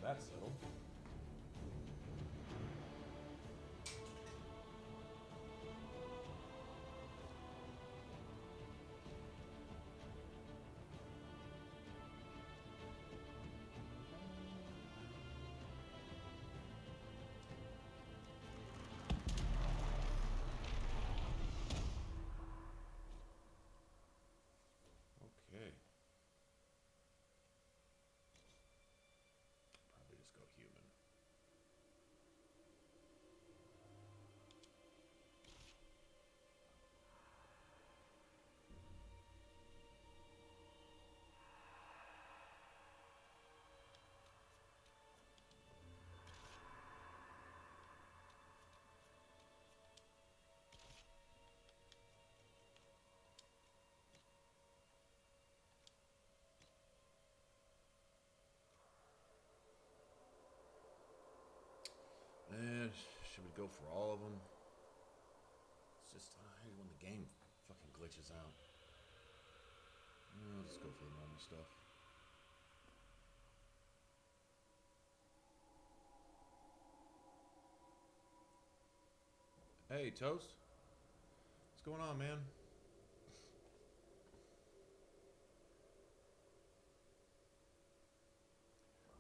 that settled. Okay. Probably just go human. And should we go for all of them? It's just when the game fucking glitches out. Let's go for the normal stuff. Hey, Toast. What's going on, man?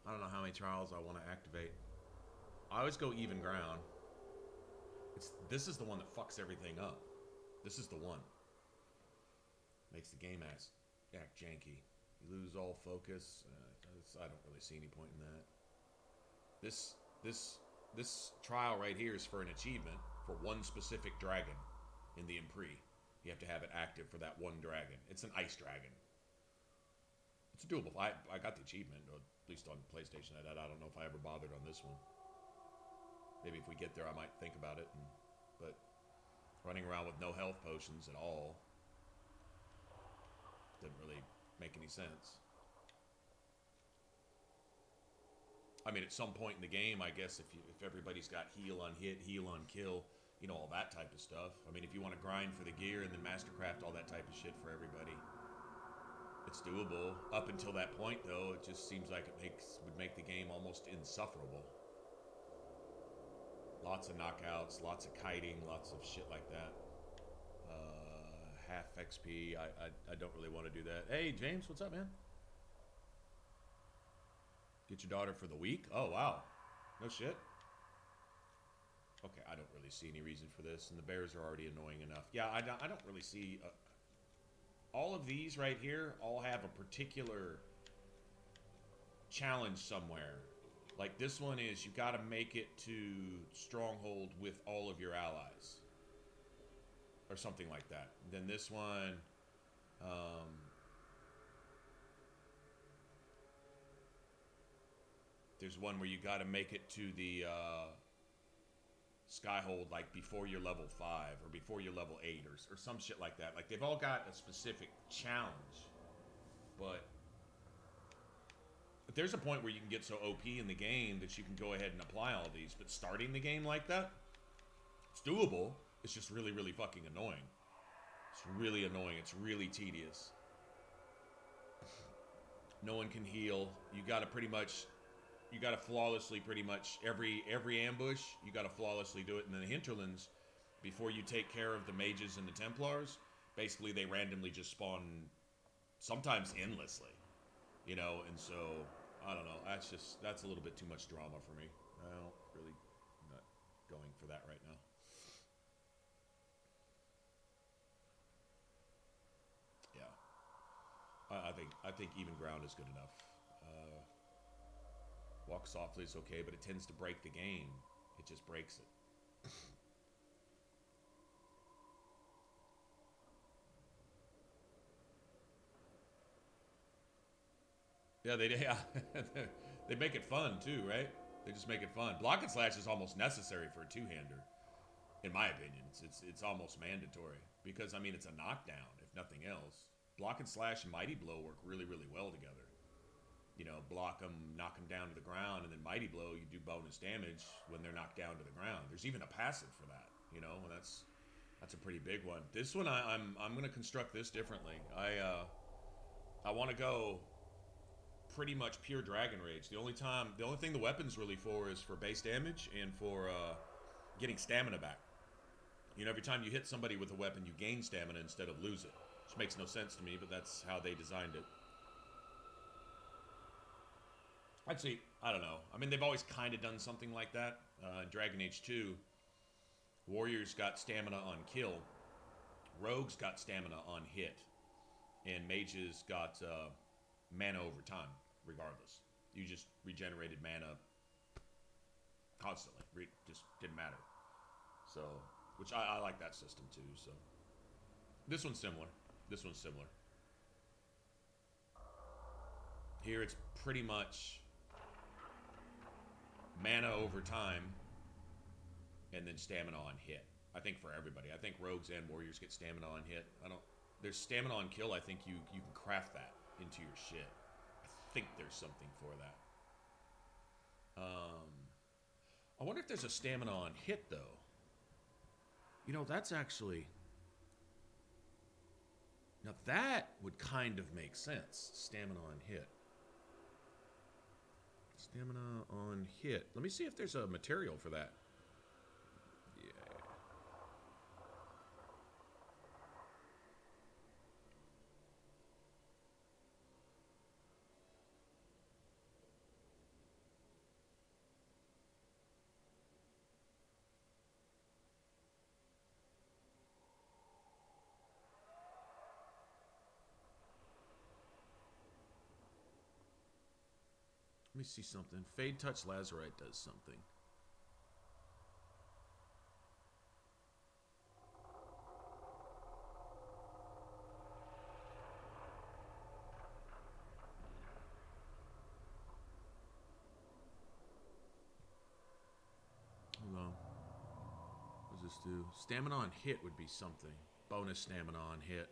I don't know how many trials I want to activate. I always go even ground. This is the one that fucks everything up. This is the one. Makes the game act janky. You lose all focus. I don't really see any point in that. This trial right here is for an achievement for one specific dragon in the Impri. You have to have it active for that one dragon. It's an ice dragon. It's doable. I got the achievement, or at least on PlayStation. I don't know if I ever bothered on this one. Maybe if we get there, I might think about it. But running around with no health potions at all didn't really make any sense. I mean, at some point in the game, I guess if everybody's got heal on hit, heal on kill, all that type of stuff. I mean, if you want to grind for the gear and then mastercraft all that type of shit for everybody, it's doable. Up until that point, though, it just seems like it would make the game almost insufferable. Lots of knockouts, lots of kiting, lots of shit like that. Half XP. I don't really want to do that. Hey, James, what's up, man? Get your daughter for the week? Oh, wow. No shit. Okay, I don't really see any reason for this, and the bears are already annoying enough. Yeah, I don't really see... all of these right here all have a particular challenge somewhere. Like this one is you got to make it to Stronghold with all of your allies. Or something like that. Then this one... there's one where you got to make it to the Skyhold like before you're level 5 or before you're level 8 or some shit like that. Like they've all got a specific challenge. But there's a point where you can get so OP in the game that you can go ahead and apply all these. But starting the game like that, it's doable. It's just really, really fucking annoying. It's really annoying. It's really tedious. No one can heal. You got to flawlessly pretty much every ambush, you got to flawlessly do it. And then the hinterlands, before you take care of the mages and the Templars, basically they randomly just spawn sometimes endlessly. And so I don't know, that's a little bit too much drama for me. I don't really, I'm not going for that right now. Yeah. I think even ground is good enough. Walk softly is okay, but it tends to break the game. It just breaks it. Yeah, they make it fun too, right? They just make it fun. Block and slash is almost necessary for a two-hander, in my opinion. It's almost mandatory because I mean it's a knockdown if nothing else. Block and slash and mighty blow work really, really well together. Block them, knock them down to the ground, and then mighty blow, you do bonus damage when they're knocked down to the ground. There's even a passive for that, and that's a pretty big one. This one, I'm going to construct this differently. I want to go pretty much pure Dragon Rage. The only thing the weapon's really for is for base damage and for getting stamina back. You know, every time you hit somebody with a weapon, you gain stamina instead of lose it. Which makes no sense to me, but that's how they designed it. Actually, I don't know. I mean, they've always kind of done something like that. In Dragon Age 2, warriors got stamina on kill, rogues got stamina on hit, and mages got mana over time, regardless. You just regenerated mana constantly. Just didn't matter. So, which I like that system too. So, this one's similar. This one's similar. Here it's pretty much mana over time, and then stamina on hit. I think for everybody. I think rogues and warriors get stamina on hit. There's stamina on kill. I think you can craft that into your shit. I think there's something for that. I wonder if there's a stamina on hit though. You know, that's actually... Now that would kind of make sense. Stamina on hit. Stamina on hit. Let me see if there's a material for that. Yeah. Let me see something. Fade Touch Lazarite does something. Hold on. What does this do? Stamina on hit would be something. Bonus stamina on hit.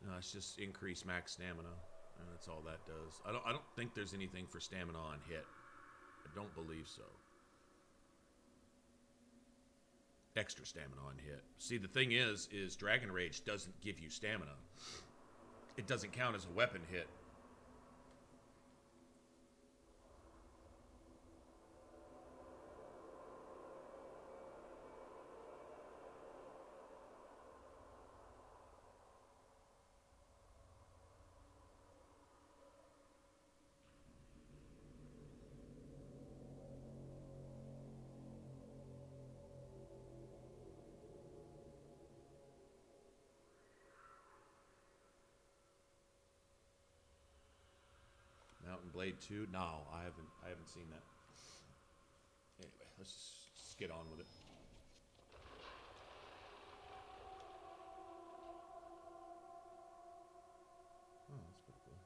No, it's just increase max stamina. And that's all that does. I don't think there's anything for stamina on hit. I don't believe so. Extra stamina on hit. See, the thing is Dragon Rage doesn't give you stamina. It doesn't count as a weapon hit. Mountain Blade 2? No, I haven't seen that. Anyway, let's just get on with it. Oh, that's pretty cool.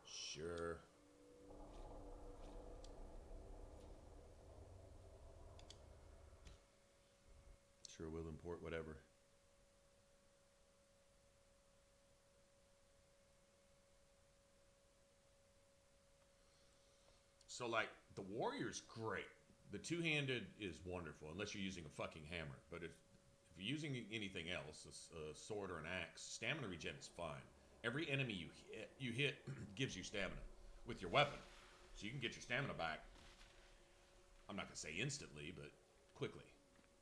Sure. Sure will import whatever. So, like, the warrior's great. The two-handed is wonderful, unless you're using a fucking hammer. But if you're using anything else, a sword or an axe, stamina regen is fine. Every enemy you hit gives you stamina with your weapon. So you can get your stamina back, I'm not going to say instantly, but quickly.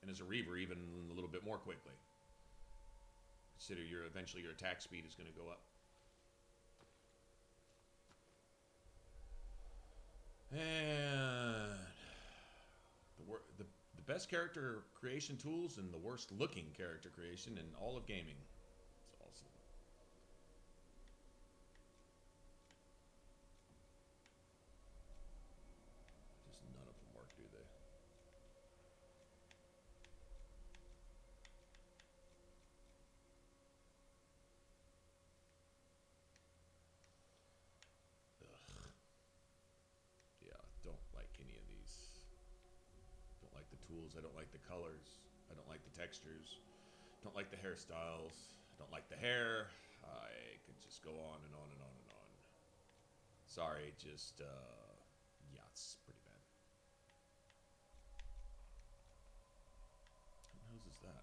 And as a Reaver, even a little bit more quickly. Consider eventually your attack speed is going to go up. And the best character creation tools and the worst looking character creation in all of gaming. It's awesome. Just none of them work, do they? Tools. I don't like the colors. I don't like the textures. Don't like the hairstyles. I don't like the hair. I could just go on and on and on and on. Sorry, just yeah, it's pretty bad. What the hell is that?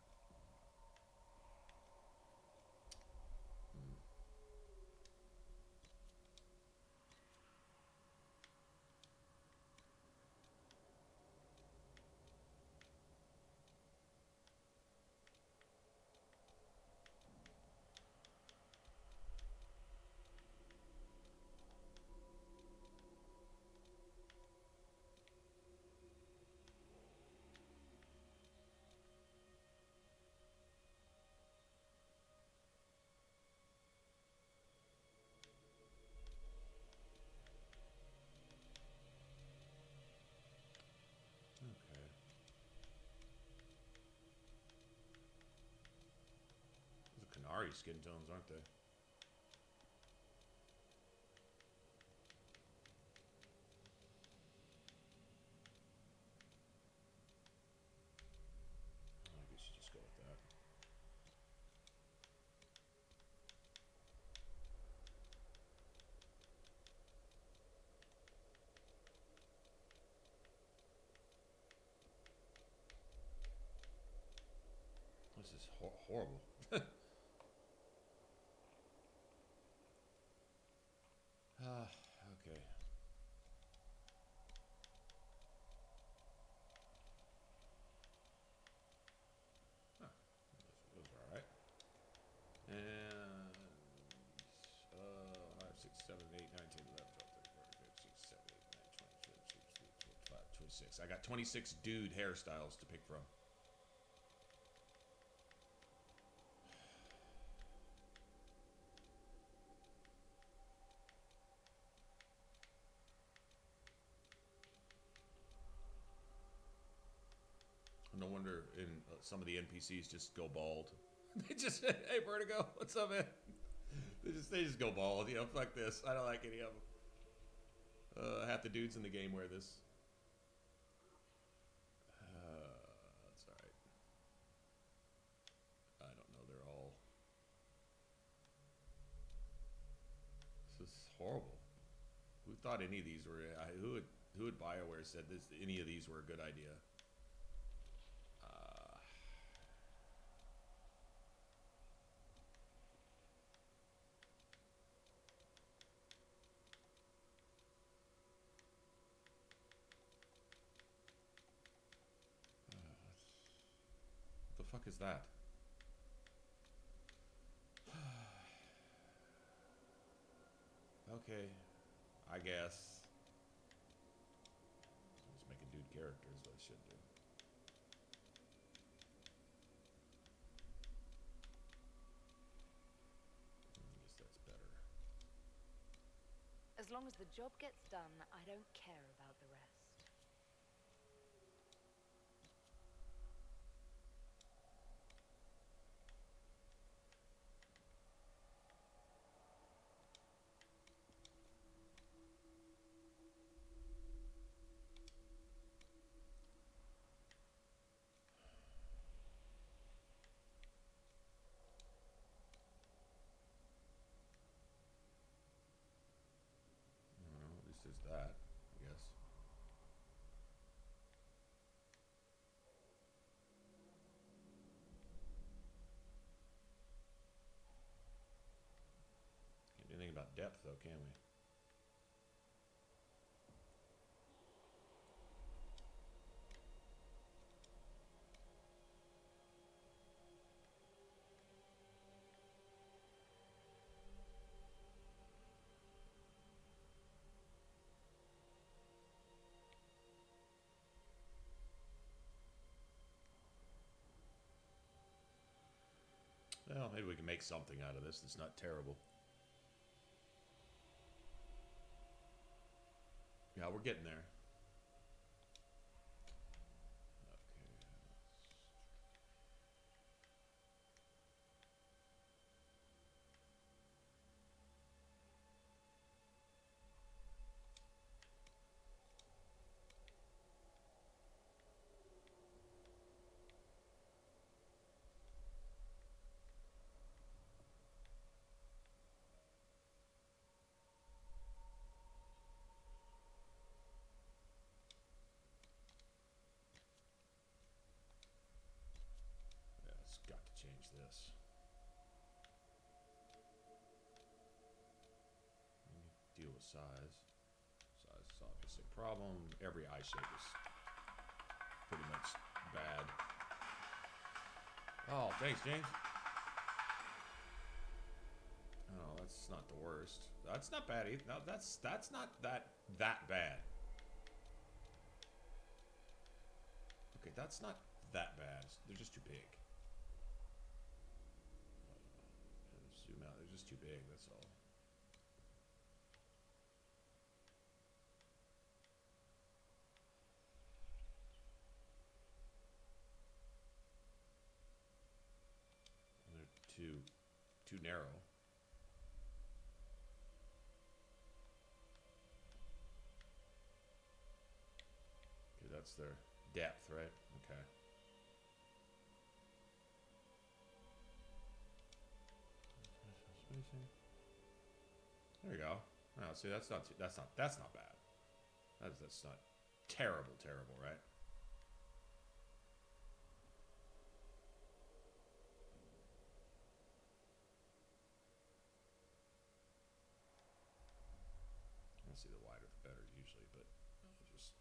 already skin tones, aren't they? I guess you just go with that. This is horrible. Okay. Huh. Those are alright. And 5, 6, 7, 8, 9, 10, 11, 12, 13, 14, 15, 16, 17, 18, 19, 20, 21, 22, 25, 26. I got 26 dude hairstyles to pick from. No wonder in some of the NPCs just go bald. They just, hey Vertigo, what's up, man? They just go bald. You know, fuck this. I don't like any of them. Half the dudes in the game wear this. That's all right. I don't know. They're all. This is horrible. Who thought any of these were? Who at BioWare said this? Any of these were a good idea? What the fuck is that? Okay, I guess. Let's make a dude character is what I should do. I guess that's better. As long as the job gets done, I don't care about the rest. Well, at least there's that, I guess. Can't do anything about depth, though, can we? Well, maybe we can make something out of this that's not terrible. Yeah, we're getting there. Yeah, it's got to change this. Deal with size. Size is obviously a problem. Every eye shape is pretty much bad. Oh, thanks, James. Oh, that's not the worst. That's not bad either. No, that's not that bad. Okay, that's not that bad. They're just too big. Zoom out. They're just too big. That's all. And they're too too narrow. Okay, that's their depth, right? Okay. There you go. Oh, see, that's not bad. That's not terrible, right? I see the wider the better usually, but I'll just.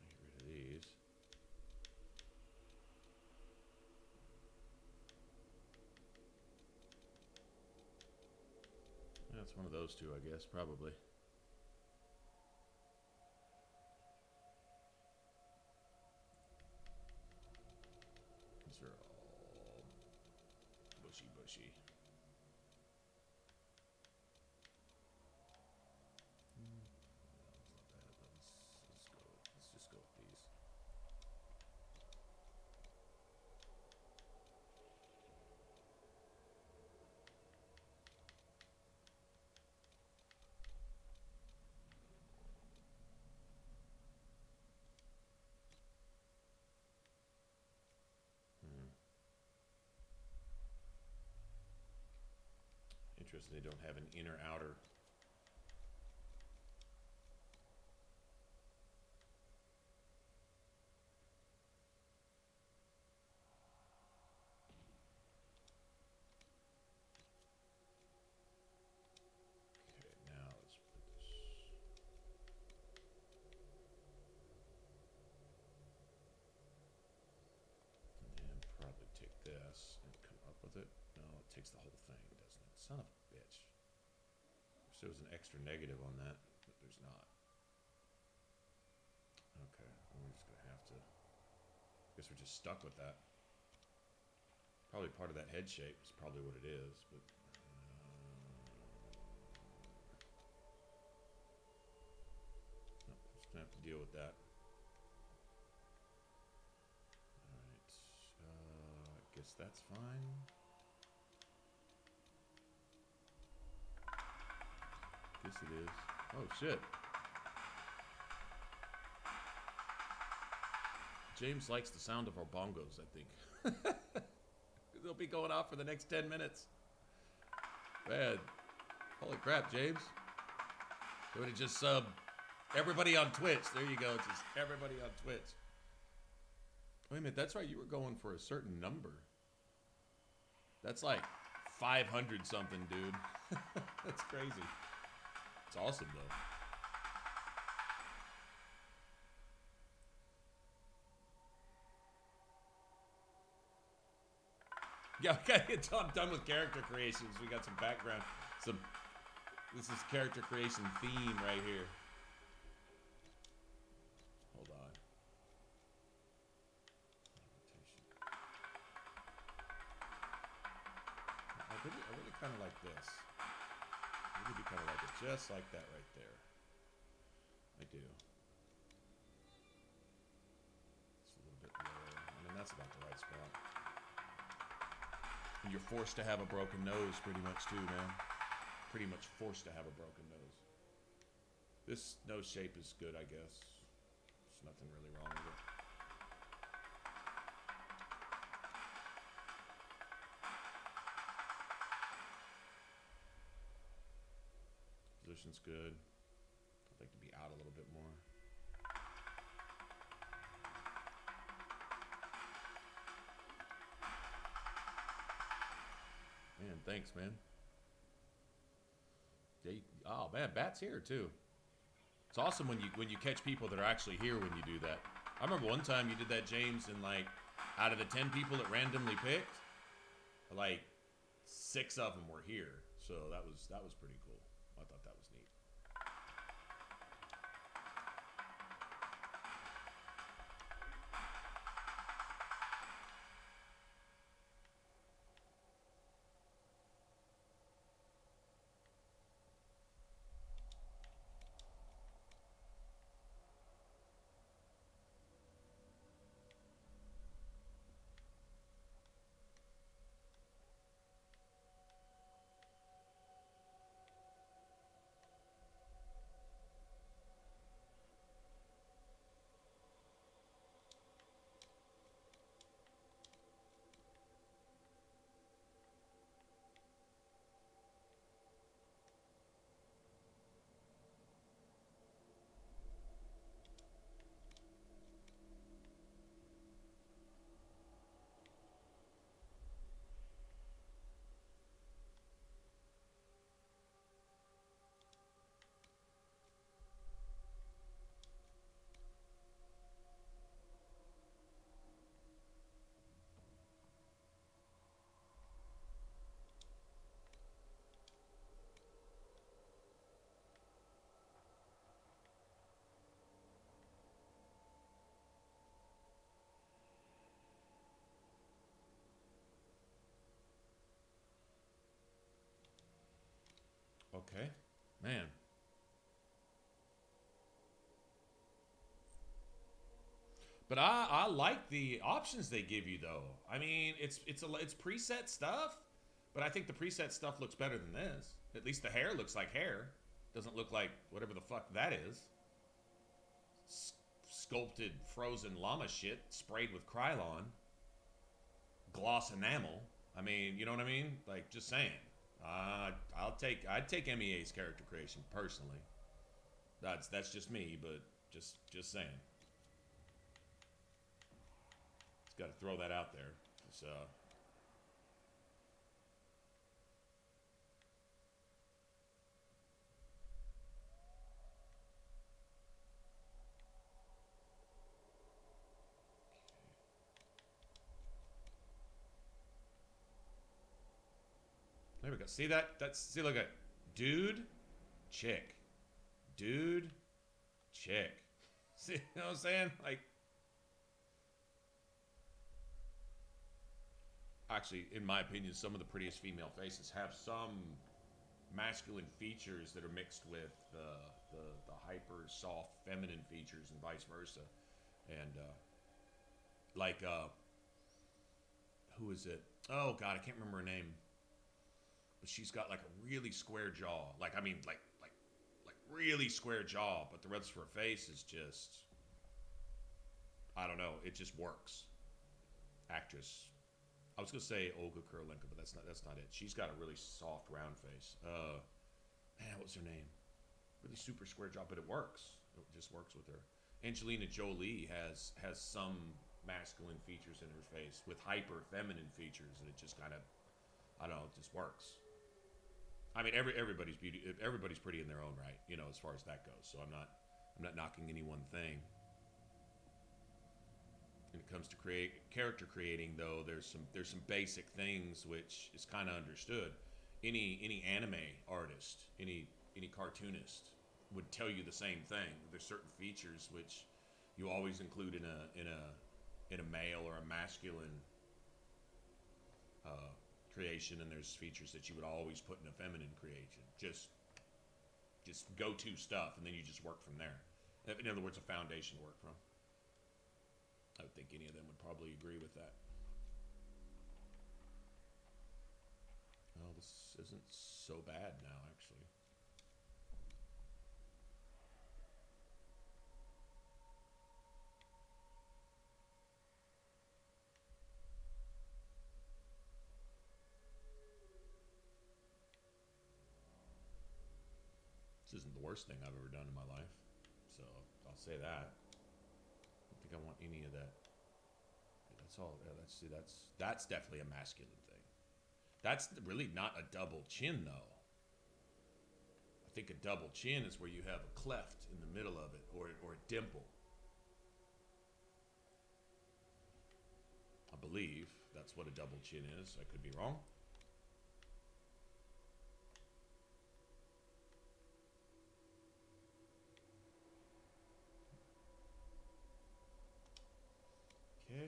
Get rid of these. That's one of those two, I guess, probably. These are all bushy. Let's just go with these. Interesting, they don't have an inner outer. Okay, now let's put this. And probably take this and come up with it. No, it takes the whole thing, doesn't it? Son of a bitch. Wish there was an extra negative on that, but there's not. Okay, we're just gonna have to. I guess we're just stuck with that. Probably part of that head shape is probably what it is, but. No, just gonna have to deal with that. Alright, I guess that's fine. Guess it is. Oh shit. James likes the sound of our bongos, I think. They'll be going off for the next 10 minutes. Man. Holy crap, James. Somebody just sub everybody on Twitch. There you go. Just everybody on Twitch. Wait a minute, that's right. You were going for a certain number. That's like 500 something, dude. That's crazy. It's awesome, though. Yeah, okay, I'm done with character creations. We got some background. This is character creation theme right here. Hold on. I really kind of like this. I really do kind of like it, just like that right there. I do. It's a little bit lower. I mean, that's about the right spot. And you're forced to have a broken nose pretty much too, man. Pretty much forced to have a broken nose. This nose shape is good, I guess. There's nothing really wrong with it. Position's good. I'd like to be out a little bit more. Man, thanks, man. Oh man, Bat's here too. It's awesome when you catch people that are actually here when you do that. I remember one time you did that, James, and like out of the 10 people that randomly picked, like 6 of them were here. So that was pretty cool. I thought that was neat. Okay, man. But I like the options they give you though. I mean, it's preset stuff, but I think the preset stuff looks better than this. At least the hair looks like hair. Doesn't look like whatever the fuck that is. Sculpted frozen llama shit sprayed with Krylon. Gloss enamel. I mean, you know what I mean? Like, just saying. I'd take MEA's character creation personally. That's just me, but just saying. Just got to throw that out there. So there we go. See that? See, look at dude, chick, dude, chick. See, you know what I'm saying? Like, actually, in my opinion, some of the prettiest female faces have some masculine features that are mixed with the hyper soft feminine features and vice versa. And like who is it? Oh God, I can't remember her name. But she's got like a really square jaw. Like, I mean, like really square jaw, but the rest of her face is just, I don't know. It just works. Actress. I was gonna say Olga Kurylenko, but that's not it. She's got a really soft, round face. Man, what was her name? Really super square jaw, but it works. It just works with her. Angelina Jolie has some masculine features in her face with hyper feminine features, and it just kind of, I don't know, it just works. I mean, everybody's pretty in their own right, you know, as far as that goes. So I'm not knocking any one thing. When it comes to character creating, though, there's some basic things which is kind of understood. Any anime artist, any cartoonist would tell you the same thing. There's certain features which you always include in a male or a masculine creation, and there's features that you would always put in a feminine creation. Just go-to stuff, and then you just work from there. In other words, a foundation to work from. I would think any of them would probably agree with that. Oh, this isn't so bad now, actually. This isn't the worst thing I've ever done in my life, so I'll say that. I don't think I want any of that. That's all. Yeah, that's definitely a masculine thing. That's really not a double chin, though. I think a double chin is where you have a cleft in the middle of it, or a dimple. I believe that's what a double chin is. I could be wrong. Okay.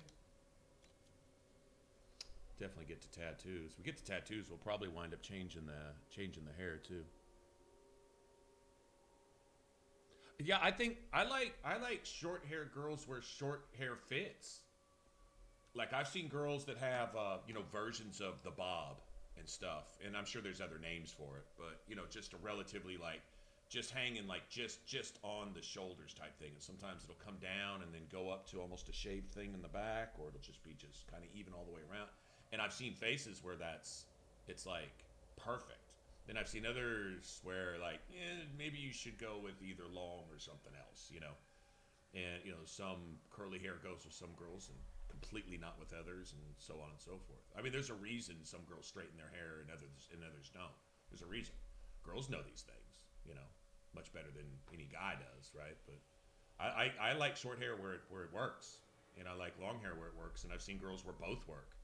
Definitely get to tattoos. We get to tattoos, we'll probably wind up changing the hair too. Yeah, I like short hair girls where short hair fits. Like, I've seen girls that have versions of the bob and stuff, and I'm sure there's other names for it, but just a relatively, like, just hanging, like, just on the shoulders type thing. And sometimes it'll come down and then go up to almost a shaved thing in the back, or it'll just be just kind of even all the way around. And I've seen faces where it's like perfect. Then I've seen others where, like, maybe you should go with either long or something else, And some curly hair goes with some girls and completely not with others, and so on and so forth. I mean, there's a reason some girls straighten their hair and others don't. There's a reason. Girls know these things, much better than any guy does, right? But I like short hair where it works, and I like long hair where it works. And I've seen girls where both work.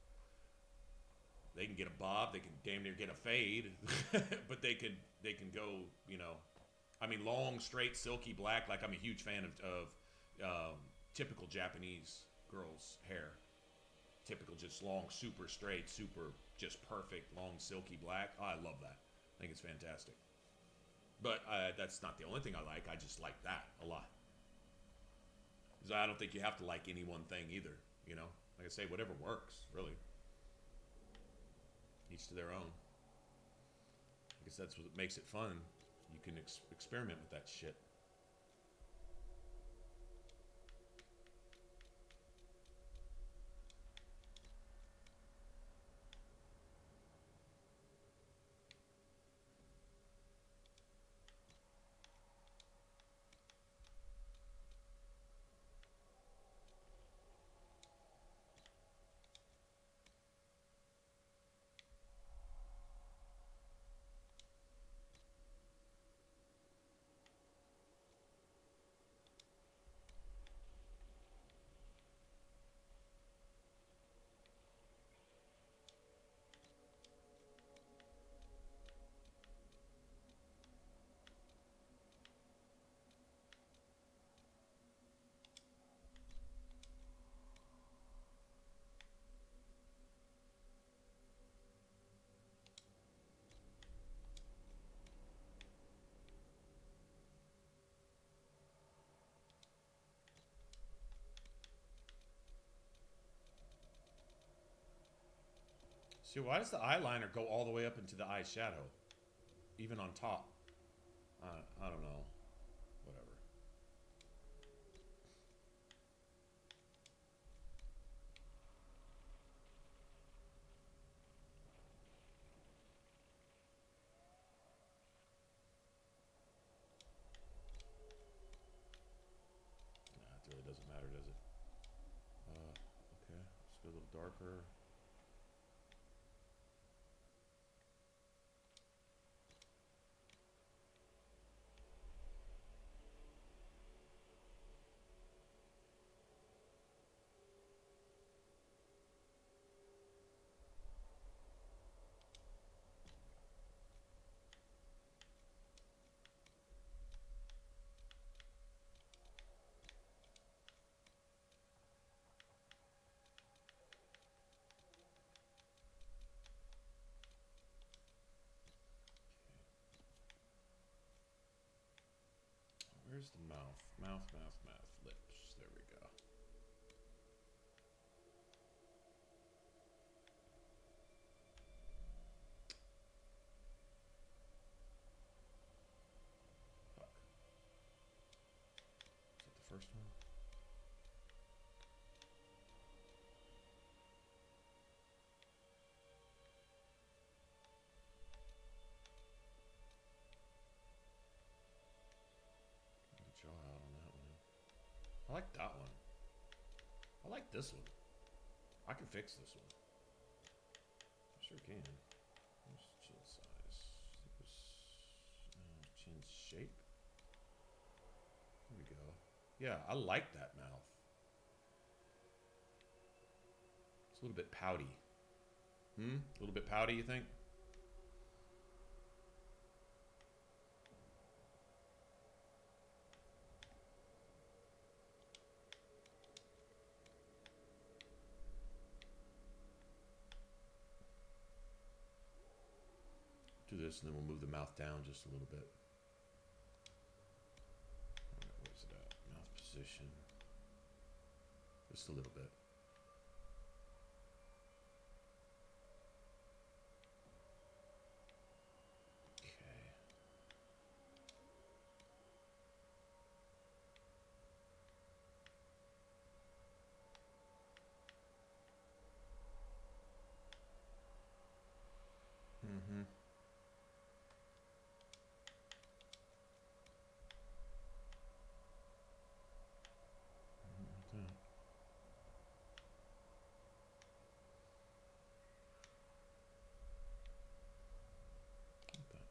They can get a bob, they can damn near get a fade, but they can go, I mean, long, straight, silky black. Like, I'm a huge fan of typical Japanese girls' hair. Typical, just long, super straight, super just perfect, long, silky black. Oh, I love that. I think it's fantastic. But that's not the only thing I like. I just like that a lot. Because I don't think you have to like any one thing either. You know, like I say, whatever works, really. Each to their own. I guess that's what makes it fun. You can experiment with that shit. See, why does the eyeliner go all the way up into the eyeshadow? Even on top? I don't know. Whatever. Nah, it really doesn't matter, does it? Okay. Let's go a little darker. Where's the mouth? Mouth, mouth, mouth. Lips. There we go. Fuck. Is that the first one? Jaw out on that one. I like that one. I like this one. I can fix this one. I sure can. Where's chin size? Chin shape. There we go. Yeah, I like that mouth. It's a little bit pouty. A little bit pouty, you think? Do this, and then we'll move the mouth down just a little bit. All right, where's it at? Mouth position. Just a little bit. Okay. Mm-hmm. Like that. Like that.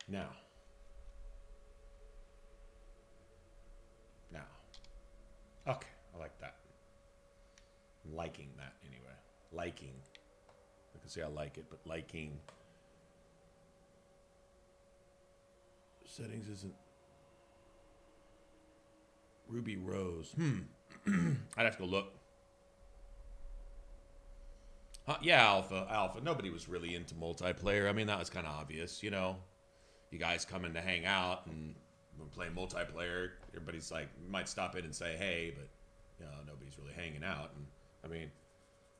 Now. Now. Okay, I like that. I'm liking that anyway. Liking. I can say I like it, but liking. Settings isn't. Ruby Rose. I'd have to go look. Yeah, Alpha. Nobody was really into multiplayer. I mean, that was kind of obvious, you know. You guys come in to hang out and play multiplayer. Everybody's like, might stop in and say, hey, but, you know, nobody's really hanging out. And, I mean,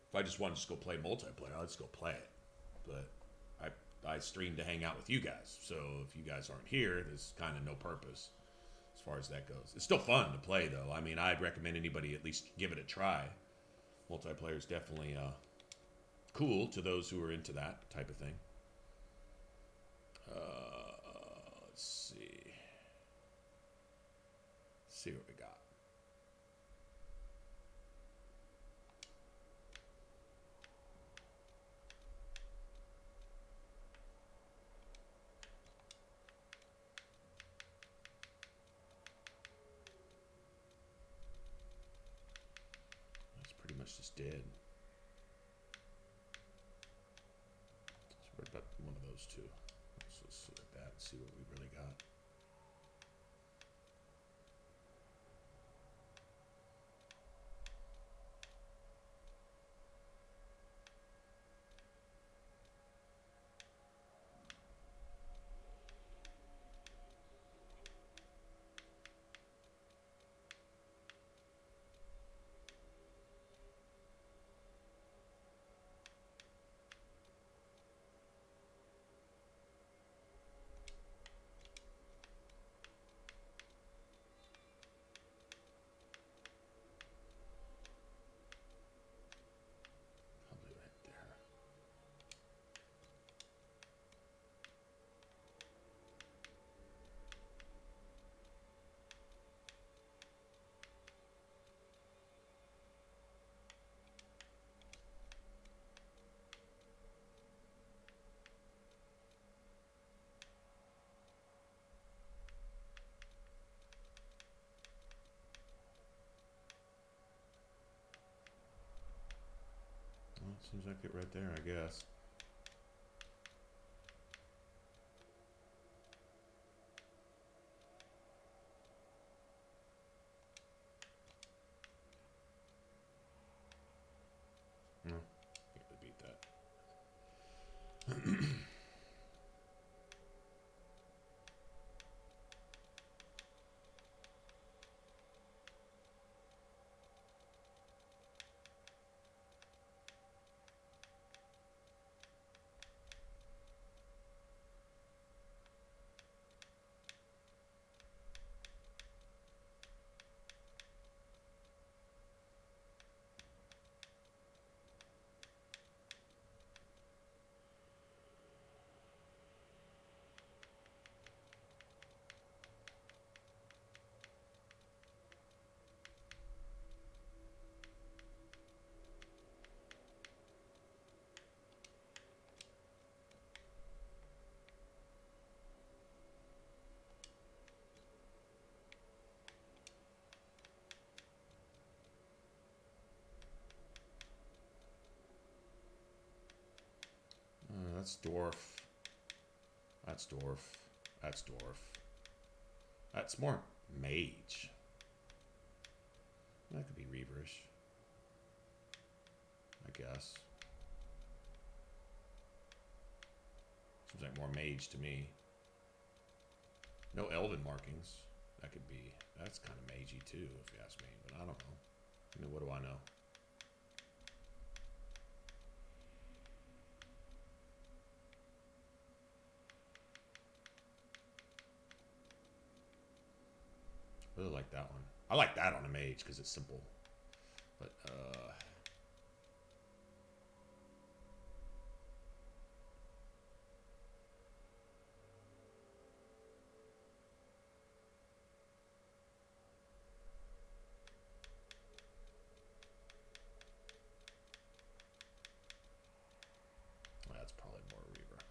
if I just wanted to just go play multiplayer, I'd just go play it. But I stream to hang out with you guys. So if you guys aren't here, there's kind of no purpose as far as that goes. It's still fun to play, though. I mean, I'd recommend anybody at least give it a try. Multiplayer is definitely cool to those who are into that type of thing. Let's see. Let's see what we got. That's pretty much just dead. What about one of those two? Let's look at that and see what we really got. Probably right there. Well, it seems like it right there, I guess. No, can't really beat that. That's dwarf. That's dwarf. That's dwarf. That's more mage. That could be Reaverish, I guess. Seems like more mage to me. No elven markings. That could be. That's kind of magey too, if you ask me. But I don't know. I mean, what do I know? I really like that one. I like that on a mage because it's simple. But that's probably more Reaver.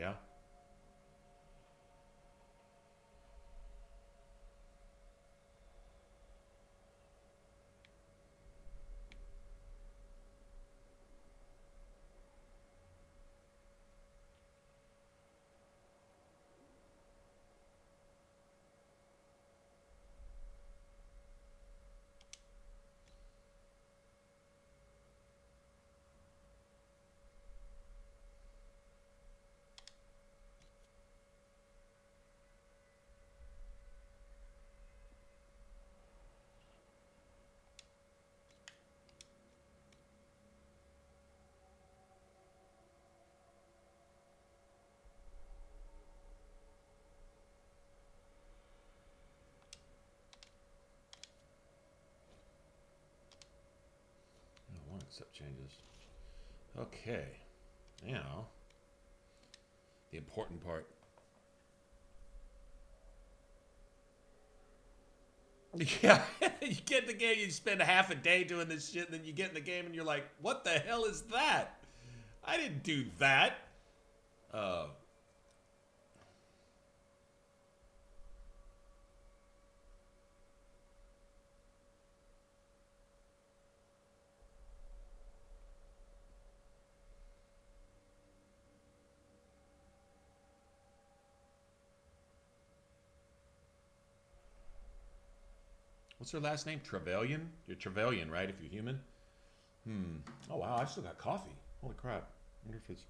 Yeah. I want accept changes. Okay. Now, the important part. Yeah, you get in the game, you spend half a day doing this shit, and then you get in the game and you're like, what the hell is that? I didn't do that. Uh, what's her last name? Trevelyan? You're Trevelyan, right? If you're human? Oh, wow, I still got coffee. Holy crap. I wonder if it's...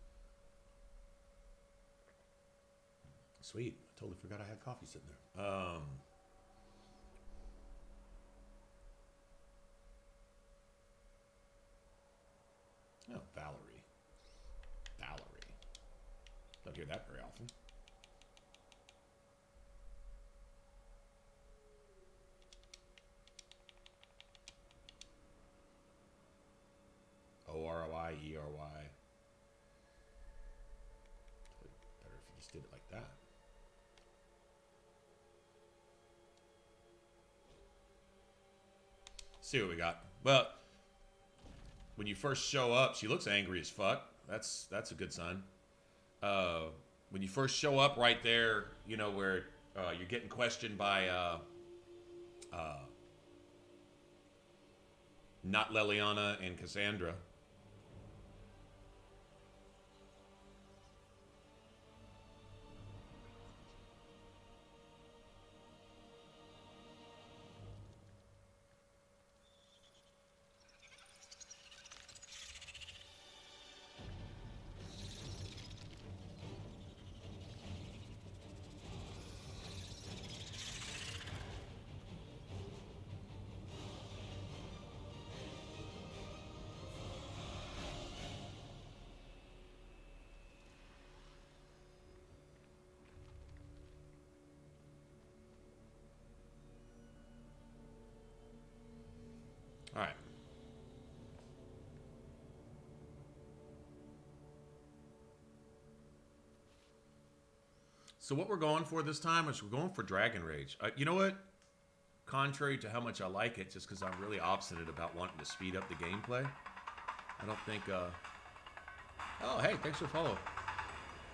Sweet. I totally forgot I had coffee sitting there. Oh, Valerie. Valerie. Don't hear that very often. O-R-O-I, E-R-Y. Better if you just did it like that. See what we got. Well, when you first show up, she looks angry as fuck. That's a good sign. When you first show up right there, you know, where you're getting questioned by not Leliana and Cassandra. All right. So what we're going for this time is we're going for Dragon Rage. You know what? Contrary to how much I like it, just because I'm really obstinate about wanting to speed up the gameplay, I don't think... Oh, hey, thanks for the follow.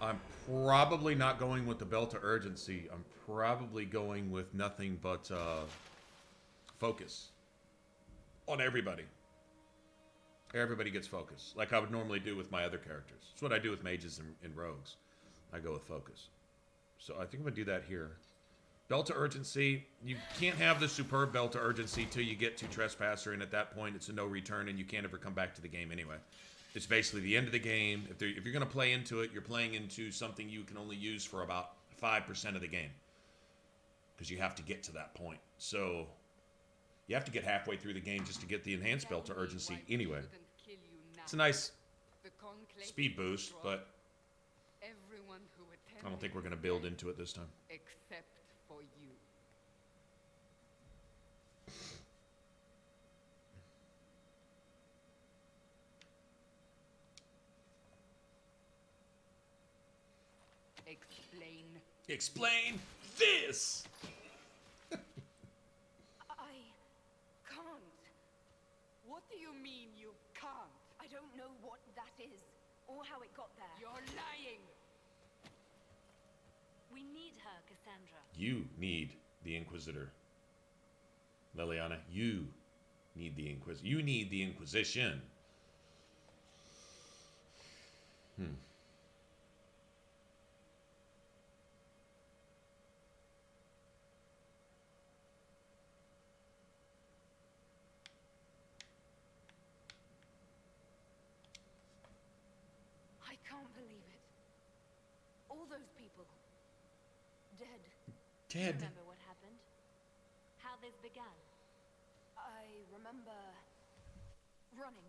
I'm probably not going with the Belt of Urgency. I'm probably going with nothing but focus on everybody. Everybody gets focus, like I would normally do with my other characters. It's what I do with mages and rogues. I go with focus. So I think I'm going to do that here. Belt of Urgency. You can't have the superb Belt of Urgency till you get to Trespasser, and at that point it's a no return, and you can't ever come back to the game anyway. It's basically the end of the game. If you're going to play into it, you're playing into something you can only use for about 5% of the game. Because you have to get to that point. So you have to get halfway through the game just to get the enhanced Belt of Urgency anyway. It's a nice speed boost, but I don't think we're going to build into it this time. Except for you. Explain this! I can't. What do you mean you can't? I don't know what that is, or how it got there. You're lying. need her, Cassandra. You need the Inquisitor. Liliana, you need the Inquisitor. You need the Inquisition. I can't believe it. All those people. Dead. Dead. Remember what happened? How this began? I remember running.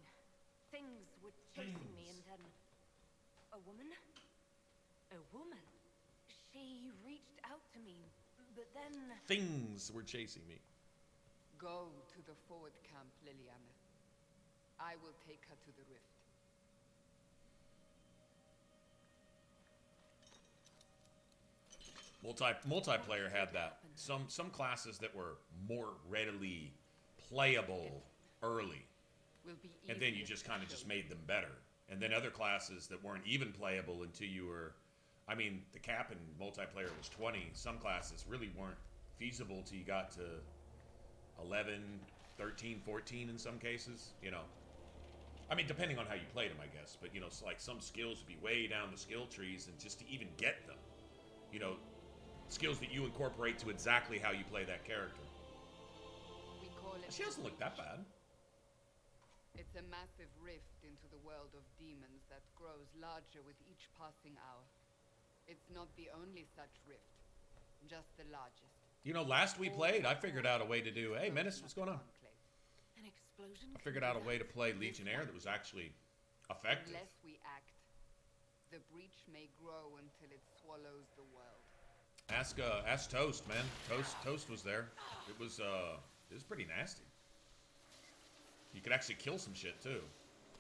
Things were chasing me, and then a woman. A woman? She reached out to me, but then Things were chasing me. Go to the forward camp, Liliana. I will take her to the rift. Multiplayer had that. Some classes that were more readily playable early, Will be and then you easier just to kind of show just you. made them better. And then other classes that weren't even playable until you were, I mean, the cap in multiplayer was 20. Some classes really weren't feasible till you got to 11, 13, 14 in some cases, you know. I mean, depending on how you played them, I guess. But, you know, it's like some skills would be way down the skill trees, and just to even get them, you know, skills that you incorporate to exactly how you play that character. We call it She doesn't look that bad. It's a massive rift into the world of demons that grows larger with each passing hour. It's not the only such rift, just the largest. You know, last we played, I figured out a way to do, hey, Menace, what's going on? an explosion. I figured out a way to play Legionnaire that was actually effective. Unless we act, the breach may grow until it swallows the world. Ask Toast, man. Toast was there. It was pretty nasty. You could actually kill some shit too.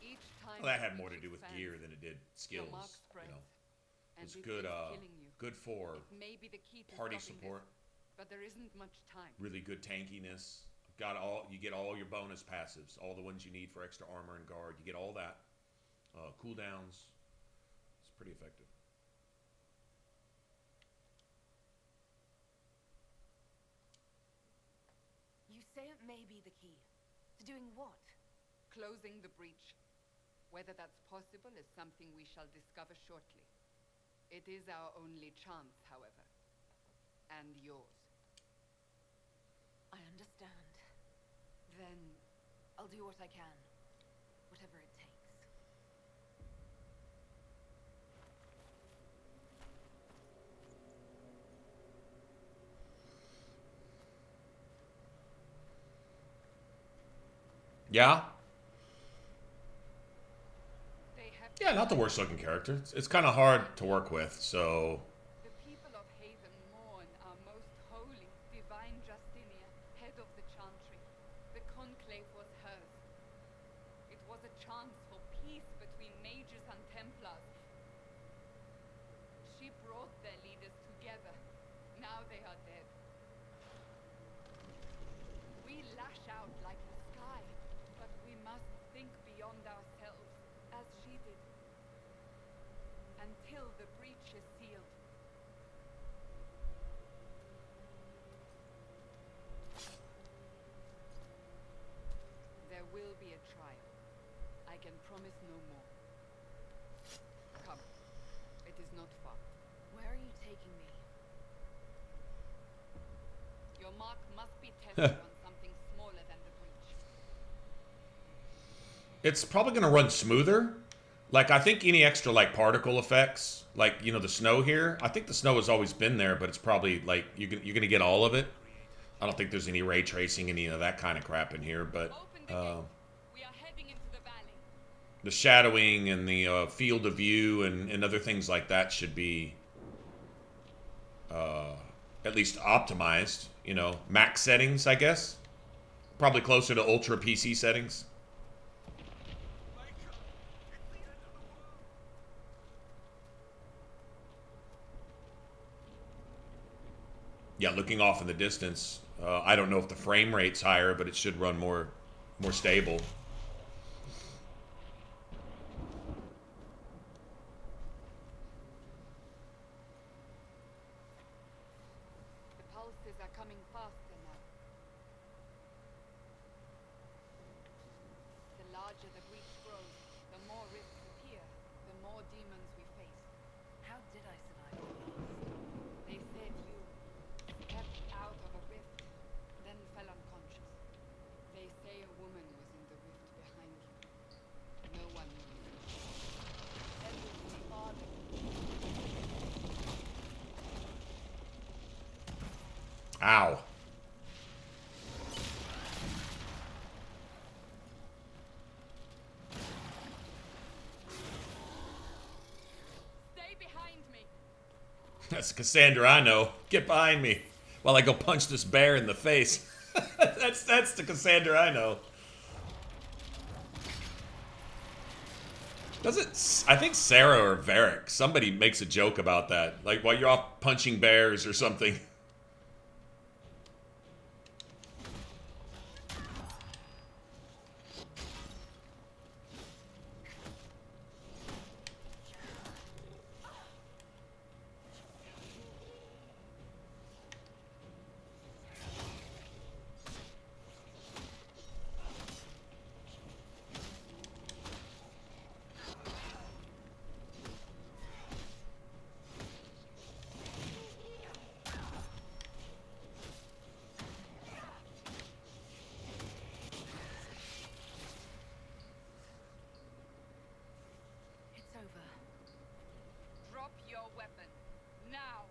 Each time Well, that the had more to breach do with expands, gear than it did your skills. mark You spreads, know, it and was it good. is killing you. Good for It may be the key to party stopping support. this, but there isn't much time. Really good tankiness. You get all your bonus passives, all the ones you need for extra armor and guard. You get all that. Cooldowns. It's pretty effective. You say it may be the key. To doing what? Closing the breach. Whether that's possible is something we shall discover shortly. It is our only chance, however. And yours. I understand. Then I'll do what I can. Whatever it takes. Yeah? They have Yeah, not the worst looking character. It's kind of hard to work with, so... The people of Haven mourn our most holy, divine Justinia, head of the Chantry. The conclave was hers. It was a chance for peace between mages and Templars. She brought their leaders together. Now they are dead. We lash out like the sky, but we must think beyond ourselves, as she did. Until the breach is sealed. There will be a trial. I can promise no more. Come. It is not far. Where are you taking me? Your mark must be tested on something smaller than the breach. It's probably going to run smoother. Like, I think any extra, like, particle effects, like, you know, the snow here, I think the snow has always been there, but it's probably, like, you're going to get all of it. I don't think there's any ray tracing, any of that kind of crap in here, but Open the gate. We are heading into the valley. the shadowing and the field of view and other things like that should be at least optimized, you know, max settings, I guess. Probably closer to ultra PC settings. Yeah, looking off in the distance, I don't know if the frame rate's higher, but it should run more stable. more demons we face. How did I survive the blast? They said you stepped out of a rift, then fell unconscious. They say a woman was in the rift behind you. No one knows. Edward's father. Ow. Stay behind me. That's Cassandra I know. Get behind me while I go punch this bear in the face. That's the Cassandra I know. Does it? I think Sarah or Varric, somebody makes a joke about that. Like, while you're off punching bears or something. It's over. Drop your weapon. Now.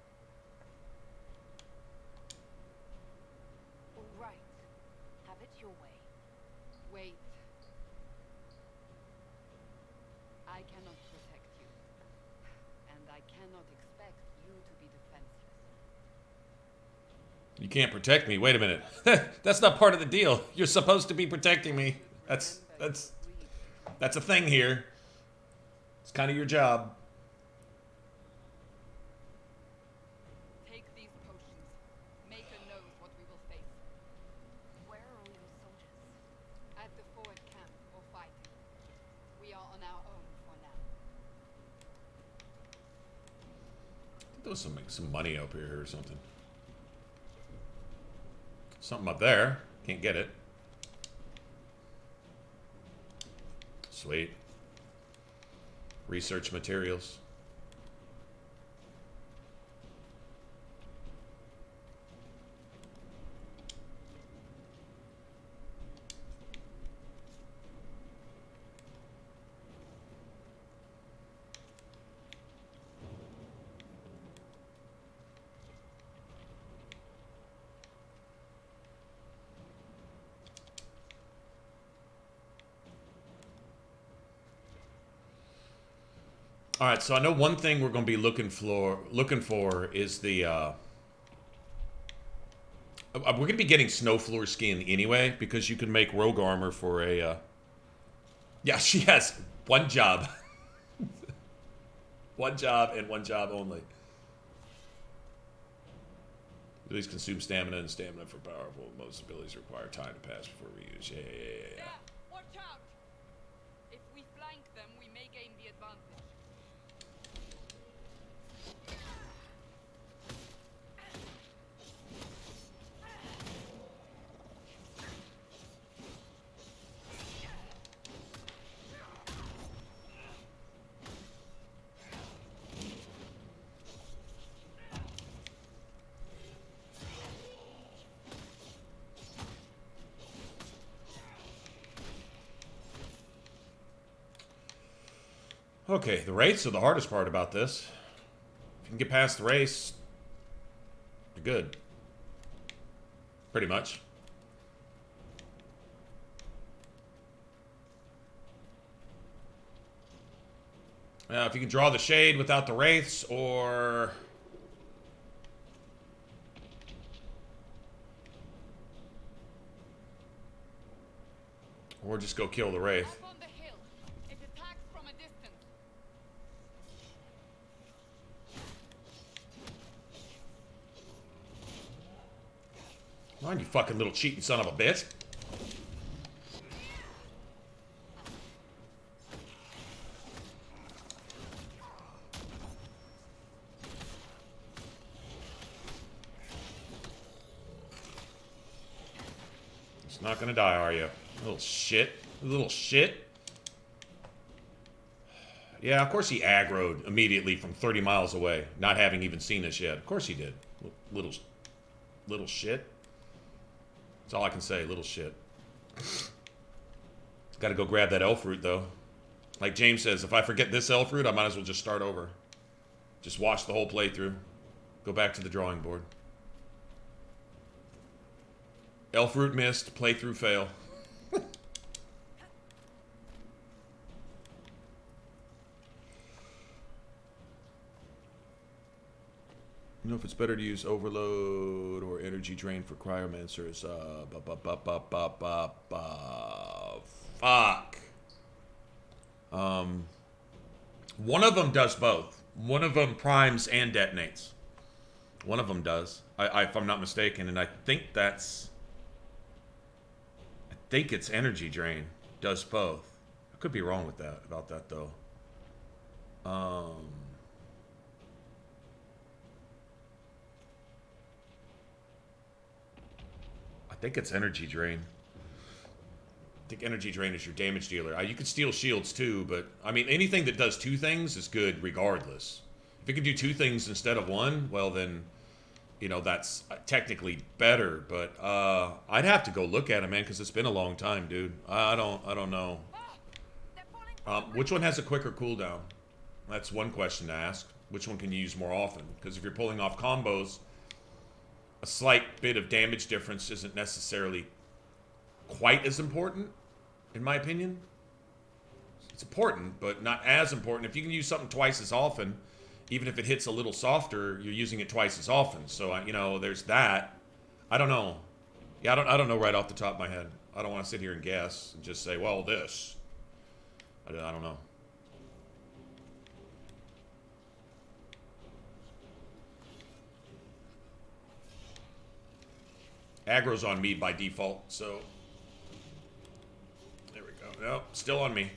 All right. Have it your way. Wait. I cannot protect you. And I cannot expect you to be defenseless. You can't protect me. Wait a minute. That's not part of the deal. You're supposed to be protecting me. That's a thing here. It's kind of your job. Take these potions. Maker knows what we will face. Where are all your soldiers? At the forward camp or fighting. We are on our own for now. There was some money up here or something. Something up there. Can't get it. Sweet. Research materials. All right, so I know one thing we're going to be looking for is the we're going to be getting snow floor skin anyway, because you can make rogue armor for a yeah, she has one job. One job and one job only. These consume stamina, and stamina for powerful. Most abilities require time to pass before reuse. Yeah. There! Watch out! If we flank them, we may gain the advantage. Okay, the wraiths are the hardest part about this. If you can get past the wraiths, you're good. Pretty much. If you can draw the shade without the wraiths, or just go kill the wraith. Up on the hill. It attacks from a distance. Come on, you fucking little cheating son of a bitch. It's not gonna die, are you? Little shit. Little shit. Yeah, of course he aggroed immediately from 30 miles away, not having even seen us yet. Of course he did. Little shit. That's all I can say, little shit. Got to go grab that elf root, though. Like James says, if I forget this elf root, I might as well just start over. Just watch the whole playthrough. Go back to the drawing board. Elf root missed, playthrough fail. You know if it's better to use overload or energy drain for cryomancers. Fuck. One of them does both. One of them primes and detonates. One of them does, if I'm not mistaken, and I think it's energy drain does both. I could be wrong with that about that though. I think it's energy drain. I think energy drain is your damage dealer. You could steal shields too, but I mean anything that does two things is good regardless. If it can do two things instead of one, well then, you know, that's technically better. But I'd have to go look at it, man, because it's been a long time, dude. I don't know. Which one has a quicker cooldown? That's one question to ask. Which one can you use more often? Because if you're pulling off combos, a slight bit of damage difference isn't necessarily quite as important, in my opinion. It's important, but not as important. If you can use something twice as often, even if it hits a little softer, you're using it twice as often. So, you know, there's that. I don't know. Yeah, I don't know right off the top of my head. I don't want to sit here and guess and just say, well, this. I don't know. Aggro's on me by default, so there we go. Nope, still on me.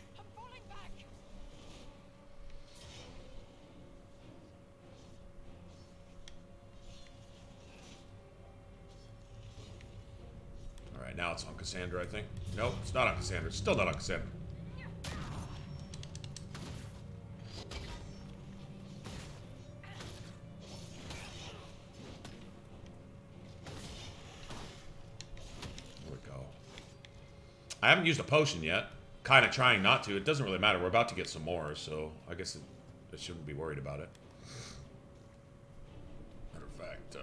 All right, now it's on Cassandra, I think. Nope, it's not on Cassandra. It's still not on Cassandra. I haven't used a potion yet. Kind of trying not to. It doesn't really matter. We're about to get some more, so I guess I shouldn't be worried about it. Matter of fact,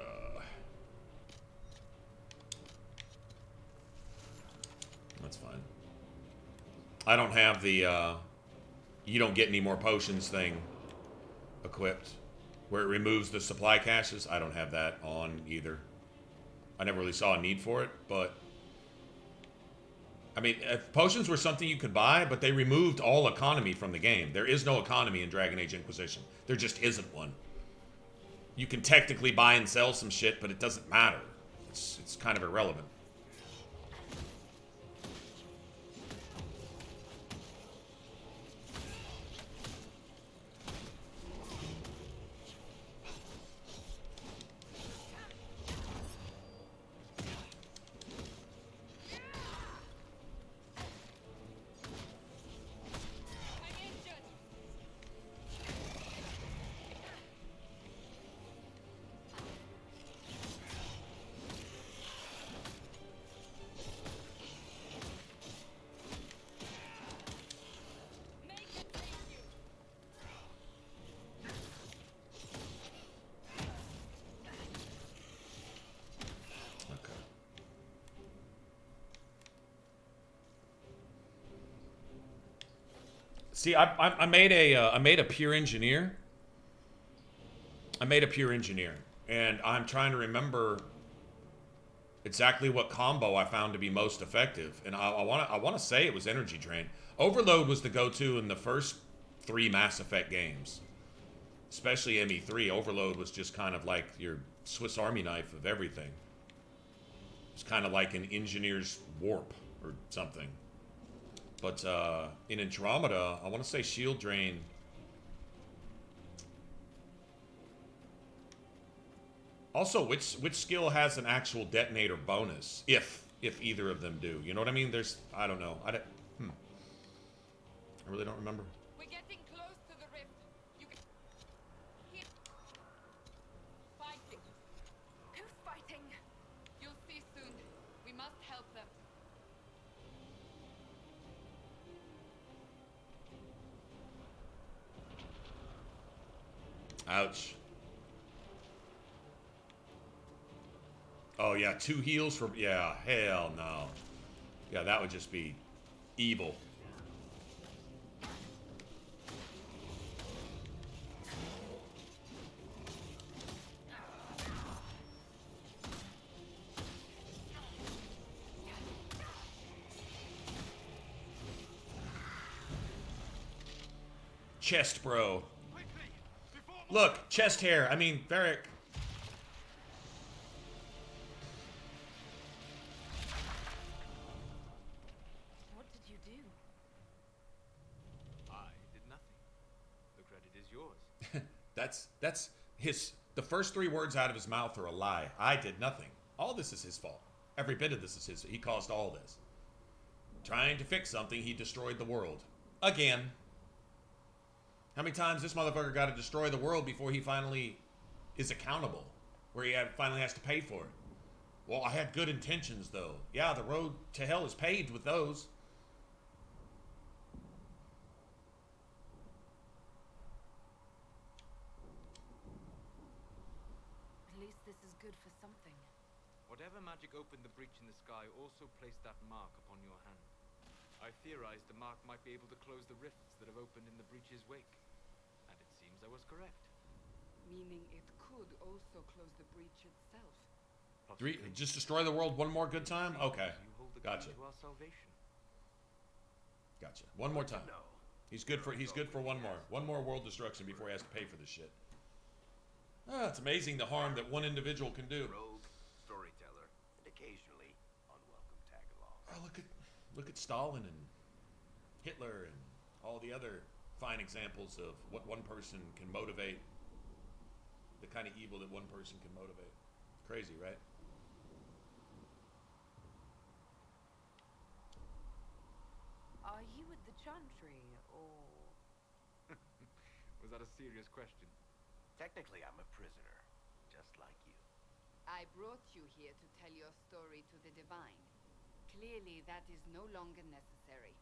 that's fine. I don't have the you don't get any more potions thing equipped, where it removes the supply caches. I don't have that on either. I never really saw a need for it, but I mean, if potions were something you could buy, but they removed all economy from the game. There is no economy in Dragon Age Inquisition. There just isn't one. You can technically buy and sell some shit, but it doesn't matter. It's kind of irrelevant. See, I made a pure engineer. I made a pure engineer, and I'm trying to remember exactly what combo I found to be most effective. And I want to say it was energy drain. Overload was the go-to in the first 3 Mass Effect games, especially ME3. Overload was just kind of like your Swiss Army knife of everything. It's kind of like an engineer's warp or something. But in Andromeda, I want to say shield drain. Also, which skill has an actual detonator bonus? If either of them do, you know what I mean? I don't know. I really don't remember. We're getting close to Ouch. Oh, yeah, 2 heals for... Yeah, hell no. Yeah, that would just be evil. Chest bro. Look, chest hair. I mean, Varric. What did you do? I did nothing. The credit is yours. That's his... The first 3 words out of his mouth are a lie. I did nothing. All this is his fault. Every bit of this is his. He caused all this. Trying to fix something, he destroyed the world. Again. How many times this motherfucker got to destroy the world before he finally is accountable? Where he finally has to pay for it? Well, I had good intentions, though. Yeah, the road to hell is paved with those. At least this is good for something. Whatever magic opened the breach in the sky also placed that mark upon your hand. I theorized the mark might be able to close the rifts that have opened in the breach's wake. And it seems I was correct. Meaning it could also close the breach itself. Just destroy the world one more good time? Okay. You hold the Gotcha. key to our salvation. Gotcha. One more time. He's good for one more. One more world destruction before he has to pay for this shit. Ah, it's amazing the harm that one individual can do. Rogue, storyteller, and occasionally unwelcome tag-along. Oh, look at Stalin and Hitler and all the other fine examples of what one person can motivate. The kind of evil that one person can motivate. Crazy, right? Are you with the Chantry, or... Was that a serious question? Technically, I'm a prisoner, just like you. I brought you here to tell your story to the Divine. Clearly, that is no longer necessary.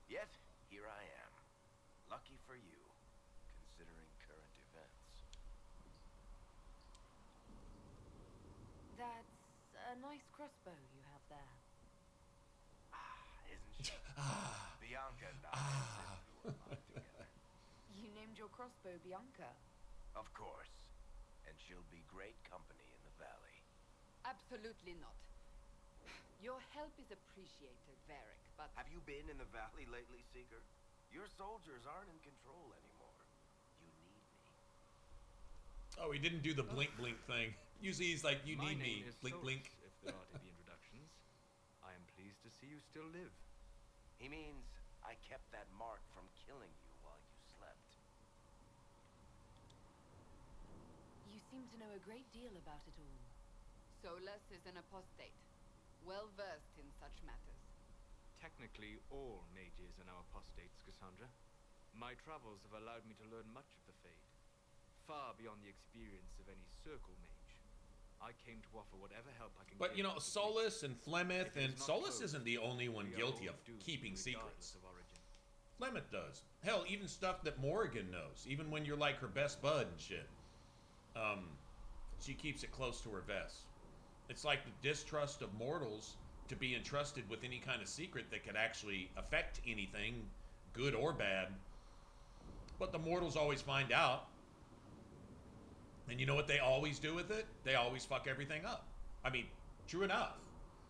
Yet, here I am. Lucky for you, considering current events. That's a nice crossbow you have there. Isn't she? Bianca and I have been through a lot together. You named your crossbow Bianca. Of course. And she'll be great company in the valley. Absolutely not. Your help is appreciated, Varric, but... Have you been in the valley lately, Seeker? Your soldiers aren't in control anymore. You need me. Oh, he didn't do the blink thing. Usually he's like, you My need name me. is Blink, Solus, blink. if there are to be introductions. I am pleased to see you still live. He means I kept that mark from killing you while you slept. You seem to know a great deal about it all. Solus is an apostate, well-versed in such matters. Technically, all mages are now apostates, Cassandra. My travels have allowed me to learn much of the Fade, far beyond the experience of any circle mage. I came to offer whatever help I can But, give you know, to the Solus and Flemeth, If it and is not Solus closed, isn't the only one we are guilty all of doomed keeping regardless secrets. of origin. Flemeth does. Hell, even stuff that Morrigan knows. Even when you're like her best bud and shit. She keeps it close to her vest. It's like the distrust of mortals to be entrusted with any kind of secret that could actually affect anything, good or bad. But the mortals always find out. And you know what they always do with it? They always fuck everything up. I mean, true enough.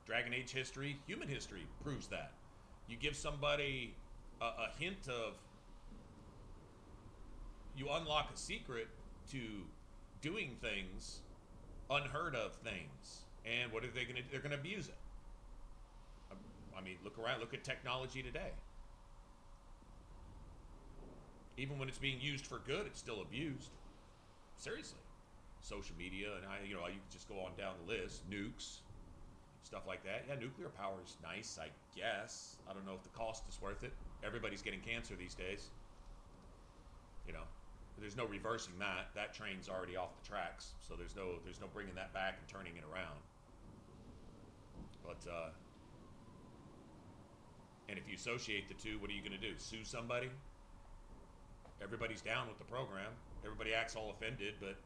Dragon Age history, human history proves that. You give somebody a hint of... You unlock a secret to doing things, unheard of things. And what are they going to do? They're going to abuse it. I mean, look around. Look at technology today. Even when it's being used for good, it's still abused. Seriously. Social media, and you can just go on down the list. Nukes, stuff like that. Yeah, nuclear power is nice, I guess. I don't know if the cost is worth it. Everybody's getting cancer these days. You know, there's no reversing that. That train's already off the tracks, so there's no bringing that back and turning it around. But and if you associate the two, what are you going to do? Sue somebody? Everybody's down with the program. Everybody acts all offended, but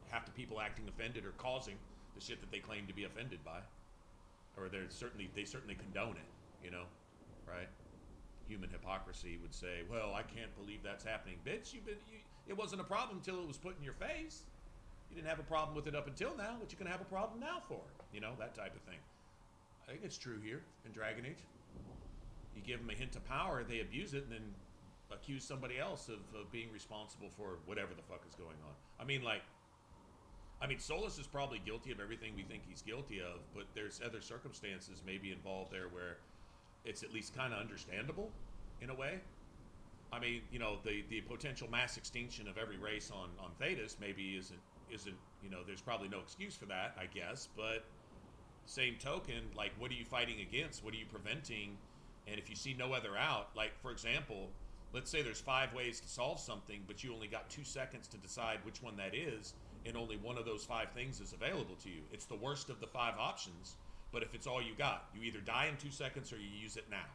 half the people acting offended are causing the shit that they claim to be offended by, or they certainly condone it. You know, right? Human hypocrisy would say, "Well, I can't believe that's happening, bitch. It wasn't a problem until it was put in your face. You didn't have a problem with it up until now. What you gonna have a problem now for? You know, that type of thing." I think it's true here in Dragon Age. You give them a hint of power, they abuse it, and then accuse somebody else of being responsible for whatever the fuck is going on. I mean, Solus is probably guilty of everything we think he's guilty of, but there's other circumstances maybe involved there where it's at least kind of understandable in a way. I mean, you know, the potential mass extinction of every race on Thetis maybe isn't you know, there's probably no excuse for that, I guess, but same token, like, what are you fighting against? What are you preventing? And if you see no other out, like, for example, let's say there's 5 ways to solve something, but you only got 2 seconds to decide which one that is, and only one of those 5 things is available to you. It's the worst of the 5 options, but if it's all you got, you either die in 2 seconds or you use it now.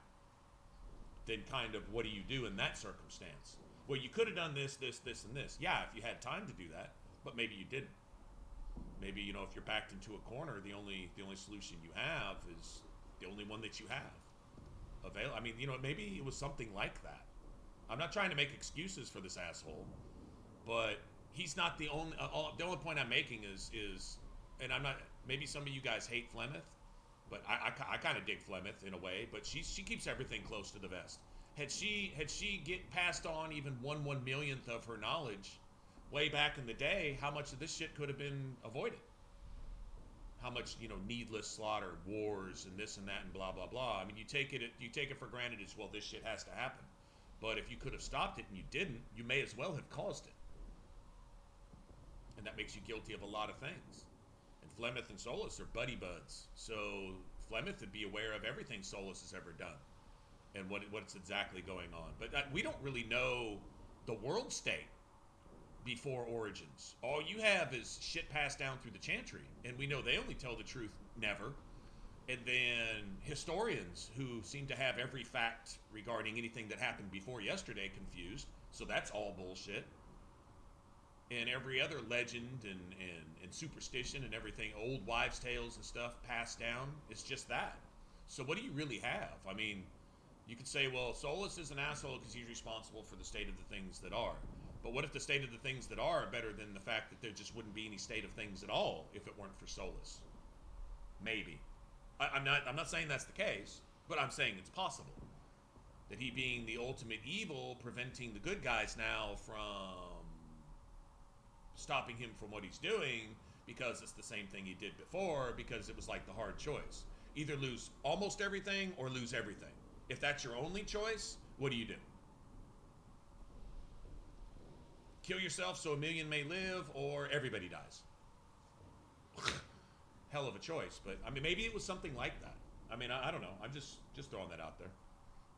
Then kind of, what do you do in that circumstance? Well, you could have done this, this, this, and this. Yeah, if you had time to do that, but maybe you didn't. Maybe, you know, if you're backed into a corner, the only solution you have is the only one that you have available. I mean, you know, maybe it was something like that. I'm not trying to make excuses for this asshole, but he's not the only. The only point I'm making is, and I'm not. Maybe some of you guys hate Flemeth, but I kind of dig Flemeth in a way. But she keeps everything close to the vest. Had she get passed on even 1/1,000,000th of her knowledge way back in the day, how much of this shit could have been avoided? How much, you know, needless slaughter, wars, and this and that, and blah blah blah. I mean, you take it for granted as well. This shit has to happen. But if you could have stopped it and you didn't, you may as well have caused it. And that makes you guilty of a lot of things. And Flemeth and Solus are buddy buds. So Flemeth would be aware of everything Solus has ever done and what's exactly going on. But we don't really know the world state before Origins. All you have is shit passed down through the Chantry. And we know they only tell the truth never. And then historians who seem to have every fact regarding anything that happened before yesterday confused. So that's all bullshit. And every other legend and superstition and everything, old wives' tales and stuff passed down, it's just that. So what do you really have? I mean, you could say, well, Solus is an asshole because he's responsible for the state of the things that are. But what if the state of the things that are better than the fact that there just wouldn't be any state of things at all if it weren't for Solus? Maybe. I'm not saying that's the case, but I'm saying it's possible. That he being the ultimate evil, preventing the good guys now from stopping him from what he's doing, because it's the same thing he did before, because it was like the hard choice. Either lose almost everything or lose everything. If that's your only choice, what do you do? Kill yourself so 1,000,000 may live, or everybody dies. Hell of a choice, but I mean, maybe it was something like that. I mean, I don't know. I'm just throwing that out there.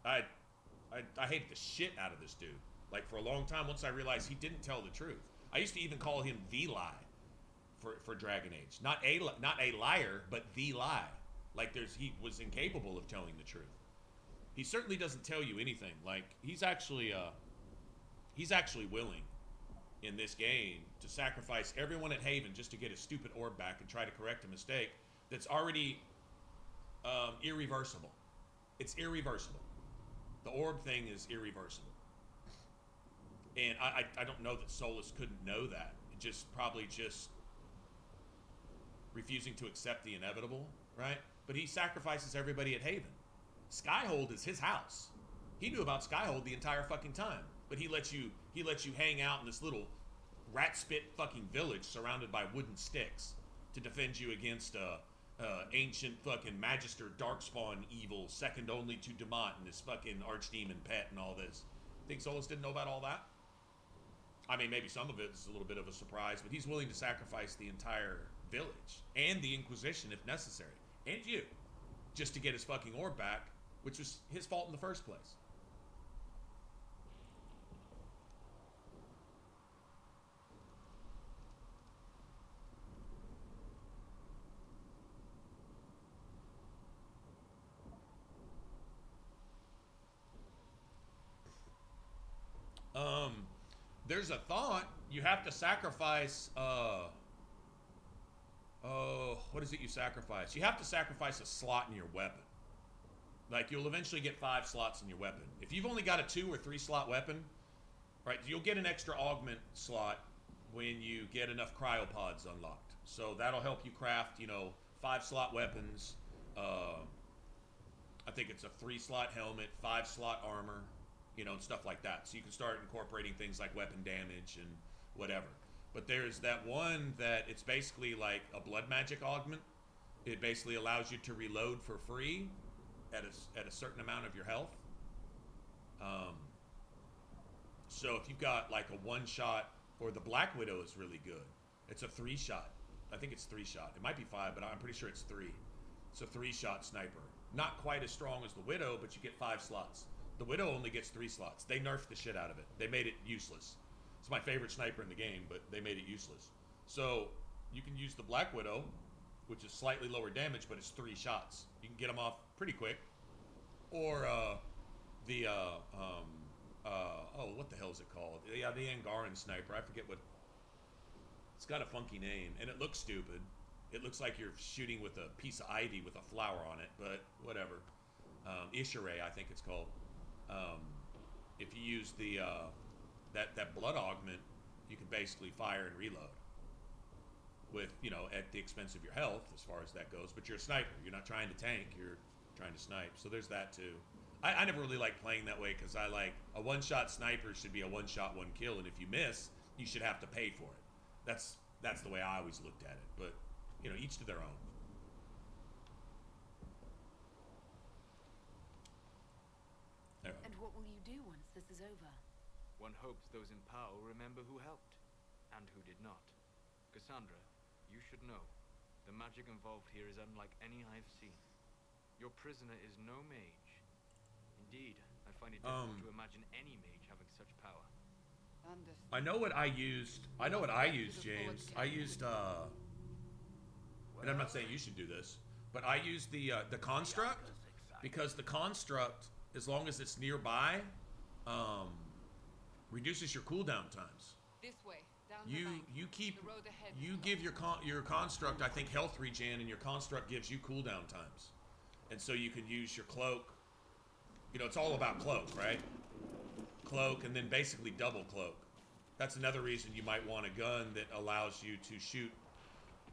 I hated the shit out of this dude. Like, for a long time, once I realized he didn't tell the truth. I used to even call him the lie for Dragon Age. Not a liar, but the lie. Like, he was incapable of telling the truth. He certainly doesn't tell you anything. Like, he's actually willing in this game to sacrifice everyone at Haven just to get his stupid orb back and try to correct a mistake that's already irreversible. It's irreversible. The orb thing is irreversible. And I don't know that Solus couldn't know that. Probably just refusing to accept the inevitable, right? But he sacrifices everybody at Haven. Skyhold is his house. He knew about Skyhold the entire fucking time. But he lets you hang out in this little rat spit fucking village surrounded by wooden sticks to defend you against ancient fucking Magister Darkspawn evil, second only to Demont and his fucking archdemon pet and all this. Think Solus didn't know about all that? I mean, maybe some of it is a little bit of a surprise, but he's willing to sacrifice the entire village and the Inquisition if necessary, and you, just to get his fucking orb back, which was his fault in the first place. here's a thought. You have to sacrifice, oh, what is it you sacrifice? You have to sacrifice a slot in your weapon. Like, you'll eventually get 5 slots in your weapon. If you've only got a 2 or 3 slot weapon, right, you'll get an extra augment slot when you get enough cryopods unlocked. So that'll help you craft, you know, 5 slot weapons. I think it's a 3 slot helmet, 5 slot armor, you know, and stuff like that. So you can start incorporating things like weapon damage and whatever. But there's that one that it's basically like a blood magic augment. It basically allows you to reload for free at a certain amount of your health. So if you've got like a 1-shot, or the Black Widow is really good. It's a 3-shot. I think it's 3-shot. It might be 5, but I'm pretty sure it's 3. It's a 3-shot sniper. Not quite as strong as the Widow, but you get 5 slots. The Widow only gets 3 slots. They nerfed the shit out of it. They made it useless. It's my favorite sniper in the game, but they made it useless. So you can use the Black Widow, which is slightly lower damage, but it's 3 shots. You can get them off pretty quick. Or what the hell is it called? Yeah, the Angaran sniper. I forget what. It's got a funky name, and it looks stupid. It looks like you're shooting with a piece of ivy with a flower on it, but whatever. Ishiray, I think it's called. If you use the that blood augment, you can basically fire and reload with, you know, at the expense of your health as far as that goes. But you're a sniper. You're not trying to tank. You're trying to snipe. So there's that too. I never really like playing that way because I like a 1-shot sniper should be a 1-shot 1 kill, and if you miss, you should have to pay for it. That's the way I always looked at it. But you know, each to their own. And what will you do once this is over? One hopes those in power will remember who helped, and who did not. Cassandra, you should know, the magic involved here is unlike any I've seen. Your prisoner is no mage. Indeed, I find it difficult to imagine any mage having such power. Understood. I know what I used. I know what I used, James. I used and I'm not saying you should do this, but I used the construct, because the construct, as long as it's nearby, reduces your cooldown times. This way, down the bank. The road ahead. You give your construct, I think, health regen, and your construct gives you cooldown times, and so you can use your cloak. You know, it's all about cloak, right? Cloak, and then basically double cloak. That's another reason you might want a gun that allows you to shoot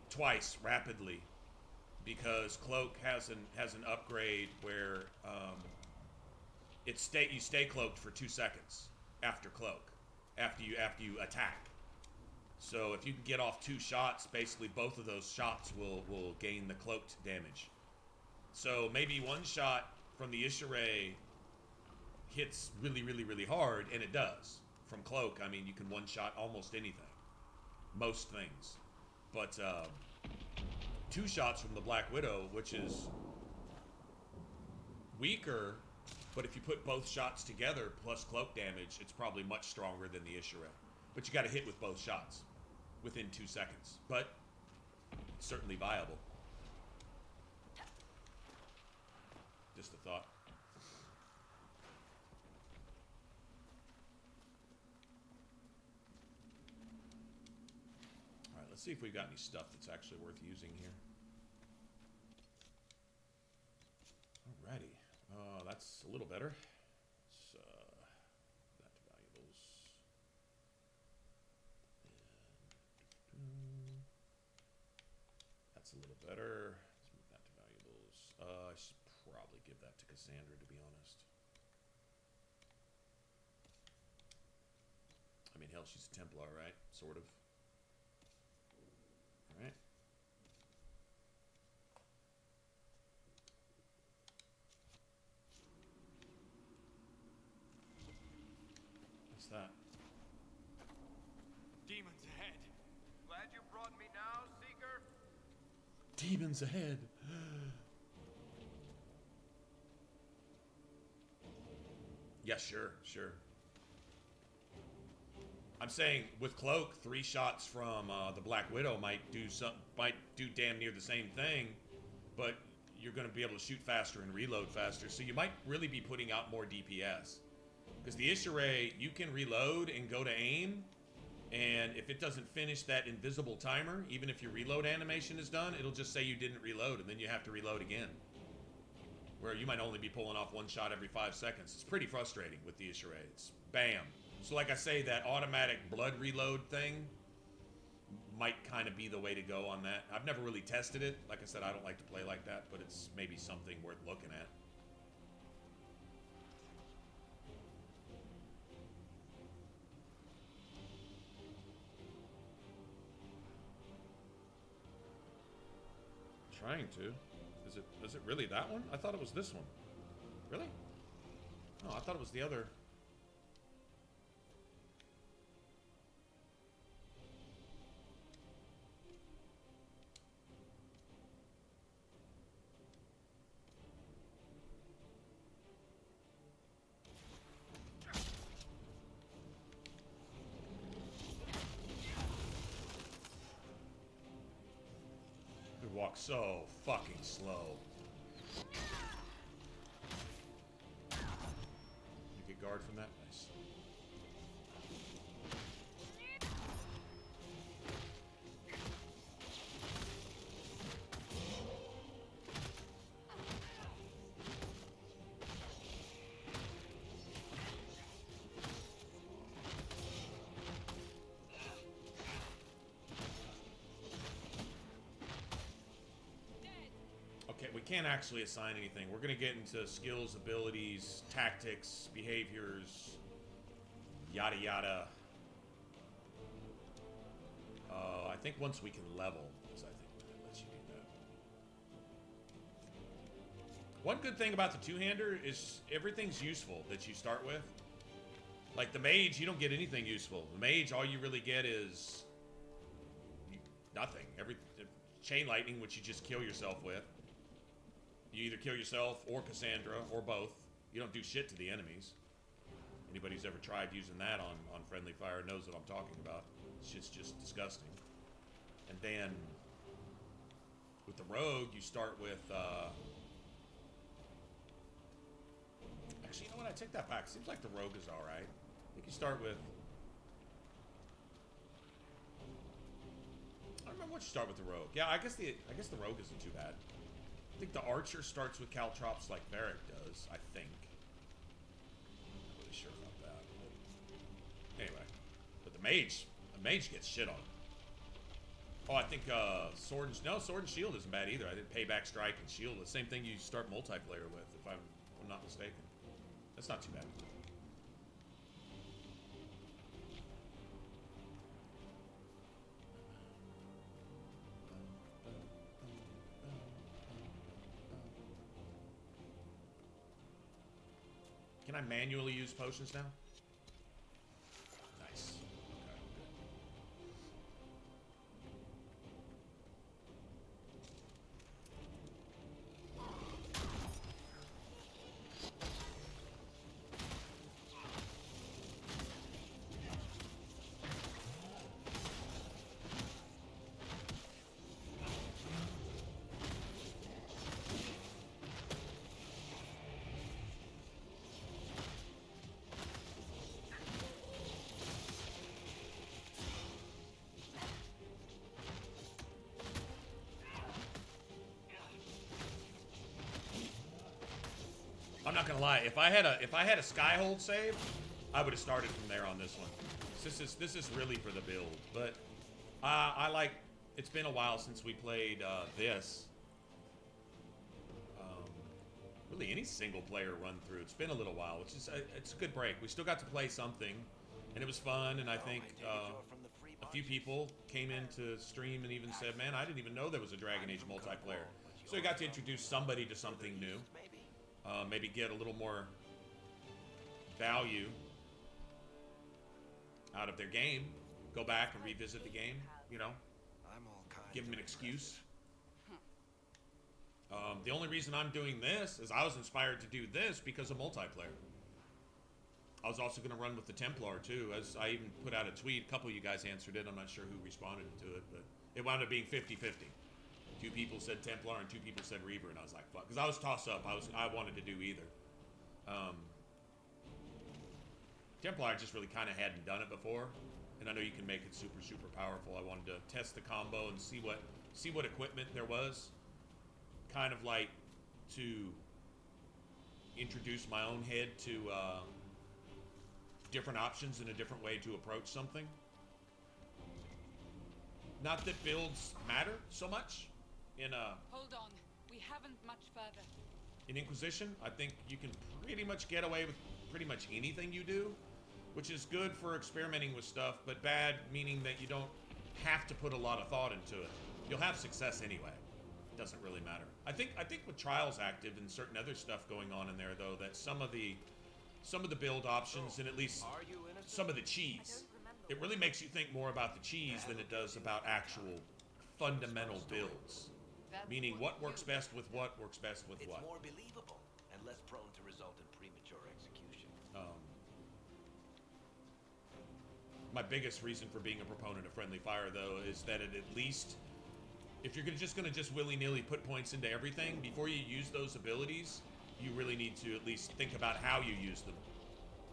twice rapidly, because cloak has an upgrade where you stay cloaked for 2 seconds after cloak, after you attack. So if you can get off 2 shots, basically both of those shots will gain the cloaked damage. So maybe 1 shot from the Ishiray hits really, really, really hard, and it does. From cloak, I mean, you can 1-shot almost anything, most things. But 2 shots from the Black Widow, which is weaker, but if you put both shots together plus cloak damage, it's probably much stronger than the Ishiray. But you got to hit with both shots within 2 seconds. But it's certainly viable. Just a thought. Alright, let's see if we've got any stuff that's actually worth using here. Alrighty. That's a little better. Let's, that to valuables. And, that's a little better. Let's move that to valuables. I should probably give that to Cassandra, to be honest. I mean, hell, she's a Templar, right? Sort of. Alright. What's that? Demons ahead! Glad you brought me now, Seeker? Demons ahead! Yeah, sure. I'm saying with cloak, 3 shots from the Black Widow might do damn near the same thing, but you're going to be able to shoot faster and reload faster. So you might really be putting out more DPS, because the Ishiray, you can reload and go to aim, And if it doesn't finish that invisible timer, even if your reload animation is done, it'll just say you didn't reload, and then you have to reload again. Where you might only be pulling off one shot every 5 seconds. It's pretty frustrating with the Ishirai. It's bam. So like I say, that automatic blood reload thing might kind of be the way to go on that. I've never really tested it. Like I said, I don't like to play like that, but it's maybe something worth looking at. Trying to. Is it really that one? I thought it was this one. Really? No, I thought it was the other. It walks so fucking slow. You get guard from that? Nice. Okay, we can't actually assign anything. We're gonna get into skills, abilities, tactics, behaviors, yada yada. I think once we can level, so I think it lets you do that. One good thing about the two-hander is everything's useful that you start with. Like the mage, you don't get anything useful. The mage, all you really get is nothing. Chain lightning, which you just kill yourself with. You either kill yourself or Cassandra or both. You don't do shit to the enemies. Anybody who's ever tried using that on friendly fire knows what I'm talking about. Shit's just disgusting. And then with the rogue, you start with actually, you know what? I take that back. Seems like the rogue is all right. I think you start with. I don't remember what you start with the rogue. Yeah, I guess the rogue isn't too bad. I think the archer starts with caltrops like Varric does. I think. Not really sure about that. But anyway, but the mage gets shit on. Oh, I think sword and shield isn't bad either. I did payback strike and shield. The same thing you start multiplayer with, if I'm not mistaken. That's not too bad. Can I manually use potions now? Nice. Okay, good. I'm not gonna lie. If I had a skyhold save, I would have started from there on this one. This is really for the build. But I like. It's been a while since we played this. Really, any single player run through. It's been a little while, which is it's a good break. We still got to play something, and it was fun. And I think a few people came into stream and even said, "Man, I didn't even know there was a Dragon Age multiplayer." So we got to introduce somebody to something new. Maybe get a little more value out of their game. Go back and revisit the game, you know. Give them an excuse. The only reason I'm doing this is I was inspired to do this because of multiplayer. I was also going to run with the Templar too, as I even put out a tweet. A couple of you guys answered it. I'm not sure who responded to it, but it wound up being 50-50. 2 people said Templar and 2 people said Reaver, and I was like, fuck. Because I was toss up. I wanted to do either. Templar just really kind of hadn't done it before. and I know you can make it super, super powerful. I wanted to test the combo and see what equipment there was. Kind of like to introduce my own head to different options and a different way to approach something. Not that builds matter so much in Hold on. We haven't much further. in Inquisition. I think you can pretty much get away with pretty much anything you do, which is good for experimenting with stuff, but bad meaning that you don't have to put a lot of thought into it. You'll have success anyway. It doesn't really matter. I think with Trials active and certain other stuff going on in there though, that some of the build options and at least some of the cheese, it really makes you think more about the cheese than it does about actual fundamental builds. Meaning what works best with what works best with what. It's more believable and less prone to result in premature execution. My biggest reason for being a proponent of friendly fire, though, is that it at least, if you're just going to just willy-nilly put points into everything, before you use those abilities, you really need to at least think about how you use them.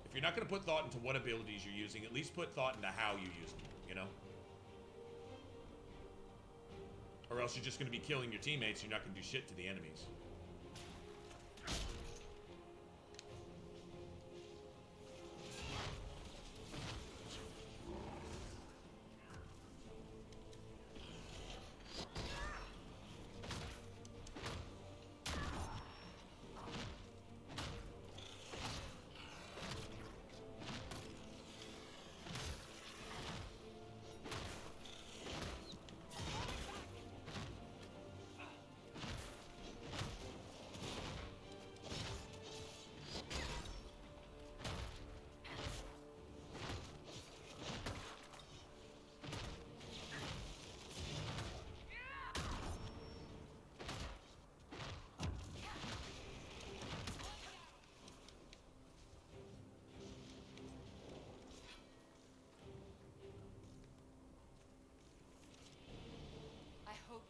If you're not going to put thought into what abilities you're using, at least put thought into how you use them, you know? Or else you're just going to be killing your teammates, you're not going to do shit to the enemies.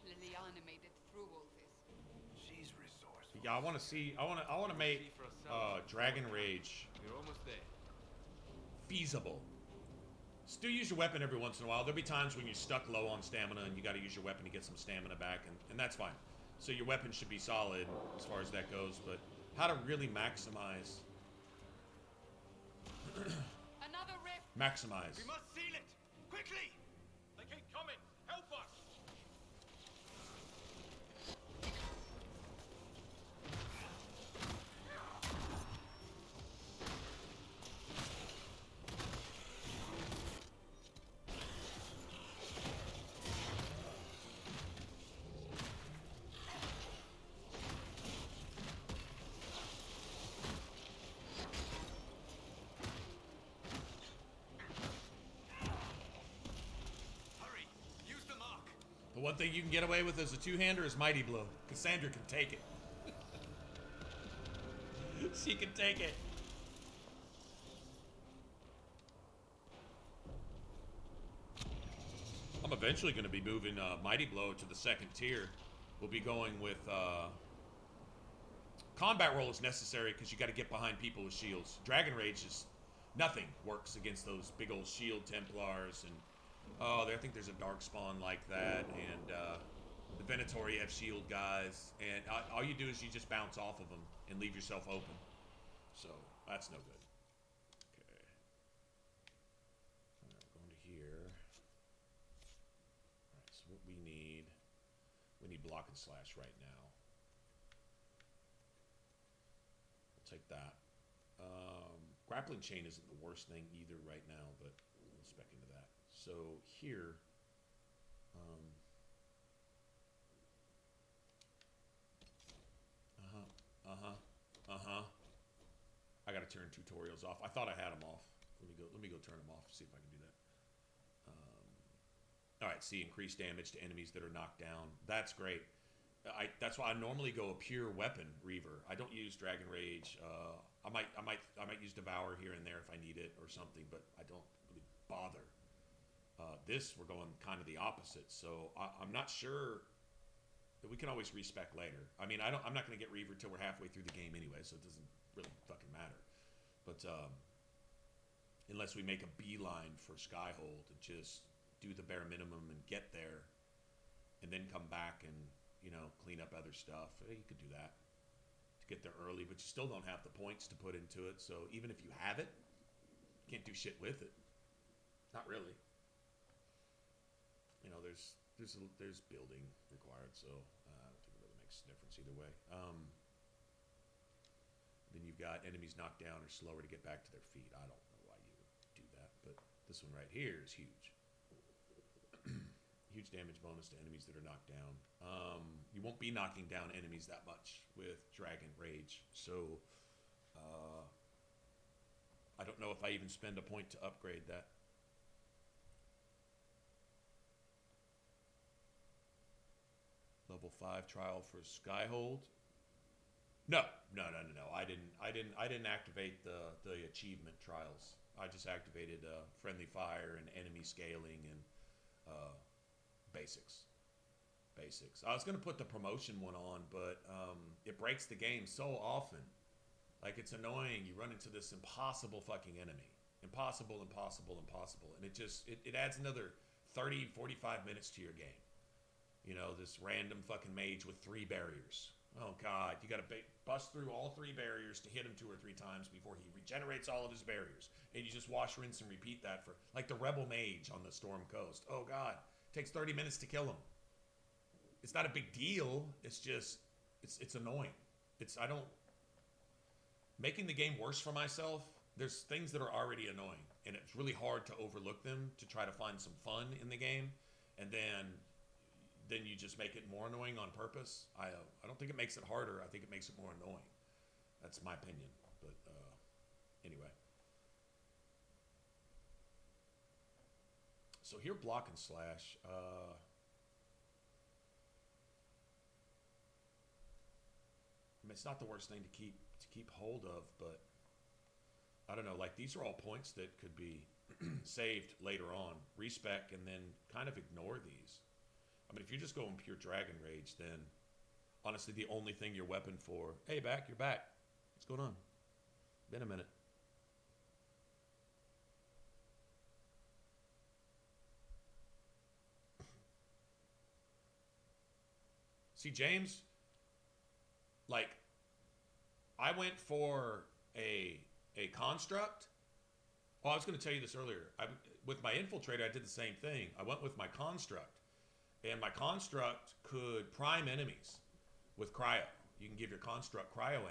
Liliana made it through all this. She's resourceful. Yeah, I want to make Dragon Rage We're almost there. feasible. Still use your weapon every once in a while. There'll be times when you're stuck low on stamina and you got to use your weapon to get some stamina back, and that's fine. So your weapon should be solid as far as that goes, but how to really maximize Another rift. maximize. We must seal it! Quickly! They keep coming! Help us! The one thing you can get away with as a two-hander is Mighty Blow. Cassandra can take it. She can take it. I'm eventually going to be moving Mighty Blow to the second tier. We'll be going with combat roll is necessary because you got to get behind people with shields. Dragon Rage is nothing works against those big old shield Templars and I think there's a Darkspawn like that, and the Venatori have shield guys, and all you do is you just bounce off of them and leave yourself open. So that's no good. Okay. All right, going to here. All right, so what we need block and slash right now. We'll take that. Grappling chain isn't the worst thing either right now, but we'll spec into that. So here, I gotta turn tutorials off. I thought I had them off. Let me go turn them off. See if I can do that. All right. See, increased damage to enemies that are knocked down. That's great. That's why I normally go a pure weapon Reaver. I don't use Dragon Rage. I might use Devour here and there if I need it or something, but I don't really bother. This, we're going kind of the opposite, so I'm not sure that we can always respec later. I mean, I'm not going to get Reaver till we're halfway through the game anyway, so it doesn't really fucking matter. But unless we make a beeline for Skyhold and just do the bare minimum and get there, and then come back and, you know, clean up other stuff. You could do that to get there early, but you still don't have the points to put into it. So even if you have it, you can't do shit with it. Not really. You know, there's building required, so I don't think it really makes a difference either way. Then you've got enemies knocked down or slower to get back to their feet. I don't know why you would do that, but this one right here is huge. Huge damage bonus to enemies that are knocked down. You won't be knocking down enemies that much with Dragon Rage, so I don't know if I even spend a point to upgrade that. Level 5 trial for Skyhold. No. I didn't activate the achievement trials. I just activated friendly fire and enemy scaling and basics. I was gonna put the promotion one on, but it breaks the game so often. Like, it's annoying. You run into this impossible fucking enemy. Impossible. And it adds another 30, 45 minutes to your game. You know, this random fucking mage with 3 barriers. Oh god, you gotta bust through all 3 barriers to hit him 2 or 3 times before he regenerates all of his barriers. And you just wash, rinse, and repeat that for, like, the rebel mage on the Storm Coast. Oh god, it takes 30 minutes to kill him. It's not a big deal. It's just, it's annoying. Making the game worse for myself, there's things that are already annoying, and it's really hard to overlook them to try to find some fun in the game, and then you just make it more annoying on purpose. I don't think it makes it harder. I think it makes it more annoying. That's my opinion. But anyway. So here, block and slash. I mean, it's not the worst thing to keep hold of, but I don't know. Like, these are all points that could be saved later on. Respec and then kind of ignore these. I mean, if you're just going pure Dragon Rage, then honestly, the only thing you're weapon for. Hey, you're back. What's going on? Been a minute. See, James, like, I went for a construct. Oh, I was going to tell you this earlier. With my infiltrator, I did the same thing. I went with my construct, and my construct could prime enemies with cryo. You can give your construct cryo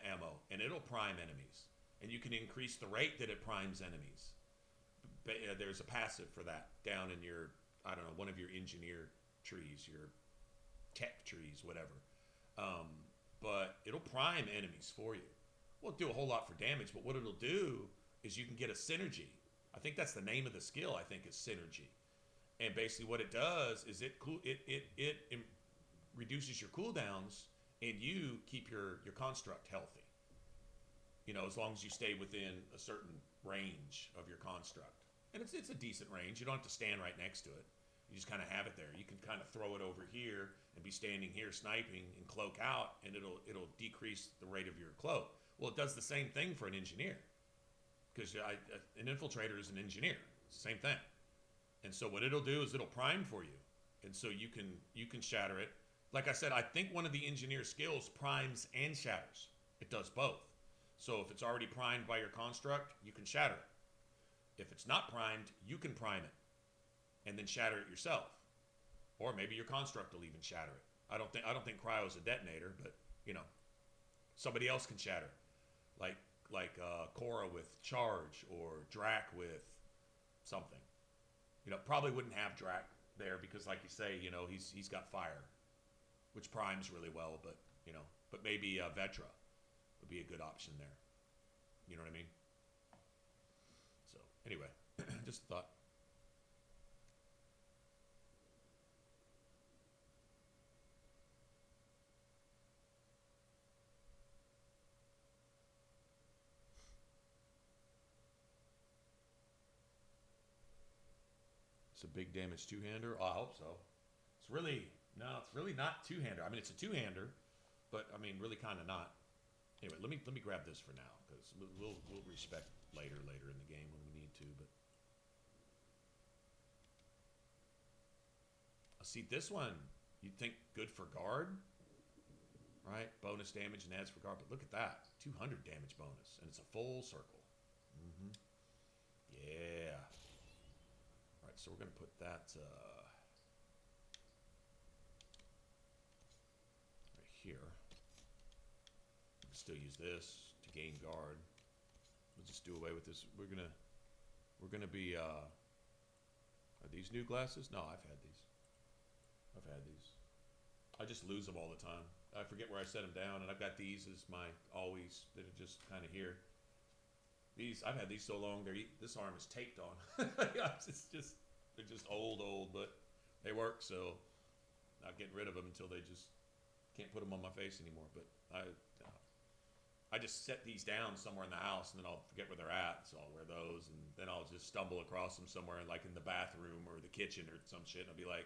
ammo, and it'll prime enemies, and you can increase the rate that it primes enemies. There's a passive for that down in your, I don't know, one of your engineer trees, your tech trees, whatever. But it'll prime enemies for you. Won't do a whole lot for damage, but what it'll do is you can get a synergy. I think that's the name of the skill, I think, is synergy. And basically what it does is it reduces your cooldowns, and you keep your construct healthy. You know, as long as you stay within a certain range of your construct. And it's a decent range. You don't have to stand right next to it. You just kind of have it there. You can kind of throw it over here and be standing here sniping and cloak out, and it'll decrease the rate of your cloak. Well, it does the same thing for an engineer, because an infiltrator is an engineer. It's the same thing. And so what it'll do is it'll prime for you, and so you can shatter it. Like I said, I think one of the engineer skills primes and shatters. It does both. So if it's already primed by your construct, you can shatter it. If it's not primed, you can prime it and then shatter it yourself. Or maybe your construct will even shatter it. I don't think cryo is a detonator, but you know, somebody else can shatter it. Like Cora with charge, or Drac with something. You know, probably wouldn't have Drac there because, like you say, you know, he's got fire, which primes really well. But you know, but maybe Vetra would be a good option there. You know what I mean? So anyway, just a thought. It's a big damage two-hander. Oh, I hope so. It's really not two-hander. I mean, it's a two-hander, but I mean, really kind of not. Anyway, let me grab this for now because we'll respec later in the game when we need to. But see, this one you'd think good for guard, right? Bonus damage and adds for guard, but look at that, 200 damage bonus, and it's a full circle. Yeah. All right, so we're gonna put that right here. Still use this to gain guard. We'll just do away with this. We're gonna be are these new glasses? No, I've had these. I just lose them all the time. I forget where I set them down, and I've got these as my always that are just kind of here. These I've had these so long. This arm is taped on. They're just old, but they work. So not getting rid of them until they just can't put them on my face anymore. But I just set these down somewhere in the house, and then I'll forget where they're at, so I'll wear those, and then I'll just stumble across them somewhere, like in the bathroom or the kitchen or some shit, and I'll be like,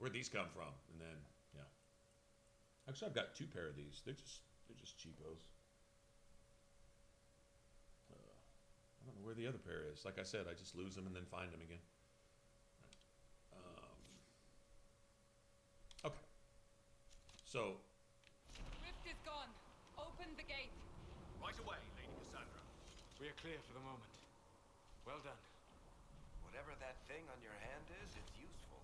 where'd these come from? And then, yeah. Actually, I've got 2 pair of these. They're just cheapos. I don't know where the other pair is. Like I said, I just lose them and then find them again. Okay. So, Rift is gone. Open the gate. Right away, Lady Cassandra. We are clear for the moment. Well done. Whatever that thing on your hand is, it's useful.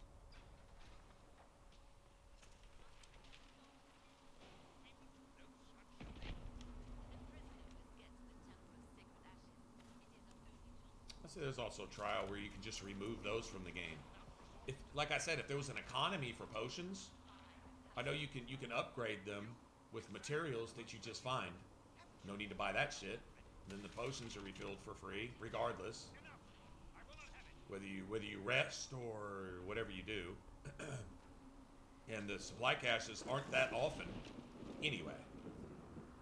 I say there's also a trial where you can just remove those from the game. If, like I said, if there was an economy for potions, I know you can upgrade them with materials that you just find. No need to buy that shit. And then the potions are refilled for free, regardless. Whether you rest or whatever you do. And the supply caches aren't that often anyway.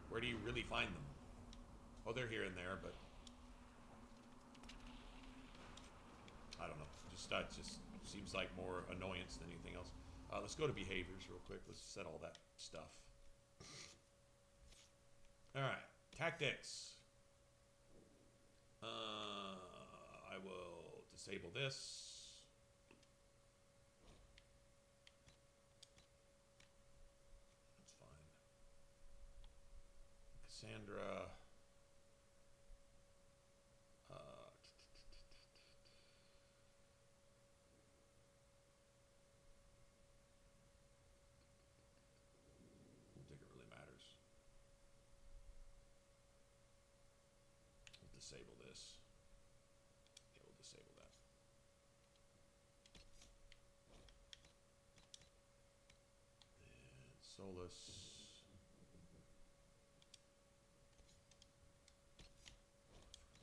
Where do you really find them? Oh, they're here and there, but I don't know. That just seems like more annoyance than anything else. Let's go to behaviors real quick. Let's set all that stuff. All right, tactics. I will disable this. That's fine. Cassandra. I don't think it really matters. We'll disable this. Yeah, we'll disable that. And Solus.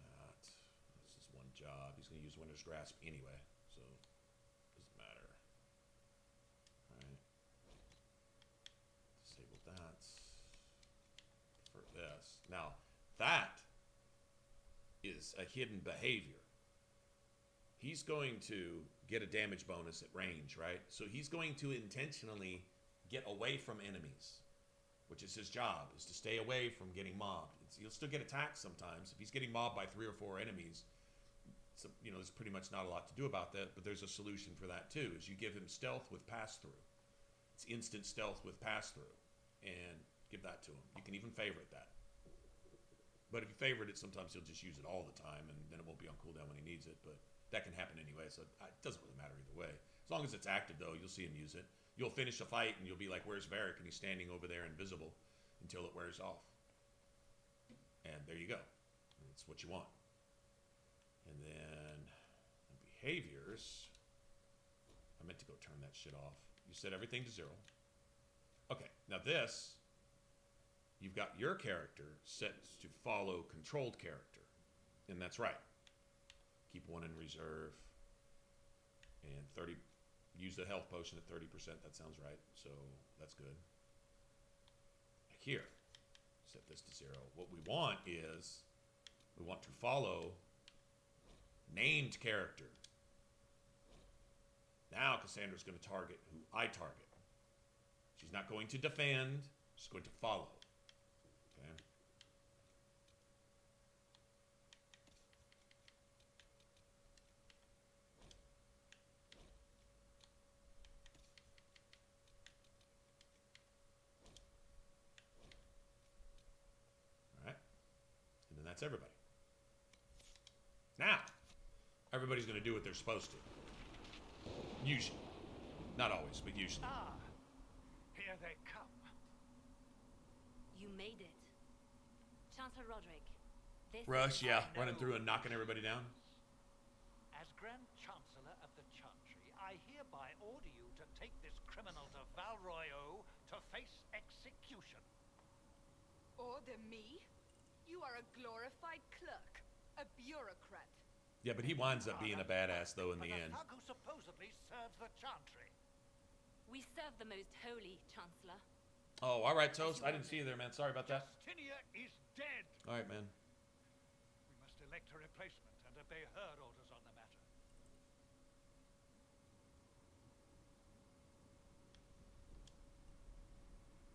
That. This is one job. He's going to use Winter's Grasp anyway, so it doesn't matter. Alright. Disable that. For this. Now, that is a hidden behavior. He's going to get a damage bonus at range, right? So he's going to intentionally get away from enemies, which is his job, is to stay away from getting mobbed. He'll still get attacked sometimes. If he's getting mobbed by 3 or 4 enemies, so, there's pretty much not a lot to do about that, but there's a solution for that too, is you give him stealth with pass-through. It's instant stealth with pass-through, and give that to him. You can even favorite that. But if you favorite it, sometimes he'll just use it all the time, and then it won't be on cooldown when he needs it, but that can happen anyway, so it doesn't really matter either way. As long as it's active, though, you'll see him use it. You'll finish a fight, and you'll be like, where's Varric? And he's standing over there invisible until it wears off. And there you go. That's what you want. And then behaviors. I meant to go turn that shit off. You set everything to 0. Okay, now this, you've got your character set to follow controlled character. And that's right. Keep 1 in reserve. And 30, use the health potion at 30%. That sounds right. So that's good. Here, set this to 0. What we want is, we want to follow named character. Now Cassandra's going to target who I target. She's not going to defend. She's going to follow. that's everybody. Now, everybody's going to do what they're supposed to. Usually. Not always, but usually. Ah, here they come. You made it. Chancellor Roderick, this Rush, is... yeah, running through and knocking everybody down. As Grand Chancellor of the Chantry, I hereby order you to take this criminal to Valroyo to face execution. Order me? You are a glorified clerk, a bureaucrat. Yeah, but he winds up being a badass, though, in the end. Thug who supposedly serves the Chantry. We serve the most holy, Chancellor. Oh, all right, Toast. I didn't see you there, man. Sorry about that. Justinia is dead. All right, man. We must elect a replacement and obey her orders on the matter.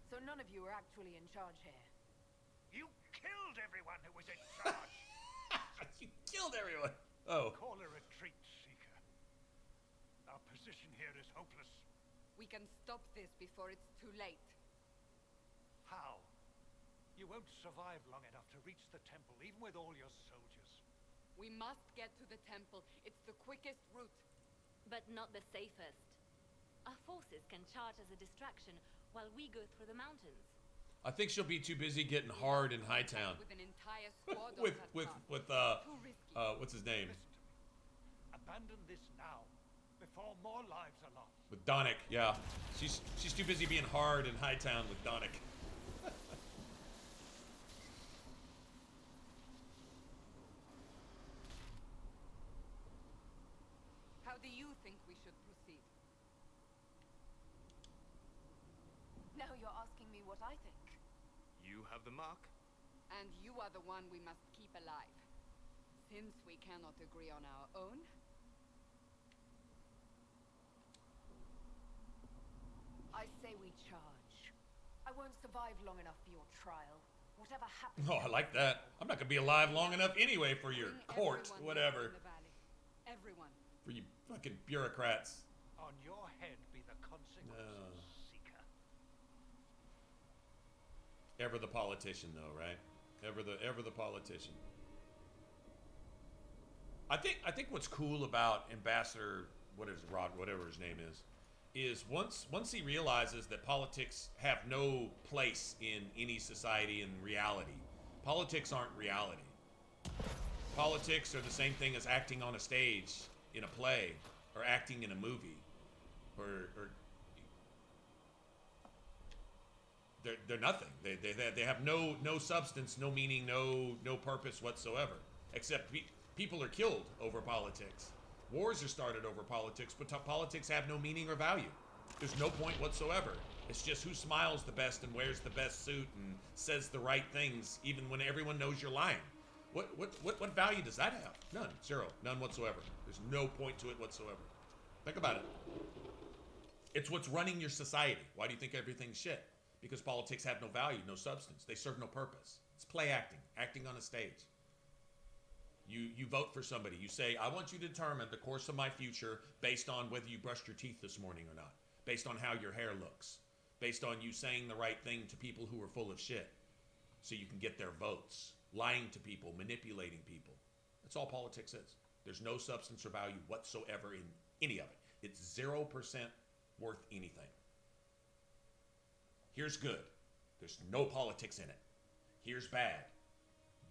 So none of you are actually in charge here. You killed everyone who was in charge. You killed everyone. Oh. Call a retreat, Seeker. Our position here is hopeless. We can stop this before it's too late. How? You won't survive long enough to reach the temple, even with all your soldiers. We must get to the temple. It's the quickest route. But not the safest. Our forces can charge as a distraction while we go through the mountains. I think she'll be too busy getting hard in Hightown. With an entire squad on with that path. Too risky. What's his name? Listen to me. Abandon this now, before more lives are lost. With Donnick, yeah. She's too busy being hard in Hightown with Donnick. How do you think we should proceed? Now you're asking me what I think. You have the mark? And you are the one we must keep alive. Since we cannot agree on our own, I say we charge. I won't survive long enough for your trial. Whatever happens... Oh, I like that. I'm not going to be alive long enough anyway for your bring court, everyone whatever. in the valley. Everyone. For you fucking bureaucrats. On your head be the consequences, Seeker. Ever the politician, though, right? Ever the politician. I think what's cool about Ambassador, whatever his name is once he realizes that politics have no place in any society in reality. Politics aren't reality. Politics are the same thing as acting on a stage in a play or acting in a movie, or they're nothing. They have no substance, no meaning, no purpose whatsoever. Except people are killed over politics. Wars are started over politics, but politics have no meaning or value. There's no point whatsoever. It's just who smiles the best and wears the best suit and says the right things, even when everyone knows you're lying. What value does that have? None. Zero. None whatsoever. There's no point to it whatsoever. Think about it. It's what's running your society. Why do you think everything's shit? Because politics have no value, no substance. They serve no purpose. It's play acting, acting on a stage. You vote for somebody. You say, I want you to determine the course of my future based on whether you brushed your teeth this morning or not, based on how your hair looks, based on you saying the right thing to people who are full of shit so you can get their votes, lying to people, manipulating people. That's all politics is. There's no substance or value whatsoever in any of it. It's 0% worth anything. Here's good. There's no politics in it. Here's bad.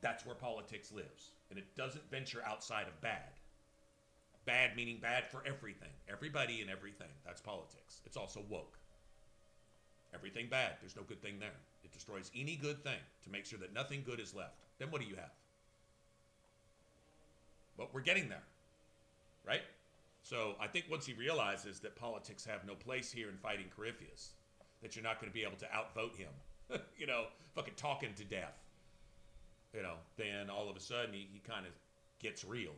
That's where politics lives. And it doesn't venture outside of bad. Bad meaning bad for everything. Everybody and everything. That's politics. It's also woke. Everything bad. There's no good thing there. It destroys any good thing to make sure that nothing good is left. Then what do you have? But we're getting there. Right? So I think once he realizes that politics have no place here in fighting Corypheus, that you're not going to be able to outvote him, fucking talking to death, then all of a sudden he kind of gets real.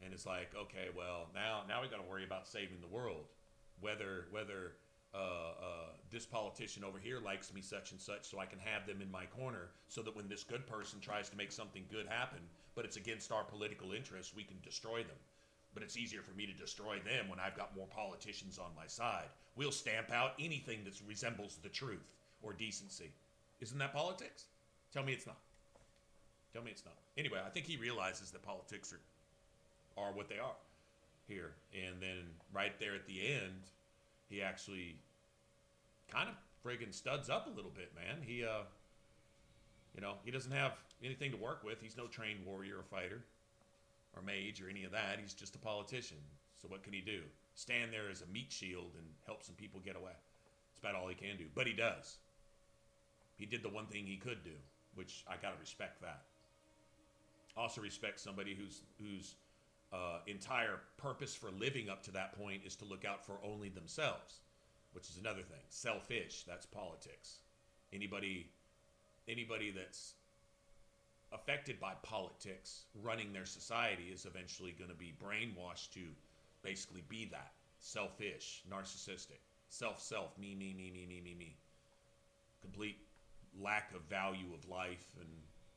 And it's like, okay, well, now we got to worry about saving the world. Whether this politician over here likes me such and such, so I can have them in my corner, so that when this good person tries to make something good happen, but it's against our political interests, we can destroy them. But it's easier for me to destroy them when I've got more politicians on my side. We'll stamp out anything that resembles the truth or decency. Isn't that politics? Tell me it's not. Tell me it's not. Anyway, I think he realizes that politics are what they are here. And then right there at the end, he actually kind of friggin' studs up a little bit, man. He, you know, he doesn't have anything to work with. He's no trained warrior or fighter or mage or any of that. He's just a politician. So what can he do? Stand there as a meat shield and help some people get away. That's about all he can do. But he does. He did the one thing he could do, which I gotta respect that. Also respect somebody whose entire purpose for living up to that point is to look out for only themselves, which is another thing. Selfish, that's politics. Anybody that's affected by politics running their society is eventually going to be brainwashed to basically be that. Selfish, narcissistic, self, me. Complete lack of value of life and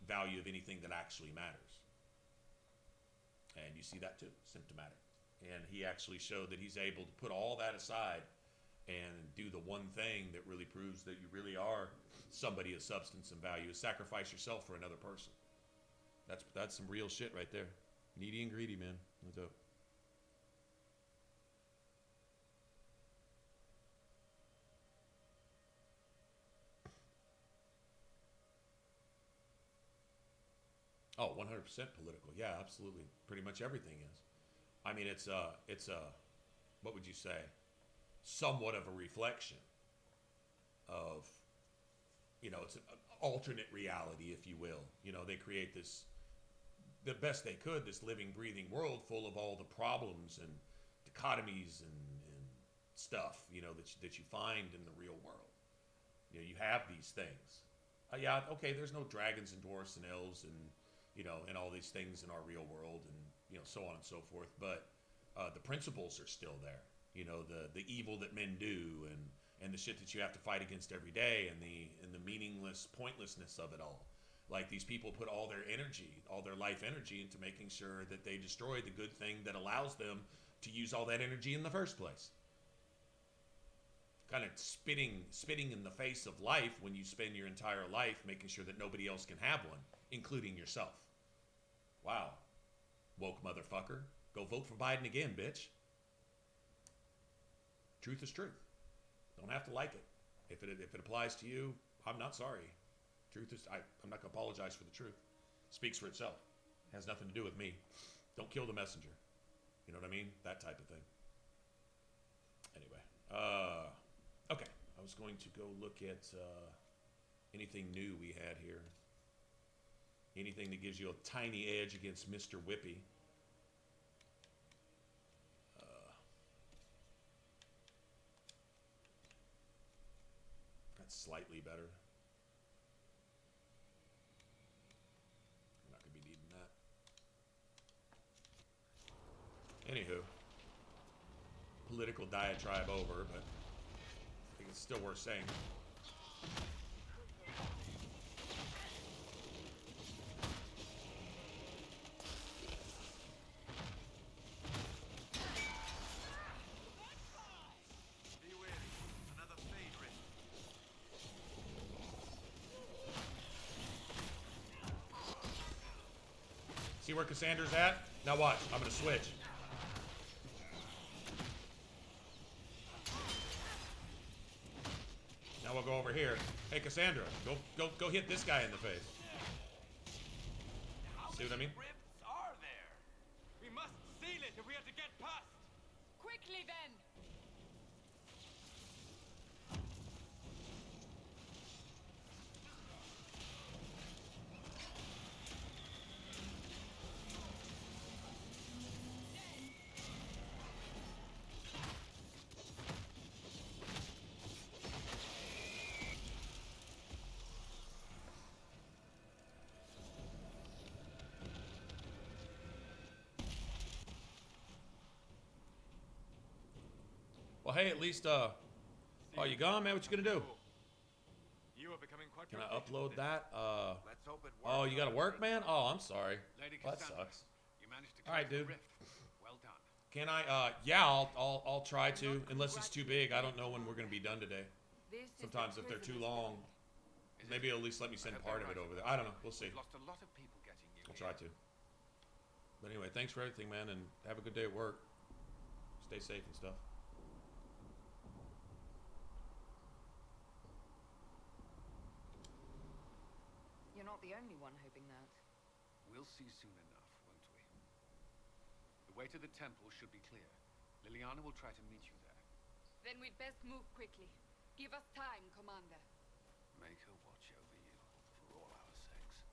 value of anything that actually matters. And you see that too, symptomatic. And he actually showed that he's able to put all that aside and do the one thing that really proves that you really are somebody of substance and value, is sacrifice yourself for another person. That's some real shit right there. Needy and greedy, man. That's dope. Oh, 100% political. Yeah, absolutely. Pretty much everything is. I mean, it's a, what would you say? Somewhat of a reflection of, you know, it's an alternate reality, if you will. You know, they create this, the best they could, this living, breathing world full of all the problems and dichotomies and stuff, you know, that you find in the real world. You know, you have these things. Yeah, okay, there's no dragons and dwarfs and elves and, you know, and all these things in our real world and, you know, so on and so forth. But the principles are still there. You know, the evil that men do and the shit that you have to fight against every day and the meaningless pointlessness of it all. Like, these people put all their energy, all their life energy into making sure that they destroy the good thing that allows them to use all that energy in the first place. Kind of spitting in the face of life when you spend your entire life making sure that nobody else can have one, including yourself. Wow. Woke motherfucker. Go vote for Biden again, bitch. Truth is truth. Don't have to like it. If it applies to you, I'm not sorry. Truth is, I'm not going to apologize for the truth. It speaks for itself. It has nothing to do with me. Don't kill the messenger. You know what I mean? That type of thing. Anyway. Okay. I was going to go look at anything new we had here. Anything that gives you a tiny edge against Mr. Whippy. That's slightly better. I'm not going to be needing that. Anywho. Political diatribe over, but I think it's still worth saying. See where Cassandra's at? Now watch. I'm going to switch. Now we'll go over here. Hey, Cassandra, go hit this guy in the face. See what I mean? Rifts are there? We must seal it if we are to get past. Quickly then! Well, hey, at least, oh, you gone, man? What you gonna do? You are becoming quite Can I proficient upload with that? Let's hope it works. Oh, you gotta work, man? Oh, I'm sorry. Lady That Cassandra, sucks. You managed to All right, close dude. the rift. Well done. Can I, yeah, I'll try to, unless it's too big. I don't know when we're gonna be done today. This is the Sometimes if they're too prisoner's long, guide. maybe at least let me send I hope part of they're it right. over there. I don't know. We'll see. We've lost a lot of people getting I'll try to. But anyway, thanks for everything, man, and have a good day at work. Stay safe and stuff. You're not the only one hoping that. We'll see soon enough, won't we? The way to the temple should be clear. Liliana will try to meet you there. Then we'd best move quickly. Give us time, Commander. Make her watch over you, for all our sakes.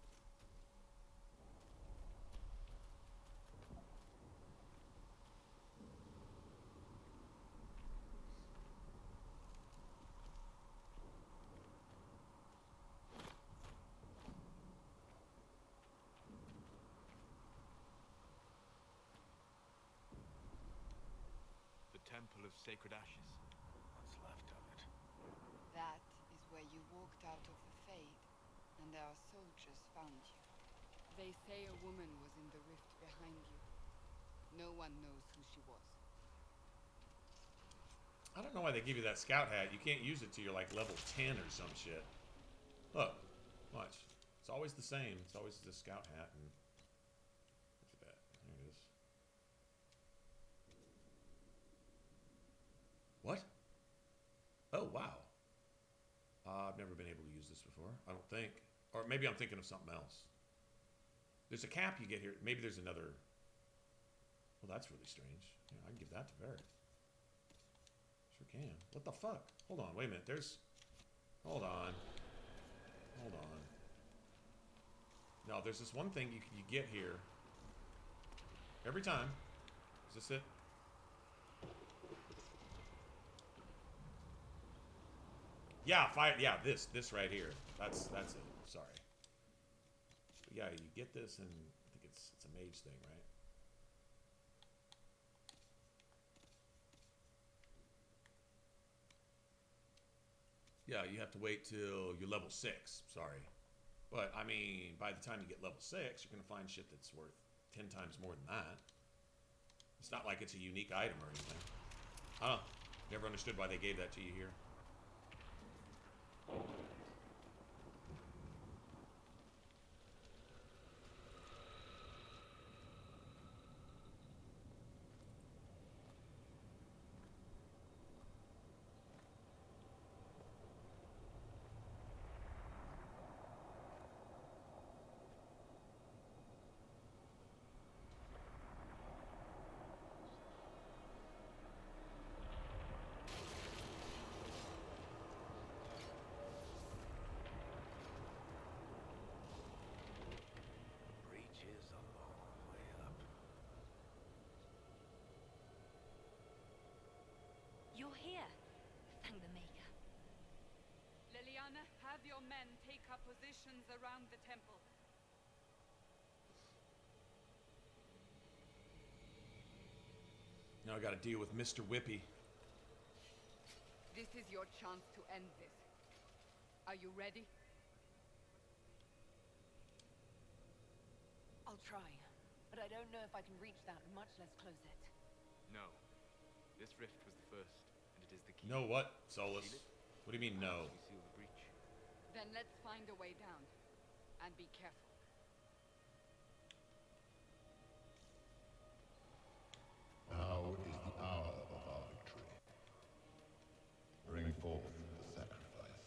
The Temple of Sacred Ashes. What's left of it. That is where you walked out of the Fade, and our soldiers found you. They say a woman was in the rift behind you. No one knows who she was. I don't know why they give you that scout hat. You can't use it till you're like level 10 or some shit. Look, watch. It's always the same. It's always the scout hat and look at that. There it is. What? Oh, wow. I've never been able to use this before, I don't think. Or maybe I'm thinking of something else. There's a cap you get here. Maybe there's another. Well, that's really strange. Yeah, I can give that to Varric. Sure can. What the fuck? Hold on, wait a minute. There's... Hold on. Hold on. No, there's this one thing you get here. Every time. Is this it? Yeah, fire. Yeah, this right here. That's it. Sorry. But yeah, you get this, and I think it's a mage thing, right? Yeah, you have to wait till you're level 6. Sorry, but I mean, by the time you get level 6, you're gonna find shit that's worth 10 times more than that. It's not like it's a unique item or anything. I don't know. Never understood why they gave that to you here. Breach is a long way up. You're here. Thank the Maker. Liliana, have your men take up positions around the temple. Now I gotta deal with Mr. Whippy. This is your chance to end this. Are you ready? I'll try, but I don't know if I can reach that, much less close it. No. This rift was the first, and it is the key. No what, Solus? Seal it? What do you mean, no? We seal the breach. Then let's find a way down. And be careful. Now is the hour of our victory. Bring forth the sacrifice.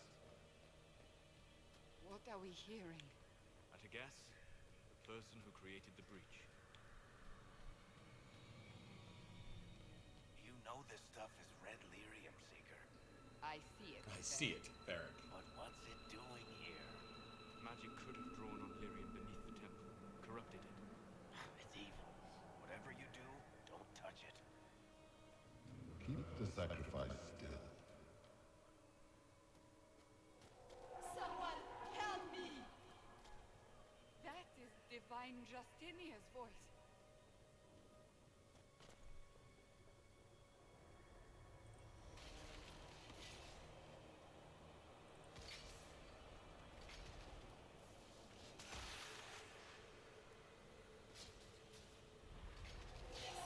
What are we hearing? At a guess, the person who created the breach. You know this stuff is red lyrium, Seeker. I see it. I see it, Varric. But what's it doing here? Magic could have drawn on Lyrium beneath the temple, corrupted it. It's evil. Whatever you do, don't touch it. Keep the sacrifice still. Someone help me! That is Divine Justinia's voice.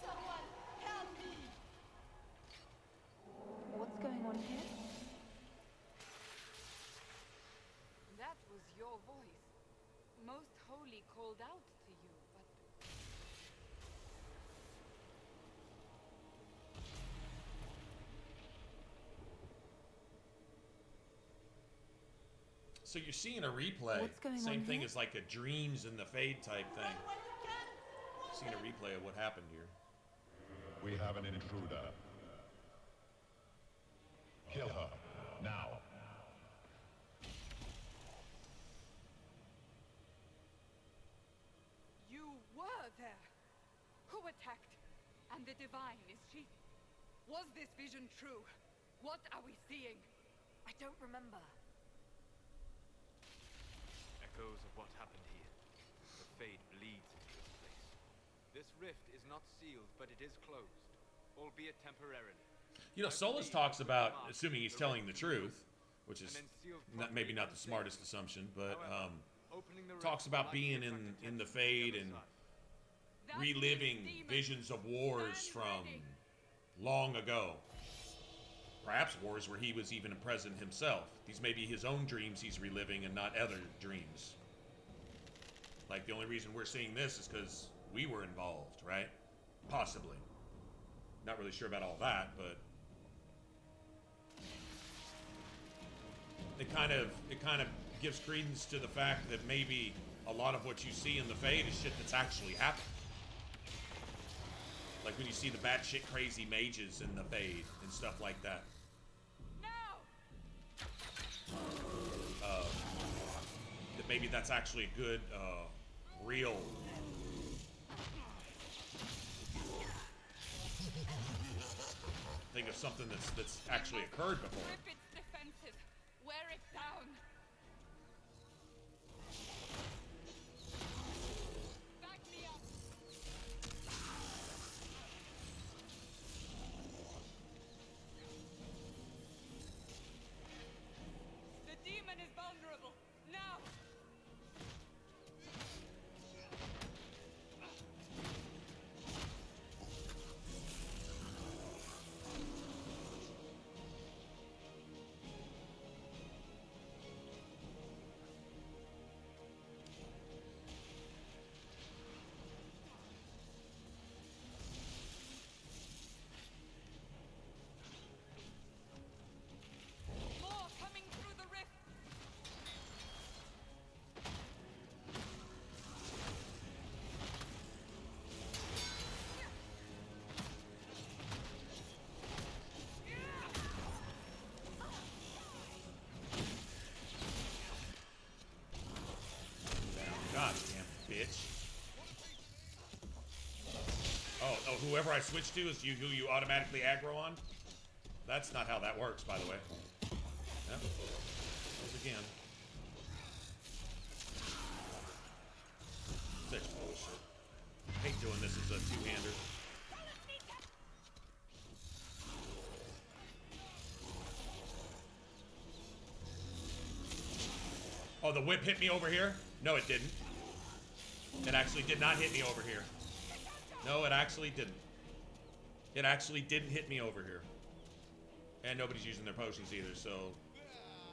Someone help me! What's going on here? That was your voice. Most wholly called out to you, but So you're seeing a replay. What's going Same on thing here? as like a dreams in the fade type thing. Seeing a replay of what happened here. We have an intruder. Kill her, now. you were there. Who attacked? And the divine, is she? Was this vision true? What are we seeing? I don't remember. Echoes of what happened here. The fade bleeds into this place. This rift is not sealed, but it is closed, albeit temporarily. You know, Solus talks about, assuming he's telling the truth, which is maybe not the smartest assumption, but talks about being in the fade and reliving visions of wars from long ago. Perhaps wars where he was even present himself. These may be his own dreams he's reliving and not other dreams. Like, the only reason we're seeing this is because we were involved, right? Possibly. Not really sure about all that, but it kind of gives credence to the fact that maybe a lot of what you see in the Fade is shit that's actually happened. Like when you see the batshit crazy mages in the Fade and stuff like that. That maybe that's actually a good, real thing of something that's actually occurred before. Rip its defenses. Wear it down. Back me up. The demon is vulnerable. Now. More coming through the rift. God damn bitch. Oh, whoever I switch to is who you automatically aggro on? That's not how that works, by the way. Yep. Once again. Such bullshit. I hate doing this as a two-hander. Oh, the whip hit me over here? No, it didn't. It actually did not hit me over here. No, it actually didn't. It actually didn't hit me over here. And nobody's using their potions either, so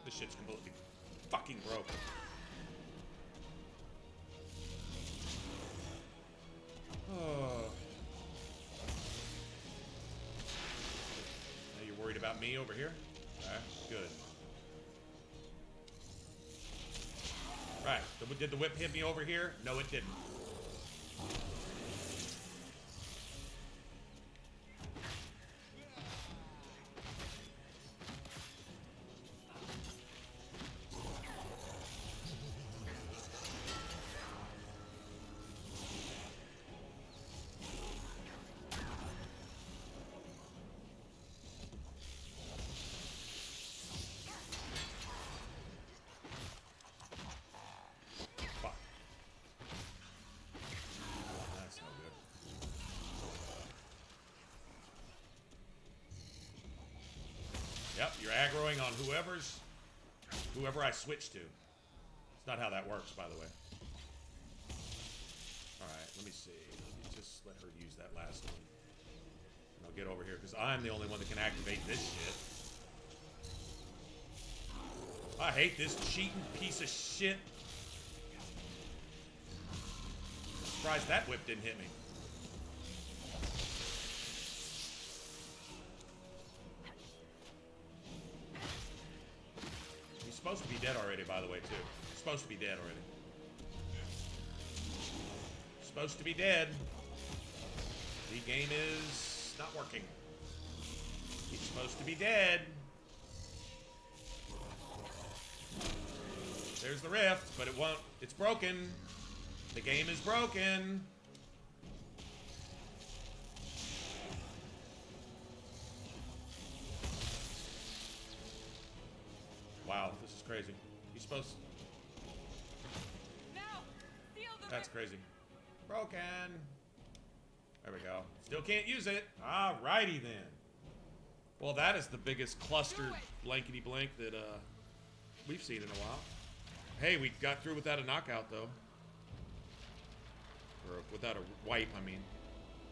this shit's completely fucking broken. Oh. Now you're worried about me over here? Alright, good. Right, did the whip hit me over here? No, it didn't. Fuck. That's no good. Yep, you're aggroing on whoever I switch to. It's not how that works, by the way. Alright, let me see. Let me just let her use that last one. And I'll get over here, because I'm the only one that can activate this shit. I hate this cheating piece of shit. Surprised that whip didn't hit me. He's supposed to be dead already, by the way, too. He's supposed to be dead already. Supposed to be dead. The game is not working. He's supposed to be dead. There's the rift, but it won't. It's broken. The game is broken. Wow, this is crazy. He's supposed. Now, seal the That's rift. crazy. Broken. There we go. Still can't use it. Alrighty then. Well, that is the biggest clustered blankety blank that we've seen in a while. Hey, we got through without a knockout though. Or without a wipe, I mean.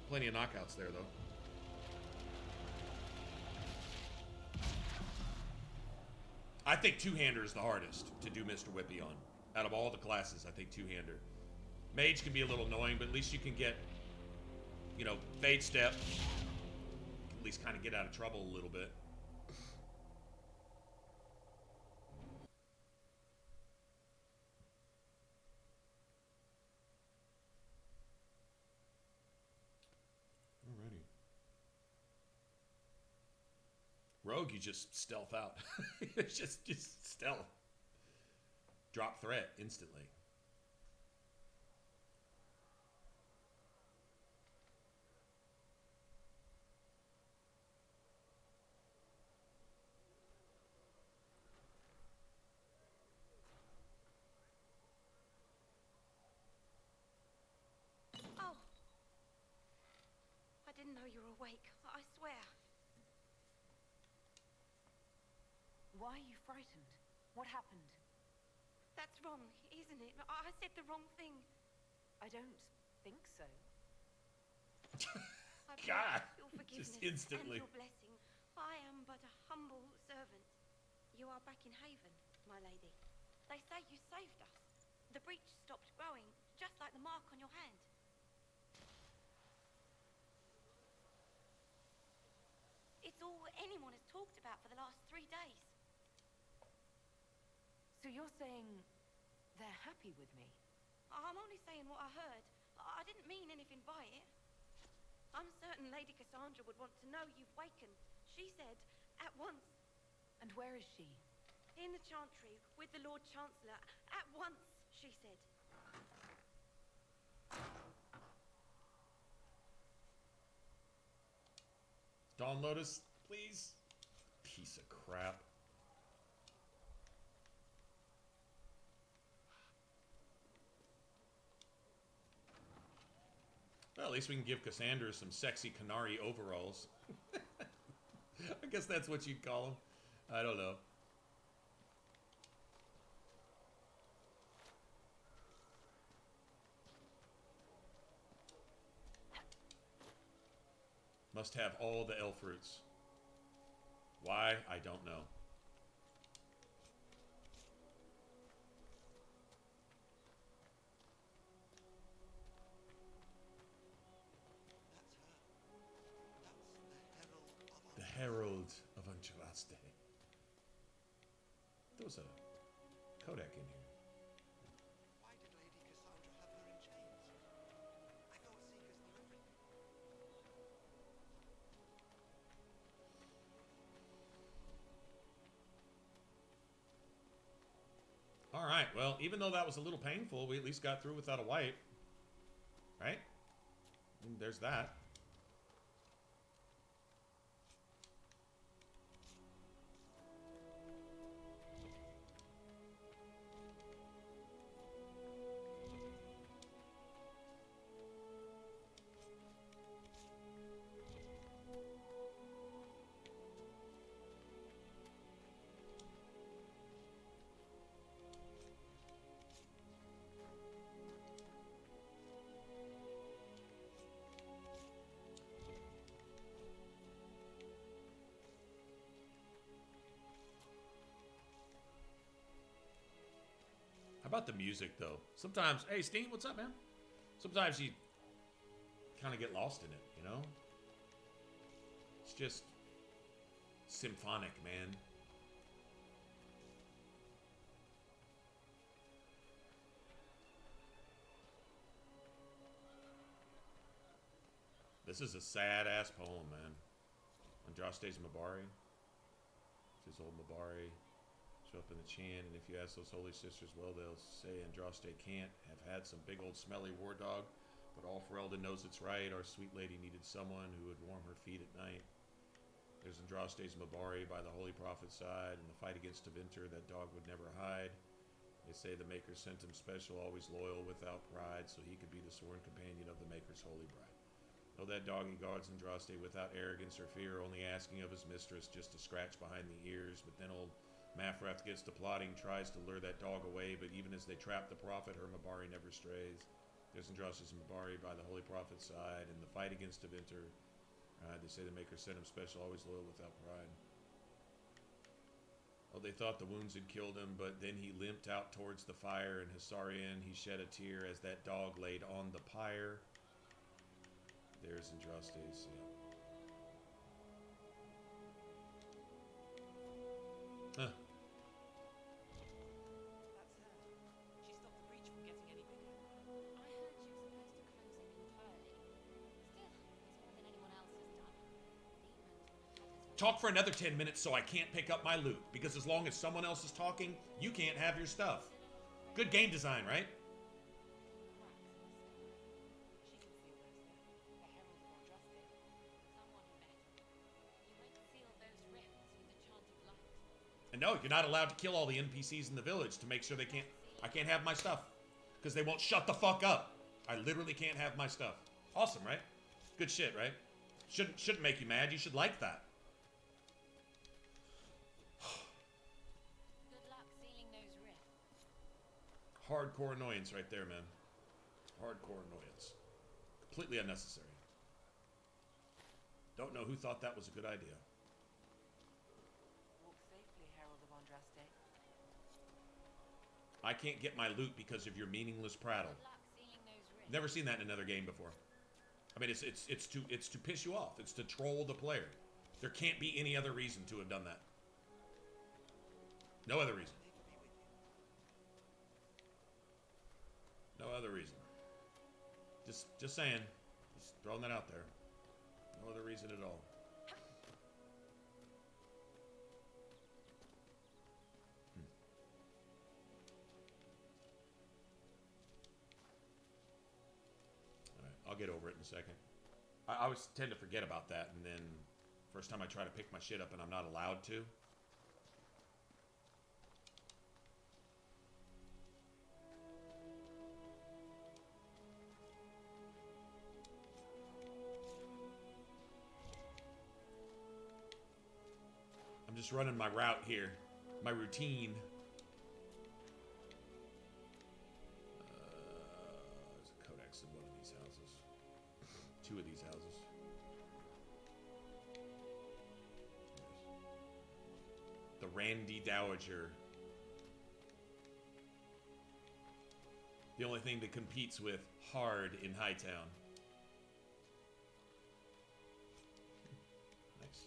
Plenty of knockouts there though. I think two-hander is the hardest to do Mr. Whippy on. Out of all the classes, I think two-hander. Mage can be a little annoying, but at least you can get, you know, fade step. At least kind of get out of trouble a little bit. Alrighty. Rogue, you just stealth out. just stealth. Drop threat instantly. Oh. I didn't know you were awake. I swear. Why are you frightened? What happened? That's wrong, isn't it? I said the wrong thing. I don't think so. I God, beg your forgiveness just instantly. and your blessing. I am but a humble servant. You are back in Haven, my lady. They say you saved us. The breach stopped growing, just like the mark on your hand. It's all anyone has talked about for the last 3 days. So you're saying they're happy with me? I'm only saying what I heard. I didn't mean anything by it. I'm certain Lady Cassandra would want to know you've wakened. She said, at once. And where is she? In the Chantry, with the Lord Chancellor. At once, she said. Dawn Lotus, please. Piece of crap. Well, at least we can give Cassandra some sexy Canary overalls. I guess that's what you'd call them. I don't know. Must have all the elf fruits. Why? I don't know. The Herald of Andraste. There was a codec in here. Why did Lady Cassandra have her in chains? I thought Seekers knew everything. All right, well, even though that was a little painful, we at least got through without a wipe. Right? And there's that. How about the music, though? Sometimes, hey, Steen, what's up, man? Sometimes you kind of get lost in it, you know? It's just symphonic, man. This is a sad-ass poem, man. Andraste's Mabari. It's his old Mabari. Show up in the chant, and if you ask those holy sisters, well, they'll say Andraste can't have had some big old smelly war dog, but all Ferelden knows it's right. Our sweet lady needed someone who would warm her feet at night. There's Andraste's Mabari by the holy prophet's side. In the fight against Tevinter, that dog would never hide. They say the Maker sent him special, always loyal, without pride, so he could be the sworn companion of the Maker's holy bride. Though that dog he guards Andraste without arrogance or fear, only asking of his mistress just to scratch behind the ears. But then old Mafrath gets to plotting, tries to lure that dog away, but even as they trap the prophet, her Mabari never strays. There's Andraste's Mabari by the holy prophet's side. In the fight against Tevinter, they say the Maker sent him special, always loyal, without pride. Oh, they thought the wounds had killed him, but then he limped out towards the fire, and Hissarian, he shed a tear as that dog laid on the pyre. There's Andraste's, yeah. Huh. That's her. She stopped the breach from getting any bigger. I heard she was supposed to close it entirely. Still, it's more than anyone else has done. Demon had his Talk for another 10 minutes so I can't pick up my loot, because as long as someone else is talking, you can't have your stuff. Good game design, right? She can seal those there. The Herald of Andraste. someone better. You might seal those rifts with the chant of light. And no, you're not allowed to kill all the NPCs in the village to make sure they can't. I can't have my stuff because they won't shut the fuck up. I literally can't have my stuff. Awesome, right? Good shit, right? Shouldn't make you mad. You should like that. Good luck sealing those rifts. Hardcore annoyance right there, man. Hardcore annoyance. Completely unnecessary. Don't know who thought that was a good idea. Walk safely, Herald of Andraste. I can't get my loot because of your meaningless prattle. Good luck sealing those rifts. Never seen that in another game before. I mean, it's to piss you off. It's to troll the player. There can't be any other reason to have done that. No other reason. No other reason. Just saying. Just throwing that out there. No other reason at all. Alright, I'll get over it in a second. I always tend to forget about that, and then first time I try to pick my shit up and I'm not allowed to. I'm just running my route here, my routine. There's a codex in one of these houses. Two of these houses. The Randy Dowager. The only thing that competes with Hard in Hightown. Nice.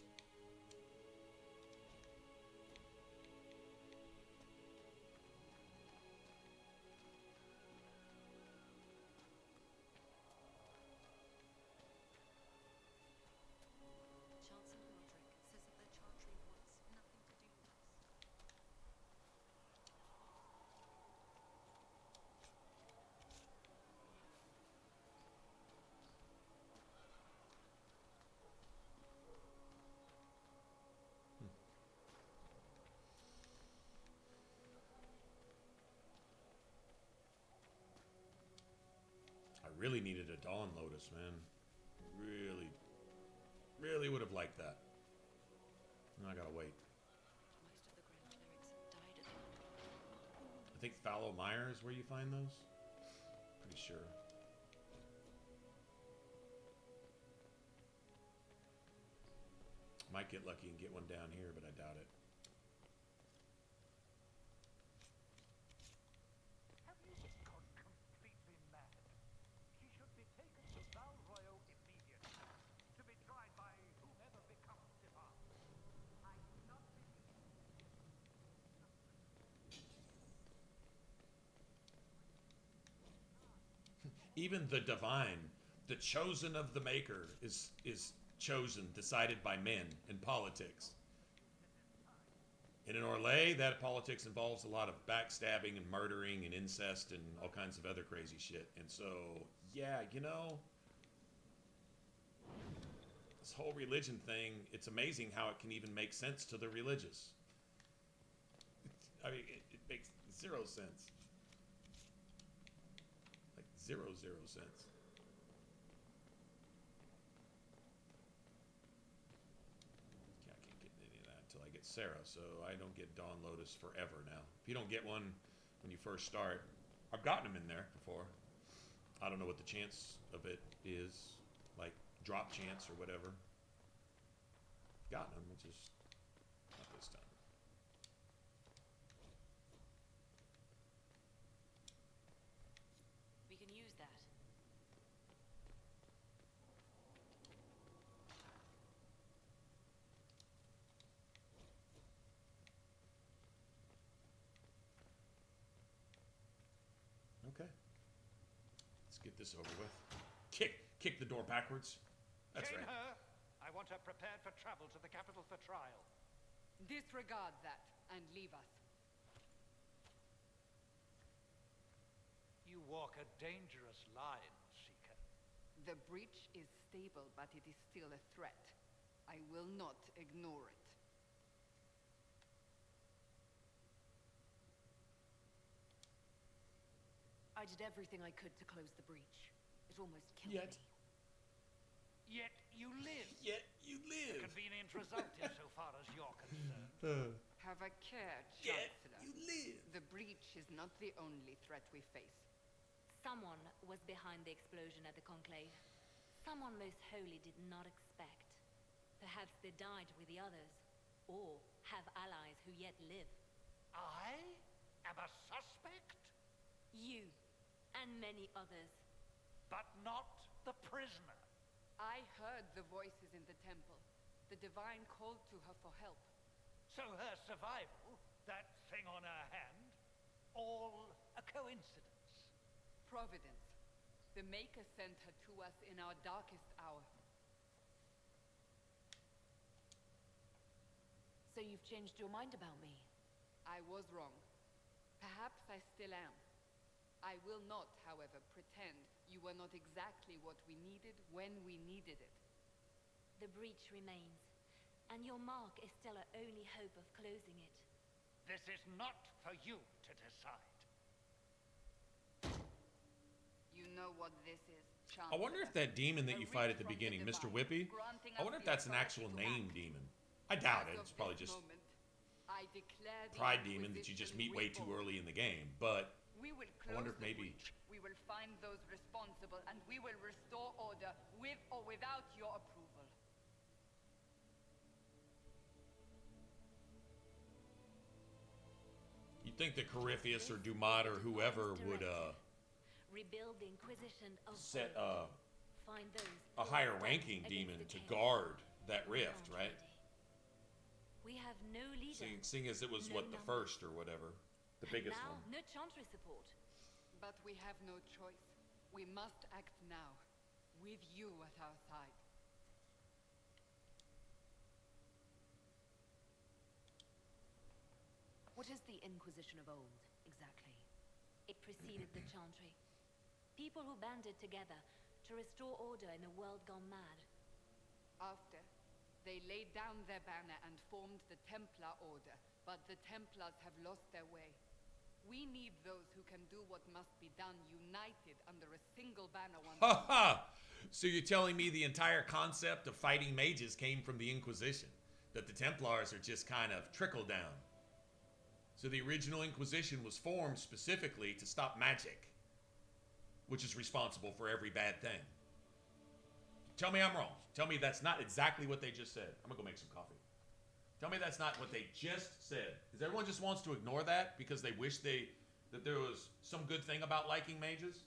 Chancellor Roderick says that the Chantry wants nothing to do with us. I really needed a Dawn Lotus, man. Really would have liked that. Now I gotta wait. Most of the Grand Clerics have died at the I think Fallow Mire is where you find those. Pretty sure. Might get lucky and get one down here, but I doubt it. Have you just gone completely mad? He Even the divine, the chosen of the maker, is chosen, decided by men in politics. And in Orlais, that politics involves a lot of backstabbing and murdering and incest and all kinds of other crazy shit. And so, yeah, you know, this whole religion thing, it's amazing how it can even make sense to the religious. I mean, it makes zero sense. Like zero sense. Yeah, I can't get any of that until I get Sarah, so I don't get Dawn Lotus forever now. If you don't get one when you first start, I've gotten them in there before. I don't know what the chance of it is, like drop chance or whatever. Gotten them, it's just not this time. We can use that. Okay. Let's get this over with. Kick the door backwards. That's Chain right. her. I want her prepared for travel to the capital for trial. Disregard that and leave us. You walk a dangerous line, Seeker. The breach is stable, but it is still a threat. I will not ignore it. I did everything I could to close the breach. It almost killed me. Yet you live. Yet you A live. convenient result insofar as you're concerned. Have a care, Yet Chancellor. you live. The breach is not the only threat we face. Someone was behind the explosion at the Conclave. Someone most holy did not expect. Perhaps they died with the others, or have allies who yet live. I am a suspect, You, and many others. but not the prisoner. I heard the voices in the temple. The divine called to her for help. So her survival, that thing on her hand, all a coincidence. Providence. The Maker sent her to us in our darkest hour. So you've changed your mind about me? I was wrong. Perhaps I still am. I will not, however, pretend you were not exactly what we needed when we needed it. The breach remains, and your mark is still our only hope of closing it. This is not for you to decide. You know what this is, I wonder if that demon that you fight at the beginning, Mr. Whippy, I wonder if that's an actual name demon. I doubt it. It's probably just pride demon that you just meet way too early in the game. But we will I wonder close if maybe... We will find those responsible, and we will restore order with or without your approval. You'd think that Corypheus or Dumat or whoever would Rebuild the Inquisition of set old. Find those a who higher stand ranking against demon the to chaos. guard that rift, Around right? ready. We have no leader. Seeing as it was, no what, the numbers. first or whatever. The And biggest now, one. no chantry support. But we have no choice. We must act now, with you at our side. What is the Inquisition of old, exactly? It preceded the chantry. People who banded together to restore order in a world gone mad. After, they laid down their banner and formed the Templar Order, but the Templars have lost their way. We need those who can do what must be done, united under a single banner once Ha ha! So you're telling me the entire concept of fighting mages came from the Inquisition? That the Templars are just kind of trickle down? So the original Inquisition was formed specifically to stop magic, which is responsible for every bad thing. Tell me I'm wrong. Tell me that's not exactly what they just said. I'm gonna go make some coffee. Tell me that's not what they just said. Because everyone just wants to ignore that because they wish that there was some good thing about liking mages.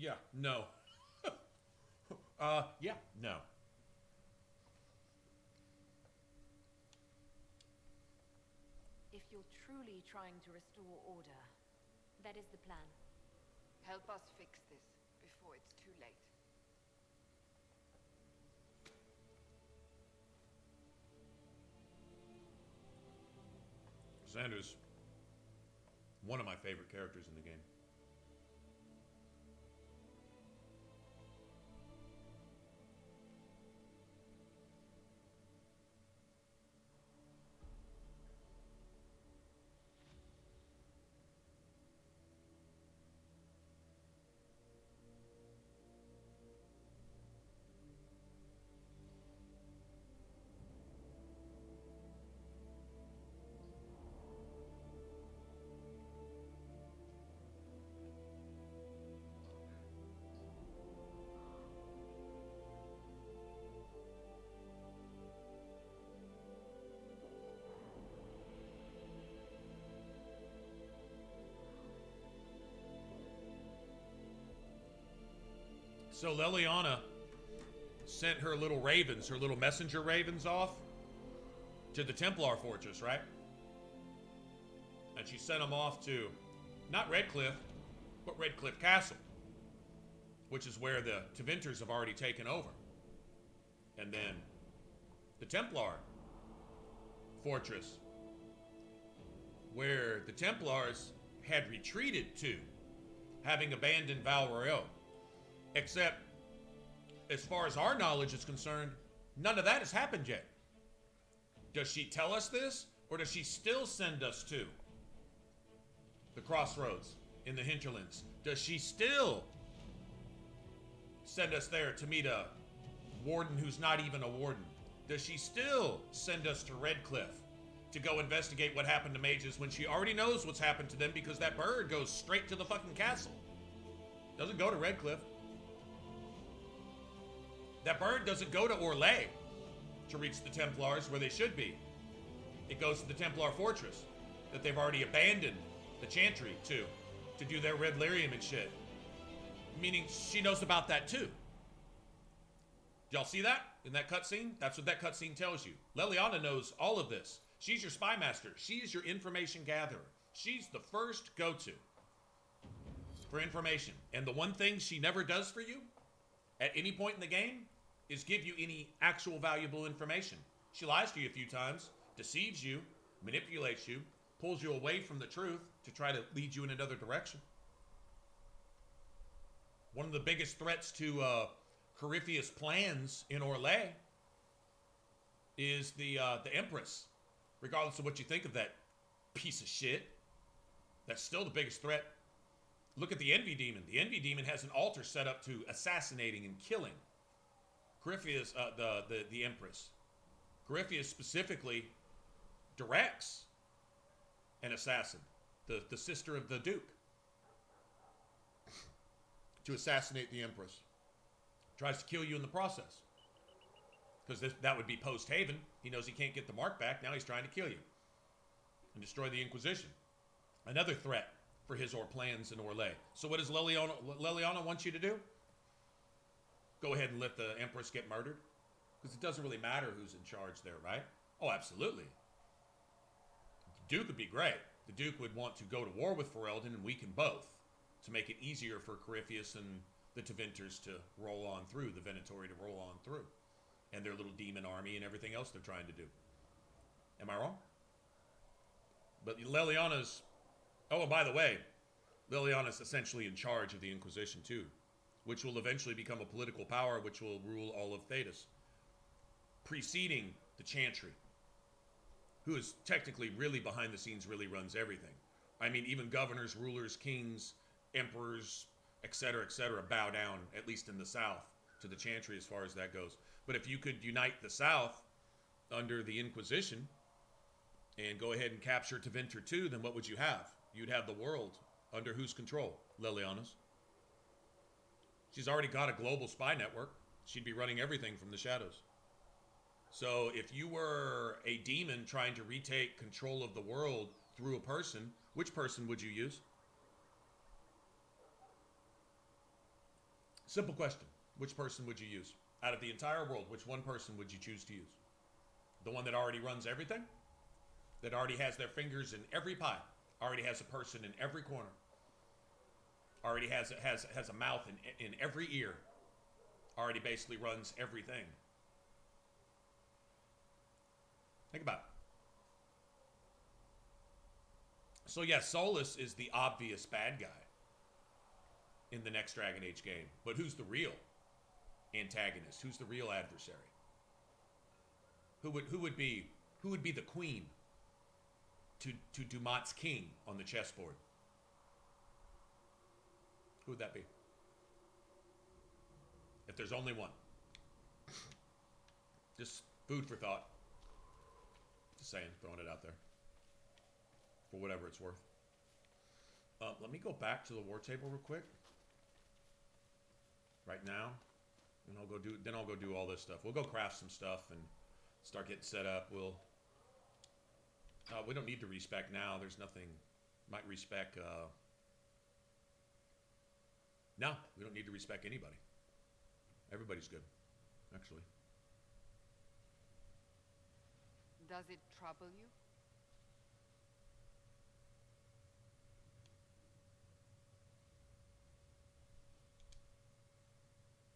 Yeah, no. Yeah, no. If you're truly trying to restore order, That is the plan. Help us fix this before it's too late. Xander's one of my favorite characters in the game. So Leliana sent her little ravens, her little messenger ravens off to the Templar fortress, right? And she sent them off to, not Redcliffe, but Redcliffe Castle, which is where the Tevinters have already taken over. And then the Templar fortress, where the Templars had retreated to, having abandoned Val Royeaux. Except, as far as our knowledge is concerned, none of that has happened yet. Does she tell us this, or does she still send us to the crossroads in the hinterlands? Does she still send us there to meet a warden who's not even a warden? Does she still send us to Redcliffe to go investigate what happened to mages when she already knows what's happened to them because that bird goes straight to the fucking castle? Doesn't go to Redcliffe. That bird doesn't go to Orlais to reach the Templars where they should be. It goes to the Templar fortress that they've already abandoned the Chantry to do their Red Lyrium and shit. Meaning she knows about that too. Y'all see that in that cutscene? That's what that cutscene tells you. Leliana knows all of this. She's your spy master. She's your information gatherer. She's the first go-to for information. And the one thing she never does for you at any point in the game is give you any actual valuable information. She lies to you a few times, deceives you, manipulates you, pulls you away from the truth to try to lead you in another direction. One of the biggest threats to Corypheus' plans in Orlais is the Empress. Regardless of what you think of that piece of shit, that's still the biggest threat. Look at the Envy Demon. The Envy Demon has an altar set up to assassinating and killing Corypheus, the Empress. Corypheus specifically directs an assassin, the sister of the Duke, to assassinate the Empress. Tries to kill you in the process. Because that would be post-Haven. He knows he can't get the mark back. Now he's trying to kill you. And destroy the Inquisition. Another threat for his plans in Orlais. So what does Leliana want you to do? Go ahead and let the Empress get murdered? Because it doesn't really matter who's in charge there, right? Oh, absolutely. The Duke would be great. The Duke would want to go to war with Ferelden and weaken both to make it easier for Corypheus and the Tevinters to roll on through, the Venatori to roll on through, and their little demon army and everything else they're trying to do. Am I wrong? But Leliana's... Oh, and by the way, Leliana's essentially in charge of the Inquisition too, which will eventually become a political power which will rule all of Thedas, preceding the Chantry, who is technically really behind the scenes, really runs everything. I mean, even governors, rulers, kings, emperors, etc., bow down, at least in the south, to the Chantry as far as that goes. But if you could unite the south under the Inquisition and go ahead and capture Tevinter too, then what would you have? You'd have the world under whose control? Leliana's. She's already got a global spy network. She'd be running everything from the shadows. So if you were a demon trying to retake control of the world through a person, which person would you use? Simple question. Which person would you use? Out of the entire world, which one person would you choose to use? The one that already runs everything? That already has their fingers in every pie? Already has a person in every corner? Already has a mouth in every ear? Already basically runs everything? Think about it. So yeah, Solus is the obvious bad guy in the next Dragon Age game. But who's the real antagonist? Who's the real adversary? Who would be the queen to Dumat's king on the chessboard? Who would that be? If there's only one. Just food for thought. Just saying, throwing it out there. For whatever it's worth. Let me go back to the war table real quick. Right now. And I'll go do all this stuff. We'll go craft some stuff and start getting set up. We don't need to respec now. There's nothing. Might respec. No, we don't need to respec anybody. Everybody's good, actually. Does it trouble you?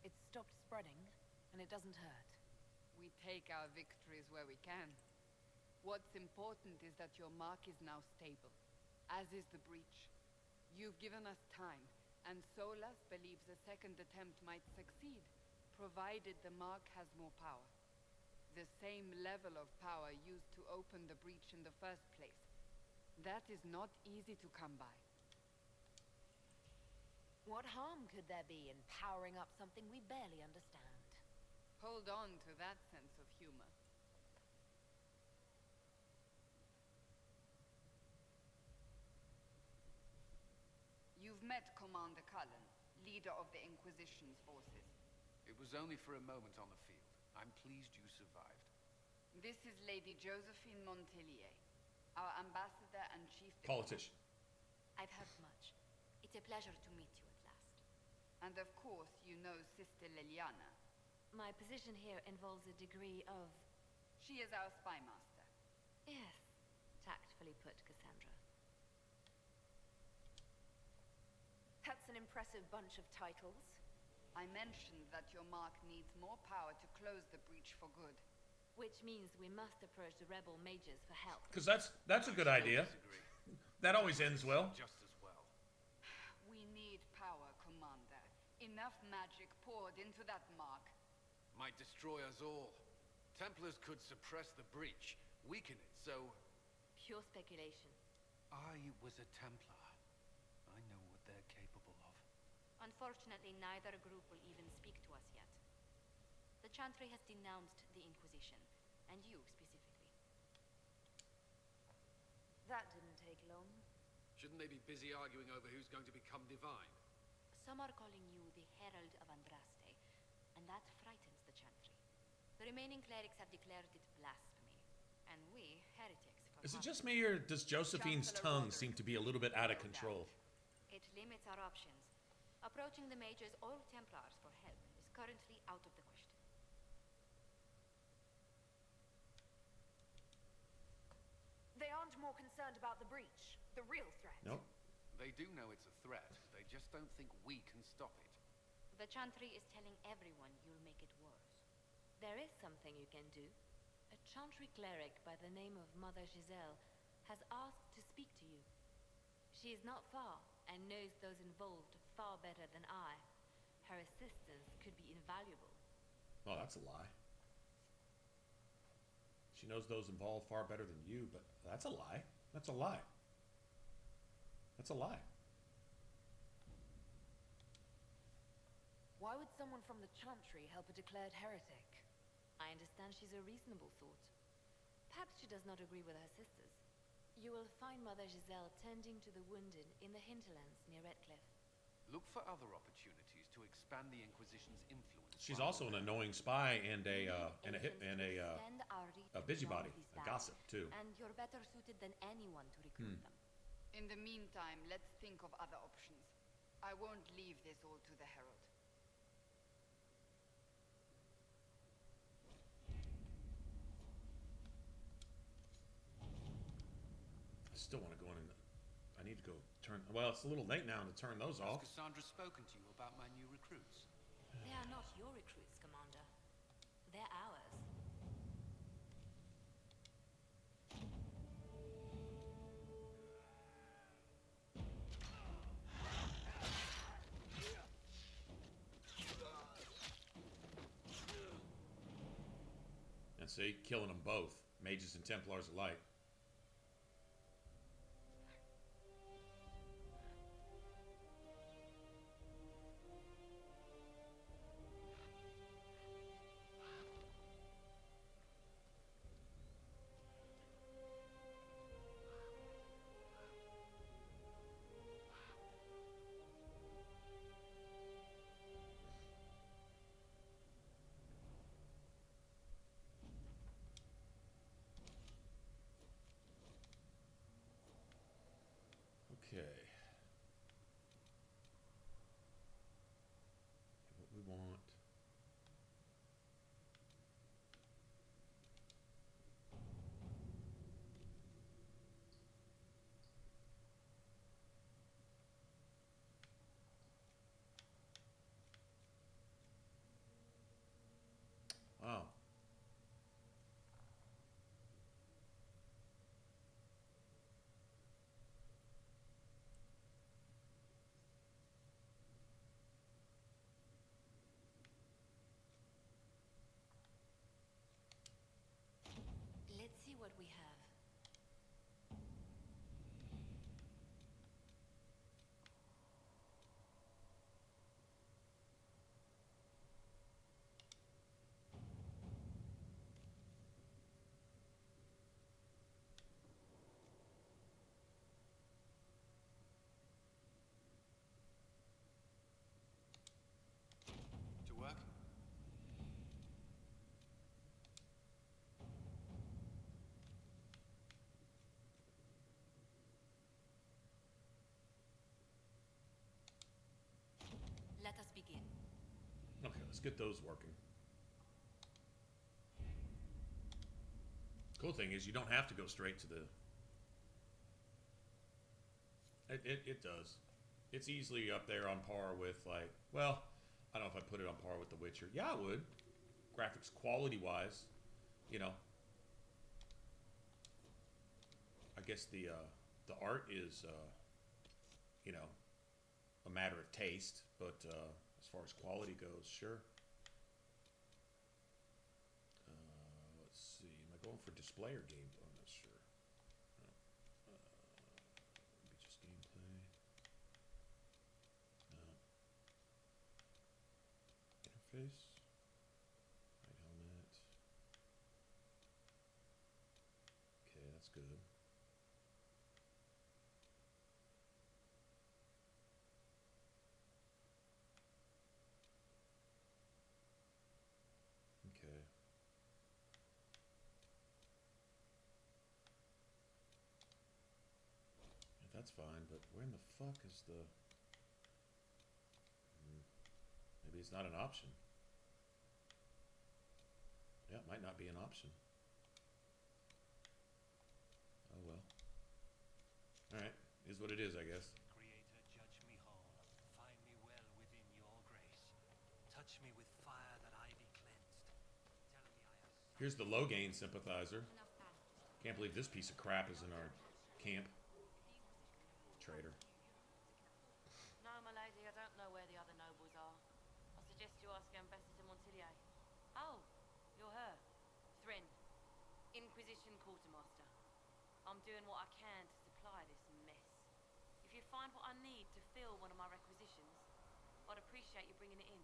It's stopped spreading, and it doesn't hurt. We take our victories where we can. What's important is that your mark is now stable, as is the breach. You've given us time, and Solas believes a second attempt might succeed, provided the mark has more power. The same level of power used to open the breach in the first place. That is not easy to come by. What harm could there be in powering up something we barely understand? Hold on to that sense of humor. You've met Commander Cullen, leader of the Inquisition's forces. It was only for a moment on the field. I'm pleased you survived. This is Lady Josephine Montelier, our ambassador and chief Politician. I've heard much. It's a pleasure to meet you at last. And of course, you know Sister Liliana. My position here involves a degree of... She is our spy master. Yes, tactfully put, Cassandra. That's an impressive bunch of titles. I mentioned that your mark needs more power to close the breach for good. Which means we must approach the rebel mages for help. Because that's a good idea. That always ends well. Just as well. We need power, Commander. Enough magic poured into that mark. Might destroy us all. Templars could suppress the breach, weaken it, so... Pure speculation. I was a Templar. I know what they're capable of. Unfortunately, neither group will even speak to us yet. The Chantry has denounced the Inquisition, and you specifically. That didn't take long. Shouldn't they be busy arguing over who's going to become divine? Some are calling you the Herald of Andraste, and that frightens the Chantry. The remaining clerics have declared it blasphemy, and we, heretics, for Is it just me, or does Josephine's tongue seem to be a little bit out of control? It limits our options. Approaching the mages or Templars for help is currently out of the question. They aren't more concerned about the breach, the real threat. Nope. They do know it's a threat. They just don't think we can stop it. The Chantry is telling everyone you'll make it worse. There is something you can do. A Chantry cleric by the name of Mother Giselle has asked to speak to you. She is not far and knows those involved far better than I. Her assistance could be invaluable. Oh, that's a lie. She knows those involved far better than you, but that's a lie. That's a lie. That's a lie. Why would someone from the Chantry help a declared heretic? I understand she's a reasonable sort. Perhaps she does not agree with her sisters. You will find Mother Giselle tending to the wounded in the hinterlands near Redcliffe. Look for other opportunities to expand the Inquisition's influence. She's also an annoying spy and a Send our reach busybody, beyond this a gossip too. And you're better suited than anyone to recruit them. In the meantime, let's think of other options. I won't leave this all to the Herald. still want to go in and... I need to go turn... Well, it's a little late now to turn those off. Has Cassandra spoken to you about my new recruits? They are not your recruits, Commander. They're ours. And see, killing them both. Mages and Templars alike. Okay. What we want. Wow. Let's see what we have. To work? Let us begin. Okay, let's get those working. Cool thing is you don't have to go straight to the... It does. It's easily up there on par with, like... Well, I don't know if I put it on par with The Witcher. Yeah, I would. Graphics quality-wise. You know. I guess the art is, you know, a matter of taste. But as far as quality goes, sure. Let's see. Am I going for display or gameplay? I'm not sure. Maybe just gameplay. Interface. Right helmet. Okay, that's good. Okay. Yeah, that's fine, but where in the fuck is the... Maybe it's not an option. Yeah, it might not be an option. Oh well. Alright, is what it is, I guess. Creator, judge me whole. Find me well within your grace. Touch me with fire that I be cleansed. Tell me I have... Here's the low gain sympathizer. Can't believe this piece of crap is in our camp. Traitor. No, my lady, I don't know where the other nobles are. I suggest you ask Ambassador Montillier. Oh, you're her. Thrin, Inquisition Quartermaster. I'm doing what I can to supply this mess. If you find what I need to fill one of my requisitions, I'd appreciate you bringing it in.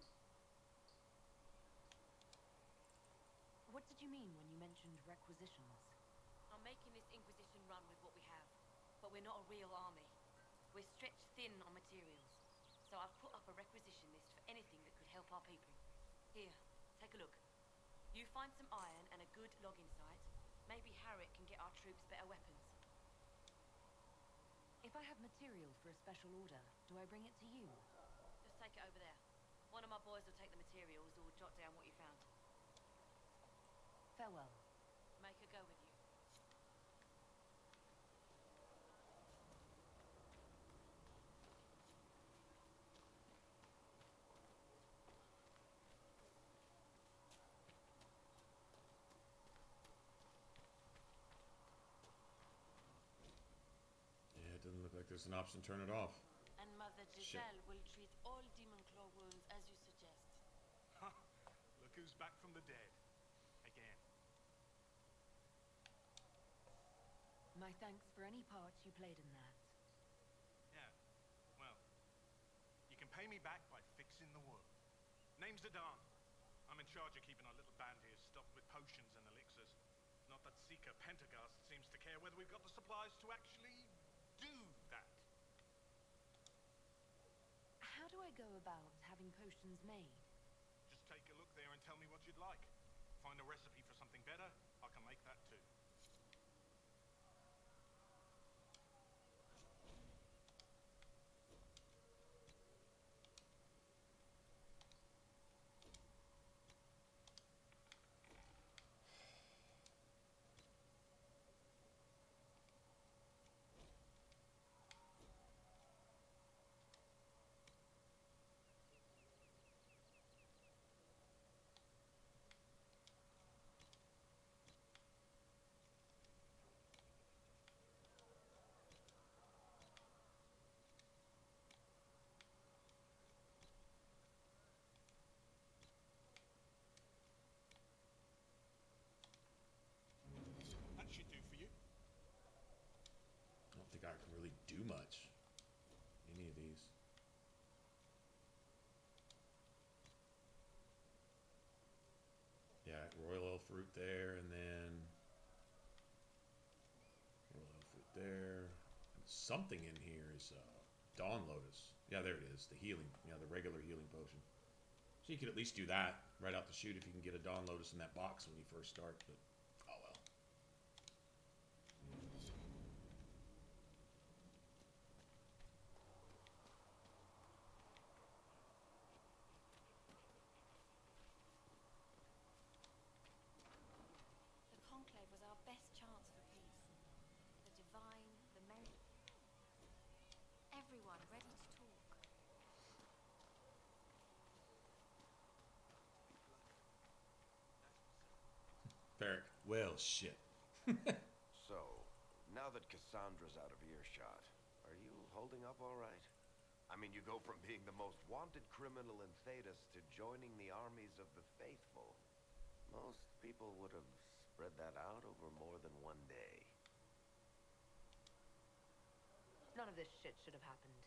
What did you mean when you mentioned requisitions? I'm making this Inquisition run with what we have, but we're not a real army. We're stretched thin on materials, so I've put up a requisition list for anything that could help our people. Here, take a look. You find some iron and a good logging site, maybe Harriet can get our troops better weapons. If I have material for a special order, do I bring it to you? Just take it over there. One of my boys will take the materials or jot down what you found. Farewell. Make her go with you. there's an option to turn it off. And Mother Shit. Giselle will treat all demon claw wounds as you suggest. Look who's back from the dead. Again. My thanks for any part you played in that. Yeah. Well, you can pay me back by fixing the world. Name's Adan. I'm in charge of keeping our little band here stocked with potions and elixirs. Not that Seeker Pentagast seems to care whether we've got the supplies to actually do that. How do I go about having potions made? Just take a look there and tell me what you'd like. Find a recipe for something better, I can make that too. That should do for you. I don't think I can really do much. Any of these. Yeah, royal oil fruit there, and then royal oil fruit there. And something in here is dawn lotus. Yeah, there it is. The healing. Yeah, the regular healing potion. So you could at least do that right out the chute if you can get a dawn lotus in that box when you first start. But oh well. The conclave was our best chance for peace. The divine, the merry... Everyone ready to talk. Varric. Well, shit. So, now that Cassandra's out of earshot, are you holding up all right? I mean, you go from being the most wanted criminal in Thedas to joining the armies of the faithful. Most people would have spread that out over more than one day. None of this shit should have happened.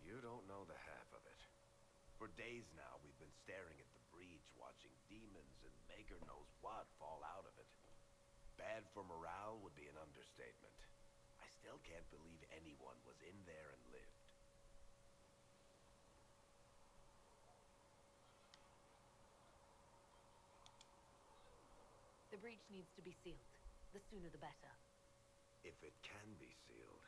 You don't know the half of it. For days now, we've been staring at the breach, watching demons and maker knows what fall out of it. Bad for morale would be an understatement. I still can't believe anyone was in there and lived. The breach needs to be sealed. The sooner the better. If it can be sealed,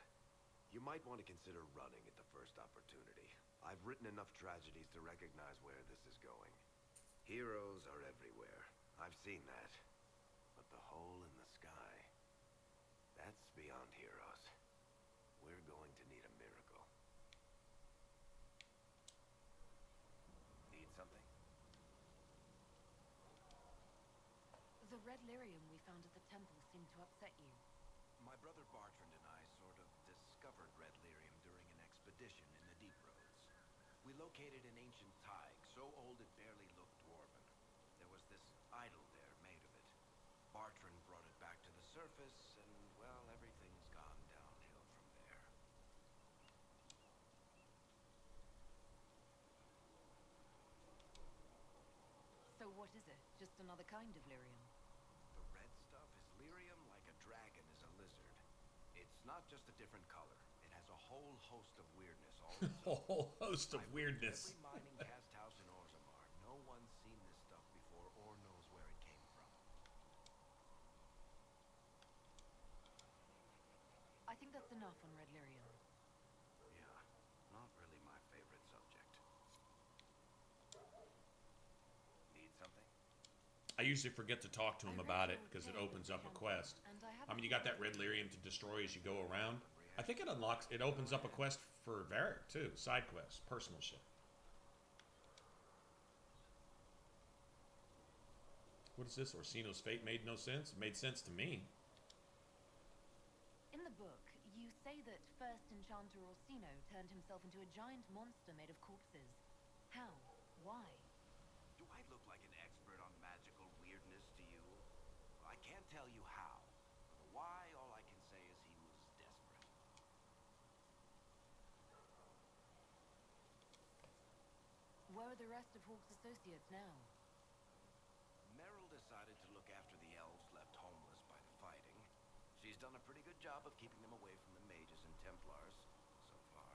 you might want to consider running at the first opportunity. I've written enough tragedies to recognize where this is going. Heroes are everywhere. I've seen that. But the hole in the sky, that's beyond heroes. We're going to need a miracle. Need something? The red lyrium we found at the temple seemed to upset you. My brother Bartrand and I sort of discovered red lyrium during an expedition in the deep roads. We located an ancient thaig, so old it barely looked dwarven. There was this idol there made of it. Bartrand brought it back to the surface, and, well, everything's gone downhill from there. So what is it? Just another kind of lyrium? The red stuff is lyrium like a dragon is a lizard. It's not just a different color. It has a whole host of weirdness all its A own. whole host of I've weirdness. Every mining cast house in Orzammar. No one's seen this stuff before or knows where it came from. I think that's enough on red lyrium. Yeah, not really my favorite subject. Need something? I usually forget to talk to him about it because it opens up a quest. I mean, you got that red lyrium to destroy as you go around. I think it unlocks, it opens up a quest for Varric too. Side quest, personal shit. What is this? Orsino's fate made no sense? It made sense to me. In the book, you say that first in enchanter Orsino turned himself into a giant monster made of corpses. How? Why? Do I look like an expert on magical weirdness to you? I can't tell you how. For the why, all I can say is he was desperate. Where are the rest of Hawke's associates now? Merrill decided to look after the elves left homeless by the fighting. She's done a pretty good job of keeping them away from the mages and Templars, so far.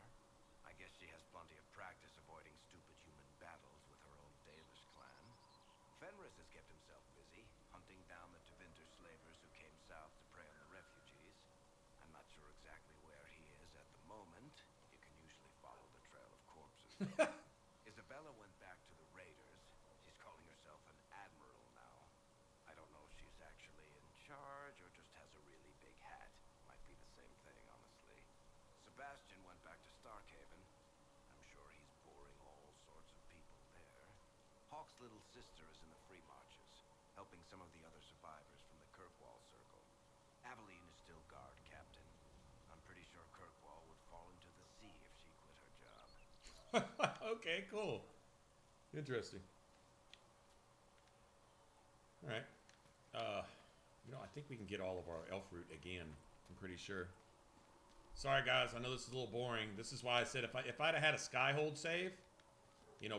I guess she has plenty of practice avoiding stupid human battles with her old Dalish clan. Fenris has kept himself busy, hunting down the Tevinter slavers who came south to prey on the refugees. I'm not sure exactly where he is at the moment. You can usually follow the trail of corpses. Isabella went back to the raiders. She's calling herself an admiral now. I don't know if she's actually in charge or just has a really big hat. Might be the same thing, honestly. Sebastian went back to Starkhaven. I'm sure he's boring all sorts of people there. Hawk's little sister is in the Free Marches, helping some of the other survivors from the Kirkwall Circle. Aveline is still guard captain. I'm pretty sure Kirkwall would fall into the sea if she quit her job. Okay, cool. Interesting. All right. I think we can get all of our elf route again. I'm pretty sure. Sorry, guys. I know this is a little boring. This is why I said if I'd have had a Skyhold save,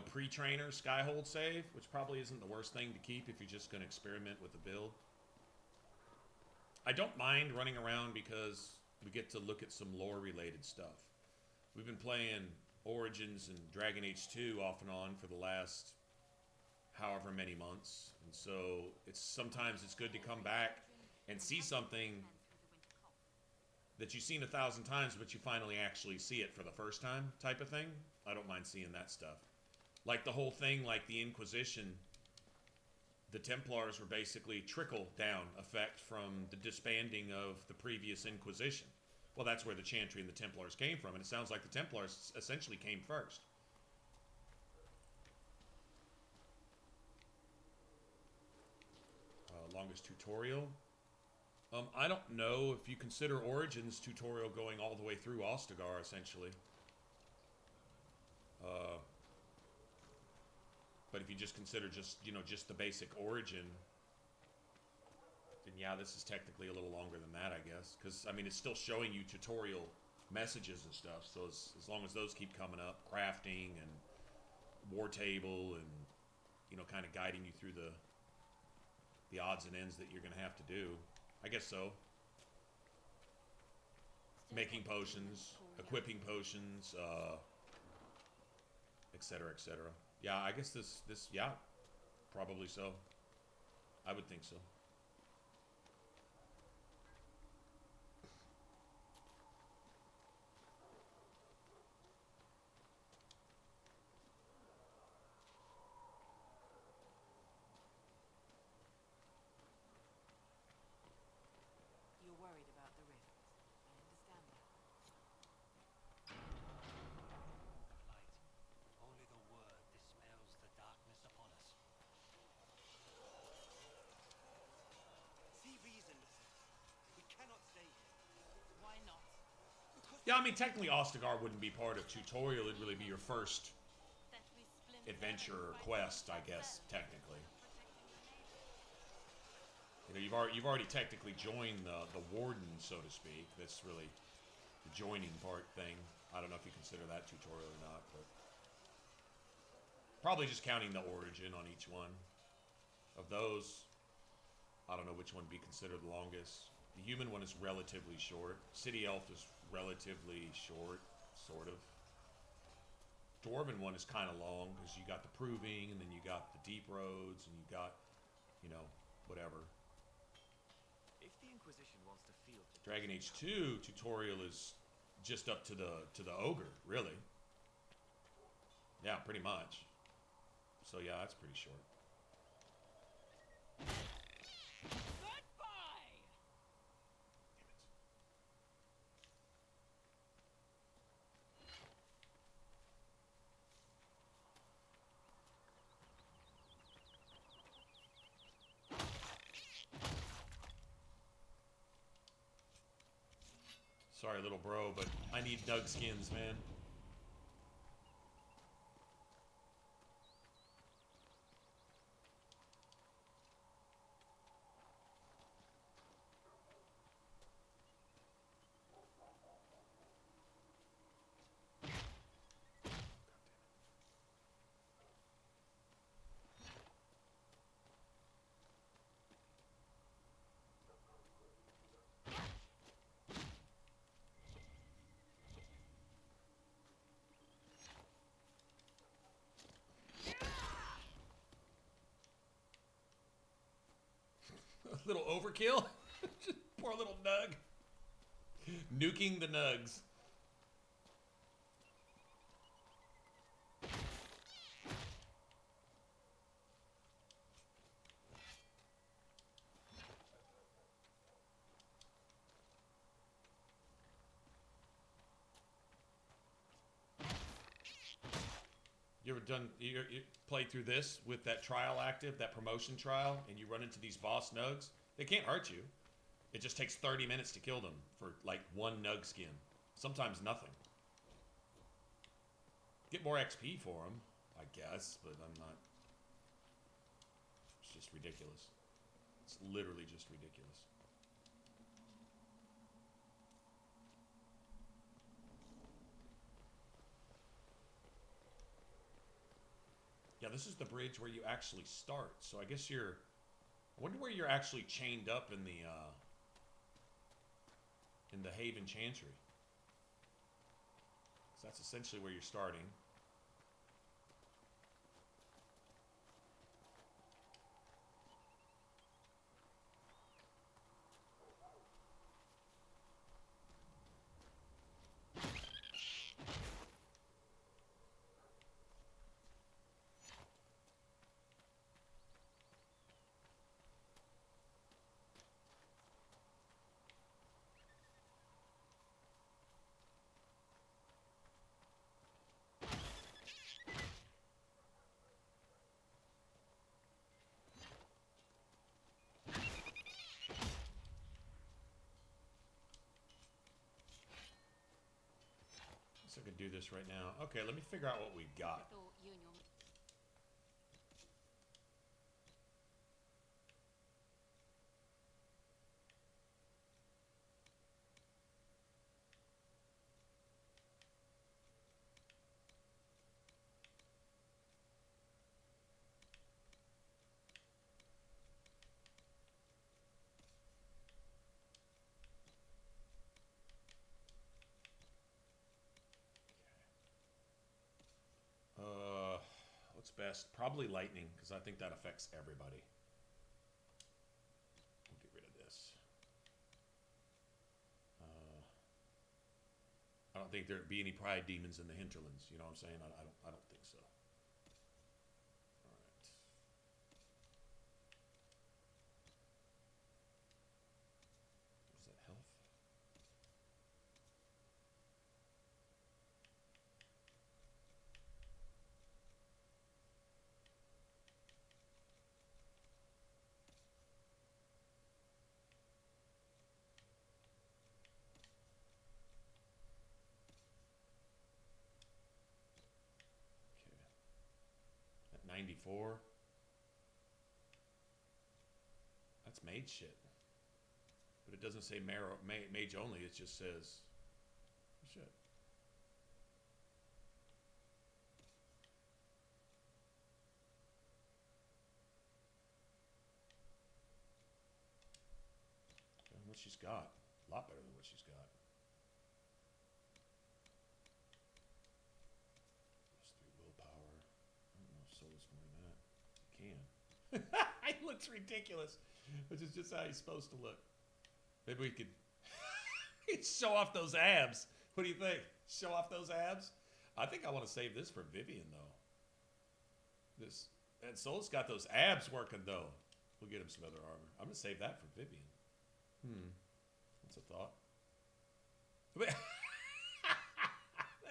pre-trainer Skyhold save, which probably isn't the worst thing to keep if you're just going to experiment with the build. I don't mind running around because we get to look at some lore-related stuff. We've been playing Origins and Dragon Age 2 off and on for the last however many months, and so sometimes it's good to come back and see something that you've seen 1,000 times, but you finally actually see it for the first time type of thing. I don't mind seeing that stuff. Like the whole thing, like the Inquisition, the Templars were basically trickle-down effect from the disbanding of the previous Inquisition. Well, that's where the Chantry and the Templars came from, and it sounds like the Templars essentially came first. Longest tutorial? I don't know if you consider Origins tutorial going all the way through Ostagar, essentially. But if you just consider just the basic Origin, then yeah, this is technically a little longer than that, I guess. Because, I mean, it's still showing you tutorial messages and stuff, so as long as those keep coming up, crafting and war table and, kind of guiding you through the odds and ends that you're going to have to do. I guess so. Making potions, equipping potions, etc., etc. Yeah, I guess this, yeah, probably so. I would think so. You're worried about the rift. I understand that. Of light, only the word dispels the darkness upon us. See reason, listen. We cannot stay here. Why not? Yeah, I mean, technically Ostagar wouldn't be part of tutorial. It'd really be your first That we splinter adventure or and fight quest, I against guess, ourselves technically. for protecting the neighbors. You've already technically joined the warden, so to speak. That's really the joining part thing. I don't know if you consider that tutorial or not, but probably just counting the origin on each one of those. I don't know which one would be considered the longest. The human one is relatively short. City Elf is relatively short, sort of. Dwarven one is kind of long because you got the proving, and then you got the deep roads, and you got, whatever. If the Inquisition wants to field the Dragon Age 2 tutorial is just up to the ogre, really. Yeah, pretty much. So yeah, that's pretty short. Goodbye! Sorry, little bro, but I need Nug skins, man. A little overkill? Just poor little Nug. Nuking the Nugs. You ever done, you played through this with that trial active, that promotion trial, and you run into these boss Nugs? They can't hurt you. It just takes 30 minutes to kill them for like one Nug skin. Sometimes nothing. Get more XP for them, I guess, but I'm not. It's just ridiculous. It's literally just ridiculous. Yeah, this is the bridge where you actually start. So I guess you're. I wonder where you're actually chained up in the Haven Chantry. 'Cause that's essentially where you're starting. So I could do this right now. Okay, let me figure out what we got. Thought you and your What's best? Probably lightning, because I think that affects everybody. We'll get rid of this. I don't think there'd be any pride demons in the hinterlands. You know what I'm saying? I don't think so. All right. Was that health? Okay. At 94. That's mage shit. But it doesn't say mage only. It just says shit. What she's got. A lot better than what she's got. Plus 3 willpower. I don't know if Soul's can do that. He can. He looks ridiculous. Which is just how he's supposed to look. Maybe we could show off those abs. What do you think? Show off those abs? I think I want to save this for Vivian, though. And Soul's got those abs working, though. We'll get him some other armor. I'm going to save that for Vivian. What's a thought? That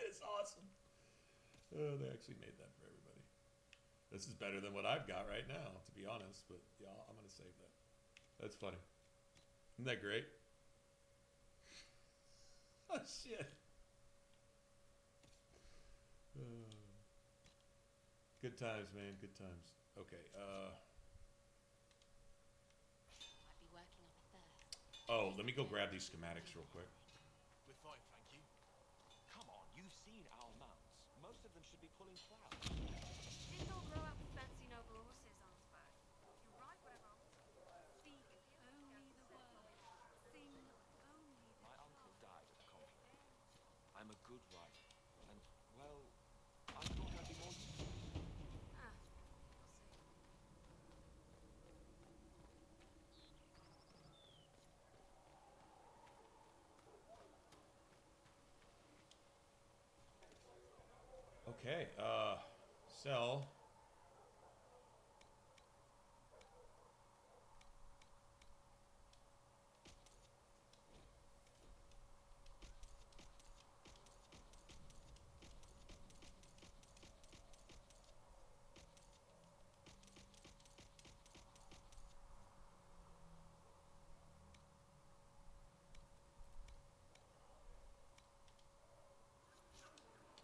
is awesome. Oh, they actually made that for everybody. This is better than what I've got right now, to be honest. But yeah, I'm going to save that. That's funny. Isn't that great? Oh shit. Good times, man. Good times. Okay. Might be working up a thirst. Oh, let me go grab these schematics real quick. We're fine, thank you. Come on, you've seen our mounts. Most of them should be pulling plough. Didn't all grow up with fancy noble horses, Arnsberg. You're right where wrong. Speak only the word. Sing only the My uncle died at the conclave. I'm a good rider, and, well, I thought I'd be more useful. Ah, we'll see. Okay. Sell.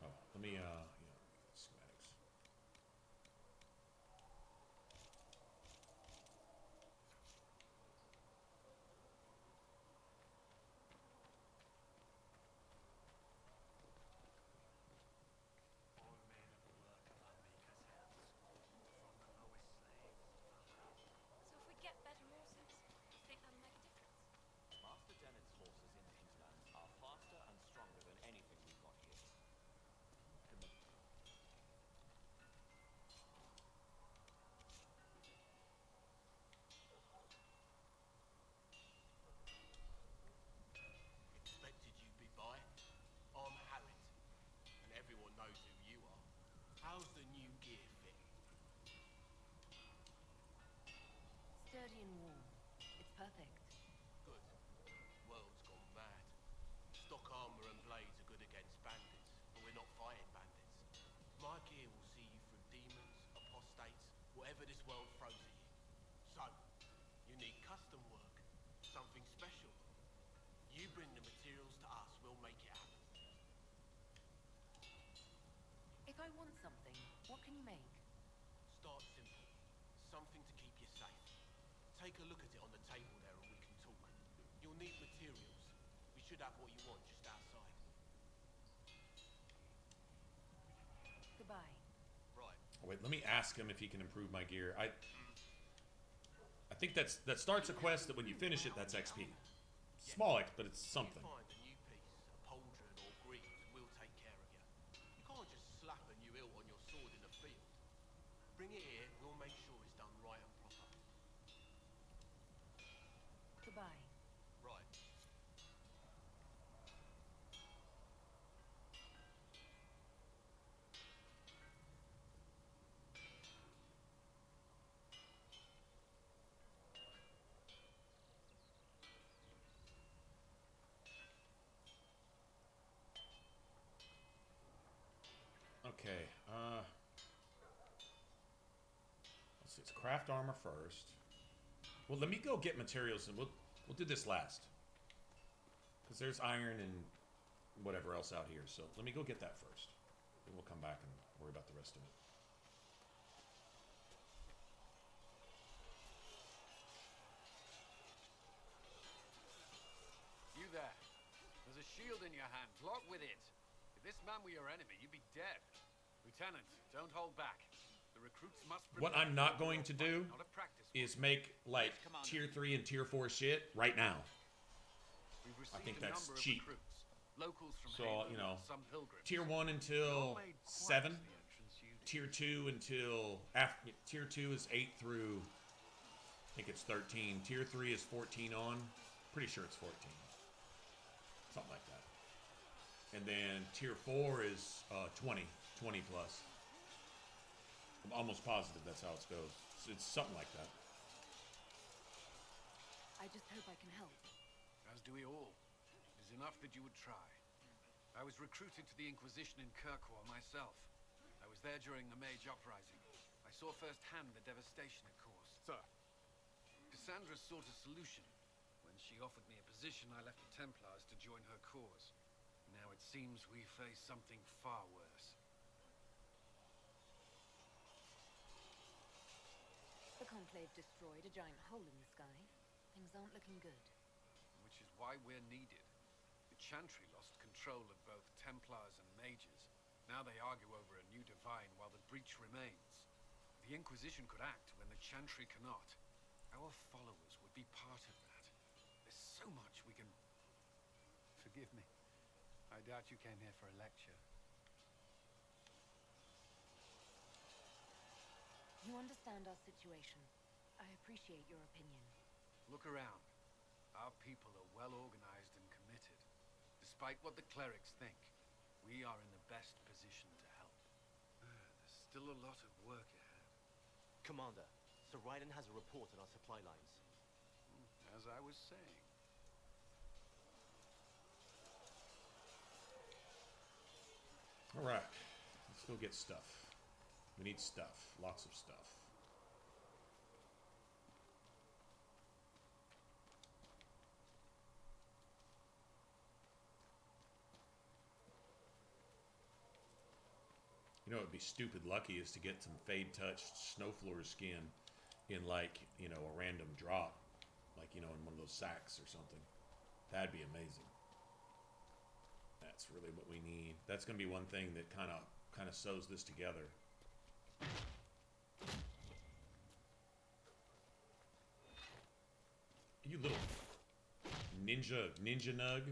Oh, let me schematics. All men of the work of our maker's hands, from the lowest slaves to the highest. So if we get better horses, do you think that'll make a difference? Master Dennett's horses in these lands are faster and stronger than anything we've got here. Expected you'd be by. I'm Harriet, and everyone knows who you are. How's the new gear fit? Sturdy and warm. It's perfect. Good. World's gone mad. Stock armor and blades are good against bandits, but we're not fighting bandits. My gear will see you through demons, apostates, whatever this world throws at you. So, you need custom work, something special. You bring the materials to us, we'll make it happen. If I want something, what can you make? Start simple. Something to keep you safe. Take a look at it on the table there and we can talk. You'll need materials. We should have what you want just outside. Goodbye. Right. Oh, wait, let me ask him if he can improve my gear. I think that starts a quest that when you finish it, that's XP. Small X, but it's something. You find a new piece, a pauldron or greaves, we'll take care of you. You can't just slap a new hilt on your sword in the field. Bring it here, we'll make sure it's done right and proper. Goodbye. Right. Okay. Let's see. It's craft armor first. Well, let me go get materials and we'll do this last. Because there's iron and whatever else out here. So let me go get that first. Then we'll come back and worry about the rest of it. You there. There's a shield in your hand. Lock with it. If this man were your enemy, you'd be dead. Lieutenant, don't hold back. The recruits must What I'm not going to do is make like tier 3 and tier 4 shit right now. I think that's cheap. So, you know, tier 1 until 7, tier 2 until after tier 2 is 8 through I think it's 13. Tier 3 is 14 on. Pretty sure it's 14. Something like that. And then tier 4 is 20 plus. I'm almost positive that's how it goes. It's something like that. I just hope I can help. As do we all. It is enough that you would try. I was recruited to the Inquisition in Kirkwall myself. I was there during the Mage Uprising. I saw firsthand the devastation it caused. Sir. Cassandra sought a solution. When she offered me a position, I left the Templars to join her cause. Now it seems we face something far worse. The Conclave destroyed a giant hole in the sky. Things aren't looking good. Which is why we're needed. The Chantry lost control of both Templars and Mages. Now they argue over a new divine while the breach remains. The Inquisition could act when the Chantry cannot. Our followers would be part of that. There's so much we can... Forgive me. I doubt you came here for a lecture. You understand our situation. I appreciate your opinion. Look around. Our people are well organized and committed. Despite what the clerics think, we are in the best position to help. There's still a lot of work ahead. Commander, Sir Ryden has a report on our supply lines. As I was saying. All right, let's go get stuff. We need stuff, lots of stuff. You know, it'd be stupid lucky is to get some fade-touched snowfloor skin in, like, you know, a random drop. Like, you know, in one of those sacks or something. That'd be amazing. That's really what we need. That's going to be one thing that kind of sews this together. You little ninja nug.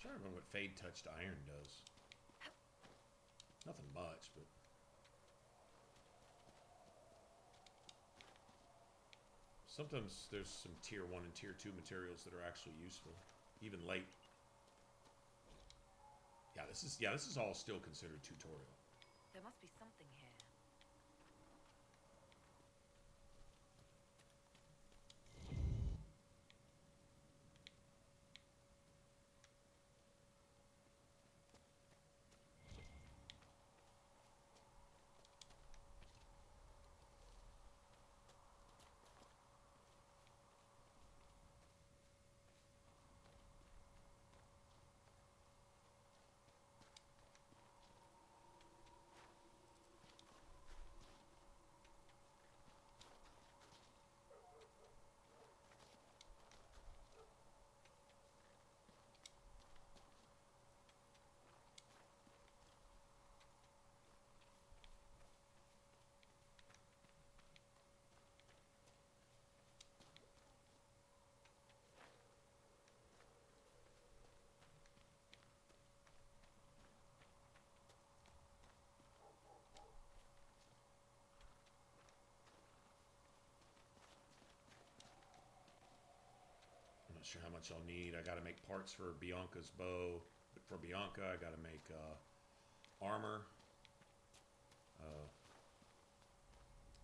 I'm trying to remember what Fade Touched Iron does. Nothing much, but... Sometimes there's some tier 1 and tier 2 materials that are actually useful, even late. Yeah, this is all still considered tutorial. There must be something here. Not sure how much I'll need. I gotta make parts for Bianca's bow. For Bianca, I gotta make armor,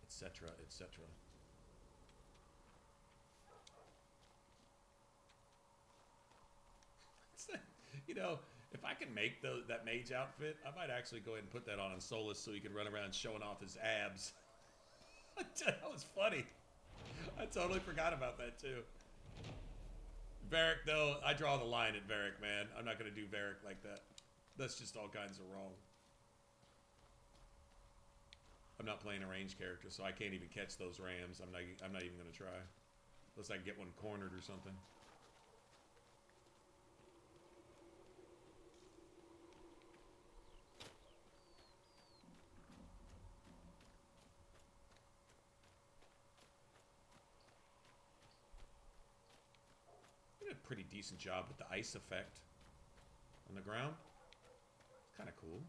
etc., etc. You know, if I can make that mage outfit, I might actually go ahead and put that on Solus so he can run around showing off his abs. That was funny. I totally forgot about that too. Varric, though, I draw the line at Varric, man. I'm not going to do Varric like that. That's just all kinds of wrong. I'm not playing a ranged character, so I can't even catch those rams. I'm not even going to try. Unless I can get one cornered or something. pretty decent job with the ice effect on the ground. It's kind of cool.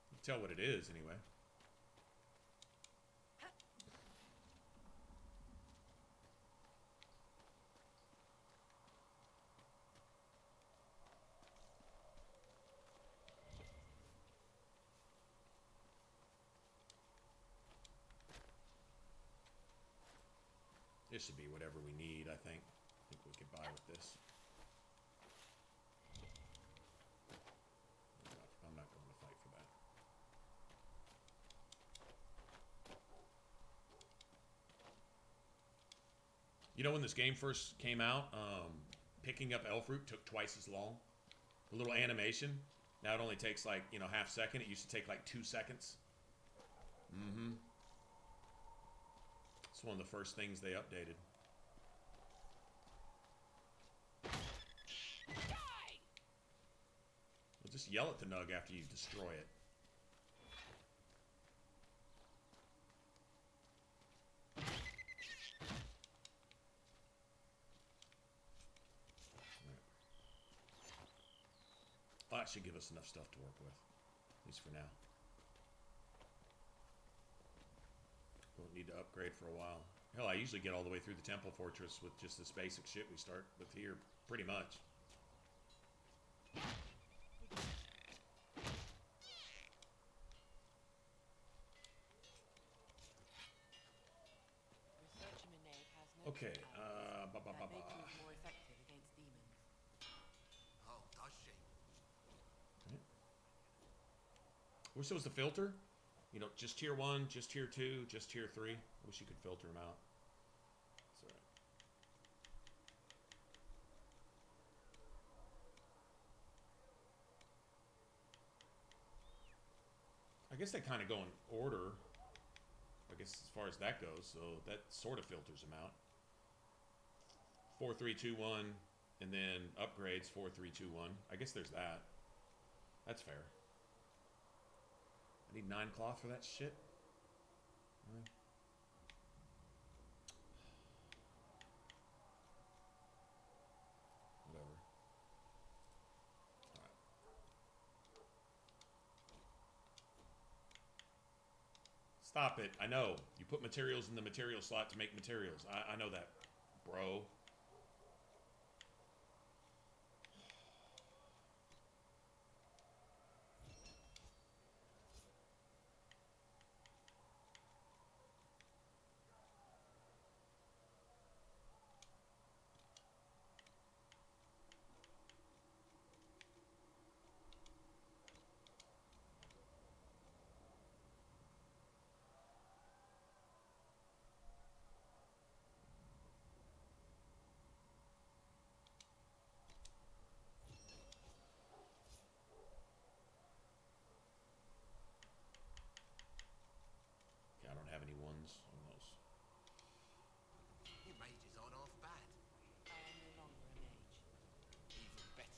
You can tell what it is anyway. This should be whatever we need, I think. I think we could buy with this. I'm not going to fight for that. You know, when this game first came out, picking up elf fruit took twice as long. The little animation, now it only takes like, you know, half second. It used to take like 2 seconds. Mm-hmm. It's one of the first things they updated. Well, just yell at the Nug after you destroy it. Well, that should give us enough stuff to work with, at least for now. Won't need to upgrade for a while. Hell, I usually get all the way through the Temple Fortress with just this basic shit we start with here, pretty much. Okay, more effective against demons. Oh, does she? Okay. Wish there was the filter. You know, just tier 1, just tier 2, just tier 3. Wish you could filter them out. It's alright. I guess they kind of go in order. I guess as far as that goes, so that sort of filters them out. 4, 3, 2, 1, and then upgrades 4, 3, 2, 1. I guess there's that. That's fair. I need 9 cloth for that shit. Really? Whatever. Alright. Stop it. I know. You put materials in the material slot to make materials. I know that, bro. I don't have any ones on those. Your mages aren't half bad. I am no longer a mage. Even better.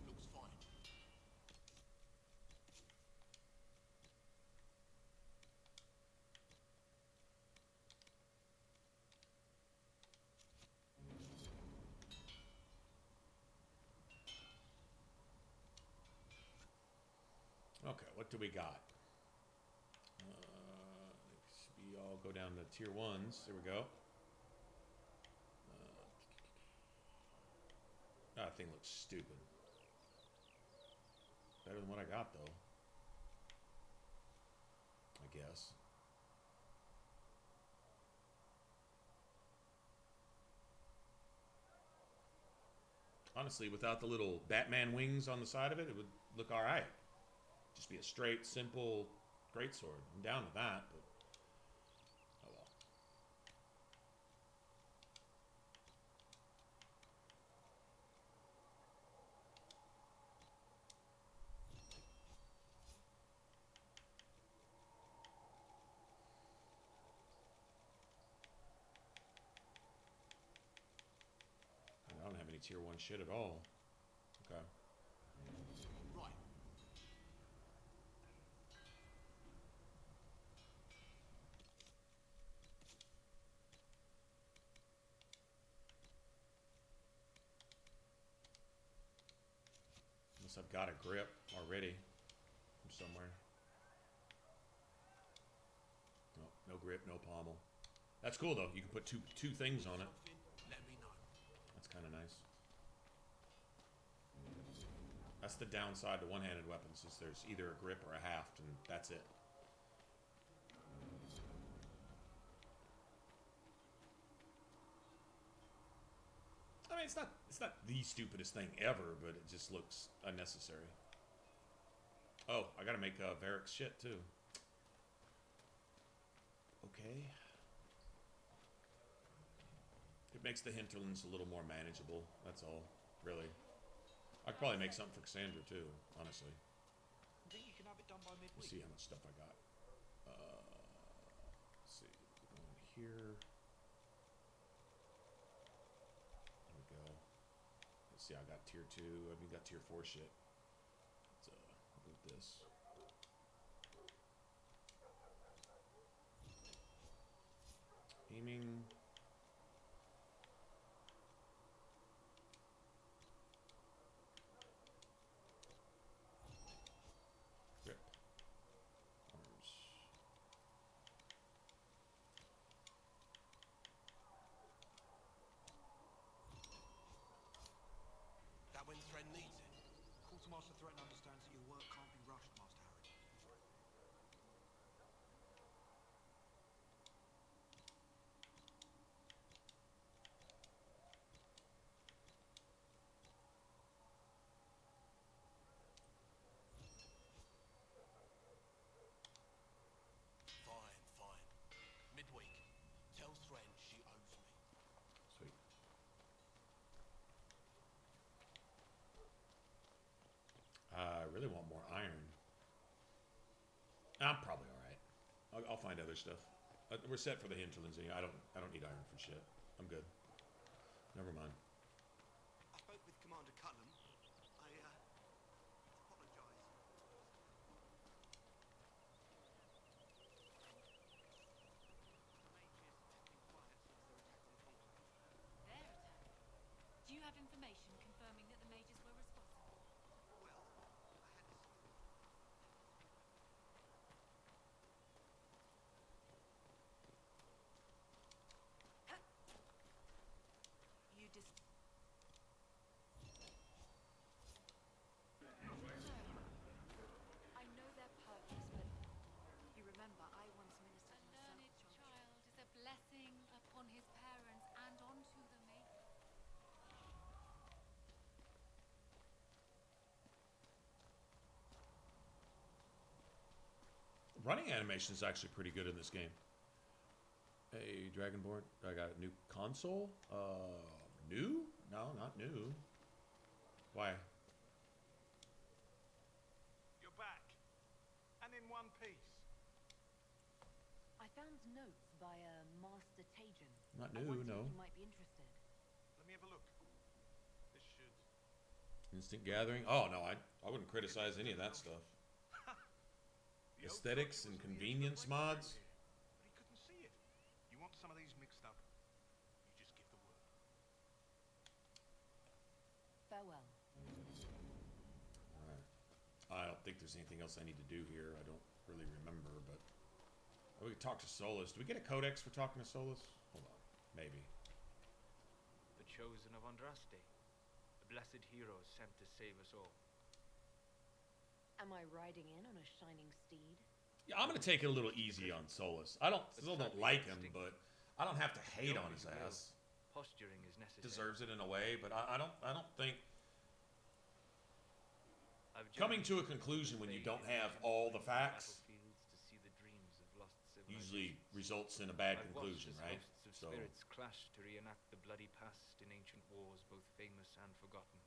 Looks fine. Okay, what do we got? We all go down to tier 1s. There we go. That thing looks stupid. Better than what I got, though. I guess. Honestly, without the little Batman wings on the side of it, it would look alright. Just be a straight, simple greatsword. I'm down with that, but oh well. tier 1 shit at all. Okay. Right. Unless I've got a grip already from somewhere. No, no grip, no pommel. That's cool though. You can put two things on it. Let me know. That's kind of nice. That's the downside to one-handed weapons, is there's either a grip or a haft, and that's it. I mean, it's not the stupidest thing ever, but it just looks unnecessary. Oh, I gotta make Varric's shit too. Okay. It makes the hinterlands a little more manageable. That's all, really. I could probably make something for Cassandra too, honestly. Think you can have it done by midweek? Let's see how much stuff I got. Let's see. Go in here. There we go. Let's see. I got tier 2. I mean, got tier 4 shit. Let's boot this. Aiming. Grip. Arms. That when Thren needs it. Quartermaster Threaten understands that your work can't be rushed, Master Harry. Fine, fine. Midweek. Tell Thren she owes me. Sweet. I really want more iron. I'm probably all right. I'll find other stuff. We're set for the hinterlands. I don't need iron for shit. I'm good. Never mind. I spoke with Commander Cullen. I apologize. Their attack. Do you have information confirming that the mages were responsible? Well, I had to... You dis... I know their purpose, but you remember I once ministered A in the learned circle. child is a blessing upon his parents and onto the mate. Running animation is actually pretty good in this game. Hey, Dragonborn. I got a new console. New? No, not new. Why? You're back. And in one piece. I found notes by Master Tajan. Not I new, wondered no. if you might be interested. Let me have a look. This should... Instant gathering. Oh no, I wouldn't criticize any of that stuff. The old Aesthetics soldier and was an convenience easy to break mods. through here, but he couldn't see it. You want some of these mixed up? You just give the word. Farewell. Alright. I don't think there's anything else I need to do here. I don't really remember, but we could talk to Solus. Do we get a codex for talking to Solus? Hold on. Maybe. The chosen of Andraste. The blessed hero sent to save us all. Am I riding in on a shining steed? Yeah, I'm gonna take it a little easy on Solus. I still don't like him, but I don't have to hate on his ass. Posturing is necessary. Deserves it in a way, but I don't think I've coming to a journeyed conclusion when you the don't fade have and all the battlefields facts to see the dreams of lost usually civilizations. results in a bad I've conclusion, watched as right? hosts of So spirits clash to reenact the bloody past in ancient wars, both famous and forgotten.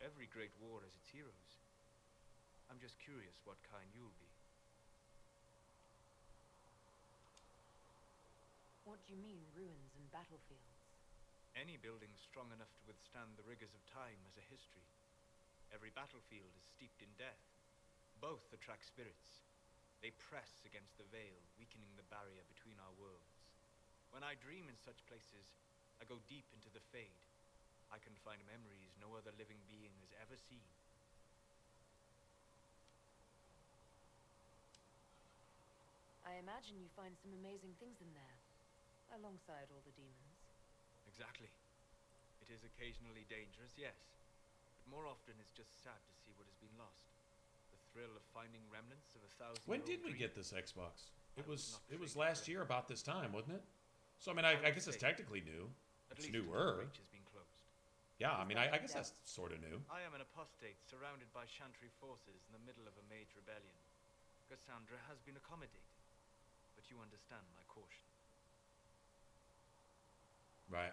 Every great war has its heroes. I'm just curious what kind you'll be. What do you mean, ruins and battlefields? Any building strong enough to withstand the rigors of time has a history. Every battlefield is steeped in death. Both attract spirits. They press against the veil, weakening the barrier between our worlds. When I dream in such places, I go deep into the Fade. I can find memories no other living being has ever seen. I imagine you find some amazing things in there, alongside all the demons. Exactly. It is occasionally dangerous, yes. But more often it's just sad to see what has been lost. The thrill of finding remnants of 1,000-year-old When did we dream. get this Xbox? It I was not last triggered year about this time, wasn't it? So I mean, I I would guess it's say technically new. At It's least until the newer. breach has been closed. Yeah, I mean, I guess that's sort of new. I am an apostate surrounded by Chantry forces in the middle of a mage rebellion. Cassandra has been accommodated, but you understand my caution. Right.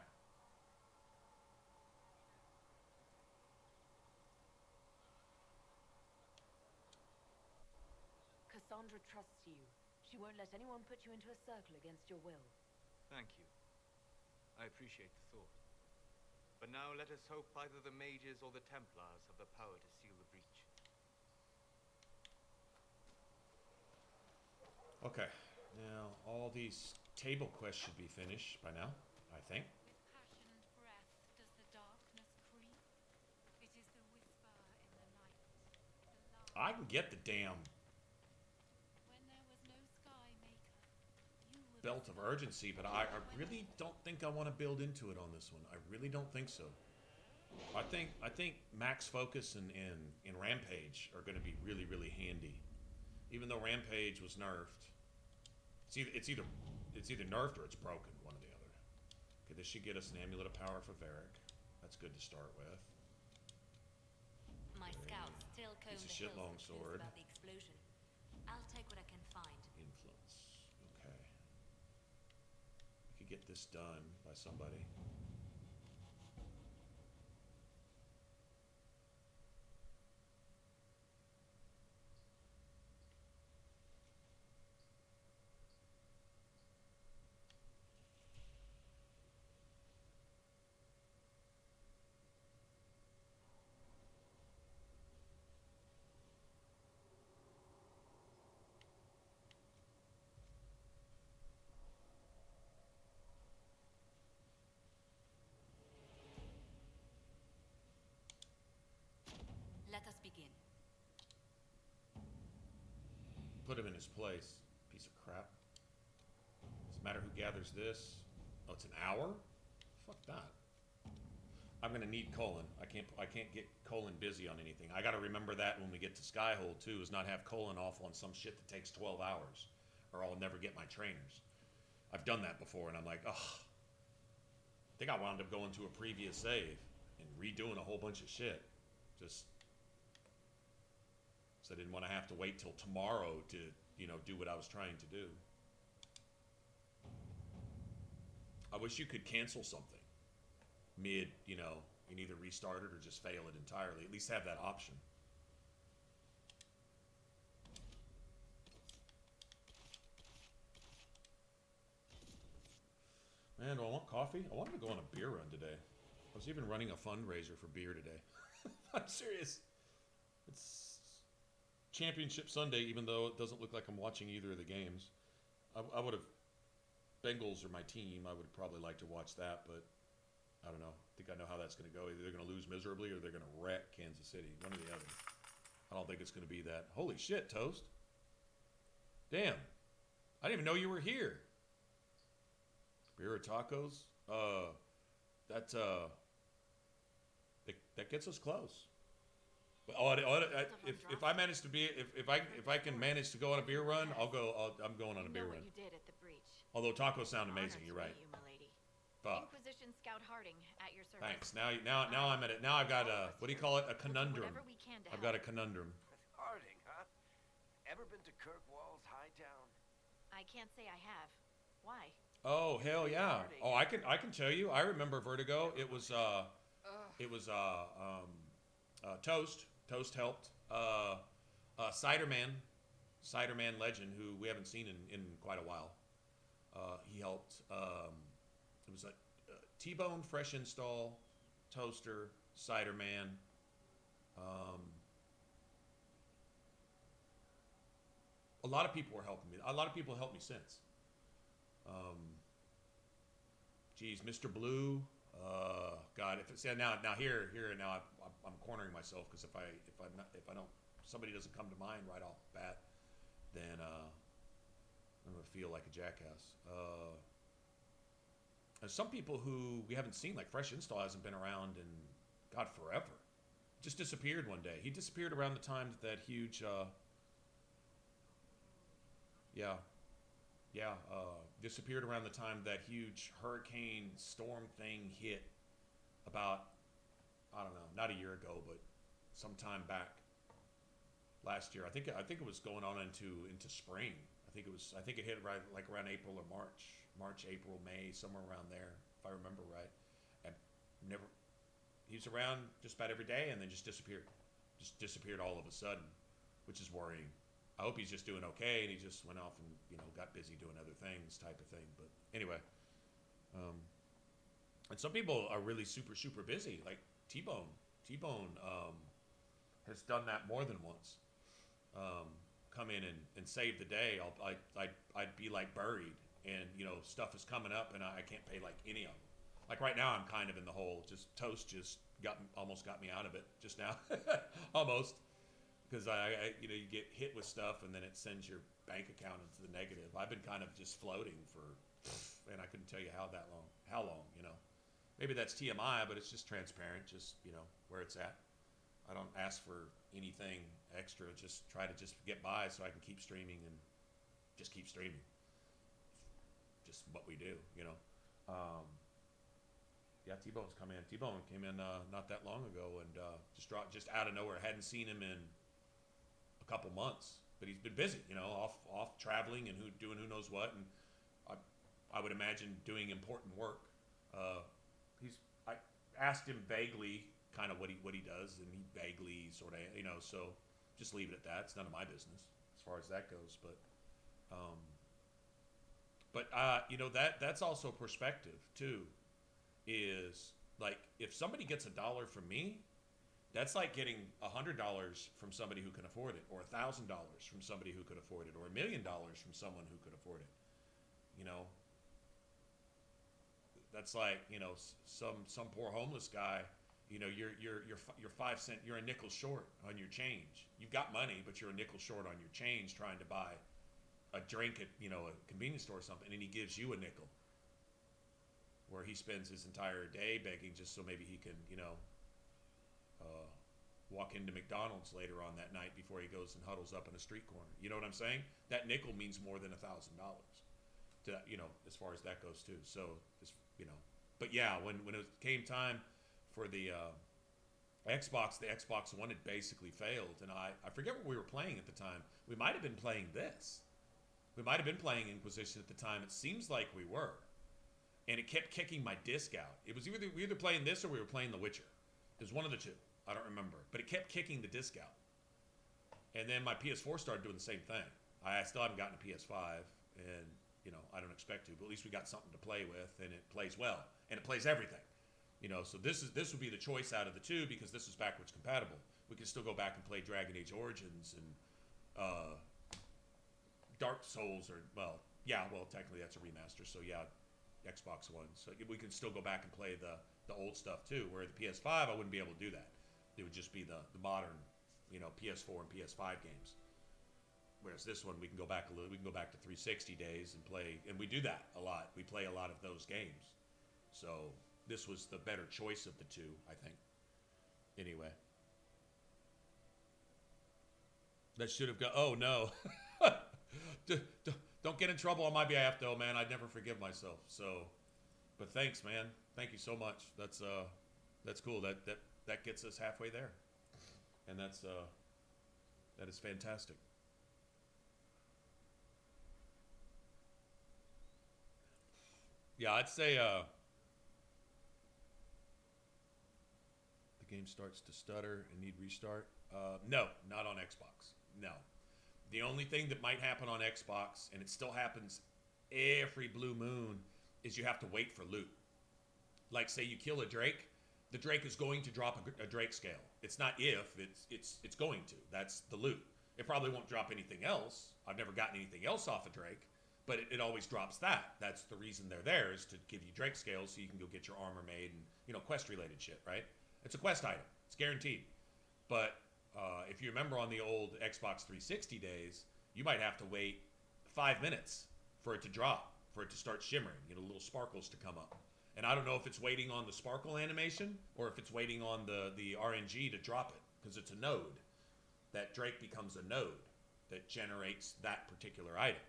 Cassandra trusts you. She won't let anyone put you into a circle against your will. Thank you. I appreciate the thought. But now let us hope either the mages or the Templars have the power to seal the breach. Okay. Now, all these table quests should be finished by now, I think. With passionate breath does the darkness creep. It is the whisper in the night. The I can get the damn when there was no sky maker, you were belt of urgency, but I really don't think I want to build into it on this one. I really don't think so. I think max focus and Rampage are going to be really, really handy. Even though Rampage was nerfed. It's either nerfed or it's broken, one or the other. Okay, this should get us an Amulet of Power for Varric. That's good to start with. My scouts still comb Piece of the shit hills long for clues sword. about the explosion. I'll take what I can find. Influence. Okay. We could get this done by somebody. Let us begin. Put him in his place. Piece of crap. Doesn't matter who gathers this. Oh, it's an hour? Fuck that. I'm gonna need Colin. I can't get Colin busy on anything. I gotta remember that when we get to Skyhold too, is not have Colin off on some shit that takes 12 hours. Or I'll never get my trainers. I've done that before and I'm like, ugh. I think I wound up going to a previous save and redoing a whole bunch of shit. Just so I didn't want to have to wait till tomorrow to, do what I was trying to do. I wish you could cancel something mid, and either restart it or just fail it entirely. At least have that option. Man, do I want coffee? I wanted to go on a beer run today. I was even running a fundraiser for beer today. I'm serious. It's Championship Sunday, even though it doesn't look like I'm watching either of the games. I would have, Bengals are my team. I would probably like to watch that, but I don't know. I think I know how that's going to go. Either they're going to lose miserably or they're going to wreck Kansas City. One or the other. I don't think it's going to be that. Holy shit, Toast. Damn. I didn't even know you were here. Beer or tacos? That gets us close. If I manage to be if I can manage to go on a beer run, I'm going on a beer run. What you did at the breach. Although tacos sound amazing, you're right. You, milady. Fuck. Inquisition Scout Harding at your service. Thanks. Now I'm at it. Now I've got a, what do you call it? A conundrum. Whatever we can to I've got a conundrum. Harding, huh? Ever been to Kirkwall's Hightown? I can't say I have. Why? Oh hell yeah! Oh, I can tell you. I remember Vertigo. It was Toast. Toast helped. Ciderman legend, who we haven't seen in quite a while. He helped. It was a T-Bone fresh install, toaster, cider man. A lot of people were helping me. A lot of people helped me since. Geez, Mr. Blue. God, if it's now I'm cornering myself because if I don't, somebody doesn't come to mind right off the bat, then I'm gonna feel like a jackass. There's some people who we haven't seen, like Fresh Install hasn't been around in God forever. Just disappeared one day. He disappeared around the time that huge. Disappeared around the time that huge hurricane storm thing hit. About, I don't know, not a year ago, but sometime back last year. I think it was going on into spring. I think it hit right like around April or March, April, May, somewhere around there, if I remember right. And he was around just about every day and then just disappeared all of a sudden, which is worrying. I hope he's just doing okay and he just went off and, got busy doing other things type of thing. But anyway, and some people are really super, super busy, like T-Bone. T-Bone has done that more than once. Come in and save the day. I'd be like buried and, stuff is coming up and I can't pay like any of them. Like right now I'm kind of in the hole. Just Toast just almost got me out of it just now. Almost. Because you get hit with stuff and then it sends your bank account into the negative. I've been kind of just floating for, and I couldn't tell you how long, Maybe that's TMI, but it's just transparent, just, where it's at. I don't ask for anything extra, just try to just get by so I can keep streaming and just keep streaming. Just what we do, Yeah, T-Bone's come in. T-Bone came in not that long ago and just out of nowhere. Hadn't seen him in a couple months, but he's been busy, off traveling and doing who knows what, and I would imagine doing important work. I asked him vaguely kind of what he does, and he vaguely sort of, so just leave it at that. It's none of my business as far as that goes, that's also perspective too. Is like if somebody gets $1 from me, that's like getting $100 from somebody who can afford it, or $1,000 from somebody who could afford it, or $1 million from someone who could afford it. That's like some poor homeless guy. You're 5 cents. You're a nickel short on your change. You've got money, but you're a nickel short on your change trying to buy a drink at a convenience store or something, and he gives you a nickel. Where he spends his entire day begging just so maybe he can, walk into McDonald's later on that night before he goes and huddles up in a street corner. You know what I'm saying? That nickel means more than $1,000 to, as far as that goes too. So, but yeah, when it came time for the Xbox One had basically failed, and I forget what we were playing at the time. We might have been playing this. We might have been playing Inquisition at the time. It seems like we were. And it kept kicking my disc out. It was we were either playing this or we were playing The Witcher. It was one of the two. I don't remember. But it kept kicking the disc out. And then my PS4 started doing the same thing. I still haven't gotten a PS5, and I don't expect to. But at least we got something to play with, and it plays well, and it plays everything. So this would be the choice out of the two because this is backwards compatible. We can still go back and play Dragon Age Origins and Dark Souls, or technically that's a remaster. So yeah. Xbox One, so we can still go back and play the old stuff too. Where the PS5, I wouldn't be able to do that. It would just be the modern, PS4 and PS5 games. Whereas this one, we can go back a little. We can go back to 360 days and play, and we do that a lot. We play a lot of those games. So this was the better choice of the two, I think. Anyway, that should have gone. Oh no. Don't get in trouble on my behalf, though, man. I'd never forgive myself. So, but thanks, man. Thank you so much. That's cool. That gets us halfway there, and that is fantastic. Yeah, I'd say the game starts to stutter and need restart. No, not on Xbox. No. The only thing that might happen on Xbox, and it still happens every blue moon, is you have to wait for loot. Like say you kill a drake, the drake is going to drop a drake scale. It's not if, it's going to. That's the loot. It probably won't drop anything else. I've never gotten anything else off a drake, but it always drops that. That's the reason they're there, is to give you drake scales so you can go get your armor made and, you know, quest related shit, right? It's a quest item. It's guaranteed. But if you remember on the old Xbox 360 days, you might have to wait 5 minutes for it to drop, for it to start shimmering, you know, little sparkles to come up. And I don't know if it's waiting on the sparkle animation or if it's waiting on the RNG to drop it, because it's a node. That drake becomes a node that generates that particular item.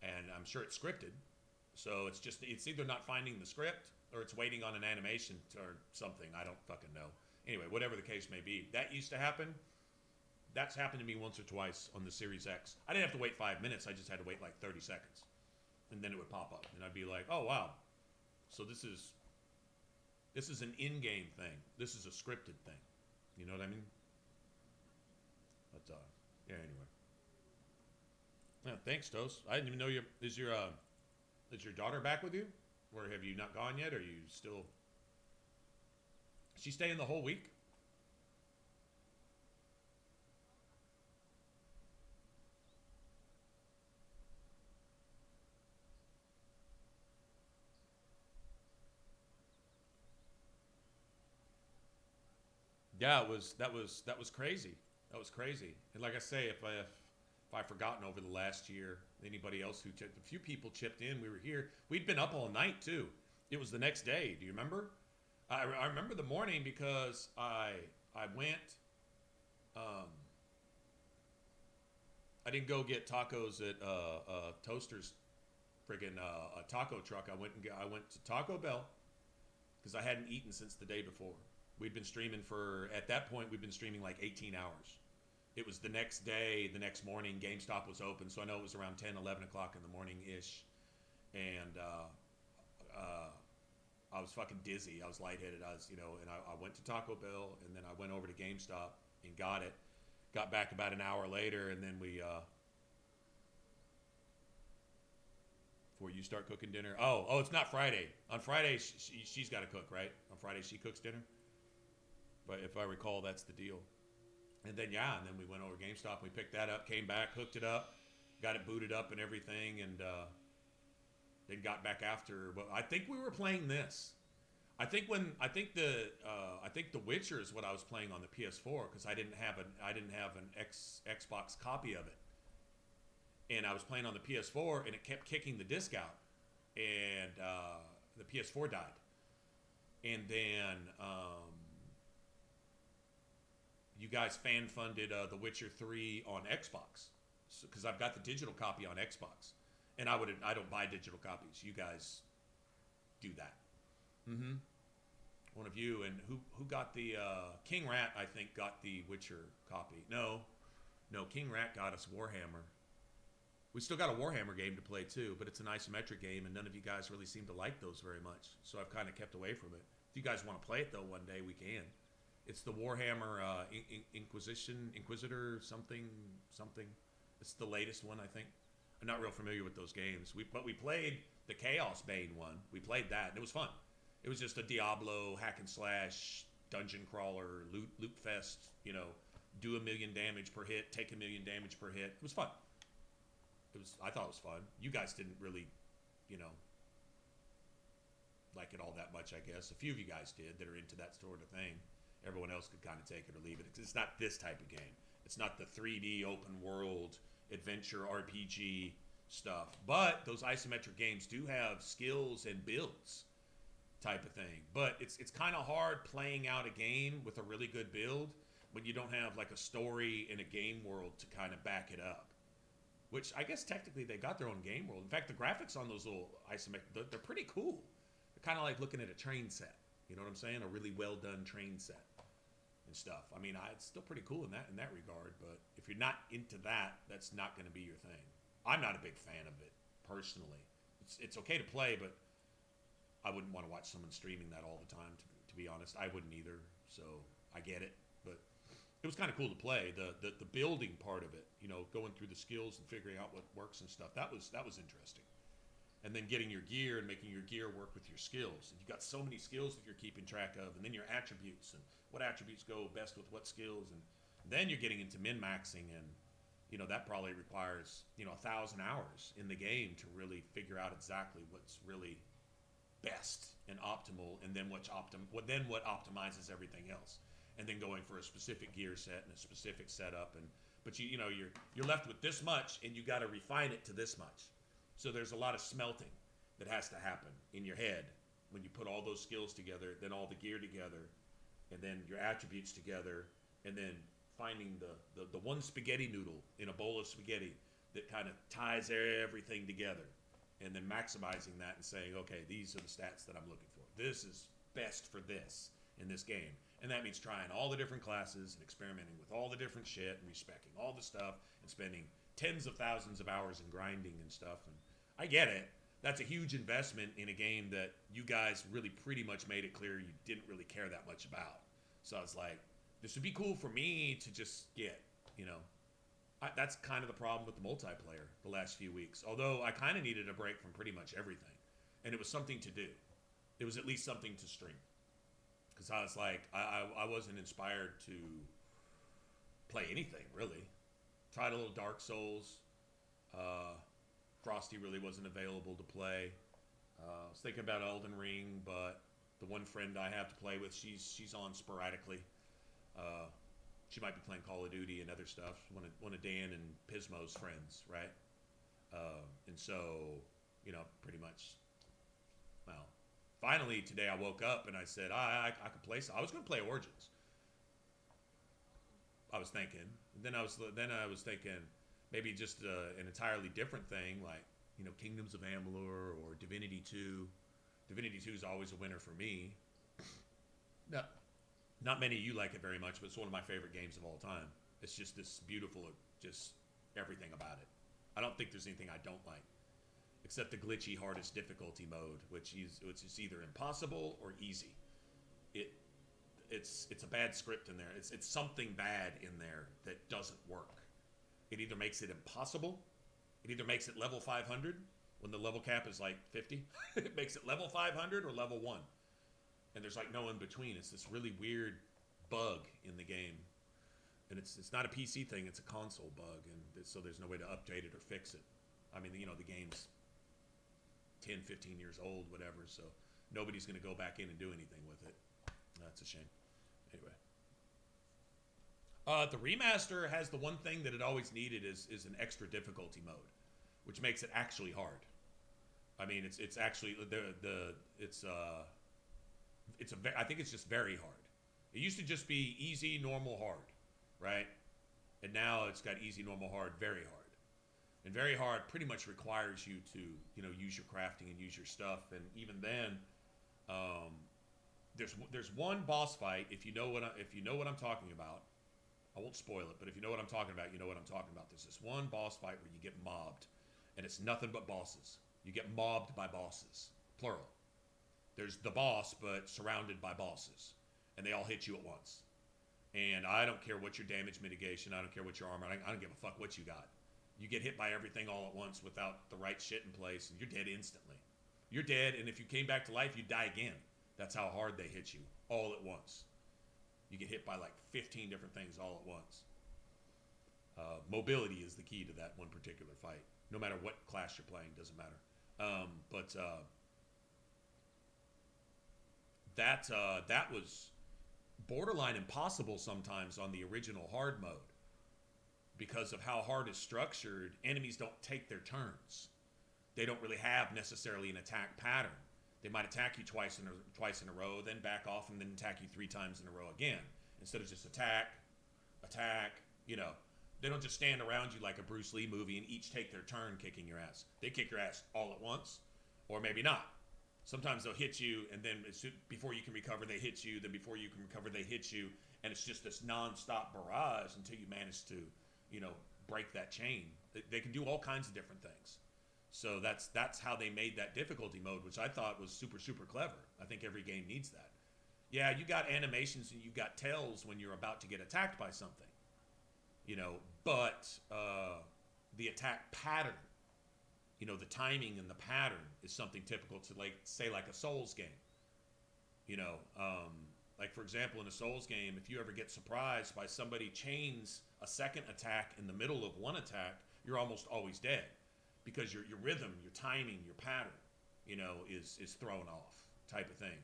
And I'm sure it's scripted. So it's either not finding the script or it's waiting on an animation or something. I don't fucking know. Anyway, whatever the case may be, that used to happen. That's happened to me once or twice on the Series X. I didn't have to wait 5 minutes. I just had to wait like 30 seconds. And then it would pop up. And I'd be like, oh, wow. So this is an in-game thing. This is a scripted thing. You know what I mean? But, yeah, anyway. Yeah, thanks, Toast. I didn't even know is your daughter back with you? Or have you not gone yet? Or are you still... Is she staying the whole week? Yeah, that was crazy. That was crazy. And like I say, if I've forgotten over the last year, anybody else who a few people chipped in. We were here. We'd been up all night too. It was the next day. Do you remember? I remember the morning because I went. I didn't go get tacos at Toaster's friggin' a taco truck. I went to Taco Bell because I hadn't eaten since the day before. We'd been streaming at that point, we'd been streaming like 18 hours. It was the next day, the next morning, GameStop was open, so I know it was around 10, 11 o'clock in the morning-ish. And I was fucking dizzy. I was lightheaded. And I went to Taco Bell, and then I went over to GameStop and got it. Got back about an hour later, and then before you start cooking dinner. Oh, it's not Friday. On Friday, she's got to cook, right? On Friday, she cooks dinner. But if I recall, that's the deal. And then we went over to GameStop. We picked that up, came back, hooked it up, got it booted up and everything, and then got back after. Well, I think we were playing this. I think The Witcher is what I was playing on the PS4 because I didn't have an Xbox copy of it, and I was playing on the PS4, and it kept kicking the disc out, and the PS4 died, and then you guys fan funded The Witcher 3 on Xbox because I've got the digital copy on Xbox, and I don't buy digital copies. You guys do that. Mm-hmm. One of you, and who got the King Rat? I think got the Witcher copy. No, King Rat got us Warhammer. We still got a Warhammer game to play too, but it's an isometric game, and none of you guys really seem to like those very much. So I've kind of kept away from it. If you guys want to play it though, one day we can. It's the Warhammer Inquisitor something. It's the latest one, I think. I'm not real familiar with those games. But we played the Chaos Bane one. We played that, and it was fun. It was just a Diablo hack and slash dungeon crawler loot fest. Do 1 million damage per hit, take 1 million damage per hit. It was fun. I thought it was fun. You guys didn't really, like it all that much, I guess. A few of you guys did that are into that sort of thing. Everyone else could kind of take it or leave it. It's not this type of game. It's not the 3D open world adventure RPG stuff. But those isometric games do have skills and builds type of thing. But it's kind of hard playing out a game with a really good build when you don't have like a story in a game world to kind of back it up. Which I guess technically they got their own game world. In fact, the graphics on those little isometric, they're pretty cool. They're kind of like looking at a train set. You know what I'm saying? A really well done train set and stuff. I mean, it's still pretty cool in that regard. But if you're not into that, that's not going to be your thing. I'm not a big fan of it personally. It's okay to play, but I wouldn't want to watch someone streaming that all the time. To be honest, I wouldn't either. So I get it, but it was kind of cool to play. The building part of it, going through the skills and figuring out what works and stuff. That was interesting. and then getting your gear and making your gear work with your skills. And you got so many skills that you're keeping track of, and then your attributes and what attributes go best with what skills, and then you're getting into min-maxing, and you know that probably requires 1,000 hours in the game to really figure out exactly what's really best and optimal, and then what optimizes everything else, and then going for a specific gear set and a specific setup, but you're left with this much, and you got to refine it to this much. So there's a lot of smelting that has to happen in your head when you put all those skills together, then all the gear together, and then your attributes together, and then finding the one spaghetti noodle in a bowl of spaghetti that kind of ties everything together, and then maximizing that and saying, okay, these are the stats that I'm looking for. This is best for this in this game. And that means trying all the different classes and experimenting with all the different shit and respecing all the stuff and spending tens of thousands of hours in grinding and stuff. And I get it. That's a huge investment in a game that you guys really pretty much made it clear you didn't really care that much about. So I was like, this would be cool for me to just get, that's kind of the problem with the multiplayer the last few weeks. Although I kind of needed a break from pretty much everything. And it was something to do. It was at least something to stream. Because I was like, I wasn't inspired to play anything, really. Tried a little Dark Souls. Frosty really wasn't available to play. I was thinking about Elden Ring, but the one friend I have to play with, she's on sporadically. She might be playing Call of Duty and other stuff. One of Dan and Pismo's friends, right? And so, pretty much, well, finally today I woke up and I said, I could play. I was going to play Origins. I was thinking. And then I was thinking maybe just an entirely different thing, like Kingdoms of Amalur or Divinity 2. Divinity 2 is always a winner for me. No, not many of you like it very much, but it's one of my favorite games of all time. It's just this beautiful, just everything about it. I don't think there's anything I don't like, except the glitchy hardest difficulty mode, which is either impossible or easy. It's a bad script in there. It's something bad in there that doesn't work. It either makes it impossible, it either makes it level 500 when the level cap is like 50. It makes it level 500 or level 1. And there's like no in between. It's this really weird bug in the game. And it's not a PC thing, it's a console bug, and so there's no way to update it or fix it. I mean, the game's 10, 15 years old, whatever, so nobody's going to go back in and do anything with it. That's a shame. Anyway. The remaster has the one thing that it always needed is an extra difficulty mode, which makes it actually hard. I mean, it's actually I think it's just very hard. It used to just be easy, normal, hard, right? And now it's got easy, normal, hard, very hard. And very hard pretty much requires you to, use your crafting and use your stuff. And even then, there's one boss fight. If you know what I'm talking about, I won't spoil it. But if you know what I'm talking about, you know what I'm talking about. There's this one boss fight where you get mobbed, and it's nothing but bosses. You get mobbed by bosses, plural. There's the boss, but surrounded by bosses, and they all hit you at once. And I don't care what your damage mitigation. I don't care what your armor. I don't give a fuck what you got. You get hit by everything all at once without the right shit in place, and you're dead instantly. You're dead, and if you came back to life, you'd die again. That's how hard they hit you, all at once. You get hit by like 15 different things all at once. Mobility is the key to that one particular fight. No matter what class you're playing, doesn't matter. That was borderline impossible sometimes on the original hard mode. Because of how hard is structured, enemies don't take their turns. They don't really have necessarily an attack pattern. They might attack you twice in a row, then back off, and then attack you 3 times in a row again. Instead of just attack. They don't just stand around you like a Bruce Lee movie and each take their turn kicking your ass. They kick your ass all at once, or maybe not. Sometimes they'll hit you, and then before you can recover, they hit you. Then before you can recover, they hit you, and it's just this non-stop barrage until you manage to, break that chain. They can do all kinds of different things. So that's how they made that difficulty mode, which I thought was super, super clever. I think every game needs that. Yeah, you got animations and you got tells when you're about to get attacked by something, but the attack pattern, You know, the timing and the pattern is something typical to, like, say, like a Souls game. You know, like, for example, in a Souls game, if you ever get surprised by somebody chains a second attack in the middle of one attack, you're almost always dead, because your rhythm, your timing, your pattern, you know, is thrown off, type of thing.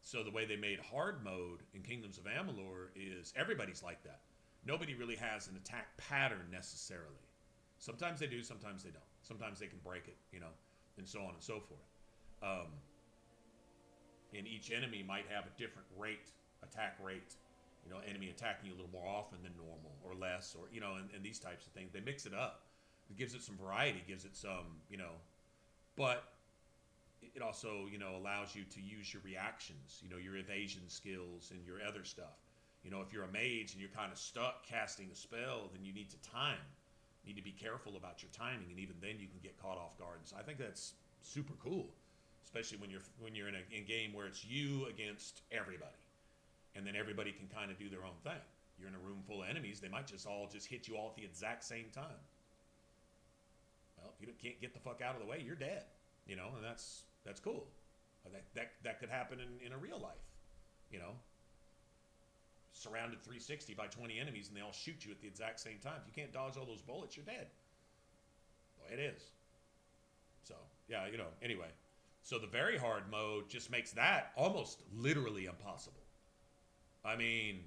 So the way they made hard mode in Kingdoms of Amalur is everybody's like that. Nobody really has an attack pattern necessarily. Sometimes they do, sometimes they don't. Sometimes they can break it, you know, and so on and so forth. And each enemy might have a different attack rate. You know, enemy attacking you a little more often than normal, or less, or, you know, and these types of things. They mix it up. It gives it some variety, gives it some, you know, but it also, you know, allows you to use your reactions, you know, your evasion skills and your other stuff. You know, if you're a mage and you're kind of stuck casting a spell, then you need to time. You need to be careful about your timing, and even then you can get caught off guard. And so I think that's super cool, especially when you're in a game where it's you against everybody, and then everybody can kind of do their own thing. You're in a room full of enemies; they might just all hit you all at the exact same time. Well, if you can't get the fuck out of the way, you're dead. You know, and that's cool. That could happen in a real life. You know, surrounded 360 by 20 enemies, and they all shoot you at the exact same time. If you can't dodge all those bullets, you're dead. Well, it is. So yeah, you know. Anyway, so the very hard mode just makes that almost literally impossible. I mean,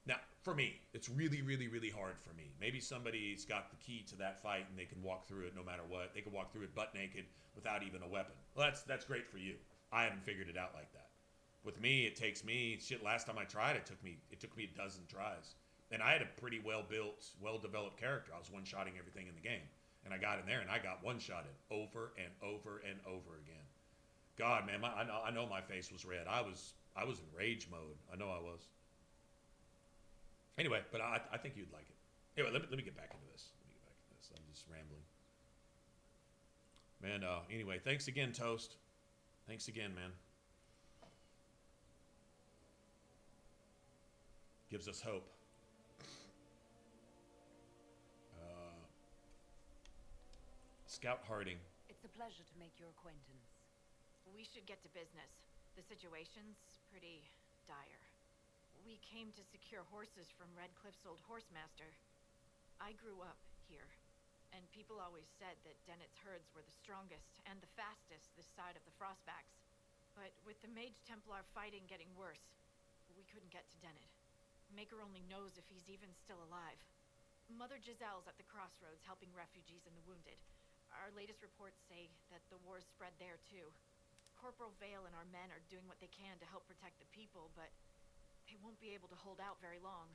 now for me, it's really, really, really hard for me. Maybe somebody's got the key to that fight and they can walk through it no matter what. They can walk through it butt naked without even a weapon. Well, that's great for you. I haven't figured it out like that. With me, it takes me shit. Last time I tried, it took me a dozen tries, and I had a pretty well-built, well-developed character. I was one-shotting everything in the game, and I got in there and I got one-shotted over and over and over again. God, man, I know my face was red. I was in rage mode. I know I was. Anyway, but I think you'd like it. Anyway, let me get back into this. I'm just rambling. Man, anyway, thanks again, Toast. Thanks again, man. Gives us hope. Scout Harding. It's a pleasure to make your acquaintance. We should get to business. The situation's pretty dire. We came to secure horses from Redcliffe's old horsemaster. I grew up here, and people always said that Dennett's herds were the strongest and the fastest this side of the Frostbacks. But with the Mage Templar fighting getting worse, we couldn't get to Dennett. Maker only knows if he's even still alive. Mother Giselle's at the crossroads helping refugees and the wounded. Our latest reports say that the war's spread there too. Corporal Vale and our men are doing what they can to help protect the people, but they won't be able to hold out very long.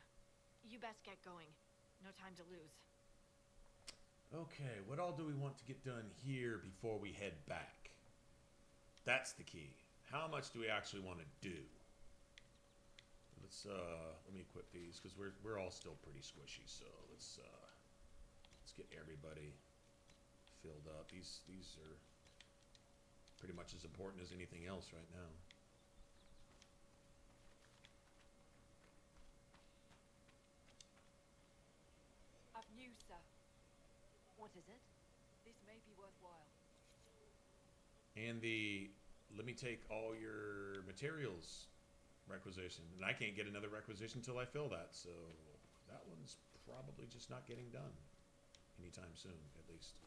You best get going. No time to lose. Okay, what all do we want to get done here before we head back? That's the key. How much do we actually want to do? Let me equip these, because we're all still pretty squishy. So let's get everybody filled up. These are pretty much as important as anything else right now. I've news, sir. What is it? This may be worthwhile. And let me take all your materials requisition, and I can't get another requisition until I fill that, so that one's probably just not getting done anytime soon, at least.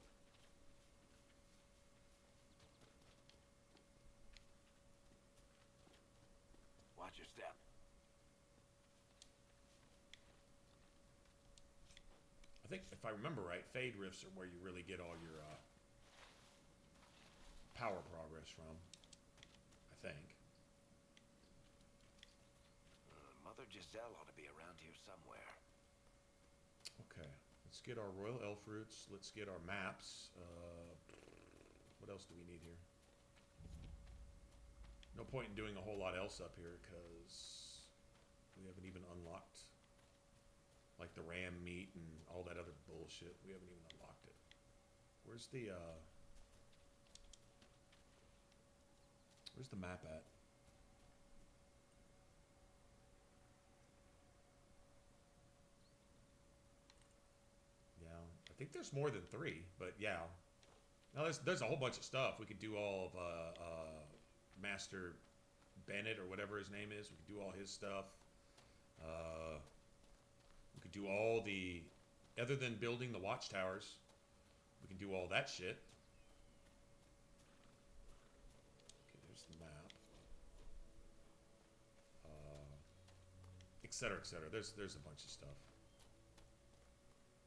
Watch your step. I think, if I remember right, Fade Rifts are where you really get all your power progress from, I think. Mother Giselle ought to be around here somewhere. Okay, let's get our Royal Elf Roots. Let's get our maps. What else do we need here? No point in doing a whole lot else up here, because we haven't even unlocked, like, the ram meat and all that other bullshit. We haven't even unlocked it. Where's the map at? Yeah, I think there's more than 3, but yeah. Now there's a whole bunch of stuff. We could do all of Master Bennett or whatever his name is. We could do all his stuff. We could do all the, other than building the watchtowers, we can do all that shit. Okay, there's the map. Et cetera, et cetera. There's a bunch of stuff.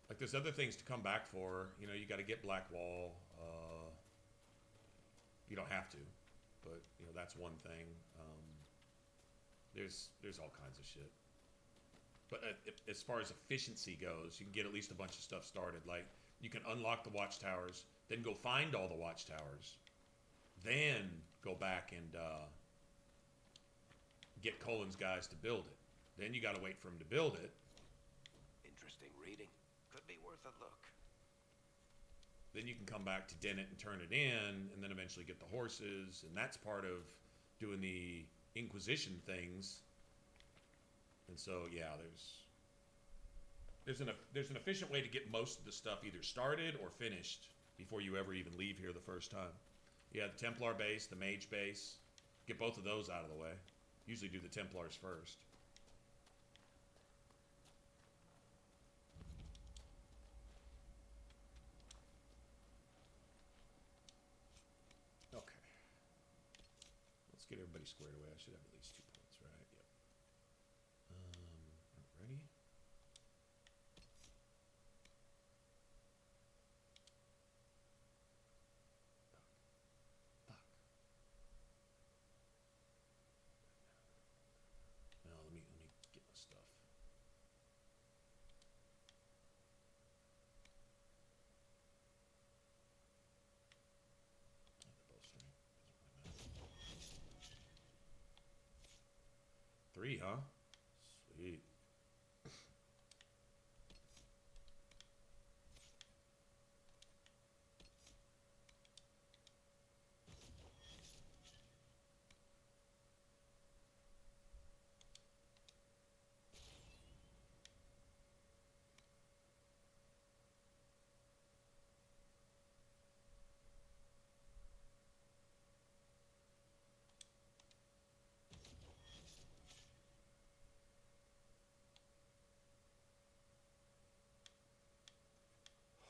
Like, there's other things to come back for. You know, you got to get Blackwall. You don't have to, but you know that's one thing. There's all kinds of shit. But as far as efficiency goes, you can get at least a bunch of stuff started. Like, you can unlock the watchtowers, then go find all the watchtowers, then go back and get Cullen's guys to build it. Then you got to wait for him to build it. Interesting reading. Could be worth a look. Then you can come back to den it and turn it in, and then eventually get the horses, and that's part of doing the Inquisition things. And so, yeah, there's an efficient way to get most of the stuff either started or finished before you ever even leave here the first time. Yeah, the Templar base, the Mage base, get both of those out of the way. Usually do the Templars first. Okay. Let's get everybody squared away. I should have at least 2 points, right? Yep. Ready? Fuck. No, let me get my stuff. The bowstring doesn't really matter. 3, huh? Sweet.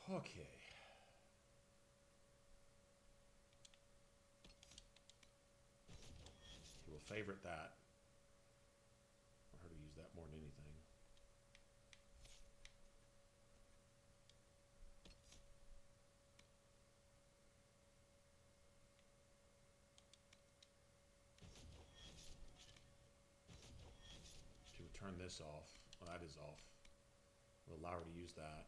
Okay. He will favorite that. I heard her use that more than anything. She will turn this off. Well, that is off. We'll allow her to use that.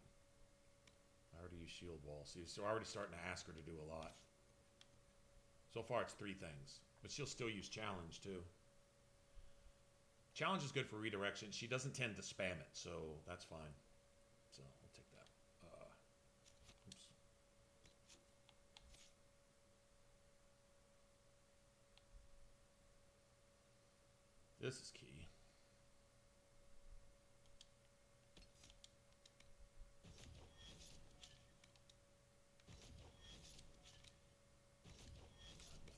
Allow her to use shield wall. See, so we're already starting to ask her to do a lot. So far it's 3 things. But she'll still use challenge too. Challenge is good for redirection. She doesn't tend to spam it, so that's fine. So I'll take that. Oops. This is key.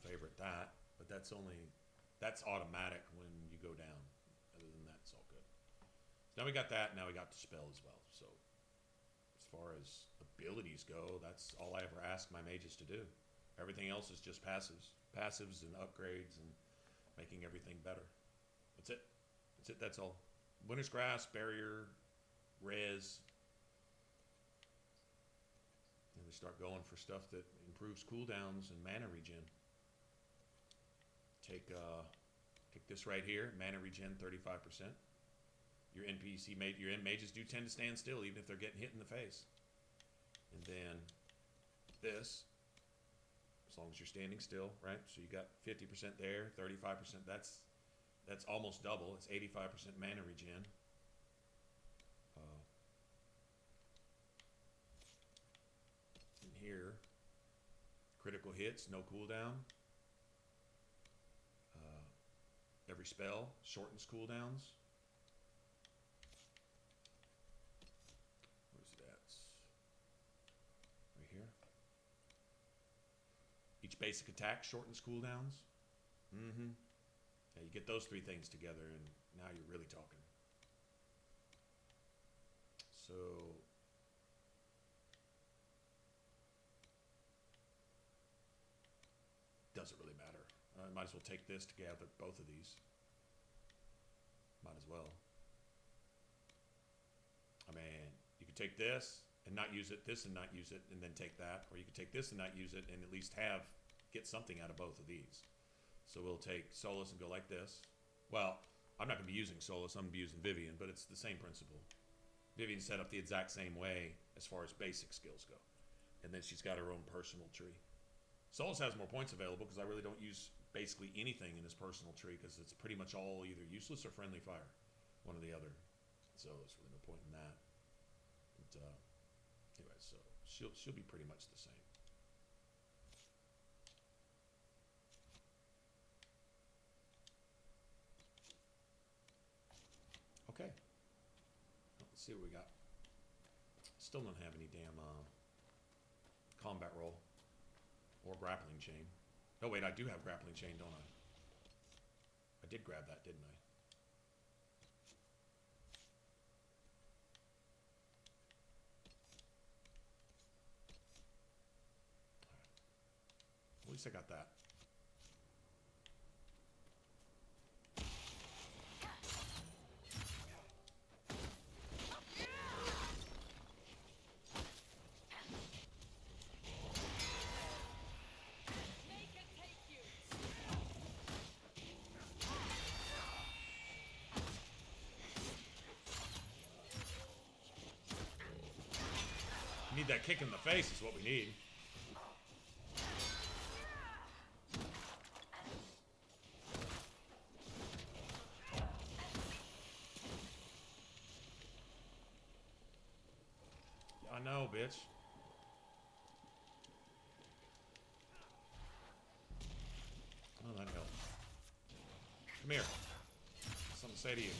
Favorite that, but that's automatic when you go down. Other than that, it's all good. So now we got that. Now we got the spell as well. So as far as abilities go, that's all I ever ask my mages to do. Everything else is just passives and upgrades and making everything better. That's it. That's all. Winter's Grasp, Barrier, Res. And we start going for stuff that improves cooldowns and mana regen. Take this right here, mana regen 35%. Your mages do tend to stand still even if they're getting hit in the face. And then this, as long as you're standing still, right? So you got 50% there, 35%. That's almost double. It's 85% mana regen. In here, critical hits, no cooldown. Every spell shortens cooldowns. Where's it at? Right here. basic attack, shortens cooldowns. Mm-hmm. Yeah, you get those 3 things together, and now you're really talking. So doesn't really matter. Might as well take this to gather both of these. Might as well. I mean, you could take this and not use it, this and not use it, and then take that. Or you could take this and not use it and at least get something out of both of these. So we'll take Solus and go like this. Well, I'm not going to be using Solus, I'm going to be using Vivian, but it's the same principle. Vivian's set up the exact same way as far as basic skills go. And then she's got her own personal tree. Solus has more points available because I really don't use basically anything in his personal tree because it's pretty much all either useless or friendly fire. One or the other. So there's really no point in that. But anyway, so she'll be pretty much the same. Okay. Let's see what we got. Still don't have any damn combat roll or grappling chain. Oh wait, I do have grappling chain, don't I? I did grab that, didn't I? At least I got that. We need that kick in the face is what we need. I know, bitch. Oh, that helped. Come here. Something to say to you.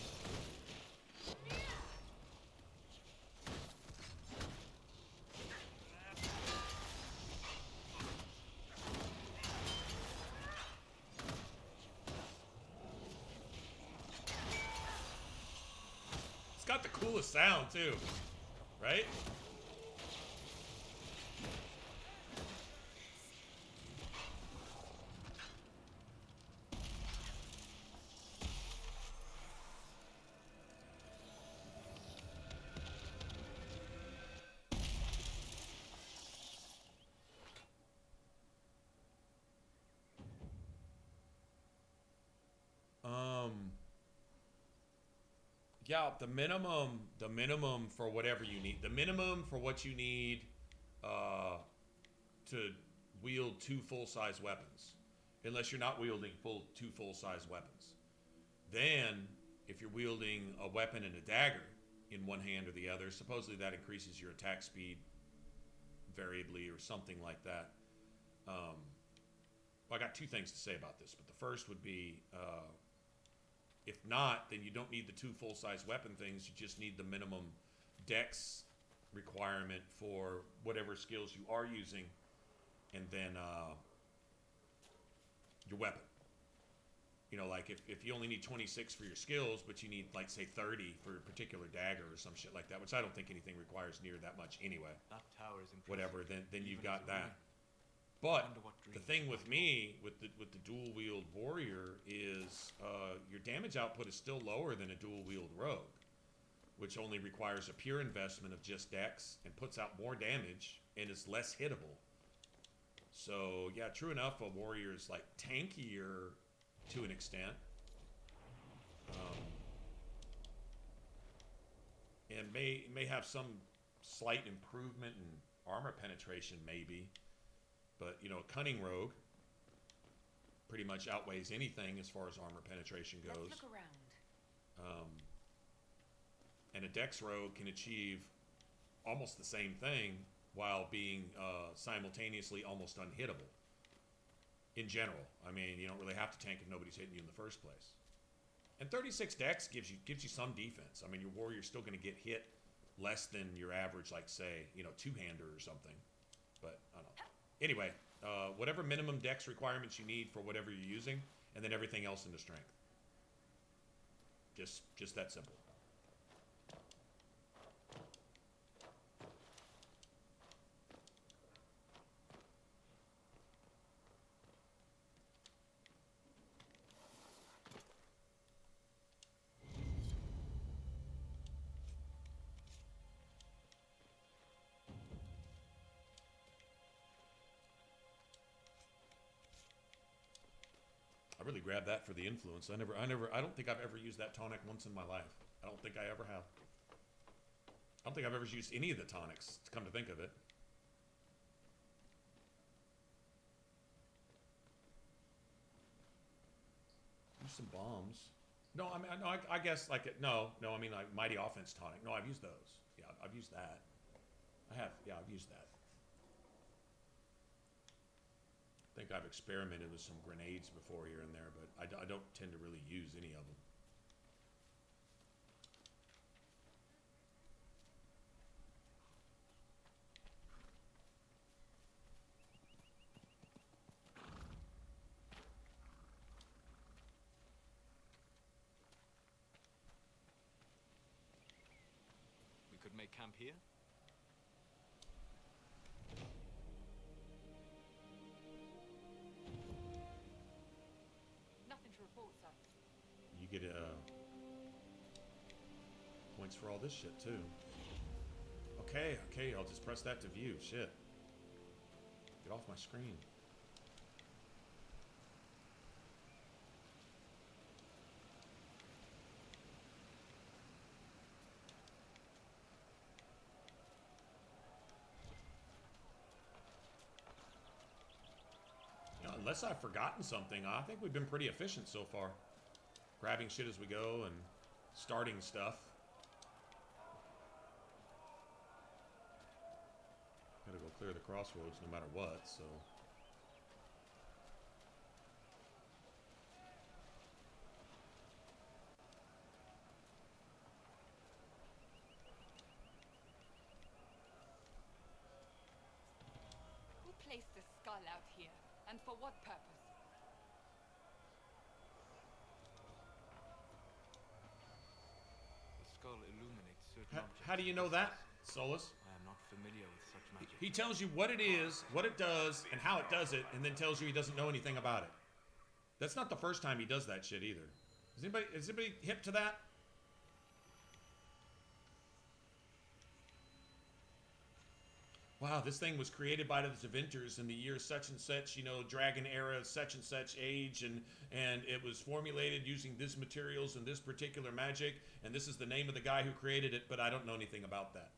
It's got the coolest sound too, right? Yeah, the minimum for whatever you need, the minimum for what you need to wield 2 full-size weapons, unless you're not wielding 2 full-size weapons. Then, if you're wielding a weapon and a dagger in one hand or the other, supposedly that increases your attack speed variably or something like that. Well, I got 2 things to say about this, but the first would be, if not, then you don't need the 2 full-size weapon things. You just need the minimum dex requirement for whatever skills you are using, and then your weapon. You know, like if you only need 26 for your skills, but you need, like, say 30 for a particular dagger or some shit like that, which I don't think anything requires near that much anyway. That tower is impressive. Whatever, then you've got that. But the thing with me, with the dual wield warrior, is your damage output is still lower than a dual wield rogue, which only requires a pure investment of just dex and puts out more damage and is less hittable. So yeah, true enough, a warrior is like tankier to an extent, and may have some slight improvement in armor penetration, maybe. But, you know, a cunning rogue pretty much outweighs anything as far as armor penetration goes. Let's look around. And a dex rogue can achieve almost the same thing while being simultaneously almost unhittable. In general. I mean, you don't really have to tank if nobody's hitting you in the first place. And 36 dex gives you some defense. I mean, your warrior's still going to get hit less than your average, like, say, you know, 2-hander or something. But, I don't know. Anyway, whatever minimum dex requirements you need for whatever you're using, and then everything else into strength. Just that simple. I really grabbed that for the influence. I don't think I've ever used that tonic once in my life. I don't think I ever have. I don't think I've ever used any of the tonics, to come to think of it. Use some bombs. No, I mean, no, I guess like it. No, I mean like Mighty Offense tonic. No, I've used those. Yeah, I've used that. I have. Yeah, I've used that. I think I've experimented with some grenades before here and there, but I don't tend to really use any of them. We could make camp here? Nothing to report, sir. You get points for all this shit too. Okay, I'll just press that to view. Shit. Get off my screen. You know, unless I've forgotten something, I think we've been pretty efficient so far. Grabbing shit as we go and starting stuff. Gotta go clear the crossroads no matter what, so. Who placed the skull out here? And for what purpose? The skull illuminates certain objects. How do you know that, Solus? I am not familiar with such magic. He tells you what it is, what it does, and how it does it, and then tells you he doesn't know anything about it. That's not the first time he does that shit either. Is anybody hip to that? Wow, this thing was created by the inventors in the year such and such, you know, dragon era, such and such age, and it was formulated using these materials and this particular magic, and this is the name of the guy who created it, but I don't know anything about that.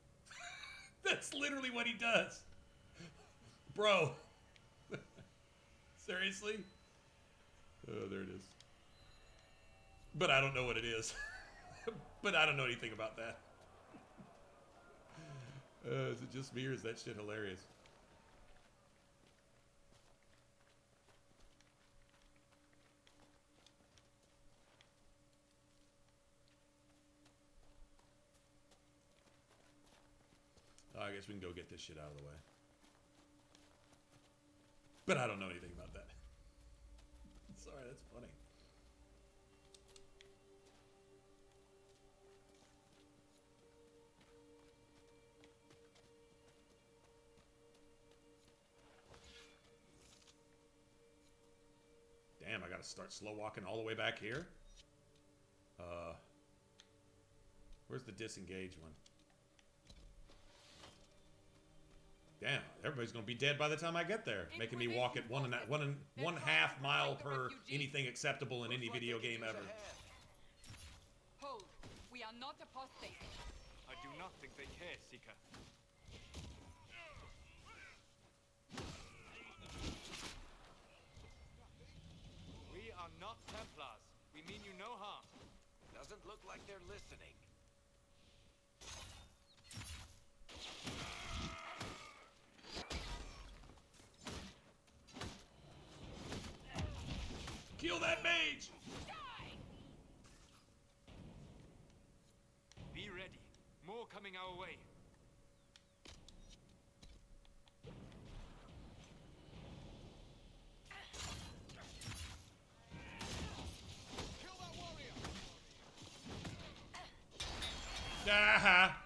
That's literally what he does. Bro. Seriously? Oh, there it is. But I don't know what it is. But I don't know anything about that. Is it just me or is that shit hilarious? I guess we can go get this shit out of the way. But I don't know anything about that. Sorry, that's funny. Damn, I gotta start slow walking all the way back here? Where's the disengage one? Damn, everybody's gonna be dead by the time I get there. Making me walk at one and half mile per anything acceptable in any video game ever. Hold. We are not apostates. I do not think they care, Seeker. We are not Templars. We mean you no harm. Doesn't look like they're listening. Kill that mage! Be ready. More coming our way. Ah!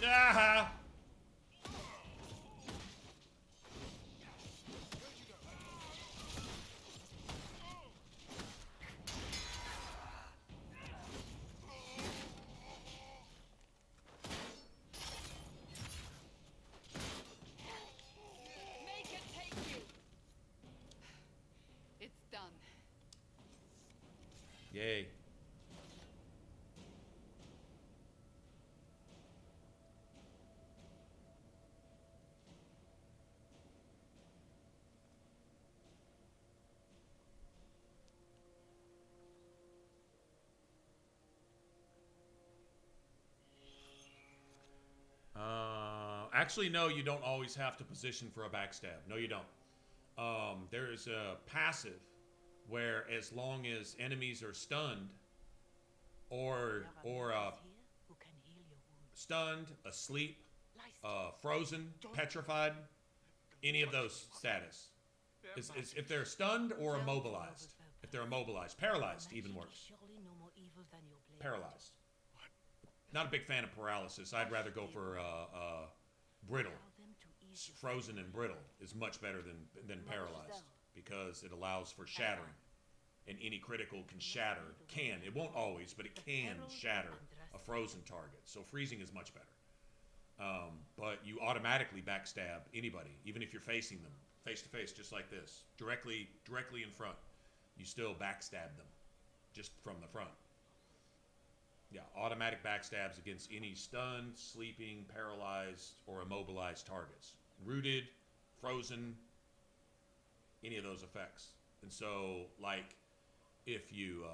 Ah! Make it take you. It's done. Yay. Actually, no, you don't always have to position for a backstab. No, you don't. There is a passive where as long as enemies are stunned or stunned, asleep, frozen, petrified, any of those status. If they're stunned or immobilized. If they're immobilized. Paralyzed even works. Paralyzed. Not a big fan of paralysis. I'd rather go for brittle. Frozen and brittle is much better than paralyzed because it allows for shattering. And any critical can shatter. It won't always, but it can shatter a frozen target. So freezing is much better. But you automatically backstab anybody, even if you're facing them face to face, just like this, directly in front. You still backstab them, just from the front. Yeah, automatic backstabs against any stunned, sleeping, paralyzed, or immobilized targets. Rooted, frozen, any of those effects. And so, like, if you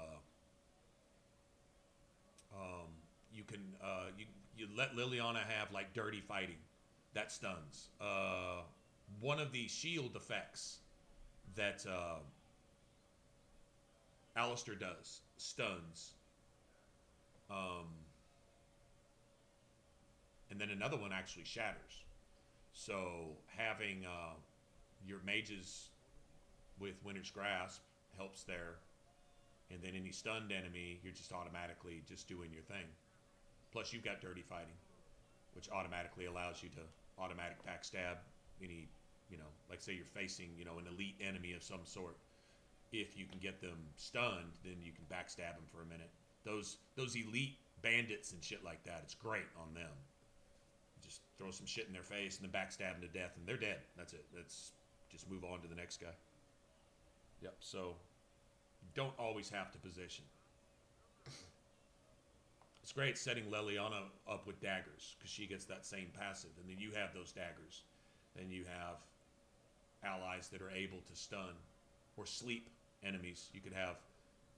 you can you let Liliana have like dirty fighting, that stuns. One of the shield effects that Alistair does stuns. And then another one actually shatters. So having your mages with Winter's Grasp helps there. And then any stunned enemy, you're just automatically just doing your thing. Plus you've got dirty fighting, which automatically allows you to automatic backstab any, like say you're facing, an elite enemy of some sort. If you can get them stunned, then you can backstab them for a minute. Those elite bandits and shit like that, it's great on them. Just throw some shit in their face and then backstab them to death, and they're dead. That's it. Let's just move on to the next guy. Yep, so don't always have to position. It's great setting Liliana up with daggers, because she gets that same passive, and then you have those daggers. Then you have allies that are able to stun or sleep enemies. You could have,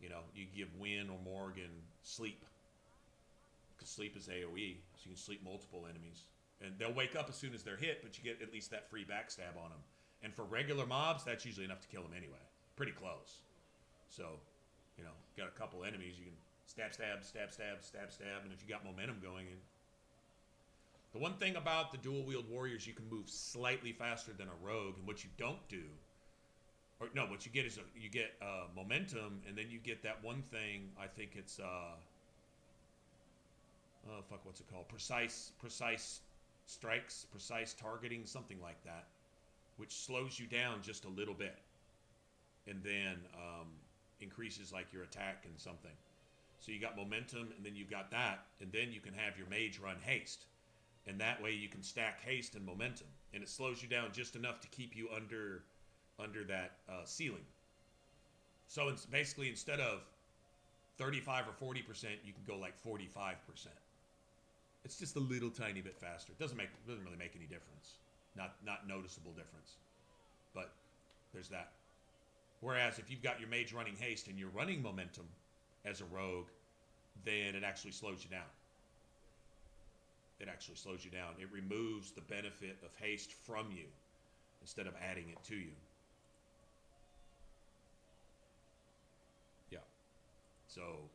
you give Wynn or Morgan sleep, because sleep is AoE, so you can sleep multiple enemies. And they'll wake up as soon as they're hit, but you get at least that free backstab on them. And for regular mobs, that's usually enough to kill them anyway. Pretty close. So, got a couple enemies, you can stab, stab, stab, stab, stab, stab, and if you got momentum going in. The one thing about the dual wield warriors, you can move slightly faster than a rogue, and what you don't do, or no, what you get is you get momentum, and then you get that one thing, I think it's what's it called? Precise strikes, precise targeting, something like that, which slows you down just a little bit, and then increases like your attack and something. So you got momentum, and then you got that, and then you can have your mage run haste, and that way you can stack haste and momentum, and it slows you down just enough to keep you under that ceiling. So it's basically, instead of 35 or 40%, you can go like 45%. It's just a little tiny bit faster. It doesn't really make any difference. Not noticeable difference. But there's that. Whereas if you've got your mage running haste and you're running momentum as a rogue, then it actually slows you down. It actually slows you down. It removes the benefit of haste from you instead of adding it to you. Yeah. So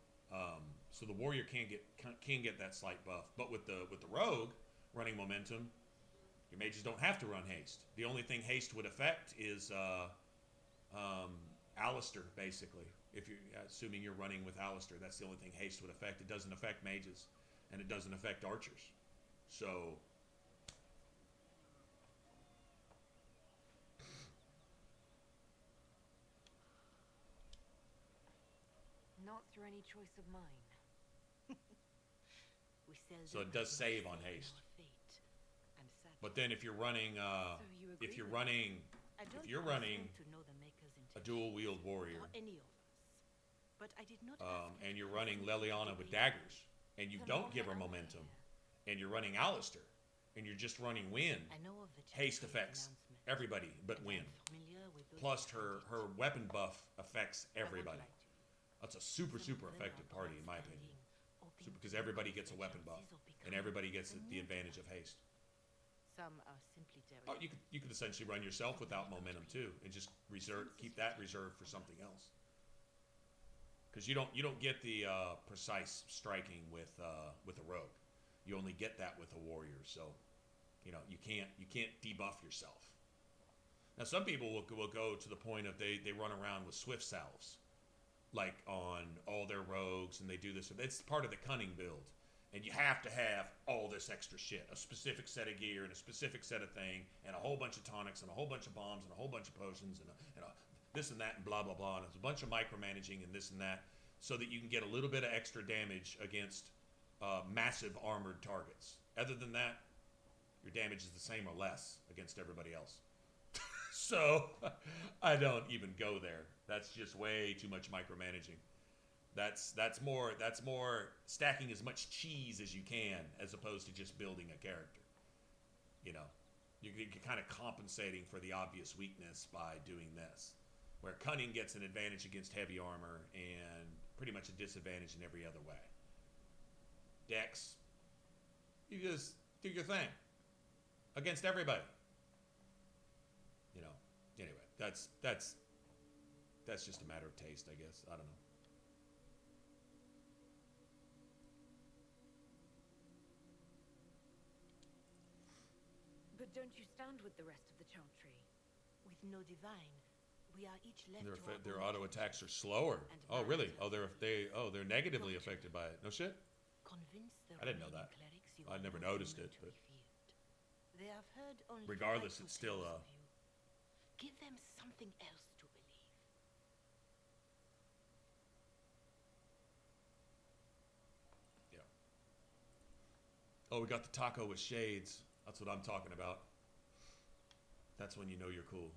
the warrior can get that slight buff, but with the rogue running momentum, your mages don't have to run haste. The only thing haste would affect is Alistair, basically. If you're assuming you're running with Alistair, that's the only thing haste would affect. It doesn't affect mages, and it doesn't affect archers. So Not through any choice of mine. so it does save on haste. But then if you're running if you're running a dual wield warrior, and you're running Leliana with daggers, and you don't give her momentum, and you're running Alistair, and you're just running wind, haste affects everybody but wind. Plus her weapon buff affects everybody. That's a super effective party in my opinion. Because everybody gets a weapon buff, and everybody gets the advantage of haste. Oh, you could essentially run yourself without momentum too, and just keep that reserved for something else. Because you don't get the precise striking with a rogue. You only get that with a warrior. So, you can't debuff yourself. Now some people will go to the point of they run around with swift salves, like on all their rogues, and they do this. It's part of the cunning build. And you have to have all this extra shit, a specific set of gear and a specific set of thing, and a whole bunch of tonics and a whole bunch of bombs and a whole bunch of potions and this and that and blah, blah, blah. And it's a bunch of micromanaging and this and that, so that you can get a little bit of extra damage against massive armored targets. Other than that, your damage is the same or less against everybody else. So I don't even go there. That's just way too much micromanaging. That's more stacking as much cheese as you can, as opposed to just building a character. You're kind of compensating for the obvious weakness by doing this, where cunning gets an advantage against heavy armor and pretty much a disadvantage in every other way. Dex, you just do your thing against everybody. Anyway, that's just a matter of taste, I guess. I don't know. But don't you stand with the rest of the Chantry? With no divine, we are each left Their auto attacks are slower. Oh, really? Oh, they're negatively affected by it. No shit. I didn't know that. I never noticed it, but they have heard only regardless, it's still give them something else to believe. Yeah. Oh, we got the taco with shades. That's what I'm talking about. That's when you know you're cool.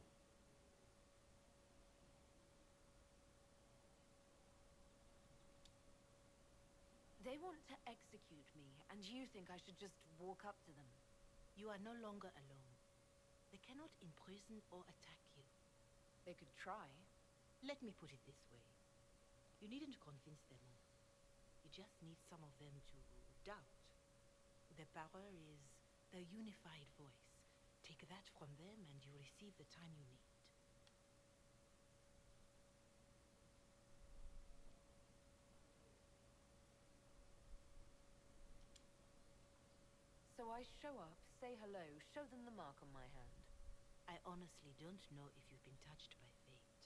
They want to execute me, and you think I should just walk up to them? You are no longer alone. They cannot imprison or attack you. They could try. Let me put it this way. You needn't convince them all. You just need some of them to doubt. Their power is the unified voice. Take that from them and you receive the time you need. So I show up, say hello, show them the mark on my hand. I honestly don't know if you've been touched by fate,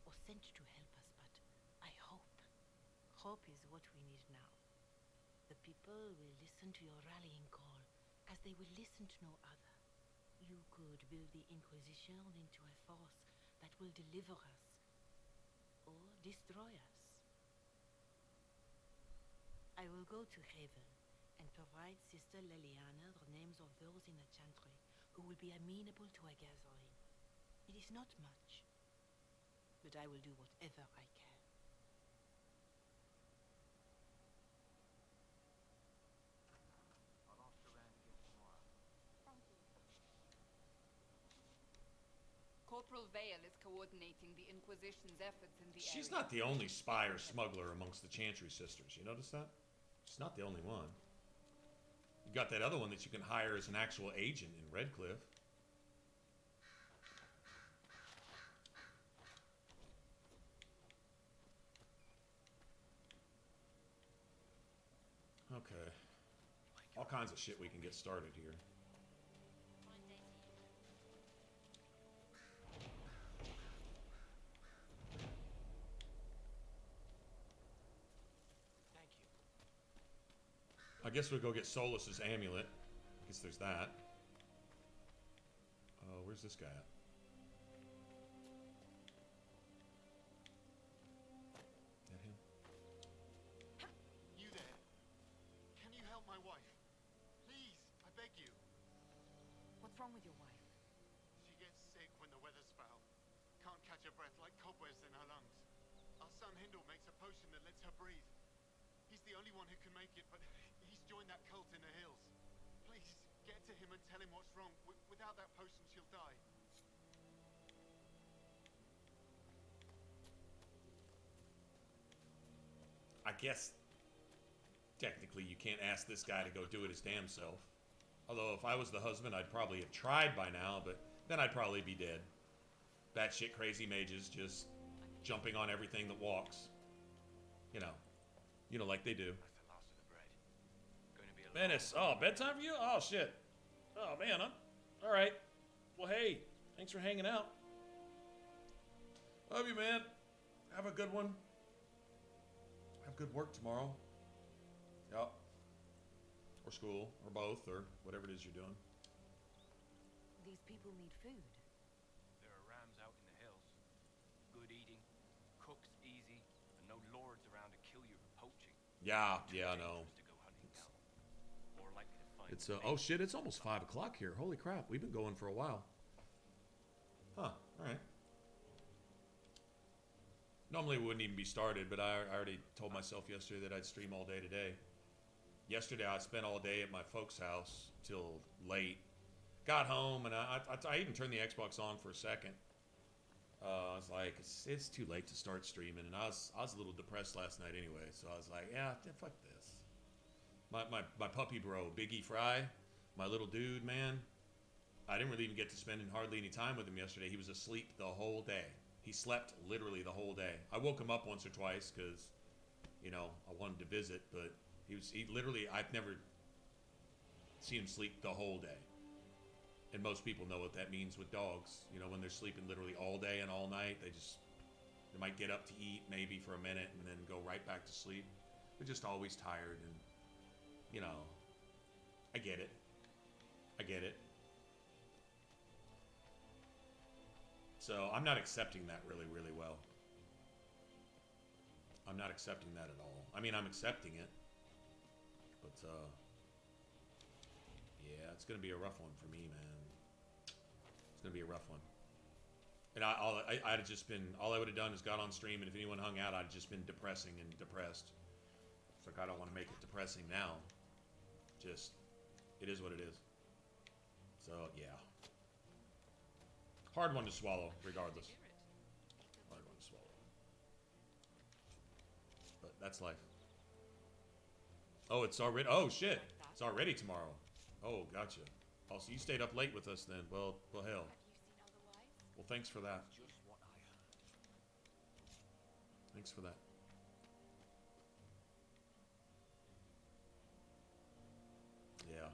or sent to help us, but I hope. Hope is what we need now. The people will listen to your rallying call, as they will listen to no other. You could build the Inquisition into a force that will deliver us, or destroy us. I will go to Reaver and provide Sister Leliana the names of those in the Chantry who will be amenable to a gathering. It is not much, but I will do whatever I can. I'll ask around again tomorrow. Thank you. Corporal Vale is coordinating the Inquisition's efforts in the area. She's not the only spy or smuggler amongst the Chantry sisters. You notice that? She's not the only one. You got that other one that you can hire as an actual agent in Redcliffe. Okay. All kinds of shit we can get started here. I guess we'll go get Solus's amulet. I guess there's that. Where's this guy at? Is that him? You there? Can you help my wife? Please, I beg you. What's wrong with your wife? She gets sick when the weather's foul. Can't catch her breath like cobwebs in her lungs. Our son Hindle makes a potion that lets her breathe. He's the only one who can make it, but he's joined that cult in the hills. Please, get to him and tell him what's wrong. Without that potion, she'll die. I guess technically you can't ask this guy to go do it his damn self. Although if I was the husband, I'd probably have tried by now, but then I'd probably be dead. Batshit crazy mages just jumping on everything that walks. You know, like they do. Venice, oh, bedtime for you? Oh, shit. Oh, man, all right. Well, hey, thanks for hanging out. Love you, man. Have a good one. Have good work tomorrow. Yep. Or school, or both, or whatever it is you're doing. These people need food. There are rams out in the hills. Good eating, cooks easy, and no lords around to kill you for poaching. Yeah, I know. More likely to find It's oh shit, it's almost 5 o'clock here. Holy crap, we've been going for a while. Huh, alright. Normally it wouldn't even be started, but I already told myself yesterday that I'd stream all day today. Yesterday I spent all day at my folks' house till late. Got home and I even turned the Xbox on for a second. I was like, it's too late to start streaming, and I was a little depressed last night anyway, so I was like, yeah, fuck this. My puppy bro, Biggie Fry, my little dude, man, I didn't really even get to spend hardly any time with him yesterday. He was asleep the whole day. He slept literally the whole day. I woke him up once or twice because, you know, I wanted to visit, but he literally, I've never seen him sleep the whole day. And most people know what that means with dogs. You know, when they're sleeping literally all day and all night, they might get up to eat maybe for a minute and then go right back to sleep. They're just always tired, and, you know, I get it. So I'm not accepting that really, really well. I'm not accepting that at all. I mean, I'm accepting it, but yeah, it's gonna be a rough one for me, man. It's gonna be a rough one. And I'd have just been, all I would have done is got on stream, and if anyone hung out, I'd have just been depressing and depressed. It's like, I don't want to make it depressing now. Just, it is what it is. So yeah, hard one to swallow, regardless. Hard one to swallow. But that's life. Oh, it's already, oh shit, it's already tomorrow. Oh, gotcha. Oh, so you stayed up late with us then. Well, hell. Well, thanks for that. Thanks for that. Yeah.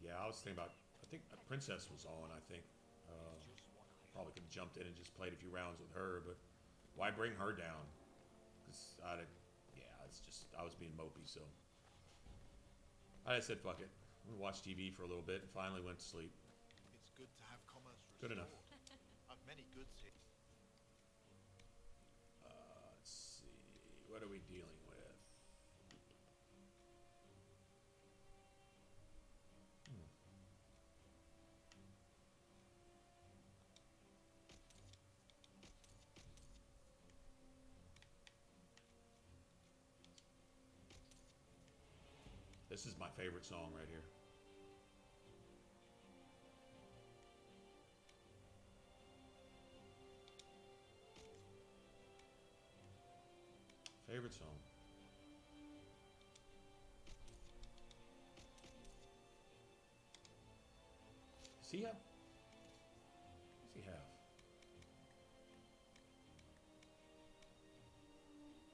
Yeah, I was thinking about, I think Princess was on, I think. Probably could have jumped in and just played a few rounds with her, but why bring her down? Because it's just, I was being mopey, so. I said, fuck it. I'm gonna watch TV for a little bit and finally went to sleep. It's good to have commerce restored. Good enough. I've many goods here. Let's see. What are we dealing with? This is my favorite song right here. Favorite song. See ya? What's he have?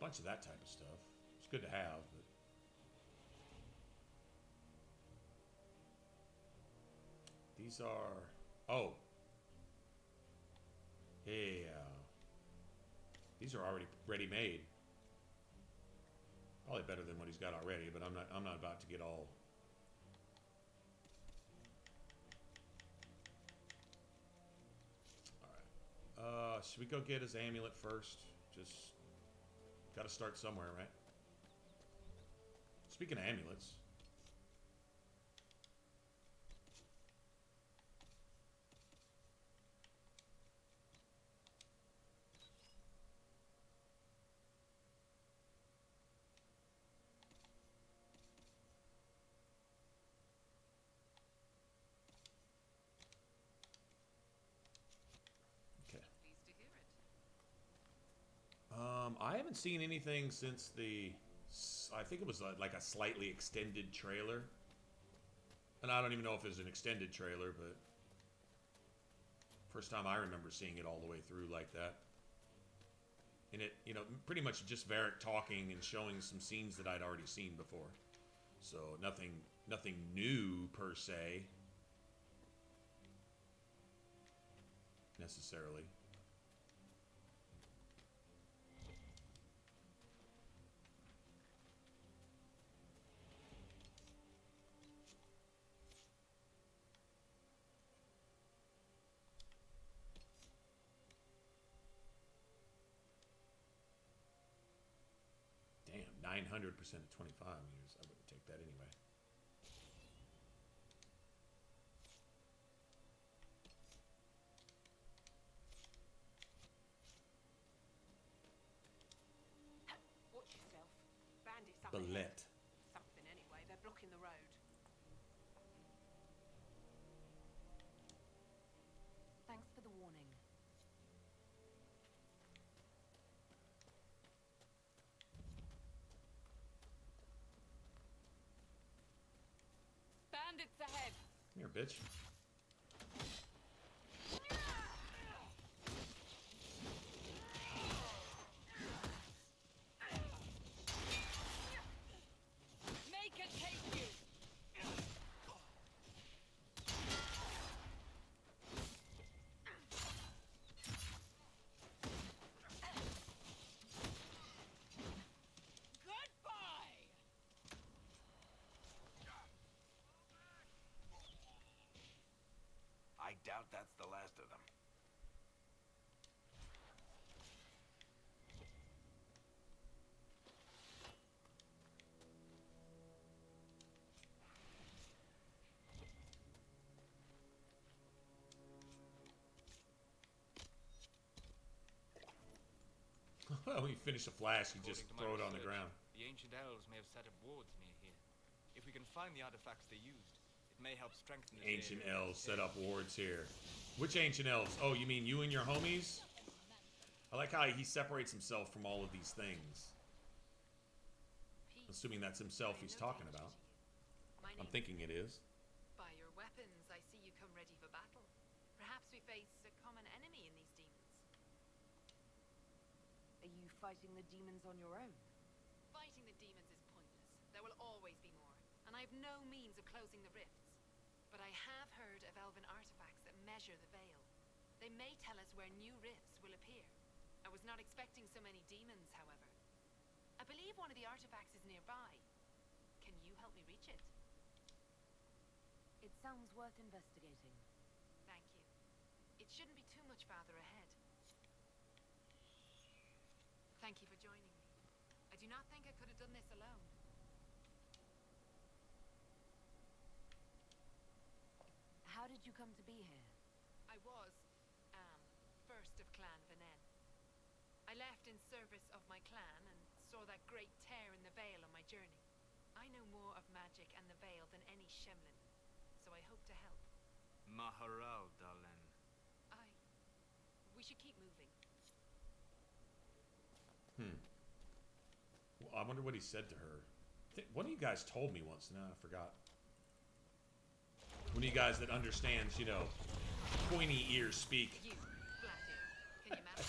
Bunch of that type of stuff. It's good to have, but these are, oh, yeah, these are already ready-made. Probably better than what he's got already, but I'm not about to get all. Alright. Should we go get his amulet first? Just gotta start somewhere, right? Speaking of amulets. I haven't seen anything since I think it was like a slightly extended trailer. And I don't even know if it was an extended trailer, but first time I remember seeing it all the way through like that. And it, you know, pretty much just Varric talking and showing some scenes that I'd already seen before. So nothing new per se, necessarily. Damn, 900% of 25 meters. I wouldn't take that anyway. Watch yourself. Bandits up ahead. Bullet. Something anyway. They're blocking the road. Thanks for the warning. Bandits ahead. Here, bitch. Make it take you. Goodbye. I doubt that's the last of them. When you finish a flash, you just According to my throw it on the research, ground. The ancient elves may have set up wards near here. If we can find the artifacts they used, it may help strengthen this Ancient area. elves set up wards here. Which ancient elves? Oh, you mean you and your homies? I like how he separates himself from all of these things. Assuming that's himself he's talking about. I'm thinking it is. By your weapons, I see you come ready for battle. Perhaps we face a common enemy in these demons. Are you fighting the demons on your own? Fighting the demons is pointless. There will always be more, and I have no means of closing the rifts. But I have heard of elven artifacts that measure the veil. They may tell us where new rifts will appear. I was not expecting so many demons, however. I believe one of the artifacts is nearby. Can you help me reach it? It sounds worth investigating. Thank you. It shouldn't be too much farther ahead. Thank you for joining me. I do not think I could have done this alone. How did you come to be here? I was, first of Clan Venen. I left in service of my clan and saw that great tear in the veil on my journey. I know more of magic and the veil than any Shemlin, so I hope to help. Maharal, Dalen. We should keep moving. Well, I wonder what he said to her. One of you guys told me once. Now I forgot. One of you guys that understands, you know, pointy ears speak. You, Flathead, can you manage?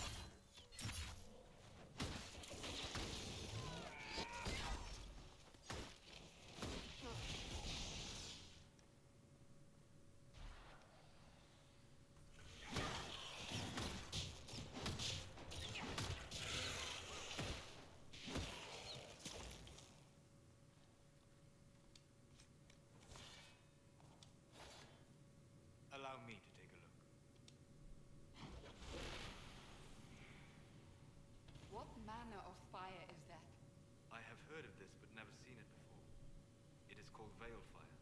heard of this, but never seen it before. It is called Veil Fire.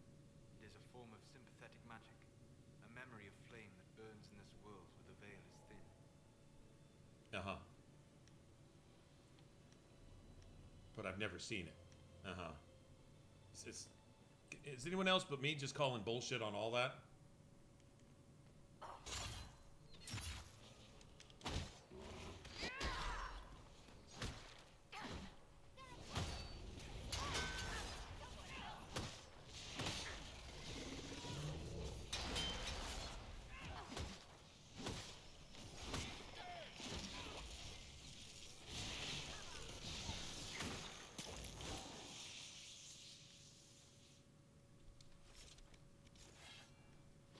It is a form of sympathetic magic. A memory of flame that burns in this world where the veil is thin. Uh-huh. But I've never seen it. Uh-huh. Is anyone else but me just calling bullshit on all that?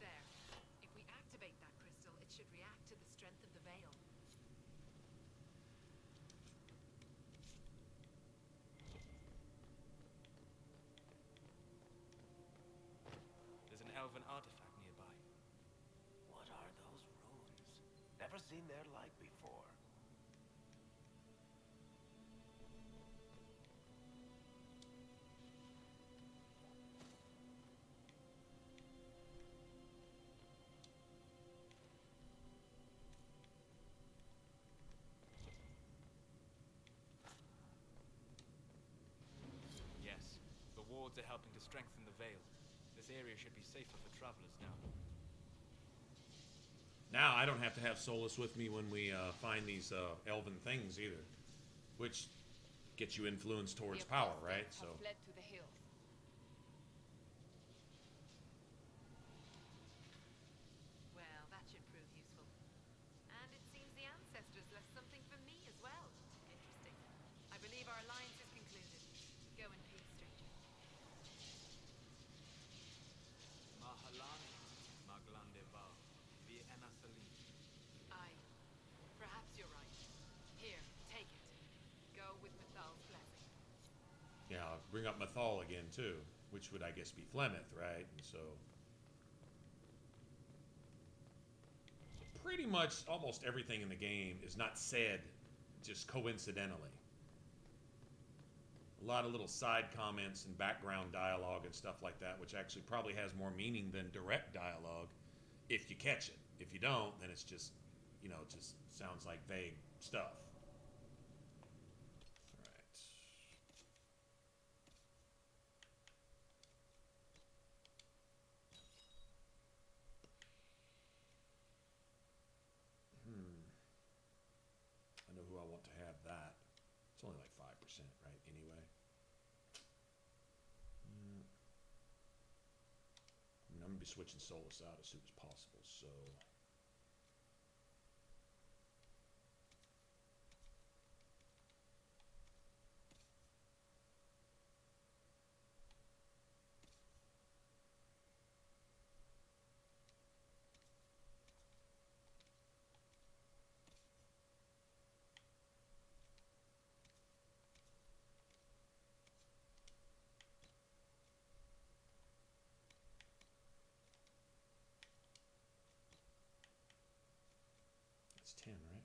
There. If we activate that crystal, it should react to the strength of the veil. There's an elven artifact nearby. What are those runes? Never seen their like before. Yes, the wards are helping to strengthen the veil. This area should be safer for travelers now. Now I don't have to have Solus with me when we find these elven things either, which gets you influence towards power, right? So Fled to the hills. Well, that should prove useful. And it seems the ancestors left something for me as well. Interesting. I believe our alliance is concluded. Go in peace, stranger. Mahalani, Maglandeva, Vienna Salim. Aye. Perhaps you're right. Here, take it. Go with Mathal's blessing. yeah, bring up Mathal again too, which would I guess be Flemeth, right? And so pretty much almost everything in the game is not said just coincidentally. A lot of little side comments and background dialogue and stuff like that, which actually probably has more meaning than direct dialogue if you catch it. If you don't, then it's just, you know, it just sounds like vague stuff. All right. I know who I want to have that. It's only like 5%, right? Anyway. I mean, I'm going to be switching Solus out as soon as possible, so... That's 10, right?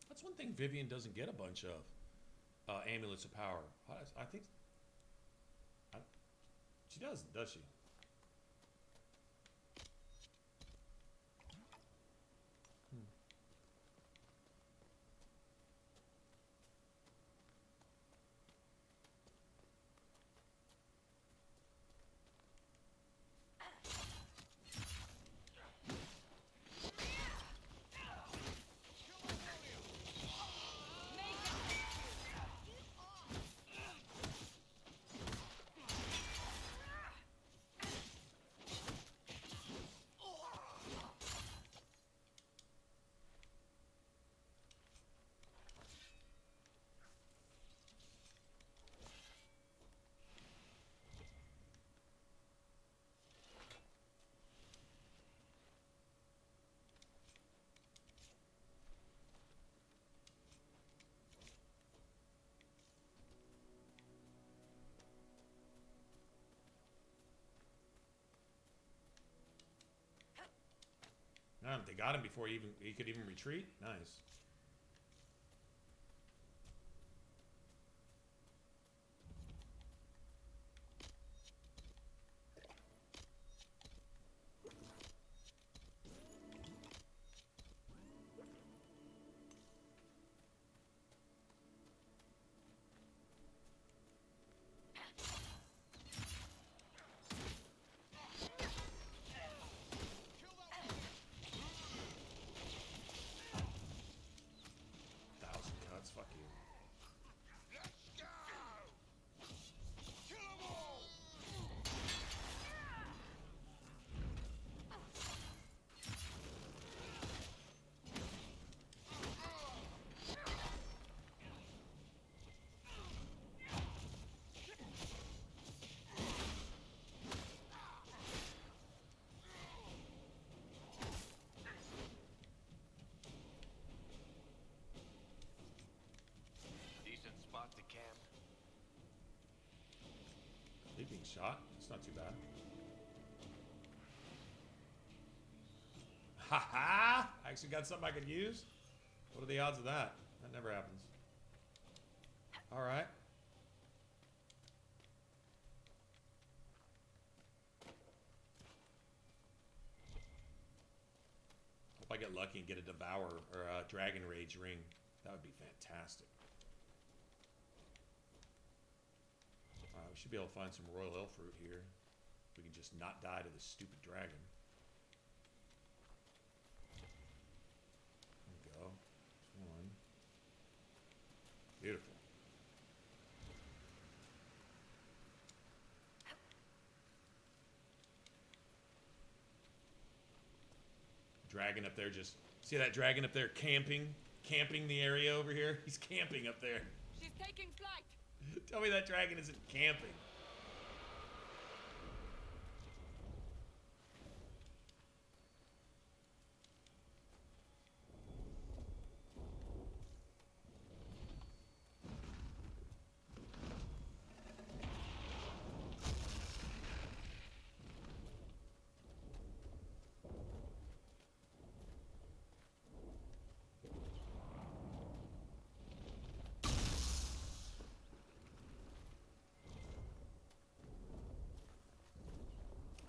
That's one thing Vivian doesn't get a bunch of. Amulets of Power. I think... she doesn't, does she? They got him before he could even retreat. Nice. Fuck you. Decent spot to camp. Sleeping shot? That's not too bad. Haha! I actually got something I could use? What are the odds of that? That never happens. Alright. Hope I get lucky and get a Devour or a Dragon Rage ring. That would be fantastic. We should be able to find some Royal Elf fruit here. We can just not die to this stupid dragon. There we go. There's one. Beautiful. Dragon up there just... See that dragon up there camping? Camping the area over here? He's camping up there. She's taking flight. Tell me that dragon isn't camping.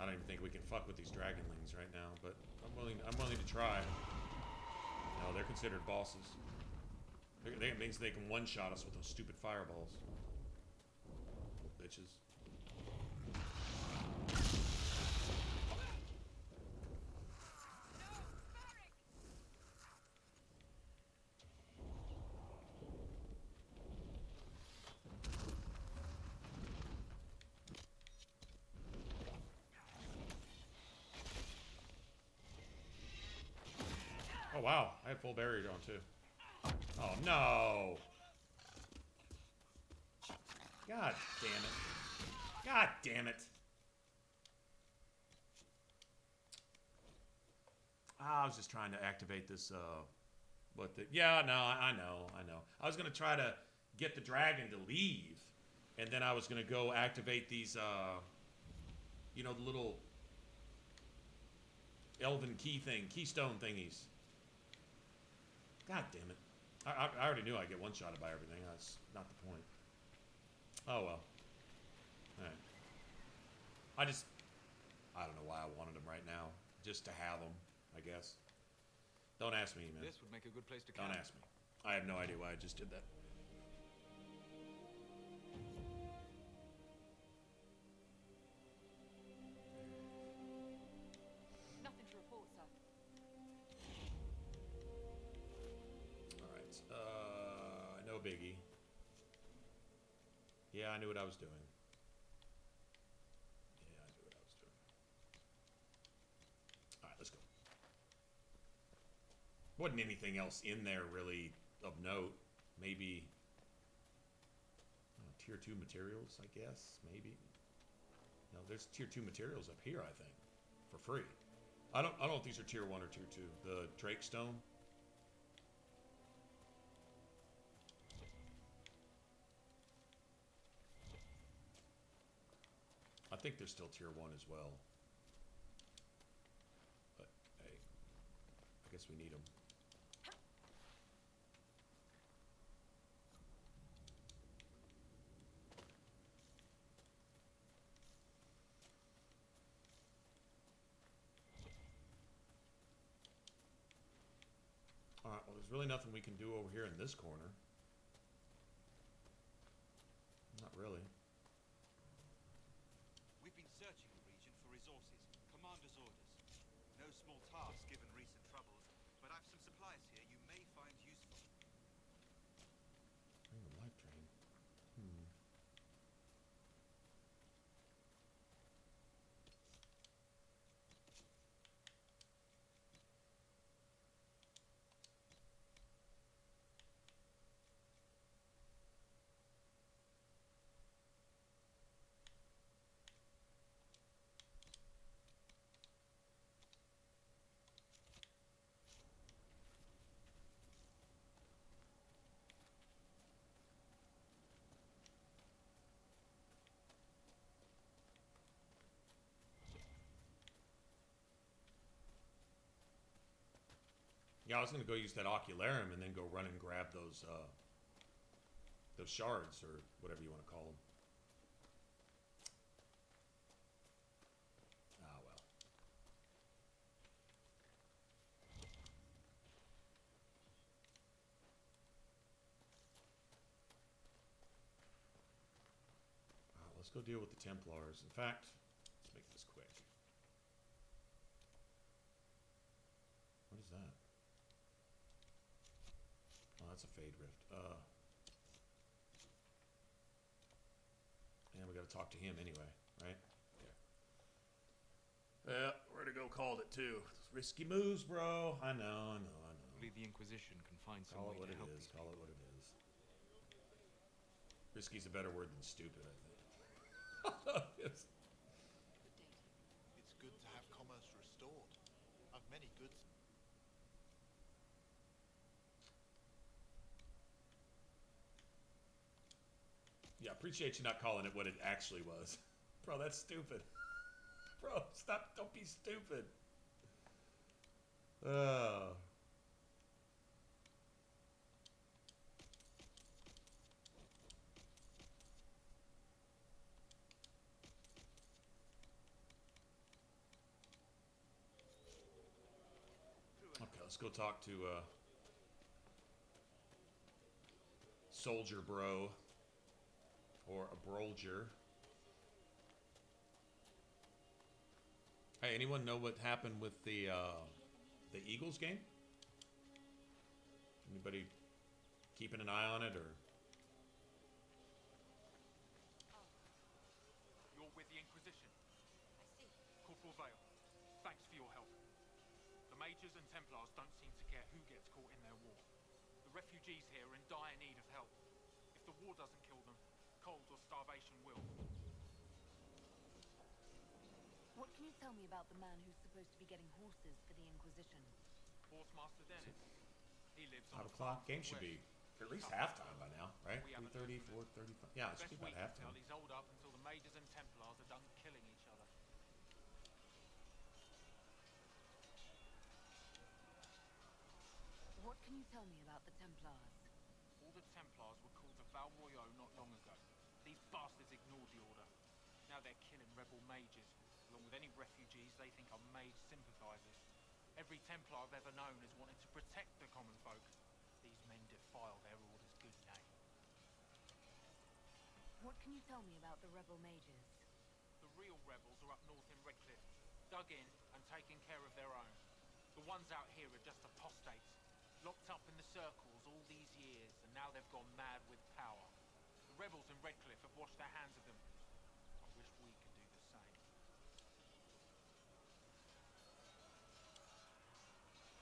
I don't even think we can fuck with these dragonlings right now, but I'm willing to try. No, they're considered bosses. That means they can one-shot us with those stupid fireballs. Bitches. Oh wow, I had full barrier on too. Oh no! God damn it. God damn it. I was just trying to activate this, yeah, no, I know. I was gonna try to get the dragon to leave, and then I was gonna go activate these, you know, the little elven keystone thingies. God damn it. I already knew I'd get one-shotted by everything. That's not the point. Oh, well. Alright. I don't know why I wanted them right now. Just to have them, I guess. Don't ask me, man. This would make a good place to camp. Don't ask me. I have no idea why I just did that. Nothing to report, sir. Alright. No biggie. Yeah, I knew what I was doing. Alright, let's go. Wasn't anything else in there really of note. Maybe tier 2 materials, I guess. Maybe. No, there's tier 2 materials up here, I think. For free. I don't know if these are tier 1 or tier 2. The Drake Stone. I think they're still tier 1 as well. But, hey. guess we need them. Alright, well, there's really nothing we can do over here in this corner. Not really. We've been searching the region for resources. Commander's orders. No small task given recent troubles, but I've some supplies here you may find useful. Bring the light train. Yeah, I was gonna go use that ocularum and then go run and grab those shards or whatever you want to call them. Ah well. Let's go deal with the Templars. In fact, let's make this quick. What is that? Oh, that's a Fade Rift. And we gotta talk to him anyway, right? Okay. Yeah, where to go called it too. Risky moves, bro. I know. Hopefully the Inquisition can find some Call way it what to it help is. these Call it people. what it is. Risky's a better word than stupid, I think. Yes. It's good to have commerce restored. I've many goods. Yeah, appreciate you not calling it what it actually was. Bro, that's stupid. Bro, stop. Don't be stupid. Okay, let's go talk to Soldier Bro or a Brolger. Hey, anyone know what happened with the Eagles game? Anybody keeping an eye on it or? You're with the Inquisition. I see. Corporal Vale, thanks for your help. The Mages and Templars don't seem to care who gets caught in their war. The refugees here are in dire need of help. If the war doesn't kill them, cold or starvation will. What can you tell me about the man who's supposed to be getting horses for the Inquisition? Horsemaster Dennis. He lives on 5 o'clock. Game should be at least halftime by now, right? 3:30, 4:35. Yeah, it should be about halftime. He's holed up until the Mages and Templars are done killing each other. What can you tell me about the Templars? All the Templars were called to Val Royeaux not long ago. These bastards ignored the order. Now they're killing rebel mages, along with any refugees they think are mage sympathizers. Every Templar I've ever known has wanted to protect the common folk. These men defile their order's good name. What can you tell me about the rebel mages? The real rebels are up north in Redcliffe, dug in and taking care of their own. The ones out here are just apostates, locked up in the circles all these years, and now they've gone mad with power. The rebels in Redcliffe have washed their hands of them. I wish we could do the same.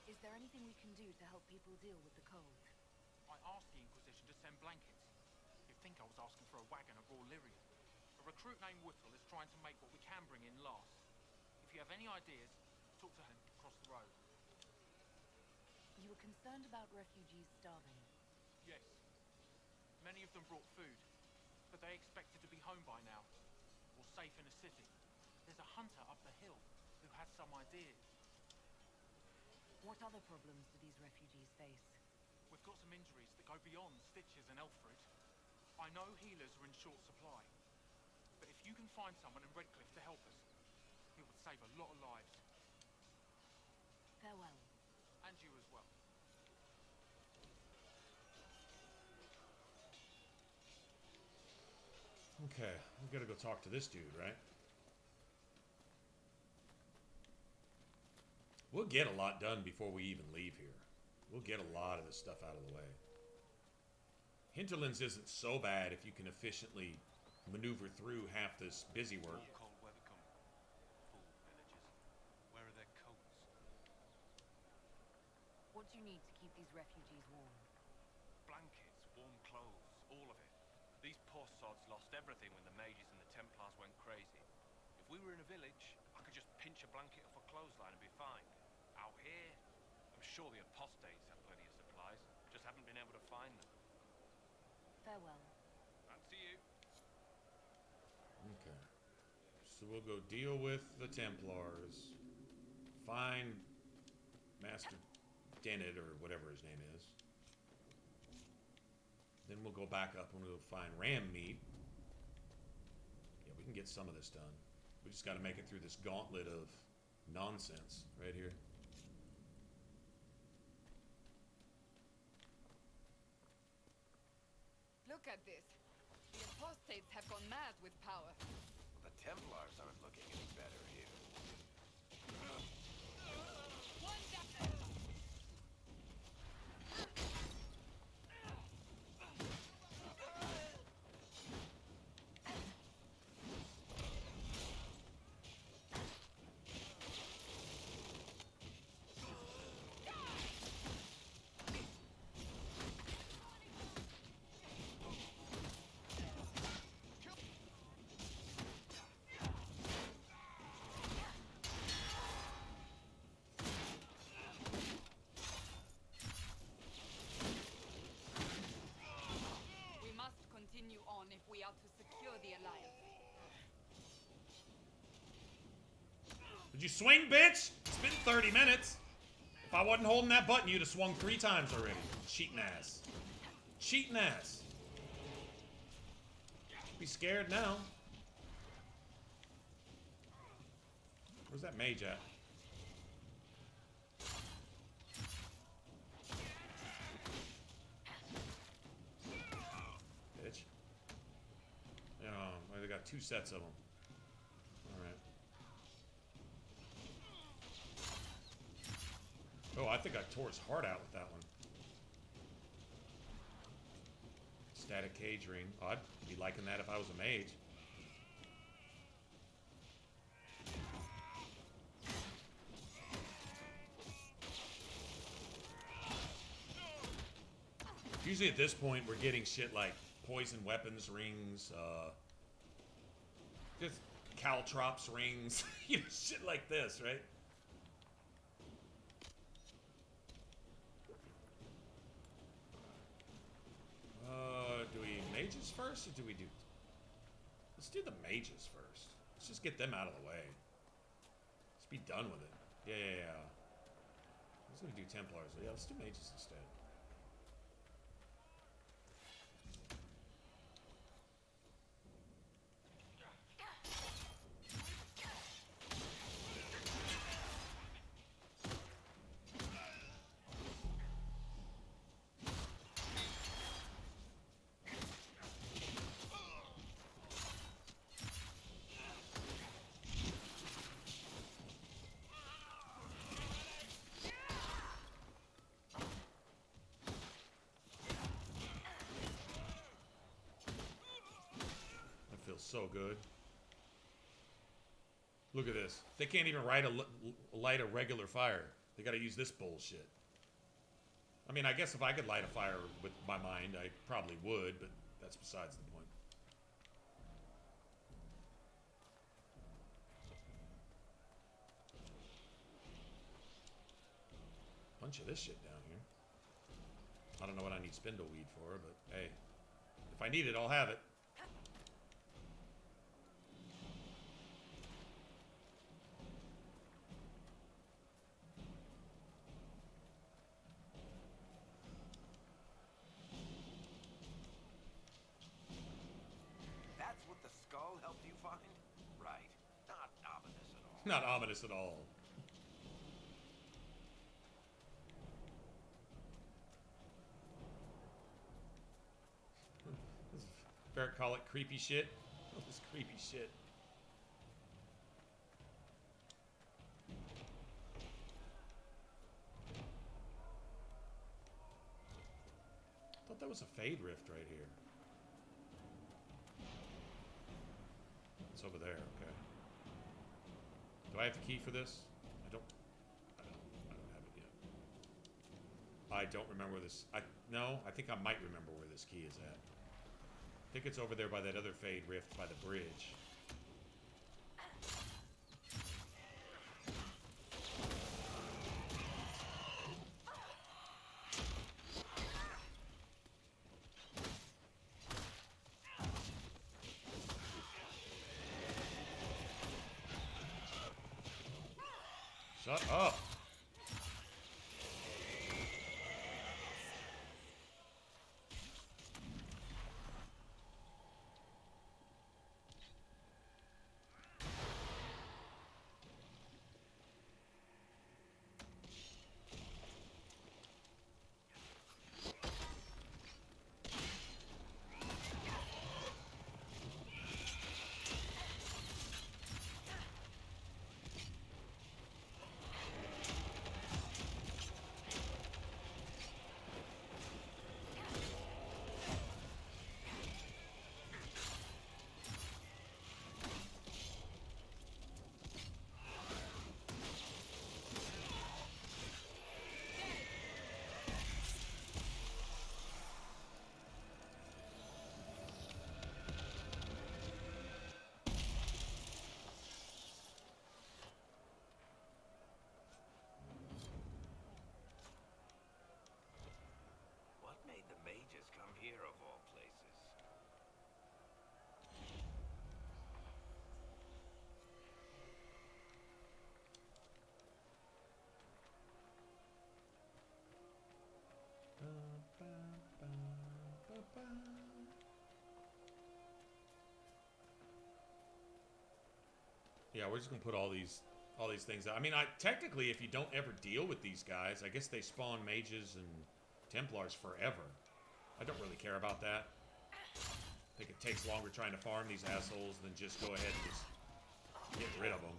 Is there anything we can do to help people deal with the cold? I asked the Inquisition to send blankets. You'd think I was asking for a wagon of raw lyrium. A recruit named Whittle is trying to make what we can bring in last. If you have any ideas, talk to him across the road. You were concerned about refugees starving. Yes. Many of them brought food, but they expected to be home by now, or safe in a city. There's a hunter up the hill who has some ideas. What other problems do these refugees face? We've got some injuries that go beyond stitches and elf fruit. I know healers are in short supply, but if you can find someone in Redcliffe to help us, it would save a lot of lives. Farewell. And you as well. Okay, we gotta go talk to this dude, right? We'll get a lot done before we even leave here. We'll get a lot of this stuff out of the way. Hinterlands isn't so bad if you can efficiently maneuver through half this busy work. Cold weather come. Fool villagers. Where are their coats? What do you need to keep these refugees warm? Blankets, warm clothes, all of it. These poor sods lost everything when the mages and the Templars went crazy. If we were in a village, I could just pinch a blanket off a clothesline and be fine. Out here, I'm sure the apostates have plenty of supplies, just haven't been able to find them. Farewell. And to you. Okay. So we'll go deal with the Templars. Find Master Dennett, or whatever his name is. Then we'll go back up and we'll find Ram Meat. Yeah, we can get some of this done. We just got to make it through this gauntlet of nonsense right here. Look at this. The apostates have gone mad with power. The Templars aren't looking any better here. We must continue on if we are to secure the alliance. Did you swing, bitch? It's been 30 minutes. If I wasn't holding that button, you'd have swung 3 times already. Cheating ass. Cheating ass. Be scared now. Where's that mage at? Bitch. Yeah, well, they got 2 sets of them. Alright. Oh, I think I tore his heart out with that one. Static cage ring. Oh, I'd be liking that if I was a mage. Usually at this point, we're getting shit like poison weapons rings, just caltrops rings, you know, shit like this, right? Do we mages first, or do we do... Let's do the mages first. Let's just get them out of the way. Let's be done with it. Yeah. I was gonna do Templars, but yeah, let's do mages instead. So good. Look at this. They can't even light a regular fire. They got to use this bullshit. I mean, I guess if I could light a fire with my mind, I probably would, but that's besides the point. Bunch of this shit down here. I don't know what I need spindleweed for, but hey, if I need it, I'll have it. Not ominous at all. Barrett call it creepy shit. All this creepy shit. I thought that was a fade rift right here. It's over there, okay. Do I have the key for this? I don't have it yet. I don't remember where this, no, I think I might remember where this key is at. I think it's over there by that other fade rift by the bridge. Shut up. What made the mages come here of all places? Yeah, we're just gonna put all these things out. I mean, technically, if you don't ever deal with these guys, I guess they spawn mages and Templars forever. I don't really care about that. I think it takes longer trying to farm these assholes than just go ahead and just get rid of them.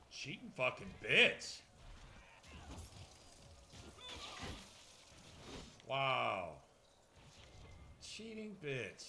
Cheating fucking bitch. Wow. Cheating bitch.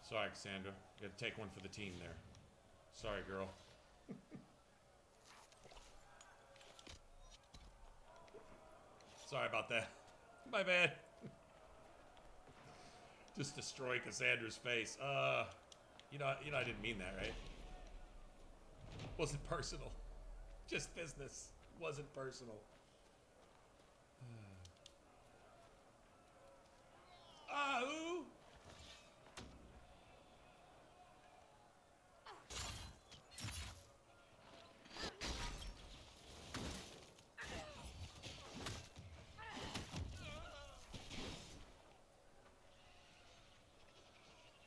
Sorry, Cassandra. You had to take one for the team there. Sorry, girl. Sorry about that. My bad. Just destroy Cassandra's face. You know, I didn't mean that, right? Wasn't personal. Just business. Wasn't personal. Ooh.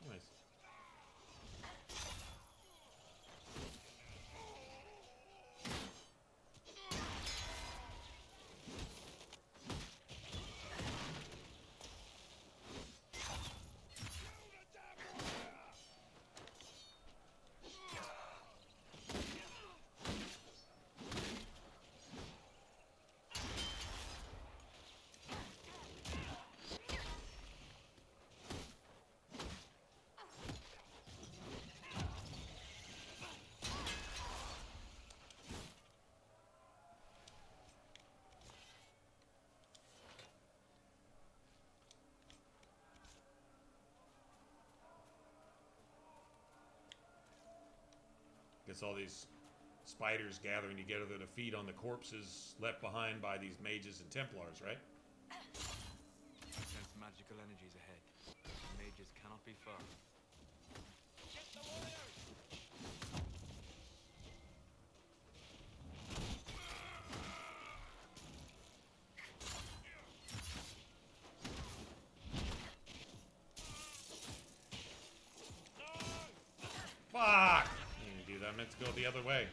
Nice. Guess all these spiders gathering together to feed on the corpses left behind by these mages and Templars, right? Sense magical energies ahead. Mages cannot be far. Get the warriors! Fuck! You didn't do that. I meant to go the other way.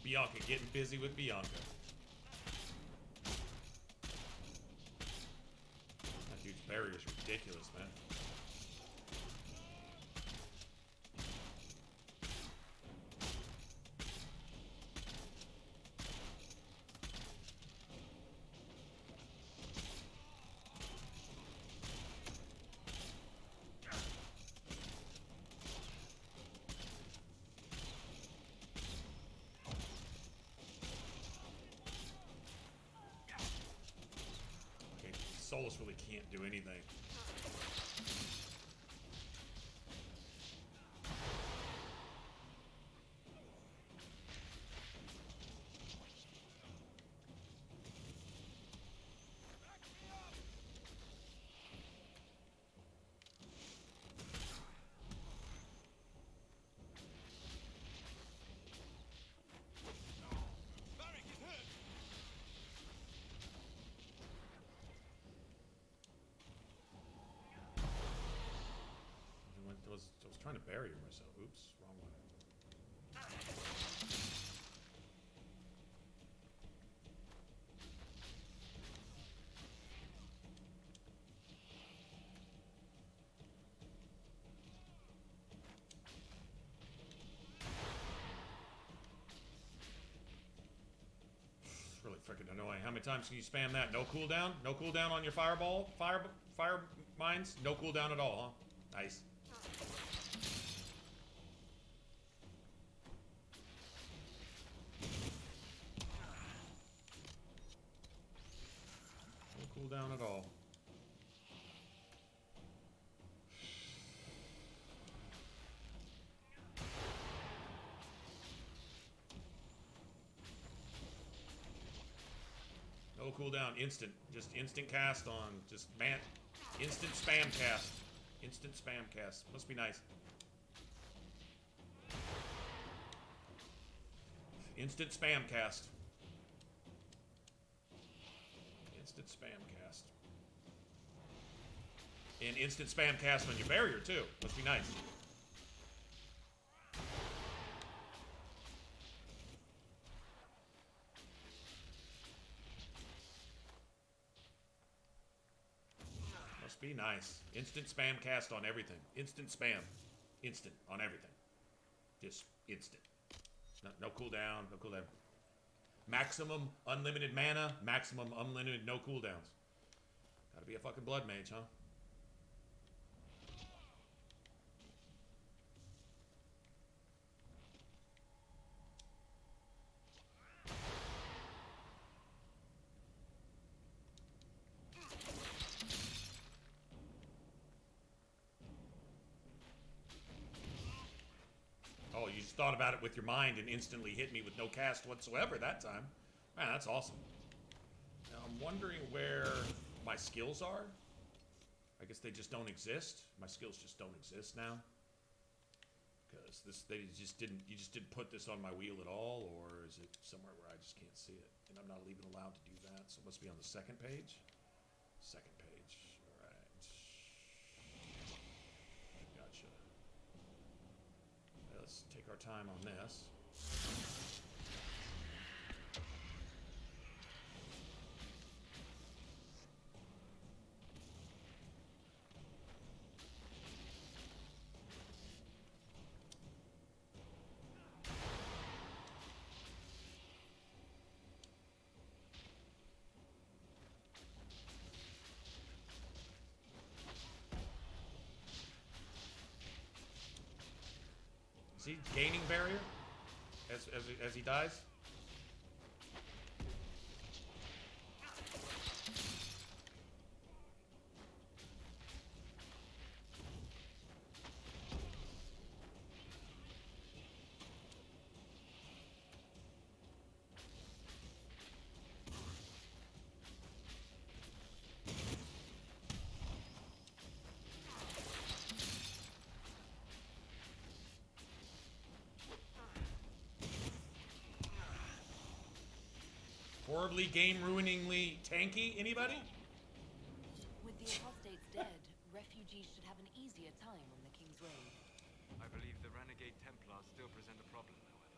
Bianca getting busy with Bianca. That dude's barrier is ridiculous, man. Solus really can't do anything. I was trying to barrier myself. Oops, wrong one. It's really freaking annoying. How many times can you spam that? No cooldown? No cooldown on your fireball? Fire mines? No cooldown at all, huh? Nice. Down at all. No cooldown, instant. Just instant cast on. Just man. Instant spam cast. Instant spam cast. Must be nice. Instant spam cast. Instant spam cast. And instant spam cast on your barrier too. Must be nice. Just be nice. Instant spam cast on everything. Instant spam. Instant on everything. Just instant. No cooldown. No cooldown. Maximum unlimited mana. Maximum unlimited no cooldowns. Gotta be a fucking blood mage, huh? Oh, you just thought about it with your mind and instantly hit me with no cast whatsoever that time. Man, that's awesome. Now, I'm wondering where my skills are. I guess they just don't exist. My skills just don't exist now. Because you just didn't put this on my wheel at all, or is it somewhere where I just can't see it? And I'm not even allowed to do that, so it must be on the second page. Second page. All right. Gotcha. Let's take our time on this. Is he gaining barrier as he dies? Horribly game-ruiningly tanky? Anybody? With the apostates dead, refugees should have an easier time on the King's Road. I believe the renegade Templars still present a problem, however.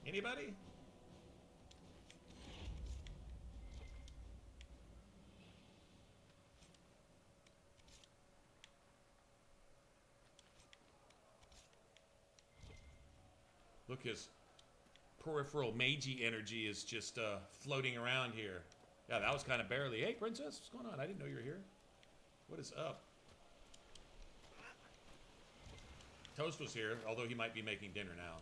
Anybody? Look, his peripheral magey energy is just floating around here. Yeah, that was kind of barely. Hey, princess, what's going on? I didn't know you were here. What is up? Toast was here, although he might be making dinner now.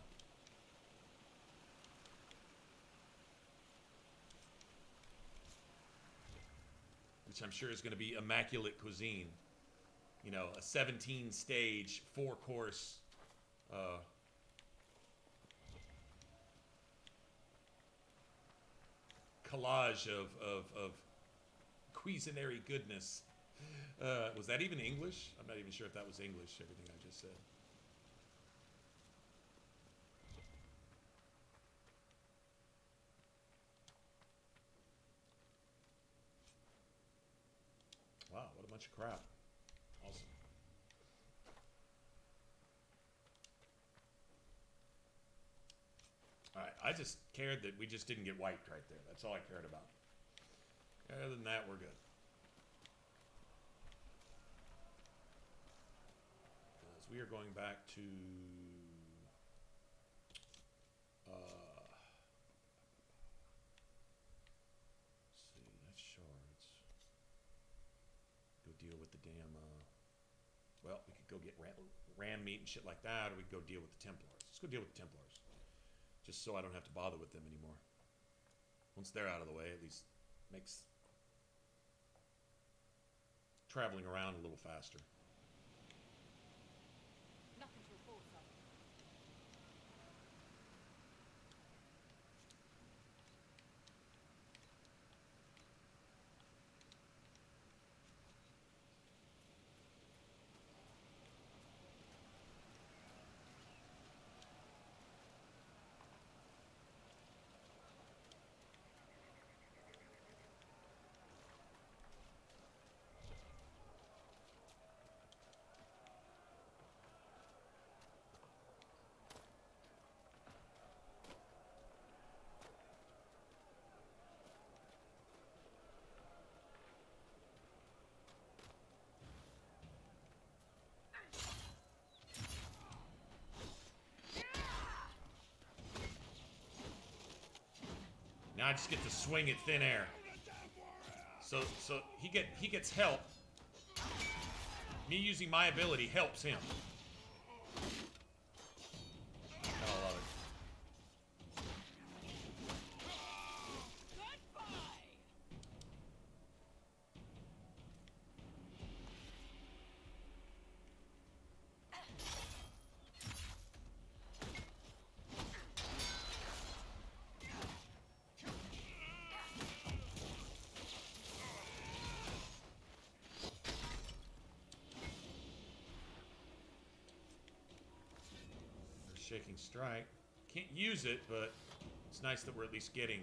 Which I'm sure is going to be immaculate cuisine. You know, a 17-stage, 4-course collage of Cuisinary goodness. Was that even English? I'm not even sure if that was English, everything I just said. Wow, what a bunch of crap. Awesome. Alright, I just cared that we just didn't get wiped right there. That's all I cared about. Other than that, we're good. As we are going back to... let's see, that's shards. Go deal with the damn... well, we could go get ram meat and shit like that, or we could go deal with the Templars. Let's go deal with the Templars. Just so I don't have to bother with them anymore. Once they're out of the way, at least makes traveling around a little faster. Nothing to report, sir. Now I just get to swing at thin air. So he gets help. Me using my ability helps him. Gotta love it. Shaking strike. Can't use it, but it's nice that we're at least getting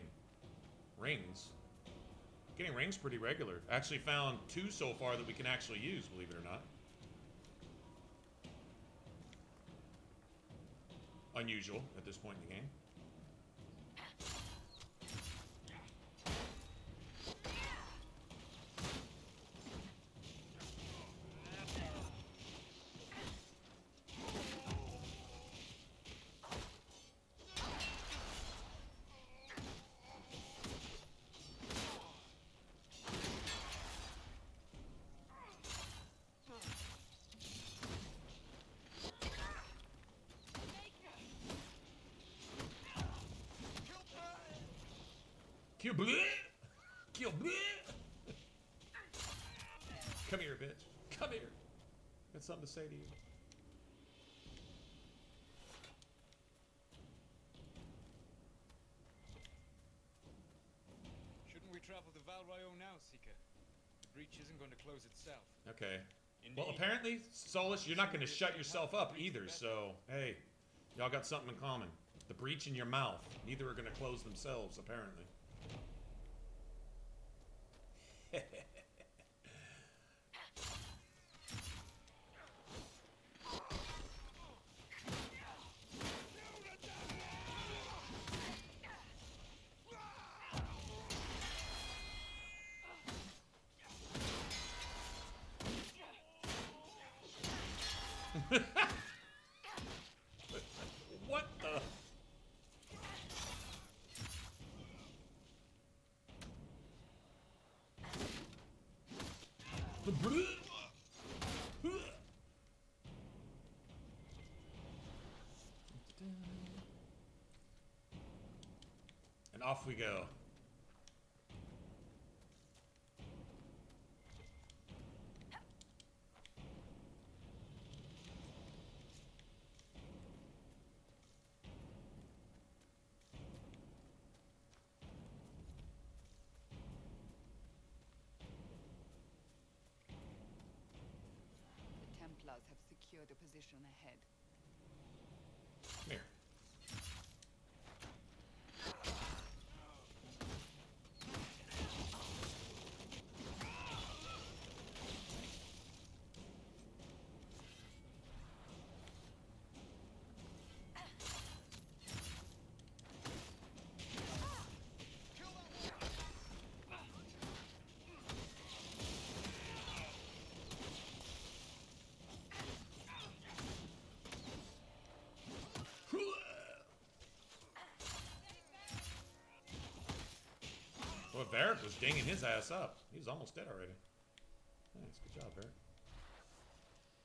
rings. Getting rings pretty regular. Actually found 2 so far that we can actually use, believe it or not. Unusual at this point in the game. Kill bleh! Kill bleh! Come here, bitch. Come here. Got something to say to you. Shouldn't we travel to Valrayo now, Seeker? The breach isn't going to close itself. Okay. Indeed. Well, apparently, Solus, you're not going to shut yourself up either, so, hey. Y'all got something in common. The breach in your mouth. Neither are going to close themselves, apparently. What the? And off we go. The Templars have secured a position ahead. Come here. Well, Varric was dinging his ass up. He was almost dead already. Nice, good job, Varric.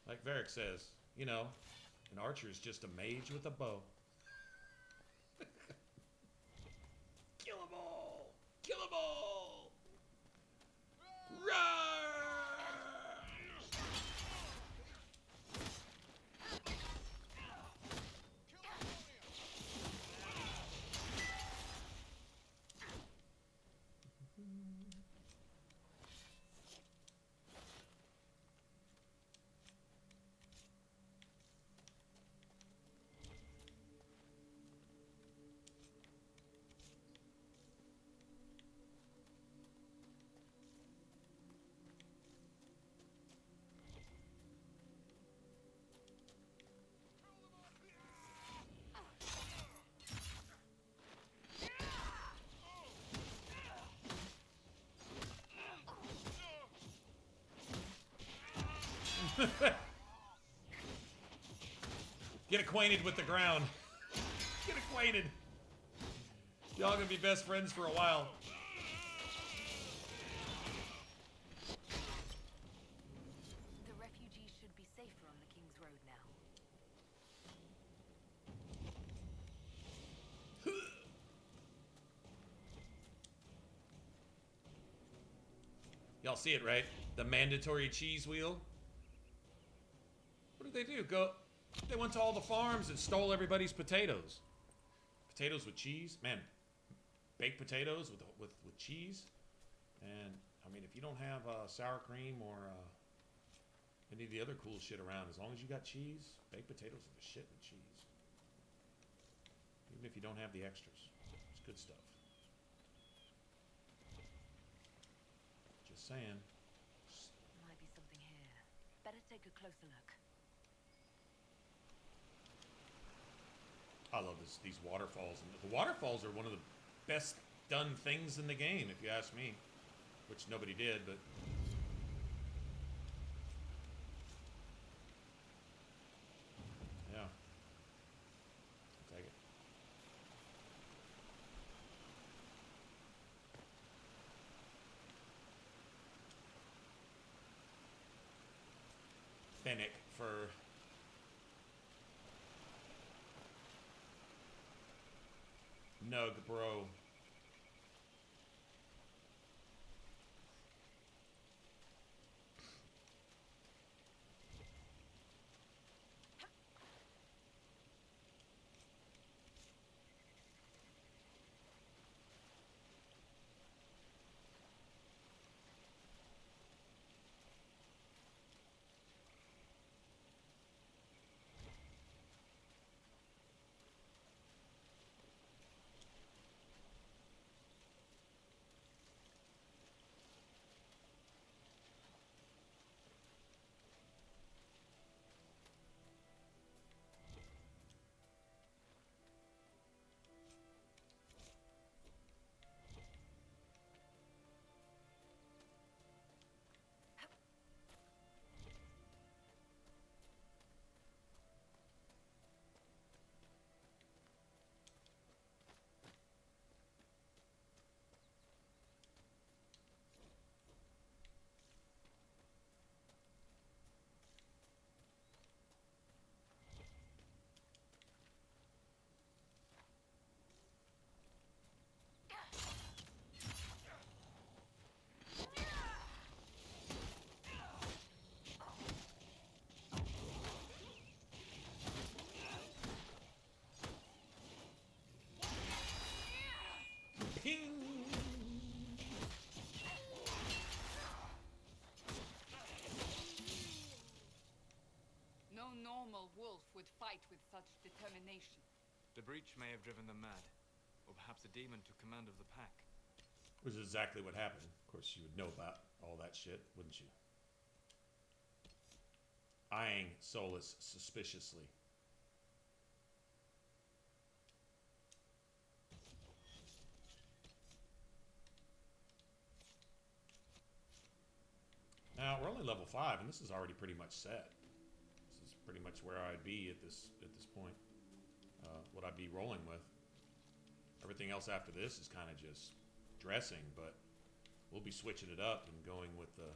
Like Varric says, you know, an archer is just a mage with a bow. Kill them all! Kill them all! Roar! Get acquainted with the ground. Get acquainted. Y'all gonna be best friends for a while. The refugees should be safer on the King's Road now. Y'all see it, right? The mandatory cheese wheel. What did they do? They went to all the farms and stole everybody's potatoes. Potatoes with cheese, man. Baked potatoes with cheese. And I mean, if you don't have sour cream or any of the other cool shit around, as long as you got cheese, baked potatoes are the shit with cheese. Even if you don't have the extras, it's good stuff. Just saying. Might be something here. Better take a closer look. I love these waterfalls. And the waterfalls are one of the best done things in the game, if you ask me. Which nobody did, but... yeah. I'll take it. Fennec for... Nug, bro. No normal wolf would fight with such determination. The breach may have driven them mad. Or perhaps a demon took command of the pack. Which is exactly what happened. Of course, you would know about all that shit, wouldn't you? Eyeing Solus suspiciously. Now, we're only level 5, and this is already pretty much set. This is pretty much where I'd be at this point. What I'd be rolling with. Everything else after this is kind of just dressing, but we'll be switching it up and going with the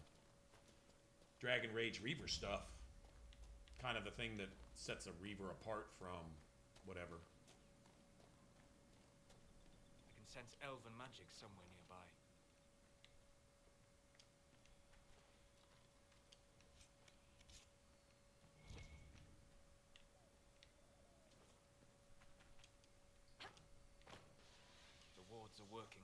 Dragon Rage Reaver stuff. Kind of the thing that sets a Reaver apart from whatever. I can sense elven magic somewhere nearby. The wards are working.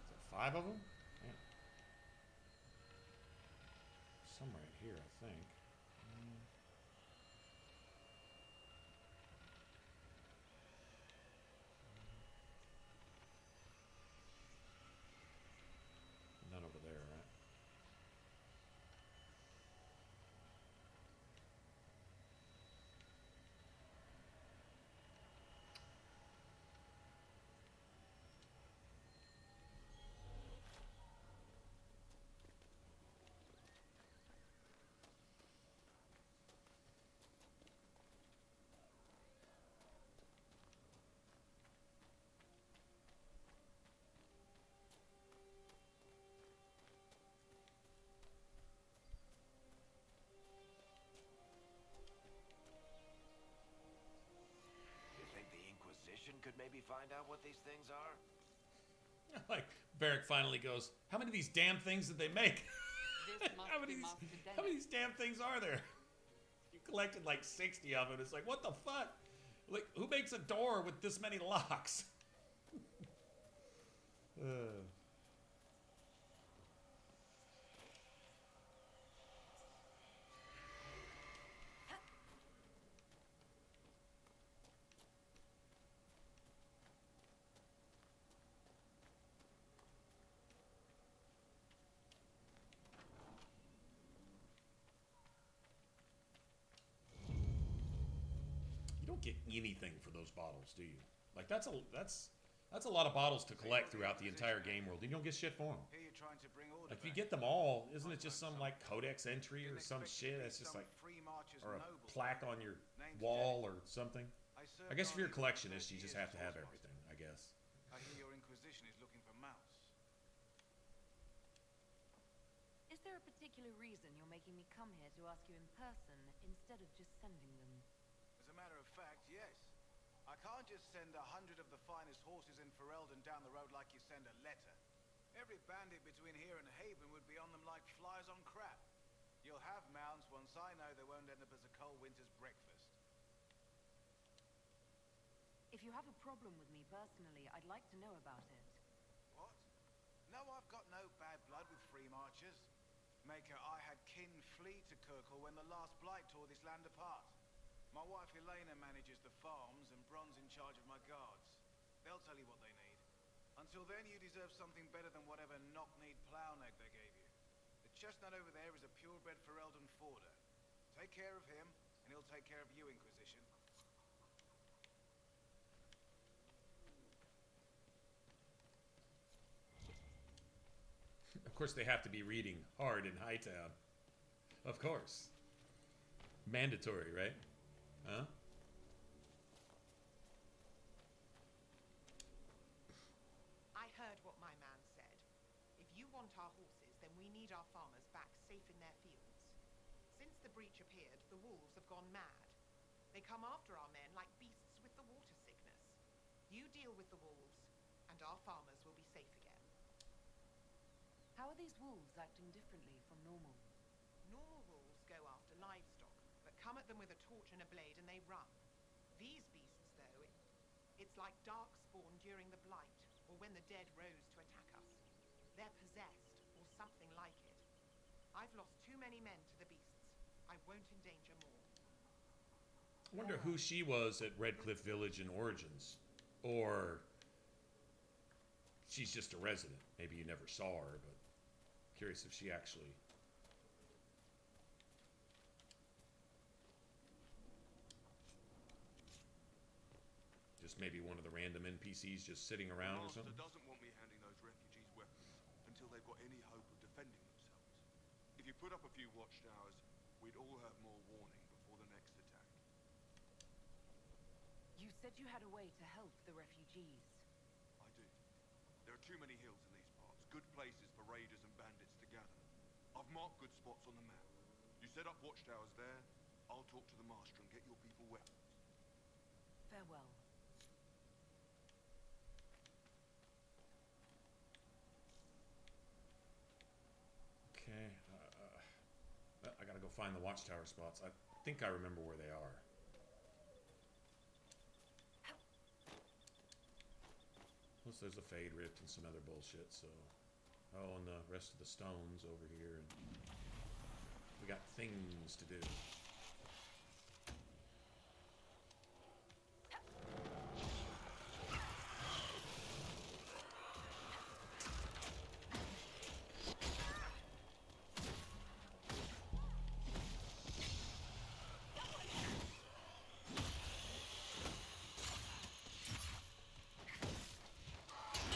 Is that 5 of them? Yeah. Some right here, I think. None over there, right? could maybe find out what these things are? Like, Varric finally goes, how many of these damn things did they make? This must how many be of Master these damn things are there? You collected like 60 of them. It's like, what the fuck? Like, who makes a door with this many locks? You don't get anything for those bottles, do you? Like, that's a lot of bottles to collect throughout the entire game world. You don't get shit for them. Here you're trying to bring order Like, if you back. get them all, isn't it just some, like, codex entry or some shit? That's just like, Free marches or a noble. plaque on your Name's wall or something. served I guess if you're a Arnie for collectionist, 30 you just years have to as have horse everything, I guess. I hear your Inquisition is looking for Mouse. Is there a particular reason you're making me come here to ask you in person instead of just sending them? As a matter of fact, yes. I can't just send 100 of the finest horses in Ferelden down the road like you send a letter. Every bandit between here and Haven would be on them like flies on crap. You'll have mounts once I know they won't end up as a cold winter's breakfast. If you have a problem with me personally, I'd like to know about it. What? No, I've got no bad blood with free marchers. Maker, I had kin flee to Kirkle when the last blight tore this land apart. My wife Elena manages the farms and Bron's in charge of my guards. They'll tell you what they need. Until then, you deserve something better than whatever knock-kneed plough neck they gave you. The chestnut over there is a purebred Ferelden forder. Take care of him, and he'll take care of you, Inquisition. Of course, they have to be reading hard in Hightown. Of course. Mandatory, right? Huh? I heard what my man said. If you want our horses, then we need our farmers back safe in their fields. Since the breach appeared, the wolves have gone mad. They come after our men like beasts with the water sickness. You deal with the wolves, and our farmers will be safe again. How are these wolves acting differently from normal? Normal wolves go after livestock, but come at them with a torch and a blade and they run. These beasts, though, it's like darkspawn during the Blight, or when the dead rose to attack us. They're possessed, or something like it. I've lost too many men to the beasts. I won't endanger more. I wonder who she was at Redcliffe Village in Origins. Or she's just a resident. Maybe you never saw her, but curious if she actually... just maybe one of the random NPCs just sitting around or The something. Master doesn't want me handing those refugees weapons until they've got any hope of defending themselves. If you put up a few watchtowers, we'd all have more warning before the next attack. You said you had a way to help the refugees. I do. There are too many hills in these parts, good places for raiders and bandits to gather. I've marked good spots on the map. You set up watchtowers there, I'll talk to the Master and get your people weapons. Farewell. Okay. I gotta go find the watchtower spots. I think I remember where they are. Plus there's a Fade Rift and some other bullshit, so... oh, and the rest of the stones over here. And we got things to do.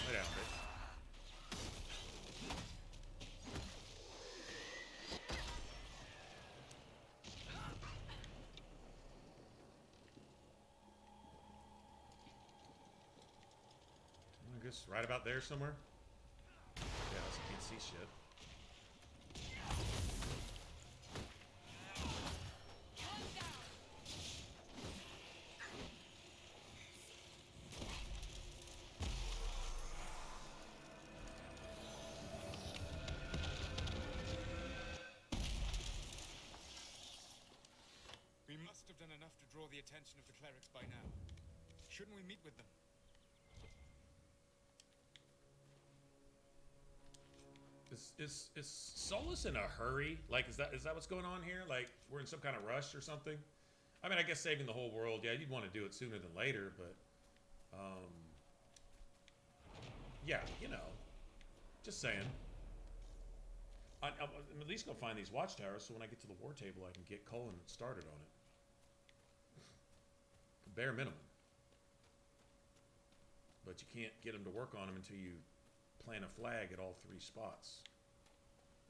Lay down, bitch. I guess right about there somewhere. Yeah, I can't see shit. done enough to draw the attention of the clerics by now. Shouldn't we meet with them? Is Solus in a hurry? Like, is that what's going on here? Like, we're in some kind of rush or something? I mean, I guess saving the whole world, yeah, you'd want to do it sooner than later, but, yeah, you know, just saying. I'm at least gonna find these watchtowers, so when I get to the war table, I can get Cullen started on it. Bare minimum. But you can't get him to work on them until you plant a flag at all 3 spots.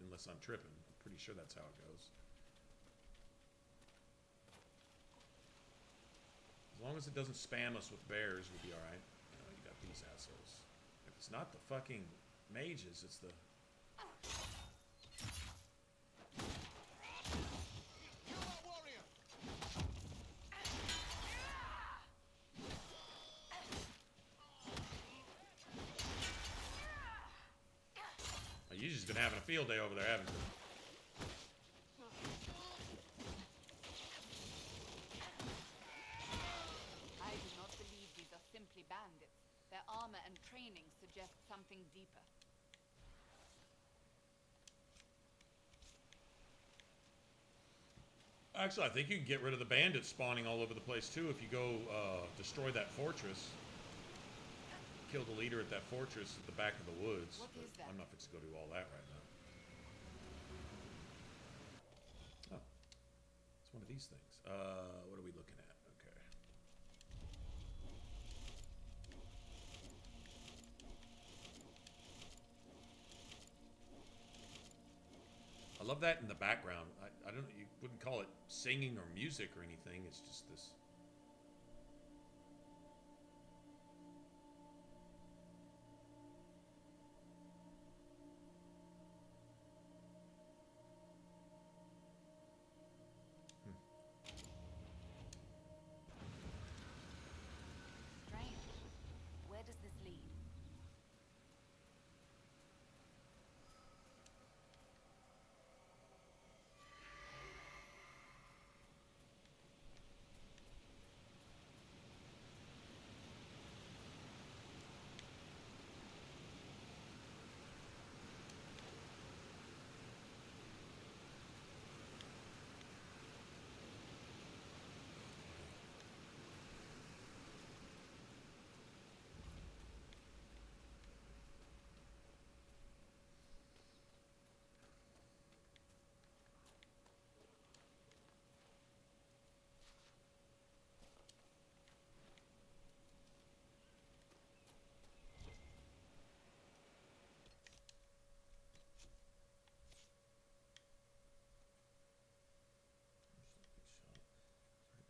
Unless I'm tripping. I'm pretty sure that's how it goes. As long as it doesn't spam us with bears, we'll be alright. You got these assholes. If it's not the fucking mages, it's the... You've just been having a field day over there, haven't you? I do not believe these are simply bandits. Their armor and training suggest something deeper. Actually, I think you can get rid of the bandits spawning all over the place, too, if you go destroy that fortress. Kill the leader at that fortress at the back of the woods. What is that? I'm not fixing to go do all that right now. Oh. It's one of these things. What are we looking at? Okay. I love that in the background. I don't know, you wouldn't call it singing or music or anything. It's just this... Strange. Where does this lead?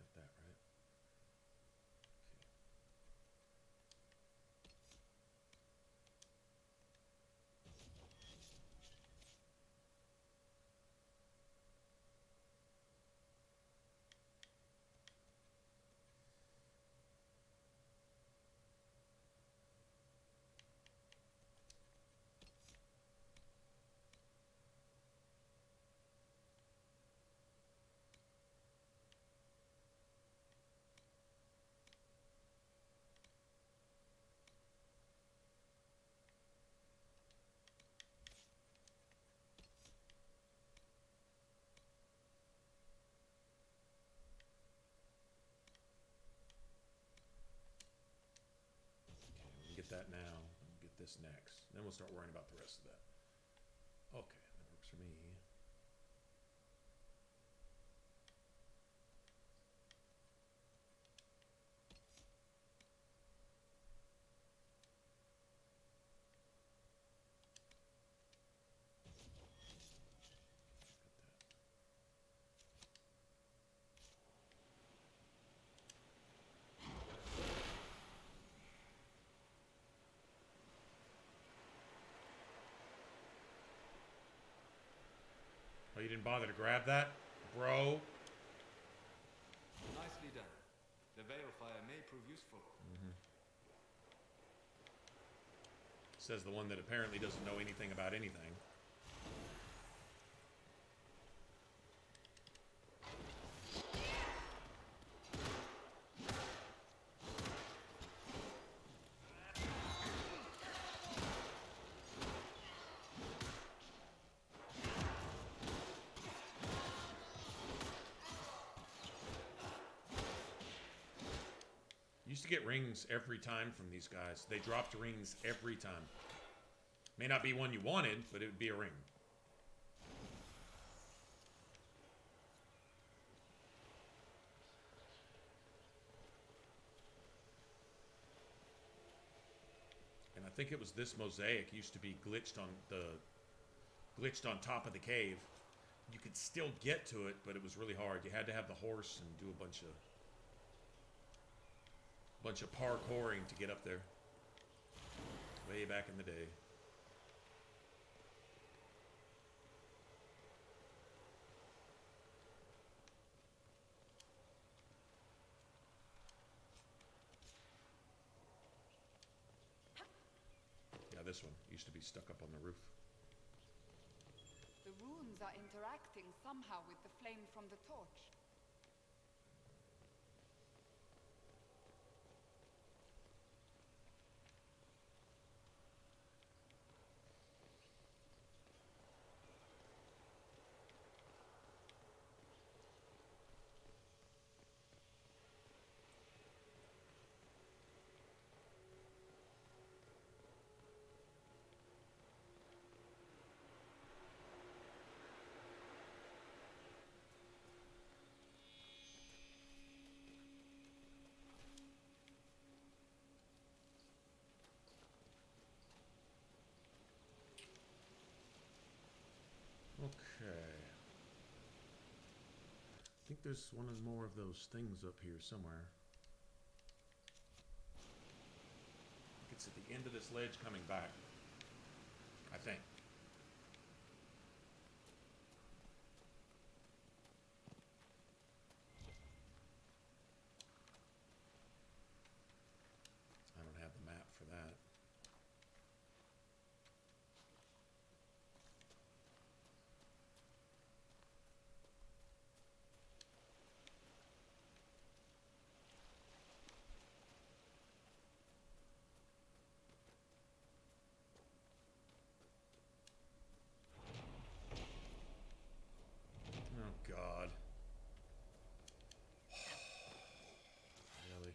Got that right. That now, and get this next. Then we'll start worrying about the rest of that. Okay, that works for me. Oh, you didn't bother to grab that, bro? Nicely done. The Veilfire may prove useful. Says the one that apparently doesn't know anything about anything. Used to get rings every time from these guys. They dropped rings every time. May not be one you wanted, but it would be a ring. And I think it was this mosaic used to be glitched on top of the cave. You could still get to it, but it was really hard. You had to have the horse and do a bunch of parkouring to get up there. Way back in the day. Yeah, this one used to be stuck up on the roof. The runes are interacting somehow with the flame from the torch. Okay. I think there's one or more of those things up here somewhere. It's at the end of this ledge coming back, I think. I don't have the map for that. Oh, God. Really?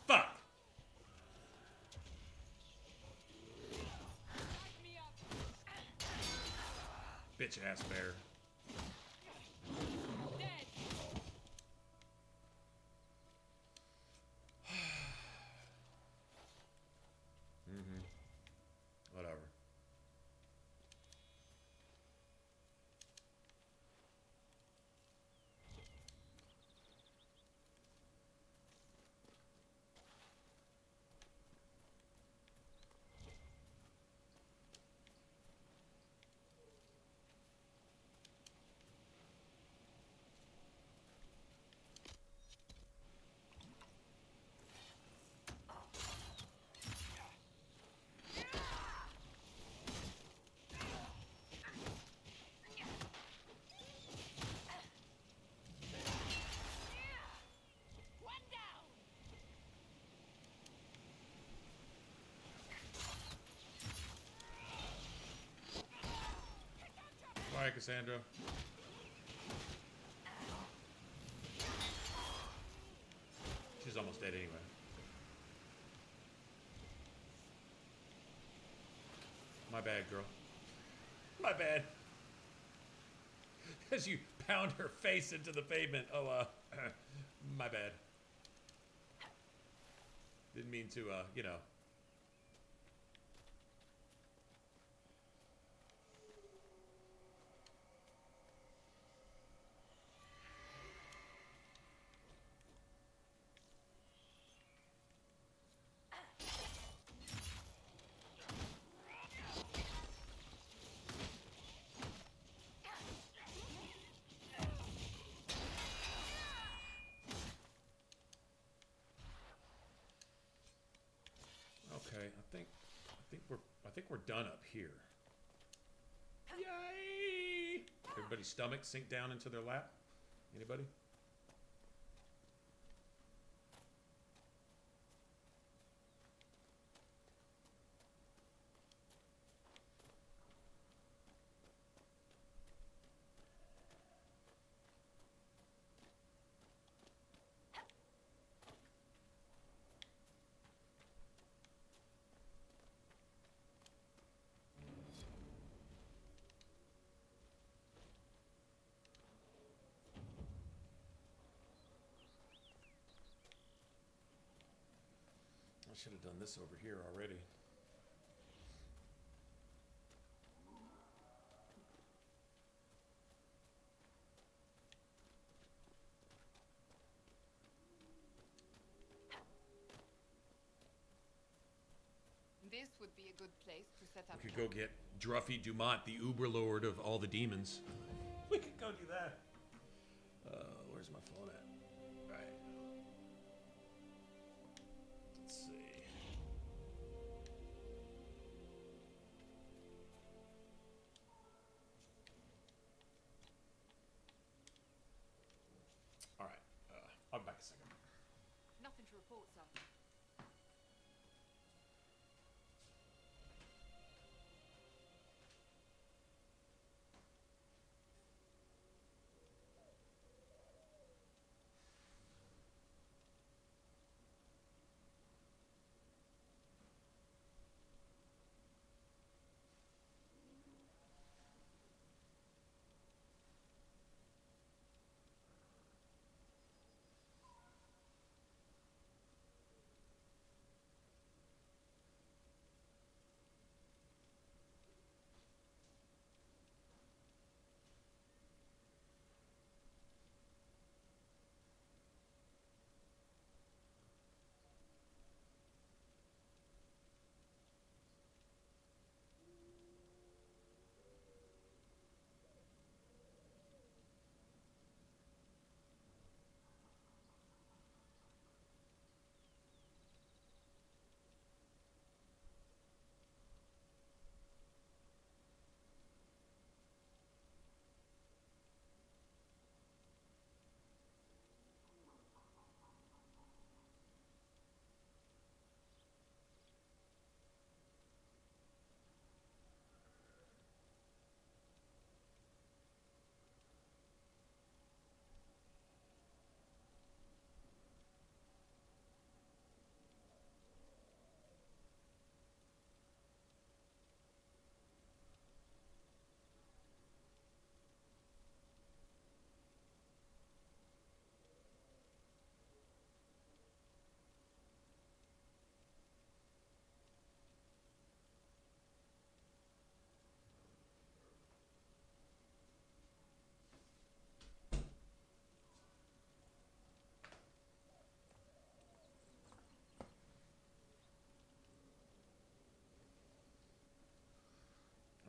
Fuck! Bitch ass bear. Whatever. Bye, Cassandra. She's almost dead anyway. My bad, girl. My bad. As you pound her face into the pavement. Oh, my bad. Didn't mean to, you know. think we're done up here. Yay! Everybody's stomach sink down into their lap? Anybody? I should have done this over here already. This would be a good place to set up. We could go get Druffy Dumont, the Uber Lord of all the demons. We could go do that. Where's my phone at? All right. Let's see. All right. I'll be back a second. Nothing to report, sir.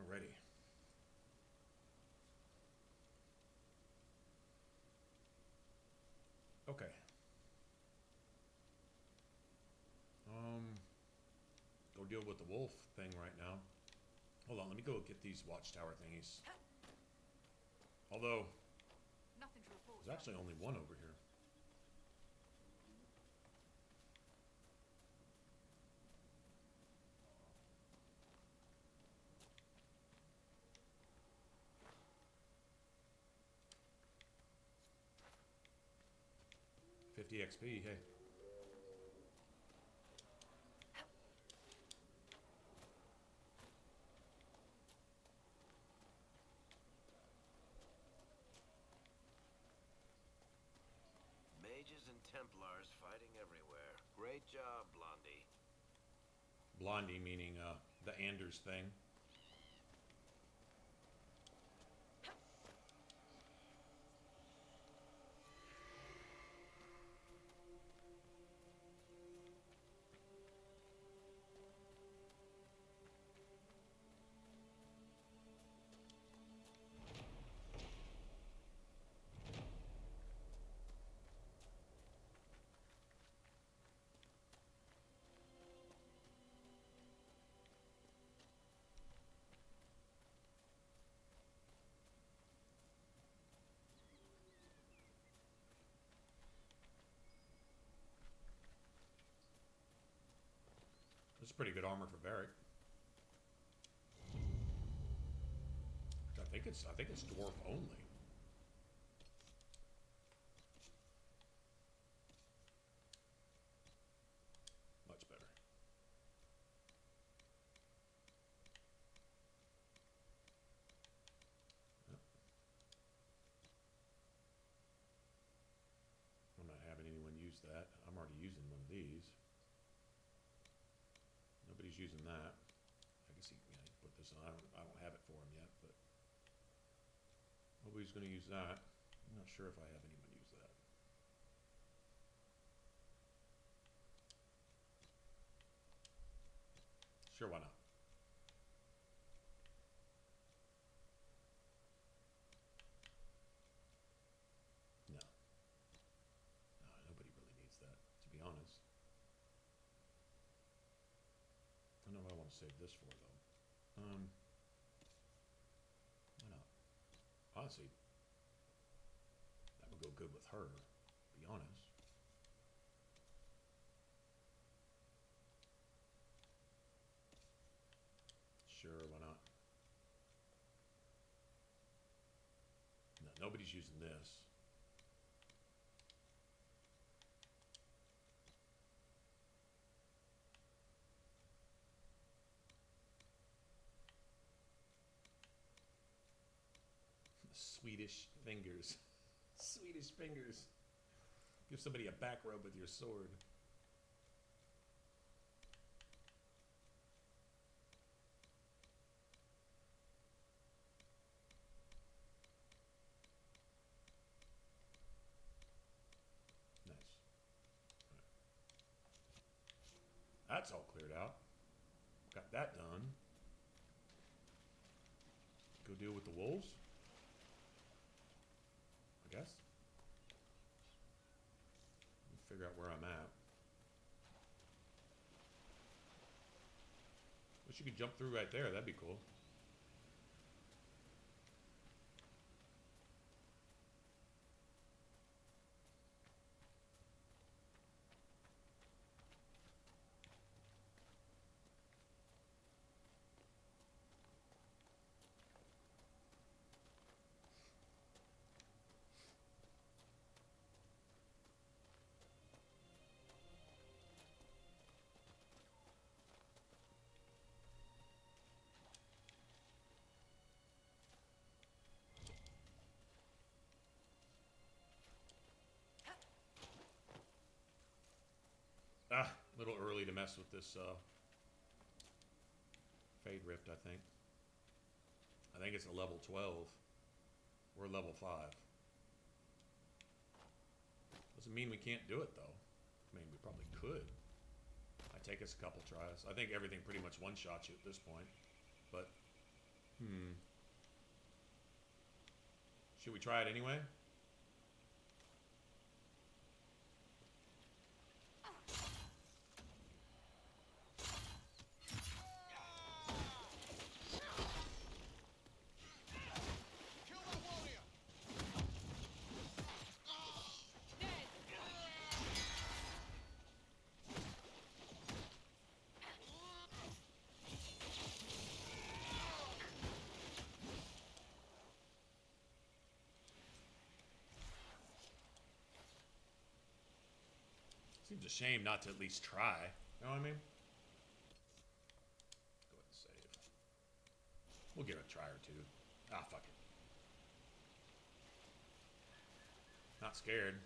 Alrighty. Okay. Go deal with the wolf thing right now. Hold on, let me go get these watchtower thingies. Although, Nothing to report. there's actually only one over here. $50 XP, hey. Mages and Templars fighting everywhere. Great job, Blondie. Blondie meaning the Anders thing. pretty good armor for Varric. I think it's dwarf only. Much better. Yep. I'm not having anyone use that. I'm already using one of these. Nobody's using that. I guess he put this on. I don't have it for him yet, but nobody's going to use that. I'm not sure if I have anyone use that. Sure, why not? No. No, nobody really needs that, to be honest. I don't know what I want to save this for, though. Why not? Honestly, that would go good with her, to be honest. Sure, why not? No, nobody's using this. Swedish fingers. Swedish fingers. Give somebody a back rub with your sword. Nice. Right. That's all cleared out. Got that done. Go deal with the wolves, I guess. Figure out where I'm at. Wish you could jump through right there. That'd be cool. A little early to mess with this Fade Rift, I think. I think it's a level 12. We're level 5. Doesn't mean we can't do it, though. I mean, we probably could. Might take us a couple tries. I think everything pretty much one-shots you at this point. But, should we try it anyway? Seems a shame not to at least try. You know what I mean? Go ahead and save. We'll give it a try or two. Ah, fuck it. Not scared.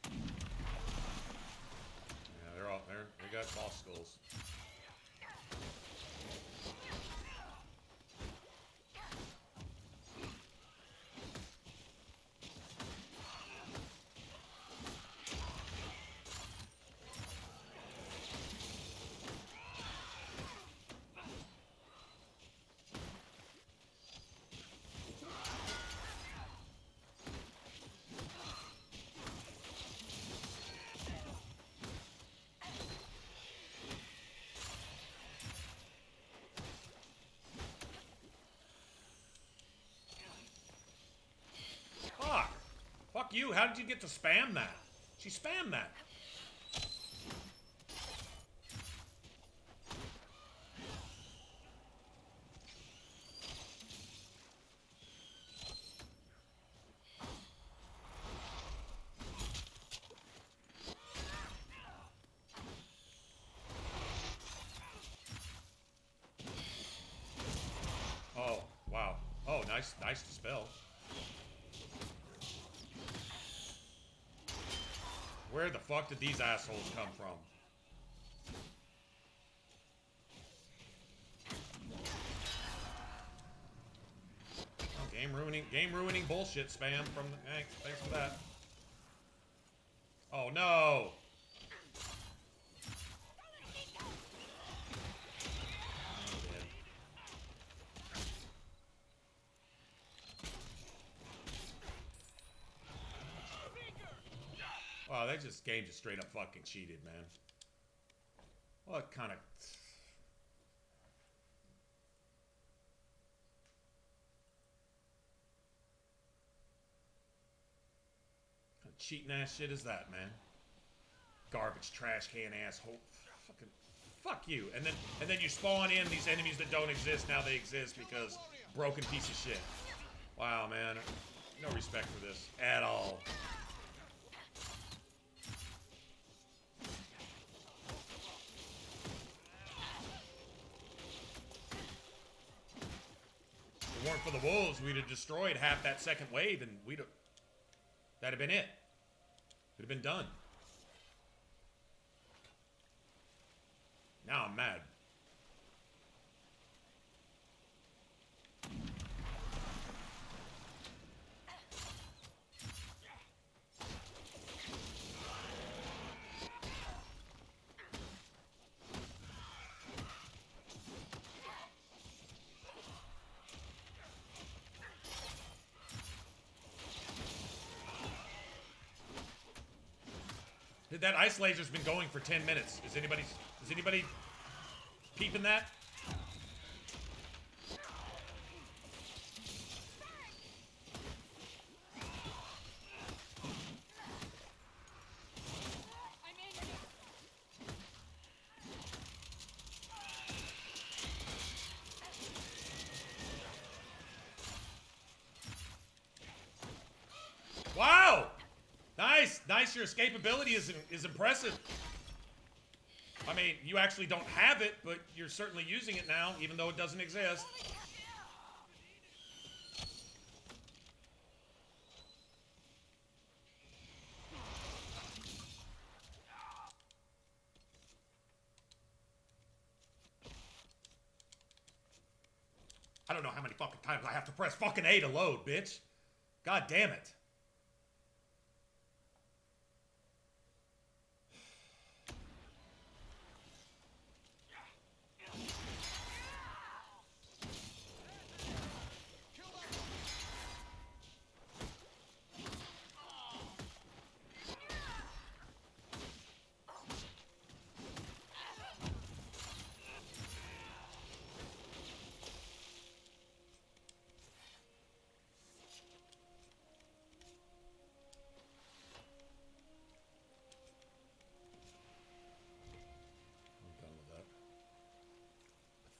Yeah, they're all there. They got boss skulls. Fuck you, how did you get to spam that? She spammed that. nice dispel. Where the fuck did these assholes come from? Oh, game ruining bullshit spam from the thanks for that. Oh no! Oh, they just game just straight up fucking cheated, man. What kind of cheating ass shit is that, man? Garbage trash can asshole. Fucking fuck you. And then you spawn in these enemies that don't exist. Now they exist because broken piece of shit. Wow, man. No respect for this at all. If it weren't for the wolves, we'd have destroyed half that second wave, and that'd have been it. It'd have been done. Now I'm mad. That ice laser's been going for 10 minutes. Is anybody peeping that? Wow! Nice. Your escapability is impressive. I mean, you actually don't have it, but you're certainly using it now, even though it doesn't exist. I don't know how many fucking times I have to press fucking A to load, bitch. God damn it.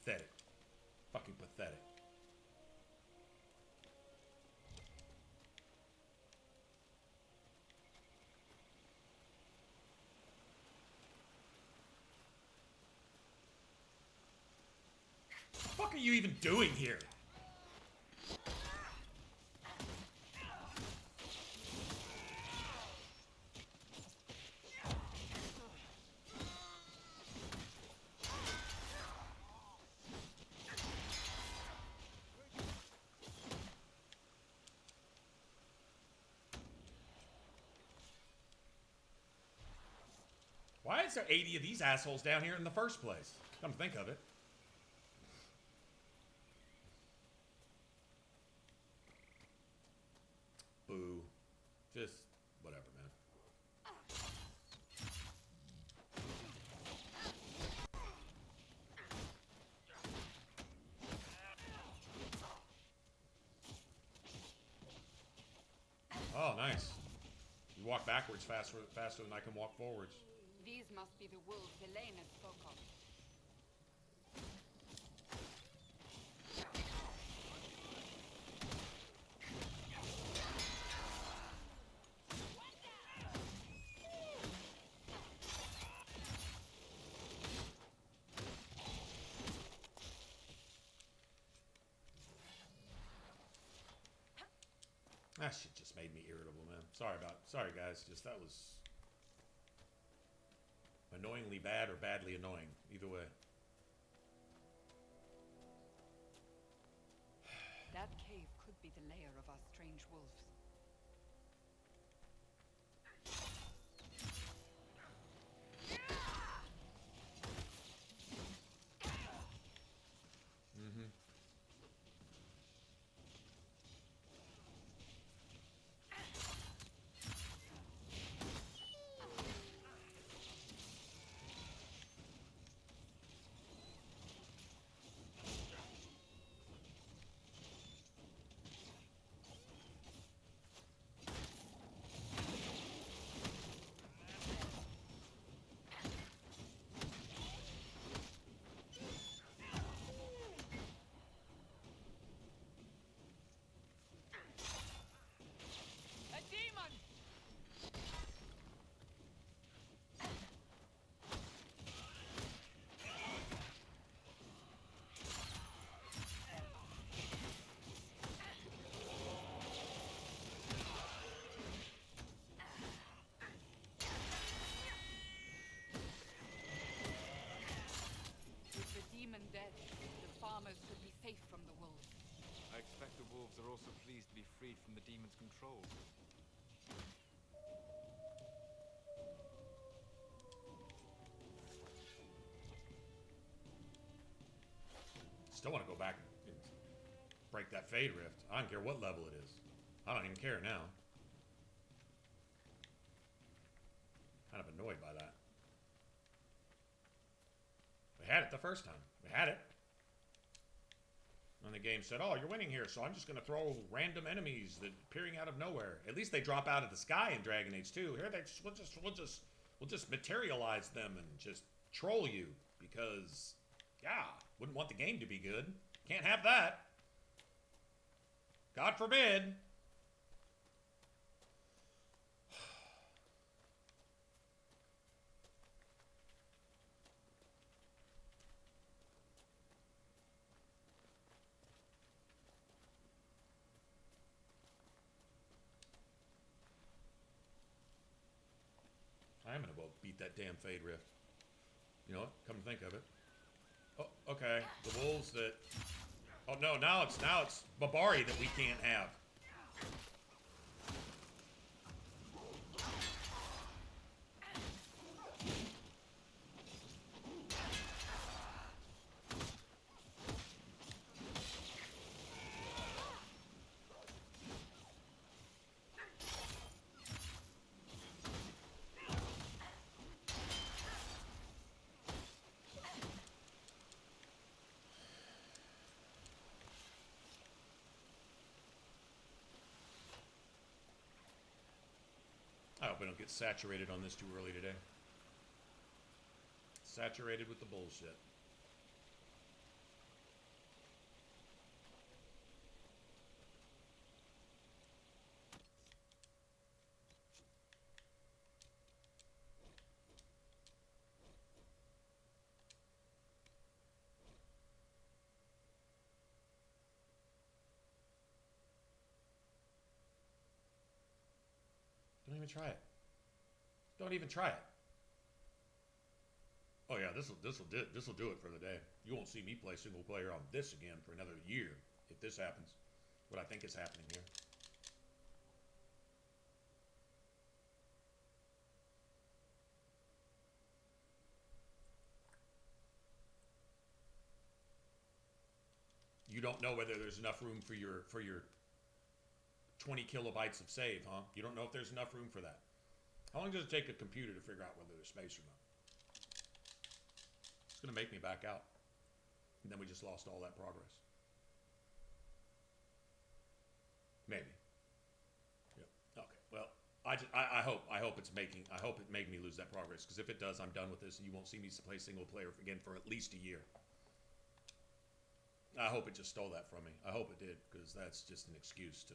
Pathetic. Fucking pathetic. What the fuck are you even doing here? Why is there 80 of these assholes down here in the first place? Come to think of it. Boo. Just whatever, man. Oh, nice. You walk backwards faster than I can walk forwards. These must be the wolves Elena spoke of. That shit just made me irritable, man. Sorry guys, just that was annoyingly bad or badly annoying. Either way. That cave could be the lair of our strange wolves. Mm-hmm. A demon! With the demon dead, the farmers could be safe from the wolves. I expect the wolves are also pleased to be freed from the demon's control. Still want to go back and break that Fade Rift. I don't care what level it is. I don't even care now. Kind of annoyed by that. We had it the first time. We had it. And the game said, oh, you're winning here, so I'm just going to throw random enemies that appearing out of nowhere. At least they drop out of the sky in Dragon Age 2. Here we'll just materialize them and just troll you because, yeah, wouldn't want the game to be good. Can't have that. God forbid. I'm gonna go beat that damn Fade Rift. You know what? Come to think of it. Oh, okay. The wolves that. Oh no! Now it's Babari that we can't have. I hope I don't get saturated on this too early today. Saturated with the bullshit. Don't even try it. Don't even try it. Oh yeah, this'll do it for the day. You won't see me play single player on this again for another year if this happens. What I think is happening here. You don't know whether there's enough room for your 20 kilobytes of save, huh? You don't know if there's enough room for that. How long does it take a computer to figure out whether there's space or not? It's going to make me back out. And then we just lost all that progress. Maybe. Yep. Okay. Well, I hope it made me lose that progress, because if it does, I'm done with this and you won't see me play single player again for at least a year. I hope it just stole that from me. I hope it did, because that's just an excuse to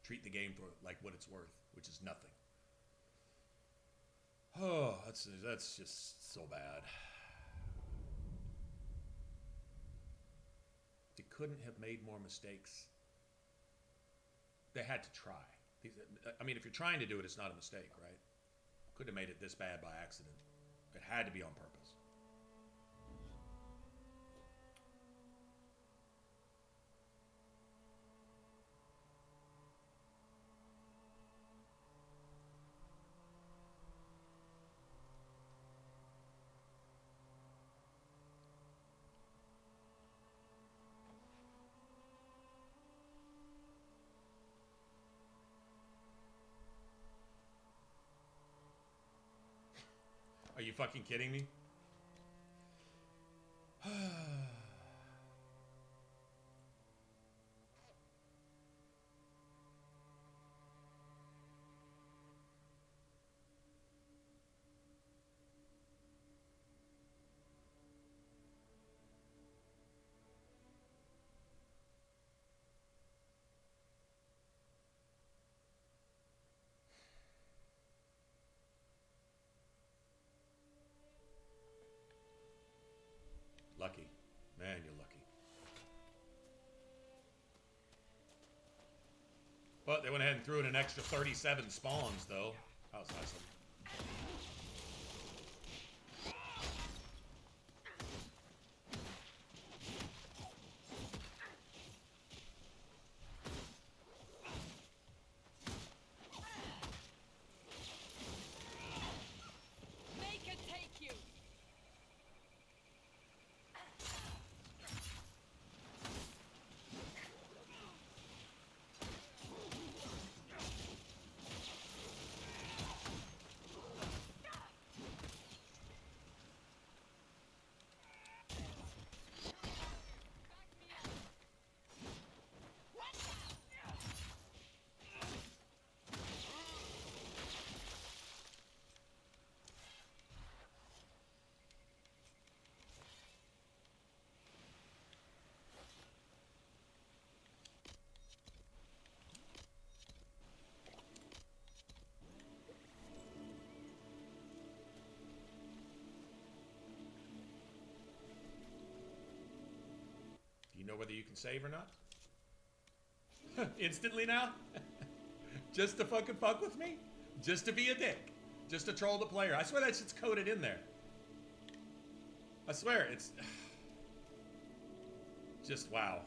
treat the game for like what it's worth, which is nothing. Oh, that's just so bad. They couldn't have made more mistakes. They had to try. I mean, if you're trying to do it, it's not a mistake, right? Couldn't have made it this bad by accident. It had to be on purpose. Are you fucking kidding me? Lucky. Man, you're lucky. But they went ahead and threw in an extra 37 spawns, though. That was awesome. Make it take you. Do you know whether you can save or not? Instantly now? Just to fucking fuck with me? Just to be a dick? Just to troll the player? I swear that shit's coded in there. I swear, it's... Just wow.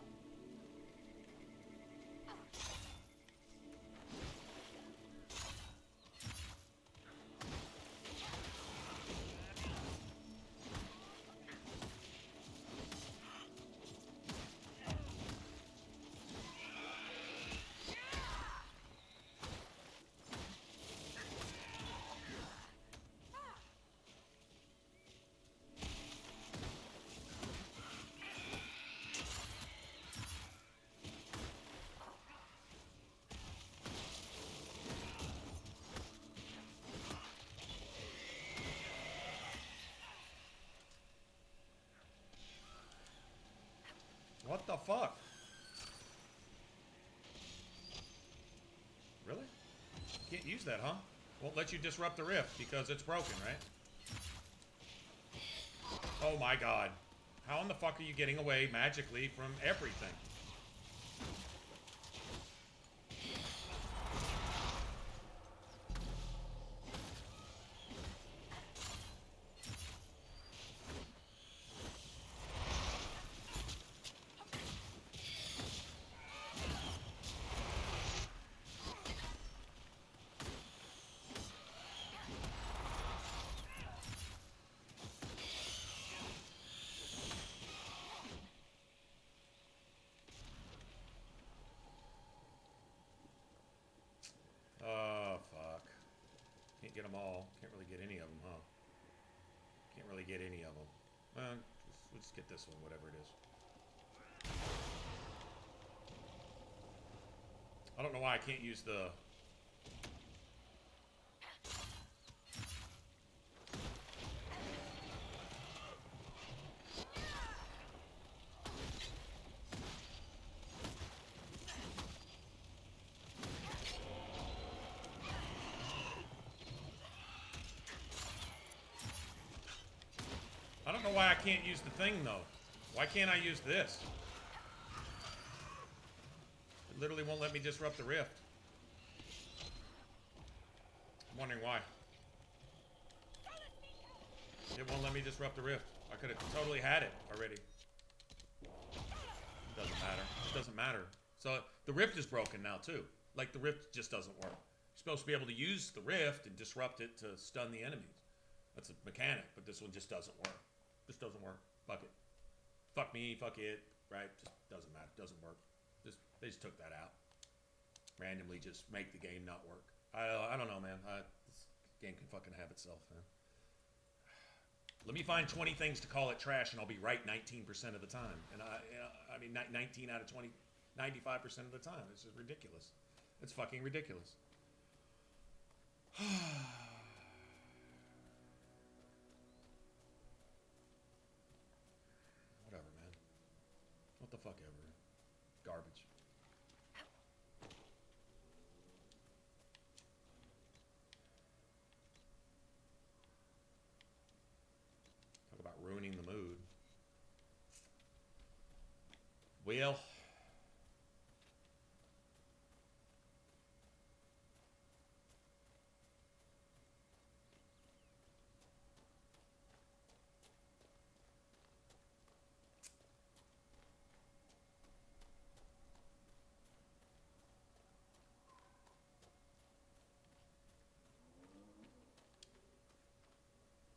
What the fuck? Really? Can't use that, huh? Won't let you disrupt the rift because it's broken, right? Oh my god. How in the fuck are you getting away magically from everything? Oh, fuck. Can't get them all. Can't really get any of them, huh? Can't really get any of them. Well, we'll just get this one, whatever it is. I don't know why I can't use the... I don't know why I can't use the thing, though. Why can't I use this? It literally won't let me disrupt the rift. I'm wondering why. It won't let me disrupt the rift. I could have totally had it already. It doesn't matter. It doesn't matter. So the rift is broken now too. Like the rift just doesn't work. You're supposed to be able to use the rift and disrupt it to stun the enemies. That's a mechanic, but this one just doesn't work. Just doesn't work. Fuck it. Fuck me, fuck it. Right? Just doesn't matter. Doesn't work. They just took that out. Randomly just make the game not work. I don't know, man. This game can fucking have itself, man. Let me find 20 things to call it trash, and I'll be right 19% of the time. And I mean, 19 out of 20, 95% of the time. This is ridiculous. It's fucking ridiculous. Whatever, man. What the fuck ever. Garbage. Talk about ruining the mood. Well,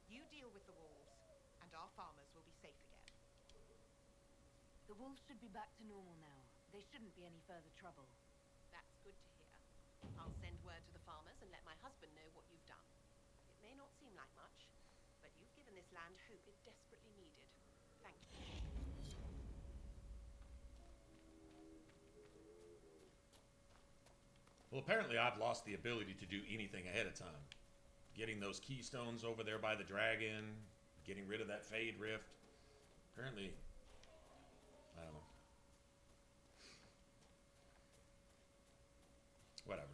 You deal with the wolves, and our farmers will be safe again. The wolves should be back to normal now. They shouldn't be any further trouble. That's good to hear. I'll send word to the farmers and let my husband know what you've done. It may not seem like much, but you've given this land hope it desperately needed. Thank you. well, apparently I've lost the ability to do anything ahead of time. Getting those keystones over there by the dragon, getting rid of that Fade Rift. Apparently, I don't know. Whatever.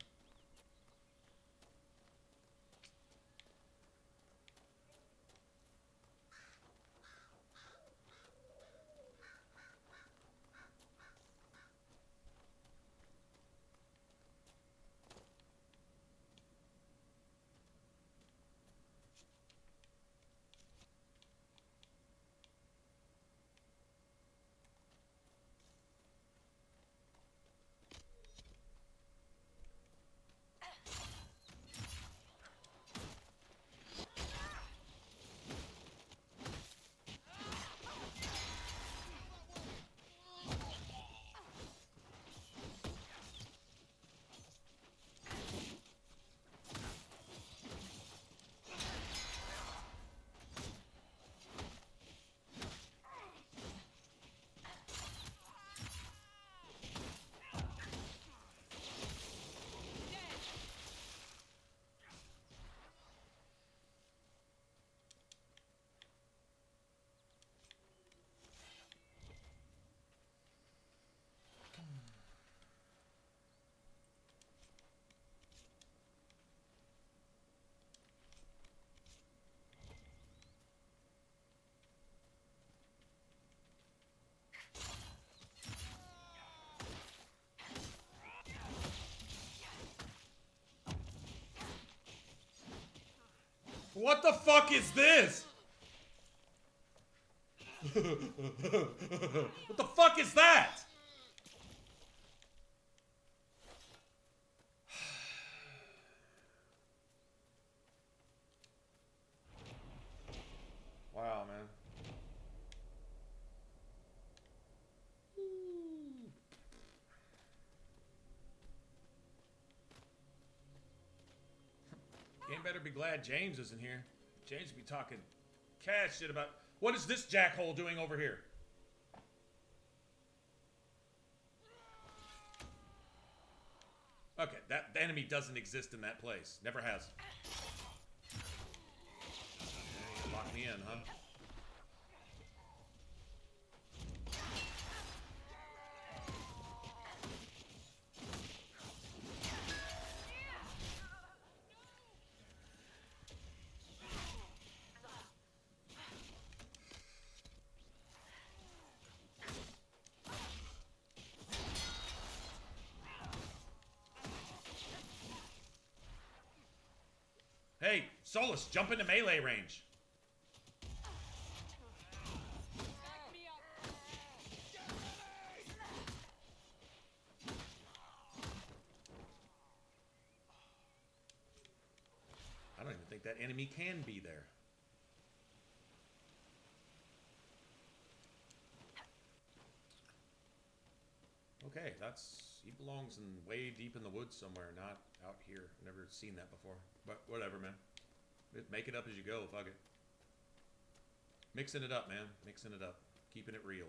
What the fuck is this? What the fuck is that? Wow, man. Game better be glad James isn't here. James be talking cash shit about... What is this jackhole doing over here? Okay, that the enemy doesn't exist in that place. Never has. Okay, lock me in, huh? Hey, Solus, jump into melee range. I don't even think that enemy can be there. Okay, he belongs in way deep in the woods somewhere, not out here. Never seen that before. But whatever, man. Make it up as you go, fuck it. Mixing it up, man. Mixing it up. Keeping it real.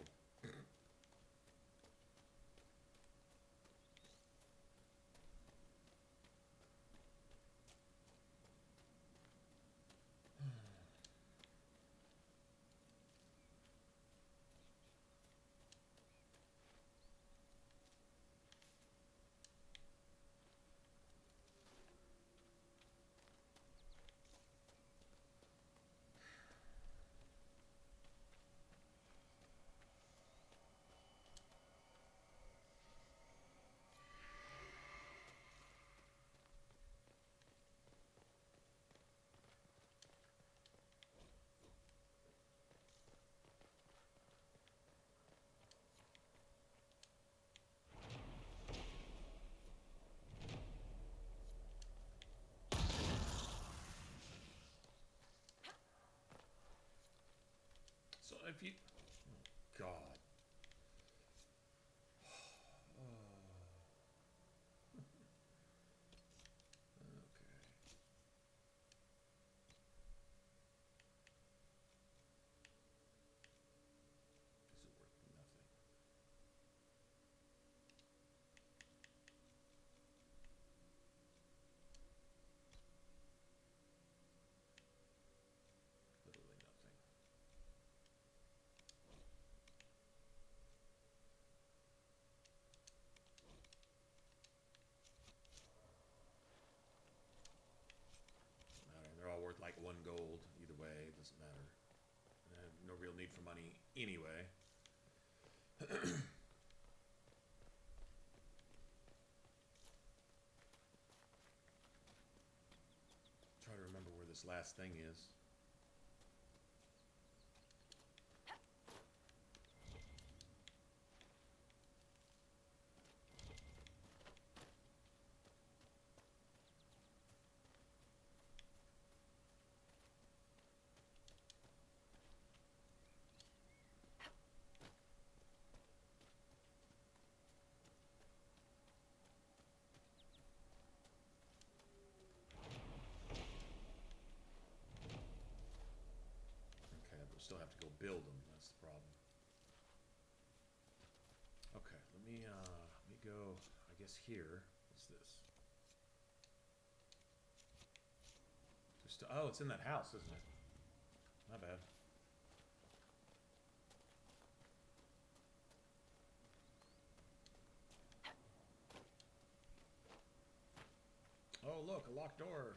So if you... Oh, God. They're all worth like 1 gold. Either way, it doesn't matter. I have no real need for money anyway. Try to remember where this last thing is. Still have to go build them. That's the problem. Okay, let me go. I guess here. What's this? Just oh, it's in that house, isn't it? Not bad. Oh, look, a locked door.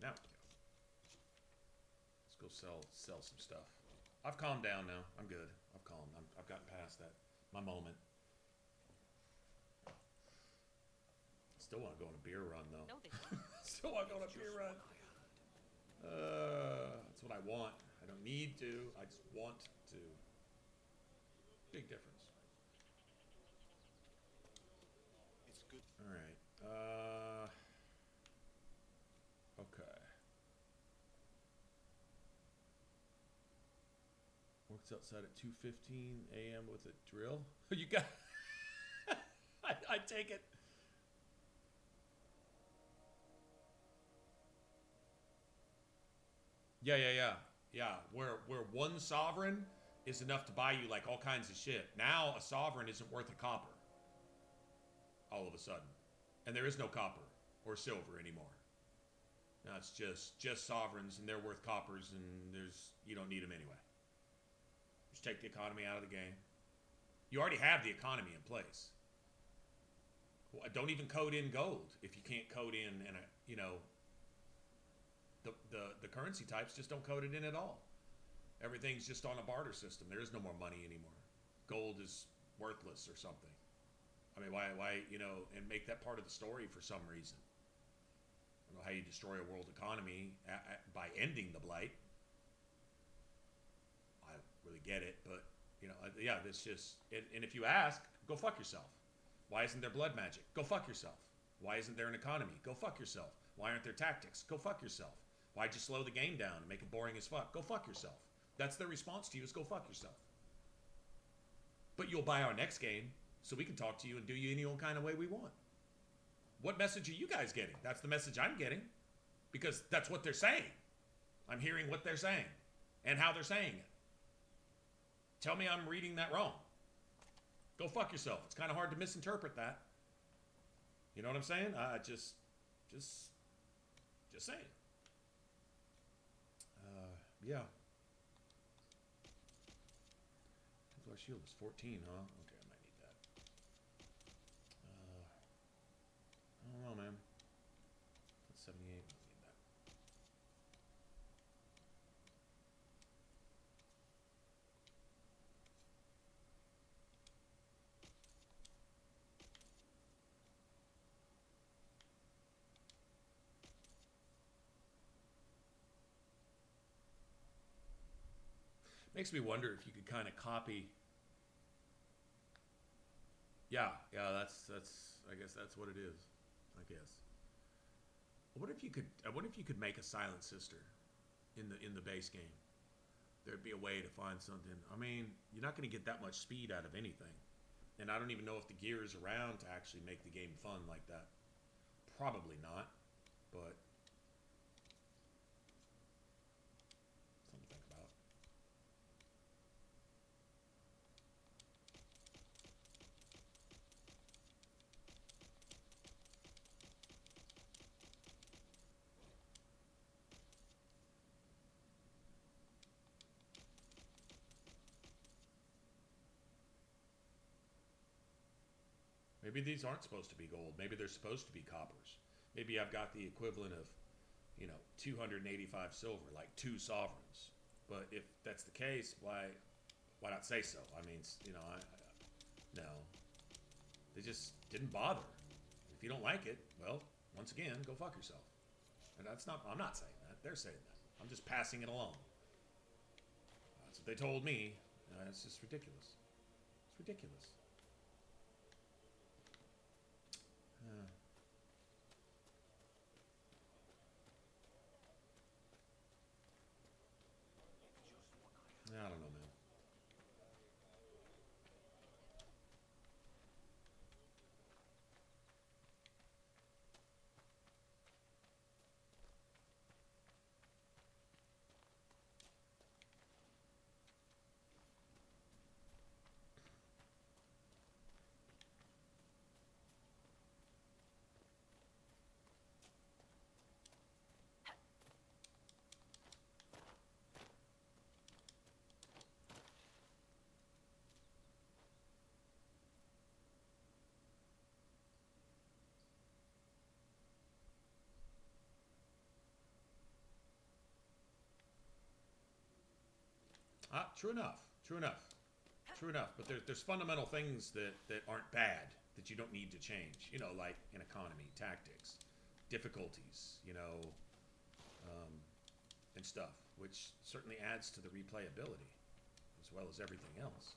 Now we go. Let's go sell some stuff. I've calmed down now. I'm good. I've calmed. I've gotten past that. My moment. Still want to go on a beer run though. No, Still want to go on a beer run. That's what I want. I don't need to. I just want to. Big difference. It's good. All right. Okay. Works outside at 2:15 a.m. with a drill. You got... I take it. Yeah. Where one sovereign is enough to buy you like all kinds of shit. Now a sovereign isn't worth a copper. All of a sudden. And there is no copper or silver anymore. Now it's just sovereigns, and they're worth coppers, and you don't need them anyway. Just take the economy out of the game. You already have the economy in place. Well, don't even code in gold if you can't code in The currency types just don't code it in at all. Everything's just on a barter system. There is no more money anymore. Gold is worthless or something. I mean, why, you know, and make that part of the story for some reason. I don't know how you destroy a world economy by ending the blight. I don't really get it, but, you know, yeah, this just, and if you ask, go fuck yourself. Why isn't there blood magic? Go fuck yourself. Why isn't there an economy? Go fuck yourself. Why aren't there tactics? Go fuck yourself. Why'd you slow the game down and make it boring as fuck? Go fuck yourself. That's their response to you, is go fuck yourself. But you'll buy our next game, so we can talk to you and do you any old kind of way we want. What message are you guys getting? That's the message I'm getting, because that's what they're saying. I'm hearing what they're saying and how they're saying it. Tell me I'm reading that wrong. Go fuck yourself. It's kind of hard to misinterpret that. You know what I'm saying? Just saying. Yeah. Templar shield was 14, huh? Okay, I might need that. I don't know, man. That's 78. I don't need that. Makes me wonder if you could kind of copy. Yeah, that's. I guess that's what it is. I guess. What if you could make a Silent Sister in the base game? There'd be a way to find something. I mean, you're not going to get that much speed out of anything, and I don't even know if the gear is around to actually make the game fun like that. Probably not, but something to think about. Maybe these aren't supposed to be gold. Maybe they're supposed to be coppers. Maybe I've got the equivalent of, 285 silver, like 2 sovereigns. But if that's the case, why not say so? I mean, no. They just didn't bother. If you don't like it, well, once again, go fuck yourself. And I'm not saying that. They're saying that. I'm just passing it along. That's what they told me. It's just ridiculous. It's ridiculous. I don't know, man. True enough. True enough. True enough. But there's fundamental things that aren't bad that you don't need to change. Like an economy, tactics, difficulties, and stuff, which certainly adds to the replayability as well as everything else.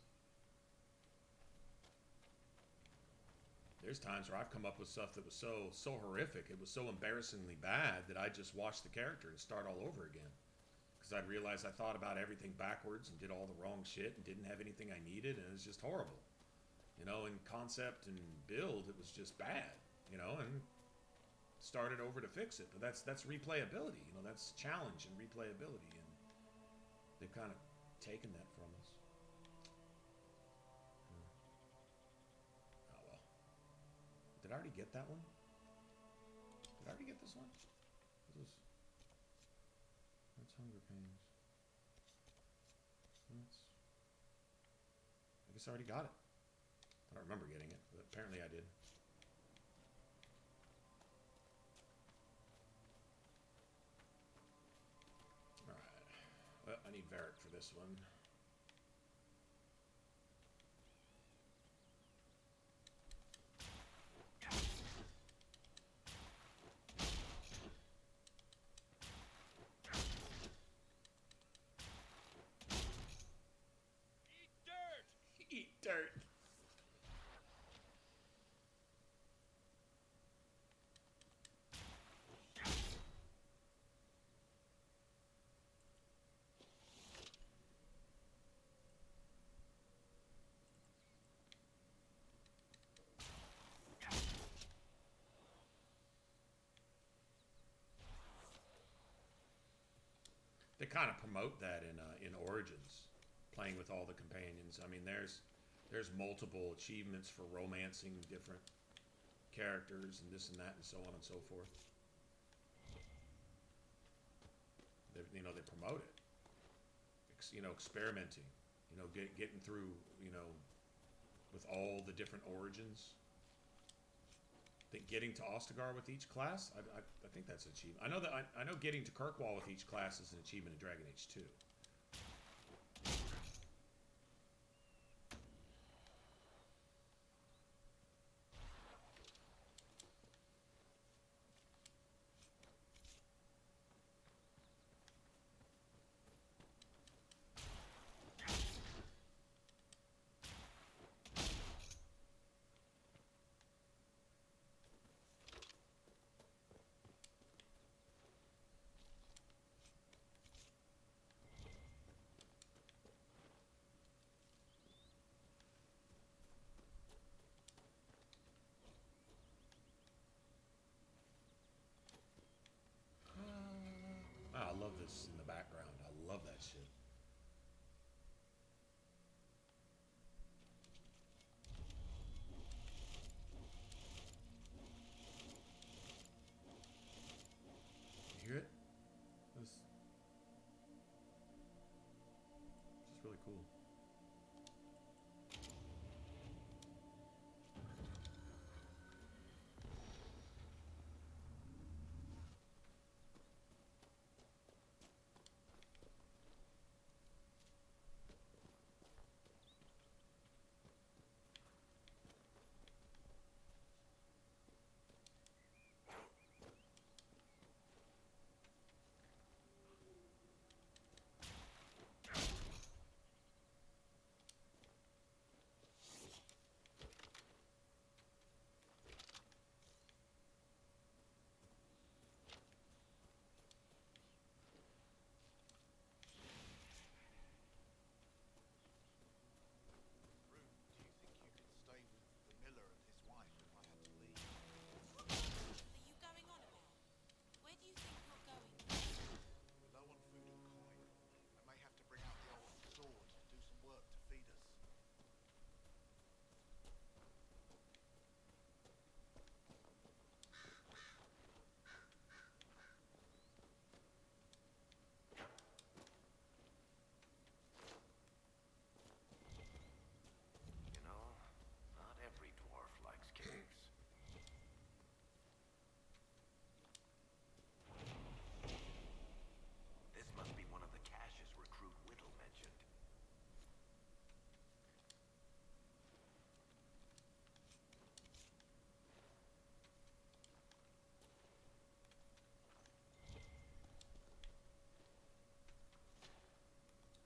There's times where I've come up with stuff that was so horrific, it was so embarrassingly bad that I just watched the character and start all over again. Because I'd realize I thought about everything backwards and did all the wrong shit and didn't have anything I needed, and it was just horrible. In concept and build, it was just bad, and started over to fix it. But that's replayability, that's challenge and replayability, and they've kind of taken that from us. Oh well. Did I already get that one? Did I already get this one? That's Hunger Pains. I guess I already got it. I don't remember getting it, but apparently I did. I need Varric for this one. Eat dirt! Eat dirt. They kind of promote that in Origins, playing with all the companions. I mean, there's multiple achievements for romancing different characters and this and that and so on and so forth. They, you know, they promote it. You know, experimenting. You know, getting through. You know, with all the different origins. I think getting to Ostagar with each class, I think that's an achievement. I know that I know getting to Kirkwall with each class is an achievement in Dragon Age 2. I love this in the background. I love that shit. You hear it? This is really cool.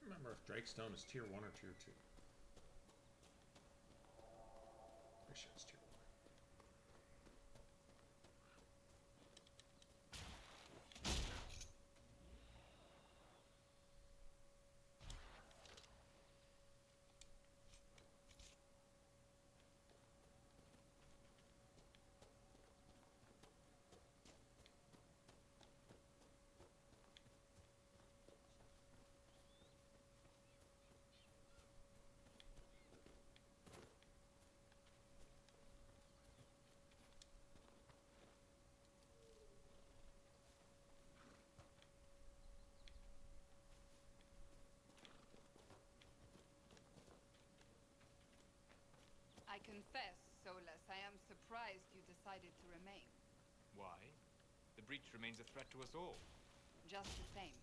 Remember if Drakestone is tier 1 or tier 2. Pretty sure it's tier 1. I confess, Solus, I am surprised you decided to remain. Why? The breach remains a threat to us all. Just the same,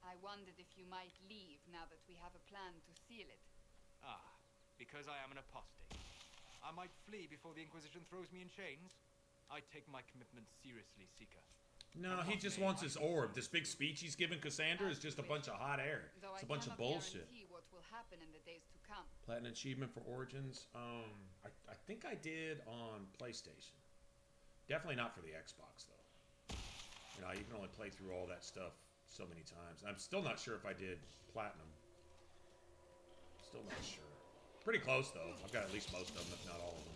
I wondered if you might leave now that we have a plan to seal it. Ah, because I am an apostate. I might flee before the Inquisition throws me in chains. I take my commitment seriously, Seeker. No, he just wants his orb. This big speech he's giving Cassandra is just a bunch of hot air. Though It's I a bunch of cannot bullshit. guarantee what will happen in the days to come. Platinum achievement for Origins. I think I did on PlayStation. Definitely not for the Xbox though. You know, you can only play through all that stuff so many times. I'm still not sure if I did Platinum. Still not sure. Pretty close though. I've got at least most of them, if not all of them.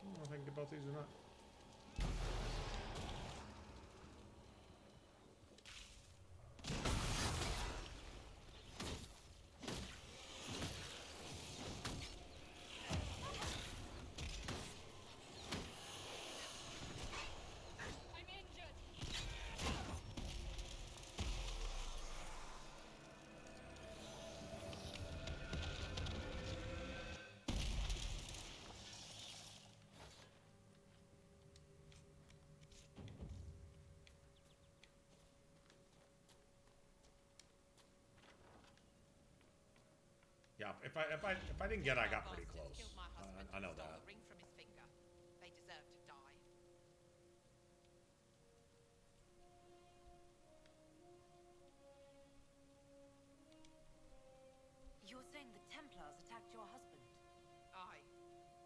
I don't know if I can get both these or not. I'm injured. Yeah, if I didn't get it, I got pretty Bastard close. killed my husband I know and stole that. the ring from his finger. They deserve to die. You're saying the Templars attacked your husband? Aye.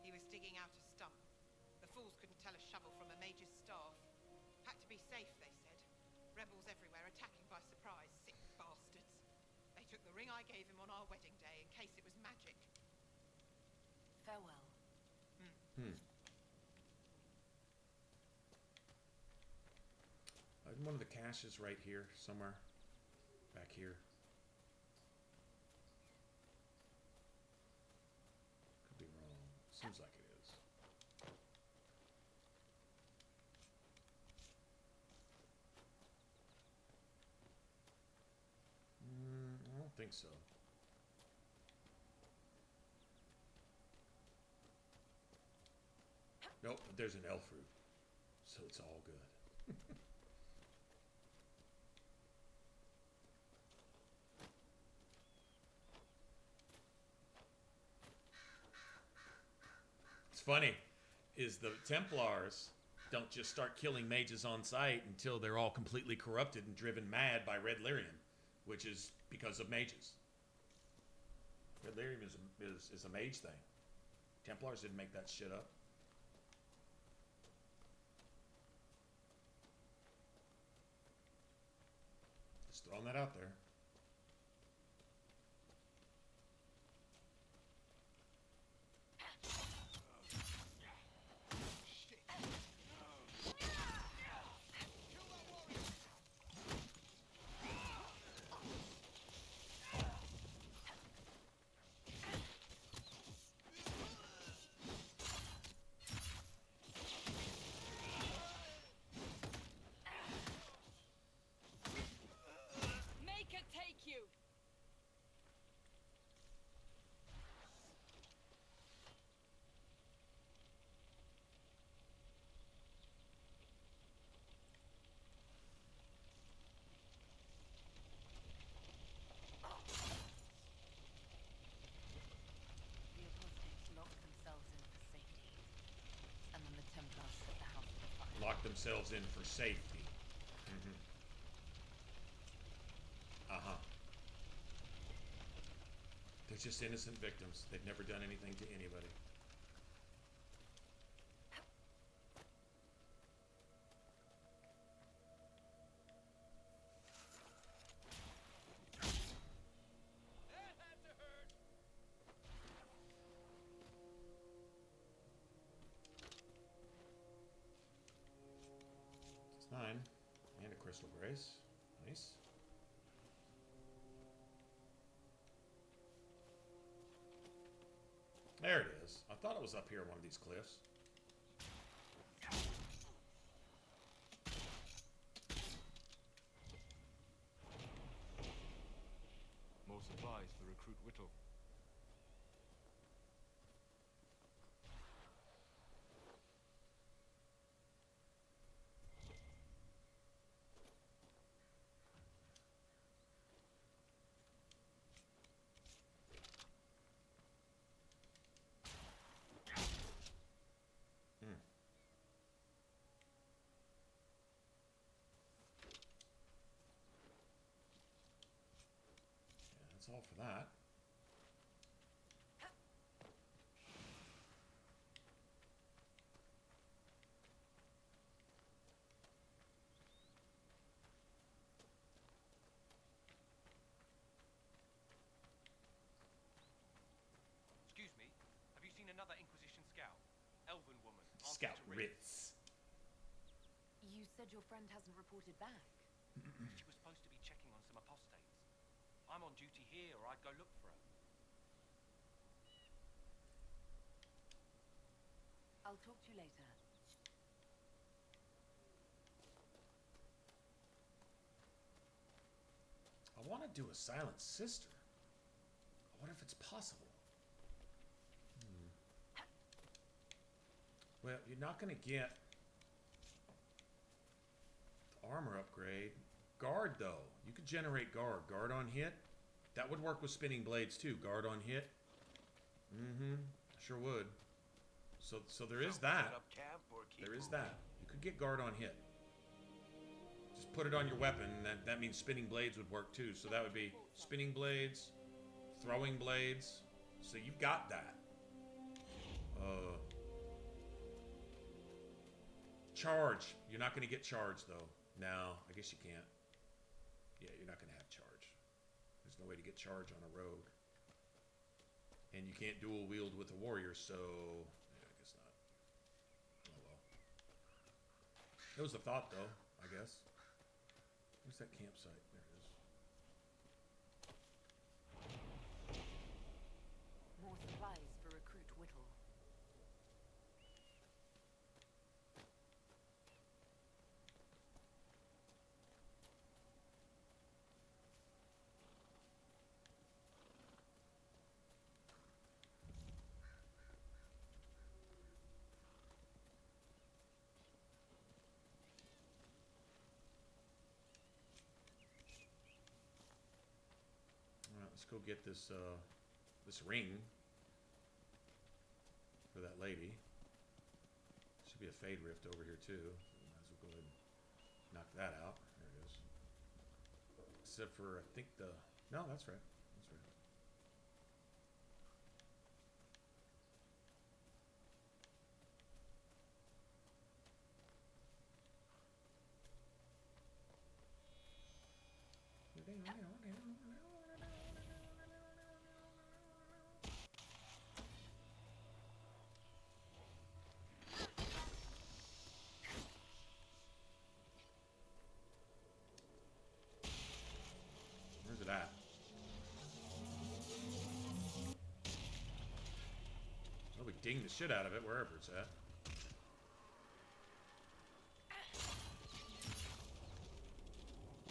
He was digging out a stump. The fools couldn't tell a shovel from a mage's staff. Had to be safe, they said. Rebels everywhere attacking by surprise, sick bastards. They took the ring I gave him on our wedding day in case it was magic. Farewell. One of the caches right here somewhere. Back here. Could be wrong. Seems like it is. I don't think so. Nope, but there's an elf fruit. So it's all good. It's funny, is the Templars don't just start killing mages on sight until they're all completely corrupted and driven mad by Red Lyrium, which is because of mages. Red Lyrium is a mage thing. Templars didn't make that shit up. Just throwing that out there. Make it take you. The apostates locked themselves in for safety. And then the Templars set the house on fire. Lock themselves in for safety. Uh-huh. They're just innocent victims. They've never done anything to anybody. It's 9. And a crystal grace. Nice. There it is. I thought it was up here on one of these cliffs. all for that. Excuse me, have you seen another Inquisition scout? Elven woman. Scout Ritz. You said your friend hasn't reported back. She was supposed to be checking on some apostates. I'm on duty here, or I'd go look for her. I'll talk to you later. I want to do a Silent Sister. I wonder if it's possible. Well, you're not going to get the armor upgrade. Guard, though. You could generate guard. Guard on hit. That would work with spinning blades, too. Guard on hit. Sure would. So there is that. There is that. You could get guard on hit. Just put it on your weapon. That means spinning blades would work, too. So that would be spinning blades, throwing blades. So you've got that. Charge. You're not going to get charge, though. No, I guess you can't. Yeah, you're not going to have charge. There's no way to get charge on a rogue. And you can't dual wield with a warrior, so... yeah, I guess not. Oh, well. It was the thought, though, I guess. Where's that campsite? There it is. More supplies for recruit Whittle. Let's go get this this ring for that lady. Should be a fade rift over here too. So we might as well go ahead and knock that out. There it is. Except for I think the no, that's right. That's right. Where's it at? Oh, we ding the shit out of it wherever it's at.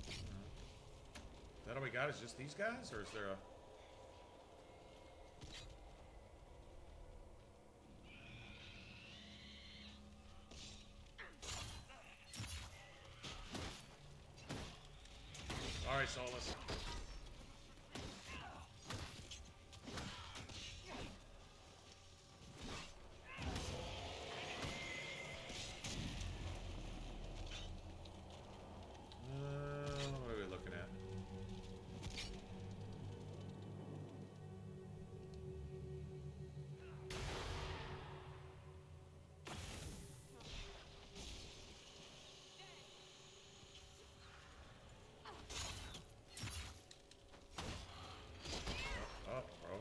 Is that all we got? Is just these guys, or is there a? Sorry, Solus. What are we looking at? Oh, bro.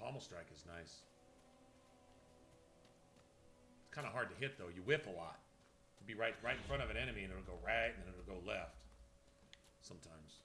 Pommel strike is nice. It's kind of hard to hit though. You whiff a lot. You'll be right in front of an enemy and it'll go right and then it'll go left. Sometimes.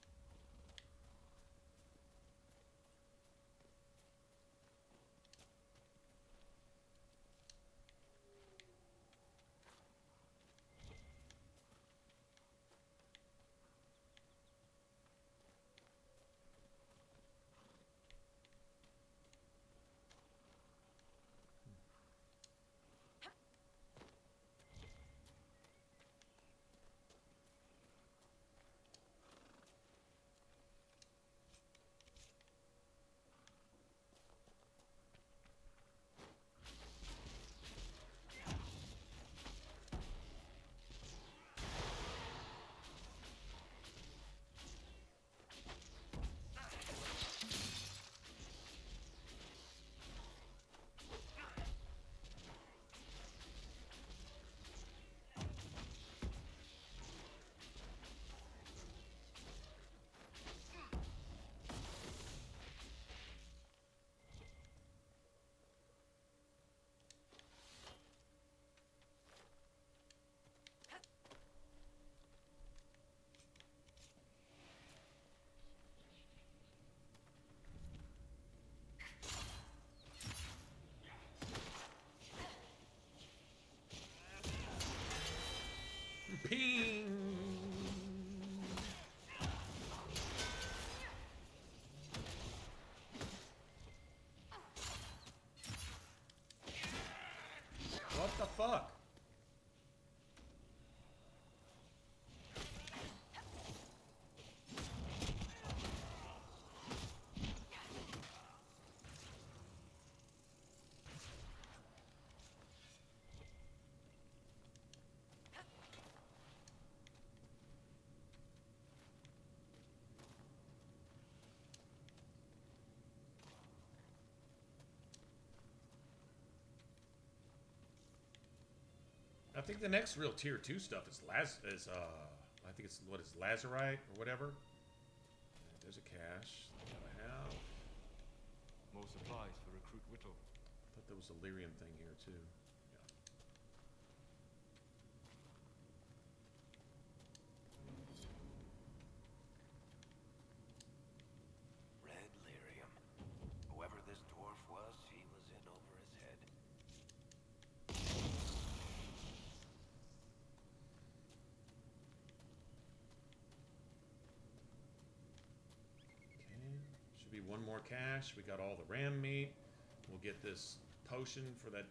think the next real tier 2 stuff is I think it's what is Lazarite or whatever. There's a cache. I have. More supplies for Recruit Whittle. I thought there was a lyrium thing here too. Red lyrium. Whoever this dwarf was, he was in over his head. Okay, should be one more cache. We got all the ram meat. We'll get this potion for that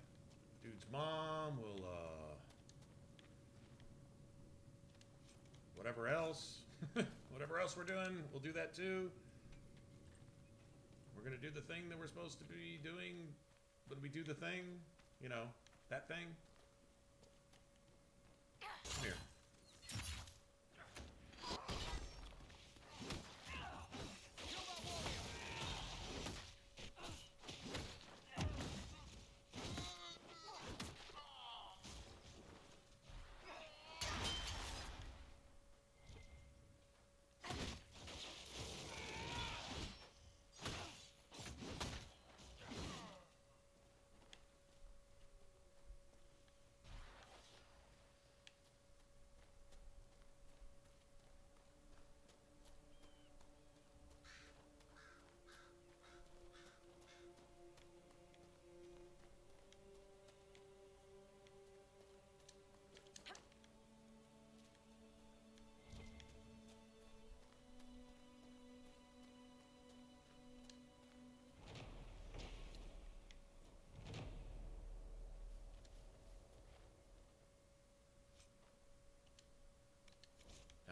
dude's mom. We'll whatever else, whatever else we're doing, we'll do that too. We're gonna do the thing that we're supposed to be doing, but we do the thing, you know, that thing. Come here.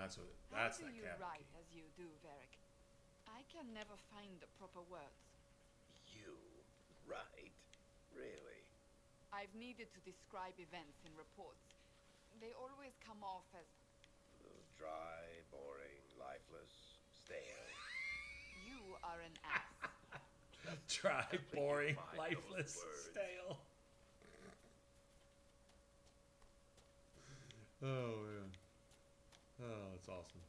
That's How that do you cabin write key. as you do, Varric? I can never find the proper words. You? Right? Really? I've needed to describe events in reports. They always come off as... Dry, boring, lifeless, stale. You are an ass. Dry, boring, Find lifeless, those words. stale. Oh man. Oh, that's awesome.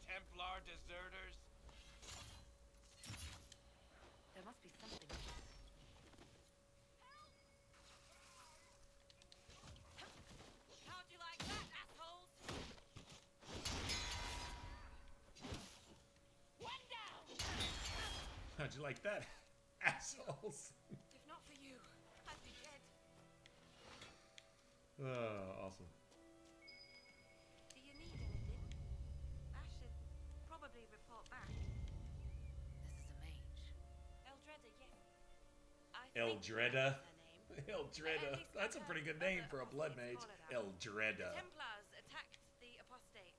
Templar deserters. There must be something. How'd you like that, assholes? One down! How'd you like that, assholes? If not for you, I'd be dead. Awesome. Do you need anything? I should probably report back. This is a mage. Eldreda, yes. Eldreda. Eldreda. That's a pretty good name for a blood mage. The Eldreda. Templars attacked the apostate.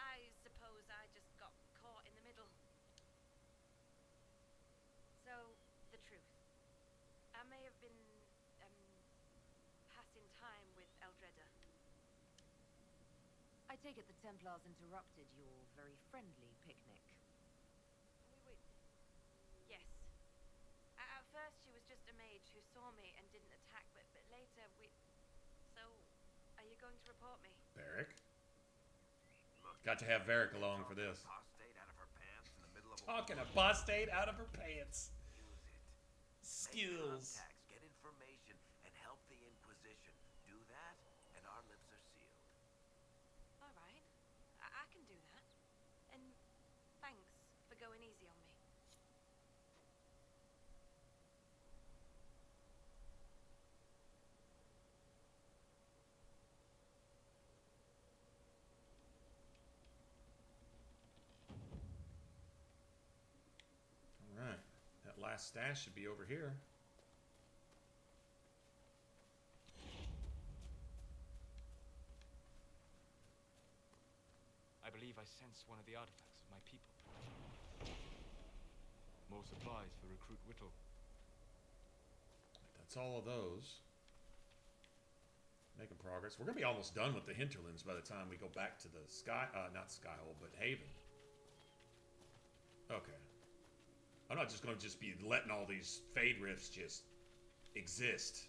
I suppose I just got caught in the middle. So, the truth. I may have been, passing time with Eldreda. I take it the Templars interrupted your very friendly picnic. Yes. At first she was just a mage who saw me and didn't attack, but later we... So, are you going to report me? Varric. Got to have Varric along for this. Apostate out of her pants in the middle of Talking apostate out of her pants. Make Skills. contacts, get information, and help the Inquisition. Do that, and our lips are sealed. All right. I can do that. And thanks for going easy on me. Last stash should be over here. I believe I sense one of the artifacts of my people. More supplies for Recruit Whittle. That's all of those. Making progress. We're gonna be almost done with the hinterlands by the time we go back to the sky, not Skyhole, but Haven. Okay. I'm not just gonna be letting all these Fade Rifts just exist.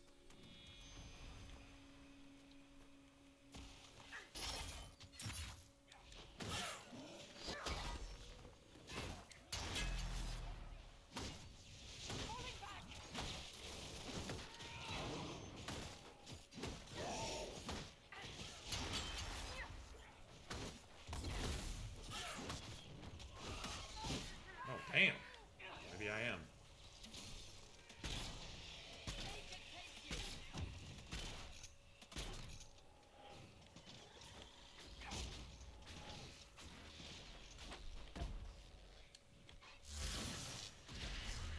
Damn. Maybe I am.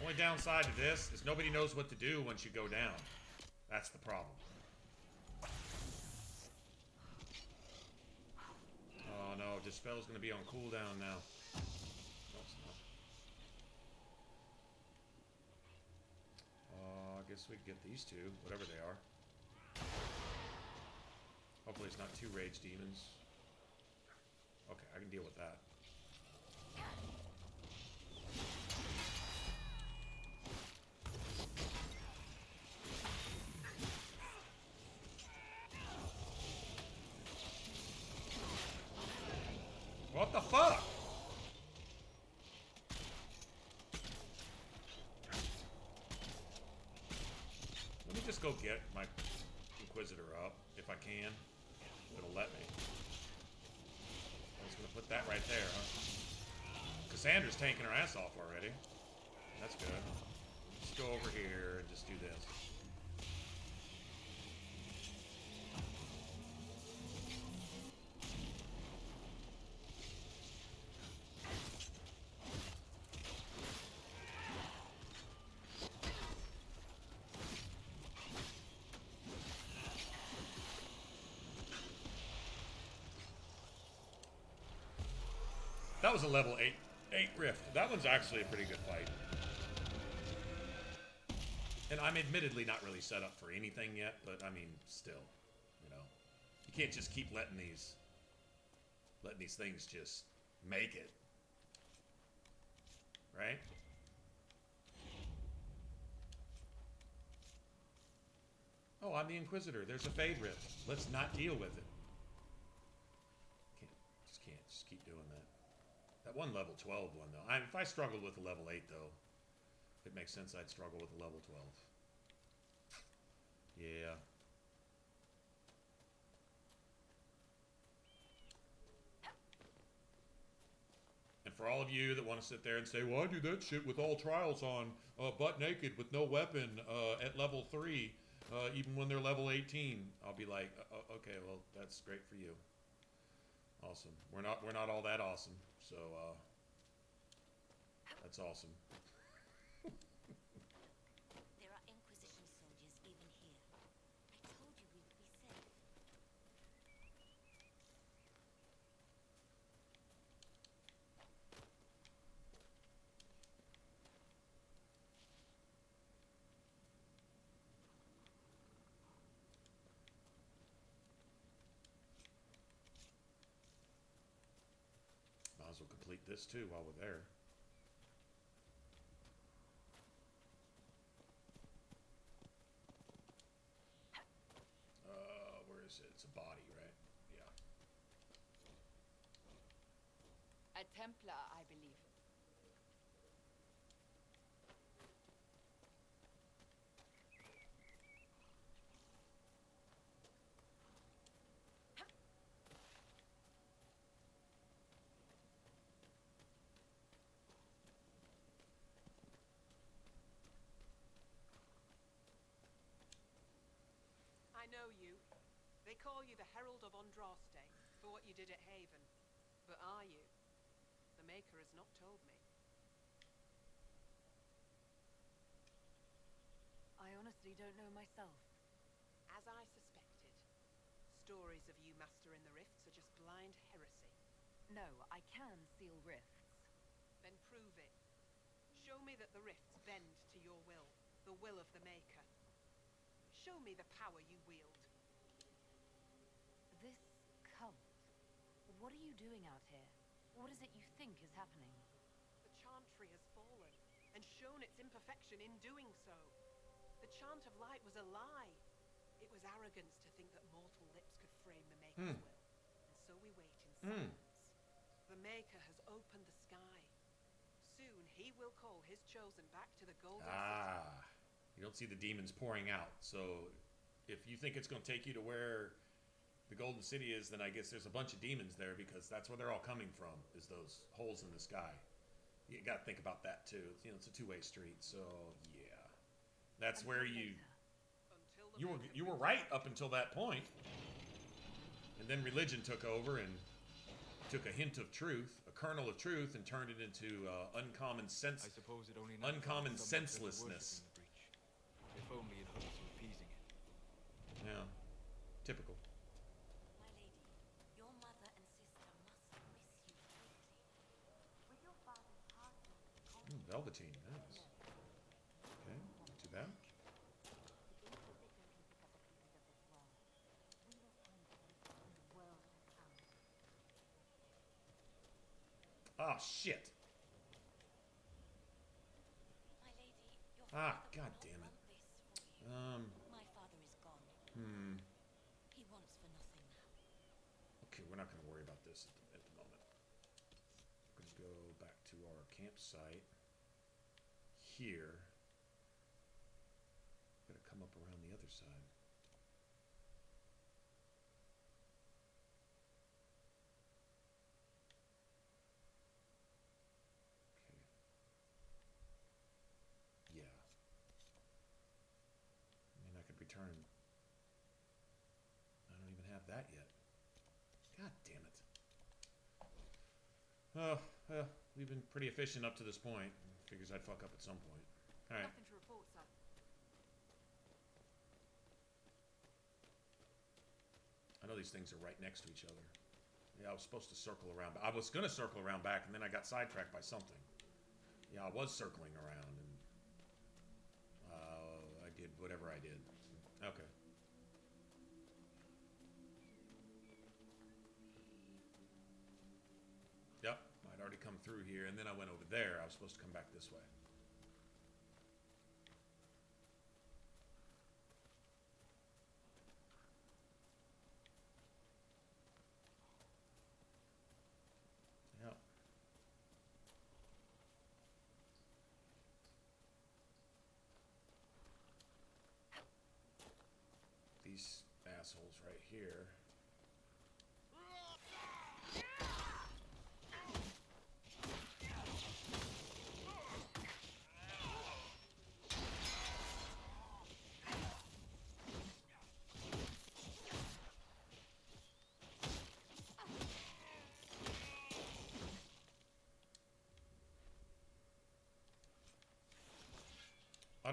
Only downside to this is nobody knows what to do once you go down. That's the problem. Oh no, Dispel's gonna be on cooldown now. I guess we can get these two, whatever they are. Hopefully it's not two Rage Demons. Okay, I can deal with that. What the fuck? Let me just go get my Inquisitor up, if I can. It'll let me. I was gonna put that right there, huh? Cassandra's tanking her ass off already. That's good. Let's go over here and just do this. That was a level 8 Rift. That one's actually a pretty good fight. And I'm admittedly not really set up for anything yet, but I mean, still, you know. You can't just keep letting these things just make it. Right? Oh, I'm the Inquisitor. There's a Fade Rift. Let's not deal with it. Can't just keep doing that. That one level 12 one, though. If I struggled with a level 8, though, it makes sense I'd struggle with a level 12. Yeah. And for all of you that want to sit there and say, well, I do that shit with all trials on, butt naked with no weapon at level 3, even when they're level 18, I'll be like, okay, well, that's great for you. Awesome. We're not all that awesome. So, that's awesome. There are Inquisition soldiers even here. I told you we would be safe. Might as well complete this too while we're there. Where is it? It's a body, right? Yeah. A Templar, I believe. I know you. They call you the Herald of Andraste for what you did at Haven. But are you? The Maker has not told me. honestly don't know myself. As I suspected. Stories of you mastering the rifts are just blind heresy. No, I can seal rifts. Then prove it. Show me that the rifts bend to your will, the will of the Maker. Show me the power you wield. This cult. What are you doing out here? What is it you think is happening? The Chantry has fallen, and shown its imperfection in doing so. The Chant of Light was a lie. It was arrogance to think that mortal lips could frame the Maker's will. And so we wait in silence. The Maker has opened the sky. Soon he will call his chosen back to the Golden City. You don't see the demons pouring out. So if you think it's going to take you to where the Golden City is, then I guess there's a bunch of demons there, because that's where they're all coming from, is those holes in the sky. You got to think about that too. It's, it's a two-way street. So yeah, that's where you were right up until that point, and then religion took over and took a hint of truth, a kernel of truth, and turned it into uncommon senselessness. If only in hopes of appeasing it. Yeah, typical. My lady, your mother and sister must miss you greatly. With your father's heart Velveteen, nice. Okay, not too bad. Oh shit! My lady, your Ah, god damn it. My father is gone. He wants for nothing now. Okay, we're not going to worry about this at the moment. We're going to go back to our campsite here. Got to come up around the other side. Okay. Yeah. I mean, I could return. I don't even have that yet. God damn it. Oh, well, we've been pretty efficient up to this point. Figures I'd fuck up at some point. Alright. Nothing to report, sir. I know these things are right next to each other. Yeah, I was supposed to circle around. I was going to circle around back, and then I got sidetracked by something. Yeah, I was circling around, and I did whatever I did. Okay. Yep, I'd already come through here, and then I went over there. I was supposed to come back this way. Yep. These assholes right here. I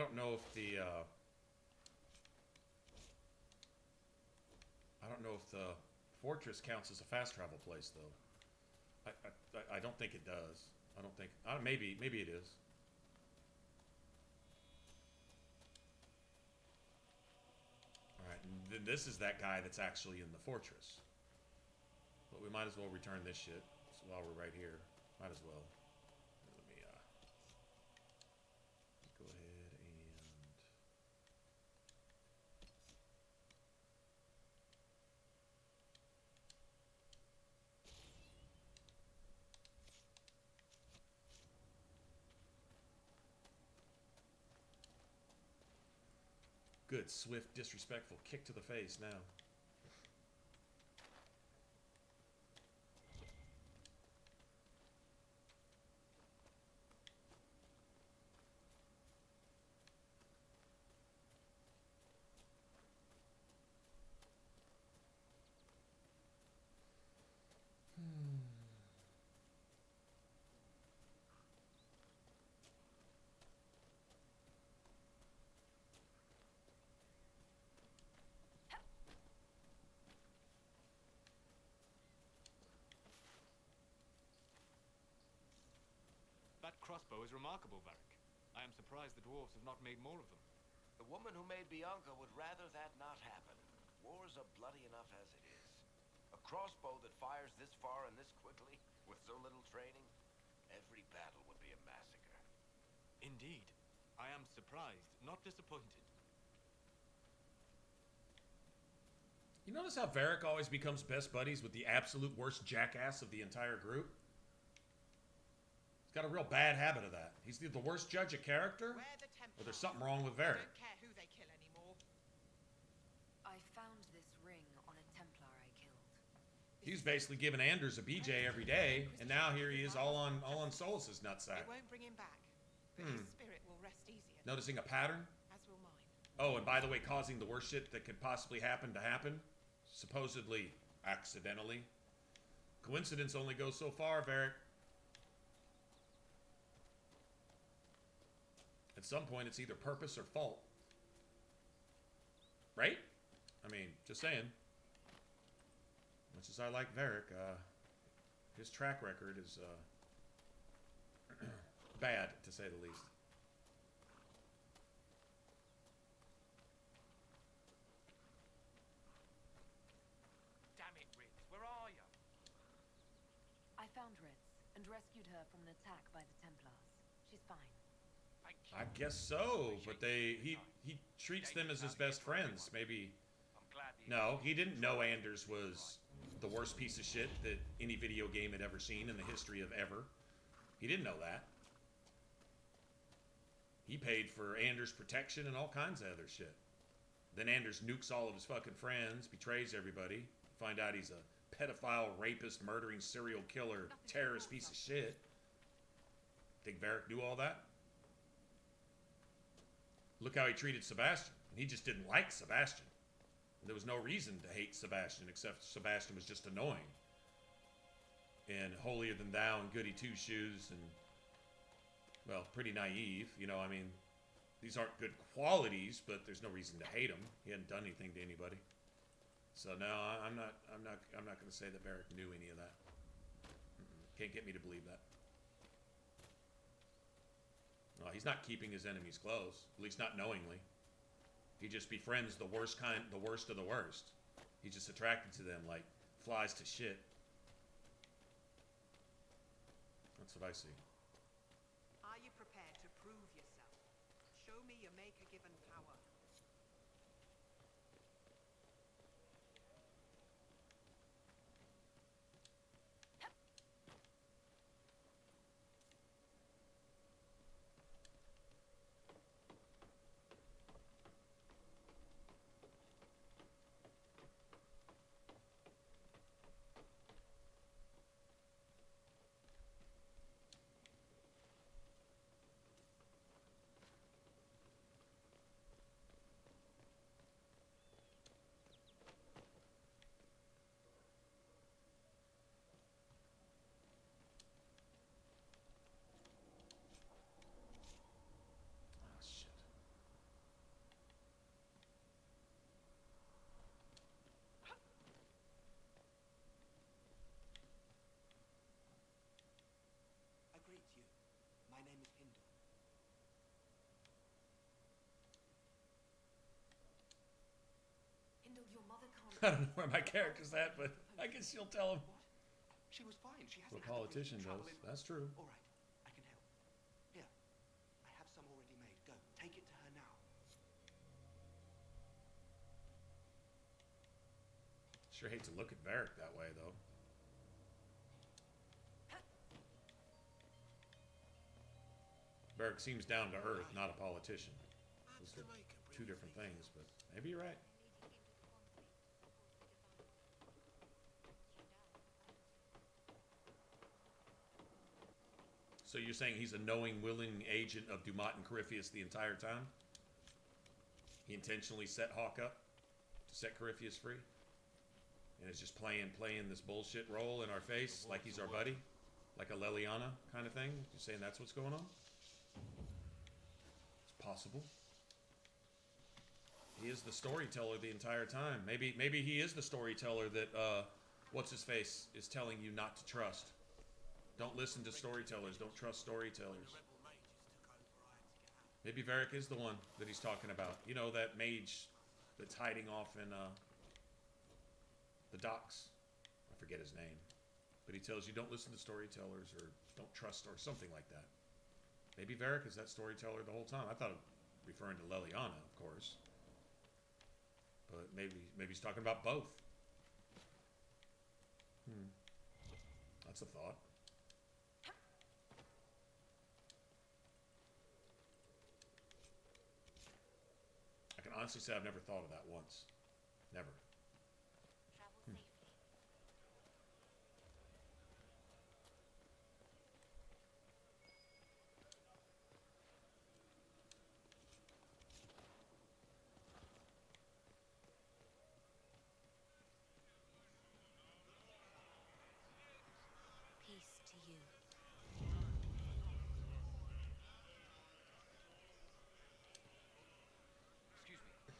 don't know if the fortress counts as a fast travel place, though. I don't think it does. I don't think. Maybe it is. All right, and then this is that guy that's actually in the fortress. But we might as well return this shit while we're right here. Might as well. Let me go ahead and. Good, swift, disrespectful kick to the face now. That crossbow is remarkable, Varric. I am surprised the dwarves have not made more of them. The woman who made Bianca would rather that not happen. Wars are bloody enough as it is. A crossbow that fires this far and this quickly, with so little training, every battle would be a massacre. Indeed. I am surprised, not disappointed. You notice how Varric always becomes best buddies with the absolute worst jackass of the entire group? He's got a real bad habit of that. He's either the worst judge of character, or there's something wrong with Varric. Don't care who they kill anymore. I found this ring on a Templar I killed. He was basically giving Anders a BJ every day, and now here he is all on Solus's nutsack. It won't bring him back, but his spirit will rest easier. Noticing a pattern? As will mine. Oh, and by the way, causing the worst shit that could possibly happen to happen. Supposedly, accidentally. Coincidence only goes so far, Varric. At some point, it's either purpose or fault. Right? I mean, just saying. Much as I like Varric, his track record is bad, to say the least. Damn it, Ritz, where are you? I found Ritz and rescued her from an attack by the Templars. She's fine. Thank you. I guess so, but he treats them as his best friends. Maybe. I'm glad the No, he didn't know Anders was the worst piece of shit that any video game had ever seen in the history of ever. He didn't know that. He paid for Anders' protection and all kinds of other shit. Then Anders nukes all of his fucking friends, betrays everybody. Find out he's a pedophile, rapist, murdering serial killer, terrorist piece of shit. Think Varric knew all that? Look how he treated Sebastian. And he just didn't like Sebastian. There was no reason to hate Sebastian, except Sebastian was just annoying. And holier than thou and goody two-shoes and, well, pretty naive. You know, I mean, these aren't good qualities, but there's no reason to hate him. He hadn't done anything to anybody. So no, I'm not going to say that Varric knew any of that. Can't get me to believe that. No, he's not keeping his enemies close, at least not knowingly. He just befriends the worst of the worst. He's just attracted to them like flies to shit. That's what I see. Are you prepared to prove yourself? Show me your maker-given power. Oh, shit. I greet you. My name is Hindle. Hindle, your mother can't. I don't know where my character's at, but I guess she'll tell him. She was fine. She hasn't What a had the politician recent does. trouble in... That's true. All right, I can help. Here, I have some already made. Go, take it to her now. Sure hate to look at Varric that way, though. Varric seems down to earth, not a politician. Those are two different things, but maybe you're right. So you're saying he's a knowing, willing agent of Dumat and Corypheus the entire time? He intentionally set Hawk up to set Corypheus free? And is just playing this bullshit role in our face like he's our buddy? Like a Leliana kind of thing? You're saying that's what's going on? It's possible. He is the storyteller the entire time. Maybe he is the storyteller that, what's-his-face is telling you not to trust. Don't listen to storytellers. Don't trust storytellers. Maybe Varric is the one that he's talking about. You know, that mage that's hiding off in the docks. I forget his name. But he tells you don't listen to storytellers or don't trust or something like that. Maybe Varric is that storyteller the whole time. I thought referring to Leliana, of course. But maybe he's talking about both. That's a thought. I can honestly say I've never thought of that once. Never. Peace to you. Excuse me.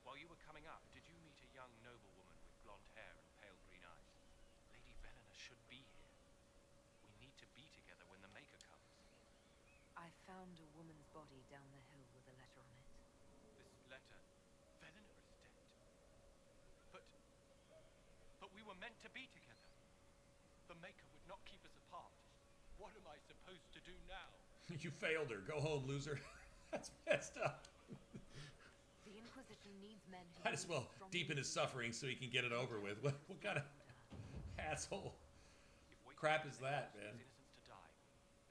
While you were coming up, did you meet a young noblewoman with blonde hair and pale green eyes? Lady Velena should be here. We need to be together when the Maker comes. I found a woman's body down the hill with a letter on it. This letter... Velena is dead. But we were meant to be together. The Maker would not keep us apart. What am I supposed to do now? You failed her. Go home, loser. That's messed up. The Inquisition needs men who... Might as well deepen his suffering so he can get it over with. What kind of asshole crap is that, man? Innocents to die,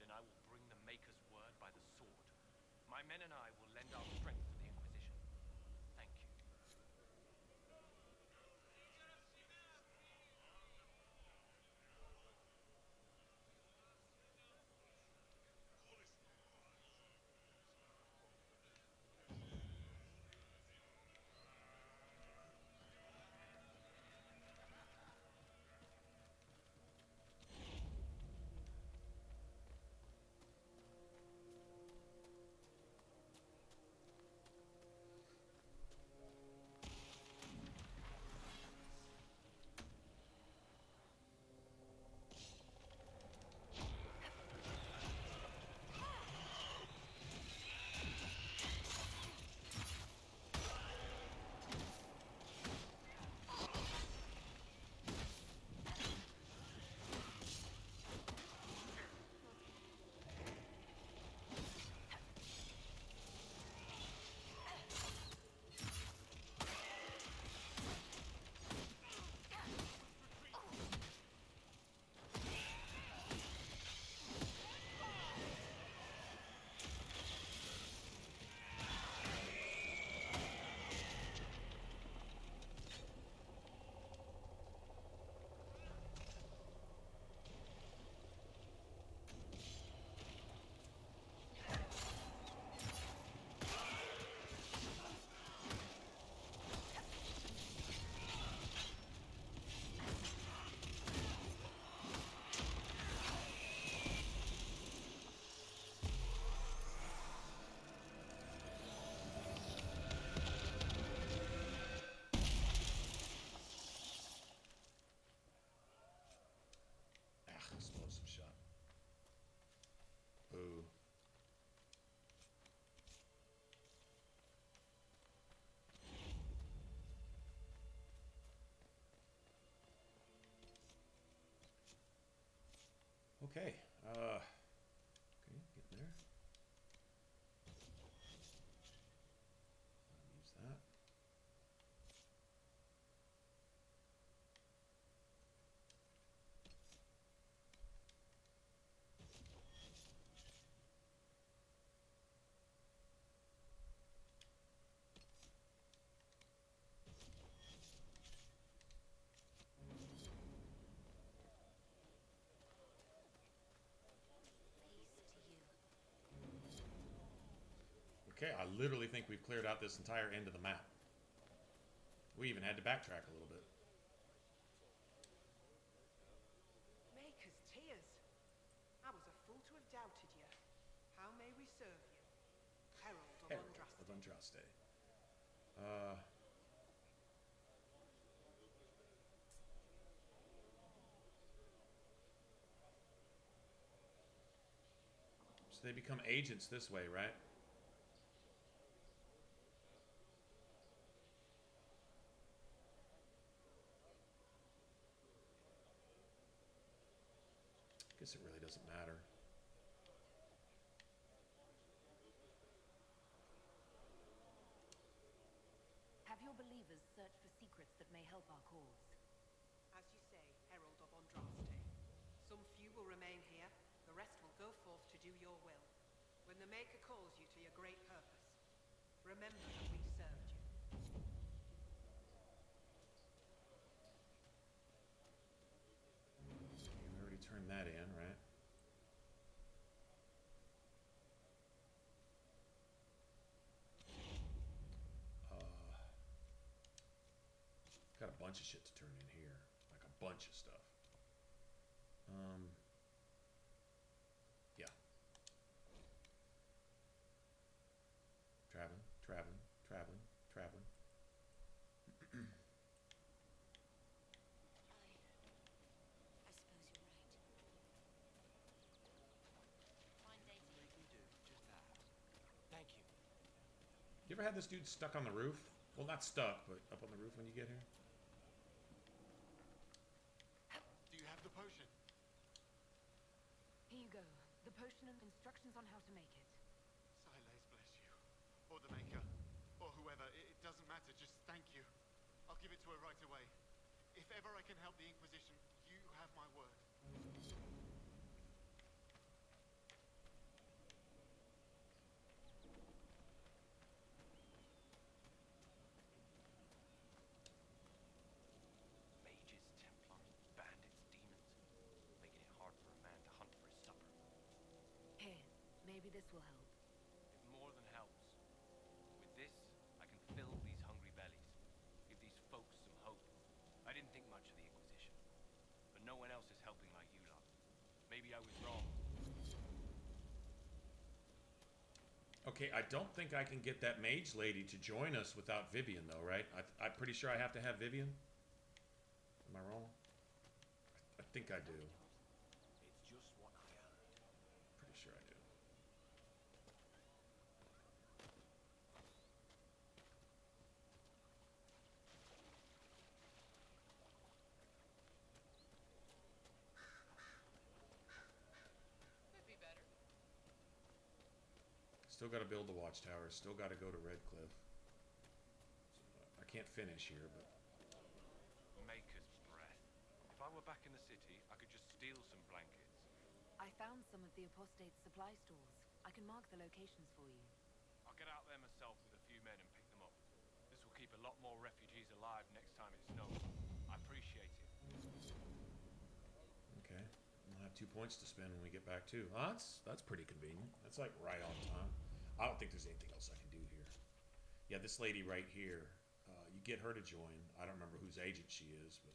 then I will bring the Maker's word by the sword. My men and I will lend our strength to the Inquisition. Thank you. Explosive shot. Boo. Okay. Okay, getting there. Use that. Okay, I literally think we've cleared out this entire end of the map. We even had to backtrack a little bit. Maker's tears. I was a fool to have doubted you. How may we serve you? Herald of Andraste. Of Andraste. So they become agents this way, right? Guess it really doesn't matter. Have your believers searched for secrets that may help our cause? As you say, Herald of Andraste. Some few will remain here, the rest will go forth to do your will. When the Maker calls you to your great purpose, remember that we served you. We already turned that in, right? Got a bunch of shit to turn in here. Like a bunch of stuff. Yeah. Traveling, traveling, traveling, traveling. I suppose you're right. Fine dating. Make me do just that. Thank you. You ever had this dude stuck on the roof? Well, not stuck, but up on the roof when you get here? Do you have the potion? Here you go. The potion and instructions on how to make it. Silas bless you. Or the Maker. Or whoever. It doesn't matter. Just thank you. I'll give it to her right away. If ever I can help the Inquisition, you have my word. Mages, Templars, bandits, demons. Making it hard for a man to hunt for his supper. Here, maybe this will help. It more than helps. With this, I can fill these hungry bellies. Give these folks some hope. I didn't think much of the Inquisition. But no one else is helping like you lot. Maybe I was wrong. Okay, I don't think I can get that mage lady to join us without Vivian, though, right? I'm pretty sure I have to have Vivian. Am I wrong? I think I do. It's just what I heard. Pretty sure I do. Could be better. Still got to build the watchtower. Still got to go to Redcliffe. So, I can't finish here, but Maker's breath. If I were back in the city, I could just steal some blankets. I found some of the apostate's supply stores. I can mark the locations for you. I'll get out there myself with a few men and pick them up. This will keep a lot more refugees alive next time it snows. I appreciate it. okay. We'll have 2 points to spend when we get back too. That's pretty convenient. That's like right on time. I don't think there's anything else I can do here. Yeah, this lady right here. You get her to join. I don't remember whose agent she is, but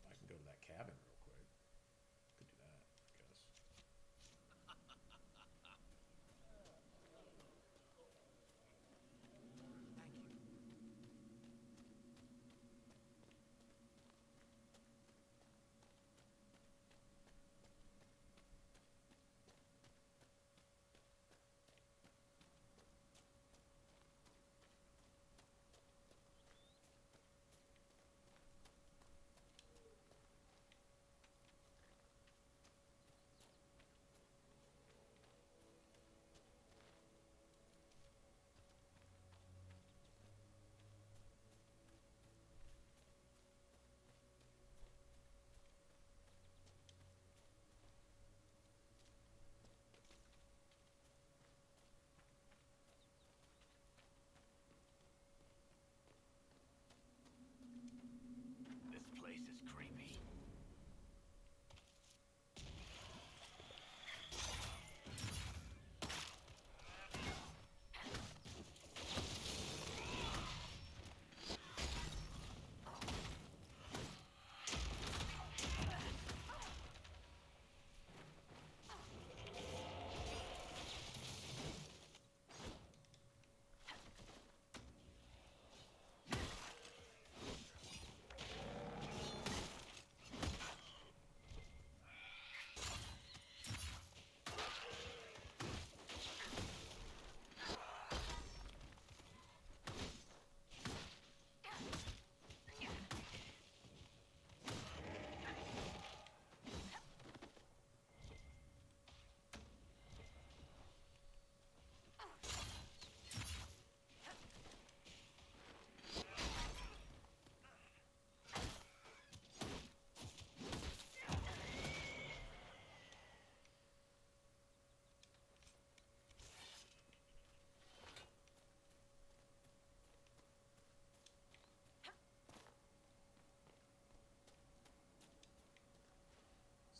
I can go to that cabin real quick. Could do that, I guess. Thank you.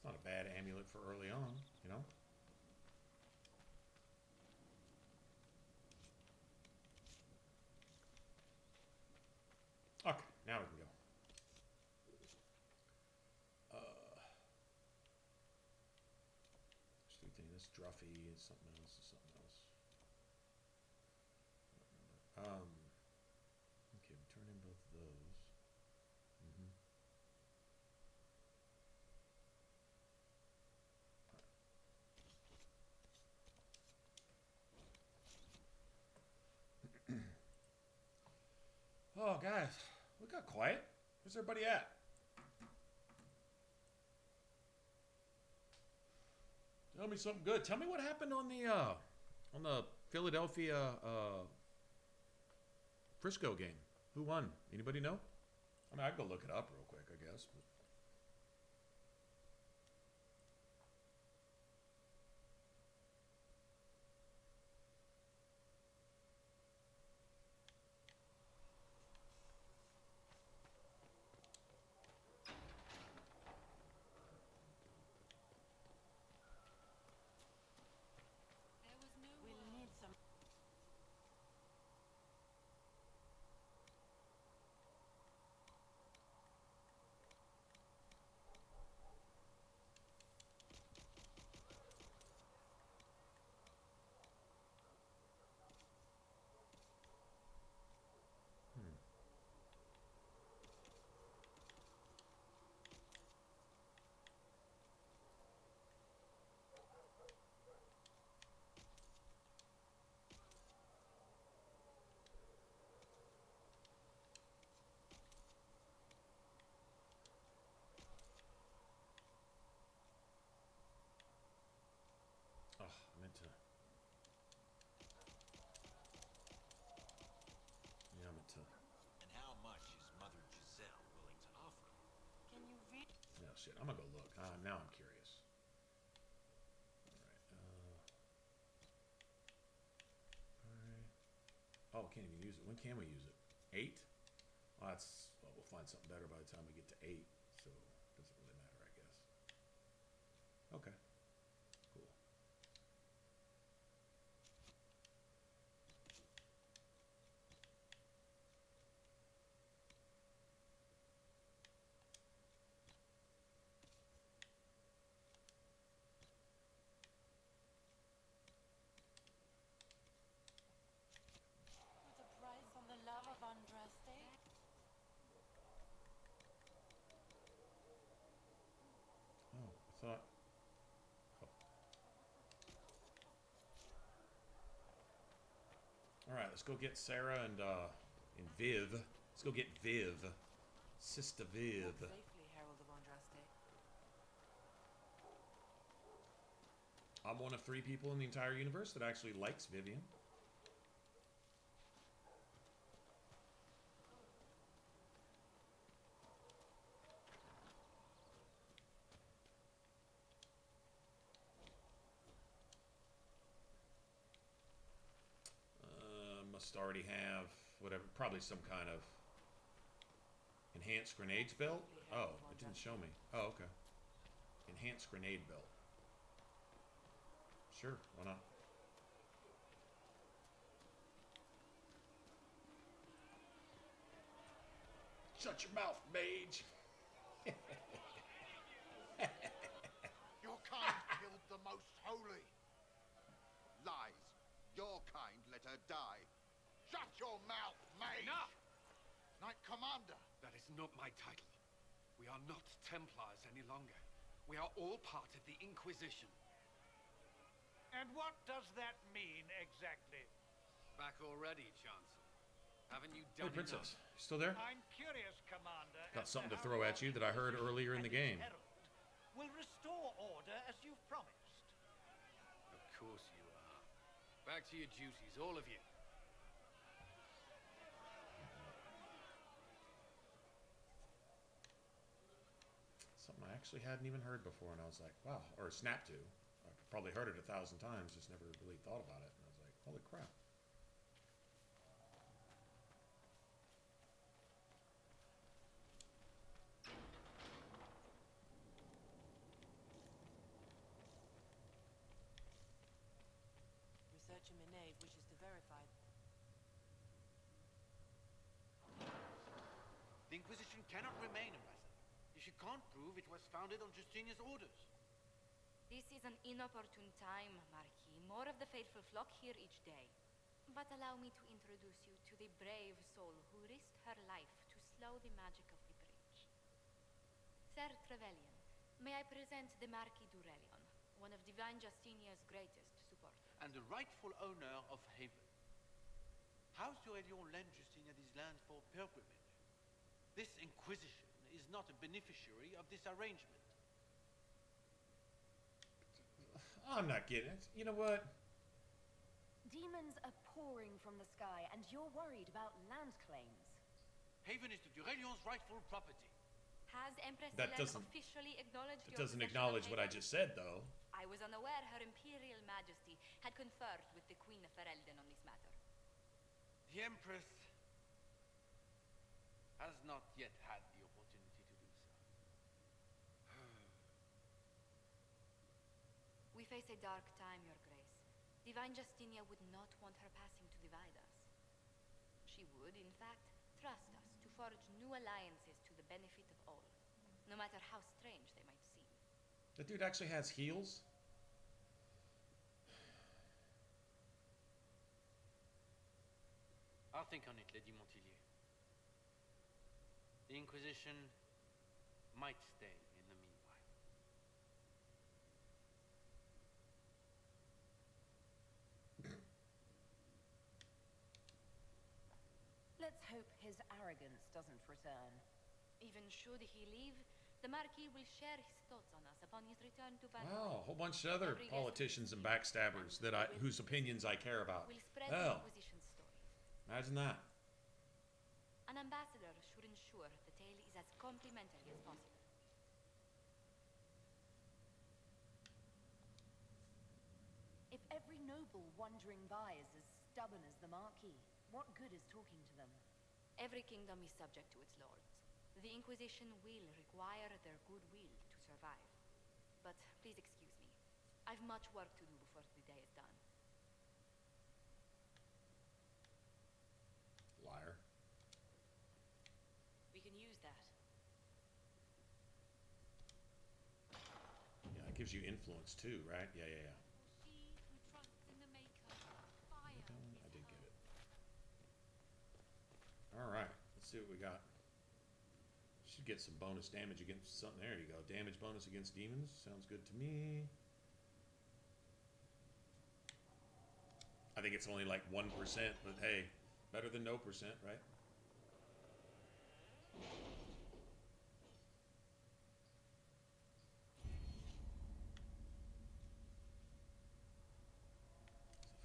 Not a bad amulet for early on, you know? Okay, now we can go. There's 3 things. This Druffy is something else. Is something else. I don't remember. Okay, we turn in both of those. Oh, guys, we got quiet. Where's everybody at? Tell me something good. Tell me what happened on the Philadelphia Frisco game. Who won? Anybody know? I mean, I can go look it up real quick, I guess. But... We'll need some. Oh, I meant to. Yeah, I meant to. And how much is Mother Giselle willing to offer? Can you read? No shit. I'm gonna go look. Now I'm curious. All right. Oh, can't even use it. When can we use it? 8? Well, we'll find something better by the time we get to 8. So it doesn't really matter, I guess. Okay. Cool. Put a price on the love of Andraste? Oh, I thought. Oh. All right, let's go get Sarah and Viv. Let's go get Viv, Sister Viv. Safely, Herald of Andraste. I'm one of 3 people in the entire universe that actually likes Vivian. Must already have whatever, probably some kind of enhanced grenades belt. Oh, it didn't show me. Oh, okay. Enhanced grenade belt. Sure, why not? Shut your mouth, mage. Your kind killed the most holy. Lies. Your kind let her die. Shut your mouth, mage! Enough! Knight Commander! That is not my title. We are not Templars any longer. We are all part of the Inquisition. And what does that mean exactly? Back already, Chancellor. Haven't you Hey, done Princess. enough? You still there? I'm curious, Commander. Got something to throw at you that I heard earlier in the game. Will restore order as you've promised. Of course you are. Back to your duties, all of you. Something I actually hadn't even heard before, and I was like, wow. Or snap to. I've probably heard it 1,000 times, just never really thought about it. And I was like, holy crap. cannot remain ambassador if she can't prove it was founded on Justinia's orders. This is an inopportune time, Marquis. More of the faithful flock here each day. But allow me to introduce you to the brave soul who risked her life to slow the magic of the breach. Sir Trevelyan, may I present the Marquis d'Aurelion, one of Divine Justinia's greatest supporters. And the rightful owner of Haven. House d'Aurelion lent Justinia these lands for pilgrimage. This Inquisition is not a beneficiary of this arrangement. I'm not getting it. You know what? Demons are pouring from the sky, and you're worried about land claims. Haven is the d'Aurelion's rightful property. Has Empress That Helene doesn't- officially acknowledged It your doesn't possession acknowledge of what I Haven? just said, though. I was unaware Her Imperial Majesty had conferred with the Queen of Ferelden on this matter. The Empress has not yet had the opportunity to do so. We face a dark time, Your Grace. Divine Justinia would not want her passing to divide us. She would, in fact, trust us to forge new alliances to the benefit of all, no matter how strange they might seem. That dude actually has heels? I'll think on it, Lady Montilyet. The Inquisition might stay in the meanwhile. Let's hope his arrogance doesn't return. Even should he leave, the Marquis will share his thoughts on us upon his return to Paris. Wow, a whole bunch of other Every politicians and backstabbers that whose opinions I care about. will spread Hell, the Inquisition story. imagine that. An ambassador should ensure the tale is as complimentary as possible. If every noble wandering by is as stubborn as the Marquis, what good is talking to them? Every kingdom is subject to its lords. The Inquisition will require their goodwill to survive. But please excuse me. I've much work to do before the day is done. Liar. We can use that. Yeah, it gives you influence too, right? Yeah, yeah, yeah. She who trusts in the Maker, fire I did get it. Alright, let's see what we got. Should get some bonus damage against something. There you go. Damage bonus against demons. Sounds good to me. I think it's only like 1%, but hey, better than no percent, right?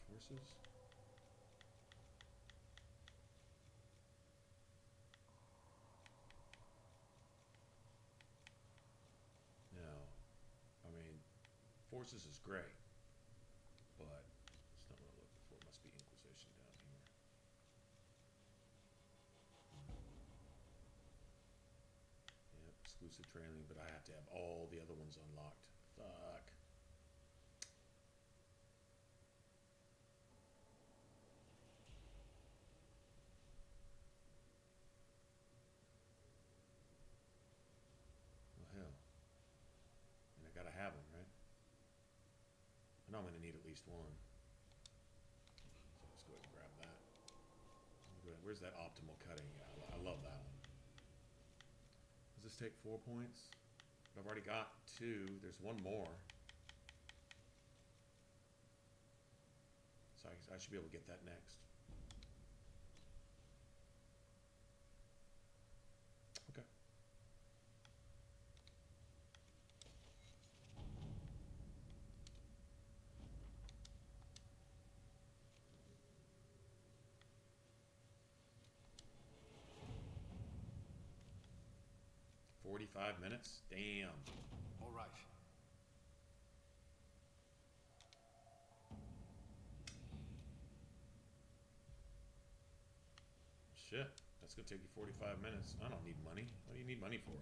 Forces. No, I mean, forces is great, but it's not what I'm looking for. It must be Inquisition down here. Yep, exclusive trailing, but I have to have all the other ones unlocked. Fuck. Well, hell. And I gotta have them, right? I know I'm gonna need at least one. So let's go ahead and grab that. Where's that optimal cutting? Yeah, I love that one. Does this take 4 points? I've already got 2. There's one more. So I should be able to get that next. Okay. "45 minutes? Damn. All right. Shit. That's gonna take you 45 minutes. I don't need money. What do you need money for?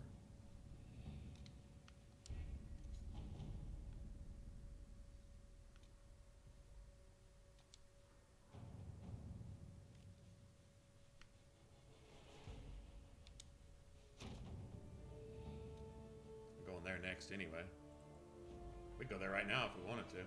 next anyway. We could go there right now if we wanted to.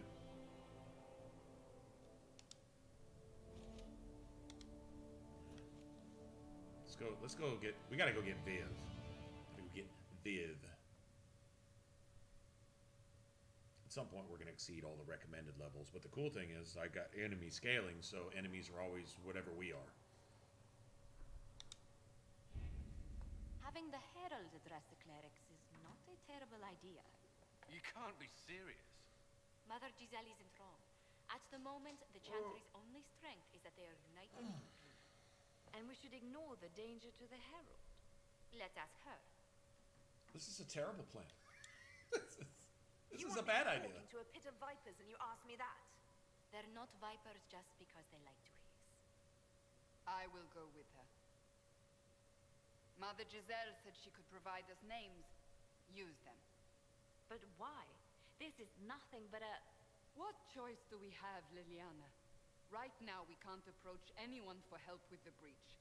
Let's go get, we gotta go get Viv. Gotta go get Viv. At some point we're gonna exceed all the recommended levels, but the cool thing is I got enemy scaling, so enemies are always whatever we are. Having the Herald address the clerics is not a terrible idea. You can't be serious. Mother Giselle isn't wrong. At the moment, the Chantry's only strength is that they are united in grief. And we should ignore the danger to the Herald. Let's ask her. This is a terrible plan. This is a bad idea. You into a pit of vipers and you ask me that? They're not vipers just because they like to hiss. I will go with her. Mother Giselle said she could provide us names. Use them. But why? This is nothing but a... What choice do we have, Liliana? Right now, we can't approach anyone for help with the breach.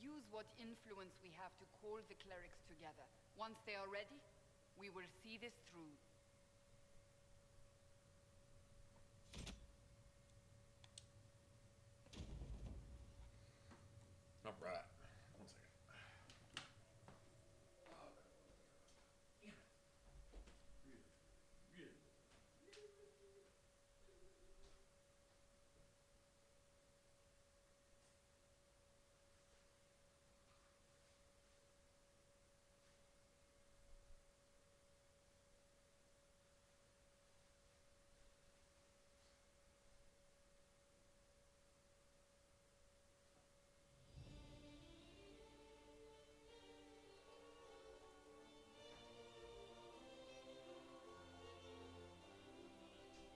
Use what influence we have to call the clerics together. Once they are ready, we will see this through. All right. 1 second.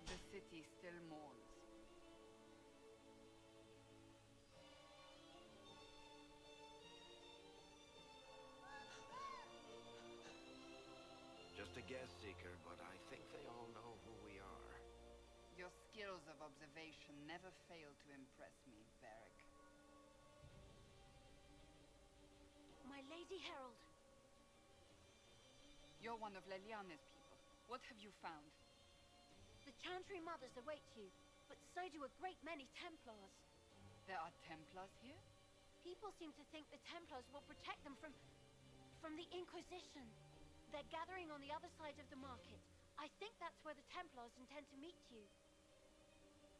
The city still mourns. Just a guest seeker, but I think they all know who we are. Your skills of observation never fail to impress me, Varric. My Lady Herald. You're one of Leliana's people. What have you found? The Chantry Mothers await you, but so do a great many Templars. There are Templars here? People seem to think the Templars will protect them from the Inquisition. They're gathering on the other side of the market. I think that's where the Templars intend to meet you.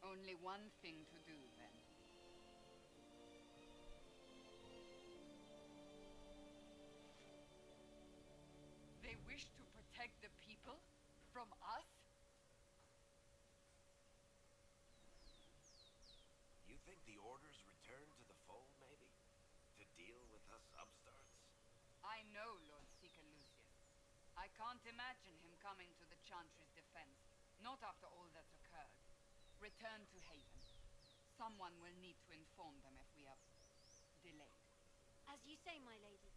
Only one thing to do, then. They wish to protect the people from us? You think the Order's return to the fold, maybe? To deal with us upstarts? I know Lord Seeker Lucius. I can't imagine him coming to the Chantry's defense, not after all that's occurred. Return to Haven. Someone will need to inform them if we are delayed. As you say, my lady.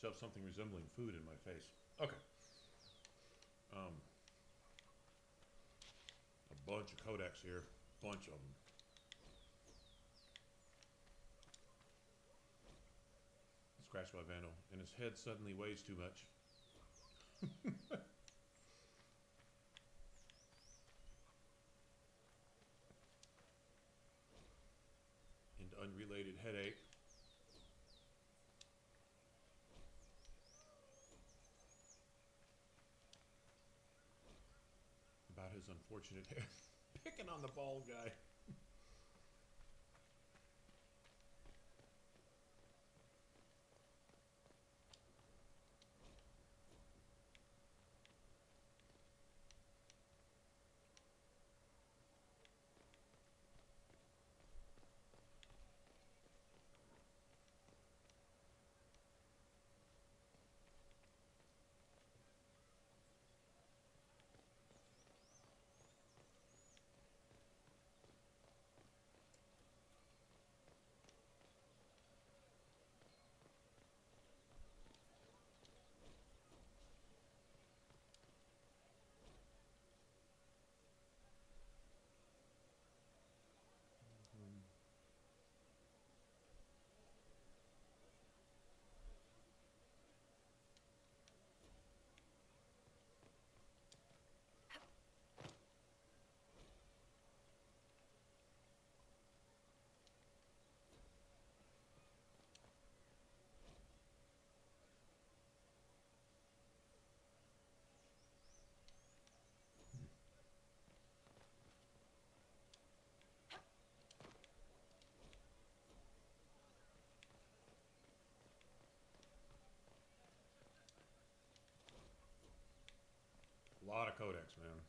Shove something resembling food in my face. Okay. A bunch of codex here. Bunch of them. Scratched by Vandal. And his head suddenly weighs too much. And unrelated headache. About his unfortunate hair. Picking on the bald guy. A lot of codex, man.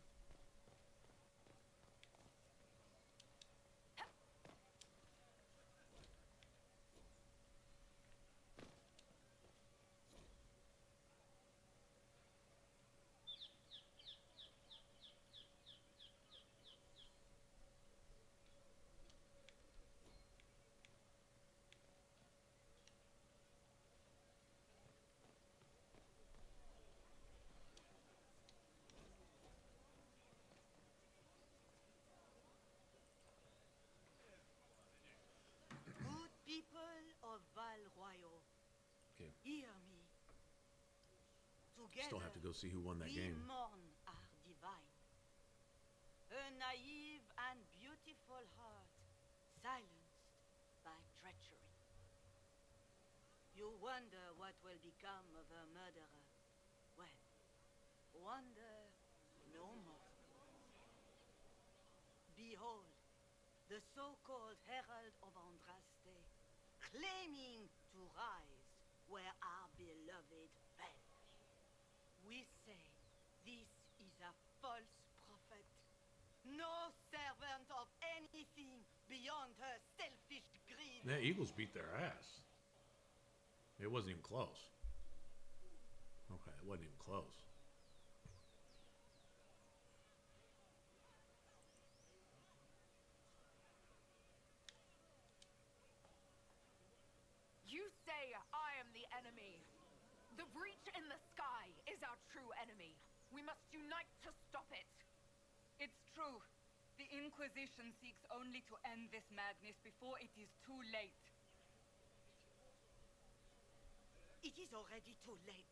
Good people of Val Royal, Okay. hear me. Together, Still have to go see who won that we game. mourn our divine. A naive and beautiful heart, silenced by treachery. You wonder what will become of her murderer. Well, wonder no more. Behold, the so-called Herald of Andraste, claiming to rise where our beloved fell. We say this is a false prophet, no servant of anything beyond her selfish greed. The Eagles beat their ass. It wasn't even close. Okay, it wasn't even close. You say I am the enemy. The breach in the sky is our true enemy. We must unite to stop it. It's true. The Inquisition seeks only to end this madness before it is too late. It is already too late.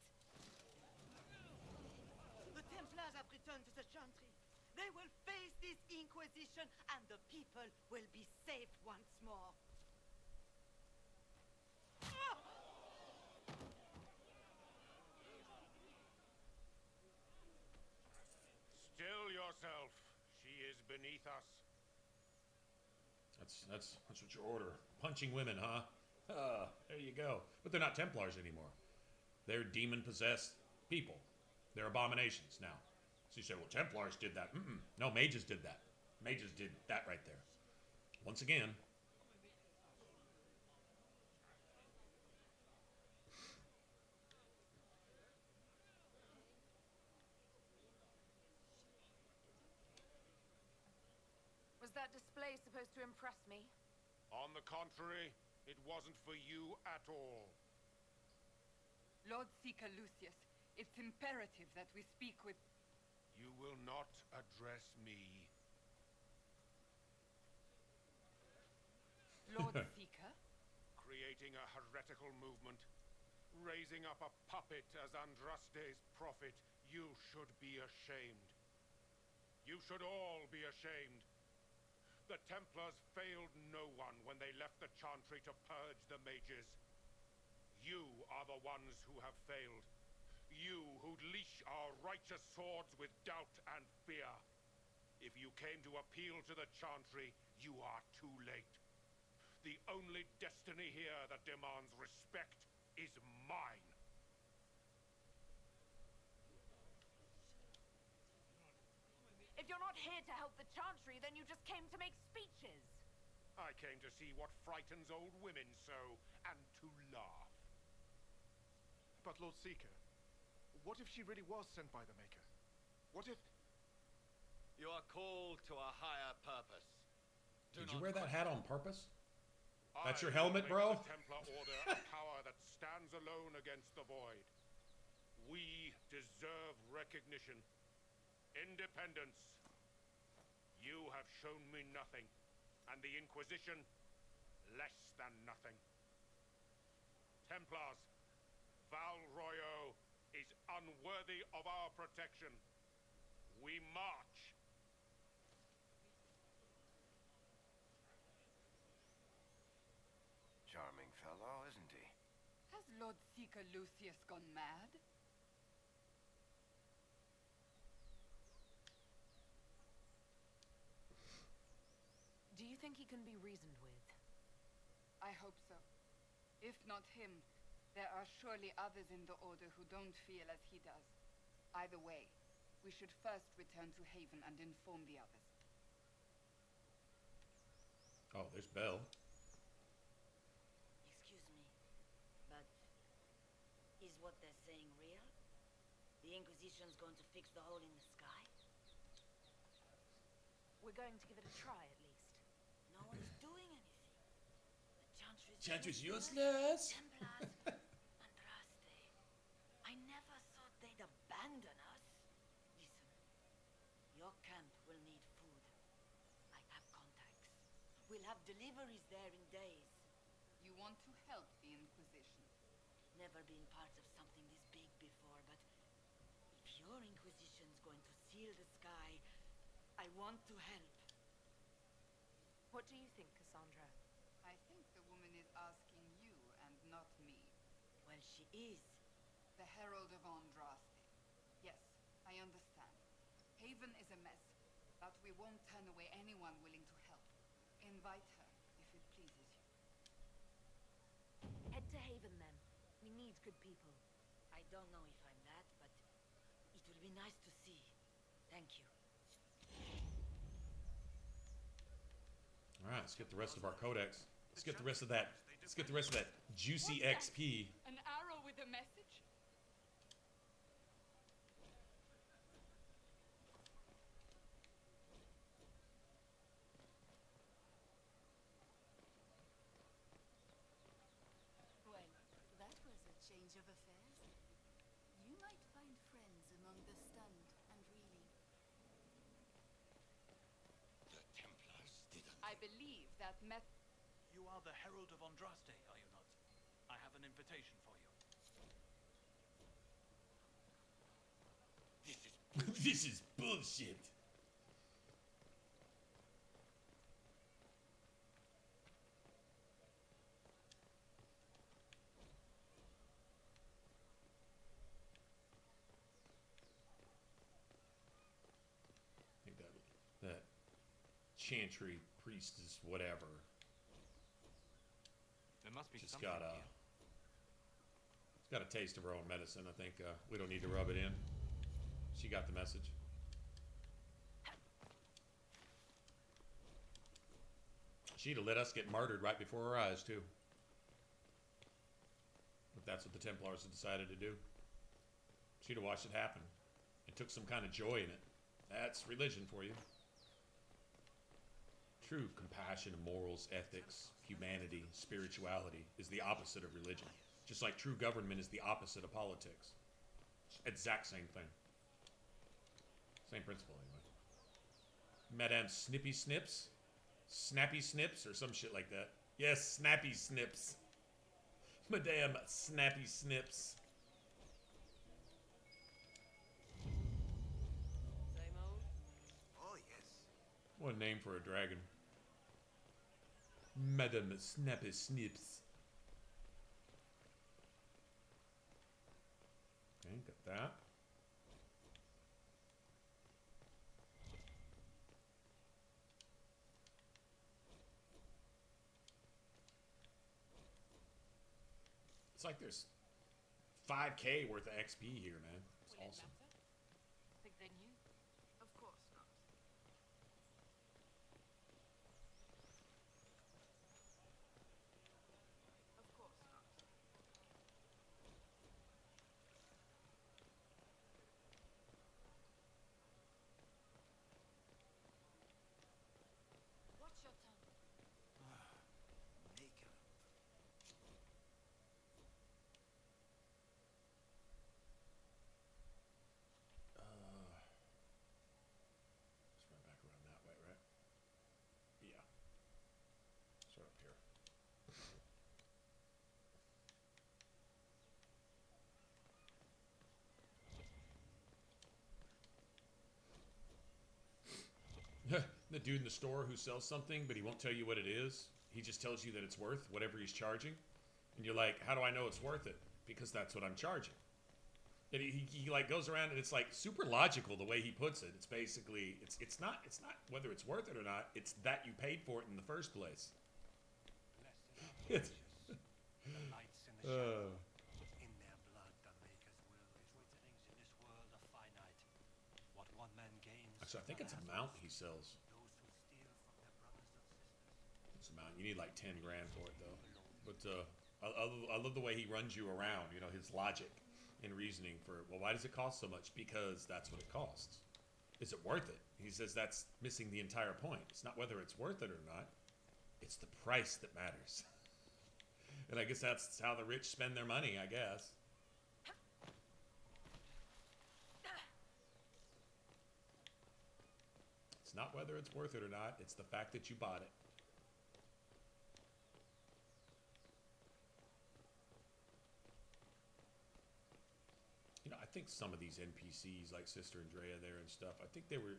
The Templars have returned to the Chantry. They will face this Inquisition, and the people will be safe once more. Still yourself. She is beneath us. That's what you order. Punching women, huh? There you go. But they're not Templars anymore. They're demon-possessed people. They're abominations now. So you say, well, Templars did that. No, mages did that. Mages did that right there. Once again. Was that display supposed to impress me? On the contrary, it wasn't for you at all. Lord Seeker Lucius, it's imperative that we speak with... You will not address me. Lord Seeker? Creating a heretical movement, raising up a puppet as Andraste's prophet, you should be ashamed. You should all be ashamed. The Templars failed no one when they left the Chantry to purge the mages. You are the ones who have failed. You who'd leash our righteous swords with doubt and fear. If you came to appeal to the Chantry, you are too late. The only destiny here that demands respect is mine. If you're not here to help the Chantry, then you just came to make speeches. I came to see what frightens old women so, and to laugh. But Lord Seeker, what if she really was sent by the Maker? What if... You are called to a higher purpose. Did you wear that hat on purpose? That's your I helmet, make bro? The Templar Order a power that stands alone against the void. We deserve recognition. Independence. You have shown me nothing, and the Inquisition less than nothing. Templars, Val Royo is unworthy of our protection. We march. Charming fellow, isn't he? Has Lord Seeker Lucius gone mad? Do you think he can be reasoned with? I hope so. If not him, there are surely others in the Order who don't feel as he does. Either way, we should first return to Haven and inform the others. Oh, there's Belle. Excuse me, but is what they're saying real? The Inquisition's going to fix the hole in the sky? We're going to give it a try, at least. No one's doing anything. The Chantry's useless. Templars, Andraste. I never thought they'd abandon us. Listen, your camp will need food. I have contacts. We'll have deliveries there in days. You want to help the Inquisition? Never been part of something this big before, but if your Inquisition's going to seal the sky, I want to help. What do you think, Cassandra? I think the woman is asking you and not me. Well, she is. The Herald of Andraste. Yes, I understand. Haven is a mess, but we won't turn away anyone willing to help. Invite her, if it pleases you. Head to Haven, then. We need good people. I don't know if I'm that, but it will be nice to see. Thank you. All right, let's get the rest of our codex. Let's get the rest of that. Let's get the rest of that juicy What's that? XP. An arrow with a message? Well, that was a change of affairs. You might find friends among the stunned and reeling. The Templars didn't... I believe that You are the Herald of Andraste, are you not? I have an invitation for you. This is bullshit. I think that Chantry priestess, whatever. There must be Just something got a. here. It's got a taste of her own medicine. I think we don't need to rub it in. She got the message. She'd have let us get murdered right before our eyes, too. If that's what the Templars had decided to do. She'd have watched it happen and took some kind of joy in it. That's religion for you. True compassion, morals, ethics, humanity, spirituality is the opposite of religion. Just like true government is the opposite of politics. Exact same thing. Same principle, anyway. Madame Snippy Snips? Snappy Snips or some shit like that. Yes, Snappy Snips. Madame Snappy Snips. Same old? Oh, yes. What a name for a dragon. Madame Snappy Snips. Okay, got that. It's like there's 5K worth of XP here, man. It's awesome. Think they knew? Of course not. Of course not. Watch your tongue. Make her. Let's run back around that way, right? Yeah. Start up here. The dude in the store who sells something, but he won't tell you what it is. He just tells you that it's worth whatever he's charging. And you're like, how do I know it's worth it? Because that's what I'm charging. And he like goes around and it's like super logical the way he puts it. It's basically, it's not whether it's worth it or not. It's that you paid for it in the first place. It's, The lights in the shadow. In their blood, the Maker's will is written. Things in this world are finite. What one man gains. actually, I think it's a mount he sells. Those who steal from their brothers and sisters. It's a mount. You need like 10 grand for it though. But I love the way he runs you around. You know, his logic and reasoning for, well, why does it cost so much? Because that's what it costs. Is it worth it? He says that's missing the entire point. It's not whether it's worth it or not. It's the price that matters. And I guess that's how the rich spend their money, I guess. It's not whether it's worth it or not. It's the fact that you bought it. You know, I think some of these NPCs, like Sister Andrea there and stuff, I think they were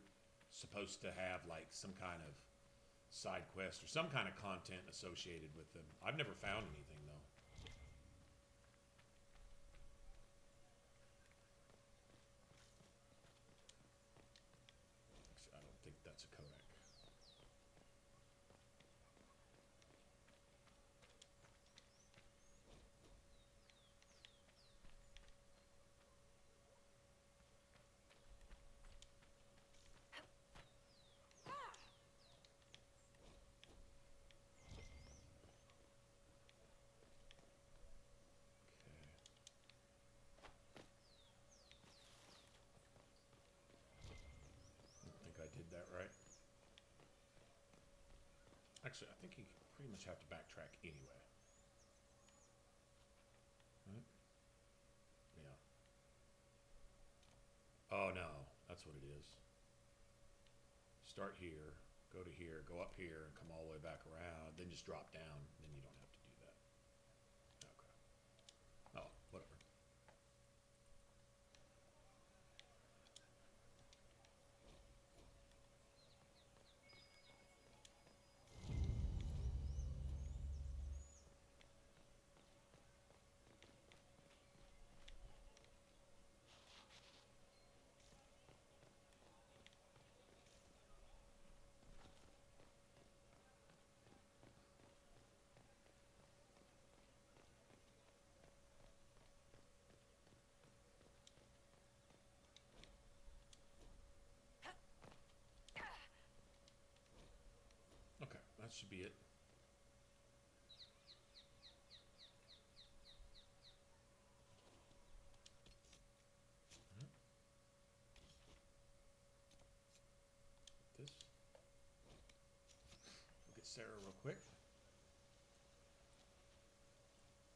supposed to have like some kind of side quest or some kind of content associated with them. I've never found anything though. Actually, I don't think that's a Kodak. I did that right. Actually, I think you pretty much have to backtrack anyway. Right? Yeah. Oh no, that's what it is. Start here, go to here, go up here, and come all the way back around, then just drop down. Then you don't have to do that. Okay. Oh, whatever. Okay, that should be it. This. Look at Sarah real quick.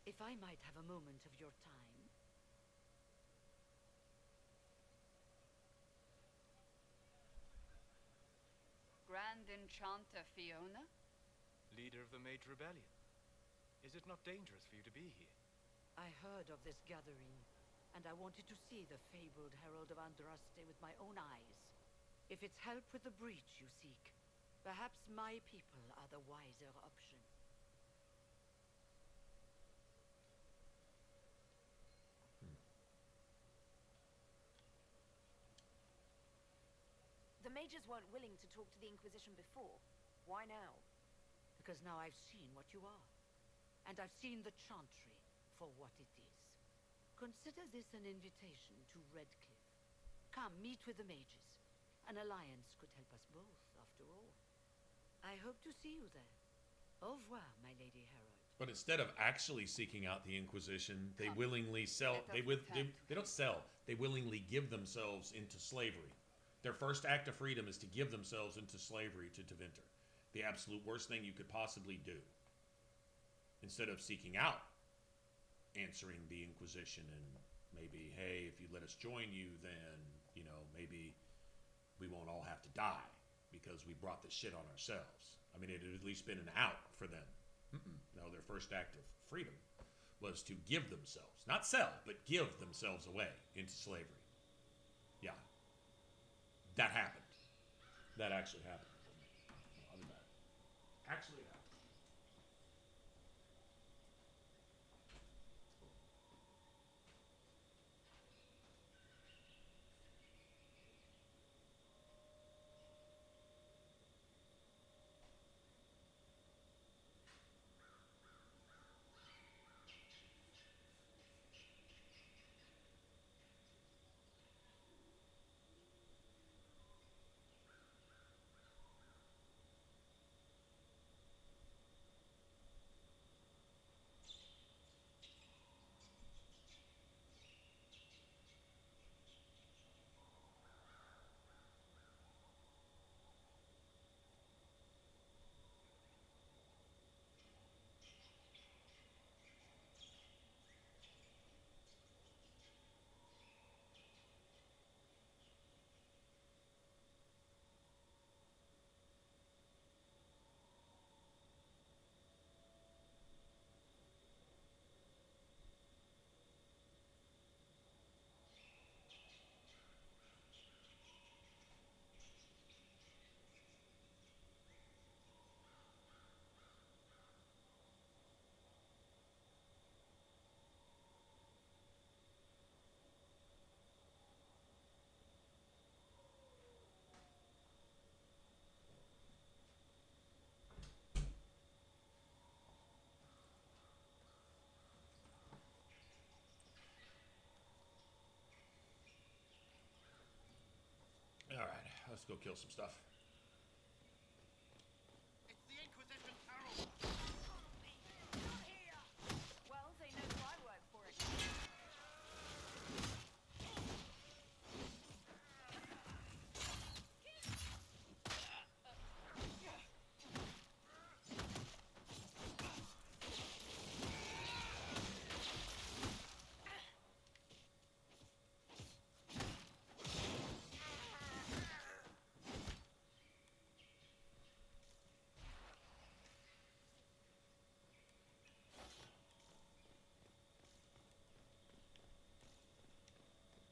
If If I might have a moment of your time. Grand Enchanter Fiona? Leader of the Mage Rebellion. Is it not dangerous for you to be here? I heard of this gathering, and I wanted to see the fabled Herald of Andraste with my own eyes. If it's help with the breach you seek, perhaps my people are the wiser option. The mages weren't willing to talk to the Inquisition before. Why now? Because now I've seen what you are. And I've seen the Chantry for what it is. Consider this an invitation to Redcliffe. Come, meet with the mages. An alliance could help us both, after all. I hope to see you there. Au revoir, my Lady Herald. But instead of actually seeking out the Inquisition, they willingly sell. They don't sell. They willingly give themselves into slavery. Their first act of freedom is to give themselves into slavery to Tevinter. The absolute worst thing you could possibly do. Instead of seeking out answering the Inquisition and maybe, hey, if you let us join you, then, you know, maybe we won't all have to die because we brought this shit on ourselves. I mean, it had at least been an out for them. No, their first act of freedom was to give themselves, not sell, but give themselves away into slavery. Yeah. That happened. That actually happened. I'll be back. Actually happened. All right, let's go kill some stuff. It's the Inquisition's herald! Well, they know who I work for it.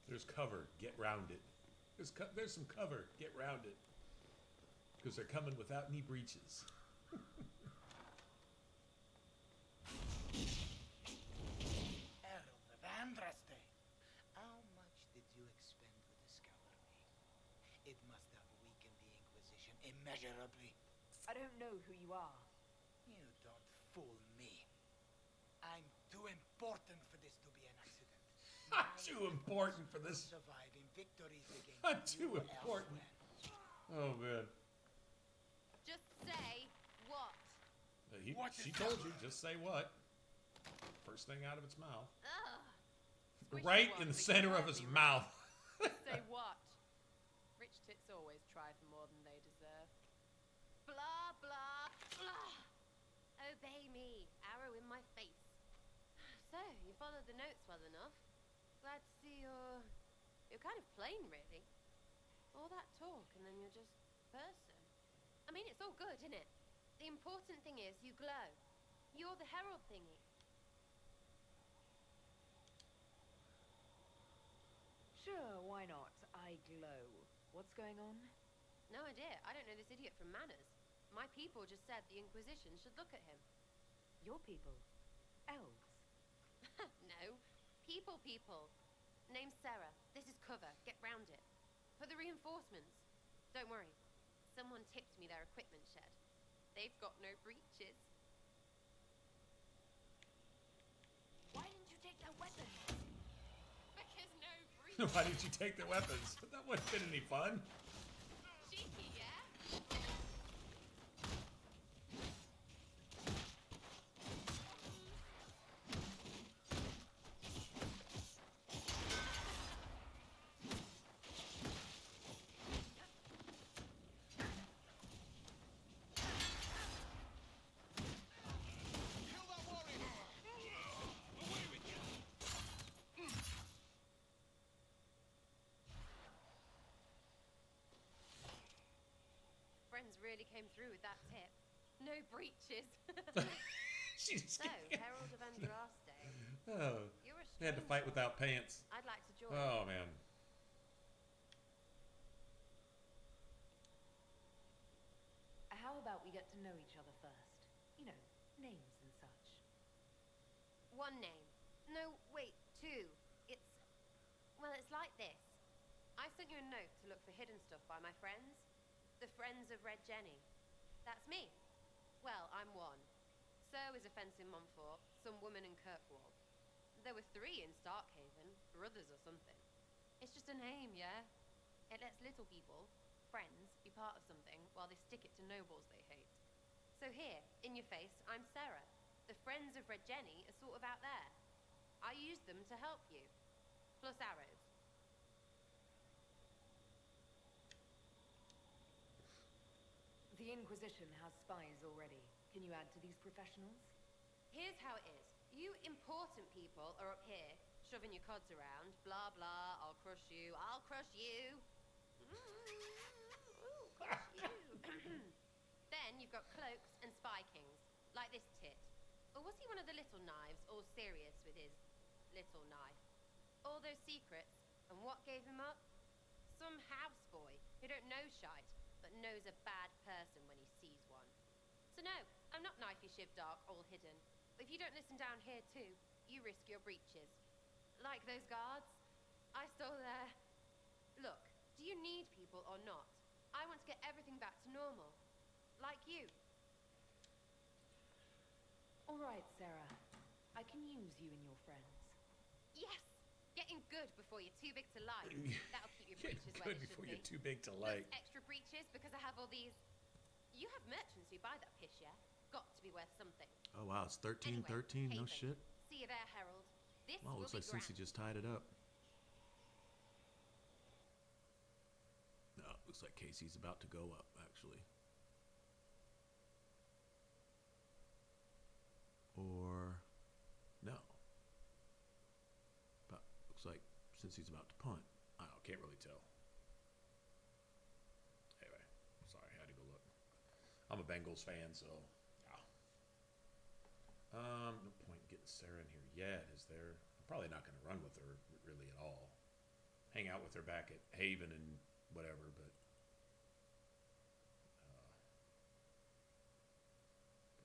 There's cover. Get round it. There's some cover. Get round it. Because they're coming without any breaches. Herald of Andraste, how much did you expend to discover me? It must have weakened the Inquisition immeasurably. I don't know who you are. You don't fool me. I'm too important for this to be an accident. I'm too important for this. Surviving victories against I'm too you important. elsewhere. Oh, man. Just say what? She told you, just say what. First thing out of its mouth. Ugh. Right in the center of his mouth. Say what? Rich tits always try for more than they deserve. Blah, blah, blah. Obey me. Arrow in my face. So, you followed the notes well enough. Glad to see you're kind of plain, really. All that talk, and then you're just person. I mean, it's all good, isn't it? The important thing is you glow. You're the herald thingy. Sure, why not? I glow. What's going on? No idea. I don't know this idiot from Manners. My people just said the Inquisition should look at him. Your people? Elves? No. People. Name's Sarah. This is cover. Get round it. For the reinforcements. Don't worry. Someone tipped me their equipment shed. They've got no breaches. Why didn't you take their weapons? Because no breaches. Why did you take their weapons? That wouldn't been any fun. Cheeky, yeah? Friends really came through with that tip. No breaches. She just So, Herald of Andraste. Oh, You're a they had to fight without pants. I'd like to join. Oh man. How about we get to know each other first? You know, names and such. One name. No, wait, two. It's like this. I sent you a note to look for hidden stuff by my friends. The Friends of Red Jenny. That's me. Well, I'm one. So is a fence in Montfort, some woman in Kirkwall. There were 3 in Starkhaven, brothers or something. It's just a name, yeah? It lets little people, friends, be part of something while they stick it to nobles they hate. So here, in your face, I'm Sarah. The Friends of Red Jenny are sort of out there. I use them to help you. Plus arrows. The Inquisition has spies already. Can you add to these professionals? Here's how it is. You important people are up here, shoving your cods around. Blah, blah, I'll crush you. I'll crush you. Ooh, crush you. Then you've got cloaks and spy kings, like this tit. Or was he one of the little knives, all serious with his little knife? All those secrets, and what gave him up? Some houseboy who don't know shite, but knows a bad person when he sees one. So no, I'm not knifey shiv dark, all hidden. But if you don't listen down here too, you risk your breeches. Like those guards, I stole their... Look, do you need people or not? I want to get everything back to normal. Like you. All right, Sarah. I can use you and your friends. Yes! Getting good before you're too big to like. That'll keep your breeches where Good they before should you're be. too big to Plus like. extra breeches because I have all these... You have merchants who buy that piss, yeah? Got to be worth something. Oh wow, it's 13-13. No Haven. shit. See you there, Herald. This Wow, will looks be like Cincy grand. just tied it up. No, looks like Casey's about to go up, actually. Or no. But looks like Cincy's about to punt. I don't, can't really tell. Anyway, sorry, I had to go look. I'm a Bengals fan, so yeah. No point in getting Sarah in here yet, is there? I'm probably not going to run with her really at all. Hang out with her back at Haven and whatever, but I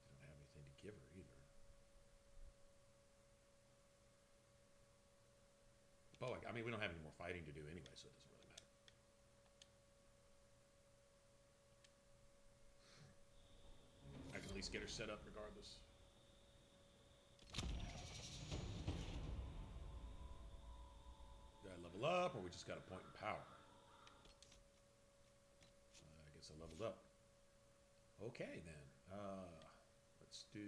don't have anything to give her either. But I mean, we don't have any more fighting to do anyway, so it doesn't really matter. I can at least get her set up regardless. Do I level up, or we just got a point in power? I guess I leveled up. Okay, then. Let's do...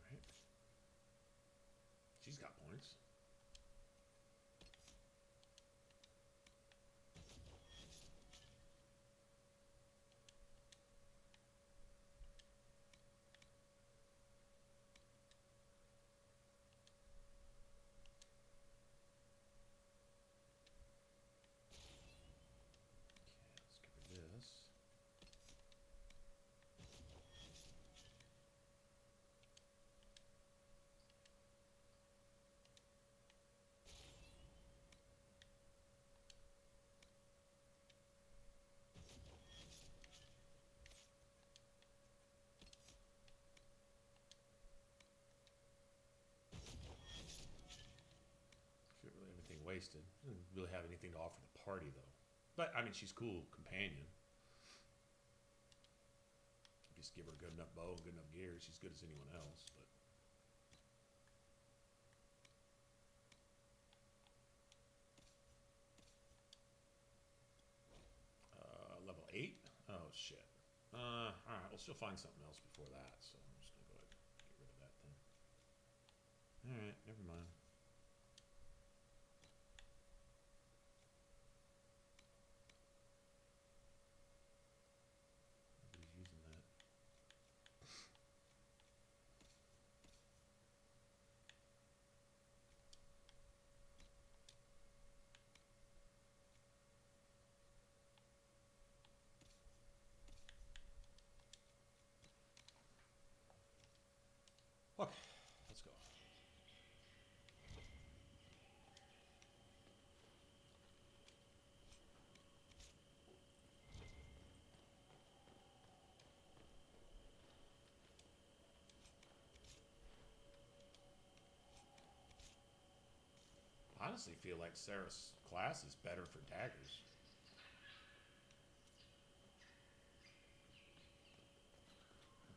Alright. She's got points. wasted. She doesn't really have anything to offer the party, though. But, I mean, she's cool companion. Just give her a good enough bow and good enough gear. She's good as anyone else, but... level 8? Oh, shit. Alright, well, she'll find something else before that, so I'm just gonna go ahead and get rid of that then. Alright, never mind. Nobody's using that. Okay, let's go. I honestly feel like Sarah's class is better for daggers.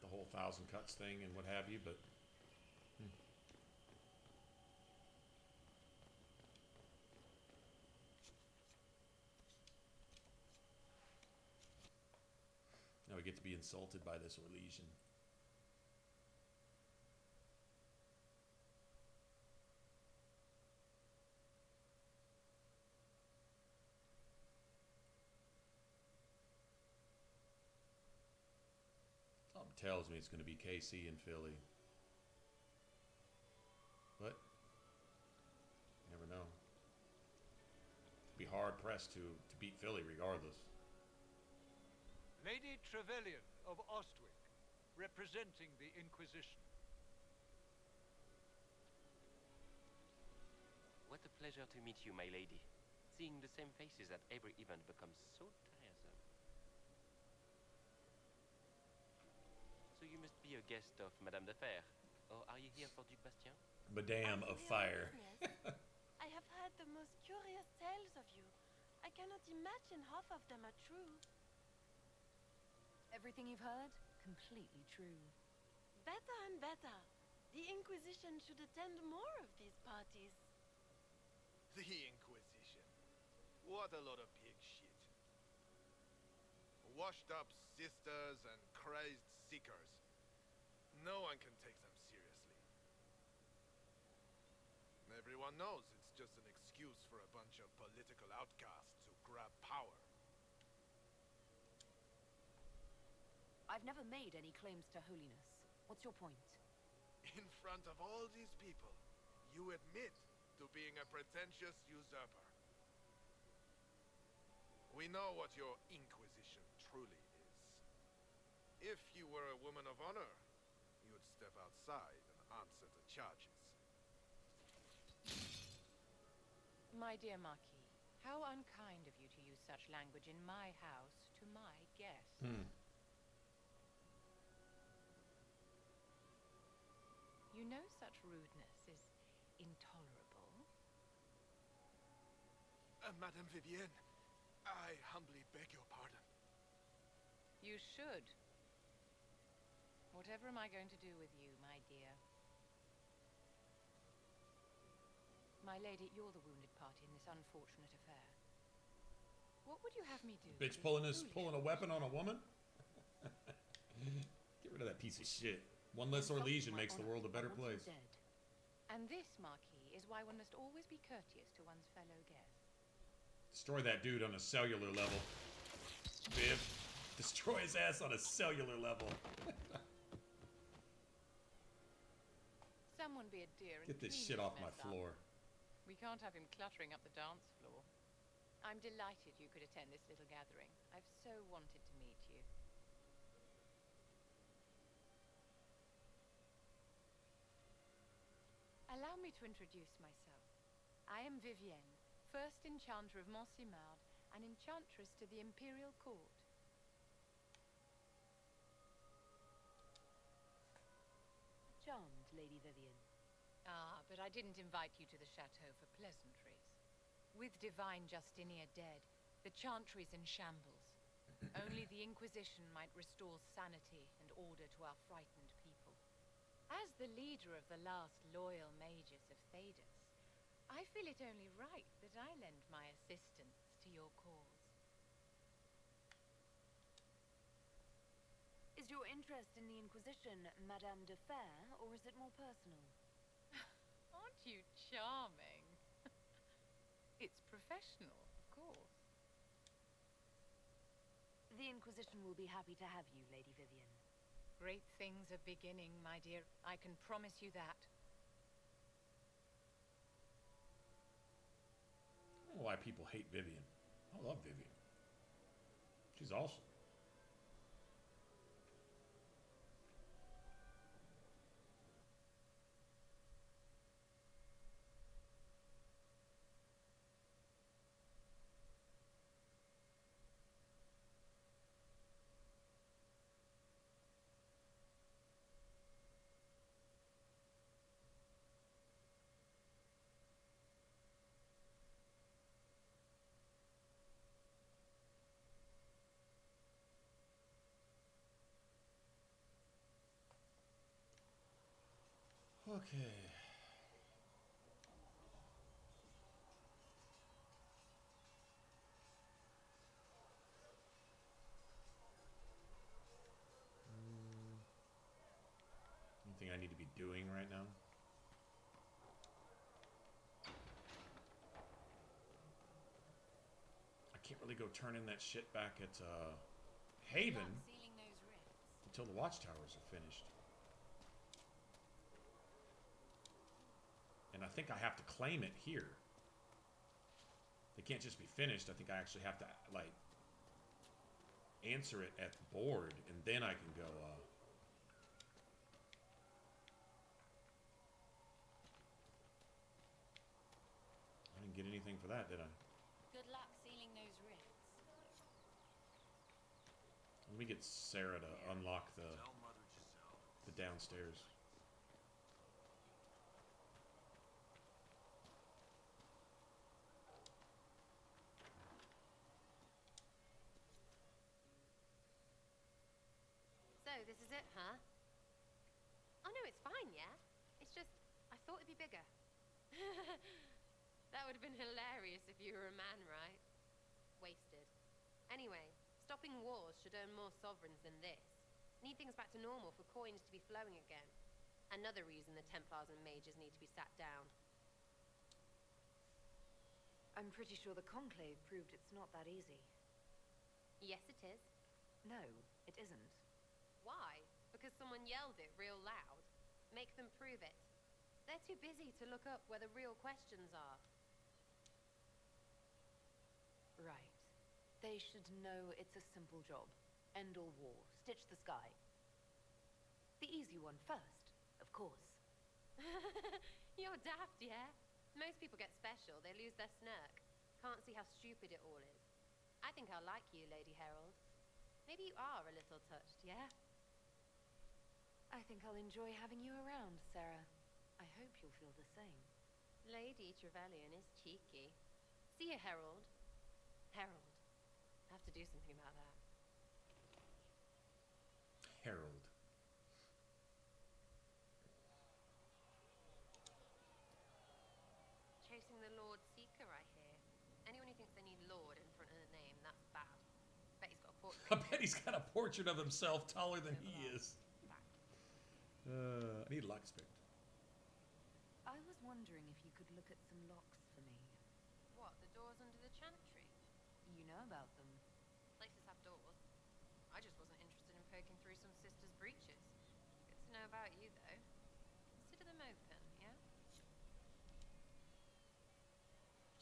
The whole 1,000 cuts thing and what have you, but... Now we get to be insulted by this Orlesian. Something tells me it's going to be KC and Philly. But, you never know. Be hard pressed to beat Philly regardless. Lady Trevelyan of Ostwick, representing the Inquisition. What a pleasure to meet you, my lady. Seeing the same faces at every event becomes so tiresome. So you must be a guest of Madame de Fer, or are you here for Duc Bastien? Madame of Fire. I have heard the most curious tales of you. I cannot imagine half of them are true. Everything you've heard? Completely true. Better and better. The Inquisition should attend more of these parties. The Inquisition. What a lot of pig shit. Washed up sisters and crazed seekers. No one can take them seriously. Everyone knows it's just an excuse for a bunch of political outcasts who grab power. I've never made any claims to holiness. What's your point? In front of all these people, you admit to being a pretentious usurper. We know what your Inquisition truly is. If you were a woman of honor, you'd step outside and answer the charges. My dear Marquis, how unkind of you to use such language in my house to my guests. You know such rudeness is intolerable. Madame Vivienne, I humbly beg your pardon. You should. Whatever am I going to do with you, my dear? My lady, you're the wounded party in this unfortunate affair. What would you have me do? Bitch pulling a weapon on a woman? Get rid of that piece of shit. One less Orlesian makes the world a better place. And this, Marquis, is why one must always be courteous to one's fellow guests. Destroy that dude on a cellular level. Viv. Destroy his ass on a cellular level. Someone be a dear and Get this clean shit off my mess up. floor. We can't have him cluttering up the dance floor. I'm delighted you could attend this little gathering. I've so wanted to meet you. Allow me to introduce myself. I am Vivienne, first enchanter of Mont-Simard and enchantress to the Imperial Court. Charmed, Lady Vivienne. Ah, but I didn't invite you to the chateau for pleasantries. With Divine Justinia dead, the Chantry's in shambles. Only the Inquisition might restore sanity and order to our frightened people. As the leader of the last loyal mages of Thedas, I feel it only right that I lend my assistance to your cause. Is your interest in the Inquisition Madame de Fer, or is it more personal? Aren't you charming? It's professional, of course. The Inquisition will be happy to have you, Lady Vivian. Great things are beginning, my dear. I can promise you that. I don't know why people hate Vivian. I love Vivian. She's awesome. Okay. Anything I need to be doing right now? I can't really go turn in that shit back at Haven until the watchtowers are finished. And I think I have to claim it here. They can't just be finished. I think I actually have to, like, answer it at the board, and then I can go, I didn't get anything for that, did I? Good luck sealing those rifts. Let me get Sarah to unlock the downstairs. So, this is it, huh? Oh no, it's fine, yeah? It's just, I thought it'd be bigger. That would have been hilarious if you were a man, right? Wasted. Anyway, stopping wars should earn more sovereigns than this. Need things back to normal for coins to be flowing again. Another reason the Templars and mages need to be sat down. I'm pretty sure the Conclave proved it's not that easy. Yes, it is. No, it isn't. Why? Because someone yelled it real loud? Make them prove it. They're too busy to look up where the real questions are. Right. They should know it's a simple job. End all war. Stitch the sky. The easy one first, of course. You're daft, yeah? Most people get special, they lose their smirk. Can't see how stupid it all is. I think I'll like you, Lady Herald. Maybe you are a little touched, yeah? I think I'll enjoy having you around, Sarah. I hope you'll feel the same. Lady Trevelyan is cheeky. See you, Herald. Herald. I have to do something about that. Herald. Chasing the Lord Seeker, I hear. Anyone who thinks they need Lord in front of the name, that's bad. Bet he's got a portrait. I bet he's got a portrait of himself taller than he is. I need luck spick. I was wondering if you could look at some locks for me. What, the doors under the chantry? You know about them. Places have doors. I just wasn't interested in poking through some sister's breeches. Good to know about you, though. Consider them open, yeah?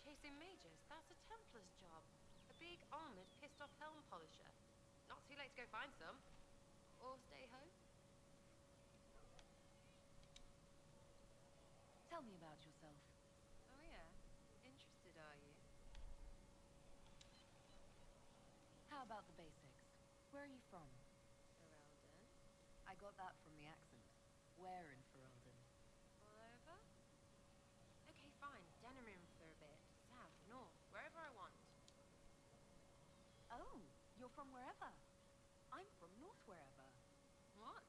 Chasing mages, that's a Templar's job. A big, armoured, pissed-off helm polisher. Not too late to go find some. Or stay home. Tell me about yourself. Oh yeah? Interested, are you? How about the basics? Where are you from? Ferelden? I got that from the accent. Where in Ferelden? All over? Okay, fine. Denerim for a bit. South, north. you're from wherever. I'm from North wherever. What?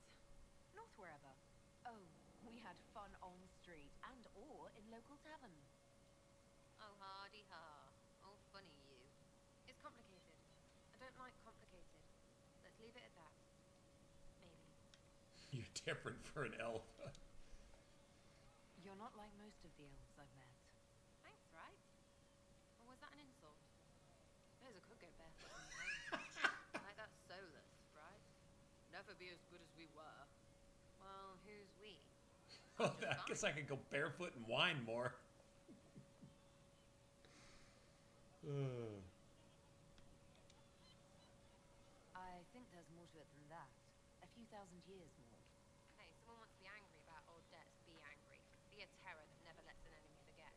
North wherever. Oh, we had fun on street and or in local tavern. Oh, hardy ha. Oh, funny you. It's complicated. I don't like complicated. Let's leave it at that. Maybe. You're different for an elf. You're not like most of the elves I've met. Thanks, right? Or was that an insult? Suppose I could go barefoot in the rain. Like that soulless, right? Never be as good as we were. Well, who's we? Oh, I guess I could go barefoot and whine more. I think there's more to it than that. A few thousand years more. Hey, someone wants to be angry about old debts, be angry. Be a terror that never lets an enemy forget.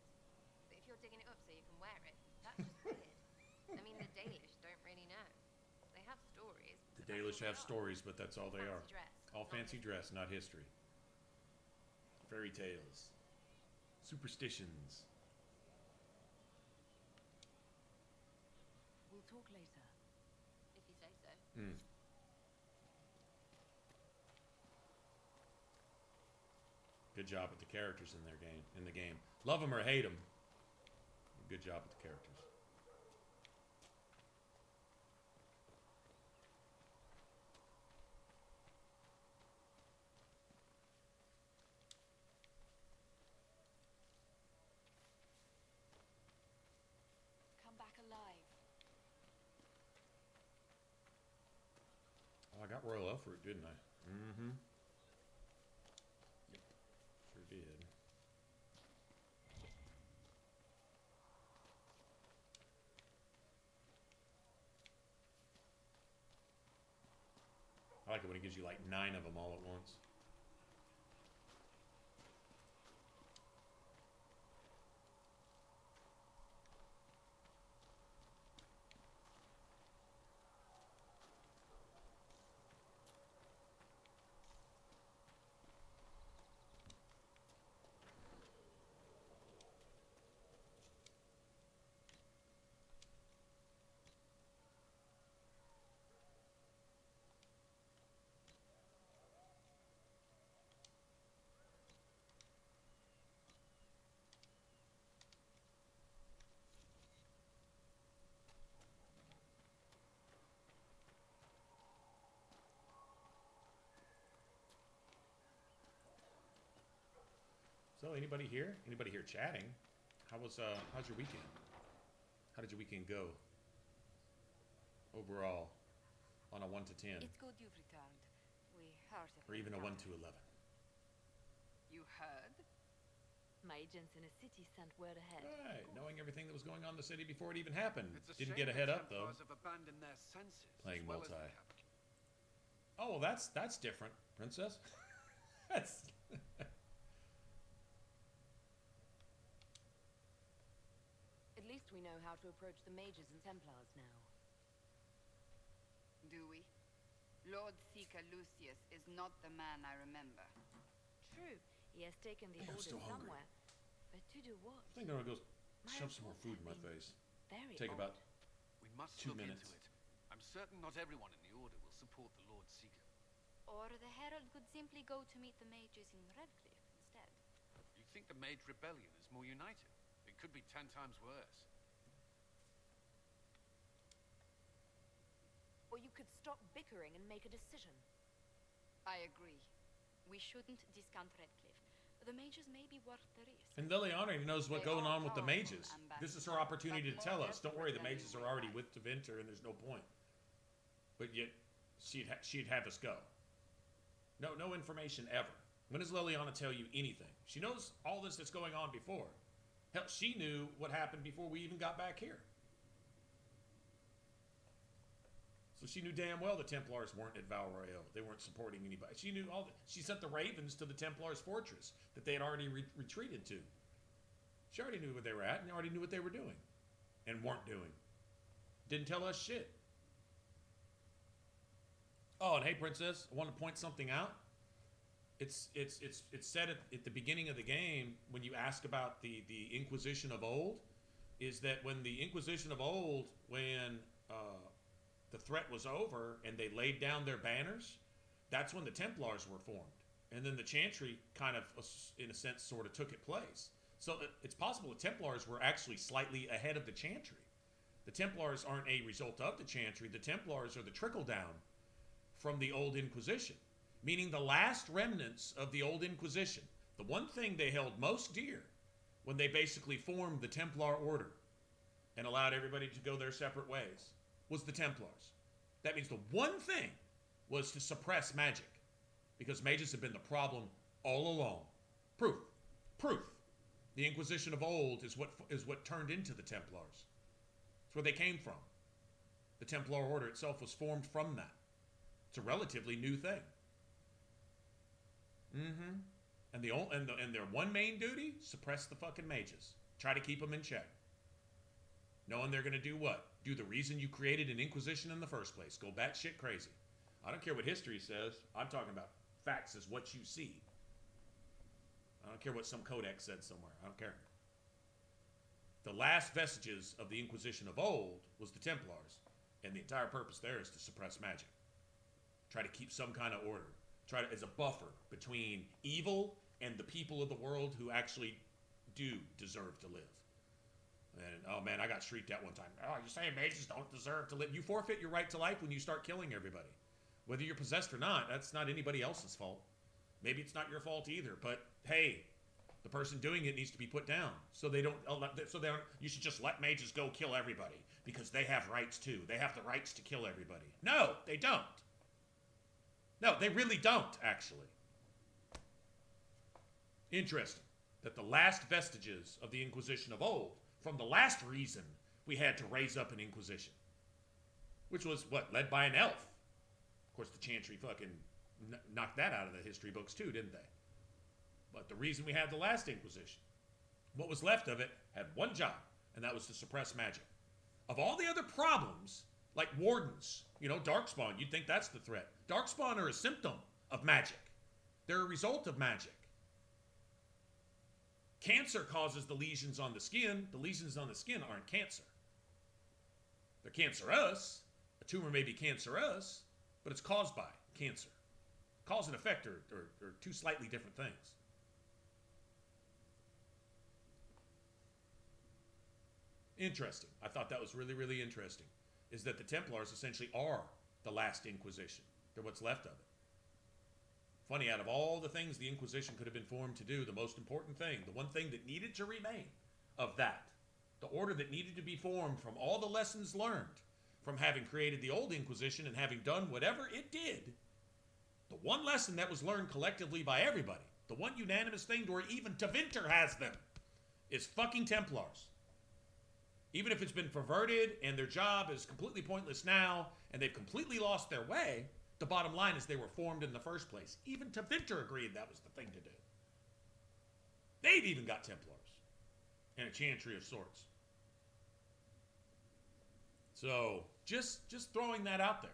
But if you're digging it up so you can wear it, that's just weird. I mean, the Dalish don't really know. They have stories. The Dalish have stories, but that's all they are. All fancy dress, not history. Fairy tales. Superstitions. We'll talk later. If you say so. Good job with the characters in the game. Love them or hate them. Good job with the characters. Come back alive. Oh, I got Royal Elf Fruit, didn't I? Mm-hmm. Yep. Sure did. I like it when it gives you like 9 of them all at once. So, anybody here? Anybody here chatting? How's your weekend? How did your weekend go? Overall, on a 1 to 10, It's good you've returned. We heard of or even a 1 to 11. You heard? My agents in a city sent word ahead. Right, knowing everything that was going on in the city before it even happened. It's a Didn't shame get a the head up though. Templars have abandoned their senses Playing as well as multi. the capital. Oh, well, that's different, princess. That's At least we know how to approach the mages and Templars now. Do we? Lord Seeker Lucius is not the man I remember. True, he has taken the I'm order still hungry. somewhere. But to do what? I think I'm gonna go My shove some more reports food in my have been face. very Take odd. about We must 2 look minutes. into it. I'm certain not everyone in the Order will support the Lord Seeker. Or the Herald could simply go to meet the mages in Redcliffe instead. You think the Mage Rebellion is more united? It could be 10 times worse. Or you could stop bickering and make a decision. I agree. We shouldn't discount Redcliffe. The mages may be worth the risk. And Liliana knows what's They going are on with the powerful, mages. This is her Ambassador, opportunity to but tell more us. Don't worry, the desperate than mages we are already realize. with Deventer, and there's no point. But yet, she'd have us go. No information ever. When does Liliana tell you anything? She knows all this that's going on before. Hell, she knew what happened before we even got back here. So she knew damn well the Templars weren't at Val Royale. They weren't supporting anybody. She knew all that. She sent the Ravens to the Templars' fortress that they had already retreated to. She already knew where they were at and already knew what they were doing and weren't doing. Didn't tell us shit. Oh, and hey, princess, I want to point something out. It's said at the beginning of the game when you ask about the Inquisition of old, is that when the Inquisition of old, when the threat was over and they laid down their banners, that's when the Templars were formed. And then the Chantry kind of, in a sense, sort of took its place. So it's possible the Templars were actually slightly ahead of the Chantry. The Templars aren't a result of the Chantry. The Templars are the trickle-down from the Old Inquisition, meaning the last remnants of the Old Inquisition. The one thing they held most dear when they basically formed the Templar Order and allowed everybody to go their separate ways was the Templars. That means the one thing was to suppress magic, because mages have been the problem all along. Proof. The Inquisition of old is what turned into the Templars. It's where they came from. The Templar Order itself was formed from that. It's a relatively new thing. And their one main duty, suppress the fucking mages. Try to keep them in check. Knowing they're going to do what? Do the reason you created an Inquisition in the first place. Go batshit crazy. I don't care what history says. I'm talking about facts is what you see. I don't care what some codex said somewhere. I don't care. The last vestiges of the Inquisition of old was the Templars. And the entire purpose there is to suppress magic. Try to keep some kind of order. Try to, as a buffer between evil and the people of the world who actually do deserve to live. And, oh man, I got shrieked at one time. Oh, you're saying mages don't deserve to live? You forfeit your right to life when you start killing everybody. Whether you're possessed or not, that's not anybody else's fault. Maybe it's not your fault either, but hey, the person doing it needs to be put down. So they don't, you should just let mages go kill everybody because they have rights too. They have the rights to kill everybody. No, they don't. No, they really don't, actually. Interesting that the last vestiges of the Inquisition of old, from the last reason we had to raise up an Inquisition, which was, what, led by an elf. Of course, the Chantry fucking knocked that out of the history books too, didn't they? But the reason we had the last Inquisition, what was left of it, had one job, and that was to suppress magic. Of all the other problems, like wardens, Darkspawn, you'd think that's the threat. Darkspawn are a symptom of magic. They're a result of magic. Cancer causes the lesions on the skin. The lesions on the skin aren't cancer. They're cancerous. A tumor may be cancerous, but it's caused by cancer. Cause and effect are two slightly different things. Interesting. I thought that was really, really interesting. Is that the Templars essentially are the last Inquisition. They're what's left of it. Funny, out of all the things the Inquisition could have been formed to do, the most important thing, the one thing that needed to remain of that, the order that needed to be formed from all the lessons learned from having created the old Inquisition and having done whatever it did, the one lesson that was learned collectively by everybody, the one unanimous thing to where even Tevinter has them, is fucking Templars. Even if it's been perverted and their job is completely pointless now and they've completely lost their way, the bottom line is they were formed in the first place. Even Tevinter agreed that was the thing to do. They've even got Templars and a Chantry of sorts. So just throwing that out there.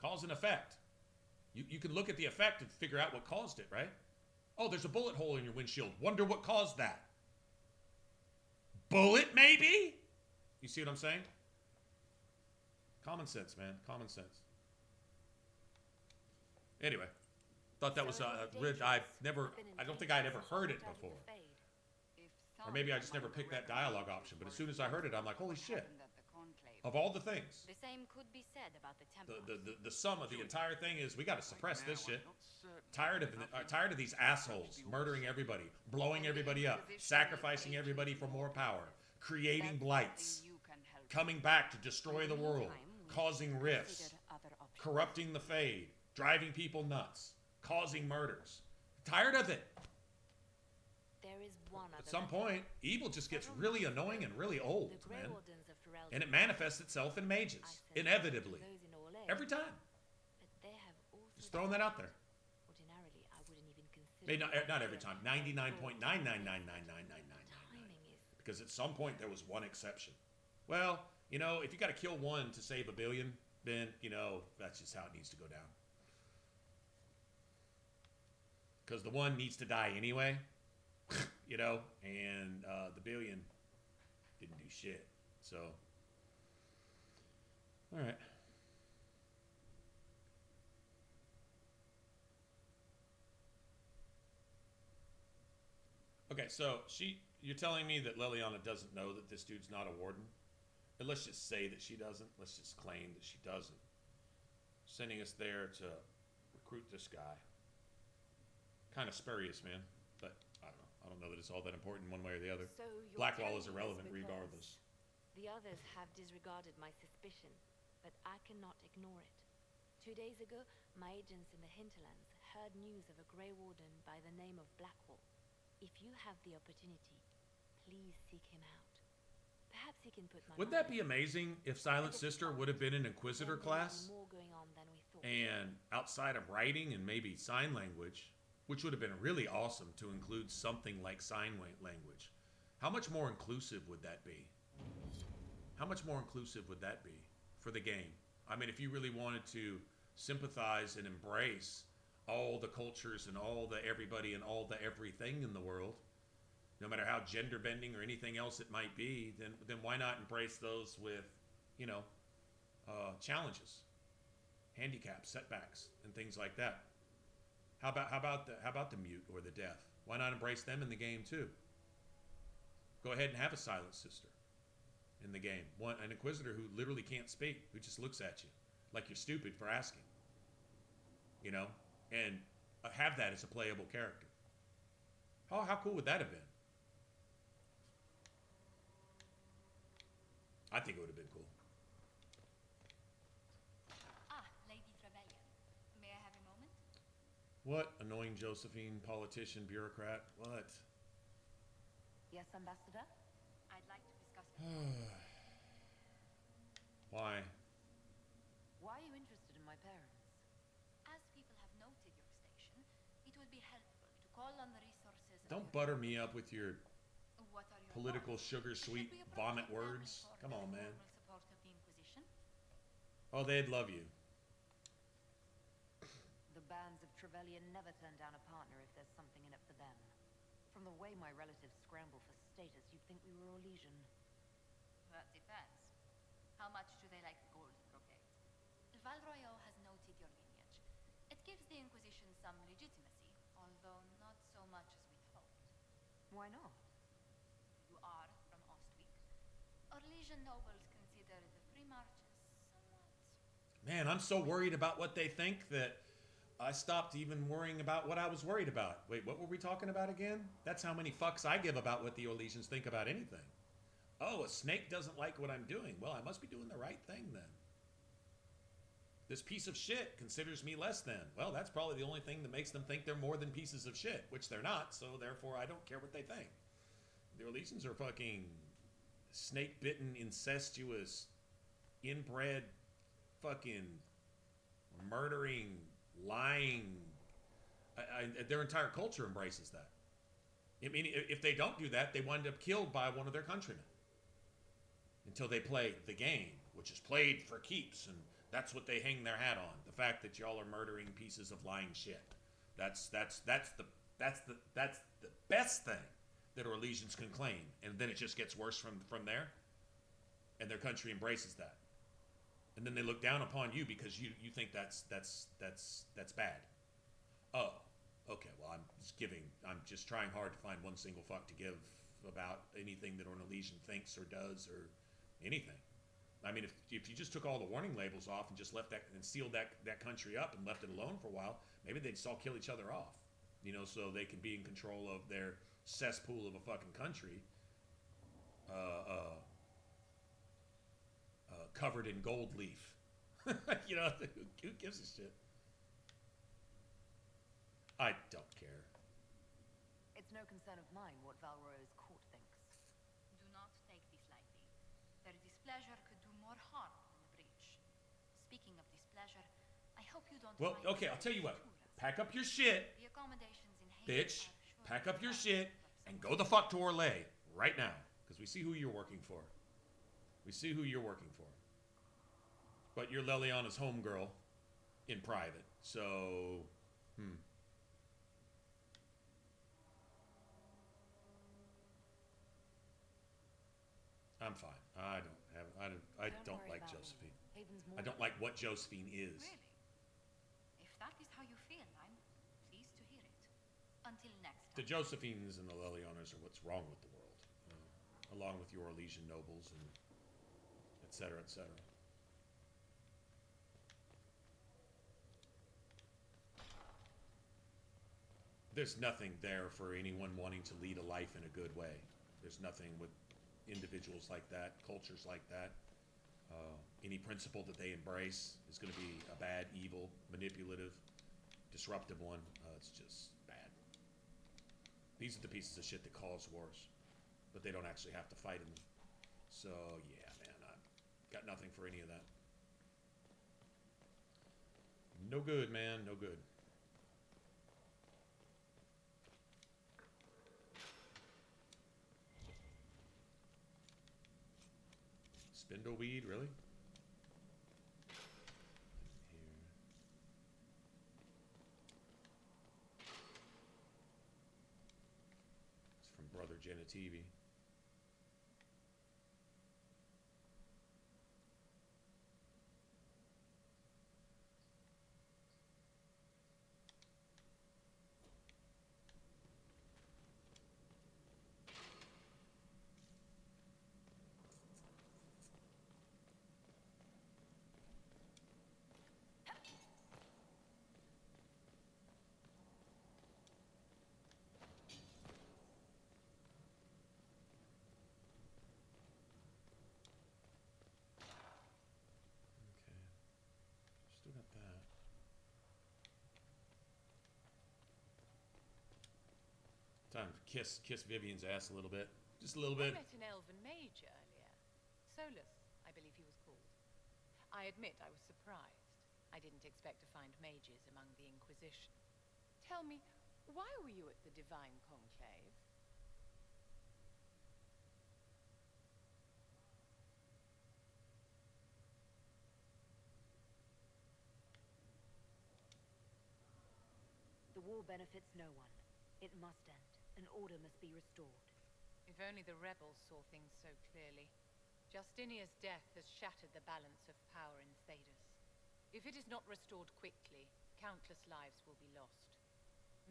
Cause and effect. You can look at the effect and figure out what caused it, right? Oh, there's a bullet hole in your windshield. Wonder what caused that. Bullet, maybe? You see what I'm saying? Common sense, man. Common sense. Anyway, thought that was I don't think I'd ever heard it before. Or maybe I just never picked that dialogue option. But as soon as I heard it, I'm like, holy shit. Of all the things, The same could be said about the Templars. the sum of the entire thing is we got to suppress this shit. Tired of these assholes murdering everybody, blowing everybody up, sacrificing everybody for more power, creating blights, coming back to destroy the world, causing rifts, corrupting the Fade, driving people nuts, causing murders. Tired of it. There is one At some point, evil just gets really annoying and really old, man. And it manifests itself in mages, inevitably. Every time. Just throwing that out there. Ordinarily, I wouldn't even consider. Not every time. 99.999999999. Because at some point there was one exception. Well, if you got to kill one to save a billion, then, that's just how it needs to go down. Because the one needs to die anyway, and the billion didn't do shit. So, All right. Okay, so you're telling me that Liliana doesn't know that this dude's not a warden? And let's just say that she doesn't. Let's just claim that she doesn't. Sending us there to recruit this guy. Kind of spurious, man. But I don't know. I don't know that it's all that important one way or the other. So you're Blackwall is telling me irrelevant this because regardless. The others have disregarded my suspicion, but I cannot ignore it. 2 days ago, my agents in the hinterlands heard news of a Grey Warden by the name of Blackwall. If you have the opportunity, please seek him out. Perhaps he can put my... Wouldn't that be amazing if Silent Sister would have been an Inquisitor class? More going on than we thought. And outside of writing and maybe sign language, which would have been really awesome to include something like sign language. How much more inclusive would that be? How much more inclusive would that be for the game? I mean, if you really wanted to sympathize and embrace all the cultures and all the everybody and all the everything in the world, no matter how gender bending or anything else it might be, then why not embrace those with, you know, challenges, handicaps, setbacks, and things like that? How about the mute or the deaf? Why not embrace them in the game too? Go ahead and have a Silent Sister in the game. An Inquisitor who literally can't speak, who just looks at you like you're stupid for asking. You know, and have that as a playable character. How cool would that have been? I think it would have been cool. Ah, Lady Trevelyan. May I have a moment? What? Annoying Josephine, politician, bureaucrat? What? Yes, Ambassador? I'd like to discuss Why? Why are you interested in my parents? As people have noted your station, it would be helpful to call on the resources Don't butter me up with your What are your political thoughts? sugar sweet Should we approach vomit the family words. for Come the on, man. formal support of the Inquisition? Oh, they'd love you. The bands of Trevelyan never turn down a partner if there's something in it for them. From the way my relatives scramble for status, you'd think we were Orlesian. That depends. How much do they like gold brocade? Valroyo has noted your lineage. It gives the Inquisition some legitimacy, although not so much as we thought. Why not? You are from Ostwick. Orlesian nobles consider the free marches somewhat... Man, I'm so worried about what they think that I stopped even worrying about what I was worried about. Wait, what were we talking about again? That's how many fucks I give about what the Orlesians think about anything. Oh, a snake doesn't like what I'm doing. Well, I must be doing the right thing then. This piece of shit considers me less than. Well, that's probably the only thing that makes them think they're more than pieces of shit, which they're not, so therefore I don't care what they think. The Orlesians are fucking snake-bitten, incestuous, inbred, fucking murdering, lying. Their entire culture embraces that. I mean, if they don't do that, they wind up killed by one of their countrymen. Until they play the game, which is played for keeps, and that's what they hang their hat on. The fact that y'all are murdering pieces of lying shit. That's the best thing that Orlesians can claim, and then it just gets worse from there. And their country embraces that, and then they look down upon you because you think that's bad. Oh, okay. Well, I'm just trying hard to find one single fuck to give about anything that an Orlesian thinks or does or anything. I mean, if you just took all the warning labels off and just left that and sealed that country up and left it alone for a while, maybe they'd just all kill each other off, you know, so they can be in control of their cesspool of a fucking country, covered in gold leaf. You know, who gives a shit? I don't care. It's no concern of mine what Valroyo's court thinks. Do not take this lightly. Their displeasure could do more harm than a breach. Speaking of displeasure, I hope you don't... Well, okay, I'll tell you what. Pack up your shit, The accommodations in bitch. Pack up your shit and go the fuck to Orlais right now. Because we see who you're working for. We see who you're working for. But you're Leliana's homegirl in private. So, I'm fine. I I don't like Josephine. I don't like what Josephine is. Really? If that is how you feel, I'm pleased to hear it. Until next time. The Josephines and the Lelionas are what's wrong with the world, along with your Elysian nobles and et cetera, et cetera. There's nothing there for anyone wanting to lead a life in a good way. There's nothing with individuals like that, cultures like that. Any principle that they embrace is going to be a bad, evil, manipulative, disruptive one. It's just bad. These are the pieces of shit that cause wars, but they don't actually have to fight in them. So, yeah, man, I've got nothing for any of that. No good, man, no good. Spindleweed, really? It's from Brother Genitivi. Still got that. Time to kiss Vivian's ass a little bit. Just a little bit. I met an elven mage earlier. Solus, I believe he was called. I admit I was surprised. I didn't expect to find mages among the Inquisition. Tell me, why were you at the Divine Conclave? The war benefits no one. It must end, and order must be restored. If only the rebels saw things so clearly. Justinia's death has shattered the balance of power in Thedas. If it is not restored quickly, countless lives will be lost.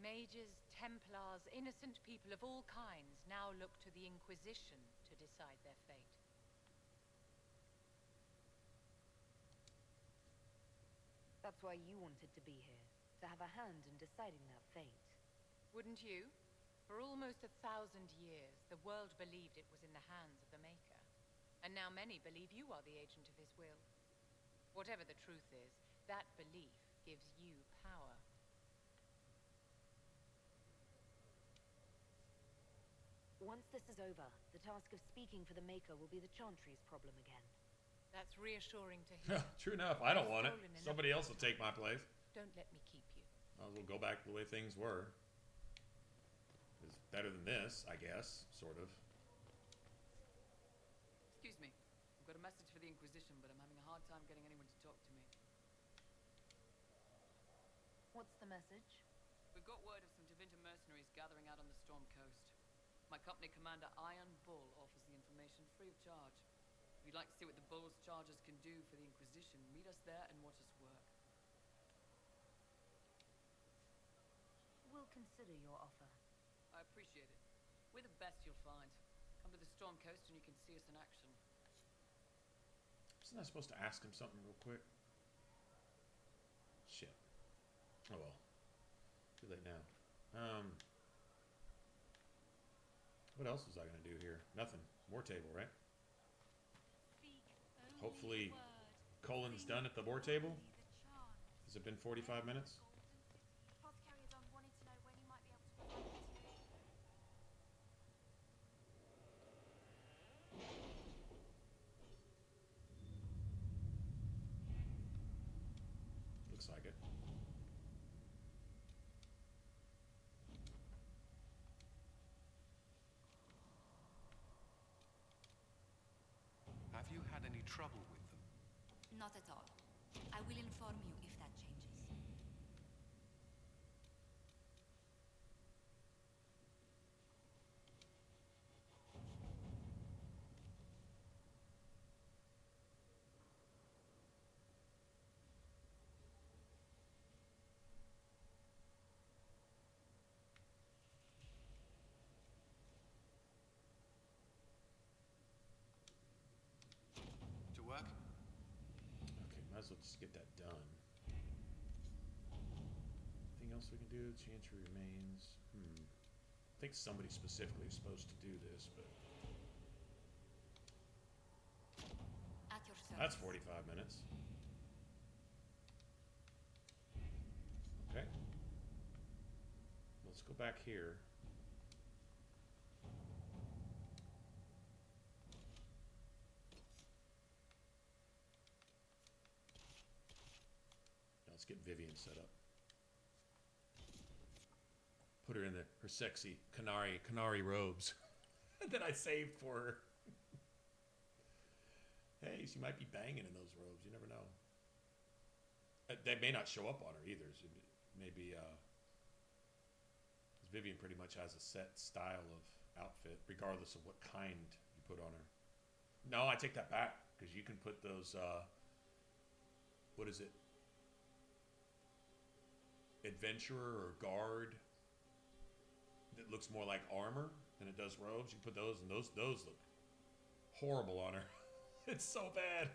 Mages, Templars, innocent people of all kinds now look to the Inquisition to decide their fate. That's why you wanted to be here, to have a hand in deciding that fate. Wouldn't you? For almost 1,000 years, the world believed it was in the hands of the Maker. And now many believe you are the agent of his will. Whatever the truth is, that belief gives you power. Once this is over, the task of speaking for the Maker will be the Chantry's problem again. That's reassuring to hear. True enough. I don't want it. Somebody else will take my place. Don't let me keep you. Might as well go back to the way things were. It's better than this, I guess, sort of. Excuse me. I've got a message for the Inquisition, but I'm having a hard time getting anyone to talk to me. What's the message? We've got word of some Tevinter mercenaries gathering out on the Storm Coast. My company commander, Iron Bull, offers the information free of charge. If you'd like to see what the Bull's charges can do for the Inquisition, meet us there and watch us work. We'll consider your offer. I appreciate it. We're the best you'll find. Come to the Storm Coast and you can see us in action. Wasn't I supposed to ask him something real quick? Shit. Oh well. Too late now. What else was I gonna do here? Nothing. War table, right? Hopefully Colin's done at the war table. Has it been 45 minutes? Looks like it. Have you had any trouble with them? Not at all. I will inform you if that changes. get that done. Anything else we can do? Chantry remains. I think somebody specifically is supposed to do this, but At your service. that's 45 minutes. Okay. Let's go back here. Now let's get Vivian set up. Put her in her sexy canary robes that I saved for her. Hey, she might be banging in those robes. You never know. They may not show up on her either. So maybe Vivian pretty much has a set style of outfit, regardless of what kind you put on her. No, I take that back, because you can put those, what is it? Adventurer or guard that looks more like armor than it does robes. You put those, and those look horrible on her. It's so bad.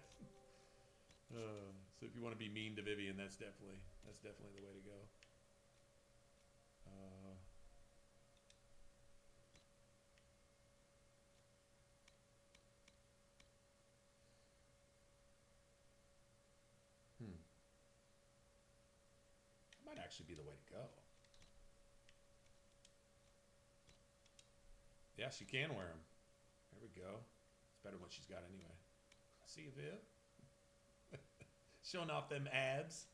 So if you want to be mean to Vivian, that's definitely the way to go. That might actually be the way to go. Yeah, she can wear them. There we go. It's better than what she's got anyway. See you, Viv. Showing off them abs.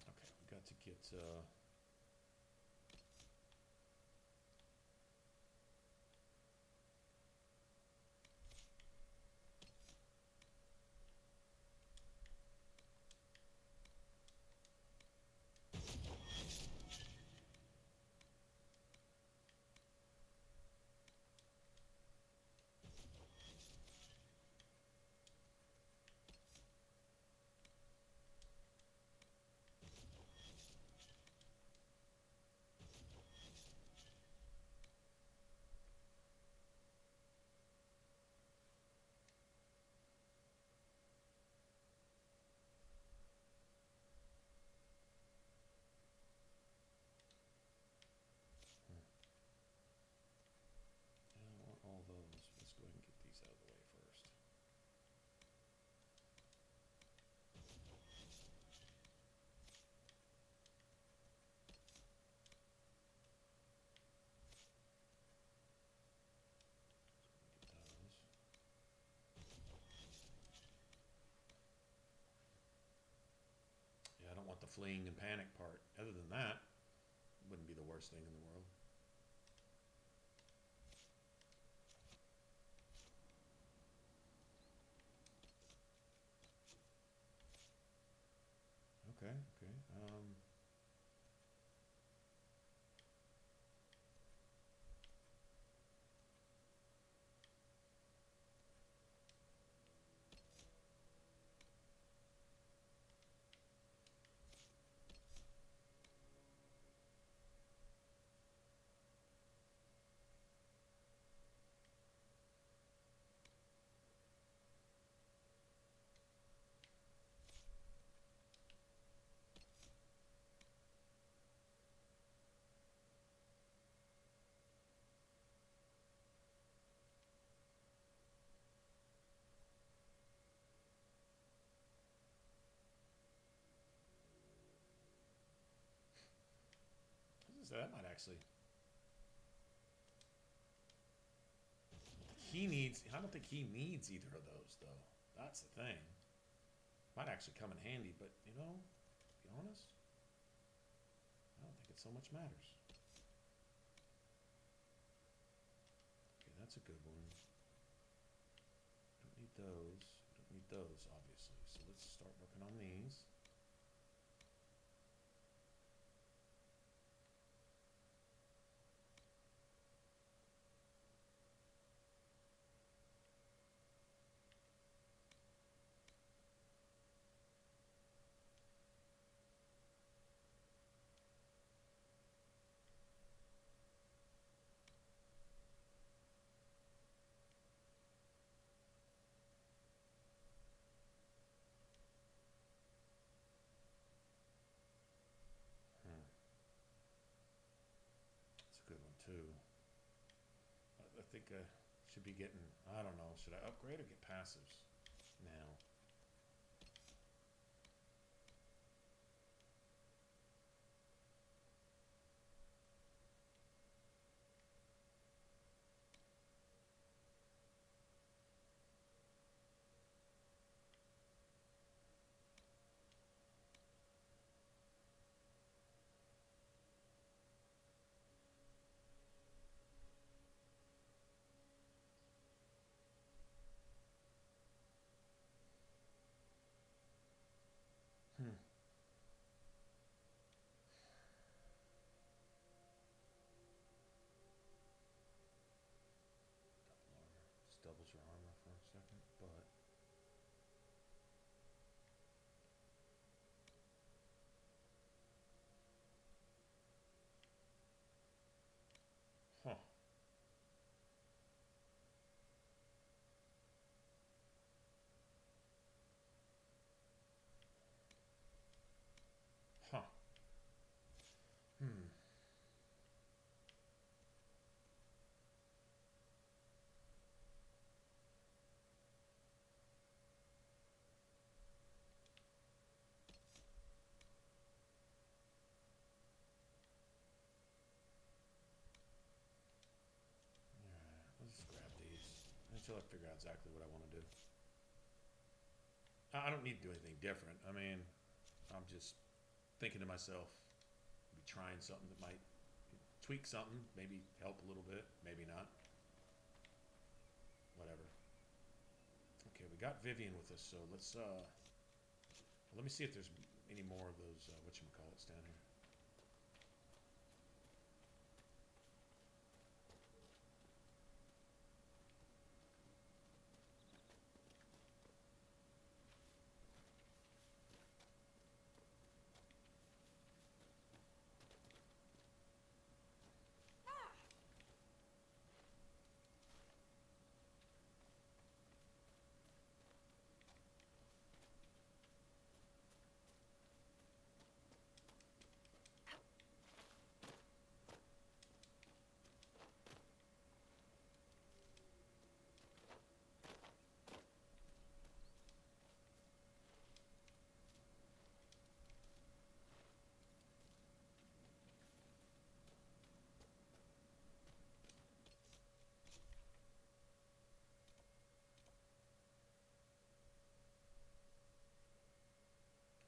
Okay, we got to get... all those. Let's go ahead and get these out of the way first. Yeah, I don't want the fleeing and panic part. Other than that, it wouldn't be the worst thing in the world. Okay. So that might actually... I don't think he needs either of those, though. That's the thing. Might actually come in handy, but, you know, to be honest, I don't think it so much matters. Okay, that's a good one. Don't need those. Don't need those, obviously. So let's start working on these. think I should be getting, I don't know, should I upgrade or get passives now? Hmm. Just doubles your armor for a second, but huh. Huh. Hmm. Let's just grab these until I figure out exactly what I want to do. I don't need to do anything different. I mean, I'm just thinking to myself, maybe trying something that might tweak something, maybe help a little bit, maybe not. Whatever. Okay, we got Vivian with us, so let's let me see if there's any more of those whatchamacallits down here.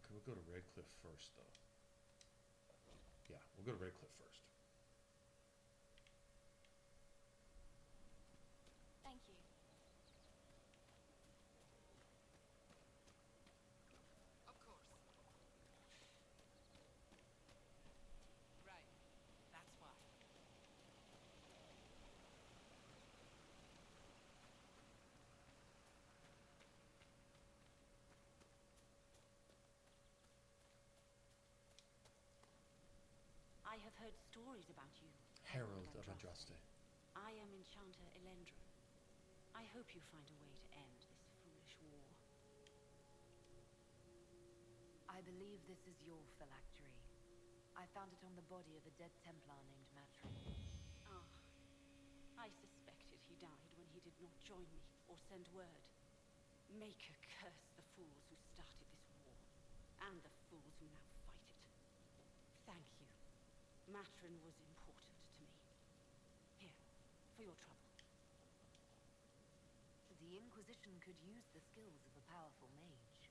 Okay, we'll go to Redcliffe first, though. Yeah, we'll go to Redcliffe first. Thank you. Of course. Right. That's why. I have heard stories about you, Herald of Andraste. I am Enchanter Elendra. I hope you find a way to end this foolish war. I believe this is your phylactery. I found it on the body of a dead Templar named Matrin. Ah, I suspected he died when he did not join me or send word. Maker curse the fools who started this war, and the fools who now fight it. Thank you. Matrin was important to me. Here, for your trouble. The Inquisition could use the skills of a powerful mage.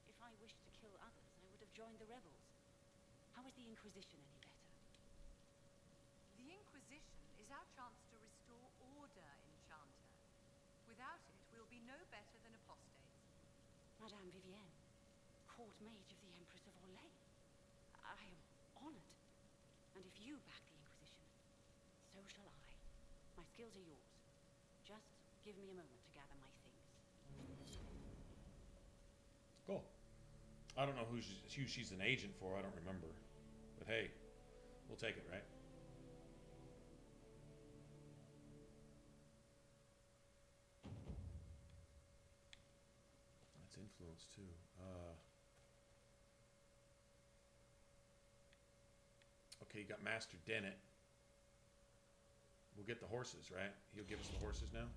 If I wished to kill others, I would have joined the rebels. How is the Inquisition any better? The Inquisition is our chance to restore order, Enchanter. Without it, we'll be no better than apostates. Madame Vivienne, court mage of the Empress of Orlais. I am honored. And if you back the Inquisition, so shall I. My skills are yours. Just give me a moment to gather my things. Cool. I don't know who she's an agent for. I don't remember. But hey, we'll take it, right? That's influence too. Okay, you got Master Dennett. We'll get the horses, right? He'll give us the horses now.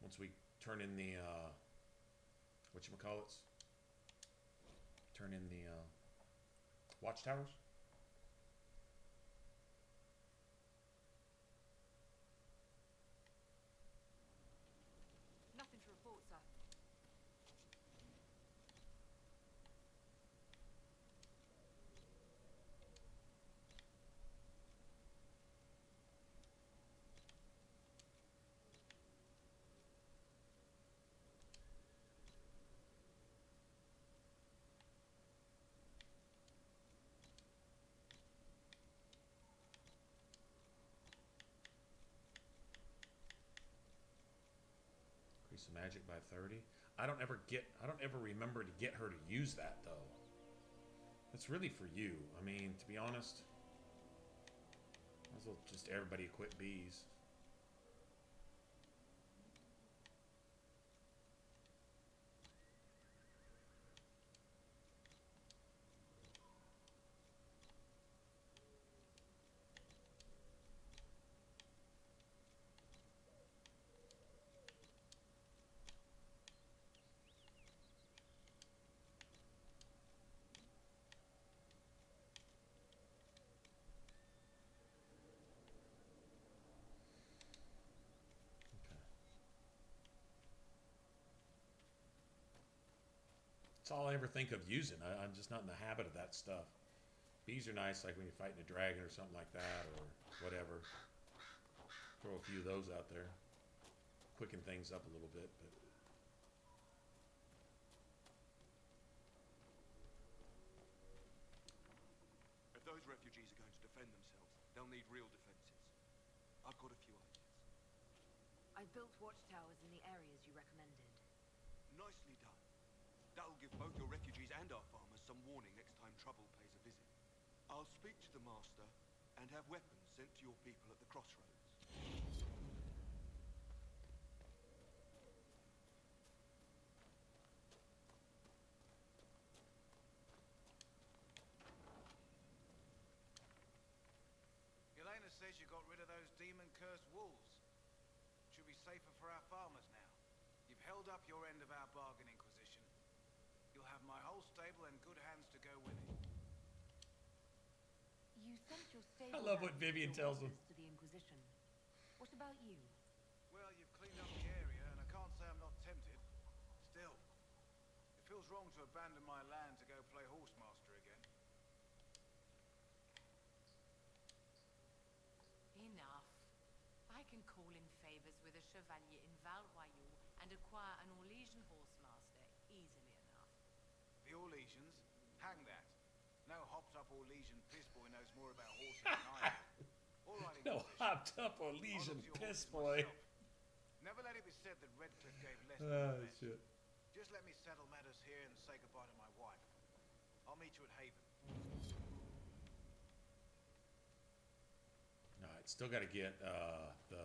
Once we turn in the whatchamacallits? Turn in the watchtowers. Nothing to report, sir. Increase the magic by 30. I don't ever remember to get her to use that though. That's really for you. I mean, to be honest, might as well just everybody equip bees. That's all I ever think of using. I'm just not in the habit of that stuff. Bees are nice, like when you're fighting a dragon or something like that, or whatever. Throw a few of those out there. Quicken things up a little bit, but... If those refugees are going to defend themselves, they'll need real defenses. I've got a few ideas. I built watchtowers in the areas you recommended. Nicely done. That'll give both your refugees and our farmers some warning next time trouble pays a visit. I'll speak to the master and have weapons sent to your people at the crossroads. Yelena says you got rid of those demon-cursed wolves. Should be safer for our farmers now. You've held up your end of our bargain, Inquisition. You'll have my whole stable in good hands to go with it. You sent your stable I love what hands Vivian with tells them. orders to the Inquisition. What about you? Well, you've cleaned up the area, and I can't say I'm not tempted. Still, it feels wrong to abandon my land to go play horsemaster again. Enough. I can call in favors with a chevalier in Val Royaux and acquire an Orlesian horsemaster easily enough. The Orlesians? Hang that. No hopped-up Orlesian piss-boy knows more about horses than I do. All right, No Inquisition. hopped-up Orlesian piss boy. Never let it be said that Redcliffe gave less Oh, than the best. shit. Just let me settle matters here and say goodbye to my wife. I'll meet you at Haven. Alright, still got to get the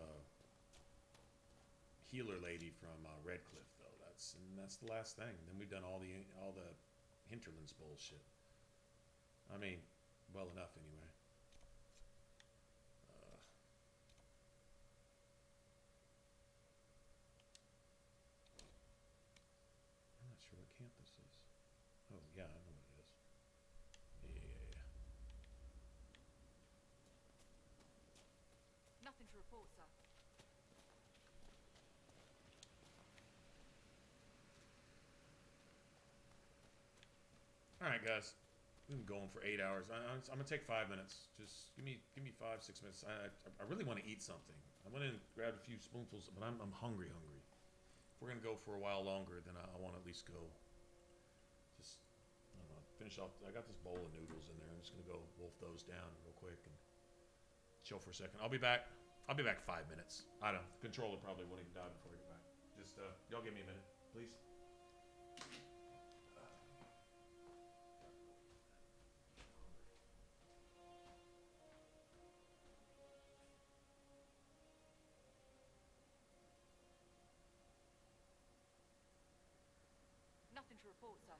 healer lady from Redcliffe though. That's the last thing. Then we've done all the hinterlands bullshit. I mean, well enough anyway. I'm not sure what camp this is. Oh yeah, I know what it is. Yeah. Nothing to report, sir. All right, guys. We've been going for 8 hours. I'm gonna take 5 minutes. Just give me 5, 6 minutes. I really want to eat something. I went in and grabbed a few spoonfuls, but I'm hungry. If we're gonna go for a while longer, then I want to at least go. Just I don't know, finish off. I got this bowl of noodles in there. I'm just gonna go wolf those down real quick and chill for a second. I'll be back. 5 minutes. I don't know. The controller probably won't even die before I get back. Just y'all give me a minute, please. Nothing to report, sir.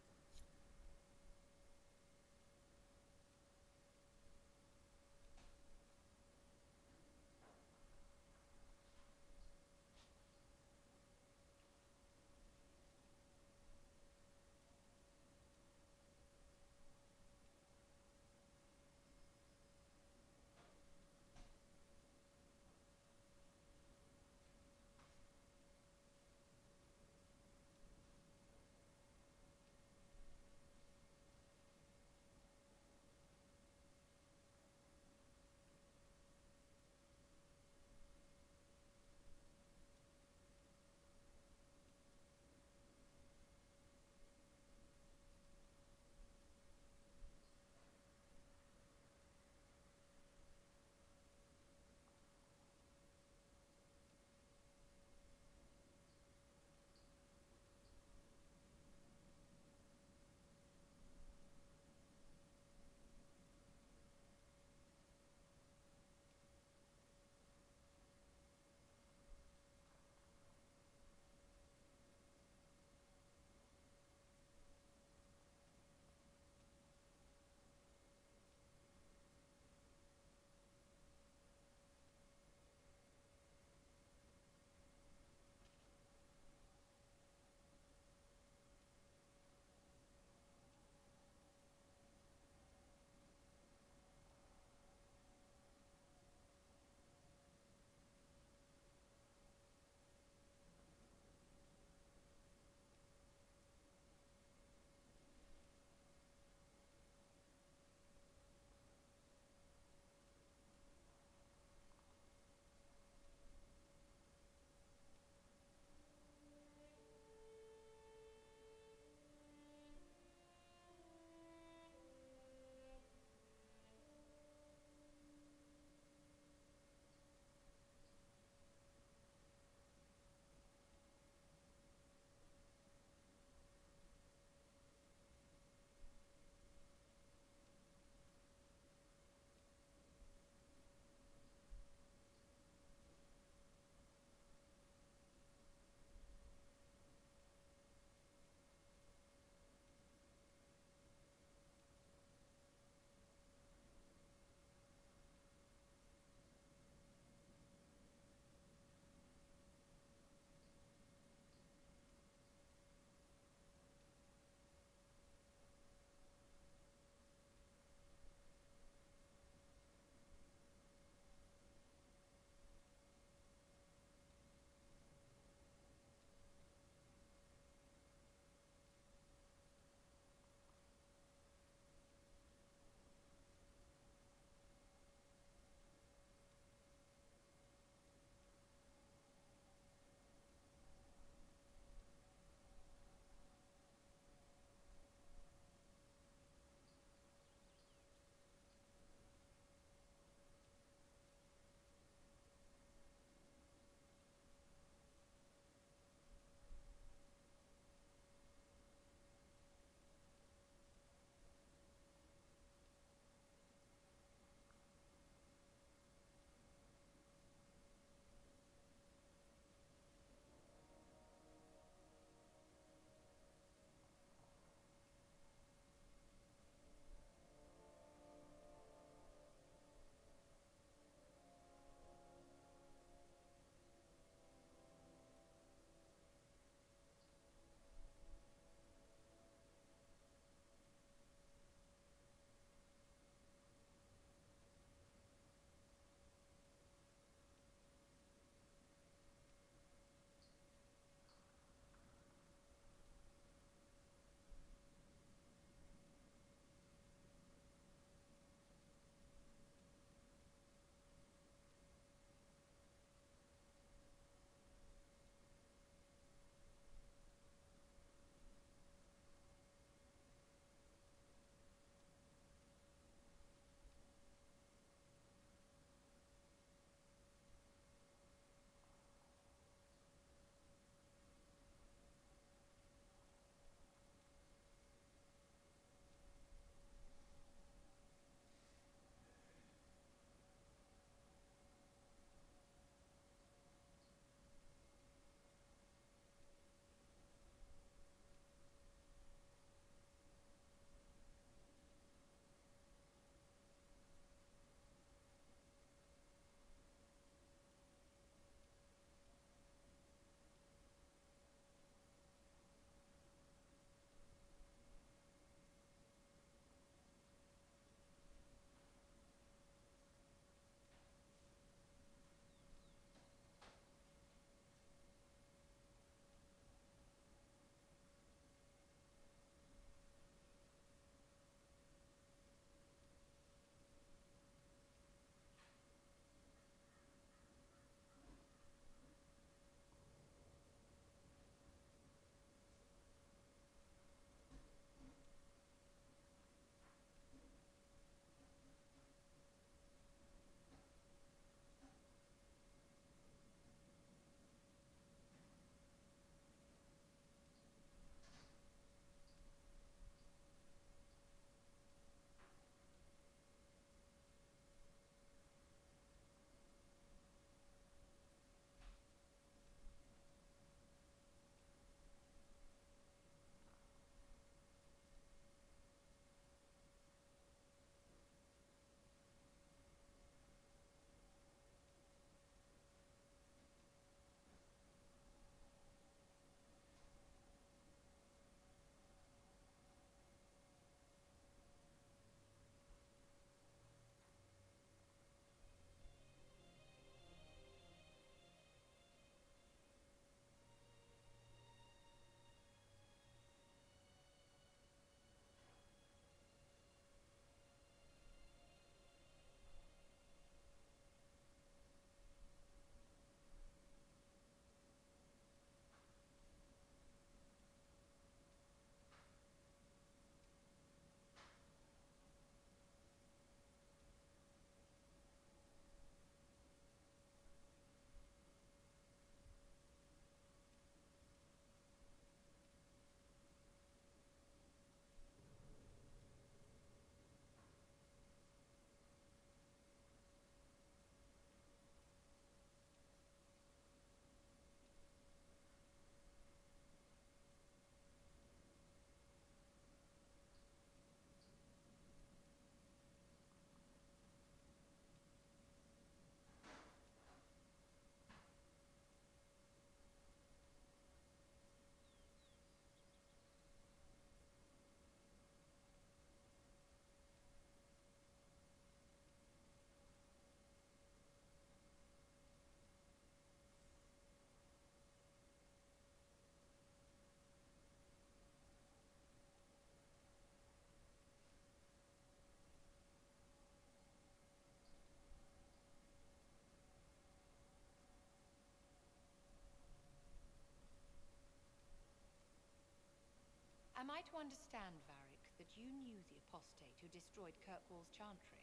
Am I to understand, Varric, that you knew the apostate who destroyed Kirkwall's chantry?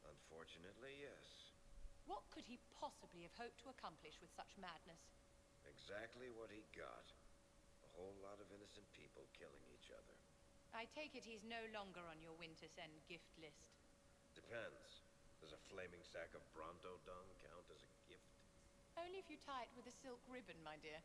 Unfortunately, yes. What could he possibly have hoped to accomplish with such madness? Exactly what he got. A whole lot of innocent people killing each other. I take it he's no longer on your Winter's End gift list. Depends. Does a flaming sack of Bronto dung count as a gift? Only if you tie it with a silk ribbon, my dear.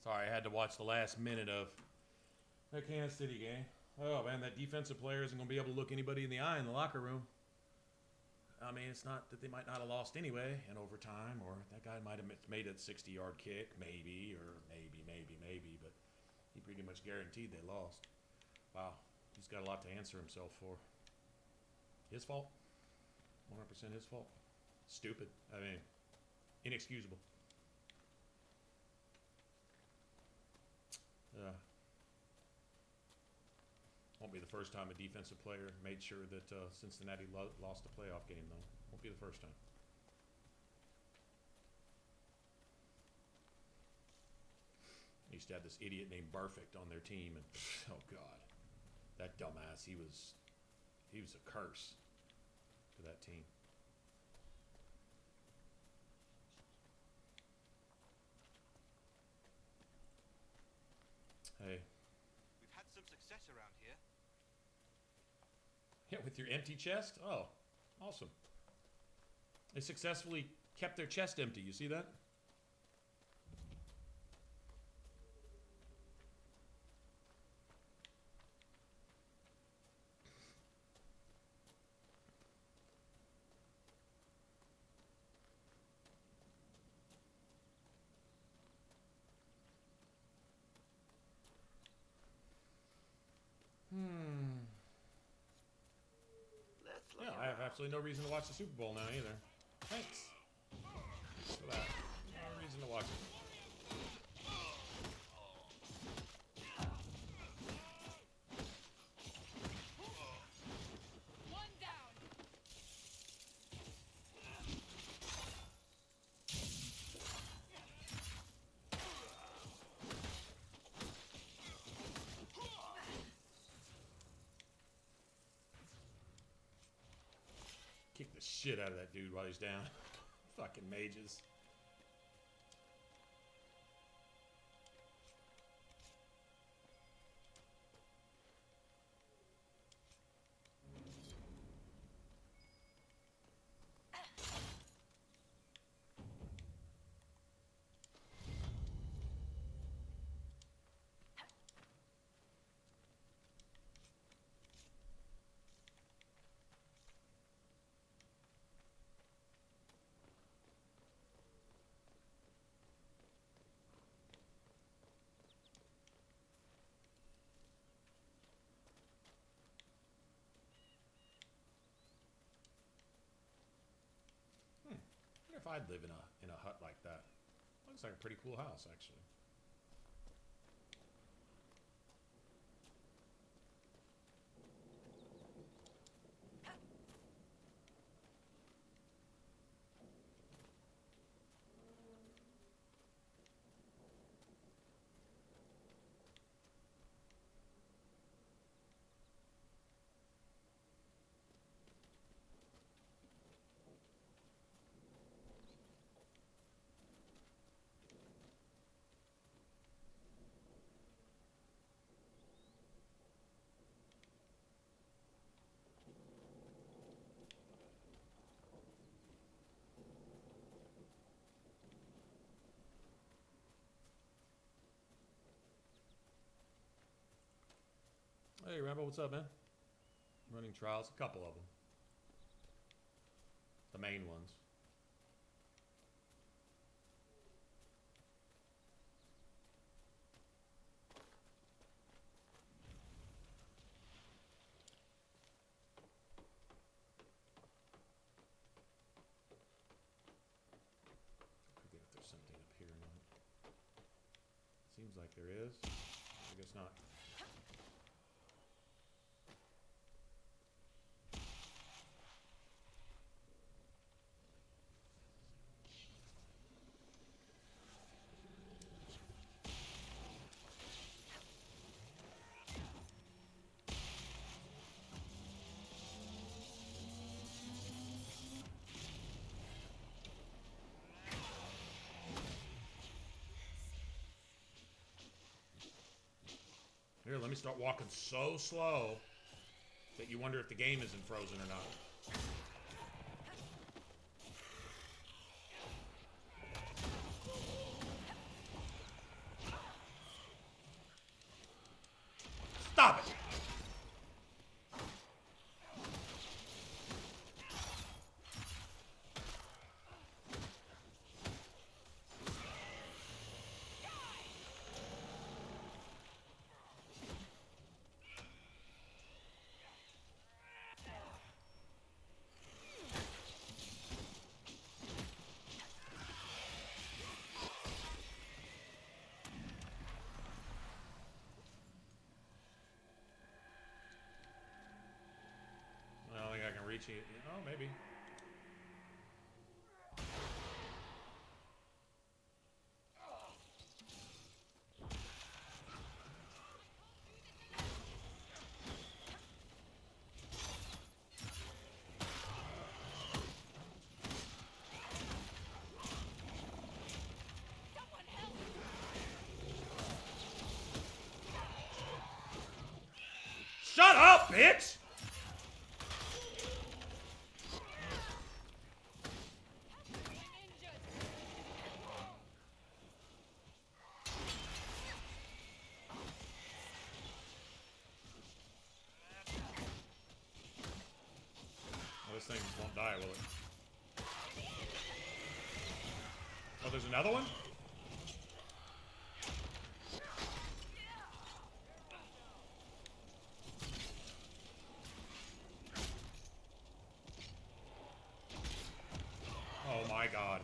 Sorry, I had to watch the last minute of that Kansas City game. Oh, man, that defensive player isn't going to be able to look anybody in the eye in the locker room. I mean, it's not that they might not have lost anyway in overtime, or that guy might have made a 60-yard kick, maybe, but he pretty much guaranteed they lost. Wow, he's got a lot to answer himself for. His fault? 100% his fault. Stupid. I mean, inexcusable. Won't be the first time a defensive player made sure that Cincinnati lost a playoff game, though. Won't be the first time. They used to have this idiot named Perfect on their team, and oh god, that dumbass, he was a curse to that team. Hey. We've had some success around here. Yeah, with your empty chest? Oh, awesome. They successfully kept their chest empty. You see that? Yeah, I have absolutely no reason to watch the Super Bowl now either. Thanks. For that. No reason to watch it. One down. Kick the shit out of that dude while he's down. Fucking mages. If I'd live in a hut like that. Looks like a pretty cool house, actually. Hey, Rambo, what's up, man? Running trials, a couple of them. The main ones. Forget if there's something up here or not. Seems like there is. I guess not. Here, let me start walking so slow that you wonder if the game isn't frozen or not. appreciate it. Oh, maybe. Shut up, bitch! Oh, this thing won't die, will it? Oh, there's another one? Oh my god.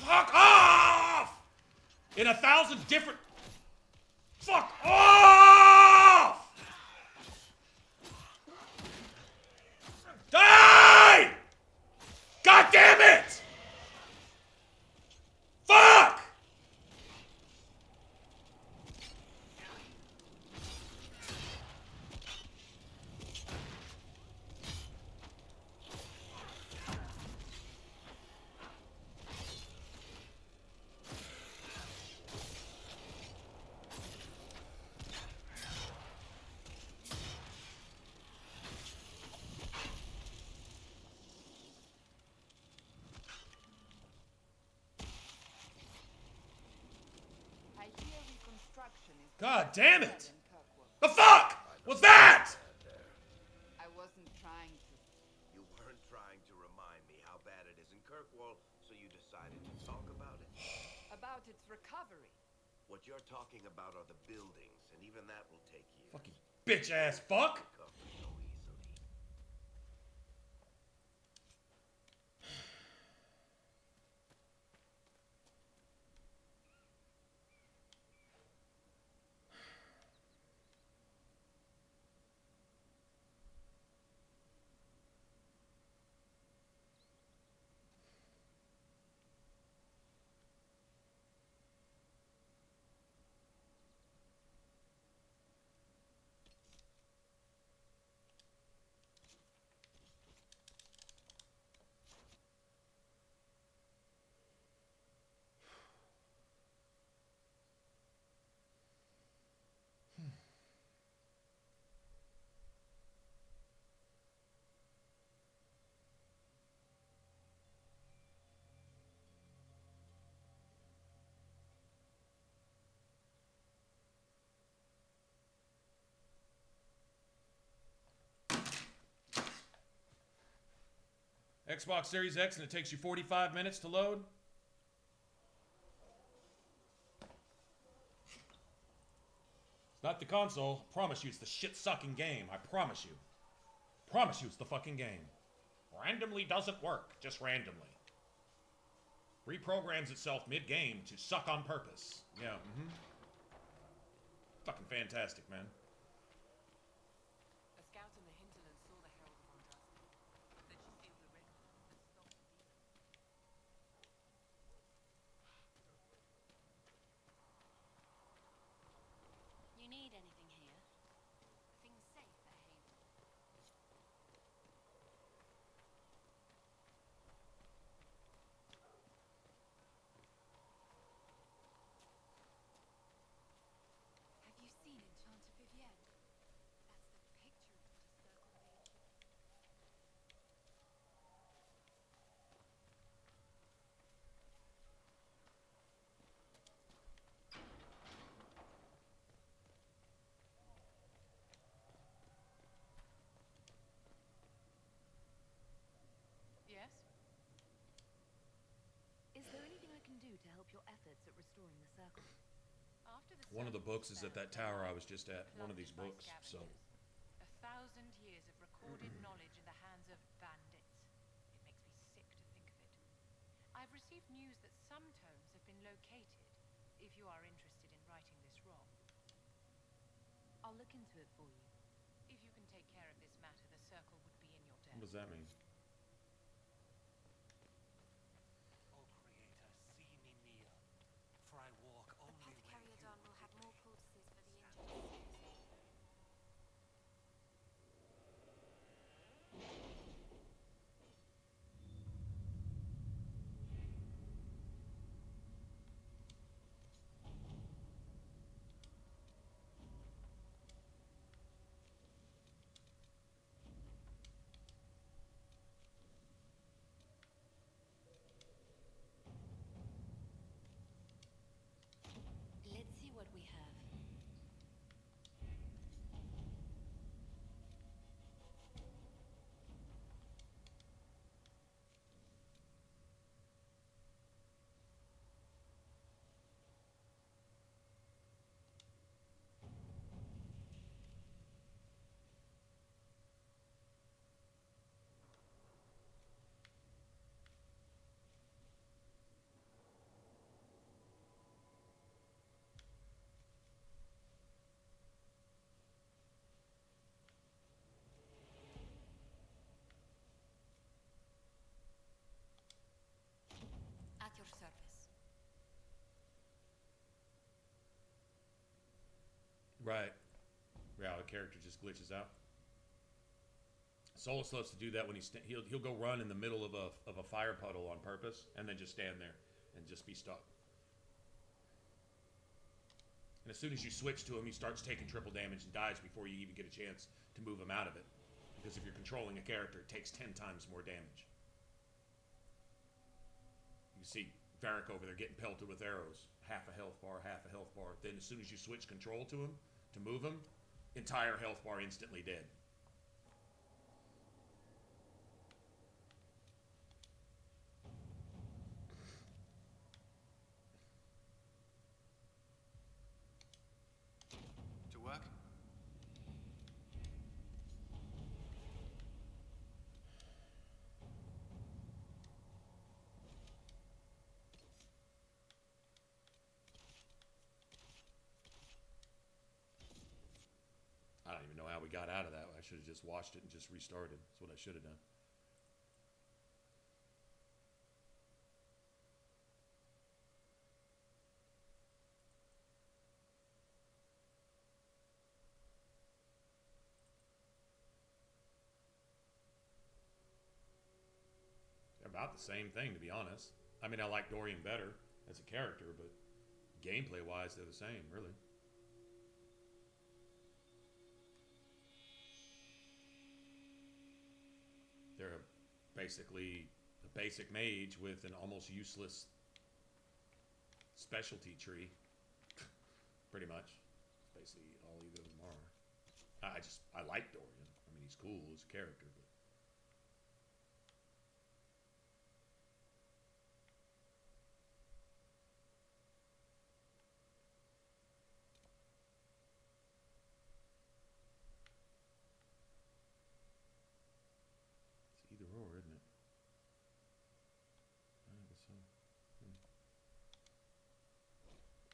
Fuck off! In 1,000 different... Fuck off! Die! God damn it! Fuck! God damn it! The fuck was that? I wasn't trying to. You weren't trying to remind me how bad it is in Kirkwall, so you decided to talk about it? About its recovery. What you're talking about are the buildings, and even that will take years. Fucking bitch ass fuck! Recover so easily. Xbox Series X and it takes you 45 minutes to load? It's not the console. I promise you it's the shit-sucking game. I promise you. Promise you it's the fucking game. Randomly doesn't work. Just randomly. Reprograms itself mid-game to suck on purpose. Yeah, Fucking fantastic, man. A scout in the hinterland saw the herald of Andraste. Then she sealed the ring and stopped the demon. You need anything here? Things safe at Haven. stop your efforts at restoring the circle. After the One of the circle books is at fell, that tower I was just at. One of these plundered by books. So scavengers. 1,000 years of recorded knowledge in the hands of bandits. It makes me sick to think of it. I've received news that some tomes have been located, if you are interested in righting this wrong. I'll look into it for you. If you can take care of this matter, the circle would be in your debt. what does that mean? O Creator, see me near, for I walk only where you Carrier will have more poultices for the injured. Let's see what we have. At your service. Right. Yeah, the character just glitches out. Solus loves to do that when he'll go run in the middle of a fire puddle on purpose and then just stand there and just be stuck. And as soon as you switch to him, he starts taking triple damage and dies before you even get a chance to move him out of it. Because if you're controlling a character, it takes 10 times more damage. You see Varric over there getting pelted with arrows. Half a health bar, half a health bar. Then as soon as you switch control to him, to move him, entire health bar instantly dead. To work? I don't even know how we got out of that. I should have just watched it and just restarted. That's what I should have done. They're about the same thing, to be honest. I mean, I like Dorian better as a character, but gameplay-wise, they're the same, really. They're basically a basic mage with an almost useless specialty tree. Pretty much. That's basically all either of them are. I like Dorian. I mean, he's cool as a character, but it's either or, isn't it? I guess so.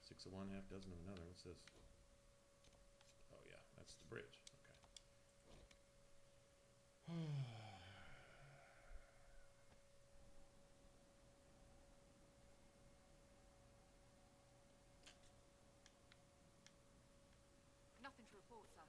6 of one, half dozen of another. What's this? Oh yeah, that's the bridge. Okay. Nothing to report, sir.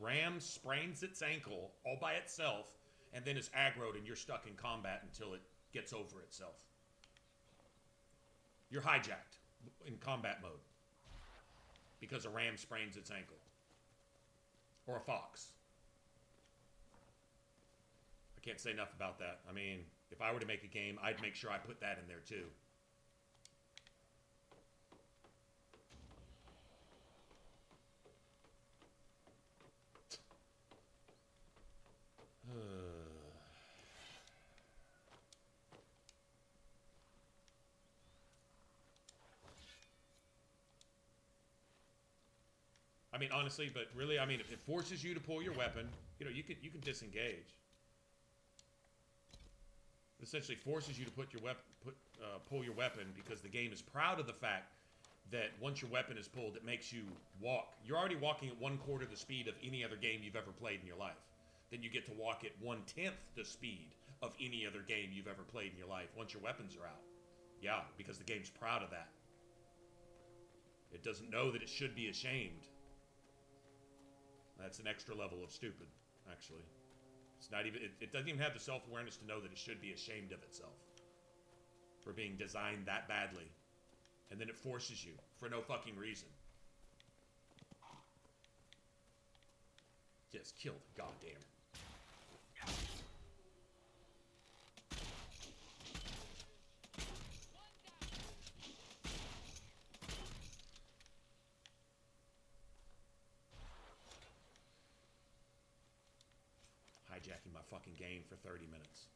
Ram sprains its ankle all by itself and then is aggroed and you're stuck in combat until it gets over itself. You're hijacked in combat mode because a ram sprains its ankle. Or a fox. I can't say enough about that. I mean, if I were to make a game, I'd make sure I put that in there too. I mean, honestly, but really, I mean, if it forces you to pull your weapon, you know, you can disengage. It essentially forces you to pull your weapon because the game is proud of the fact that once your weapon is pulled, it makes you walk. You're already walking at 1/4 the speed of any other game you've ever played in your life. Then you get to walk at 1/10 the speed of any other game you've ever played in your life once your weapons are out. Yeah, because the game's proud of that. It doesn't know that it should be ashamed. That's an extra level of stupid, actually. It's not even, it doesn't even have the self-awareness to know that it should be ashamed of itself for being designed that badly. And then it forces you for no fucking reason. Just kill the goddamn. Hijacking my fucking game for 30 minutes.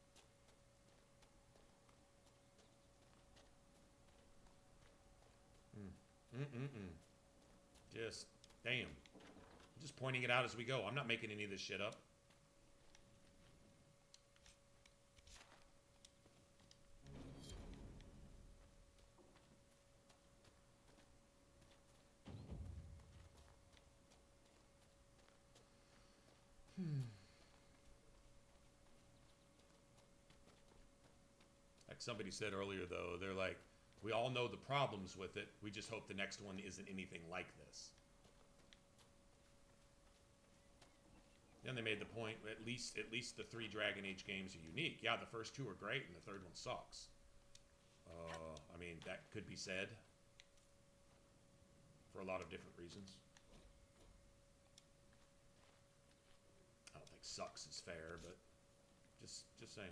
Just, damn. I'm just pointing it out as we go. I'm not making any of this shit up. Like somebody said earlier, though, they're like, we all know the problems with it. We just hope the next one isn't anything like this. Then they made the point, at least the 3 Dragon Age games are unique. Yeah, the first 2 are great, and the 3rd one sucks. I mean, that could be said for a lot of different reasons. I don't think sucks is fair, but just saying.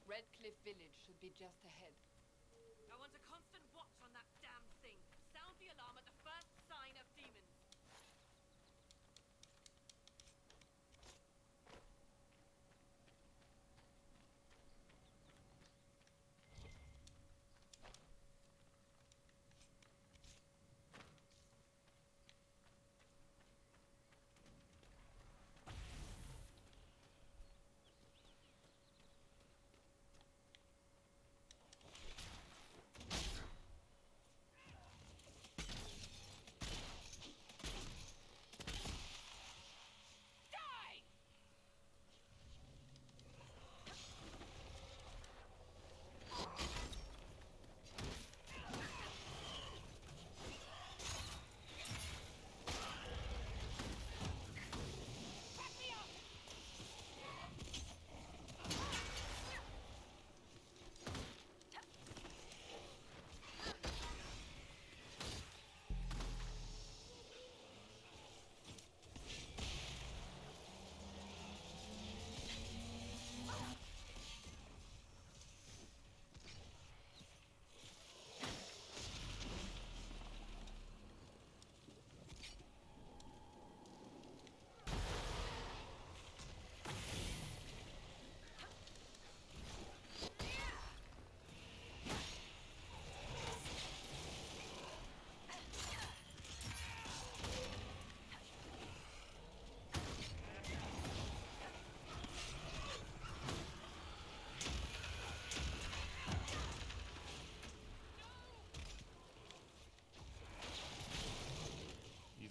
Redcliffe Village should be just ahead. I want a constant watch on that damn thing. Sound the alarm at the first sign of demons.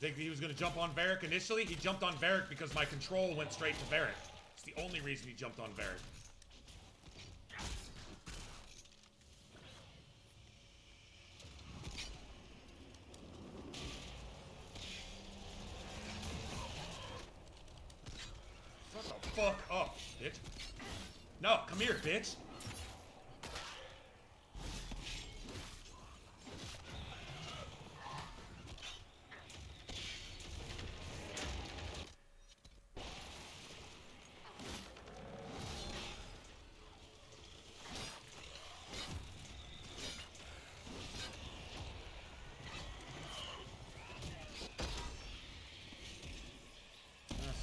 think he was going to jump on Varric initially? He jumped on Varric because my control went straight to Varric. It's the only reason he jumped on Varric. Shut the fuck up, bitch. No, come here, bitch.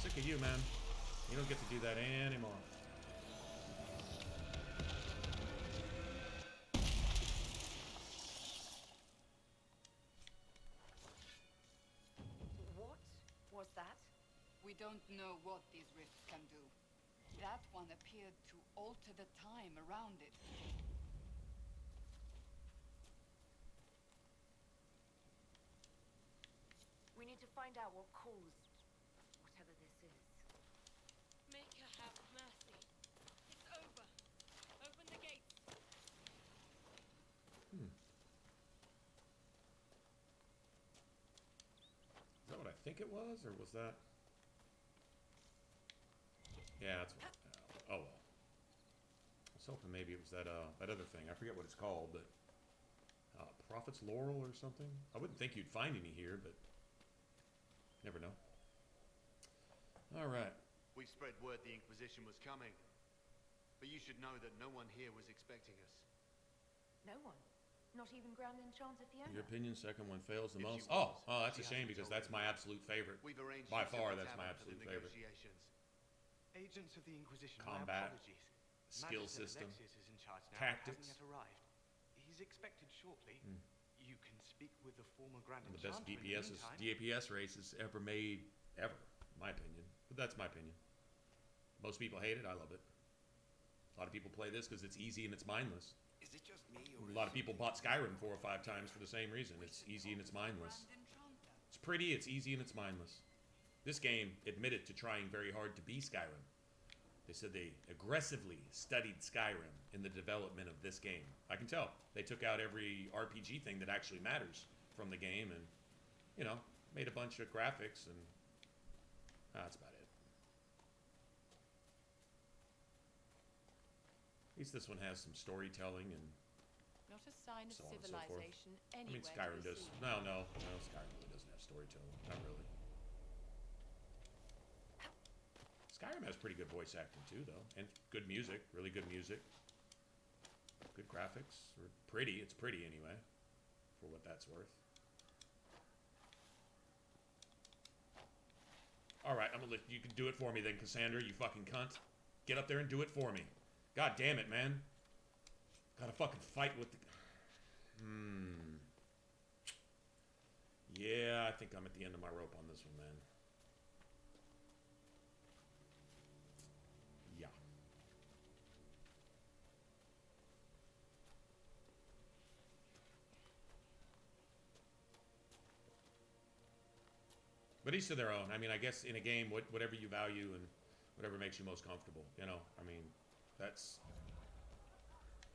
Sick of you, man. You don't get to do that anymore. What was that? We don't know what these rifts can do. That one appeared to alter the time around it. We need to find out what caused whatever this is. Make her have mercy. It's over. Open the gates. Is that what I think it was, or was that? Yeah, that's what. Oh well. I was hoping maybe it was that that other thing. I forget what it's called, but Prophet's Laurel or something. I wouldn't think you'd find any here, but never know. All right. We spread word the Inquisition was coming, but you should know that no one here was expecting us. No one. Not even Grand Enchanter Fiona. Your opinion, second one fails the If most. she was, Oh, that's a she shame hasn't because told that's my anyone. absolute favorite. We've arranged By you to far, the that's my tavern for the absolute favorite. negotiations. Agents of the Inquisition, Combat, my apologies. skill Magister system, Alexius is in charge now, tactics. hasn't yet arrived. He's expected shortly. You can speak with the former Grand One of the best Enchanter in the DPS meantime. races ever made, ever, in my opinion. But that's my opinion. Most people hate it. I love it. A lot of people play this because it's easy and it's mindless. Is it just me, or A lot of people bought Skyrim 4 or 5 times for the same reason. It's easy and it's mindless. It's pretty, it's easy, and it's mindless. This game admitted to trying very hard to be Skyrim. They said they aggressively studied Skyrim in the development of this game. I can tell. They took out every RPG thing that actually matters from the game and, you know, made a bunch of graphics and that's about it. At least this one has some storytelling and Not a sign of so on and so forth. civilization I anywhere. mean, Skyrim to be does. seen. No, Skyrim really doesn't have storytelling. Not really. Skyrim has pretty good voice acting too, though, and good music. Really good music. Good graphics. Or pretty. It's pretty anyway, for what that's worth. All right, I'm gonna let you can do it for me then, Cassandra. You fucking cunt. Get up there and do it for me. God damn it, man. Gotta fucking fight with the. Yeah, I think I'm at the end of my rope on this one, man. Yeah. But each to their own. I mean, I guess in a game, whatever you value and whatever makes you most comfortable. You know, I mean, that's.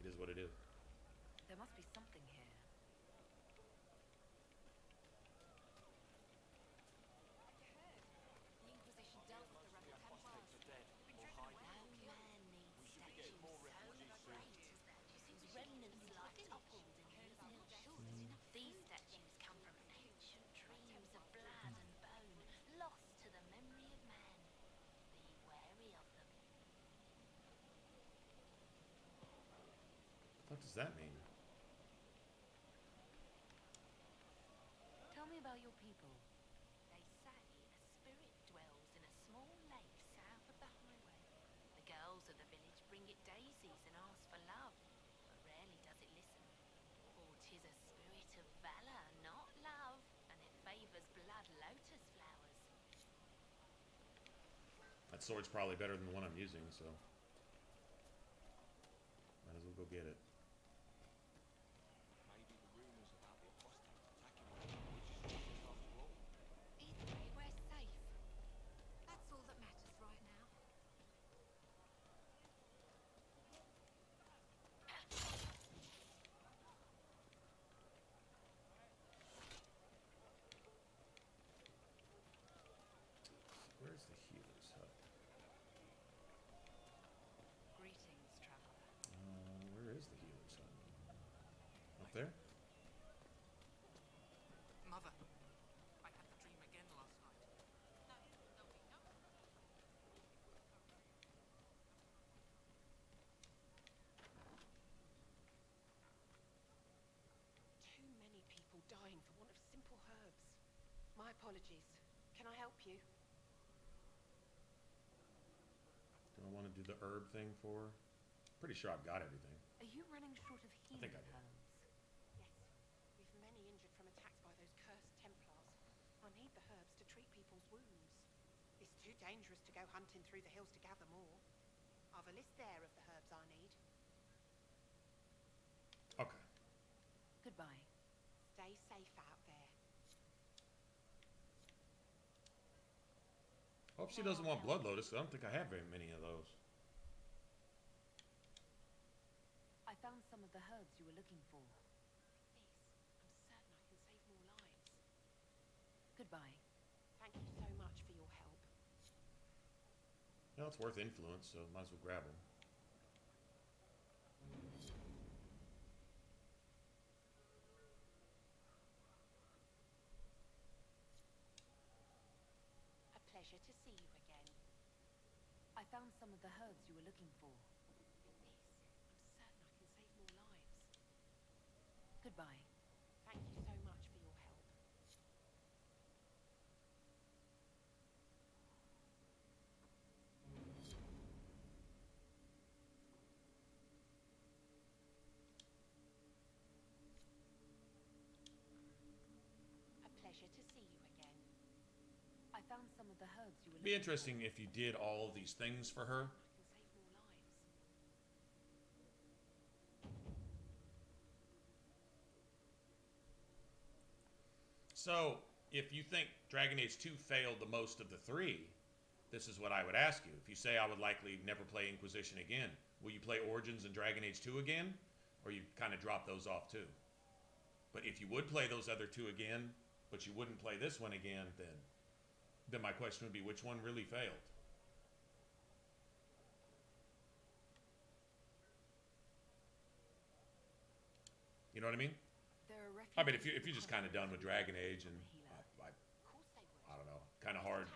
It is what it is. There must be something here. The Inquisition dealt with the rebel Templars. No man needs statues so great whose remnants lie toppled in the evening shores. These statues come from ancient dreams of blood and bone, lost to the memory of man. Be wary of them. What does that mean? Tell me about your people. They say a spirit dwells in a small lake south of the highway. The girls of the village bring it daisies and ask for love, but rarely does it listen. For 'tis a spirit of valor, not love, and it favors blood lotus flowers. That sword's probably better than the one I'm using, so. Might as well go get it. Maybe the rumors about the apostates attacking the Inquisition after all. Apologies. Can I help you? Do I want to do the herb thing for her? Pretty sure I've got everything. Are you running short of I think I healing do. herbs? Yes. We've many injured from attacks by those cursed Templars. I need the herbs to treat people's wounds. It's too dangerous to go hunting through the hills to gather more. I've a list there of the herbs I need. Okay. Goodbye. Stay safe out there. Hope she doesn't want Blood Lotus. I don't think I have very many of those. I found some of the herbs you were looking for. This, I'm certain I can save more lives. Goodbye. Thank you so much for your help. Well, it's worth influence, so might as well grab them. A pleasure to see you again. I found some of the herbs you were looking for. With this, I'm certain I can save more lives. Goodbye. Thank you so much for your help. A pleasure to see you again. I found some of the herbs you were It'd be looking interesting if you did all these things for her. So, if you think Dragon Age 2 failed the most of the three, this is what I would ask you. If you say I would likely never play Inquisition again, will you play Origins and Dragon Age 2 again? Or you kind of drop those off too? But if you would play those other two again, but you wouldn't play this one again, then my question would be, which one really failed? You know what I mean? I mean, if you're just kind of done with Dragon Age, and I don't know, kind of hard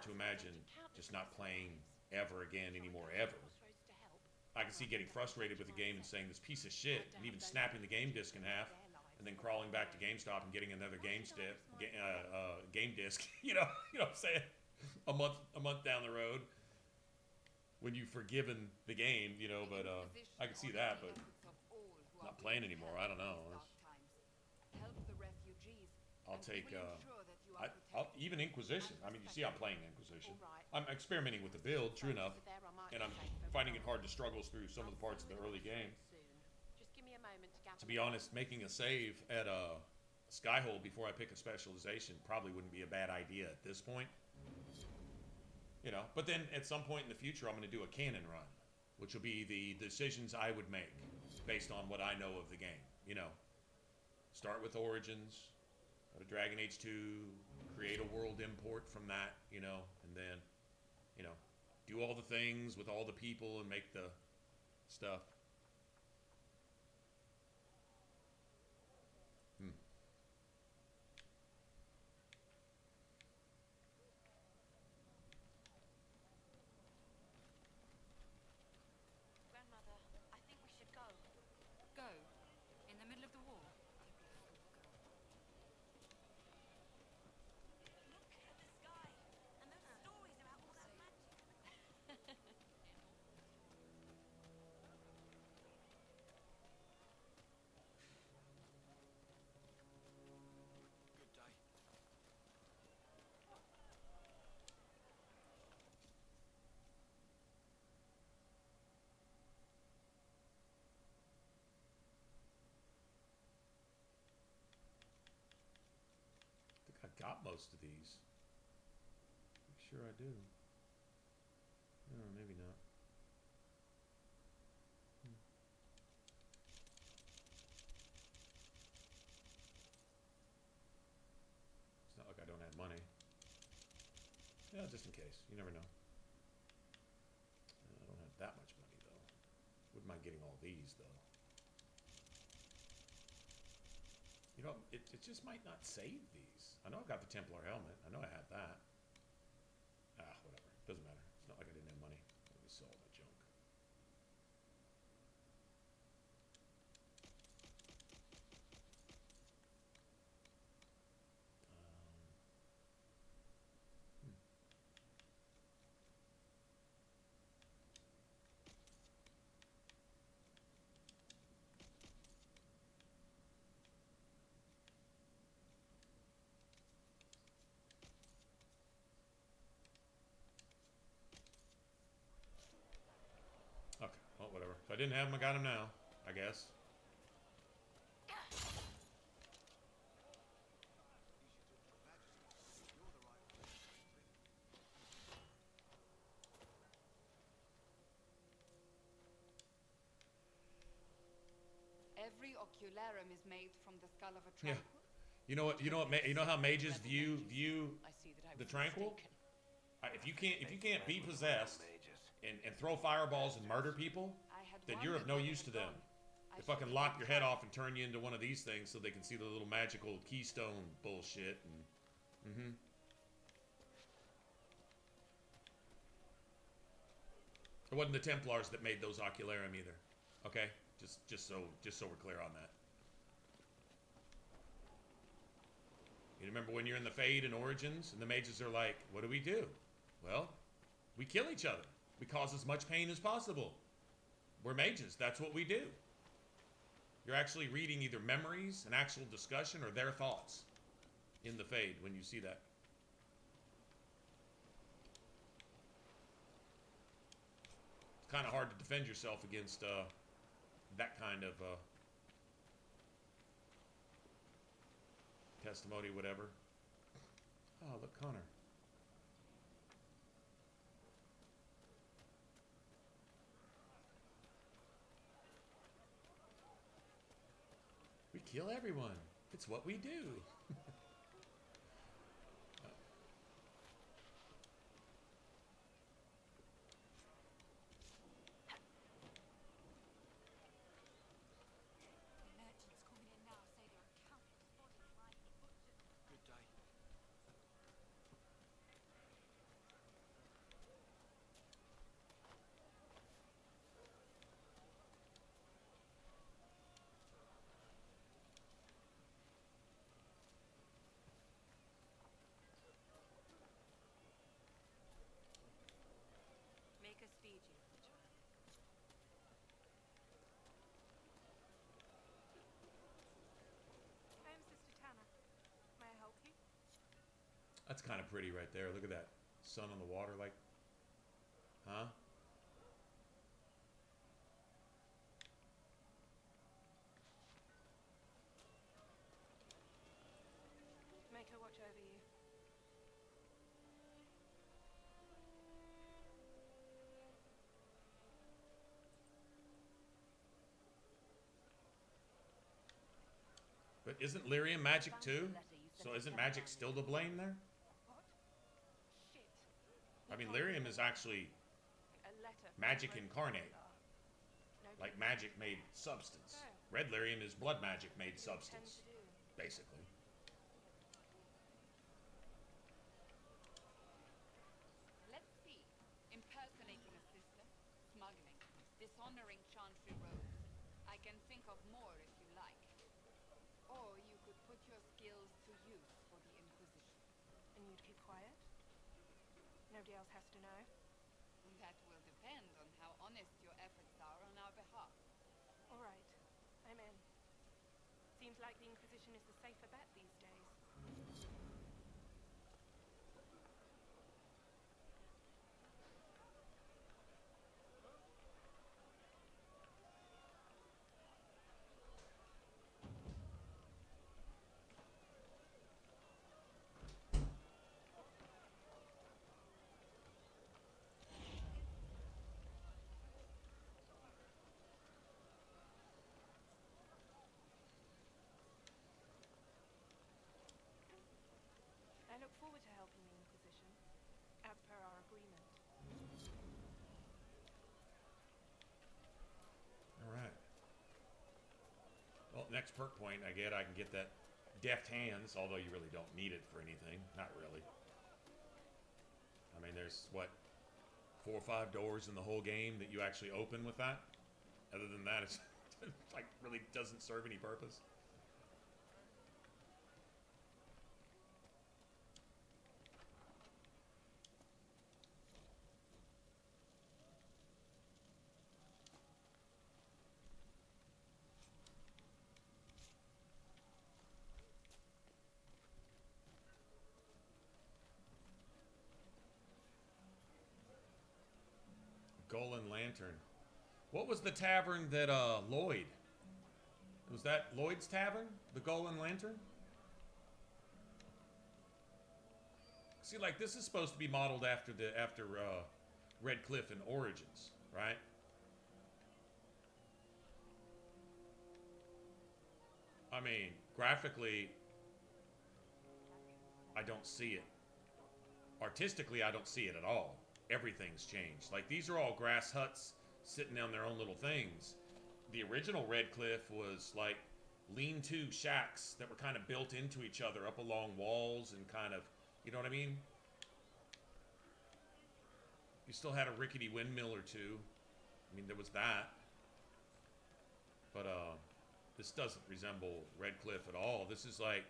to imagine just not playing ever again anymore ever. I can see getting frustrated with the game and saying this piece of shit, and even snapping the game disc in half, and then crawling back to GameStop and getting another game disc. You know what I'm saying? A month down the road, when you've forgiven the game, you know. But I can see that, but not playing anymore. I don't know. Help the refugees. I'll take We will ensure that you are I'll, even Inquisition. I mean, you see, I'm playing Inquisition. I'm experimenting with the build, true enough, and I'm finding it hard to struggle through some of the parts of the early game. Just give me a moment to gather. To be honest, making a save at a Skyhold before I pick a specialization probably wouldn't be a bad idea at this point. You know, but then at some point in the future, I'm going to do a canon run, which will be the decisions I would make based on what I know of the game. You know, start with Origins, go to Dragon Age 2, create a world import from that, you know, and then, you know, do all the things with all the people and make the stuff. Grandmother, I think we should go. Go? In the middle of the war? Look at the sky and those stories about all that magic. Good day. I think I got most of these. I'm sure I do. No, maybe not. It's not like I don't have money. Yeah, just in case. You never know. I don't have that much money, though. Wouldn't mind getting all these, though. You know, it just might not save these. I know I've got the Templar helmet. I know I have that. Whatever. Doesn't matter. It's not like I didn't have money. Let me sell all my junk. If I didn't have him, I got him now, I guess. Every ocularum is made from the skull of a Yeah. tranquil. You know what? You know what? You know how mages view I see that I the was tranquil. mistaken. If you can't be possessed and throw fireballs and murder people, then you're of no use to them. They fucking lop your head off and turn you into one of these things so they can see the little magical keystone bullshit. And it wasn't the Templars that made those ocularum either. Okay, just so we're clear on that. You remember when you're in the Fade and Origins, and the mages are like, "What do we do?" Well, we kill each other. We cause as much pain as possible. We're mages. That's what we do. You're actually reading either memories, an actual discussion, or their thoughts in the Fade when you see that. It's kind of hard to defend yourself against that kind of testimony, whatever. Oh, look, Connor. We kill everyone. It's what we do. Good day. Make us feed you, child. I am Sister Tana. May I help you? That's kind of pretty right there. Look at that sun on the water, like, huh? Make her watch over you. But isn't lyrium magic too? So isn't magic still to blame there? Shit. I mean, lyrium is actually A letter. magic incarnate, Nobody like magic made substance. Red lyrium is blood magic made substance, basically. Let's see. Impersonating a sister, smuggling, dishonoring chantry robes. I can think of more if you like. Or you could put your skills to use for the Inquisition. And you'd keep quiet? Nobody else has to know? That will depend on how honest your efforts are on our behalf. All right. I'm in. Seems like the Inquisition is the safer bet these days. I look forward to helping the Inquisition, as per our agreement. All right. Well, next perk point I can get that deft hands, although you really don't need it for anything. Not really. I mean, there's, what, 4 or 5 doors in the whole game that you actually open with that? Other than that, it's like really doesn't serve any purpose. Golden Lantern. What was the tavern that Lloyd? Was that Lloyd's Tavern? The Gull and Lantern? See, like, this is supposed to be modeled after Red Cliff and Origins, right? I mean, graphically, I don't see it. Artistically, I don't see it at all. Everything's changed. Like, these are all grass huts sitting on their own little things. The original Red Cliff was like lean-to shacks that were kind of built into each other up along walls and kind of, you know what I mean? You still had a rickety windmill or two. I mean, there was that. But this doesn't resemble Red Cliff at all. This is like,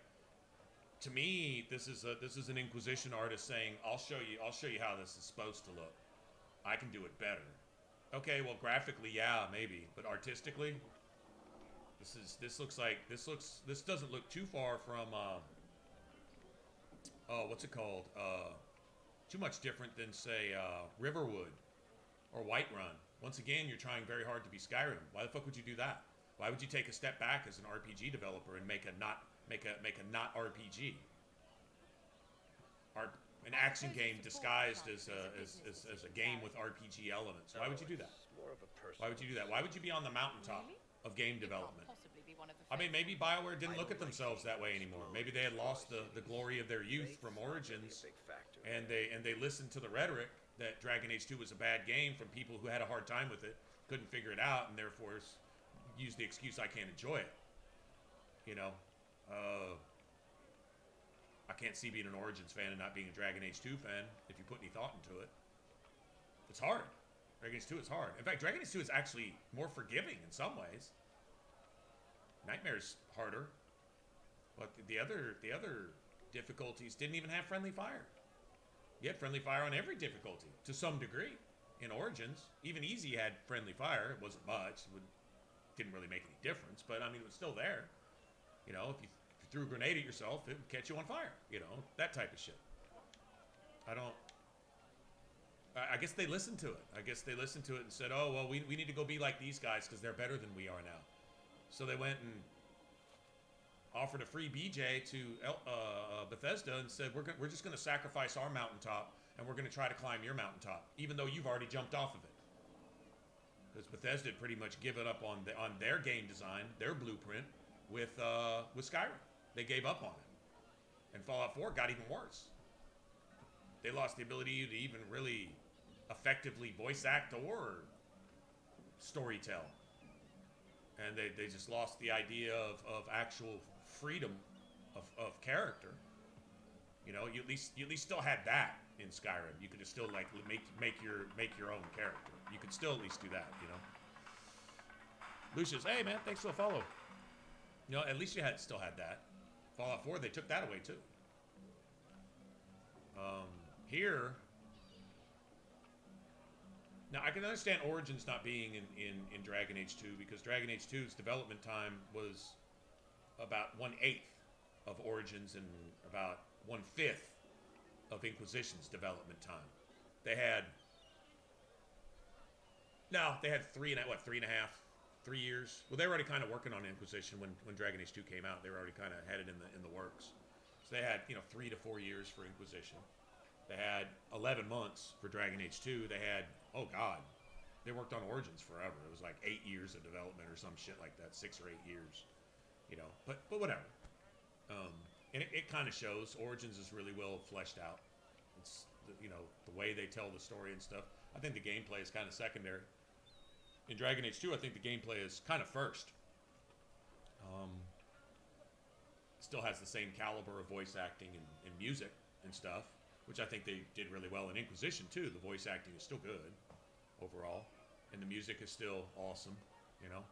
to me, this is an Inquisition artist saying, I'll show you how this is supposed to look. I can do it better. Okay, well, graphically, yeah, maybe, but artistically, this doesn't look too far from what's it called? Too much different than, say, Riverwood or Whiterun. Once again, you're trying very hard to be Skyrim. Why the fuck would you do that? Why would you take a step back as an RPG developer and make a not RPG? An action game disguised as a game with RPG elements. Why would you do that? Why would you do that? Why would you be on the mountaintop of game development? I mean, maybe BioWare didn't look at themselves that way anymore. Maybe they had lost the glory of their youth from Origins, and they listened to the rhetoric that Dragon Age 2 was a bad game from people who had a hard time with it, couldn't figure it out, and therefore used the excuse, I can't enjoy it. You know? I can't see being an Origins fan and not being a Dragon Age 2 fan if you put any thought into it. It's hard. Dragon Age 2 is hard. In fact, Dragon Age 2 is actually more forgiving in some ways. Nightmare's harder. But the other difficulties didn't even have friendly fire. You had friendly fire on every difficulty, to some degree. In Origins, even easy had friendly fire. It wasn't much. Didn't really make any difference, but I mean, it was still there. You know, if you threw a grenade at yourself, it would catch you on fire. You know, that type of shit. I guess they listened to it. I guess they listened to it and said, oh, well, we need to go be like these guys because they're better than we are now. So they went and offered a free BJ to Bethesda and said, we're just going to sacrifice our mountaintop and we're going to try to climb your mountaintop, even though you've already jumped off of it. Because Bethesda had pretty much given up on their game design, their blueprint, with Skyrim. They gave up on it. And Fallout 4 got even worse. They lost the ability to even really effectively voice act or storytell. And they just lost the idea of actual freedom of character. You know, you at least still had that in Skyrim. You could just still like make your own character. You could still at least do that, you know. Lucius, hey man, thanks for the follow. You know, at least you still had that. Fallout 4, they took that away too. Here, now I can understand Origins not being in Dragon Age 2 because Dragon Age 2's development time was about 1/8 of Origins and about 1/5 of Inquisition's development time. They had 3 years. Well, they were already kind of working on Inquisition when Dragon Age 2 came out. They were already kind of headed in the works. So they had 3 to 4 years for Inquisition. They had 11 months for Dragon Age 2. They had, oh god, they worked on Origins forever. It was like 8 years of development or some shit like that, 6 or 8 years, you know. But whatever. And it kind of shows. Origins is really well fleshed out. It's the way they tell the story and stuff. I think the gameplay is kind of secondary. In Dragon Age 2, I think the gameplay is kind of first. Still has the same caliber of voice acting and music and stuff, which I think they did really well in Inquisition too. The voice acting is still good overall, and the music is still awesome, you know.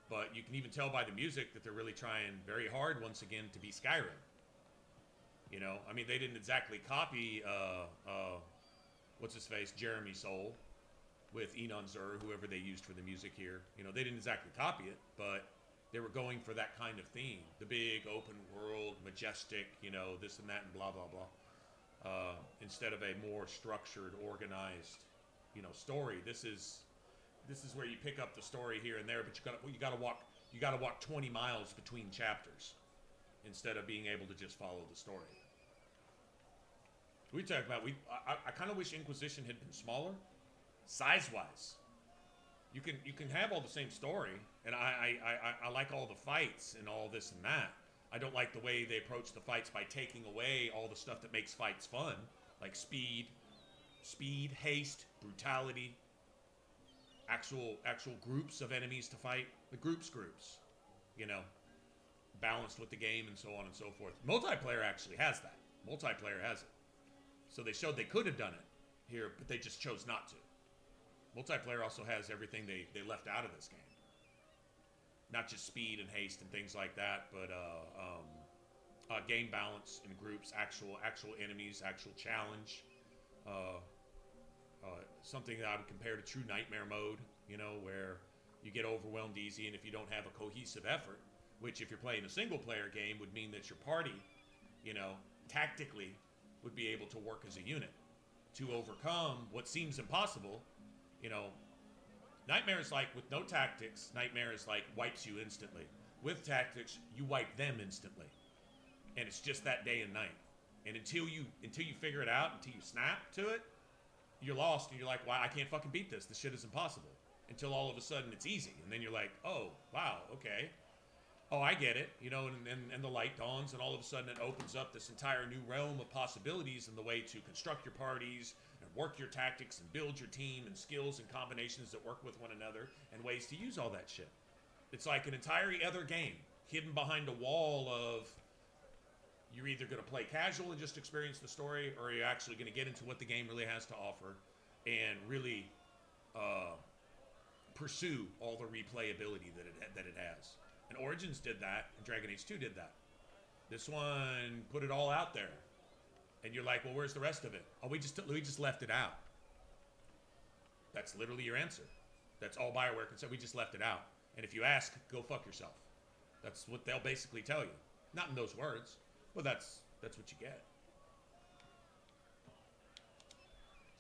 But you can even tell by the music that they're really trying very hard once again to be Skyrim. You know, I mean, they didn't exactly copy what's his face, Jeremy Soule, with Enon Zur, whoever they used for the music here. You know, they didn't exactly copy it, but they were going for that kind of theme. The big, open world, majestic, you know, this and that and blah, blah, blah. Instead of a more structured, organized, you know, story. This is this is where you pick up the story here and there, but you gotta walk 20 miles between chapters instead of being able to just follow the story. We talked about I kind of wish Inquisition had been smaller, size-wise. You can have all the same story, and I like all the fights and all this and that. I don't like the way they approach the fights by taking away all the stuff that makes fights fun, like speed, haste, brutality, actual groups of enemies to fight. The groups, you know, balanced with the game and so on and so forth. Multiplayer actually has that. Multiplayer has it. So they showed they could have done it here, but they just chose not to. Multiplayer also has everything they left out of this game. Not just speed and haste and things like that, but game balance in groups, actual enemies, actual challenge. Something that I would compare to true nightmare mode, you know, where you get overwhelmed easy, and if you don't have a cohesive effort, which if you're playing a single player game would mean that your party, you know, tactically would be able to work as a unit to overcome what seems impossible. You know, Nightmare is like, with no tactics, Nightmare is like wipes you instantly. With tactics, you wipe them instantly. And it's just that day and night. And until you figure it out, until you snap to it, you're lost and you're like, wow, I can't fucking beat this. This shit is impossible. Until all of a sudden it's easy. And then you're like, oh, wow, okay. Oh, I get it. You know, and the light dawns, and all of a sudden it opens up this entire new realm of possibilities in the way to construct your parties and work your tactics and build your team and skills and combinations that work with one another and ways to use all that shit. It's like an entirely other game hidden behind a wall of you're either going to play casual and just experience the story, or you're actually going to get into what the game really has to offer and really pursue all the replayability that it has. And Origins did that, and Dragon Age 2 did that. This one put it all out there. And you're like, well, where's the rest of it? Oh, we just left it out. That's literally your answer. That's all BioWare can say. We just left it out. And if you ask, go fuck yourself. That's what they'll basically tell you. Not in those words, but that's what you get.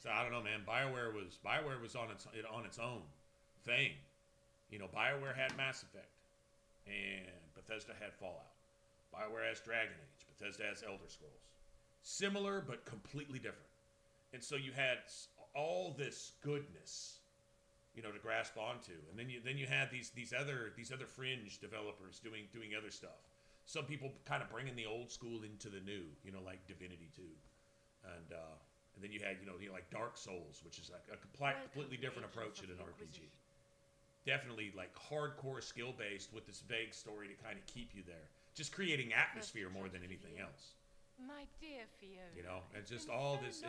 So I don't know, man. BioWare was on its own thing. You know, BioWare had Mass Effect, and Bethesda had Fallout. BioWare has Dragon Age. Bethesda has Elder Scrolls. Similar but completely different. And so you had all this goodness, you know, to grasp onto. And then you had these other fringe developers doing other stuff. Some people kind of bringing the old school into the new, you know, like Divinity 2. And then you had, you know, like Dark Souls, which is like a completely different approach in an RPG. Definitely like hardcore skill based with this vague story to kind of keep you there. Just creating atmosphere more than anything else. My dear Fiona. You know, and just all this,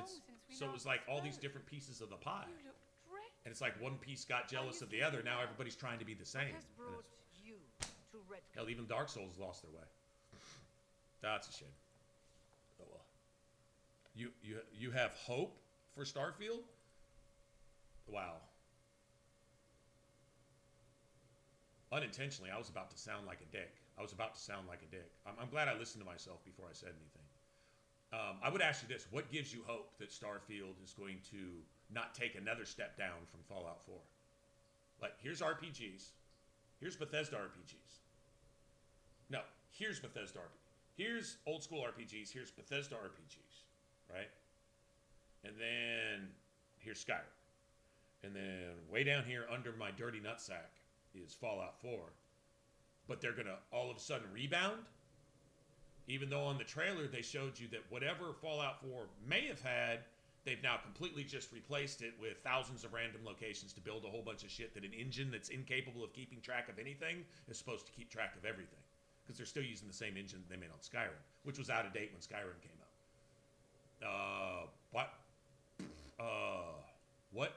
so it was like all these different pieces of the pie. You look dreadful. And it's like one piece got jealous of the other. Now everybody's trying to be the same. Brought you to Red Hell, even Dark Souls lost their way. That's a shame. Oh well. You have hope for Starfield? Wow. Unintentionally, I was about to sound like a dick. I'm glad I listened to myself before I said anything. I would ask you this. What gives you hope that Starfield is going to not take another step down from Fallout 4? Like, here's RPGs. Here's Bethesda RPGs. No, here's Bethesda RPGs. Here's old school RPGs. Here's Bethesda RPGs. Right? And then here's Skyrim. And then way down here under my dirty nutsack is Fallout 4. But they're going to all of a sudden rebound? Even though on the trailer they showed you that whatever Fallout 4 may have had, they've now completely just replaced it with thousands of random locations to build a whole bunch of shit that an engine that's incapable of keeping track of anything is supposed to keep track of everything. Because they're still using the same engine they made on Skyrim, which was out of date when Skyrim came out. What?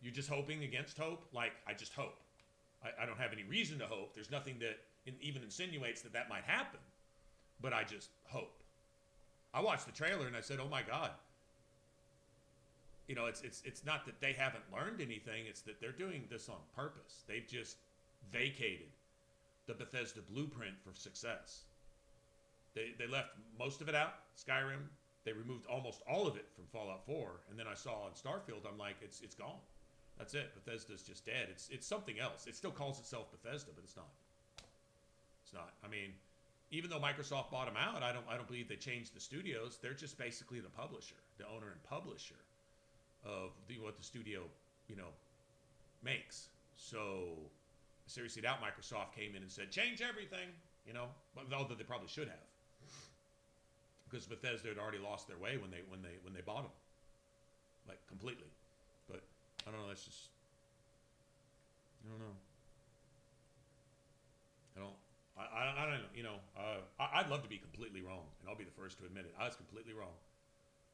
You're just hoping against hope? Like, I just hope. I don't have any reason to hope. There's nothing that even insinuates that might happen. But I just hope. I watched the trailer and I said, oh my God. You know, it's not that they haven't learned anything. It's that they're doing this on purpose. They've just vacated the Bethesda blueprint for success. They left most of it out, Skyrim. They removed almost all of it from Fallout 4. And then I saw on Starfield, I'm like, it's gone. That's it. Bethesda's just dead. It's something else. It still calls itself Bethesda, but it's not. It's not. I mean, even though Microsoft bought them out, I don't believe they changed the studios. They're just basically the publisher, the owner and publisher of what the studio, makes. So I seriously doubt Microsoft came in and said, change everything, although they probably should have. Because Bethesda had already lost their way when they bought them. Like completely. But I don't know, that's just I don't know. I don't know, I'd love to be completely wrong, and I'll be the first to admit it. I was completely wrong.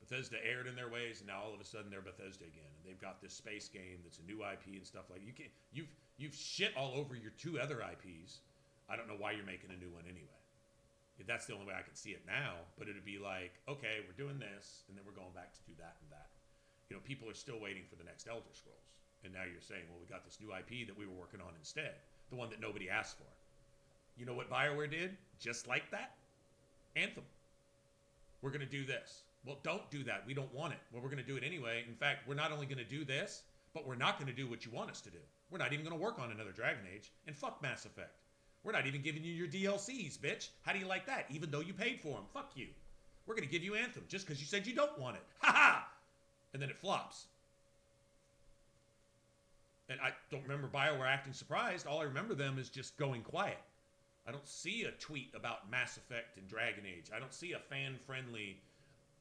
Bethesda erred in their ways, and now all of a sudden they're Bethesda again, and they've got this space game that's a new IP and stuff like that. You've shit all over your two other IPs. I don't know why you're making a new one anyway. That's the only way I can see it now, but it'd be like, okay, we're doing this, and then we're going back to do that and that. People are still waiting for the next Elder Scrolls, and now you're saying, well, we got this new IP that we were working on instead, the one that nobody asked for. You know what BioWare did? Just like that? Anthem. We're going to do this. Well, don't do that. We don't want it. Well, we're going to do it anyway. In fact, we're not only going to do this, but we're not going to do what you want us to do. We're not even going to work on another Dragon Age. And fuck Mass Effect. We're not even giving you your DLCs, bitch. How do you like that? Even though you paid for them. Fuck you. We're going to give you Anthem just because you said you don't want it. Ha ha! And then it flops. And I don't remember BioWare acting surprised. All I remember them is just going quiet. I don't see a tweet about Mass Effect and Dragon Age. I don't see a fan-friendly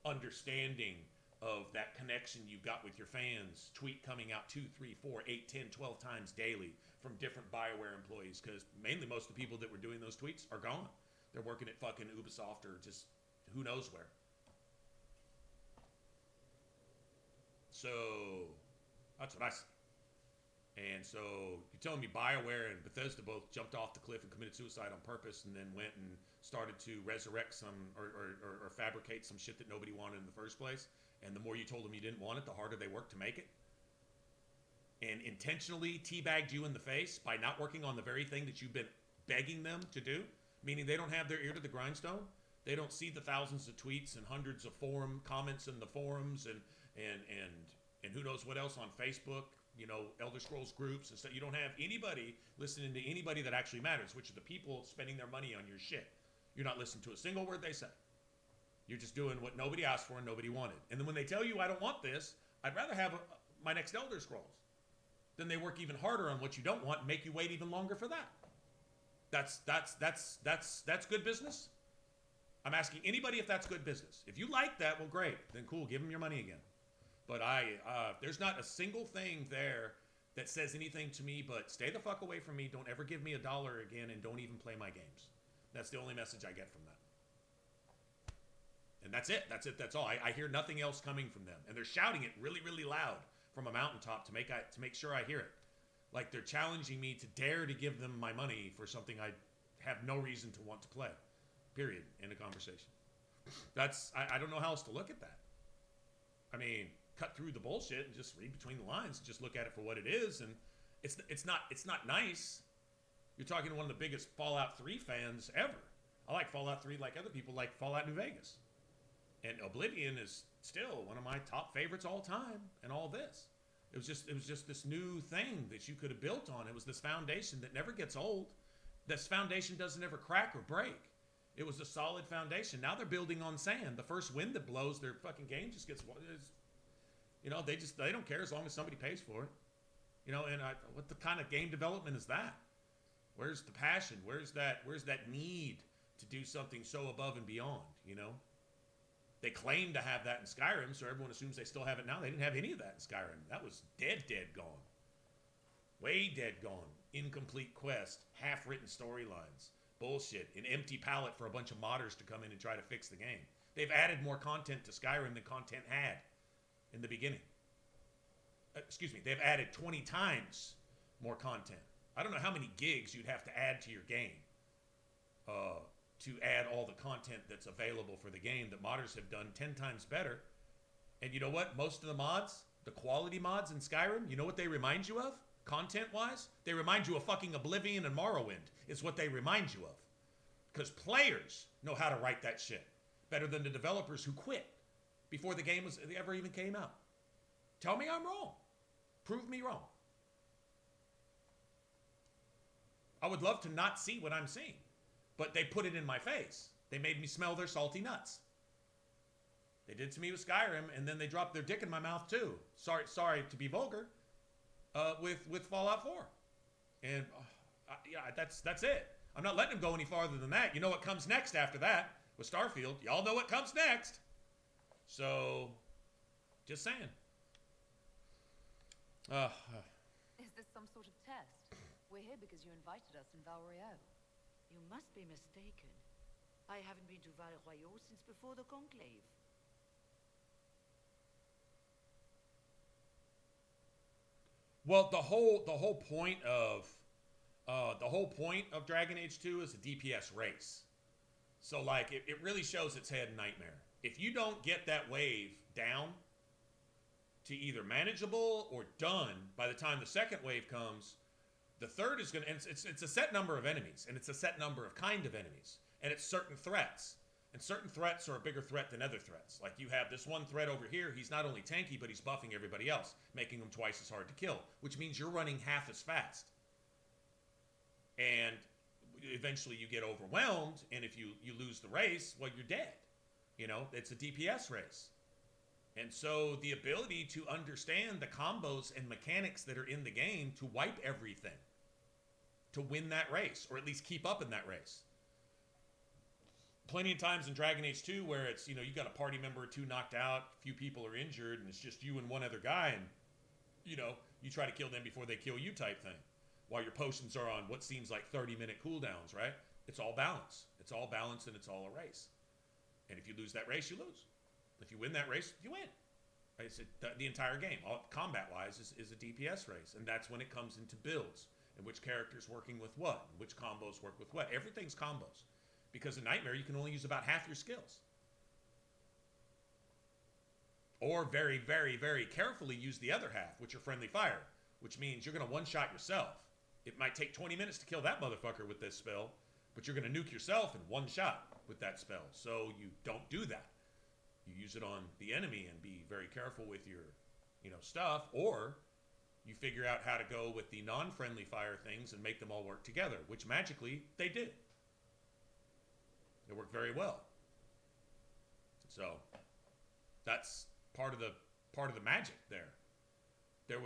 understanding of that connection you've got with your fans. Tweet coming out 2, 3, 4, 8, 10, 12 times daily from different BioWare employees, because mainly most of the people that were doing those tweets are gone. They're working at fucking Ubisoft or just who knows where. So that's what I see. And so you're telling me BioWare and Bethesda both jumped off the cliff and committed suicide on purpose, and then went and started to resurrect some or fabricate some shit that nobody wanted in the first place. And the more you told them you didn't want it, the harder they worked to make it. And intentionally teabagged you in the face by not working on the very thing that you've been begging them to do, meaning they don't have their ear to the grindstone. They don't see the thousands of tweets and hundreds of forum comments in the forums and who knows what else on Facebook, Elder Scrolls groups and stuff. You don't have anybody listening to anybody that actually matters, which are the people spending their money on your shit. You're not listening to a single word they say. You're just doing what nobody asked for and nobody wanted. And then when they tell you, I don't want this, I'd rather have my next Elder Scrolls. Then they work even harder on what you don't want and make you wait even longer for that. That's good business. I'm asking anybody if that's good business. If you like that, well, great. Then cool, give them your money again. But there's not a single thing there that says anything to me but stay the fuck away from me, don't ever give me $1 again, and don't even play my games. That's the only message I get from that. And that's it. That's all. I hear nothing else coming from them. And they're shouting it really, really loud from a mountaintop to make sure I hear it. Like they're challenging me to dare to give them my money for something I have no reason to want to play. Period. End of conversation. I don't know how else to look at that. I mean, cut through the bullshit and just read between the lines and just look at it for what it is. And it's not nice. You're talking to one of the biggest Fallout 3 fans ever. I like Fallout 3 like other people like Fallout New Vegas. And Oblivion is still one of my top favorites all time and all this. It was just this new thing that you could have built on. It was this foundation that never gets old. This foundation doesn't ever crack or break. It was a solid foundation. Now they're building on sand. The first wind that blows, their fucking game just gets, they don't care as long as somebody pays for it. What the kind of game development is that? Where's the passion? Where's that need to do something so above and beyond, They claim to have that in Skyrim, so everyone assumes they still have it now. They didn't have any of that in Skyrim. That was dead gone. Way dead gone. Incomplete quest, half-written storylines. Bullshit. An empty palette for a bunch of modders to come in and try to fix the game. They've added more content to Skyrim than content had in the beginning. They've added 20 times more content. I don't know how many gigs you'd have to add to your game to add all the content that's available for the game that modders have done 10 times better. And you know what? Most of the mods, the quality mods in Skyrim, you know what they remind you of? Content-wise? They remind you of fucking Oblivion and Morrowind is what they remind you of. Because players know how to write that shit better than the developers who quit before the game ever even came out. Tell me I'm wrong. Prove me wrong. I would love to not see what I'm seeing. But they put it in my face. They made me smell their salty nuts. They did to me with Skyrim, and then they dropped their dick in my mouth too. Sorry to be vulgar. With Fallout 4. And yeah, that's it. I'm not letting them go any farther than that. You know what comes next after that with Starfield. Y'all know what comes next. So, just saying. Is this some sort of test? We're here because you invited us in Val Royeaux. You must be mistaken. I haven't been to Val Royeaux since before the Conclave. Well, the whole point of Dragon Age 2 is a DPS race. So like it really shows its head in Nightmare. If you don't get that wave down to either manageable or done by the time the second wave comes, the third is going to, and it's a set number of enemies, and it's a set number of kind of enemies, and it's certain threats. And certain threats are a bigger threat than other threats. Like you have this one threat over here, he's not only tanky, but he's buffing everybody else, making him twice as hard to kill, which means you're running half as fast. And eventually you get overwhelmed, and if you lose the race, well, you're dead. You know, it's a DPS race. And so the ability to understand the combos and mechanics that are in the game to wipe everything, to win that race, or at least keep up in that race. Plenty of times in Dragon Age 2 where it's, you know, you got a party member or two knocked out, a few people are injured, and it's just you and one other guy, and, you know, you try to kill them before they kill you type thing. While your potions are on what seems like 30-minute cooldowns, right? It's all balance. It's all balance, and it's all a race. And if you lose that race, you lose. If you win that race, you win. Right? It's the entire game, all combat-wise, is a DPS race. And that's when it comes into builds, and which character's working with what, and which combos work with what. Everything's combos. Because in Nightmare, you can only use about half your skills. Or very, very, very carefully use the other half, which are friendly fire, which means you're going to one-shot yourself. It might take 20 minutes to kill that motherfucker with this spell, but you're going to nuke yourself in one shot with that spell. So you don't do that. You use it on the enemy and be very careful with your, you know, stuff, or you figure out how to go with the non-friendly fire things and make them all work together, which magically they did. It worked very well. So that's part of the magic there. There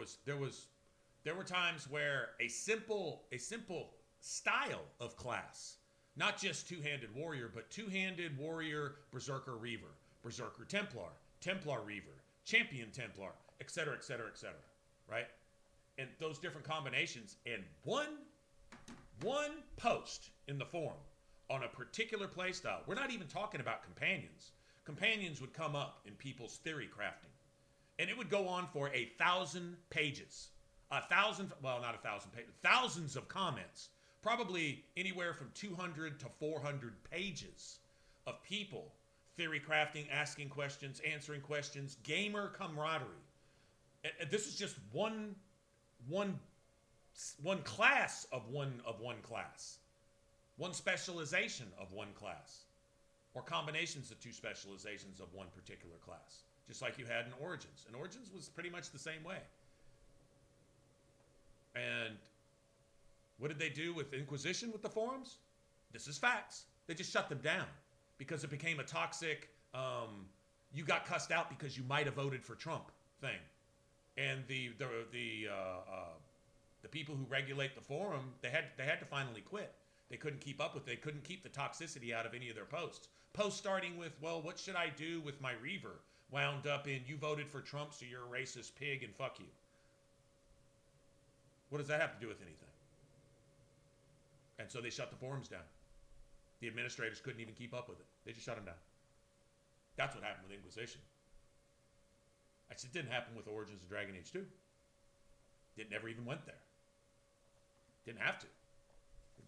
were times where a simple style of class, not just two-handed warrior, but two-handed warrior, berserker, reaver, berserker, Templar, Templar reaver, champion Templar, etc., etc., etc., right? And those different combinations, and one post in the forum on a particular playstyle. We're not even talking about companions. Companions would come up in people's theory crafting, and it would go on for 1,000 pages. 1,000, well, not 1,000 pages, thousands of comments, probably anywhere from 200 to 400 pages of people theory crafting, asking questions, answering questions, gamer camaraderie. This is just one class of one class. One specialization of one class, or combinations of two specializations of one particular class, just like you had in Origins. And Origins was pretty much the same way. And what did they do with Inquisition with the forums? This is facts. They just shut them down because it became a toxic, you got cussed out because you might have voted for Trump thing. And the people who regulate the forum, they had to finally quit. They couldn't keep up with it. They couldn't keep the toxicity out of any of their posts. Posts starting with, well, what should I do with my Reaver? Wound up in, you voted for Trump, so you're a racist pig, and fuck you. What does that have to do with anything? And so they shut the forums down. The administrators couldn't even keep up with it. They just shut them down. That's what happened with Inquisition. It didn't happen with Origins of Dragon Age 2. It never even went there. Didn't have to.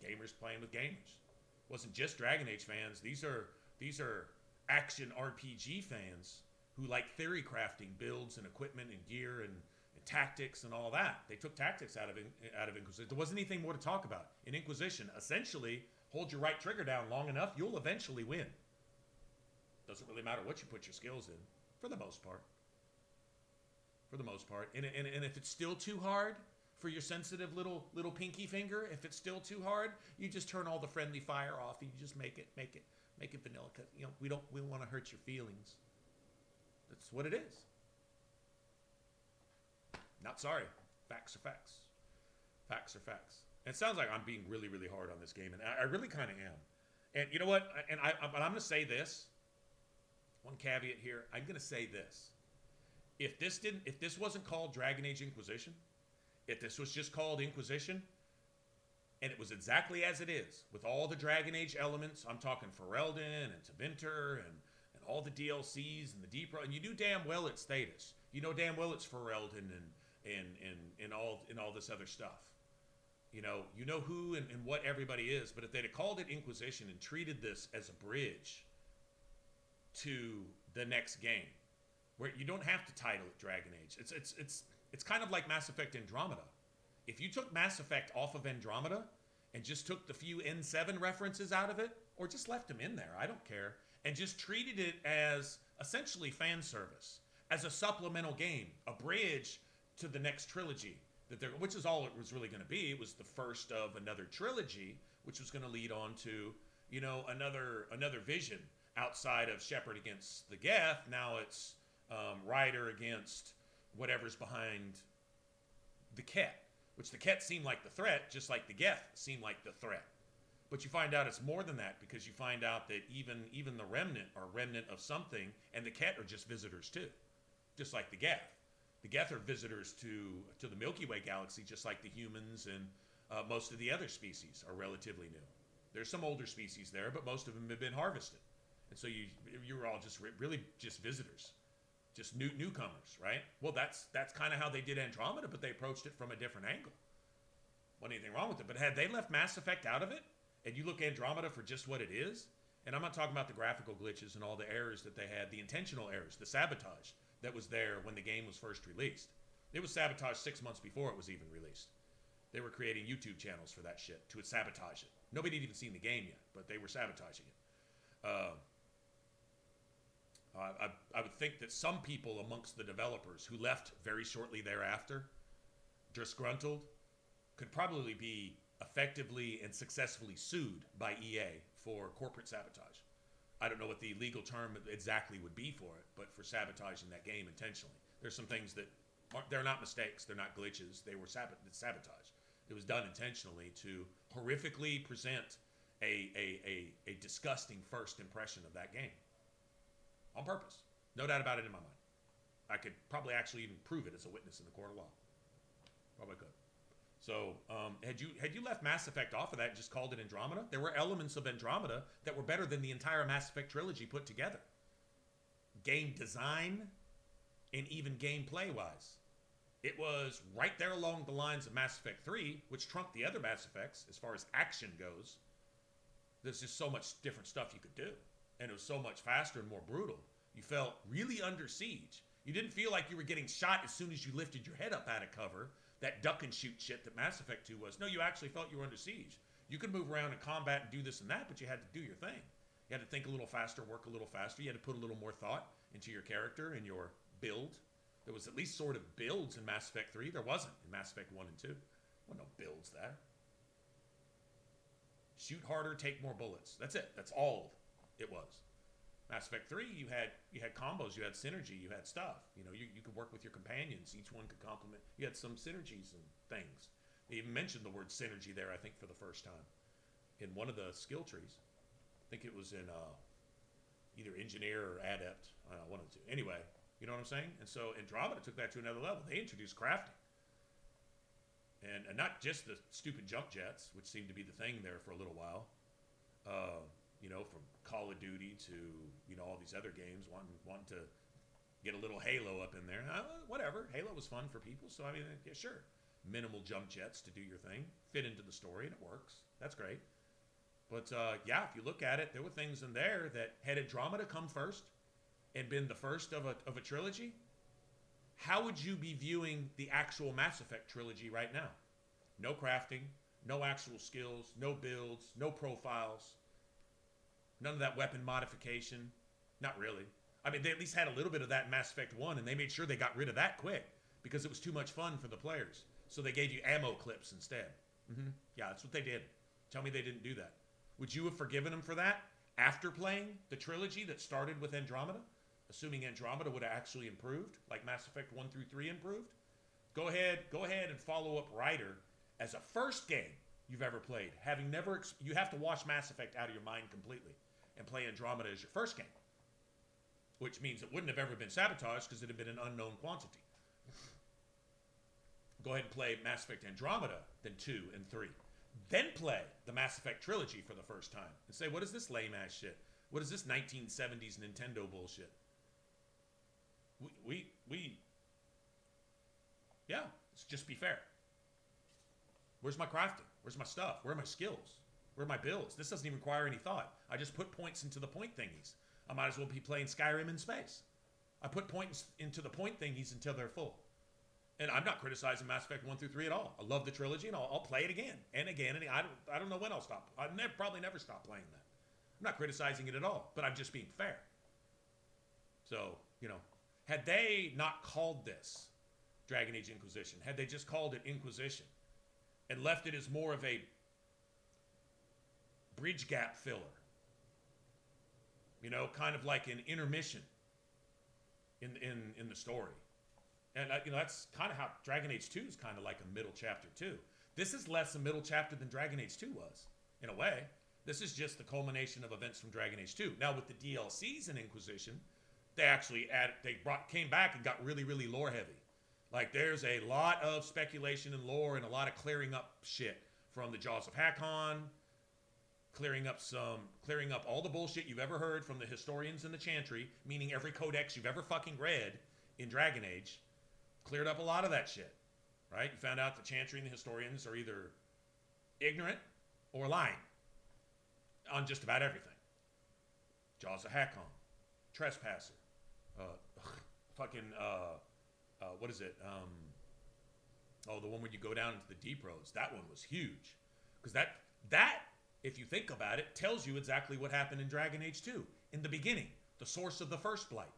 Gamers playing with gamers. It wasn't just Dragon Age fans. These are action RPG fans who like theory crafting builds and equipment and gear and tactics and all that. They took tactics out of Inquisition. There wasn't anything more to talk about. In Inquisition, essentially, hold your right trigger down long enough, you'll eventually win. Doesn't really matter what you put your skills in, for the most part. For the most part. And if it's still too hard, for your sensitive little pinky finger. If it's still too hard, you just turn all the friendly fire off and you just make it vanilla. Cause we don't want to hurt your feelings. That's what it is. Not sorry. Facts are facts. Facts are facts. And it sounds like I'm being really, really hard on this game, and I really kind of am. And you know what? But I'm going to say this. One caveat here. I'm going to say this. If this wasn't called Dragon Age Inquisition, if this was just called Inquisition, and it was exactly as it is, with all the Dragon Age elements, I'm talking Ferelden and Tevinter and all the DLCs and the deep, and you knew damn well it's Thetis. You know damn well it's Ferelden and all this other stuff. You know who and what everybody is, but if they'd have called it Inquisition and treated this as a bridge to the next game, where you don't have to title it Dragon Age. It's kind of like Mass Effect Andromeda. If you took Mass Effect off of Andromeda and just took the few N7 references out of it, or just left them in there, I don't care, and just treated it as essentially fan service, as a supplemental game, a bridge to the next trilogy, which is all it was really going to be. It was the first of another trilogy, which was going to lead on to, another vision outside of Shepard against the Geth. Now it's Ryder against whatever's behind the Ket, which the Ket seemed like the threat, just like the Geth seemed like the threat. But you find out it's more than that, because you find out that even the Remnant are remnant of something, and the Ket are just visitors too, just like the Geth. The Geth are visitors to the Milky Way galaxy, just like the humans and most of the other species are relatively new. There's some older species there, but most of them have been harvested. And so you're all just really just visitors, just newcomers, right? Well, that's kind of how they did Andromeda, but they approached it from a different angle. Wasn't anything wrong with it. But had they left Mass Effect out of it, and you look Andromeda for just what it is, and I'm not talking about the graphical glitches and all the errors that they had, the intentional errors, the sabotage that was there when the game was first released. It was sabotaged 6 months before it was even released. They were creating YouTube channels for that shit to sabotage it. Nobody had even seen the game yet, but they were sabotaging it. I would think that some people amongst the developers who left very shortly thereafter, disgruntled, could probably be effectively and successfully sued by EA for corporate sabotage. I don't know what the legal term exactly would be for it, but for sabotaging that game intentionally. There's some things that they're not mistakes, they're not glitches, they were sabotage. It was done intentionally to horrifically present a disgusting first impression of that game. On purpose. No doubt about it in my mind. I could probably actually even prove it as a witness in the court of law. Probably could. So, had you left Mass Effect off of that and just called it Andromeda, there were elements of Andromeda that were better than the entire Mass Effect trilogy put together. Game design and even gameplay-wise. It was right there along the lines of Mass Effect 3, which trumped the other Mass Effects as far as action goes. There's just so much different stuff you could do. And it was so much faster and more brutal. You felt really under siege. You didn't feel like you were getting shot as soon as you lifted your head up out of cover. That duck and shoot shit that Mass Effect 2 was. No, you actually felt you were under siege. You could move around in combat and do this and that, but you had to do your thing. You had to think a little faster, work a little faster. You had to put a little more thought into your character and your build. There was at least sort of builds in Mass Effect 3. There wasn't in Mass Effect 1 and 2. There were no builds there. Shoot harder, take more bullets. That's it. That's all it was. Mass Effect 3, you had combos, you had synergy, you had stuff. You could work with your companions. Each one could complement. You had some synergies and things. They even mentioned the word synergy there, I think, for the first time in one of the skill trees. I think it was in either engineer or adept. I don't know, one of the two. Anyway, you know what I'm saying? And so Andromeda took that to another level. They introduced crafting. And not just the stupid jump jets, which seemed to be the thing there for a little while. From Call of Duty to, all these other games, wanting to get a little Halo up in there. Whatever. Halo was fun for people, so yeah, sure. Minimal jump jets to do your thing, fit into the story, and it works. That's great. But, if you look at it, there were things in there that had Andromeda come first and been the first of a trilogy, how would you be viewing the actual Mass Effect trilogy right now? No crafting, no actual skills, no builds, no profiles. None of that weapon modification. Not really. They at least had a little bit of that in Mass Effect 1, and they made sure they got rid of that quick because it was too much fun for the players. So they gave you ammo clips instead. Yeah, that's what they did. Tell me they didn't do that. Would you have forgiven them for that after playing the trilogy that started with Andromeda? Assuming Andromeda would have actually improved, like Mass Effect 1 through 3 improved? Go ahead and follow up Ryder as a first game you've ever played. Having never, you have to wash Mass Effect out of your mind completely and play Andromeda as your first game. Which means it wouldn't have ever been sabotaged because it had been an unknown quantity. Go ahead and play Mass Effect Andromeda, then 2 and 3. Then play the Mass Effect trilogy for the first time and say, what is this lame ass shit? What is this 1970s Nintendo bullshit? Yeah, let's just be fair. Where's my crafting? Where's my stuff? Where are my skills? Where are my builds? This doesn't even require any thought. I just put points into the point thingies. I might as well be playing Skyrim in space. I put points into the point thingies until they're full. And I'm not criticizing Mass Effect 1 through 3 at all. I love the trilogy, and I'll play it again and again. And I don't know when I'll stop. I'll probably never stop playing that. I'm not criticizing it at all, but I'm just being fair. So, had they not called this Dragon Age Inquisition, had they just called it Inquisition and left it as more of a bridge gap filler, kind of like an intermission in the story. And that's kind of how Dragon Age 2 is kind of like a middle chapter too. This is less a middle chapter than Dragon Age 2 was, in a way. This is just the culmination of events from Dragon Age 2. Now with the DLCs in Inquisition, they actually came back and got really, really lore heavy. Like there's a lot of speculation and lore and a lot of clearing up shit from the Jaws of Hakon, clearing up all the bullshit you've ever heard from the historians in the Chantry, meaning every codex you've ever fucking read in Dragon Age. Cleared up a lot of that shit, right? You found out the Chantry and the historians are either ignorant or lying on just about everything. Jaws of Hakon, Trespasser, what is it? The one where you go down into the deep roads. That one was huge. Because that, if you think about it, tells you exactly what happened in Dragon Age 2. In the beginning, the source of the first blight.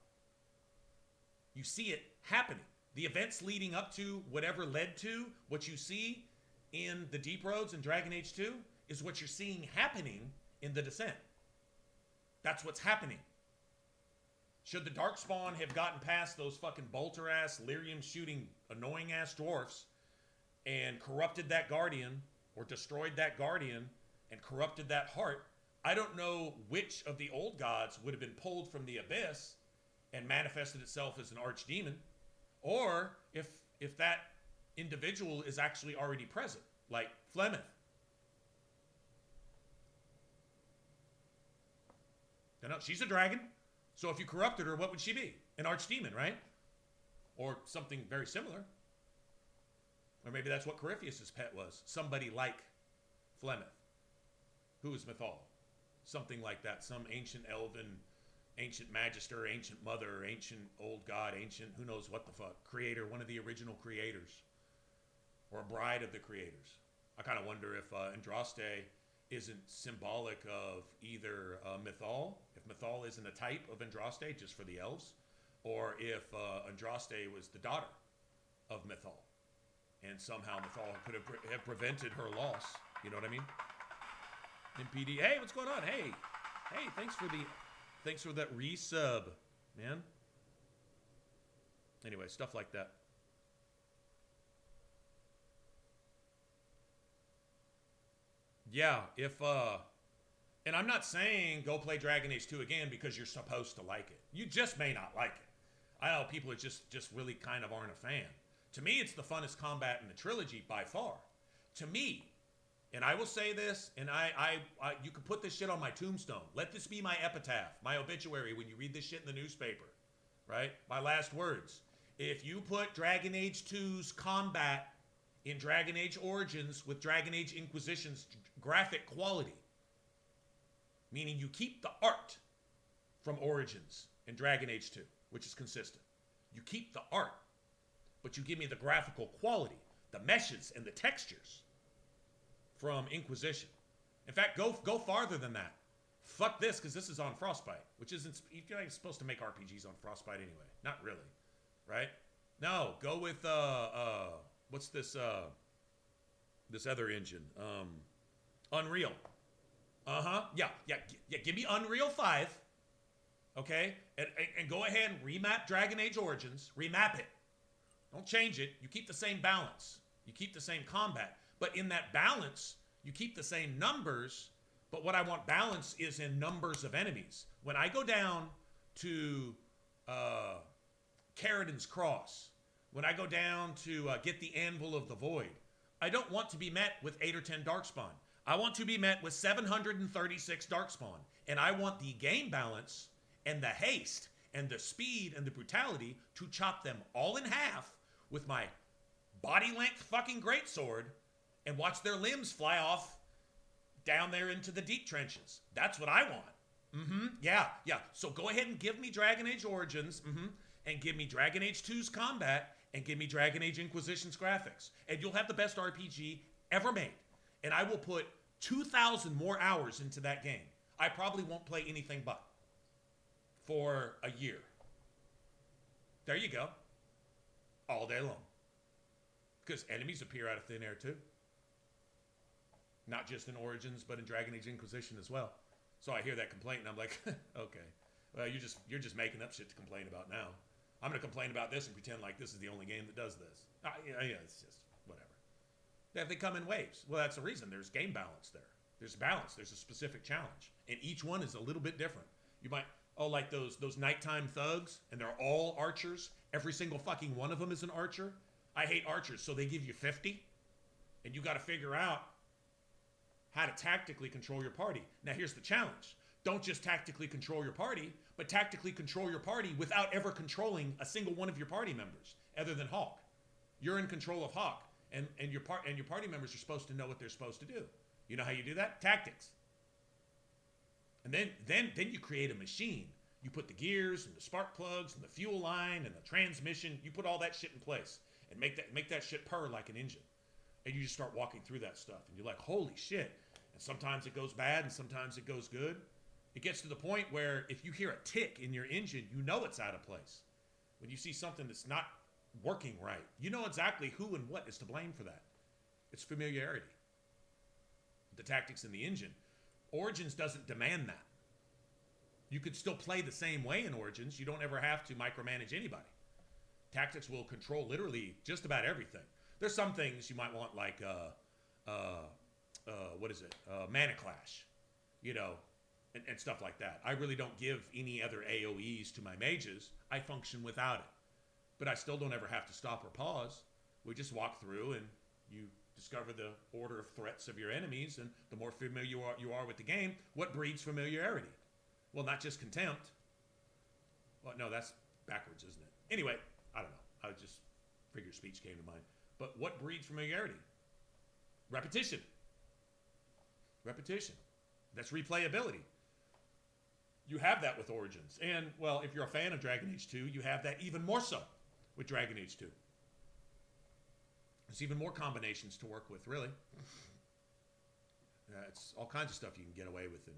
You see it happening. The events leading up to whatever led to what you see in the deep roads in Dragon Age 2 is what you're seeing happening in the Descent. That's what's happening. Should the Darkspawn have gotten past those fucking bolter-ass, lyrium-shooting, annoying-ass dwarfs and corrupted that Guardian, or destroyed that Guardian, and corrupted that heart, I don't know which of the old gods would have been pulled from the abyss and manifested itself as an archdemon, or if that individual is actually already present, like Flemeth. No, she's a dragon. So if you corrupted her, what would she be? An archdemon, right? Or something very similar. Or maybe that's what Corypheus' pet was. Somebody like Flemeth. Who is Mythal? Something like that. Some ancient elven, ancient magister, ancient mother, ancient old god, ancient who knows what the fuck. Creator, one of the original creators. Or a bride of the creators. I kind of wonder if Andraste isn't symbolic of either Mythal, if Mythal isn't a type of Andraste just for the elves, or if Andraste was the daughter of Mythal, and somehow Mythal could have prevented her loss. You know what I mean? MPD, hey, what's going on? Hey, thanks for that resub, man. Anyway, stuff like that. Yeah, and I'm not saying go play Dragon Age 2 again because you're supposed to like it. You just may not like it. I know people that just really kind of aren't a fan. To me, it's the funnest combat in the trilogy by far. To me, and I will say this, and I you can put this shit on my tombstone. Let this be my epitaph, my obituary when you read this shit in the newspaper, right? My last words. If you put Dragon Age 2's combat in Dragon Age Origins with Dragon Age Inquisition's graphic quality, meaning you keep the art from Origins in Dragon Age 2, which is consistent. You keep the art, but you give me the graphical quality, the meshes and the textures from Inquisition. In fact, go farther than that. Fuck this, because this is on Frostbite, which isn't, you're not supposed to make RPGs on Frostbite anyway. Not really, right? No, go with what's this this other engine? Unreal. Yeah. Give me Unreal 5. Okay? And go ahead and remap Dragon Age Origins. Remap it. Don't change it. You keep the same balance. You keep the same combat. But in that balance, you keep the same numbers. But what I want balance is in numbers of enemies. When I go down to Carradin's Cross, when I go down to get the Anvil of the Void, I don't want to be met with 8 or 10 Darkspawn. I want to be met with 736 Darkspawn. And I want the game balance and the haste and the speed and the brutality to chop them all in half with my body length fucking greatsword and watch their limbs fly off down there into the deep trenches. That's what I want. Yeah. So go ahead and give me Dragon Age Origins, and give me Dragon Age 2's combat, and give me Dragon Age Inquisition's graphics. And you'll have the best RPG ever made. And I will put 2,000 more hours into that game. I probably won't play anything but for a year. There you go. All day long. Because enemies appear out of thin air too. Not just in Origins, but in Dragon Age Inquisition as well. So I hear that complaint and I'm like, okay. Well, you're just making up shit to complain about now. I'm going to complain about this and pretend like this is the only game that does this. Yeah, it's just whatever. They come in waves. Well, that's the reason. There's game balance there. There's balance. There's a specific challenge. And each one is a little bit different. You might, like those nighttime thugs, and they're all archers. Every single fucking one of them is an archer. I hate archers, so they give you 50. And you got to figure out how to tactically control your party. Now, here's the challenge. Don't just tactically control your party, but tactically control your party without ever controlling a single one of your party members, other than Hawk. You're in control of Hawk, and your party members are supposed to know what they're supposed to do. You know how you do that? Tactics. And then you create a machine. You put the gears and the spark plugs and the fuel line and the transmission. You put all that shit in place and make that shit purr like an engine. And you just start walking through that stuff, and you're like, holy shit. And sometimes it goes bad, and sometimes it goes good. It gets to the point where if you hear a tick in your engine, you know it's out of place. When you see something that's not working right, you know exactly who and what is to blame for that. It's familiarity. The tactics in the engine. Origins doesn't demand that. You could still play the same way in Origins. You don't ever have to micromanage anybody. Tactics will control literally just about everything. There's some things you might want, like Mana Clash, and stuff like that. I really don't give any other AoEs to my mages. I function without it. But I still don't ever have to stop or pause. We just walk through and you discover the order of threats of your enemies, and the more familiar you are with the game, what breeds familiarity? Well, not just contempt. Well, no, that's backwards, isn't it? Anyway, I don't know. I just figure speech came to mind. But what breeds familiarity? Repetition. Repetition. That's replayability. You have that with Origins. And, well, if you're a fan of Dragon Age 2, you have that even more so with Dragon Age 2. There's even more combinations to work with, really. It's all kinds of stuff you can get away with. And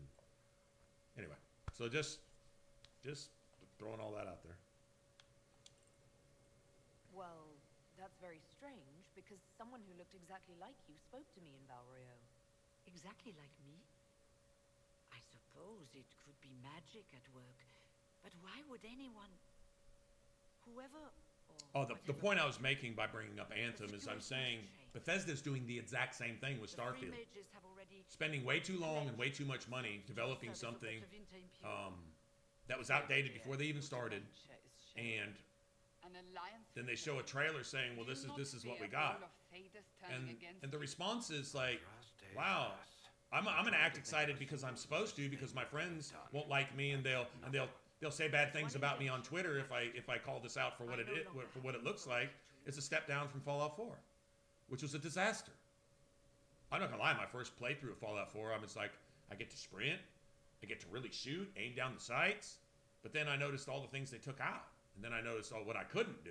anyway, so just throwing all that out there. Well, that's very strange, because someone who looked exactly like you spoke to me in Valrio. Exactly like me? I suppose it could be magic at work, but why would anyone... Whoever... Oh, the point I was making by bringing up Anthem is I'm saying Bethesda's doing the exact same thing with Starfield. Spending way too long and way too much money developing something that was outdated before they even started, and then they show a trailer saying, well, this is what we got. And the response is like, wow, I'm going to act excited because I'm supposed to, because my friends won't like me, and they'll say bad things about me on Twitter if I call this out for what it looks like. It's a step down from Fallout 4, which was a disaster. I'm not gonna lie, my first playthrough of Fallout 4, I'm just like, I get to sprint, I get to really shoot, aim down the sights, but then I noticed all the things they took out, and then I noticed what I couldn't do,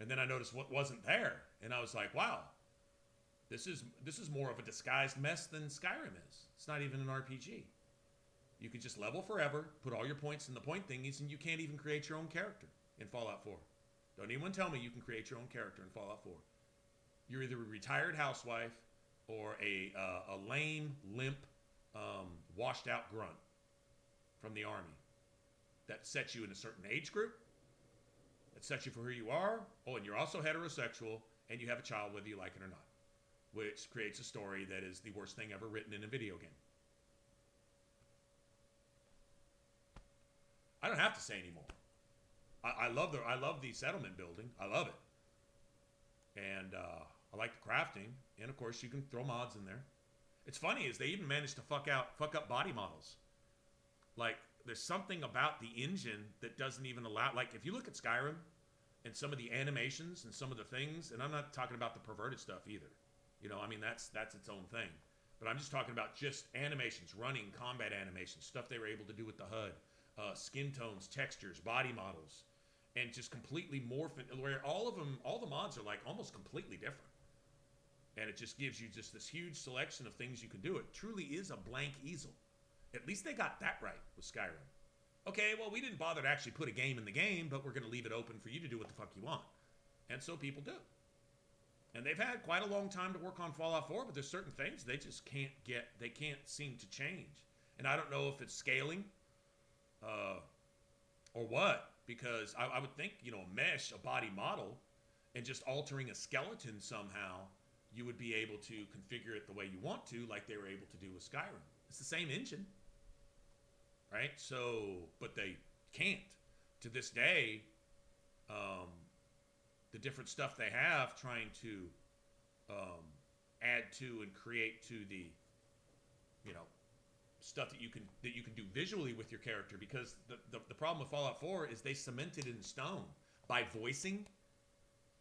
and then I noticed what wasn't there, and I was like, wow, this is more of a disguised mess than Skyrim is. It's not even an RPG. You can just level forever, put all your points in the point thingies, and you can't even create your own character in Fallout 4. Don't anyone tell me you can create your own character in Fallout 4. You're either a retired housewife or a lame, limp, washed out grunt from the army that sets you in a certain age group, that sets you for who you are. Oh, and you're also heterosexual, and you have a child whether you like it or not, which creates a story that is the worst thing ever written in a video game. I don't have to say anymore. I love the settlement building. I love it, and I like the crafting, and of course you can throw mods in there. It's funny is they even managed to fuck up body models. Like there's something about the engine that doesn't even allow. Like if you look at Skyrim and some of the animations and some of the things, and I'm not talking about the perverted stuff either. You know, I mean that's its own thing. But I'm just talking about just animations, running combat animations, stuff they were able to do with the HUD, skin tones, textures, body models. And just completely morph it, where all the mods are like almost completely different. And it just gives you just this huge selection of things you can do. It truly is a blank easel. At least they got that right with Skyrim. Okay, well, we didn't bother to actually put a game in the game, but we're going to leave it open for you to do what the fuck you want. And so people do. And they've had quite a long time to work on Fallout 4, but there's certain things they just can't seem to change. And I don't know if it's scaling or what. Because I would think, you know, mesh a body model and just altering a skeleton somehow, you would be able to configure it the way you want to, like they were able to do with Skyrim. It's the same engine, right? So, but they can't. To this day, the different stuff they have trying to add to and create to the, you know, stuff that you can do visually with your character, because the problem with Fallout 4 is they cemented in stone by voicing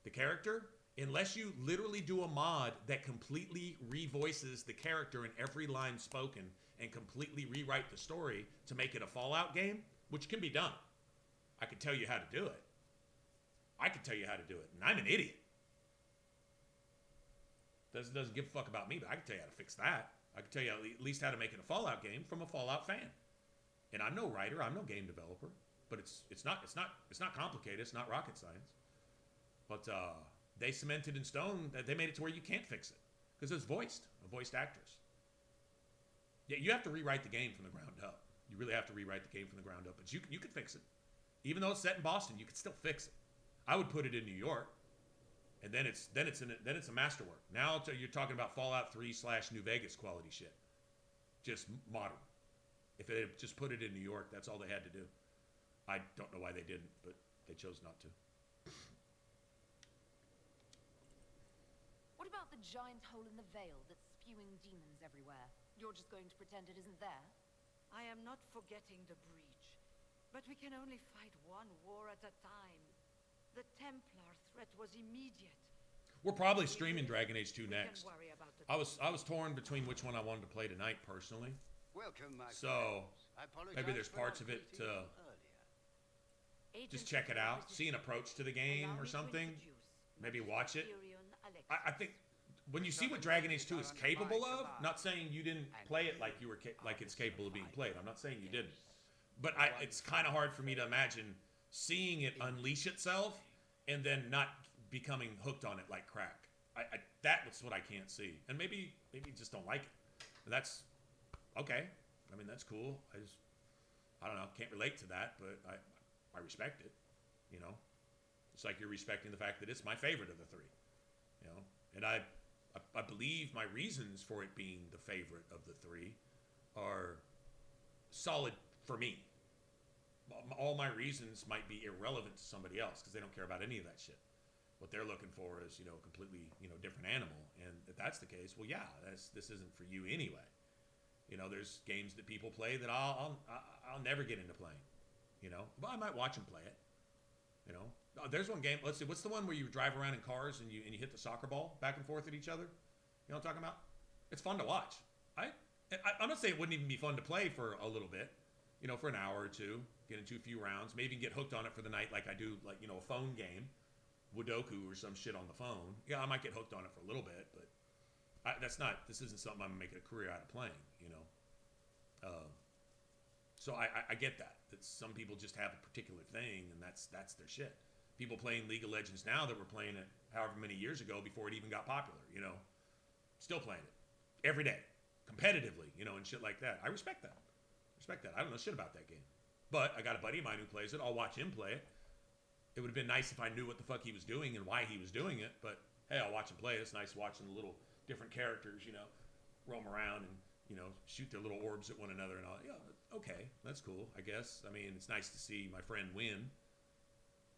the character. Unless you literally do a mod that completely revoices the character in every line spoken and completely rewrite the story to make it a Fallout game, which can be done. I can tell you how to do it. I can tell you how to do it, and I'm an idiot. Doesn't give a fuck about me, but I can tell you how to fix that. I can tell you at least how to make it a Fallout game from a Fallout fan. And I'm no writer, I'm no game developer, but it's not complicated. It's not rocket science. But they cemented in stone that they made it to where you can't fix it because it's voiced actors. Yeah, you have to rewrite the game from the ground up. You really have to rewrite the game from the ground up, but you can fix it. Even though it's set in Boston, you can still fix it. I would put it in New York. And then it's a masterwork. Now you're talking about Fallout 3 / New Vegas quality shit. Just modern. If they had just put it in New York, that's all they had to do. I don't know why they didn't, but they chose not to. What about the giant hole in the veil that's spewing demons everywhere? You're just going to pretend it isn't there? I am not forgetting the breach, but we can only fight one war at a time. The Templar threat was immediate. We're probably streaming Dragon Age 2 next. I was torn between which one I wanted to play tonight personally. Welcome, my so maybe there's parts of it to just check it out, see an approach to the game or something. Maybe watch it. I think when you see what Dragon Age 2 is capable of, not saying you didn't play it like you were like it's capable of being played. I'm not saying you didn't, but it's kind of hard for me to imagine seeing it unleash itself and then not becoming hooked on it like crack. That's what I can't see. And maybe you just don't like it. But that's okay. I mean, that's cool. I don't know, can't relate to that, but I respect it, you know. It's like you're respecting the fact that it's my favorite of the three, you know. And I believe my reasons for it being the favorite of the three are solid for me. All my reasons might be irrelevant to somebody else because they don't care about any of that shit. What they're looking for is, you know, completely, you know, different animal. And if that's the case, well, yeah, this isn't for you anyway. You know, there's games that people play that I'll never get into playing. You know, but I might watch them play it. You know, there's one game. Let's see, what's the one where you drive around in cars and you hit the soccer ball back and forth at each other? You know what I'm talking about? It's fun to watch. I'm not saying it wouldn't even be fun to play for a little bit. You know, for an hour or two, get into a few rounds, maybe get hooked on it for the night like I do, like, you know, a phone game, Woodoku or some shit on the phone. Yeah, I might get hooked on it for a little bit, but this isn't something I'm making a career out of playing, you know. So I get that some people just have a particular thing and that's their shit. people playing League of Legends now that were playing it however many years ago before it even got popular, you know. Still playing it every day, competitively, you know, and shit like that. I respect that. I don't know shit about that game. But I got a buddy of mine who plays it. I'll watch him play it. It would have been nice if I knew what the fuck he was doing and why he was doing it, but hey, I'll watch him play. It's nice watching the little different characters, you know, roam around and, you know, shoot their little orbs at one another and all. Yeah, okay, that's cool, I guess. I mean, it's nice to see my friend win.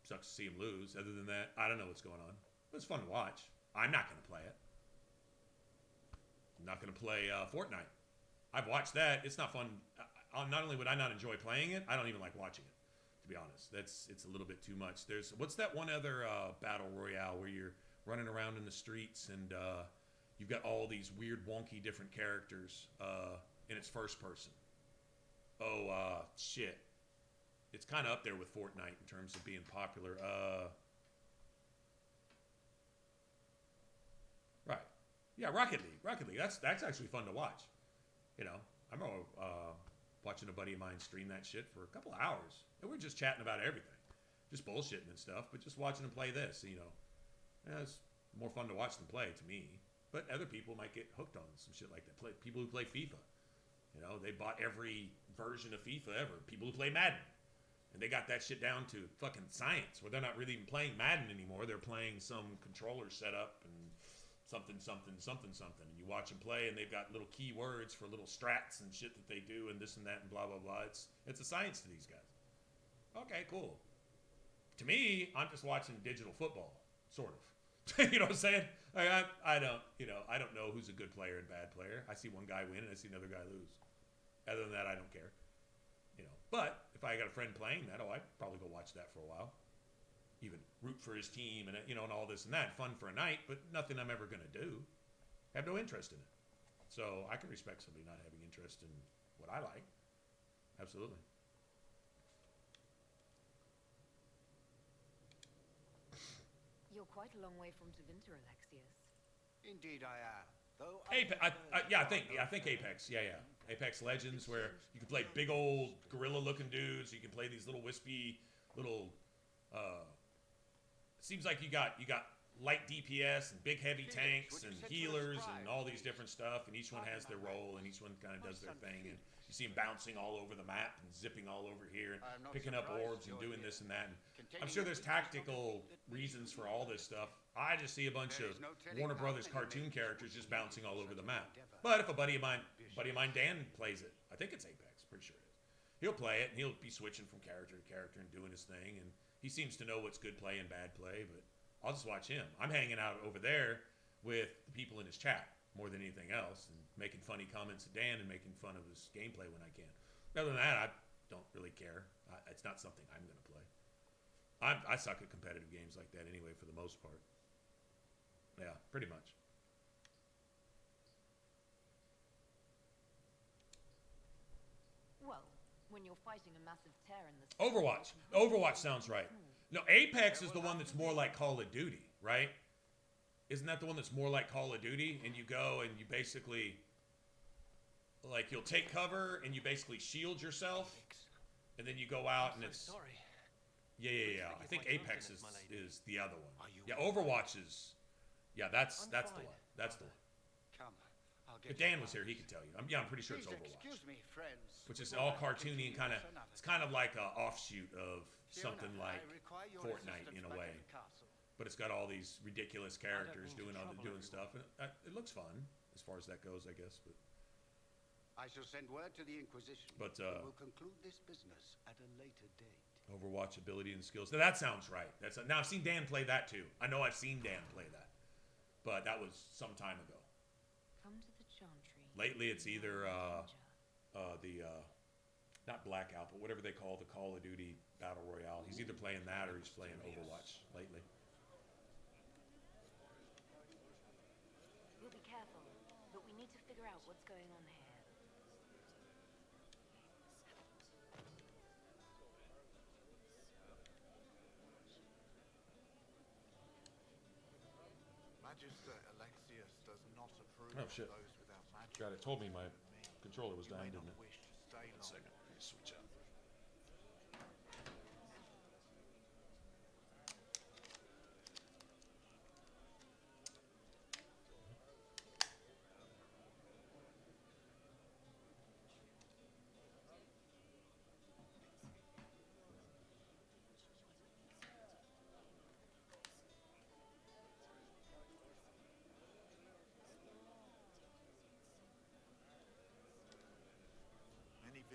Sucks to see him lose. Other than that, I don't know what's going on. But it's fun to watch. I'm not going to play it. I'm not going to play Fortnite. I've watched that. It's not fun. Not only would I not enjoy playing it, I don't even like watching it, to be honest. It's a little bit too much. What's that one other battle royale where you're running around in the streets and you've got all these weird, wonky, different characters and it's first person. Oh, shit. It's kind of up there with Fortnite in terms of being popular. Right. Yeah, Rocket League. That's actually fun to watch. You know, I remember watching a buddy of mine stream that shit for a couple of hours. And we're just chatting about everything. Just bullshitting and stuff, but just watching him play this, you know. Yeah, it's more fun to watch than play to me. But other people might get hooked on some shit like that. People who play FIFA. You know, they bought every version of FIFA ever. People who play Madden. And they got that shit down to fucking science, where they're not really even playing Madden anymore. They're playing some controller setup and something. And you watch them play, and they've got little keywords for little strats and shit that they do and this and that and blah, blah, blah. It's a science to these guys. Okay, cool. To me, I'm just watching digital football, sort of. You know what I'm saying? I don't know who's a good player and bad player. I see one guy win and I see another guy lose. Other than that, I don't care. You know, but if I got a friend playing that, I'd probably go watch that for a while. Even root for his team and, you know, and all this and that. Fun for a night, but nothing I'm ever going to do. Have no interest in it. So I can respect somebody not having interest in what I like. Absolutely. You're quite a long way from Tevinter, Alexius. Indeed I am. Though I think Apex. Yeah. Apex Legends, where you can play big old gorilla-looking dudes. You can play these little wispy little. It seems like you got light DPS and big heavy tanks and healers and all these different stuff, and each one has their role and each one kind of does their thing. And you see them bouncing all over the map and zipping all over here and picking up orbs and doing this and that. And I'm sure there's tactical reasons for all this stuff. I just see a bunch of Warner Brothers cartoon characters just bouncing all over the map. But if a buddy of mine Dan plays it, I think it's Apex, pretty sure it is. He'll play it and he'll be switching from character to character and doing his thing. And he seems to know what's good play and bad play, but I'll just watch him. I'm hanging out over there with the people in his chat more than anything else and making funny comments at Dan and making fun of his gameplay when I can. Other than that, I don't really care. It's not something I'm going to play. I suck at competitive games like that anyway, for the most part. Yeah, pretty much. Well, when you're fighting a massive tear in the Overwatch sounds right. No, Apex is the one that's more like Call of Duty, right? Isn't that the one that's more like Call of Duty? And you go and you basically, like, you'll take cover and you basically shield yourself, and then you go out and it's. Yeah. I think Apex is the other one. Yeah, Overwatch is. Yeah, that's the one. That's the one. Come, If Dan was here, he could tell you. I'm pretty sure it's Overwatch. Excuse me, friends. Which is all cartoony and it's kind of like an offshoot of something like Fortnite in a way. But it's got all these ridiculous characters doing stuff, and it looks fun as far as that goes, I guess. But I shall send word to the Inquisition. But we'll conclude this business at a later date. Overwatch ability and skills. Now, that sounds right. Now I've seen Dan play that too. I know I've seen Dan play that, but that was some time ago. Come to the Chantry. Lately, it's either not Blackout, but whatever they call the Call of Duty Battle Royale. He's either playing that or he's playing Overwatch lately. We'll be careful, but we need to figure out what's going on here. Magister Alexius does not approve Oh shit! of those without magic. God, it told me my controller was dying, didn't it? Wish to stay One long. second, let me switch out.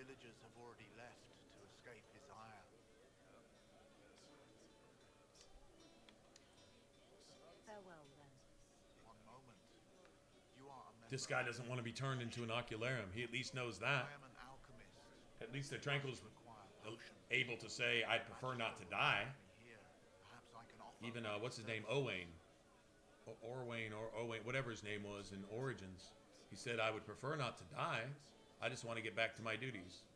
villagers have already left to escape his ire. Farewell, then. One moment. You are a member. This guy doesn't want to be turned into an ocularum. He at least knows that. I am an alchemist. At least the Tranquil's able to say, I'd prefer not to die. Perhaps I can offer. Even, what's his name? Owain. Orwain, or Owain, whatever his name was in Origins. He said, I would prefer not to die. I just want to get back to my duties.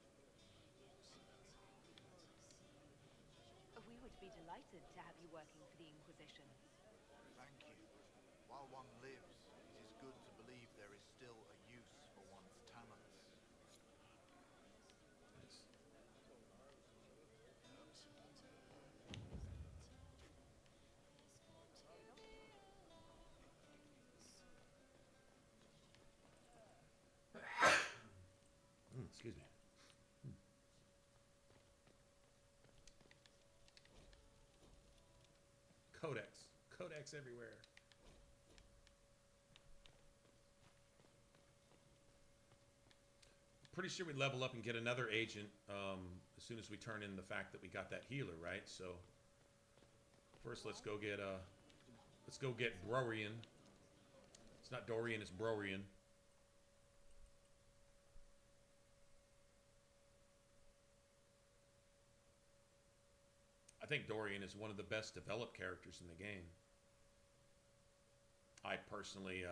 We would be delighted to have you working for the Inquisition. Thank you. While one lives, it is good to believe there is still a use for one's talents. Excuse me. Codex everywhere. Pretty sure we level up and get another agent as soon as we turn in the fact that we got that healer, right? So first, let's go get Brorian. It's not Dorian, it's Brorian. I think Dorian is one of the best developed characters in the game. I personally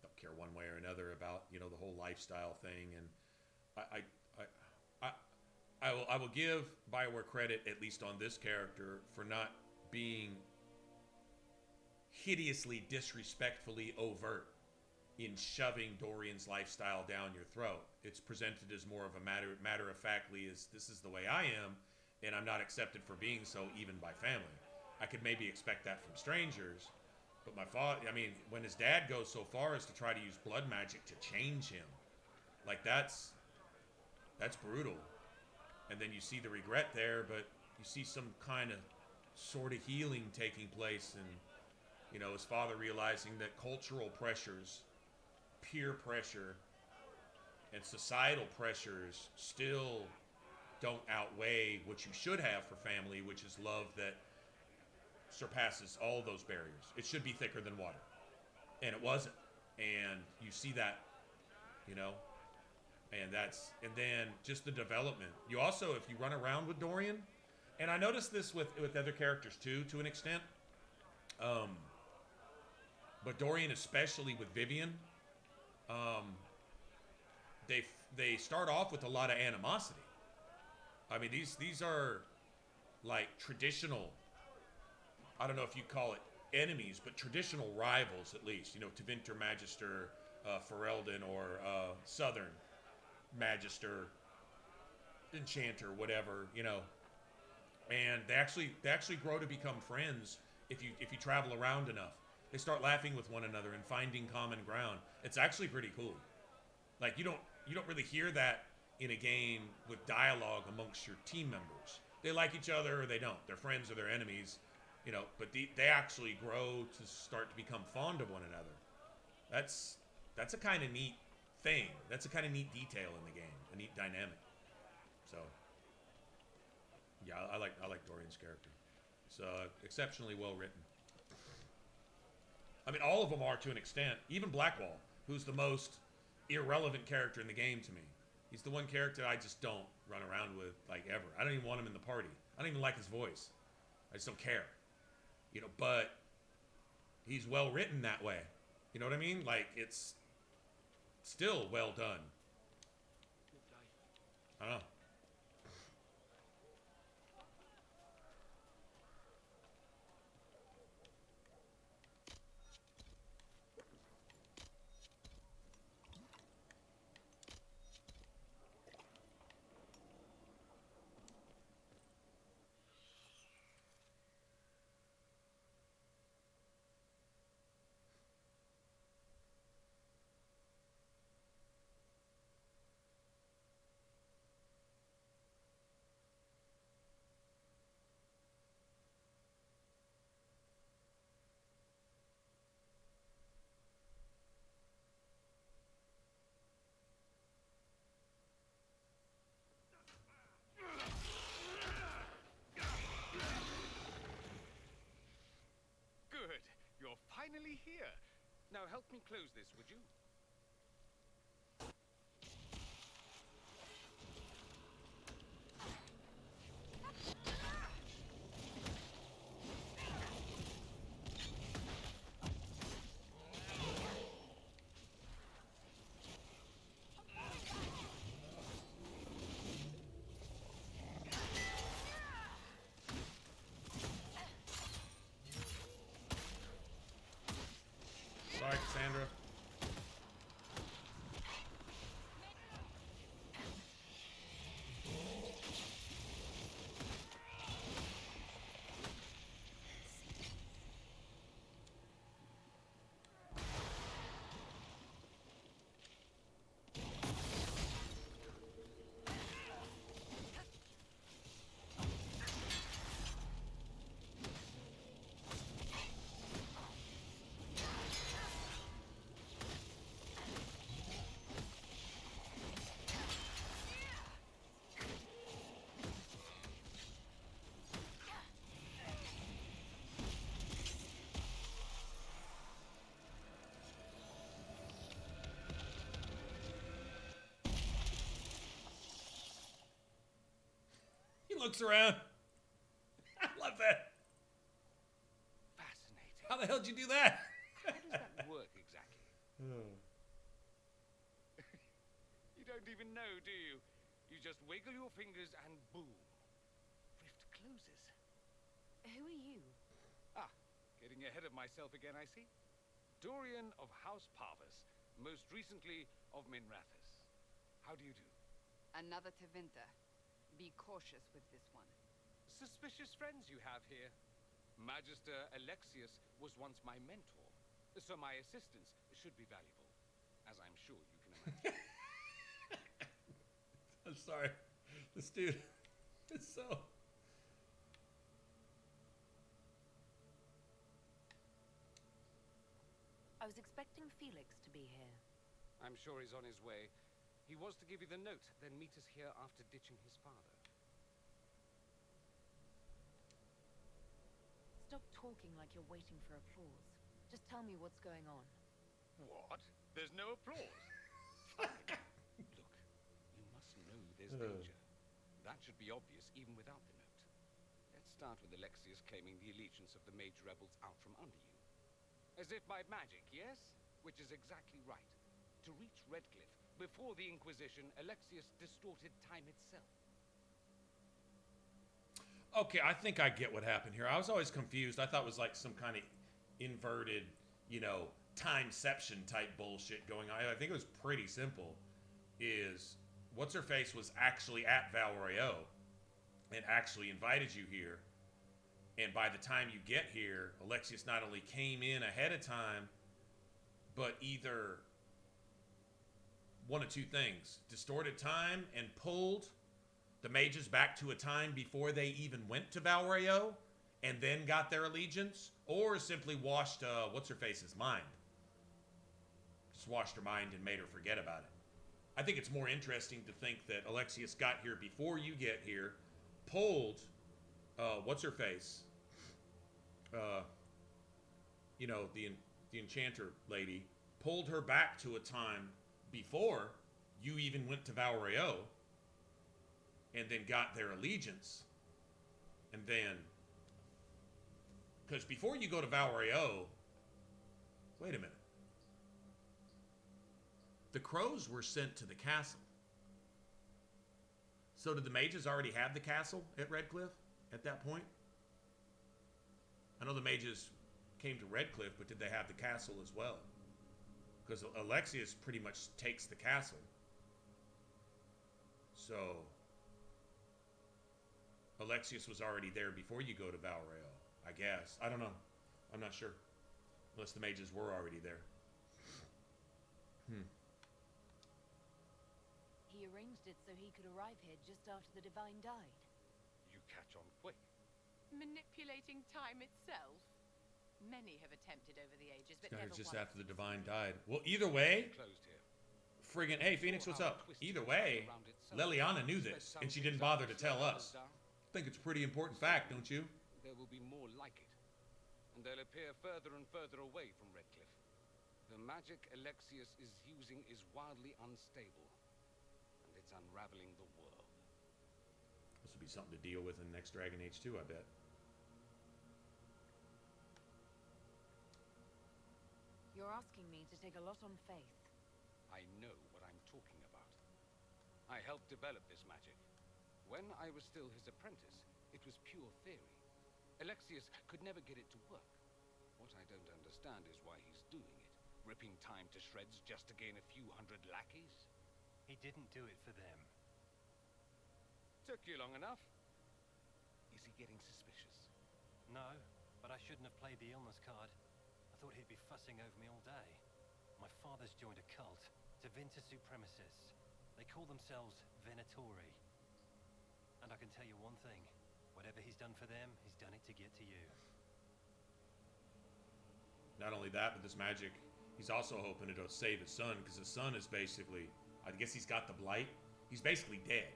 don't care one way or another about, you know, the whole lifestyle thing, and I will give BioWare credit, at least on this character, for not being hideously, disrespectfully overt in shoving Dorian's lifestyle down your throat. It's presented as more of a matter of factly, as this is the way I am, and I'm not accepted for being so, even by family. I could maybe expect that from strangers, but my father, I mean, when his dad goes so far as to try to use blood magic to change him, like that's brutal. And then you see the regret there, but you see some kind of sort of healing taking place, and, you know, his father realizing that cultural pressures, peer pressure, and societal pressures still don't outweigh what you should have for family, which is love that surpasses all those barriers. It should be thicker than water, and it wasn't. And you see that, you know, and then just the development. You also, if you run around with Dorian, and I noticed this with other characters too, to an extent, but Dorian, especially with Vivian, they start off with a lot of animosity. I mean, these are like traditional, I don't know if you call it enemies, but traditional rivals, at least. You know, Tevinter Magister, Ferelden, or Southern Magister, Enchanter, whatever, you know. And they actually grow to become friends if you travel around enough. They start laughing with one another and finding common ground. It's actually pretty cool. Like, you don't really hear that in a game with dialogue amongst your team members. They like each other or they don't. They're friends or they're enemies, you know, but they actually grow to start to become fond of one another. That's a kind of neat thing. That's a kind of neat detail in the game, a neat dynamic. So, yeah, I like Dorian's character. It's exceptionally well written. I mean, all of them are to an extent. Even Blackwall, who's the most irrelevant character in the game to me. He's the one character I just don't run around with, like, ever. I don't even want him in the party. I don't even like his voice. I just don't care. You know, but he's well written that way. You know what I mean? Like, it's still well done. I don't know. already here. Now help me close this, would you? Sorry, Cassandra. He looks around. I love that. Fascinating. How the hell did you do that? How does that work exactly? You don't even know, do you? You just wiggle your fingers and boom. Rift closes. Who are you? Ah, getting ahead of myself again, I see. Dorian of House Parvus, most recently of Minrathus. How do you do? Another Tevinter. Be cautious with this one. Suspicious friends you have here. Magister Alexius was once my mentor, so my assistance should be valuable, as I'm sure you can imagine. I'm sorry. This dude is so... I was expecting Felix to be here. I'm sure he's on his way. He was to give you the note, then meet us here after ditching his father. Stop talking like you're waiting for applause. Just tell me what's going on. What? There's no applause? Fine. Look, you must know there's danger. That should be obvious even without the note. Let's start with Alexius claiming the allegiance of the mage rebels out from under you. As if by magic, yes? Which is exactly right. To reach Redcliffe, before the Inquisition, Alexius distorted time itself. Okay, I think I get what happened here. I was always confused. I thought it was like some kind of inverted, you know, timeception type bullshit going on. I think it was pretty simple. Is What's-Her-Face was actually at Val Royeaux and actually invited you here. And by the time you get here, Alexius not only came in ahead of time, but either one of two things: distorted time and pulled the mages back to a time before they even went to Val Royeaux and then got their allegiance, or simply washed What's-Her-Face's mind. Just washed her mind and made her forget about it. I think it's more interesting to think that Alexius got here before you get here, pulled What's-Her-Face, you know, the enchanter lady, pulled her back to a time before you even went to Val Royeaux, and then got their allegiance. And then, because before you go to Val Royeaux, wait a minute. The crows were sent to the castle. So did the mages already have the castle at Redcliffe at that point? I know the mages came to Redcliffe, but did they have the castle as well? Because Alexius pretty much takes the castle. So Alexius was already there before you go to Val Royeaux, I guess. I don't know. I'm not sure. Unless the mages were already there. He arranged it so he could arrive here just after the Divine died. You catch on quick. Manipulating time itself? Many have attempted over the ages, but This guy never was just once. after the Divine died. Well, either way, Closed here. friggin', hey, Phoenix, what's up? Either way, Leliana knew this, and she didn't bother to tell us. I think it's a pretty important fact, don't you? There will be more like it. and they'll appear further and further away from Redcliffe. The magic Alexius is using is wildly unstable, and it's unraveling the world. This will be something to deal with in the next Dragon Age 2, I bet. You're asking me to take a lot on faith. I know what I'm talking about. I helped develop this magic. When I was still his apprentice, it was pure theory. Alexius could never get it to work. What I don't understand is why he's doing it. Ripping time to shreds just to gain a few hundred lackeys? He didn't do it for them. Took you long enough. Is he getting suspicious? No, but I shouldn't have played the illness card. I thought he'd be fussing over me all day. My father's joined a cult, Tevinter Supremacists. They call themselves Venatori. And I can tell you one thing. Whatever he's done for them, he's done it to get to you. Not only that, but this magic, he's also hoping it'll save his son, because his son is basically, I guess he's got the blight. He's basically dead.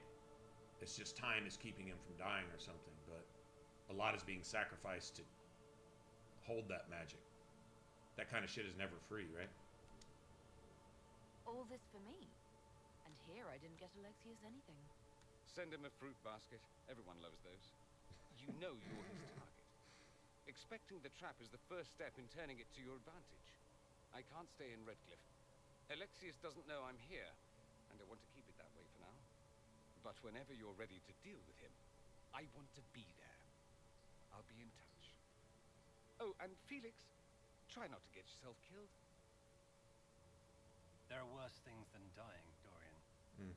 It's just time is keeping him from dying or something, but a lot is being sacrificed to hold that magic. That kind of shit is never free, right? All this for me. And here I didn't get Alexius anything. Send him a fruit basket. Everyone loves those. You know you're his target. Expecting the trap is the first step in turning it to your advantage. I can't stay in Redcliffe. Alexius doesn't know I'm here, and I want to keep it that way for now. But whenever you're ready to deal with him, I want to be there. I'll be in touch. Oh, and Felix, try not to get yourself killed. There are worse things than dying, Dorian.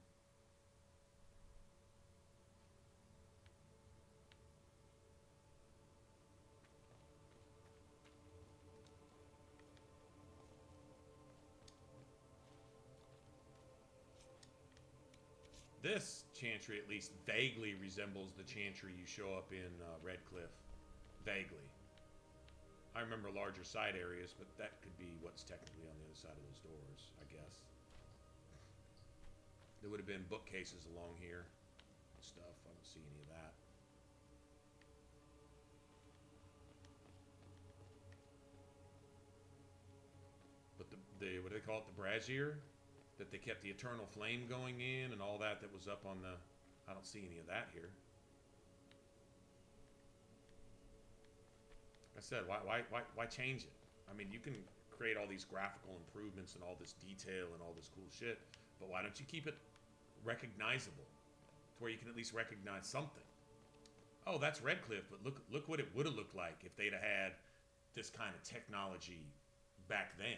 This Chantry at least vaguely resembles the Chantry you show up in Redcliffe. Vaguely. I remember larger side areas, but that could be what's technically on the other side of those doors, I guess. There would have been bookcases along here and stuff. I don't see any of that. But the what do they call it? The brazier? That they kept the eternal flame going in and all that was up on the... I don't see any of that here. Like I said, why change it? I mean, you can create all these graphical improvements and all this detail and all this cool shit, but why don't you keep it recognizable to where you can at least recognize something? Oh, that's Redcliffe, but look what it would have looked like if they'd have had this kind of technology back then.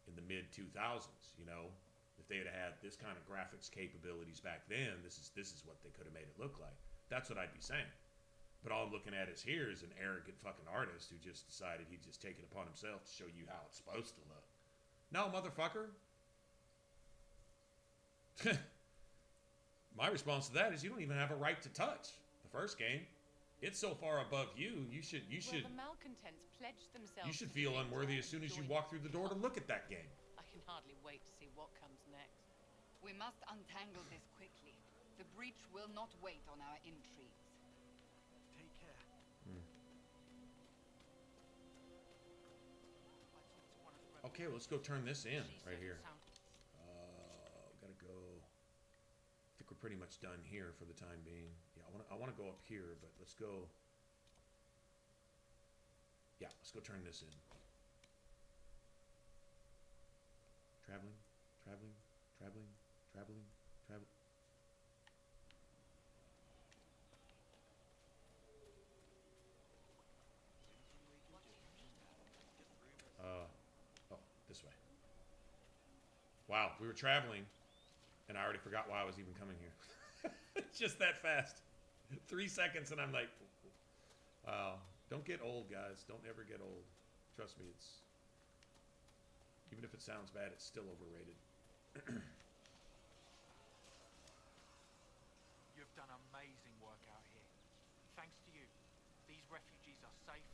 In the mid-2000s, you know, if they had had this kind of graphics capabilities back then, this is what they could have made it look like. That's what I'd be saying. But all I'm looking at is here is an arrogant fucking artist who just decided he'd just take it upon himself to show you how it's supposed to look. No, motherfucker. My response to that is you don't even have a right to touch the first game. It's so far above you. You should. Well, the malcontents pledged themselves. You should feel unworthy as soon as you walk through the door to look at that game. I can hardly wait to see what comes next. We must untangle this quickly. The breach will not wait on our intrigues. Take care. Okay, well, let's go turn this in right here. Gotta go. I think we're pretty much done here for the time being. Yeah, I want to go up here, but let's go. Yeah, let's go turn this in. Traveling, traveling, traveling, traveling, traveling. Oh, this way. Wow, we were traveling, and I already forgot why I was even coming here. Just that fast. 3 seconds, and I'm like, wow. Don't get old, guys. Don't ever get old. Trust me, it's... Even if it sounds bad, it's still overrated. You've done amazing work out here. Thanks to you, these refugees are safe,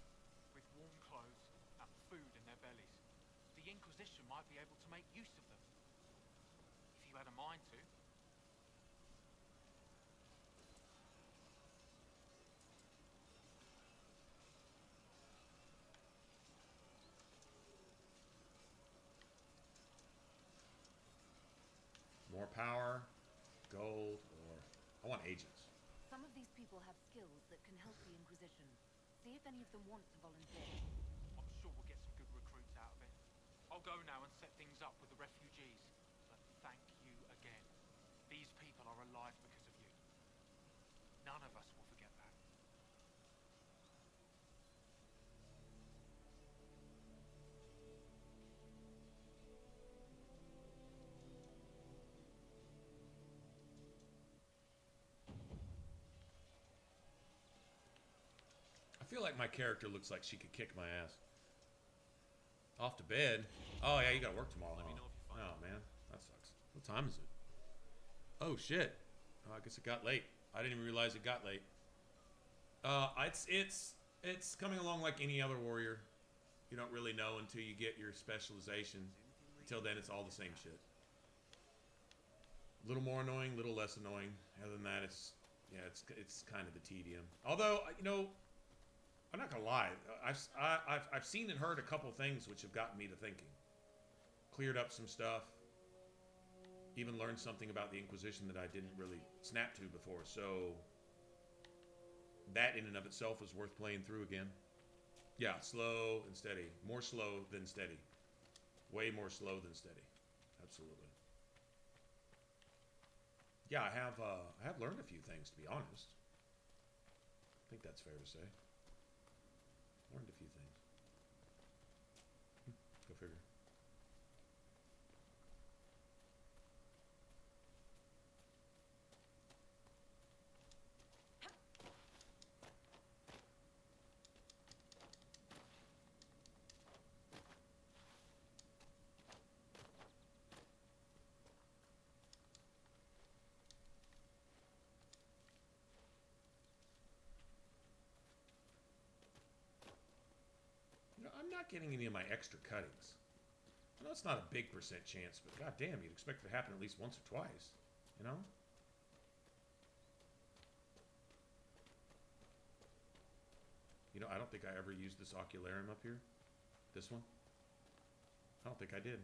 with warm clothes and food in their bellies. The Inquisition might be able to make use of them. If you had a mind to. power, gold, or I want agents. Some of these people have skills that can help the Inquisition. See if any of them want to volunteer. I'm sure we'll get some good recruits out of it. I'll go now and set things up with the refugees. But thank you again. These people are alive because of you. None of us will forget that. I feel like my character looks like she could kick my ass. Off to bed. Oh yeah, you gotta work tomorrow. Huh? Oh man, that sucks. What time is it? Oh shit. Oh, I guess it got late. I didn't even realize it got late. It's coming along like any other warrior. You don't really know until you get your specialization. Until then, it's all the same shit. A little more annoying, a little less annoying. Other than that, it's kind of the tedium. Although, you know, I'm not gonna lie. I've seen and heard a couple things which have gotten me to thinking. Cleared up some stuff. Even learned something about the Inquisition that I didn't really snap to before. So that in and of itself is worth playing through again. Yeah, slow and steady. More slow than steady. Way more slow than steady. Absolutely. Yeah, I have learned a few things, to be honest. I think that's fair to say. Learned a few things. Go figure. I'm not getting any of my extra cuttings. I know it's not a big % chance, but goddamn, you'd expect it to happen at least once or twice, you know? You know, I don't think I ever used this ocularum up here. This one. I don't think I did.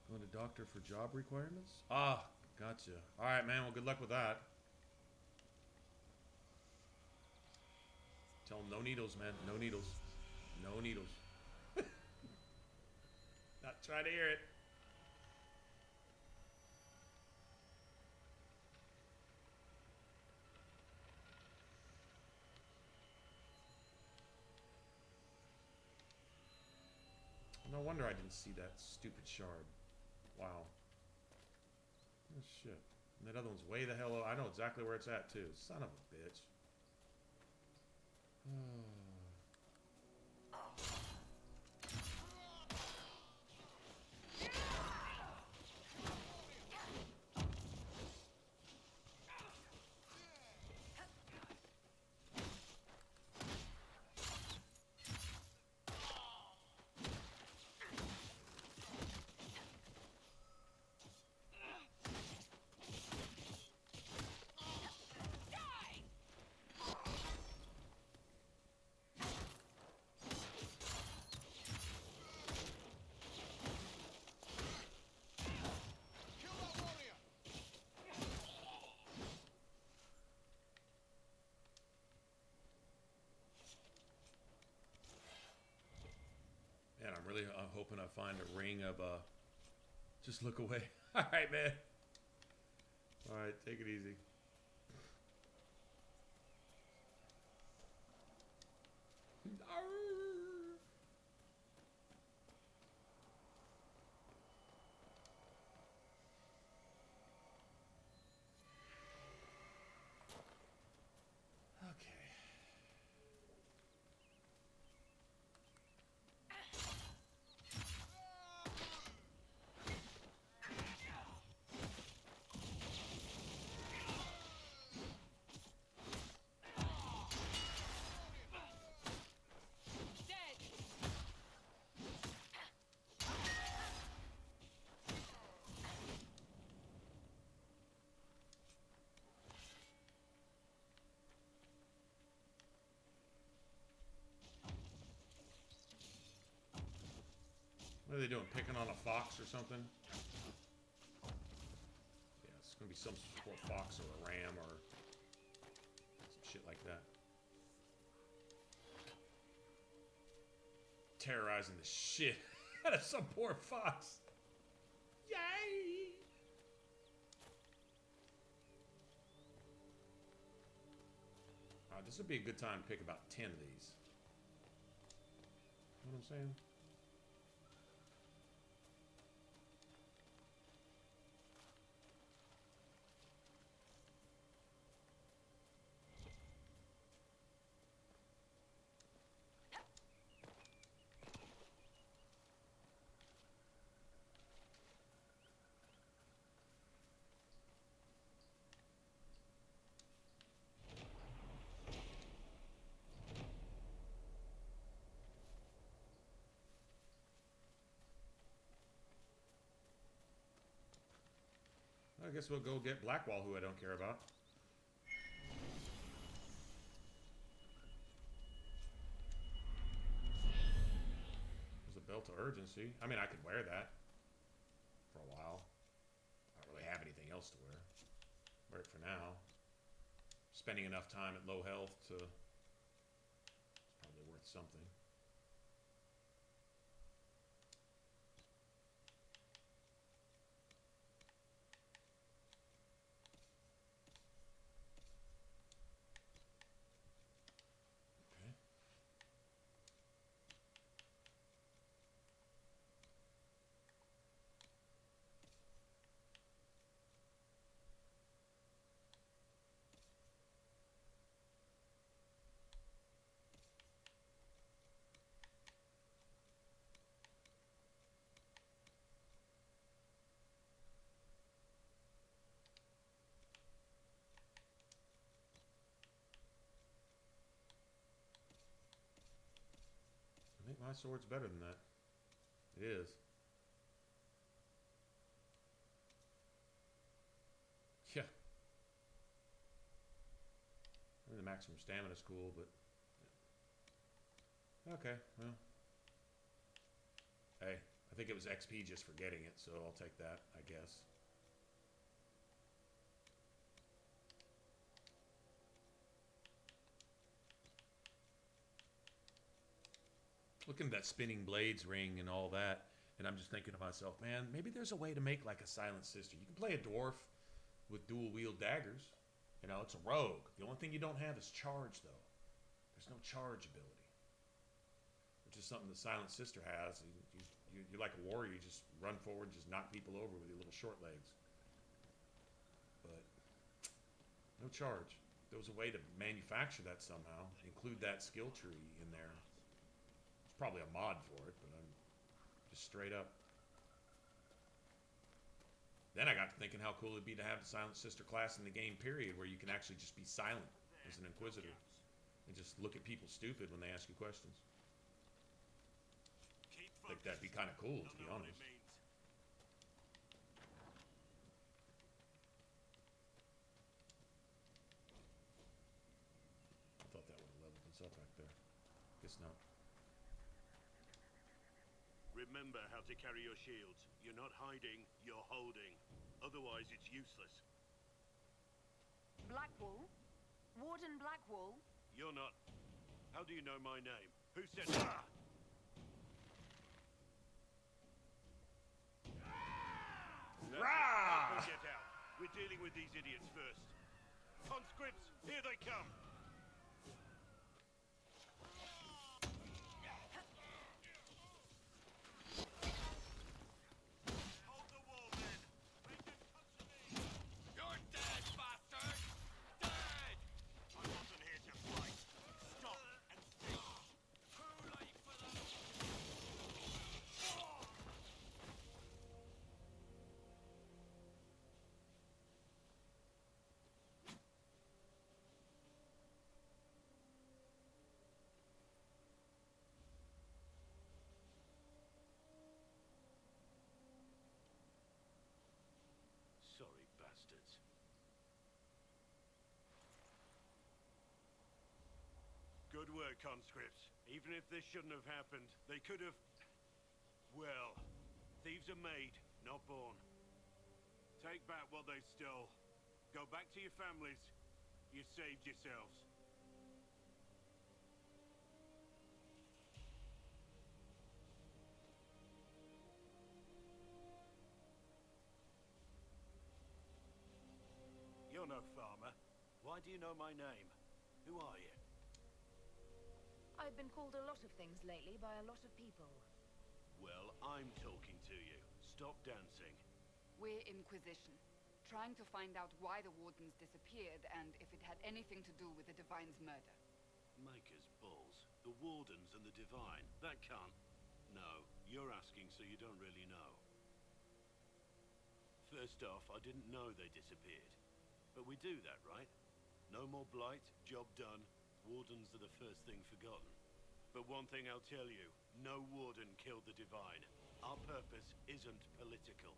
Going to doctor for job requirements? Ah, gotcha. All right, man. Well, good luck with that. Tell them no needles, man. No needles. No needles. Not trying to hear it. No wonder I didn't see that stupid shard. Wow. Oh, shit. And that other one's way the hell over. I know exactly where it's at, too. Son of a bitch. Man, I'm hoping I find a ring of, just look away. All right, man. All right, take it easy. What are they doing? Picking on a fox or something? Yeah, it's gonna be some poor fox or a ram or some shit like that. Terrorizing the shit out of some poor fox. Yay! This would be a good time to pick about 10 of these. You know what I'm saying? I guess we'll go get Blackwall, who I don't care about. There's a belt of urgency. I mean, I could wear that for a while. I don't really have anything else to wear. Wear it for now. Spending enough time at low health to... It's probably worth something. I think my sword's better than that. It is. Yeah. I mean, the maximum stamina's cool, but... Okay, well. Hey, I think it was XP just for getting it, so I'll take that, I guess. Looking at that spinning blades ring and all that, and I'm just thinking to myself, man, maybe there's a way to make like a Silent Sister. You can play a dwarf with dual wield daggers. You know, it's a rogue. The only thing you don't have is charge, though. There's no charge ability, which is something the Silent Sister has. You're like a warrior. You just run forward, just knock people over with your little short legs. But no charge. If there was a way to manufacture that somehow, include that skill tree in there. There's probably a mod for it, but I'm just straight up. Then I got to thinking how cool it'd be to have the Silent Sister class in the game, period, where you can actually just be silent as an Inquisitor and just look at people stupid when they ask you questions. I think that'd be kind of cool, to be honest. I thought that would have leveled us up back there. Guess not. Remember how to carry your shields. You're not hiding, you're holding. Otherwise, it's useless. Blackwall? Warden Blackwall? You're not... How do you know my name? Who said... Rah! Get out. We're dealing with these idiots first. Conscripts, here they come. Sorry, bastards. Good work, conscripts. Even if this shouldn't have happened, they could have... Well, thieves are made, not born. Take back what they stole. Go back to your families. You saved yourselves. You're no farmer. Why do you know my name? Who are you? I've been called a lot of things lately by a lot of people. Well, I'm talking to you. Stop dancing. We're Inquisition, trying to find out why the Wardens disappeared and if it had anything to do with the Divine's murder. Maker's balls. The Wardens and the Divine. That can't... No, you're asking so you don't really know. First off, I didn't know they disappeared. But we do that, right? No more blight, job done. Wardens are the first thing forgotten. But one thing I'll tell you, no Warden killed the Divine. Our purpose isn't political.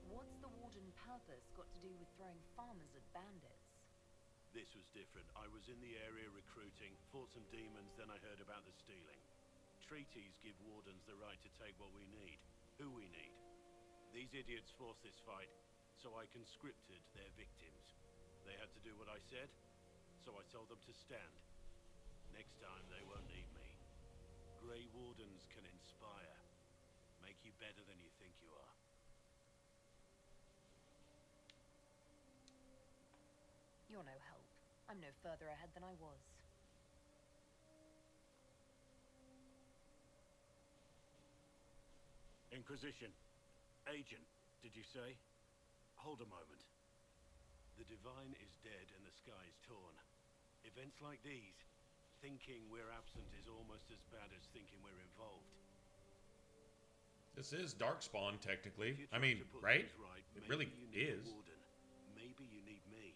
What's the Warden purpose got to do with throwing farmers at bandits? This was different. I was in the area recruiting, fought some demons, then I heard about the stealing. Treaties give Wardens the right to take what we need, who we need. These idiots forced this fight, so I conscripted their victims. They had to do what I said, so I told them to stand. Next time, they won't need me. Grey Wardens can inspire, make you better than you think you are. You're no help. I'm no further ahead than I was. Inquisition. Agent, did you say? Hold a moment. The Divine is dead and the sky is torn. Events like these, thinking we're absent is almost as bad as thinking we're involved. This is Darkspawn, technically. I mean, right? It really is. Maybe you need me.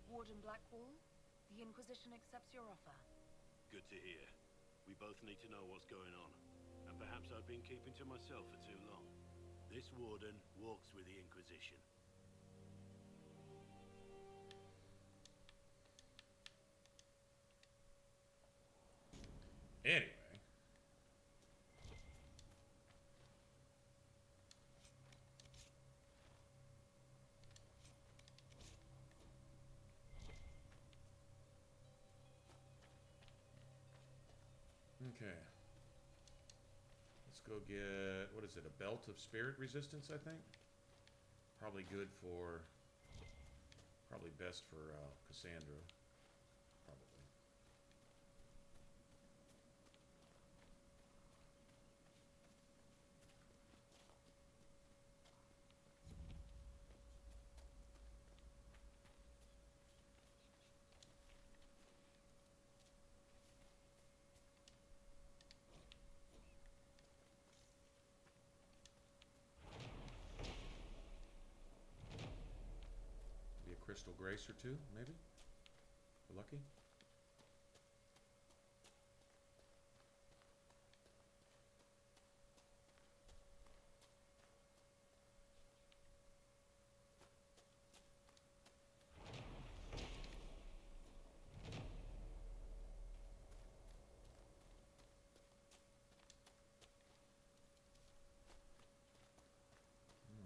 Warden Blackwall, the Inquisition accepts your offer. Good to hear. We both need to know what's going on. And perhaps I've been keeping to myself for too long. This Warden walks with the Inquisition. Anyway. Okay. Let's go get, what is it, a belt of spirit resistance, I think? Probably good for, probably best for Cassandra. Probably. Crystal Grace or two, maybe? We're lucky.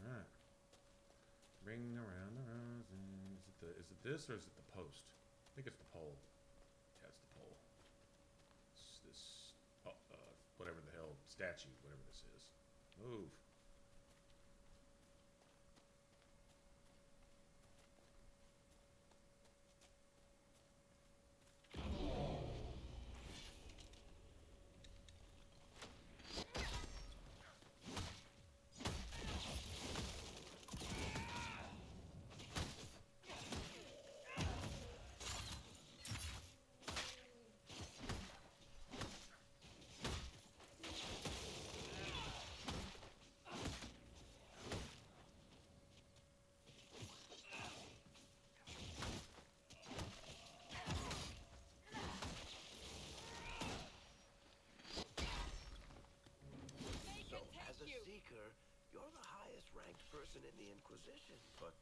All right. Ring around the rosin. Is it this or is it the post? I think it's the pole. Yeah, it's the pole. It's this, whatever the hell, statue, whatever this is. Move. You're the highest ranked person in the Inquisition, but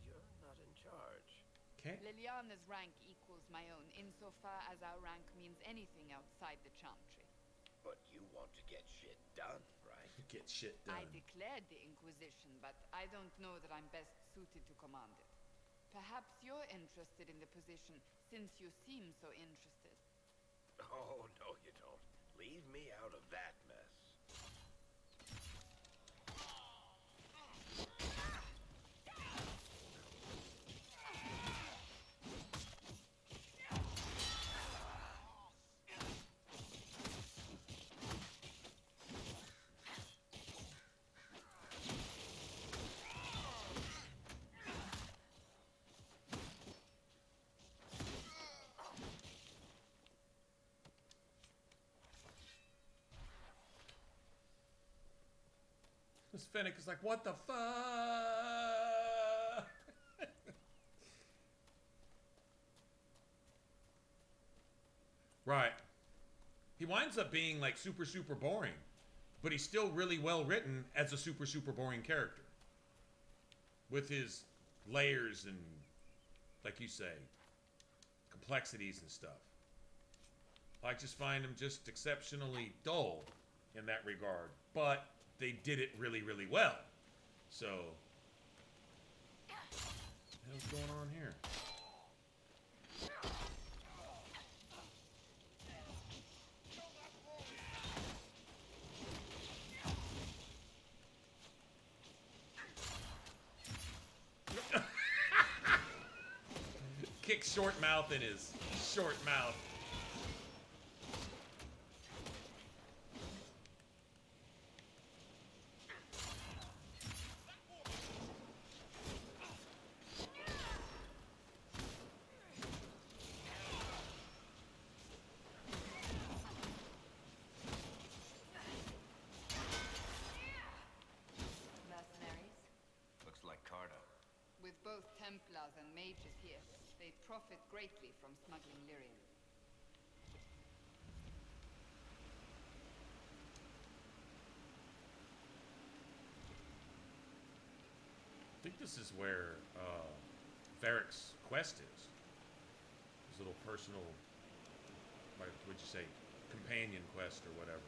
you're not in charge. Okay. Liliana's rank equals my own, insofar as our rank means anything outside the Chantry. But you want to get shit done, right? Get shit done. I declared the Inquisition, but I don't know that I'm best suited to command it. Perhaps you're interested in the position, since you seem so interested. Oh, no you don't. Leave me out of that mess. This Fennec is like, what the fuck? Right. He winds up being like super, super boring. But he's still really well written as a super, super boring character. With his layers and, like you say, complexities and stuff. I just find him just exceptionally dull in that regard. But they did it really, really well. So, what's going on here? Kick short mouth in his short mouth. Mercenaries? Looks like Carta. With both Templars and mages here, they profit greatly from smuggling lyrium. I think this is where Varric's quest is. His little personal, what would you say, companion quest or whatever.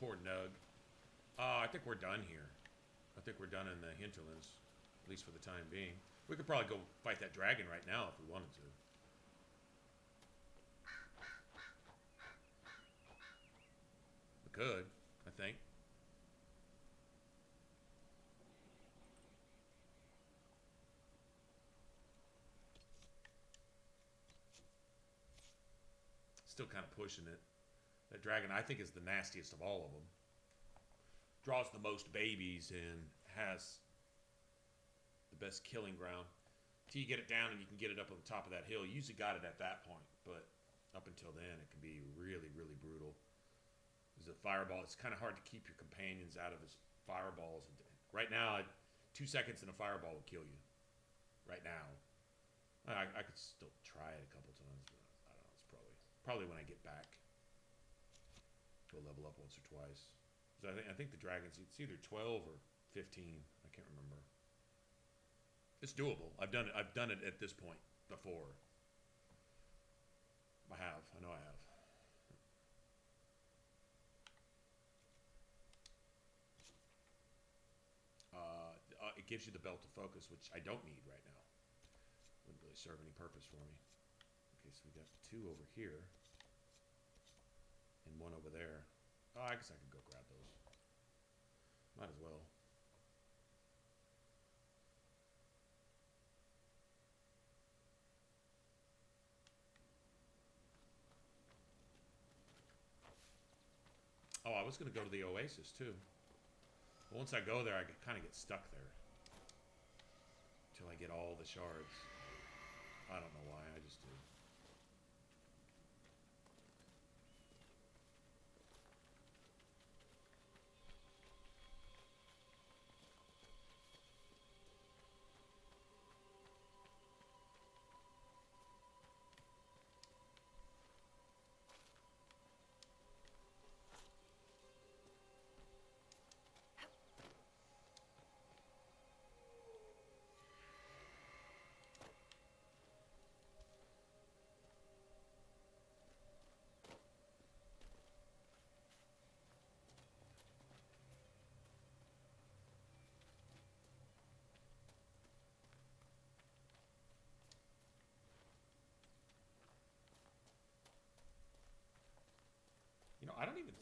Poor Nug. I think we're done here. I think we're done in the hinterlands, at least for the time being. We could probably go fight that dragon right now if we wanted to. We could, I think. Still kind of pushing it. That dragon, I think, is the nastiest of all of them. Draws the most babies and has the best killing ground. Till you get it down and you can get it up on the top of that hill. You usually got it at that point, but up until then, it can be really, really brutal. There's a fireball. It's kind of hard to keep your companions out of his fireballs. Right now, 2 seconds in a fireball will kill you. Right now. I could still try it a couple times, but I don't know. It's probably when I get back. Go level up once or twice. So I think the dragons, it's either 12 or 15. I can't remember. It's doable. I've done it at this point before. I know I have. It gives you the belt of focus, which I don't need right now. Wouldn't really serve any purpose for me. Okay, so we got 2 over here. And 1 over there. Oh, I guess I could go grab those. Might as well. Oh, I was going to go to the Oasis, too. But once I go there, I kind of get stuck there. Until I get all the shards. I don't know why, I just do.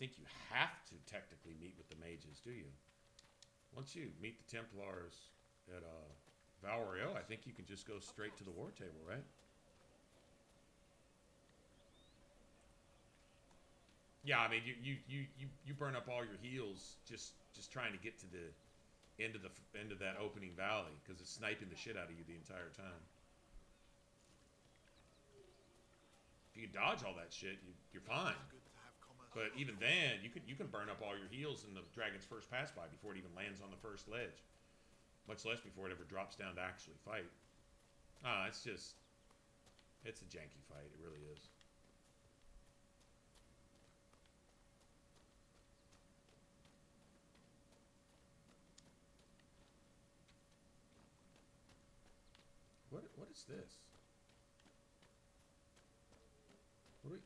think you have to technically meet with the mages, do you? Once you meet the Templars at Valrio, I think you can just go straight to the war table, right? Yeah, I mean, you burn up all your heals just trying to get to the end of that opening valley because it's sniping the shit out of you the entire time. If you dodge all that shit, you're fine. But even then, you can burn up all your heals in the dragon's first pass by before it even lands on the first ledge. Much less before it ever drops down to actually fight. It's a janky fight. It really is. What is this? What are we?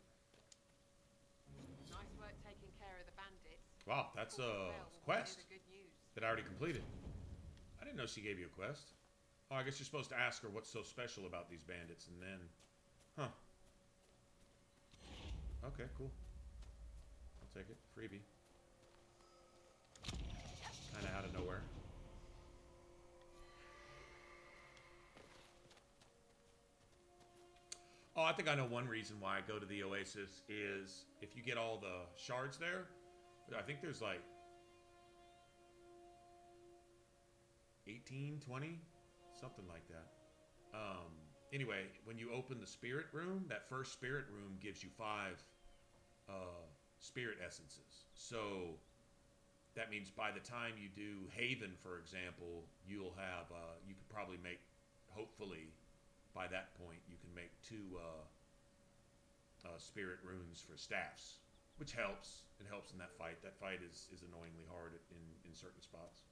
Nice work taking care of the bandits. Wow, that's a quest The good news. that I already completed. I didn't know she gave you a quest. Oh, I guess you're supposed to ask her what's so special about these bandits, and then, huh? Okay, cool. I'll take it. Freebie. Kind of out of nowhere. Oh, I think I know one reason why I go to the Oasis is if you get all the shards there, I think there's like 18, 20, something like that. Anyway, when you open the spirit room, that first spirit room gives you 5 spirit essences. So that means by the time you do Haven, for example, you'll have, you could probably make, hopefully, by that point, you can make 2 spirit runes for staffs, which helps. It helps in that fight. That fight is annoyingly hard in certain spots.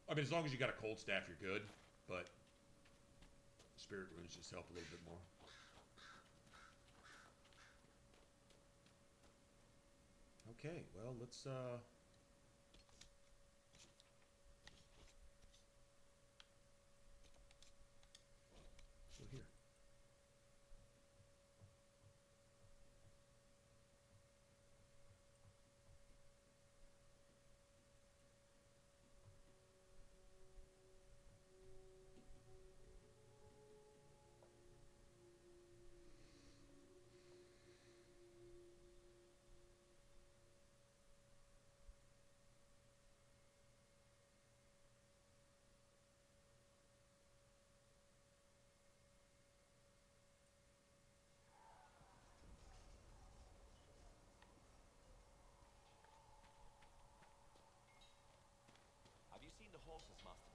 I mean, as long as you got a cold staff, you're good, but spirit runes just help a little bit more. Okay, well, let's go here. Have you seen the horses Master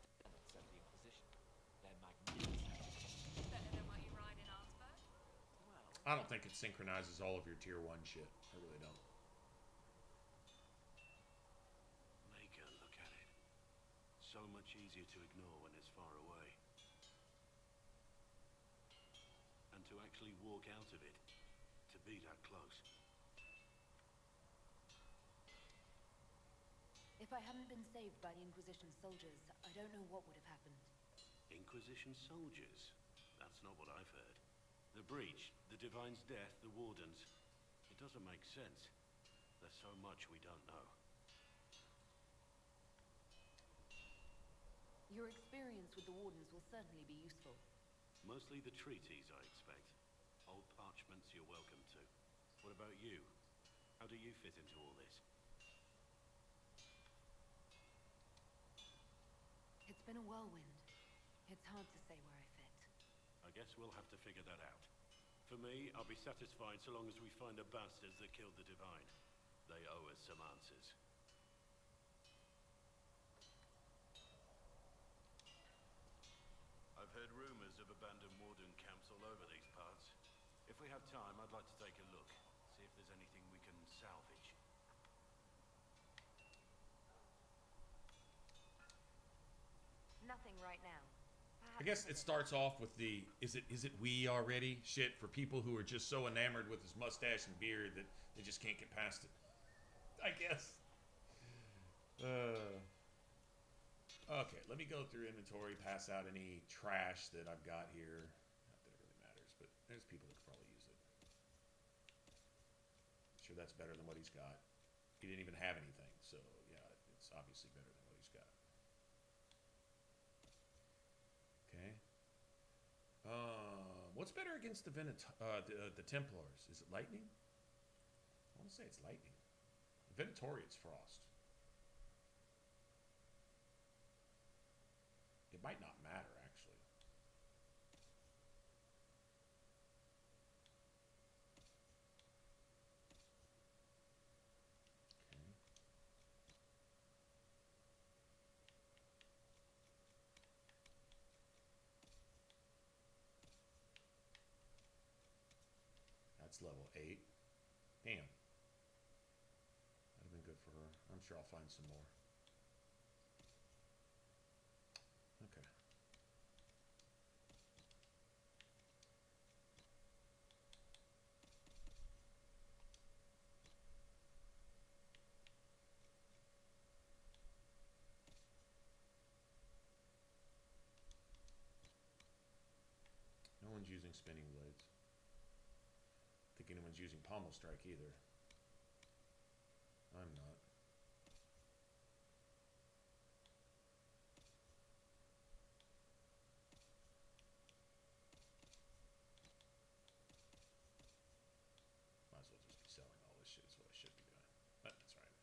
sent the Inquisition? They're magnificent. Better than what you ride in Arnsberg? I don't think it synchronizes all of your tier 1 shit. I really don't. Make her look at it. So much easier to ignore when it's far away. And to actually walk out of it, to be that close. If I hadn't been saved by the Inquisition soldiers, I don't know what would have happened. Inquisition soldiers? That's not what I've heard. The breach, the Divine's death, the Wardens. It doesn't make sense. There's so much we don't know. Your experience with the Wardens will certainly be useful. Mostly the treaties, I expect. Old parchments you're welcome to. What about you? How do you fit into all this? It's been a whirlwind. It's hard to say where I fit. I guess we'll have to figure that out. For me, I'll be satisfied so long as we find the bastards that killed the Divine. They owe us some answers. I've heard rumors of abandoned Warden camps all over these parts. If we have time, I'd like to take a look. See if there's anything we can salvage. Nothing right now. I guess it starts off with the is it we already shit for people who are just so enamored with his mustache and beard that they just can't get past it. I guess. Okay, let me go through inventory, pass out any trash that I've got here. Not that it really matters, but there's people that could probably use it. sure that's better than what he's got. He didn't even have anything, so yeah, it's obviously better than what he's got. Okay. What's better against the the Templars? Is it lightning? I want to say it's lightning. Venatoria's frost. It might not matter, actually. Okay. That's level 8. Damn. That'd have been good for her. I'm sure I'll find some more. Okay. No one's using spinning blades. I don't think anyone's using pommel strike either. I'm not. Might as well just be selling all this shit is what I should be doing. But that's right.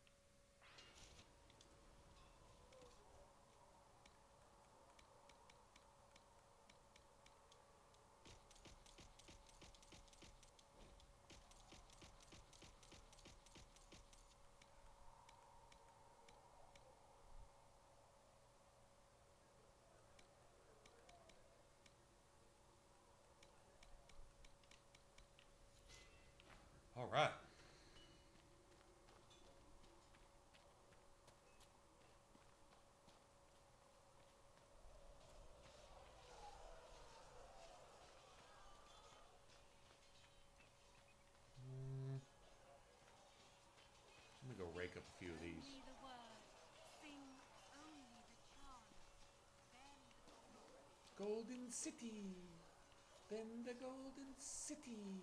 All right. Let me go rake up a few of these. Golden City. Then the Golden City.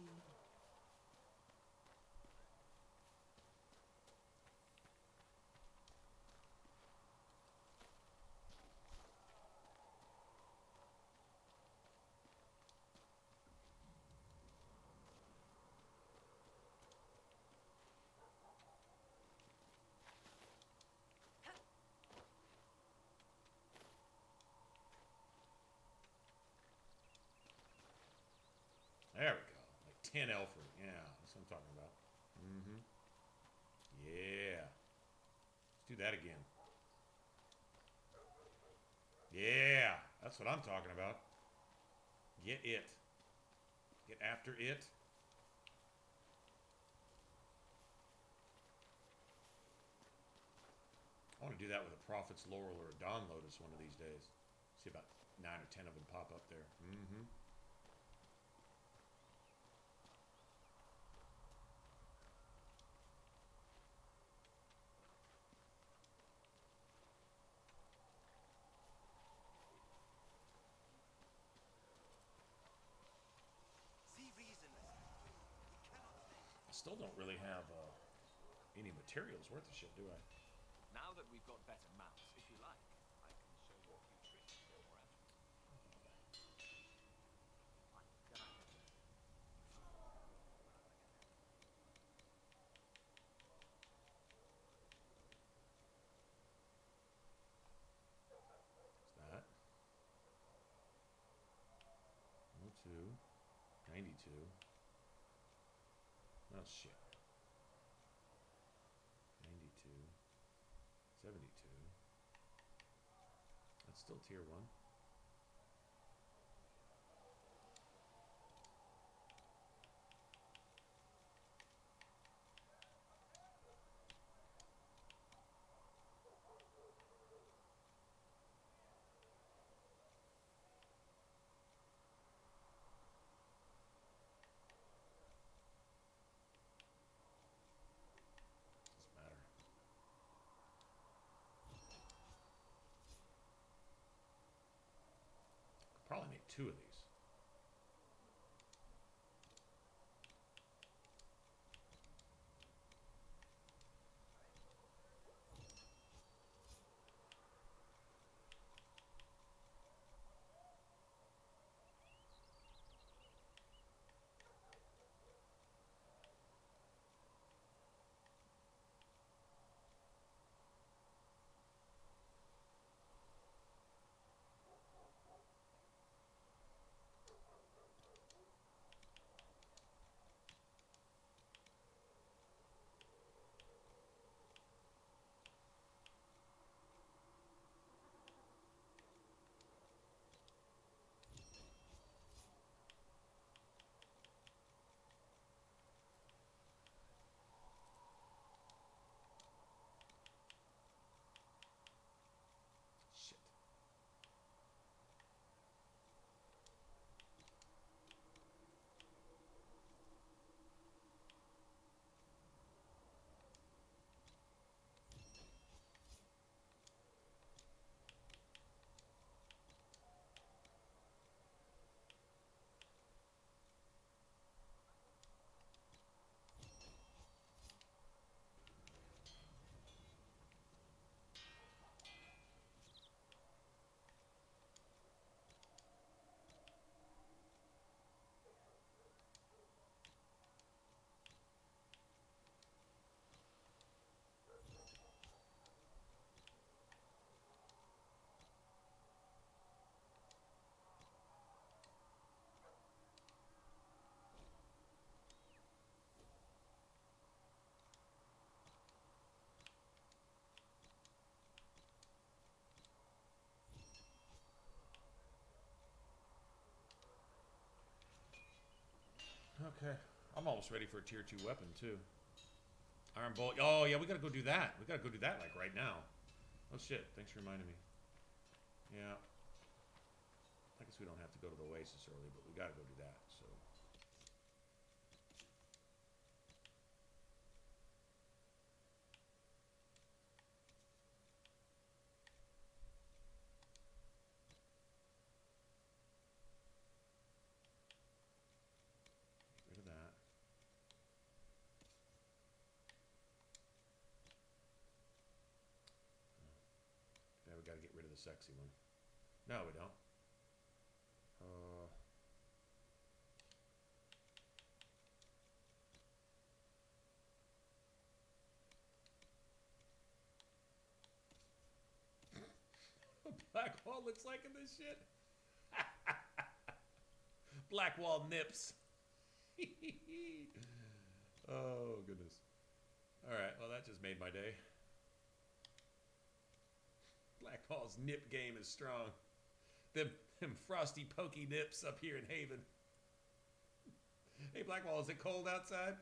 There we go. Like 10 Elford. Yeah, that's what I'm talking about. Mm-hmm. Yeah. Let's do that again. Yeah, that's what I'm talking about. Get it. Get after it. I want to do that with a Prophet's Laurel or a Dawn Lotus one of these days. See about 9 or 10 of them pop up there. Mm-hmm. I still don't really have any materials worth of shit, do I? Now that we've got better maps, if you like, I can show you a few tricks to get more out of them. What's that? 102. 92. Oh, shit. 92. 72. That's still tier 1. Doesn't matter. Could probably make 2 of these. Okay. I'm almost ready for a tier 2 weapon, too. Iron Bolt. Oh, yeah, we gotta go do that. We gotta go do that, like, right now. Oh, shit. Thanks for reminding me. Yeah. I guess we don't have to go to the Oasis early, but we gotta go do that, so. Get rid of that. Now we gotta get rid of the sexy one. No, we don't. Blackwall looks like in this shit. Blackwall nips. Oh, goodness. Alright, well, that just made my day. Blackwall's nip game is strong. Them frosty, pokey nips up here in Haven. Hey, Blackwall, is it cold outside?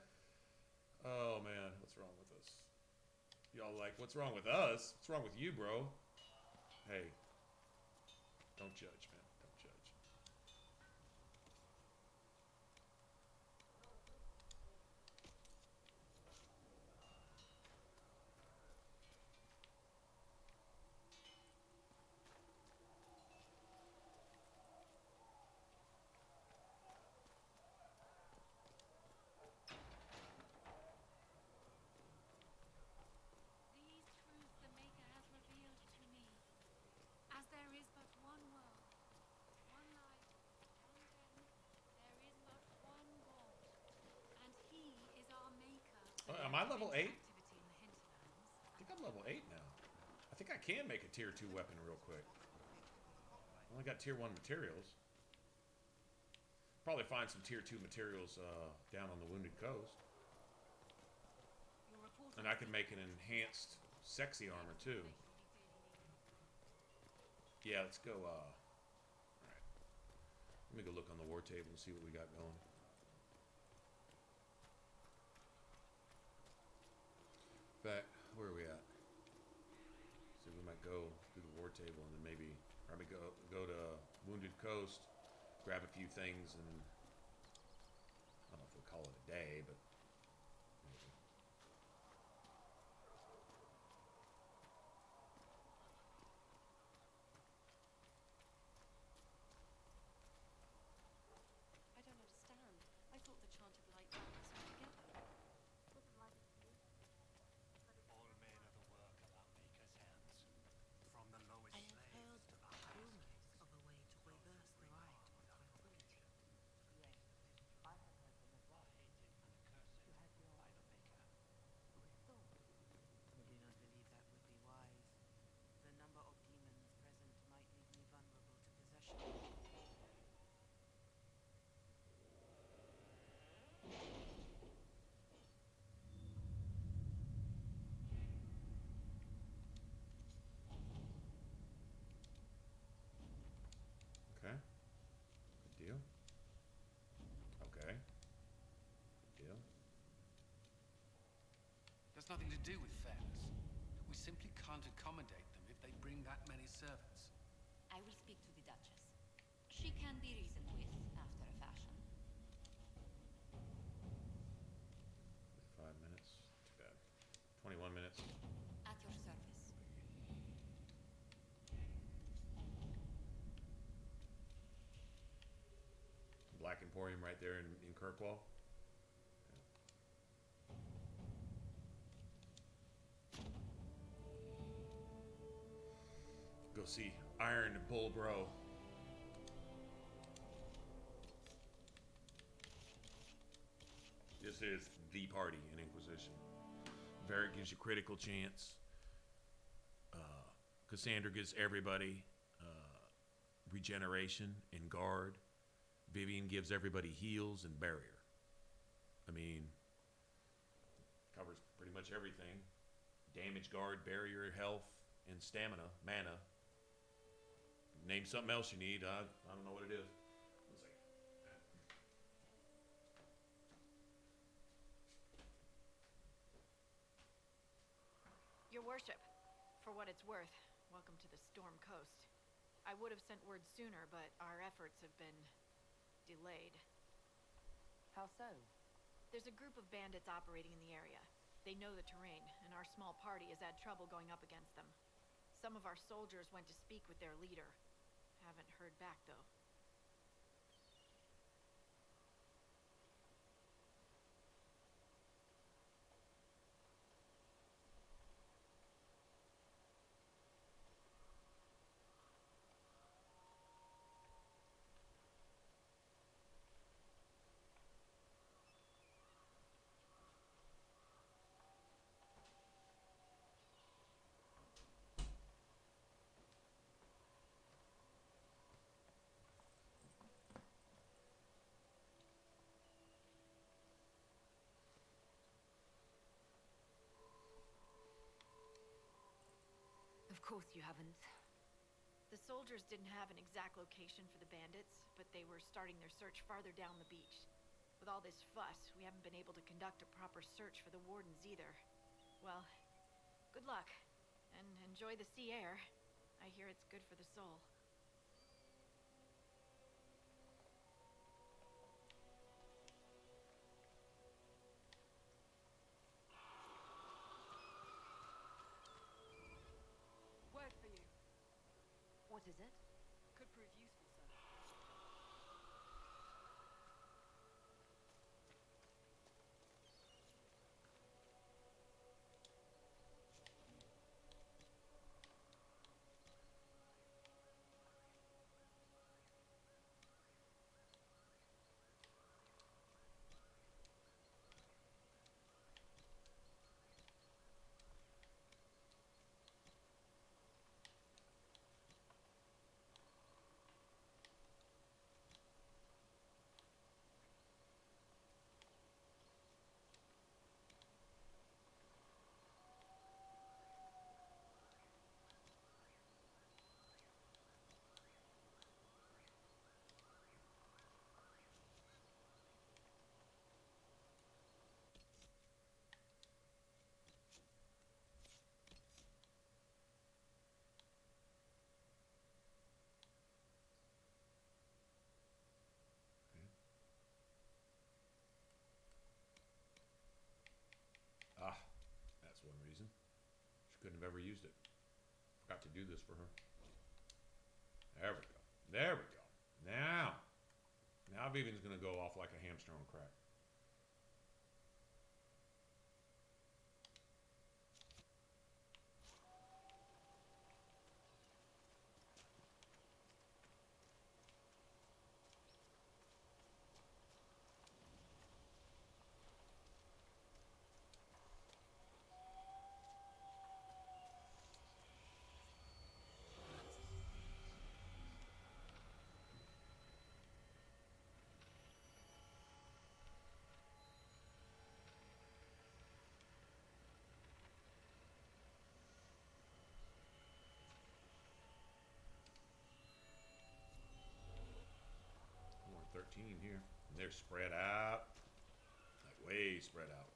Oh, man, what's wrong with us? Y'all like, what's wrong with us? What's wrong with you, bro? Hey, don't judge, man. Don't judge. These truths the Maker has revealed to me. As there is but one world, one life, one den, there is but one God. And he is our Maker. Oh, am I level 8? I think I'm level 8 now. I think I can make a tier 2 weapon real quick. I only got tier 1 materials. Probably find some tier 2 materials down on the Wounded Coast. And I can make an enhanced sexy armor too. Yeah, let's go. Alright. Let me go look on the war table and see what we got going. In fact, where are we at? So we might go to the war table and then maybe, or maybe go to Wounded Coast, grab a few things, and I don't know if we'll call it a day, but maybe. I don't understand. I thought the Chant of Light brought us all together. All men are the work of our Maker's hands. From the lowest I have heard slaves to the highest rumors of a way to reverse the rite of tranquility. Yes, I have heard them as well. Hated and accursed by the Maker. Who would have thought? I do not believe that would be wise. The number of demons present might leave me vulnerable to possession. Okay. Good deal. Okay. Good deal. There's nothing to do with fairness. We simply can't accommodate them if they bring that many servants. I will speak to the Duchess. She can be reasoned with after a fashion. 5 minutes. Too bad. 21 minutes. At your service. Black Emporium right there in Kirkwall. Go see Iron Bull Bro. This is the party in Inquisition. Varric gives you critical chance. Cassandra gives everybody regeneration and guard. Vivian gives everybody heals and barrier. I mean, covers pretty much everything. Damage, guard, barrier, health, and stamina, mana. Name something else you need. I don't know what it is. 1 second. what it's worth, welcome to the Storm Coast. I would have sent word sooner, but our efforts have been delayed. How so? There's a group of bandits operating in the area. They know the terrain, and our small party has had trouble going up against them. Some of our soldiers went to speak with their leader. Haven't heard back, though. Of course you haven't. The soldiers didn't have an exact location for the bandits, but they were starting their search farther down the beach. With all this fuss, we haven't been able to conduct a proper search for the wardens either. Well, good luck, and enjoy the sea air. I hear it's good for the soul. Word for you. What is it? Could prove useful, sir. Ah, that's one reason. She couldn't have ever used it. Forgot to do this for her. There we go. There we go. Now Vivian's gonna go off like a hamster on crack. More 13 here. And they're spread out. Like way spread out.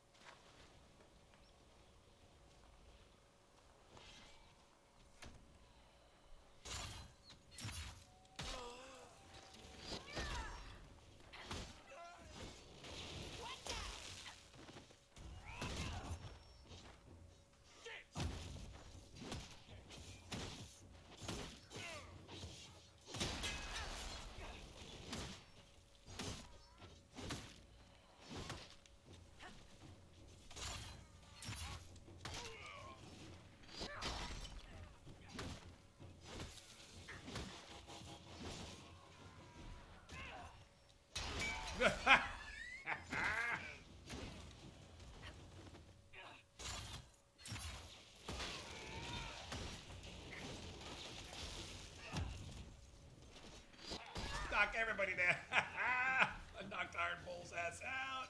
Knock everybody down. I knocked Iron Bull's ass out.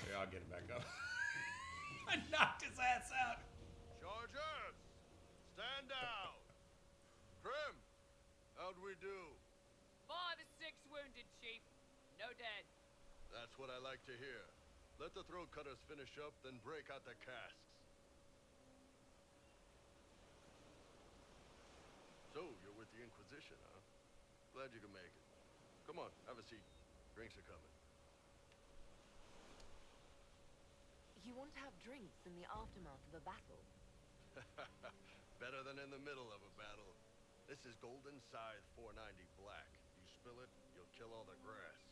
Here, I'll get him back up. I knocked his ass out. Chargers! Stand down! Grim, how'd we do? 5 or 6 wounded, Chief. No dead. That's what I like to hear. Let the throat cutters finish up, then break out the casks. the Inquisition, huh? Glad you could make it. Come on, have a seat. Drinks are coming. You want to have drinks in the aftermath of a battle? Better than in the middle of a battle. This is Golden Scythe 490 Black. You spill it, you'll kill all the grass.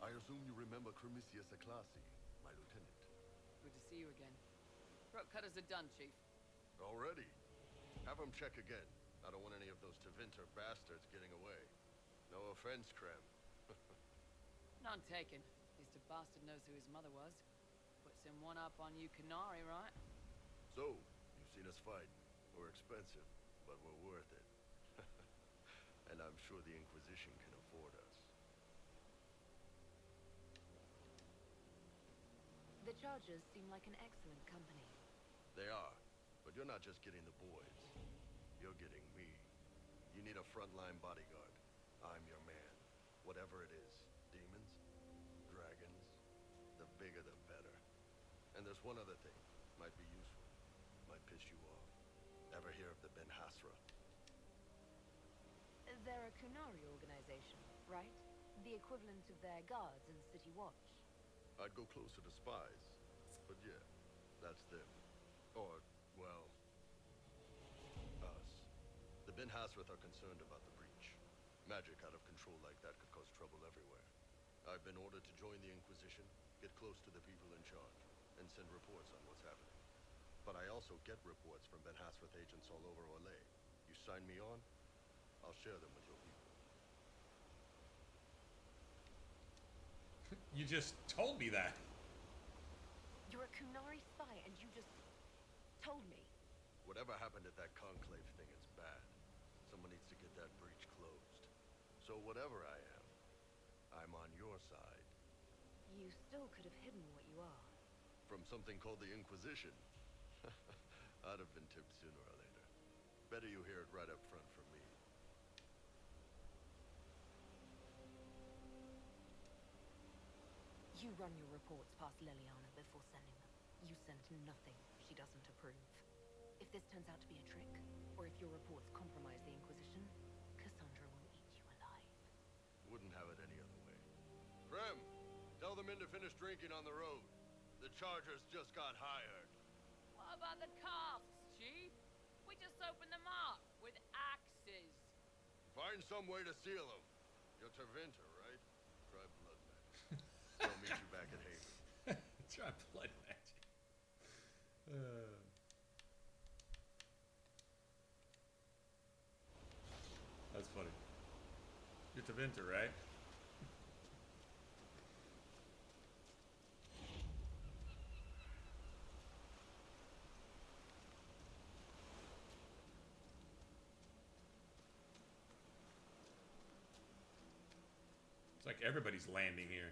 I assume you remember Cremisius Aclassi, my lieutenant. Good to see you again. Throat cutters are done, Chief. Already? Have them check again. I don't want any of those Tevinter bastards getting away. No offense, Krem. None taken. At least a bastard knows who his mother was. Puts him one up on you Canary, right? So, you've seen us fight. We're expensive, but we're worth it. And I'm sure the Inquisition can afford us. The Chargers seem like an excellent company. They are, but you're not just getting the boys. You're getting me. You need a frontline bodyguard. I'm your man. Whatever it is. Demons? Dragons? The bigger the better. And there's one other thing. Might be useful. Might piss you off. Ever hear of the Ben Hasra? They're a Kunari organization, right? The equivalent of their guards in City Watch. I'd go closer to spies. But yeah, that's them. Or, well, us. The Ben Hasrath are concerned about the breach. Magic out of control like that could cause trouble everywhere. I've been ordered to join the Inquisition, get close to the people in charge, and send reports on what's happening. But I also get reports from Ben Hasrath agents all over Orlais. You sign me on, I'll share them with your people. You just told me that. You're a Kunari spy, and you just told me. Whatever happened at that conclave thing is bad. Someone needs to get that breach closed. So whatever I am, I'm on your side. You still could have hidden what you are. From something called the Inquisition. I'd have been tipped sooner or later. Better you hear it right up front from me. You run your reports past Liliana before sending them. You send nothing she doesn't approve. If this turns out to be a trick, or if your reports compromise the Inquisition, Cassandra will eat you alive. Wouldn't have it any other way. Krem, tell the men to finish drinking on the road. The Chargers just got hired. What about the casks, Chief? We just opened them up with axes. Find some way to seal them. You're Tevinter, right? Try blood magic. I'll meet you back at Haven. Try blood magic. That's funny. You're Tevinter, right? It's like everybody's landing here.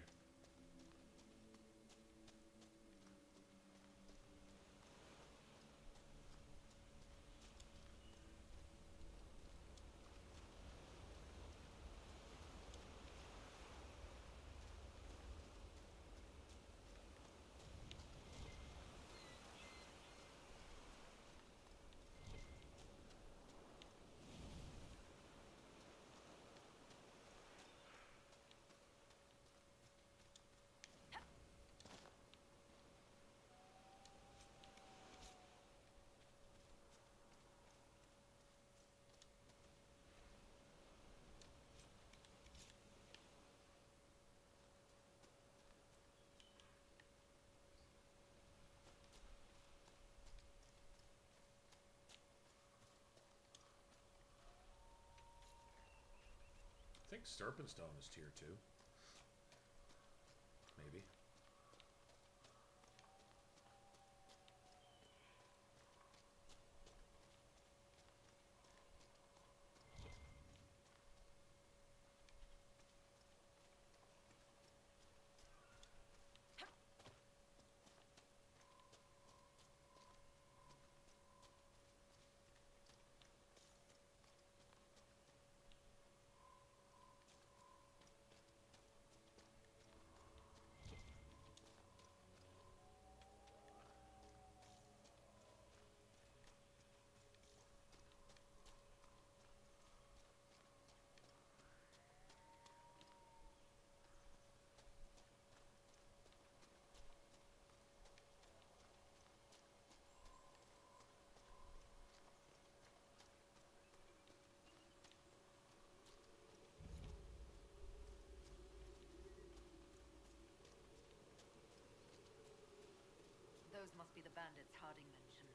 I think Serpentstone is tier 2. Maybe. Those must be the bandits Harding mentioned.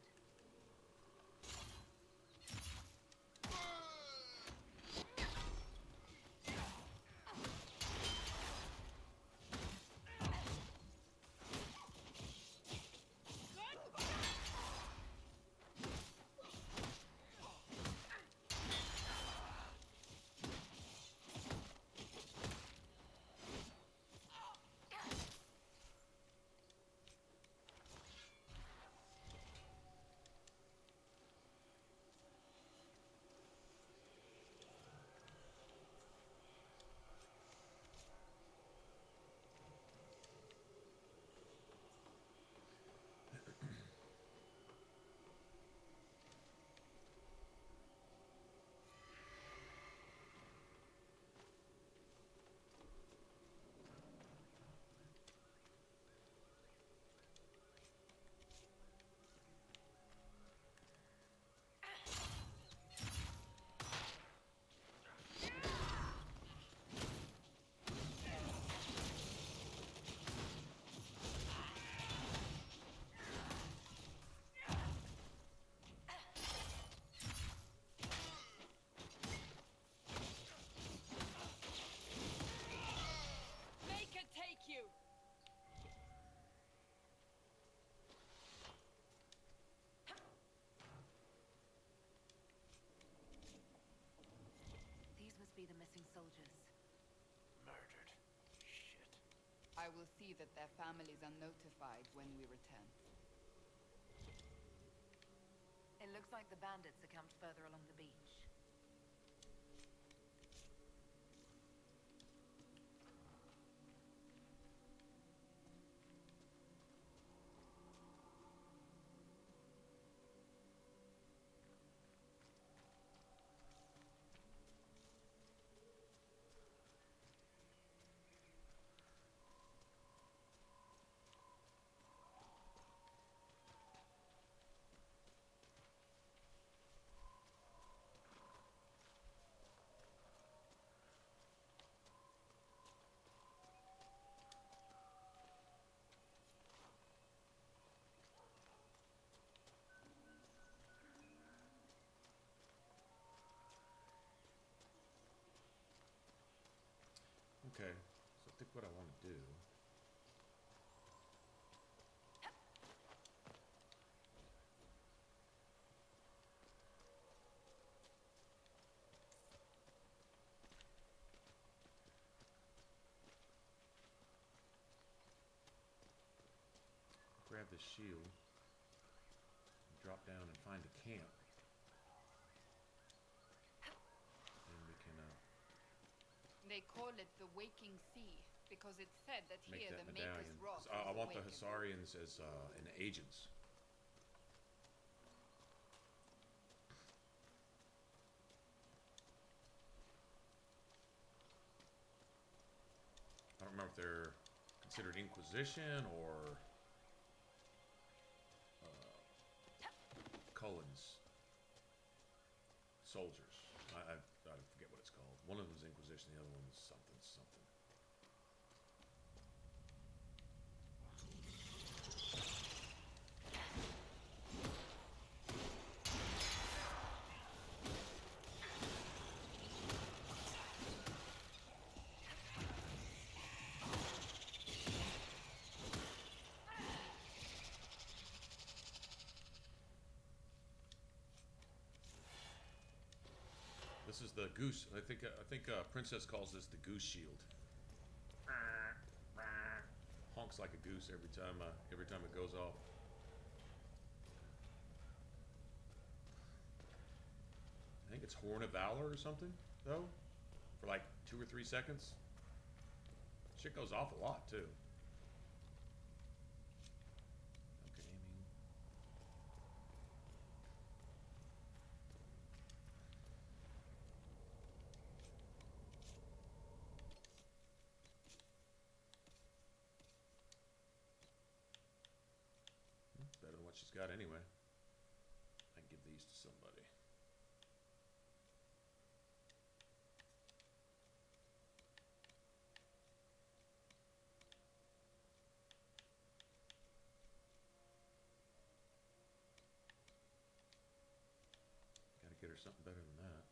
Make it take you! These must be the missing soldiers. Murdered. Shit. I will see that their families are notified when we return. It looks like the bandits are camped further along the beach. Okay, so I think what I want to do. Grab this shield, drop down and find a camp. And we can They call it the Waking Sea because it's said that make here that the Maker's medallion. Rock I was want the awakened. Husarians as an agents. I don't remember if they're considered Inquisition or Cullen's soldiers. I forget what it's called. One of them's Inquisition, the other one's something something. This is the goose. I think Princess calls this the goose shield. Honks like a goose every time it goes off. I think it's Horn of Valor or something, though, for like 2 or 3 seconds. Shit goes off a lot too. Okay, aiming. Better than what she's got anyway. I can give these to somebody. there's something better than that.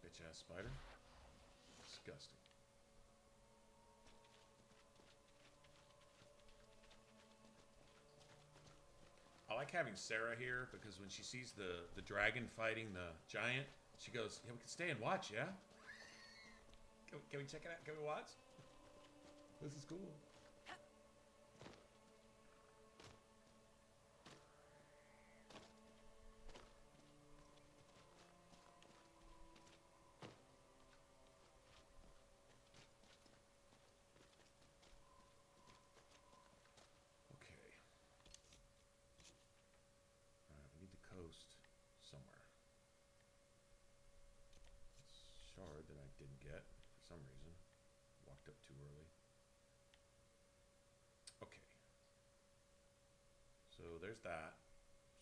Bitch-ass spider. Disgusting. I like having Sarah here because when she sees the dragon fighting the giant, she goes, "Yeah, we can stay and watch, yeah? Can we check it out? Can we watch? This is cool." Somewhere. Shard that I didn't get for some reason. Walked up too early. Okay. So there's that.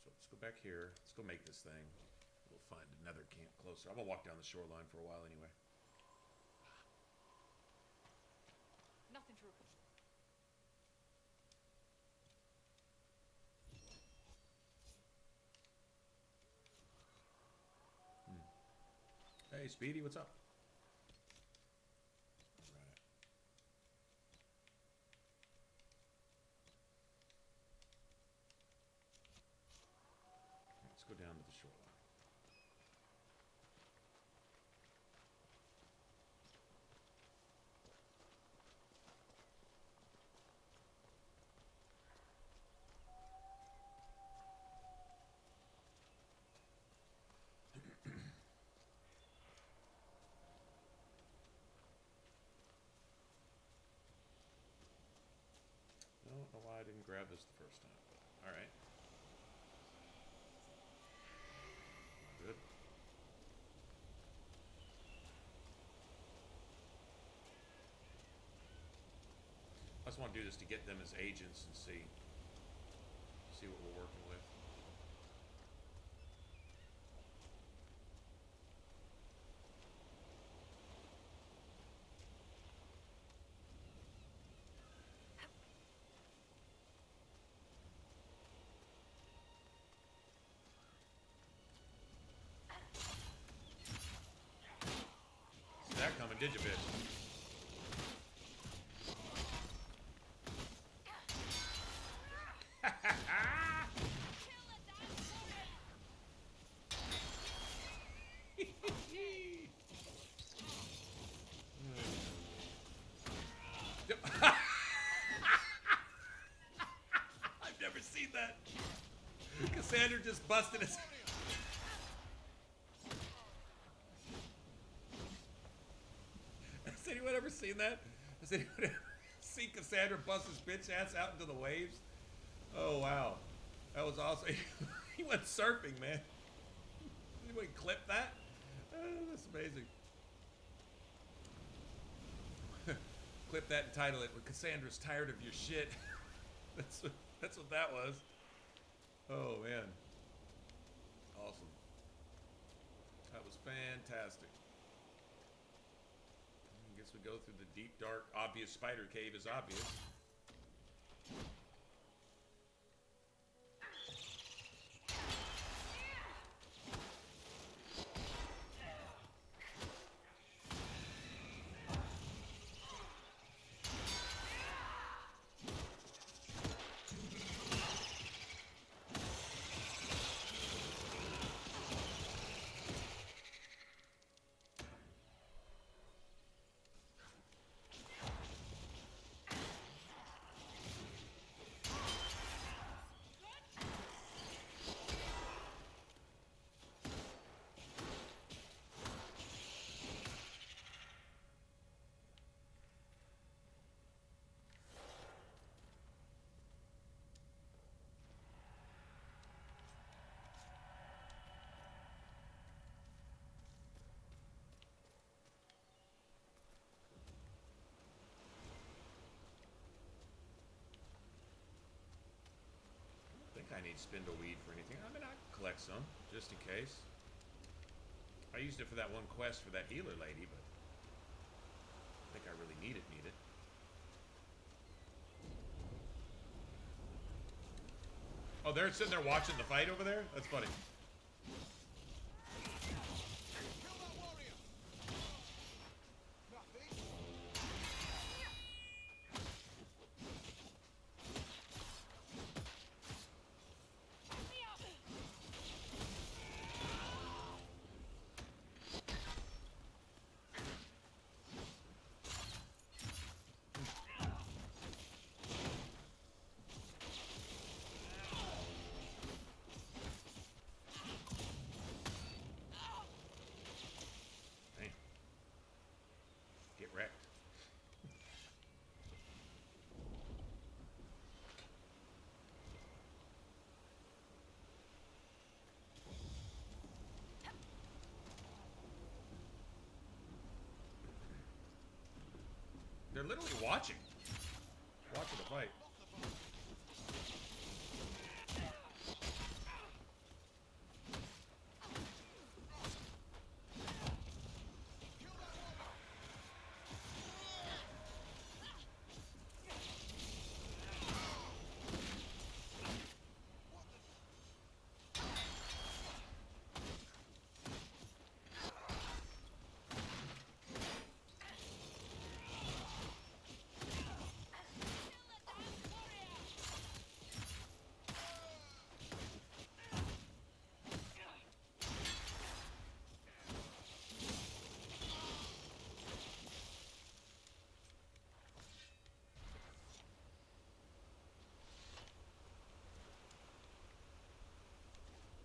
So let's go back here. Let's go make this thing. We'll find another camp closer. I'm gonna walk down the shoreline for a while anyway. Nothing to report. Hey, Speedy, what's up? All right. Let's go down to the shoreline. I don't know why I didn't grab this the first time, but all right. Good. I just want to do this to get them as agents and see what we're working with. See that coming, did you, bitch? I've never seen that. Cassandra just busted his. Has anyone ever seen that? Has anyone ever seen Cassandra bust his bitch ass out into the waves? Oh wow, that was awesome. He went surfing, man. Anybody clip that? That's amazing. Clip that and title it with "Cassandra's tired of your shit." That's what that was. Oh man, awesome. That was fantastic. I guess we go through the deep, dark, obvious spider cave is obvious. need spindleweed for anything. I mean, I collect some, just in case. I used it for that one quest for that healer lady, but I think I really need it. Oh, they're sitting there watching the fight over there? That's funny. Get wrecked. They're literally watching the fight.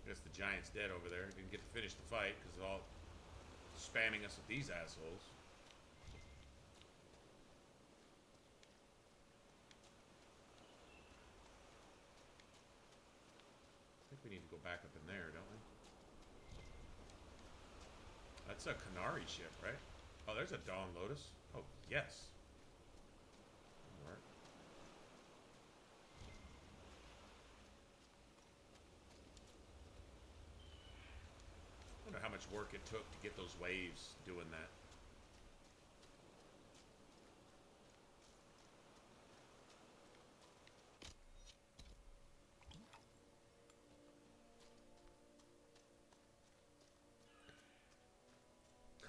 Guess the giant's dead over there. Didn't get to finish the fight because they're all spamming us with these assholes. I think we need to go back up in there, don't we? That's a Canary ship, right? Oh, there's a Dawn Lotus. Oh, yes. Alright. I wonder how much work it took to get those waves doing that.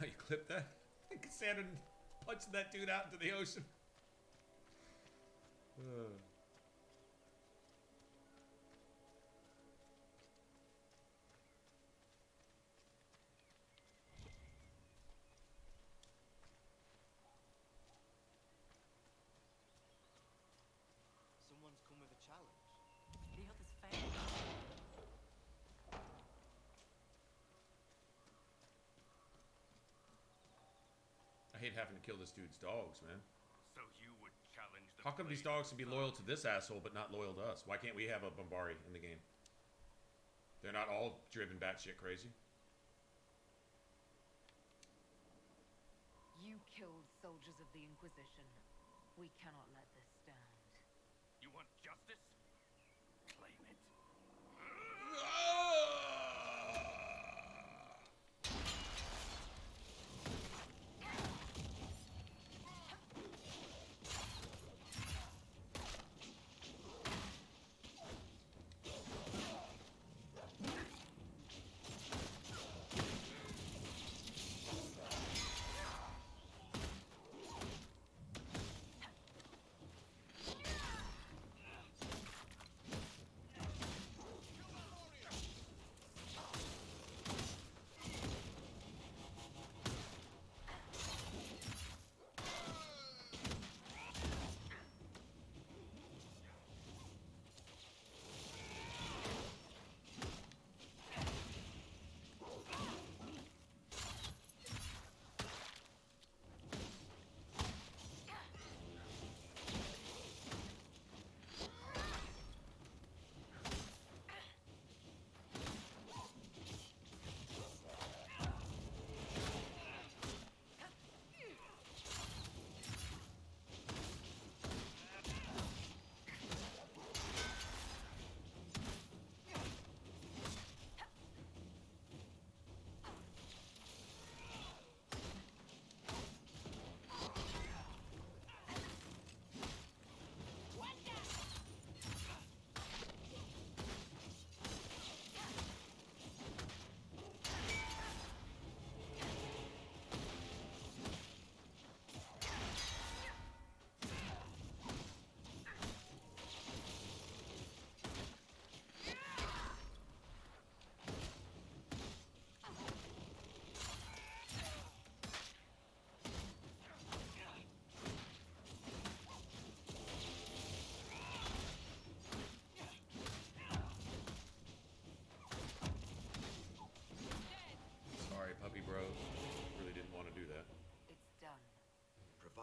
You clipped that? Cassandra punched that dude out into the ocean. Someone's come with a challenge. The others failed. I hate having to kill this dude's dogs, man. So you would challenge the How come these dogs can be loyal to this asshole but not loyal to us? Why can't we have a Bombari in the game? They're not all driven batshit crazy. You killed soldiers of the Inquisition. We cannot let this stand. You want justice? Claim it.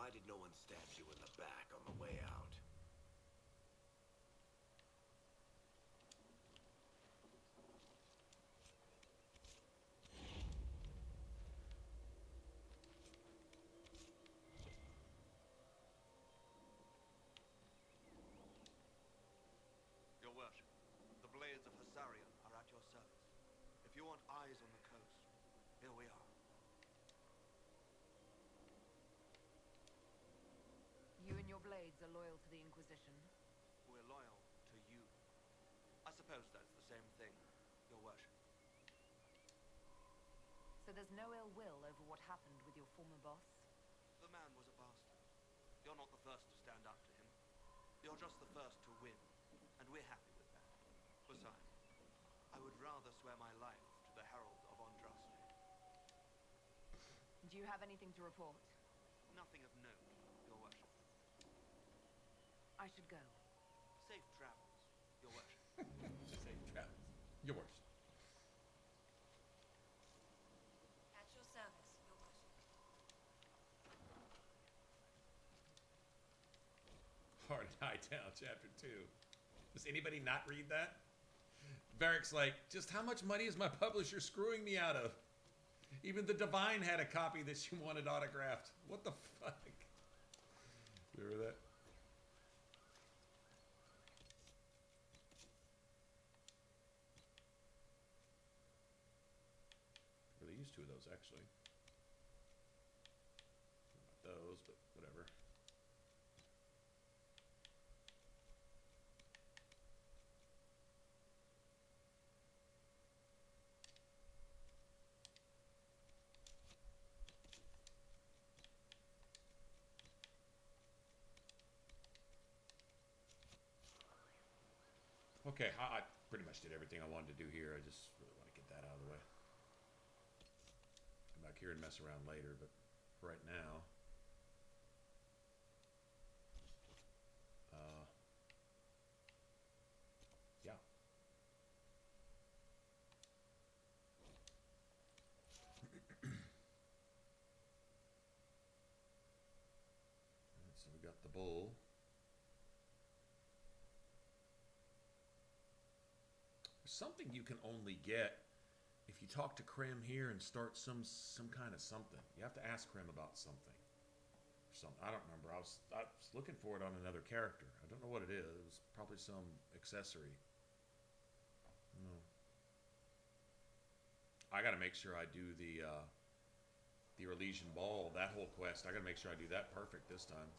provided no one stabs you in the back on the way out. Your worship, the blades of Hassarian are at your service. If you want eyes on the coast, here we are. You and your blades are loyal to the Inquisition. We're loyal to you. I suppose that's the same thing, your worship. So there's no ill will over what happened with your former boss? The man was a bastard. You're not the first to stand up to him. You're just the first to win, and we're happy with that. Besides, I would rather swear my life to the Herald of Andraste. Do you have anything to report? Nothing of note, your worship. I should go. Safe travels, your worship. Safe travels. Yours. At your service, your worship. Hard Hightown, Chapter 2. Does anybody not read that? Varric's like, just how much money is my publisher screwing me out of? Even the Divine had a copy that she wanted autographed. What the fuck? Remember that? Really used two of those, actually. Not those, but whatever. Okay, I pretty much did everything I wanted to do here. I just really want to get that out of the way. Come back here and mess around later, but right now, yeah. So we got the bull. Something you can only get if you talk to Krim here and start some kind of something. You have to ask Krim about something. I don't remember. I was looking for it on another character. I don't know what it is. It was probably some accessory. No. I got to make sure I do the Orlesian Ball, that whole quest. I got to make sure I do that perfect this time,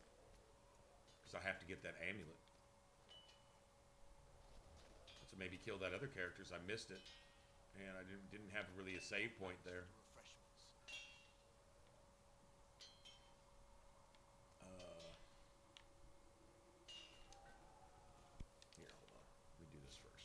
because I have to get that amulet. So maybe kill that other characters. I missed it, and I didn't have really a save point there. Here, hold on. Let me do this first.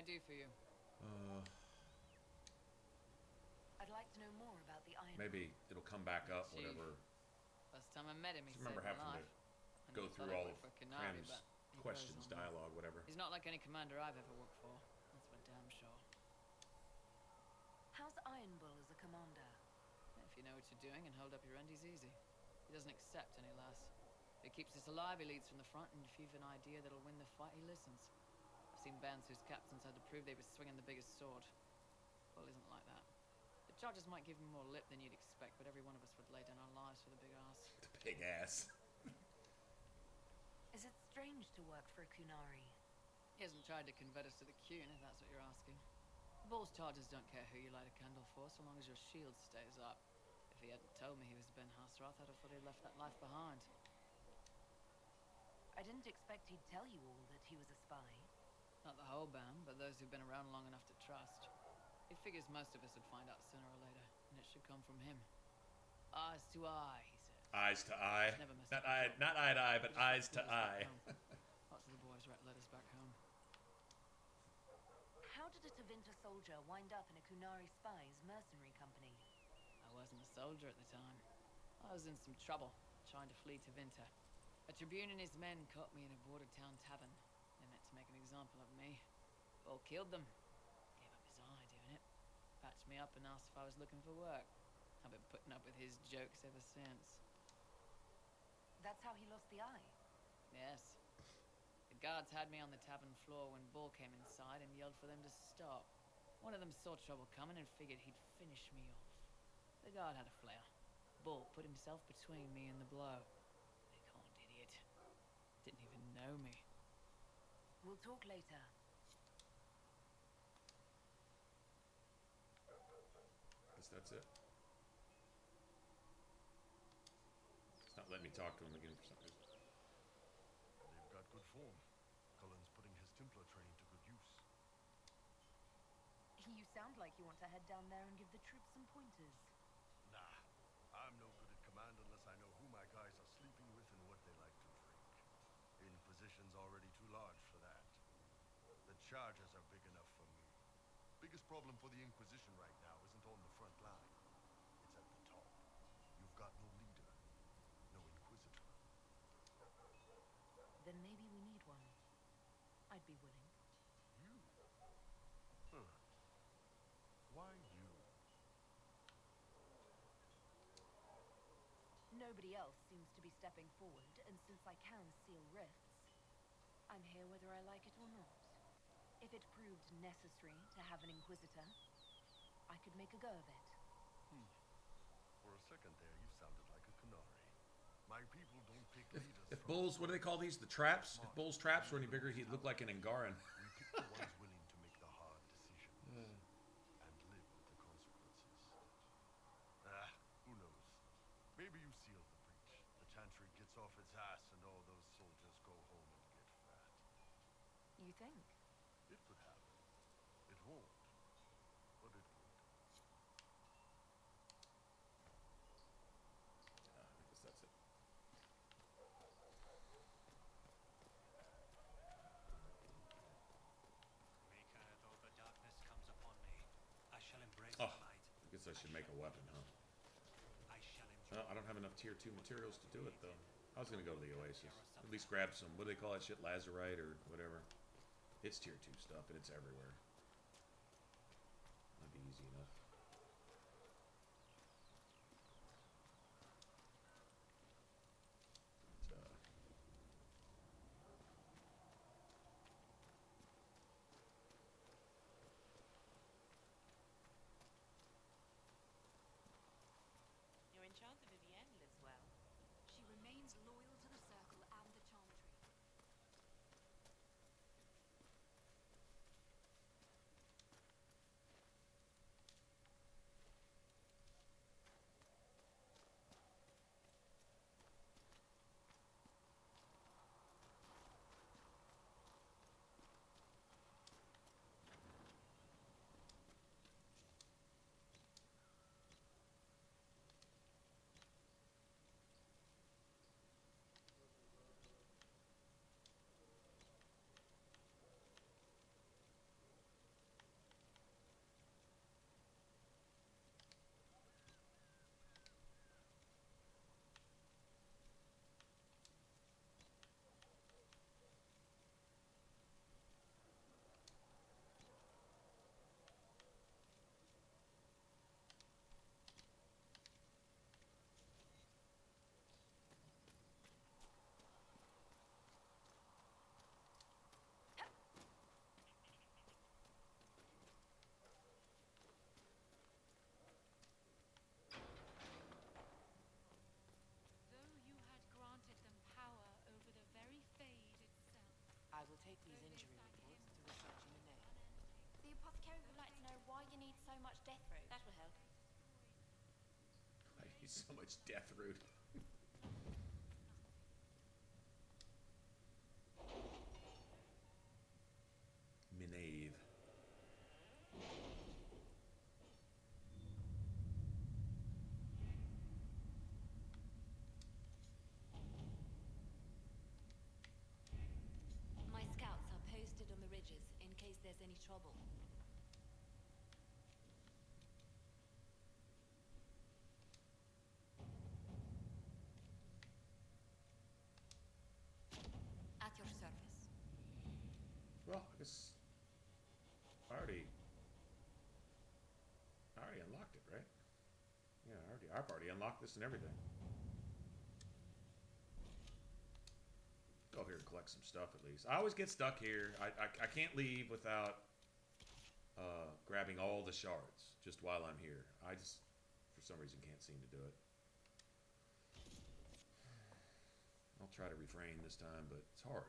I do for you? I'd like to know more about the Iron Maybe it'll come back up, Chief. whatever. First time I met him, he I remember saved my having life. to go through all of Cram's but he questions, goes on. dialogue, whatever. He's not like any commander I've ever worked for. That's for damn sure. How's Iron Bull as a commander? If you know what you're doing and hold up your end, he's easy. He doesn't accept any less. If he keeps us alive, he leads from the front, and if you've an idea that'll win the fight, he listens. I've seen bands whose captains had to prove they were swinging the biggest sword. Bull isn't like that. The charges might give him more lip than you'd expect, but every one of us would lay down our lives for the big ass. The big ass. Is it strange to work for a Kunari? He hasn't tried to convert us to the Qun, if that's what you're asking. Bull's charges don't care who you light a candle for, so long as your shield stays up. If he hadn't told me he was Ben Hasrath, I'd have thought he'd left that life behind. I didn't expect he'd tell you all that he was a spy. Not the whole band, but those who've been around long enough to trust. He figures most of us would find out sooner or later, and it should come from him. Eyes to eye, he says. Eyes to eye. Never messed Not up eye, before. not eye to eye, but Just eyes to let us back eye. home. Lots of the boys write letters back home. How did a Tevinter soldier wind up in a Kunari spy's mercenary company? I wasn't a soldier at the time. I was in some trouble, trying to flee to Vinter. A tribune and his men caught me in a border town tavern. They meant to make an example of me. Bull killed them. Gave up his eye doing it. Patched me up and asked if I was looking for work. I've been putting up with his jokes ever since. That's how he lost the eye? Yes. The guards had me on the tavern floor when Bull came inside and yelled for them to stop. One of them saw trouble coming and figured he'd finish me off. The guard had a flare. Bull put himself between me and the blow. Big-horned idiot. Didn't even know me. We'll talk later. Guess that's it. It's not letting me talk to him again for some reason. They've got good form. Cullen's putting his Templar training to good use. You sound like you want to head down there and give the troops some pointers. Nah, I'm no good at command unless I know who my guys are sleeping with and what they like to drink. Inquisition's already too large for that. The charges are big enough for me. Biggest problem for the Inquisition right now isn't on the front line. It's at the top. You've got no leader, no Inquisitor. Then maybe we need one. I'd be willing. You? Huh. Why you? Nobody else seems to be stepping forward, and since I can seal rifts, I'm here whether I like it or not. If it proved necessary to have an Inquisitor, I could make a go of it. For a second there, you sounded like a Canary. My people don't pick leaders If from Bulls, what do they call these? The traps? If Bull's traps were any bigger, he'd look like an Angaran. We pick the ones willing to make the hard decisions and live with the consequences. Who knows? Maybe you sealed the breach. The Chantry gets off its ass and all those soldiers go home and get fat. You think? It could happen. It won't, but it could. I guess that's it. Maker, though the darkness comes upon me, I shall embrace Oh, the light. I guess I should make a weapon, huh? I shall enjoy. Well, I don't have enough tier 2 materials to do it, though. I was gonna go to the Oasis. At least grab some, what do they call that shit? Lazurite or whatever. It's tier 2 stuff, and it's everywhere. That'd be easy enough. But, Your enchanter Vivienne lives well. She remains loyal to the Circle and the Chantry. So much death root. Minave. My scouts are posted on the ridges in case there's any trouble. At your service. Well, I guess I already unlocked it, right? Yeah, I've already unlocked this and everything. Go here and collect some stuff at least. I always get stuck here. I can't leave without grabbing all the shards just while I'm here. I just, for some reason, can't seem to do it. I'll try to refrain this time, but it's hard.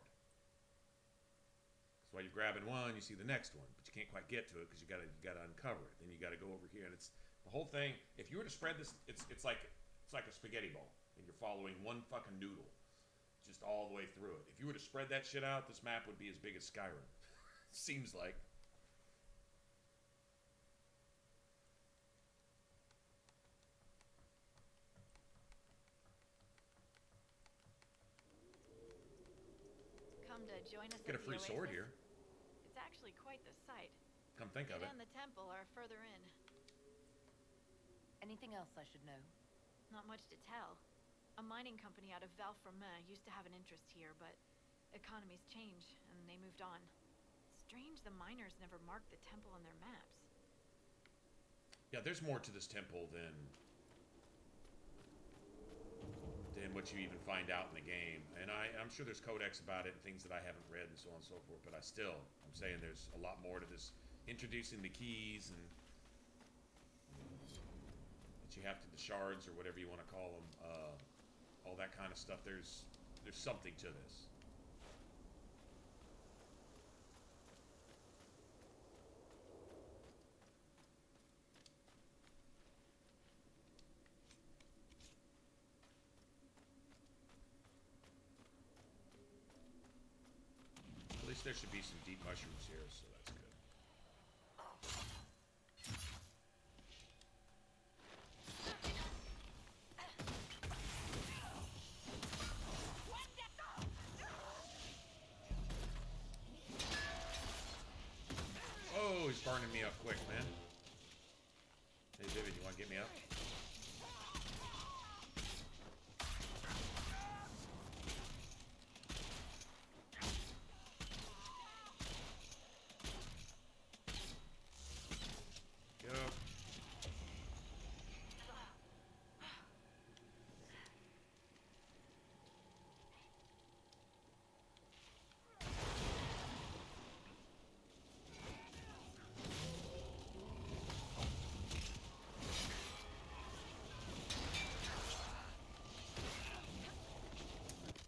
Because while you're grabbing one, you see the next one, but you can't quite get to it because you gotta uncover it. Then you gotta go over here, and it's the whole thing. If you were to spread this, it's like a spaghetti ball, and you're following one fucking noodle, just all the way through it. If you were to spread that shit out, this map would be as big as Skyrim. Seems like. Come to join us. Get a at the free sword Oasis? here. It's actually quite the sight. Come think of It it. and the temple are further in. Anything else I should know? Not much to tell. A mining company out of Valframain used to have an interest here, but economies change, and they moved on. Strange the miners never marked the temple on their maps. Yeah, there's more to this temple than what you even find out in the game. And I'm sure there's codex about it and things that I haven't read and so on and so forth, but I'm saying there's a lot more to this. Introducing the keys and that you have to, the shards or whatever you want to call them, all that kind of stuff. There's something to this. At least there should be some deep mushrooms here, so that's good. Oh, he's burning me up quick, man. Hey, Vivid, you want to get me up? Go.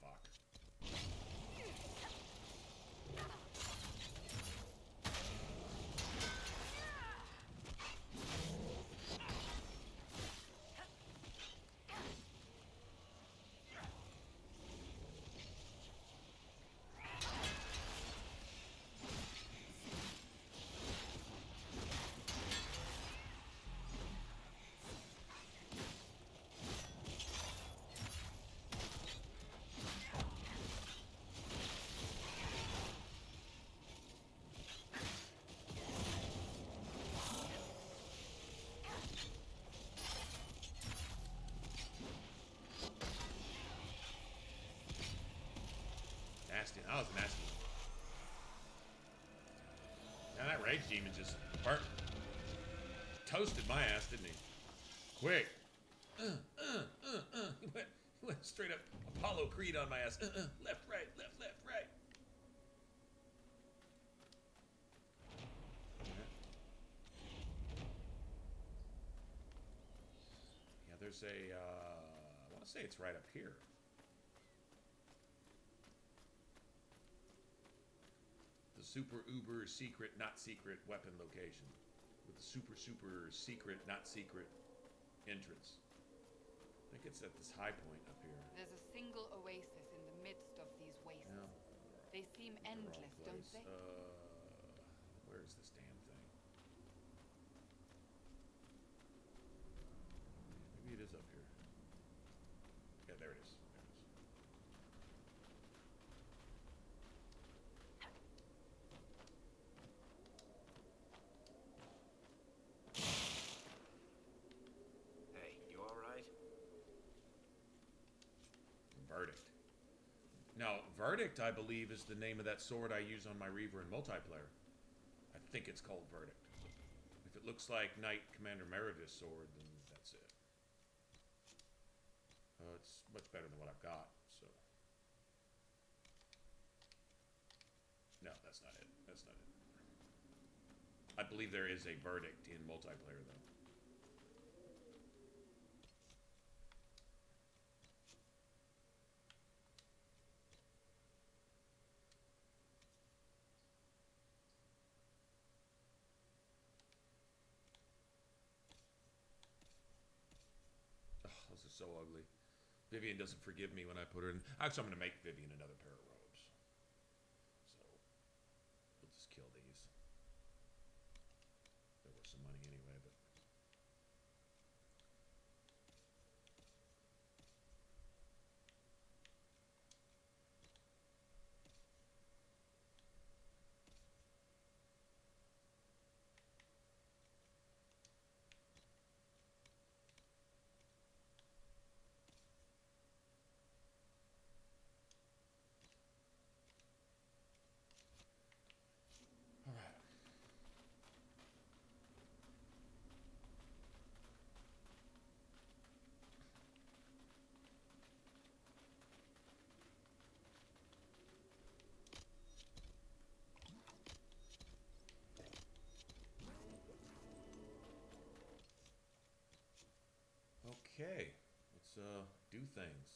Fuck. Nasty. That was nasty. Now that rage demon just toasted my ass, didn't he? Quick. He went straight up Apollo Creed on my ass. Left, right, left, right. Yeah, there's a, I want to say it's right up here. The super uber secret, not secret weapon location. With the super secret, not secret entrance. think it's at this high point up here. There's a single oasis in the midst of these wastes. Yeah. They seem endless, don't they? Where's this damn thing? Maybe it is up here. Yeah, there it is. There it is. Hey, you alright? Verdict. Now, Verdict, I believe, is the name of that sword I use on my Reaver in multiplayer. I think it's called Verdict. If it looks like Knight Commander Meredith's sword, then that's it. It's much better than what I've got, so. No, that's not it. That's not it. I believe there is a Verdict in multiplayer, though. Oh, this is so ugly. Vivian doesn't forgive me when I put her in. Actually, I'm going to make Vivian another pair of robes. So, we'll just kill these. They're worth some money anyway, but. All right. Okay, let's do things.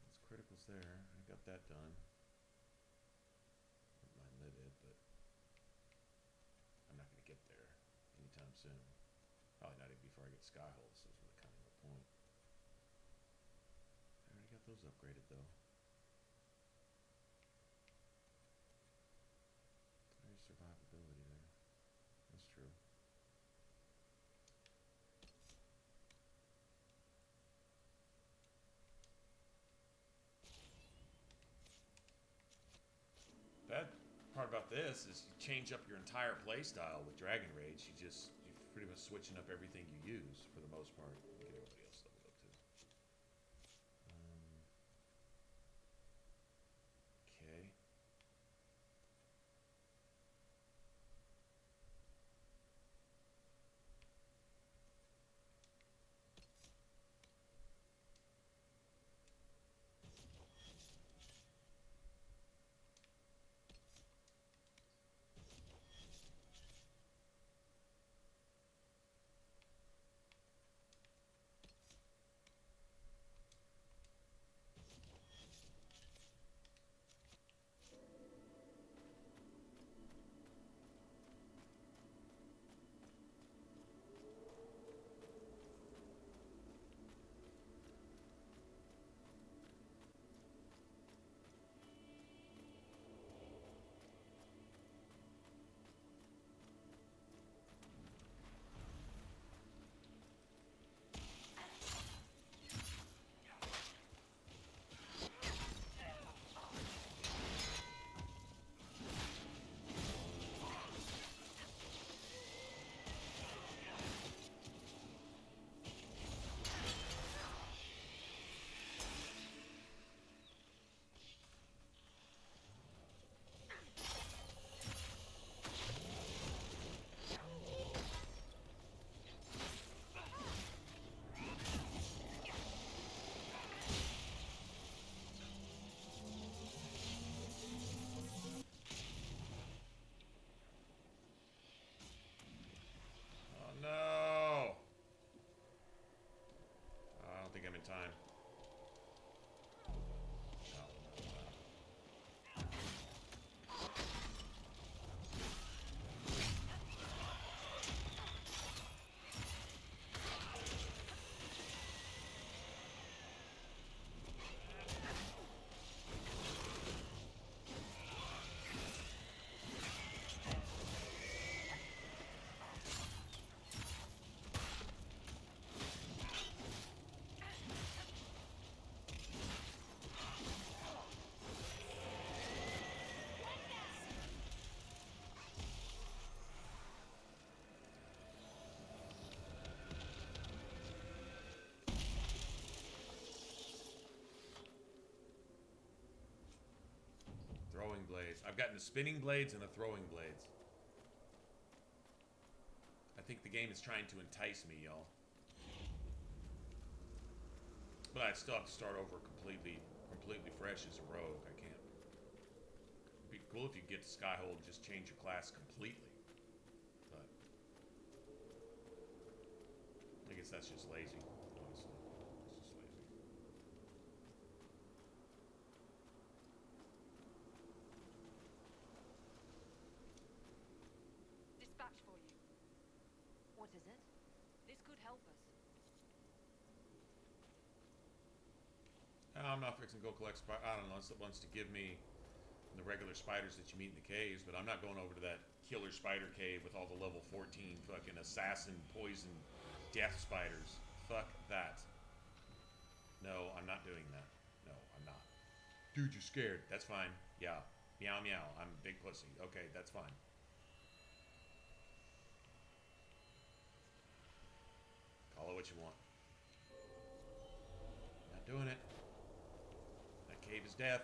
That's criticals there. I got that done. Wouldn't mind live it, but I'm not going to get there anytime soon. Probably not even before I get Skyholds. Those were kind of the point. I already got those upgraded though. There's survivability there. That's true. Bad part about this is you change up your entire playstyle with Dragon Rage. You're pretty much switching up everything you use for the most part. Get everybody else leveled up too. Okay. Oh no! I don't think I'm in time. No, no, no. I've gotten the spinning blades and the throwing blades. I think the game is trying to entice me, y'all. But I still have to start over completely fresh as a rogue. I can't. It'd be cool if you get to Skyhold and just change your class completely. But I guess that's just lazy, honestly. It's just lazy. Dispatch for you. What is it? This could help us. I'm not fixing to go collect I don't know, it wants to give me the regular spiders that you meet in the caves, but I'm not going over to that killer spider cave with all the level 14 fucking assassin poison death spiders. Fuck that. No, I'm not doing that. No, I'm not. Dude, you're scared. That's fine. Yeah. Meow meow. I'm a big pussy. Okay, that's fine. Call it what you want. Not doing it. That cave is death.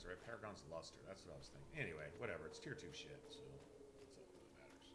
Right? Paragon's Luster. That's what I was thinking. Anyway, whatever. It's tier 2 shit, so that's all that matters.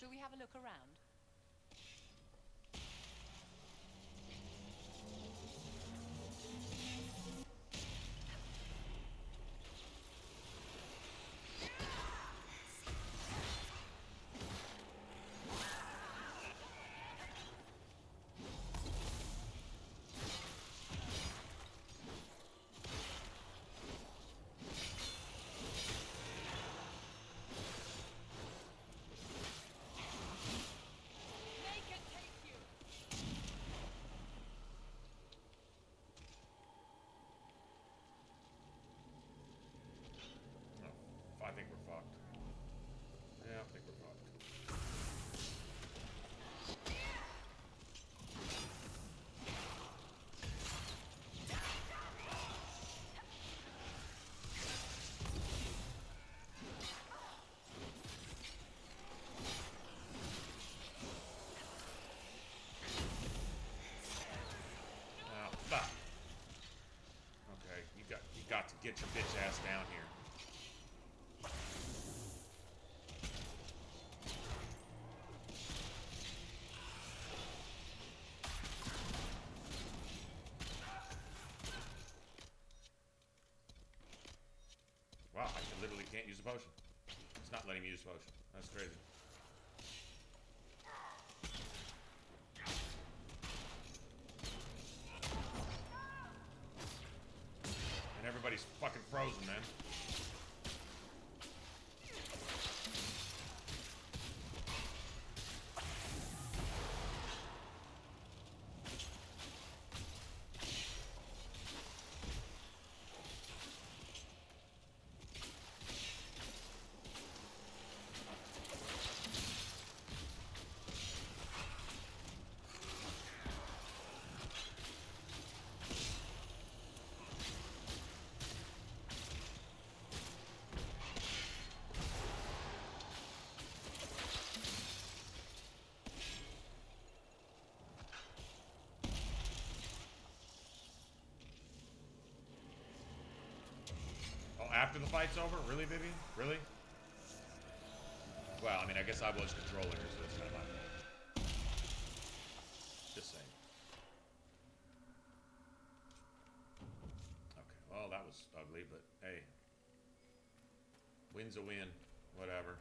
Shall we have a look around? I think we're fucked. Yeah, I think we're fucked. Fuck. Okay, you got to get your bitch ass down here. Wow, I literally can't use a potion. It's not letting me use a potion. That's crazy. And everybody's fucking frozen, man. After the fight's over? Really, baby? Really? Well, I mean, I guess I was controlling her, so that's kind of my fault. Just saying. Okay, well, that was ugly, but hey. Win's a win. Whatever.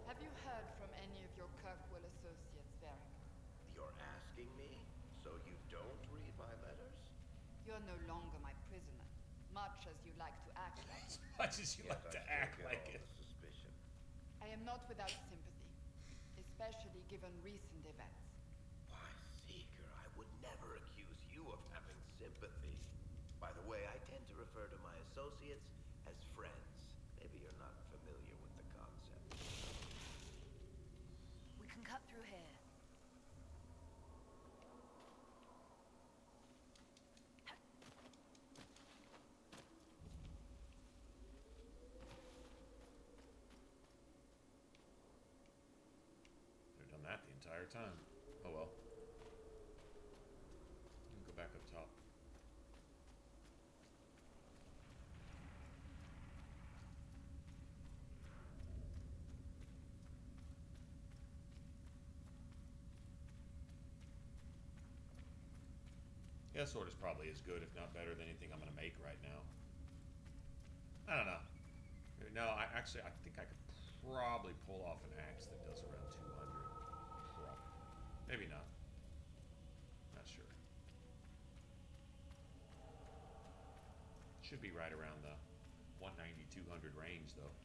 Have you heard from any of your Kirkwall associates, Varric? You're asking me? So you don't read my letters? You're no longer my prisoner, much as you like to act like it. Much as you like to act like it. Suspicion. I am not without sympathy, especially given recent events. Why, Seeker, I would never accuse you of having sympathy. By the way, I tend to refer to my associates as friends. Maybe you're not familiar with the concept. We can cut through here. They've done that the entire time. Oh well. Go back up top. Yeah, sword is probably as good, if not better, than anything I'm gonna make right now. I don't know. No, I think I could probably pull off an axe that does around 200. Probably. Maybe not. Not sure. Should be right around the 190, 200 range, though.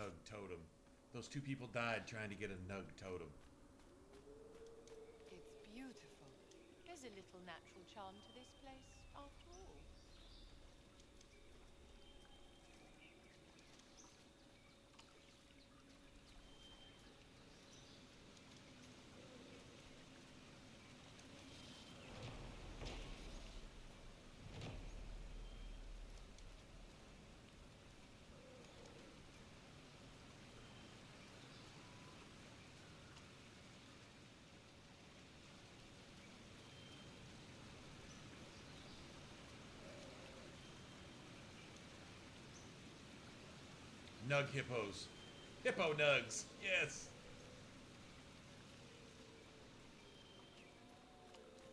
nug totem. Those two people died trying to get a nug totem. It's beautiful. There's a little natural charm to this place, after all. Nug hippos. Hippo nugs. Yes.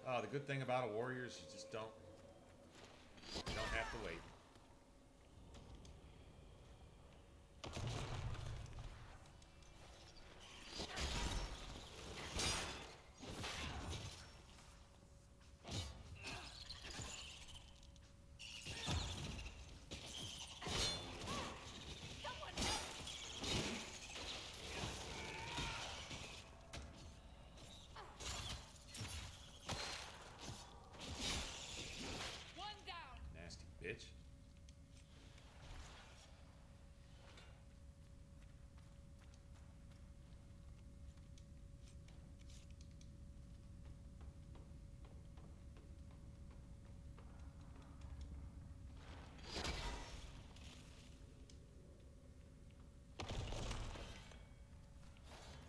Oh, the good thing about a warrior is you just don't have to wait. Nasty bitch.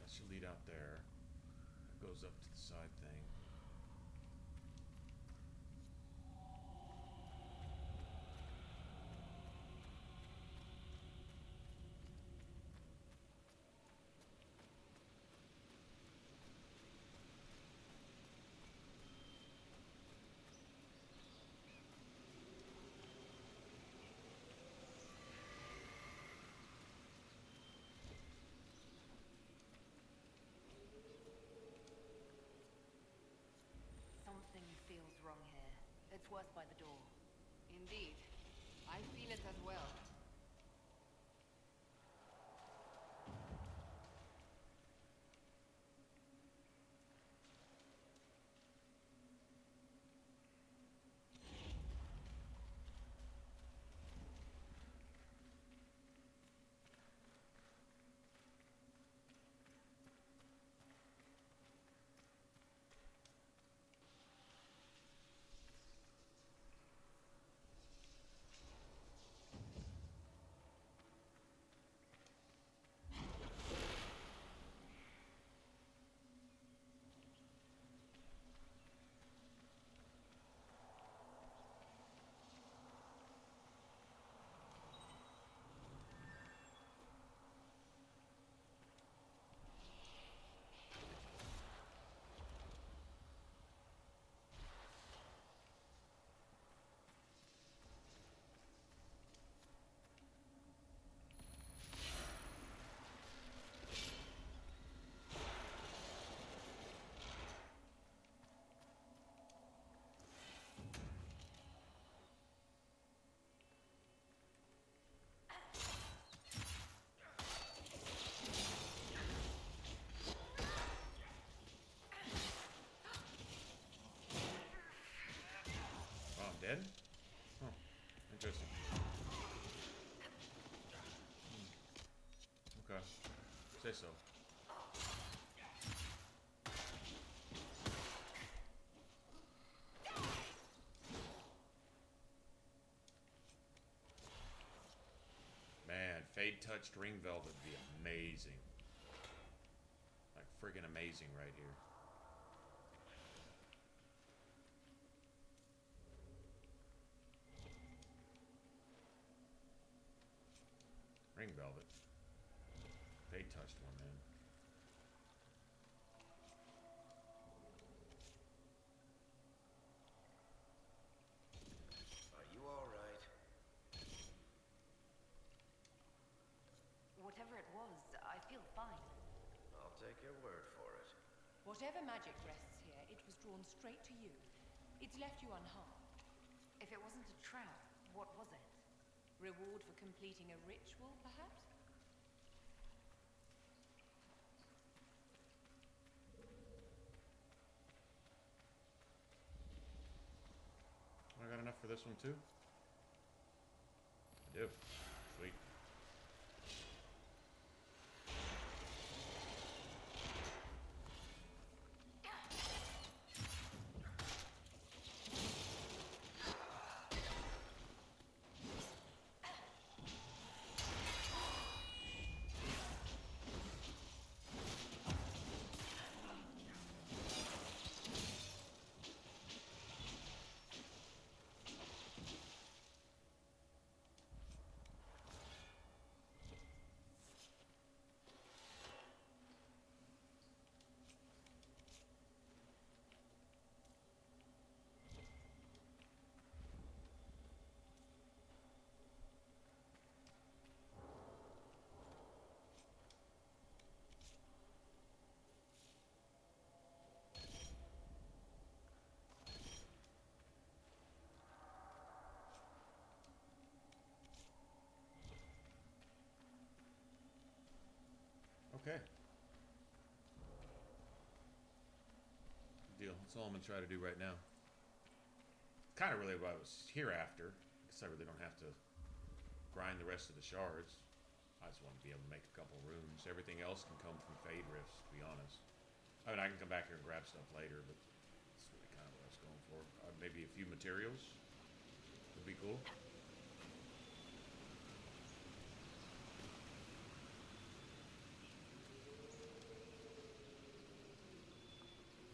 That should lead out there. That goes up to the side thing. Something feels wrong here. It's worse by the door. Indeed. I feel it as well. Oh, I'm dead? Oh, interesting. Okay. Say so. Man, Fade Touched Ring Velvet would be amazing. Like friggin' amazing right here. Ring Velvet. Fade Touched one, man. Are you alright? Whatever it was, I feel fine. I'll take your word for it. Whatever magic rests here, it was drawn straight to you. It's left you unharmed. If it wasn't a trap, what was it? Reward for completing a ritual, perhaps? this one too? I do. Sweet. Okay. Good deal. That's all I'm gonna try to do right now. Kind of really what I was here after. I guess I really don't have to grind the rest of the shards. I just want to be able to make a couple rooms. Everything else can come from Fade Rifts, to be honest. I mean, I can come back here and grab stuff later, but that's really kind of what I was going for. Maybe a few materials would be cool.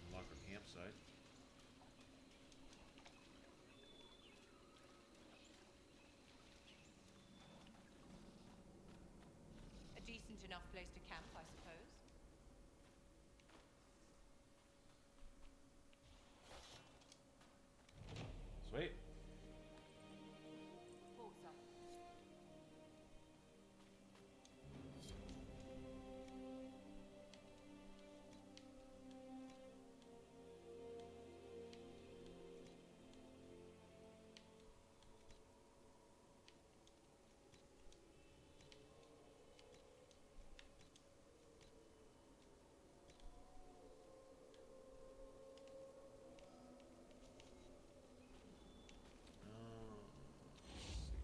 Unlock our campsite. A decent enough place to camp, I suppose. Sweet. Forza.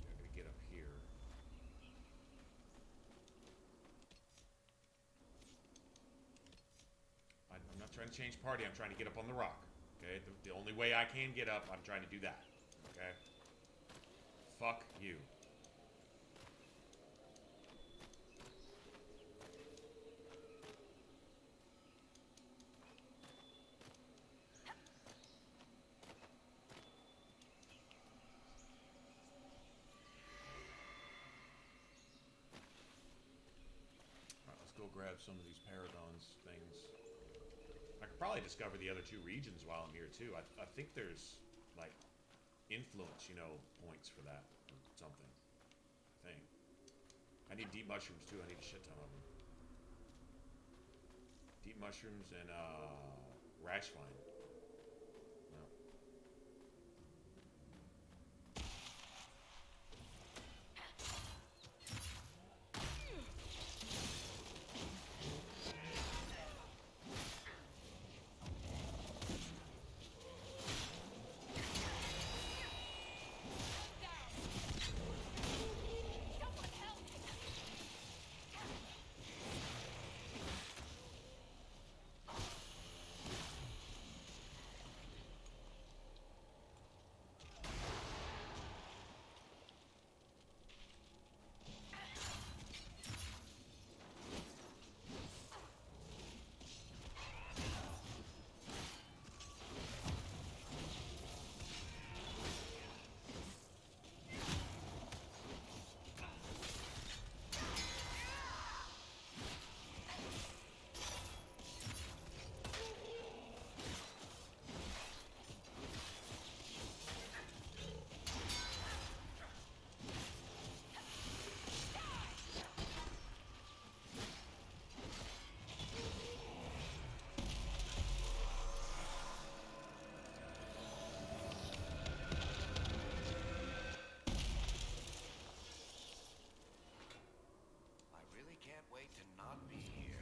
I gotta get up here. I'm not trying to change party. I'm trying to get up on the rock. Okay? The only way I can get up, I'm trying to do that. Okay? Fuck you. Alright, let's go grab some of these Paragons things. I could probably discover the other two regions while I'm here too. I think there's like influence, you know, points for that or something. I think. I need deep mushrooms too. I need a shit ton of them. Deep mushrooms and rash vine. No.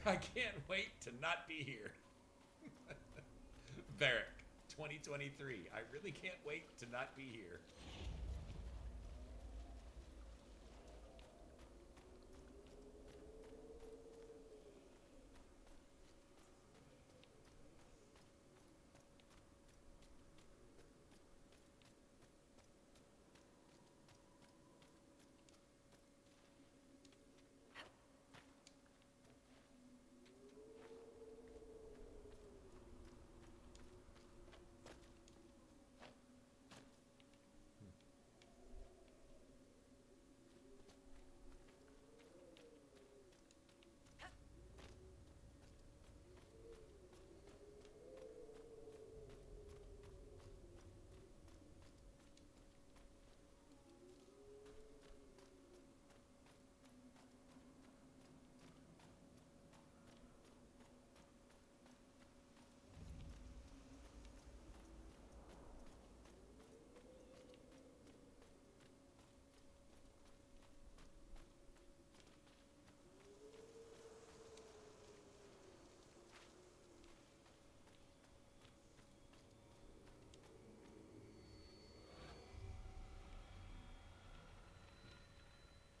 I can't wait to not be here. Varric, 2023. I really can't wait to not be here.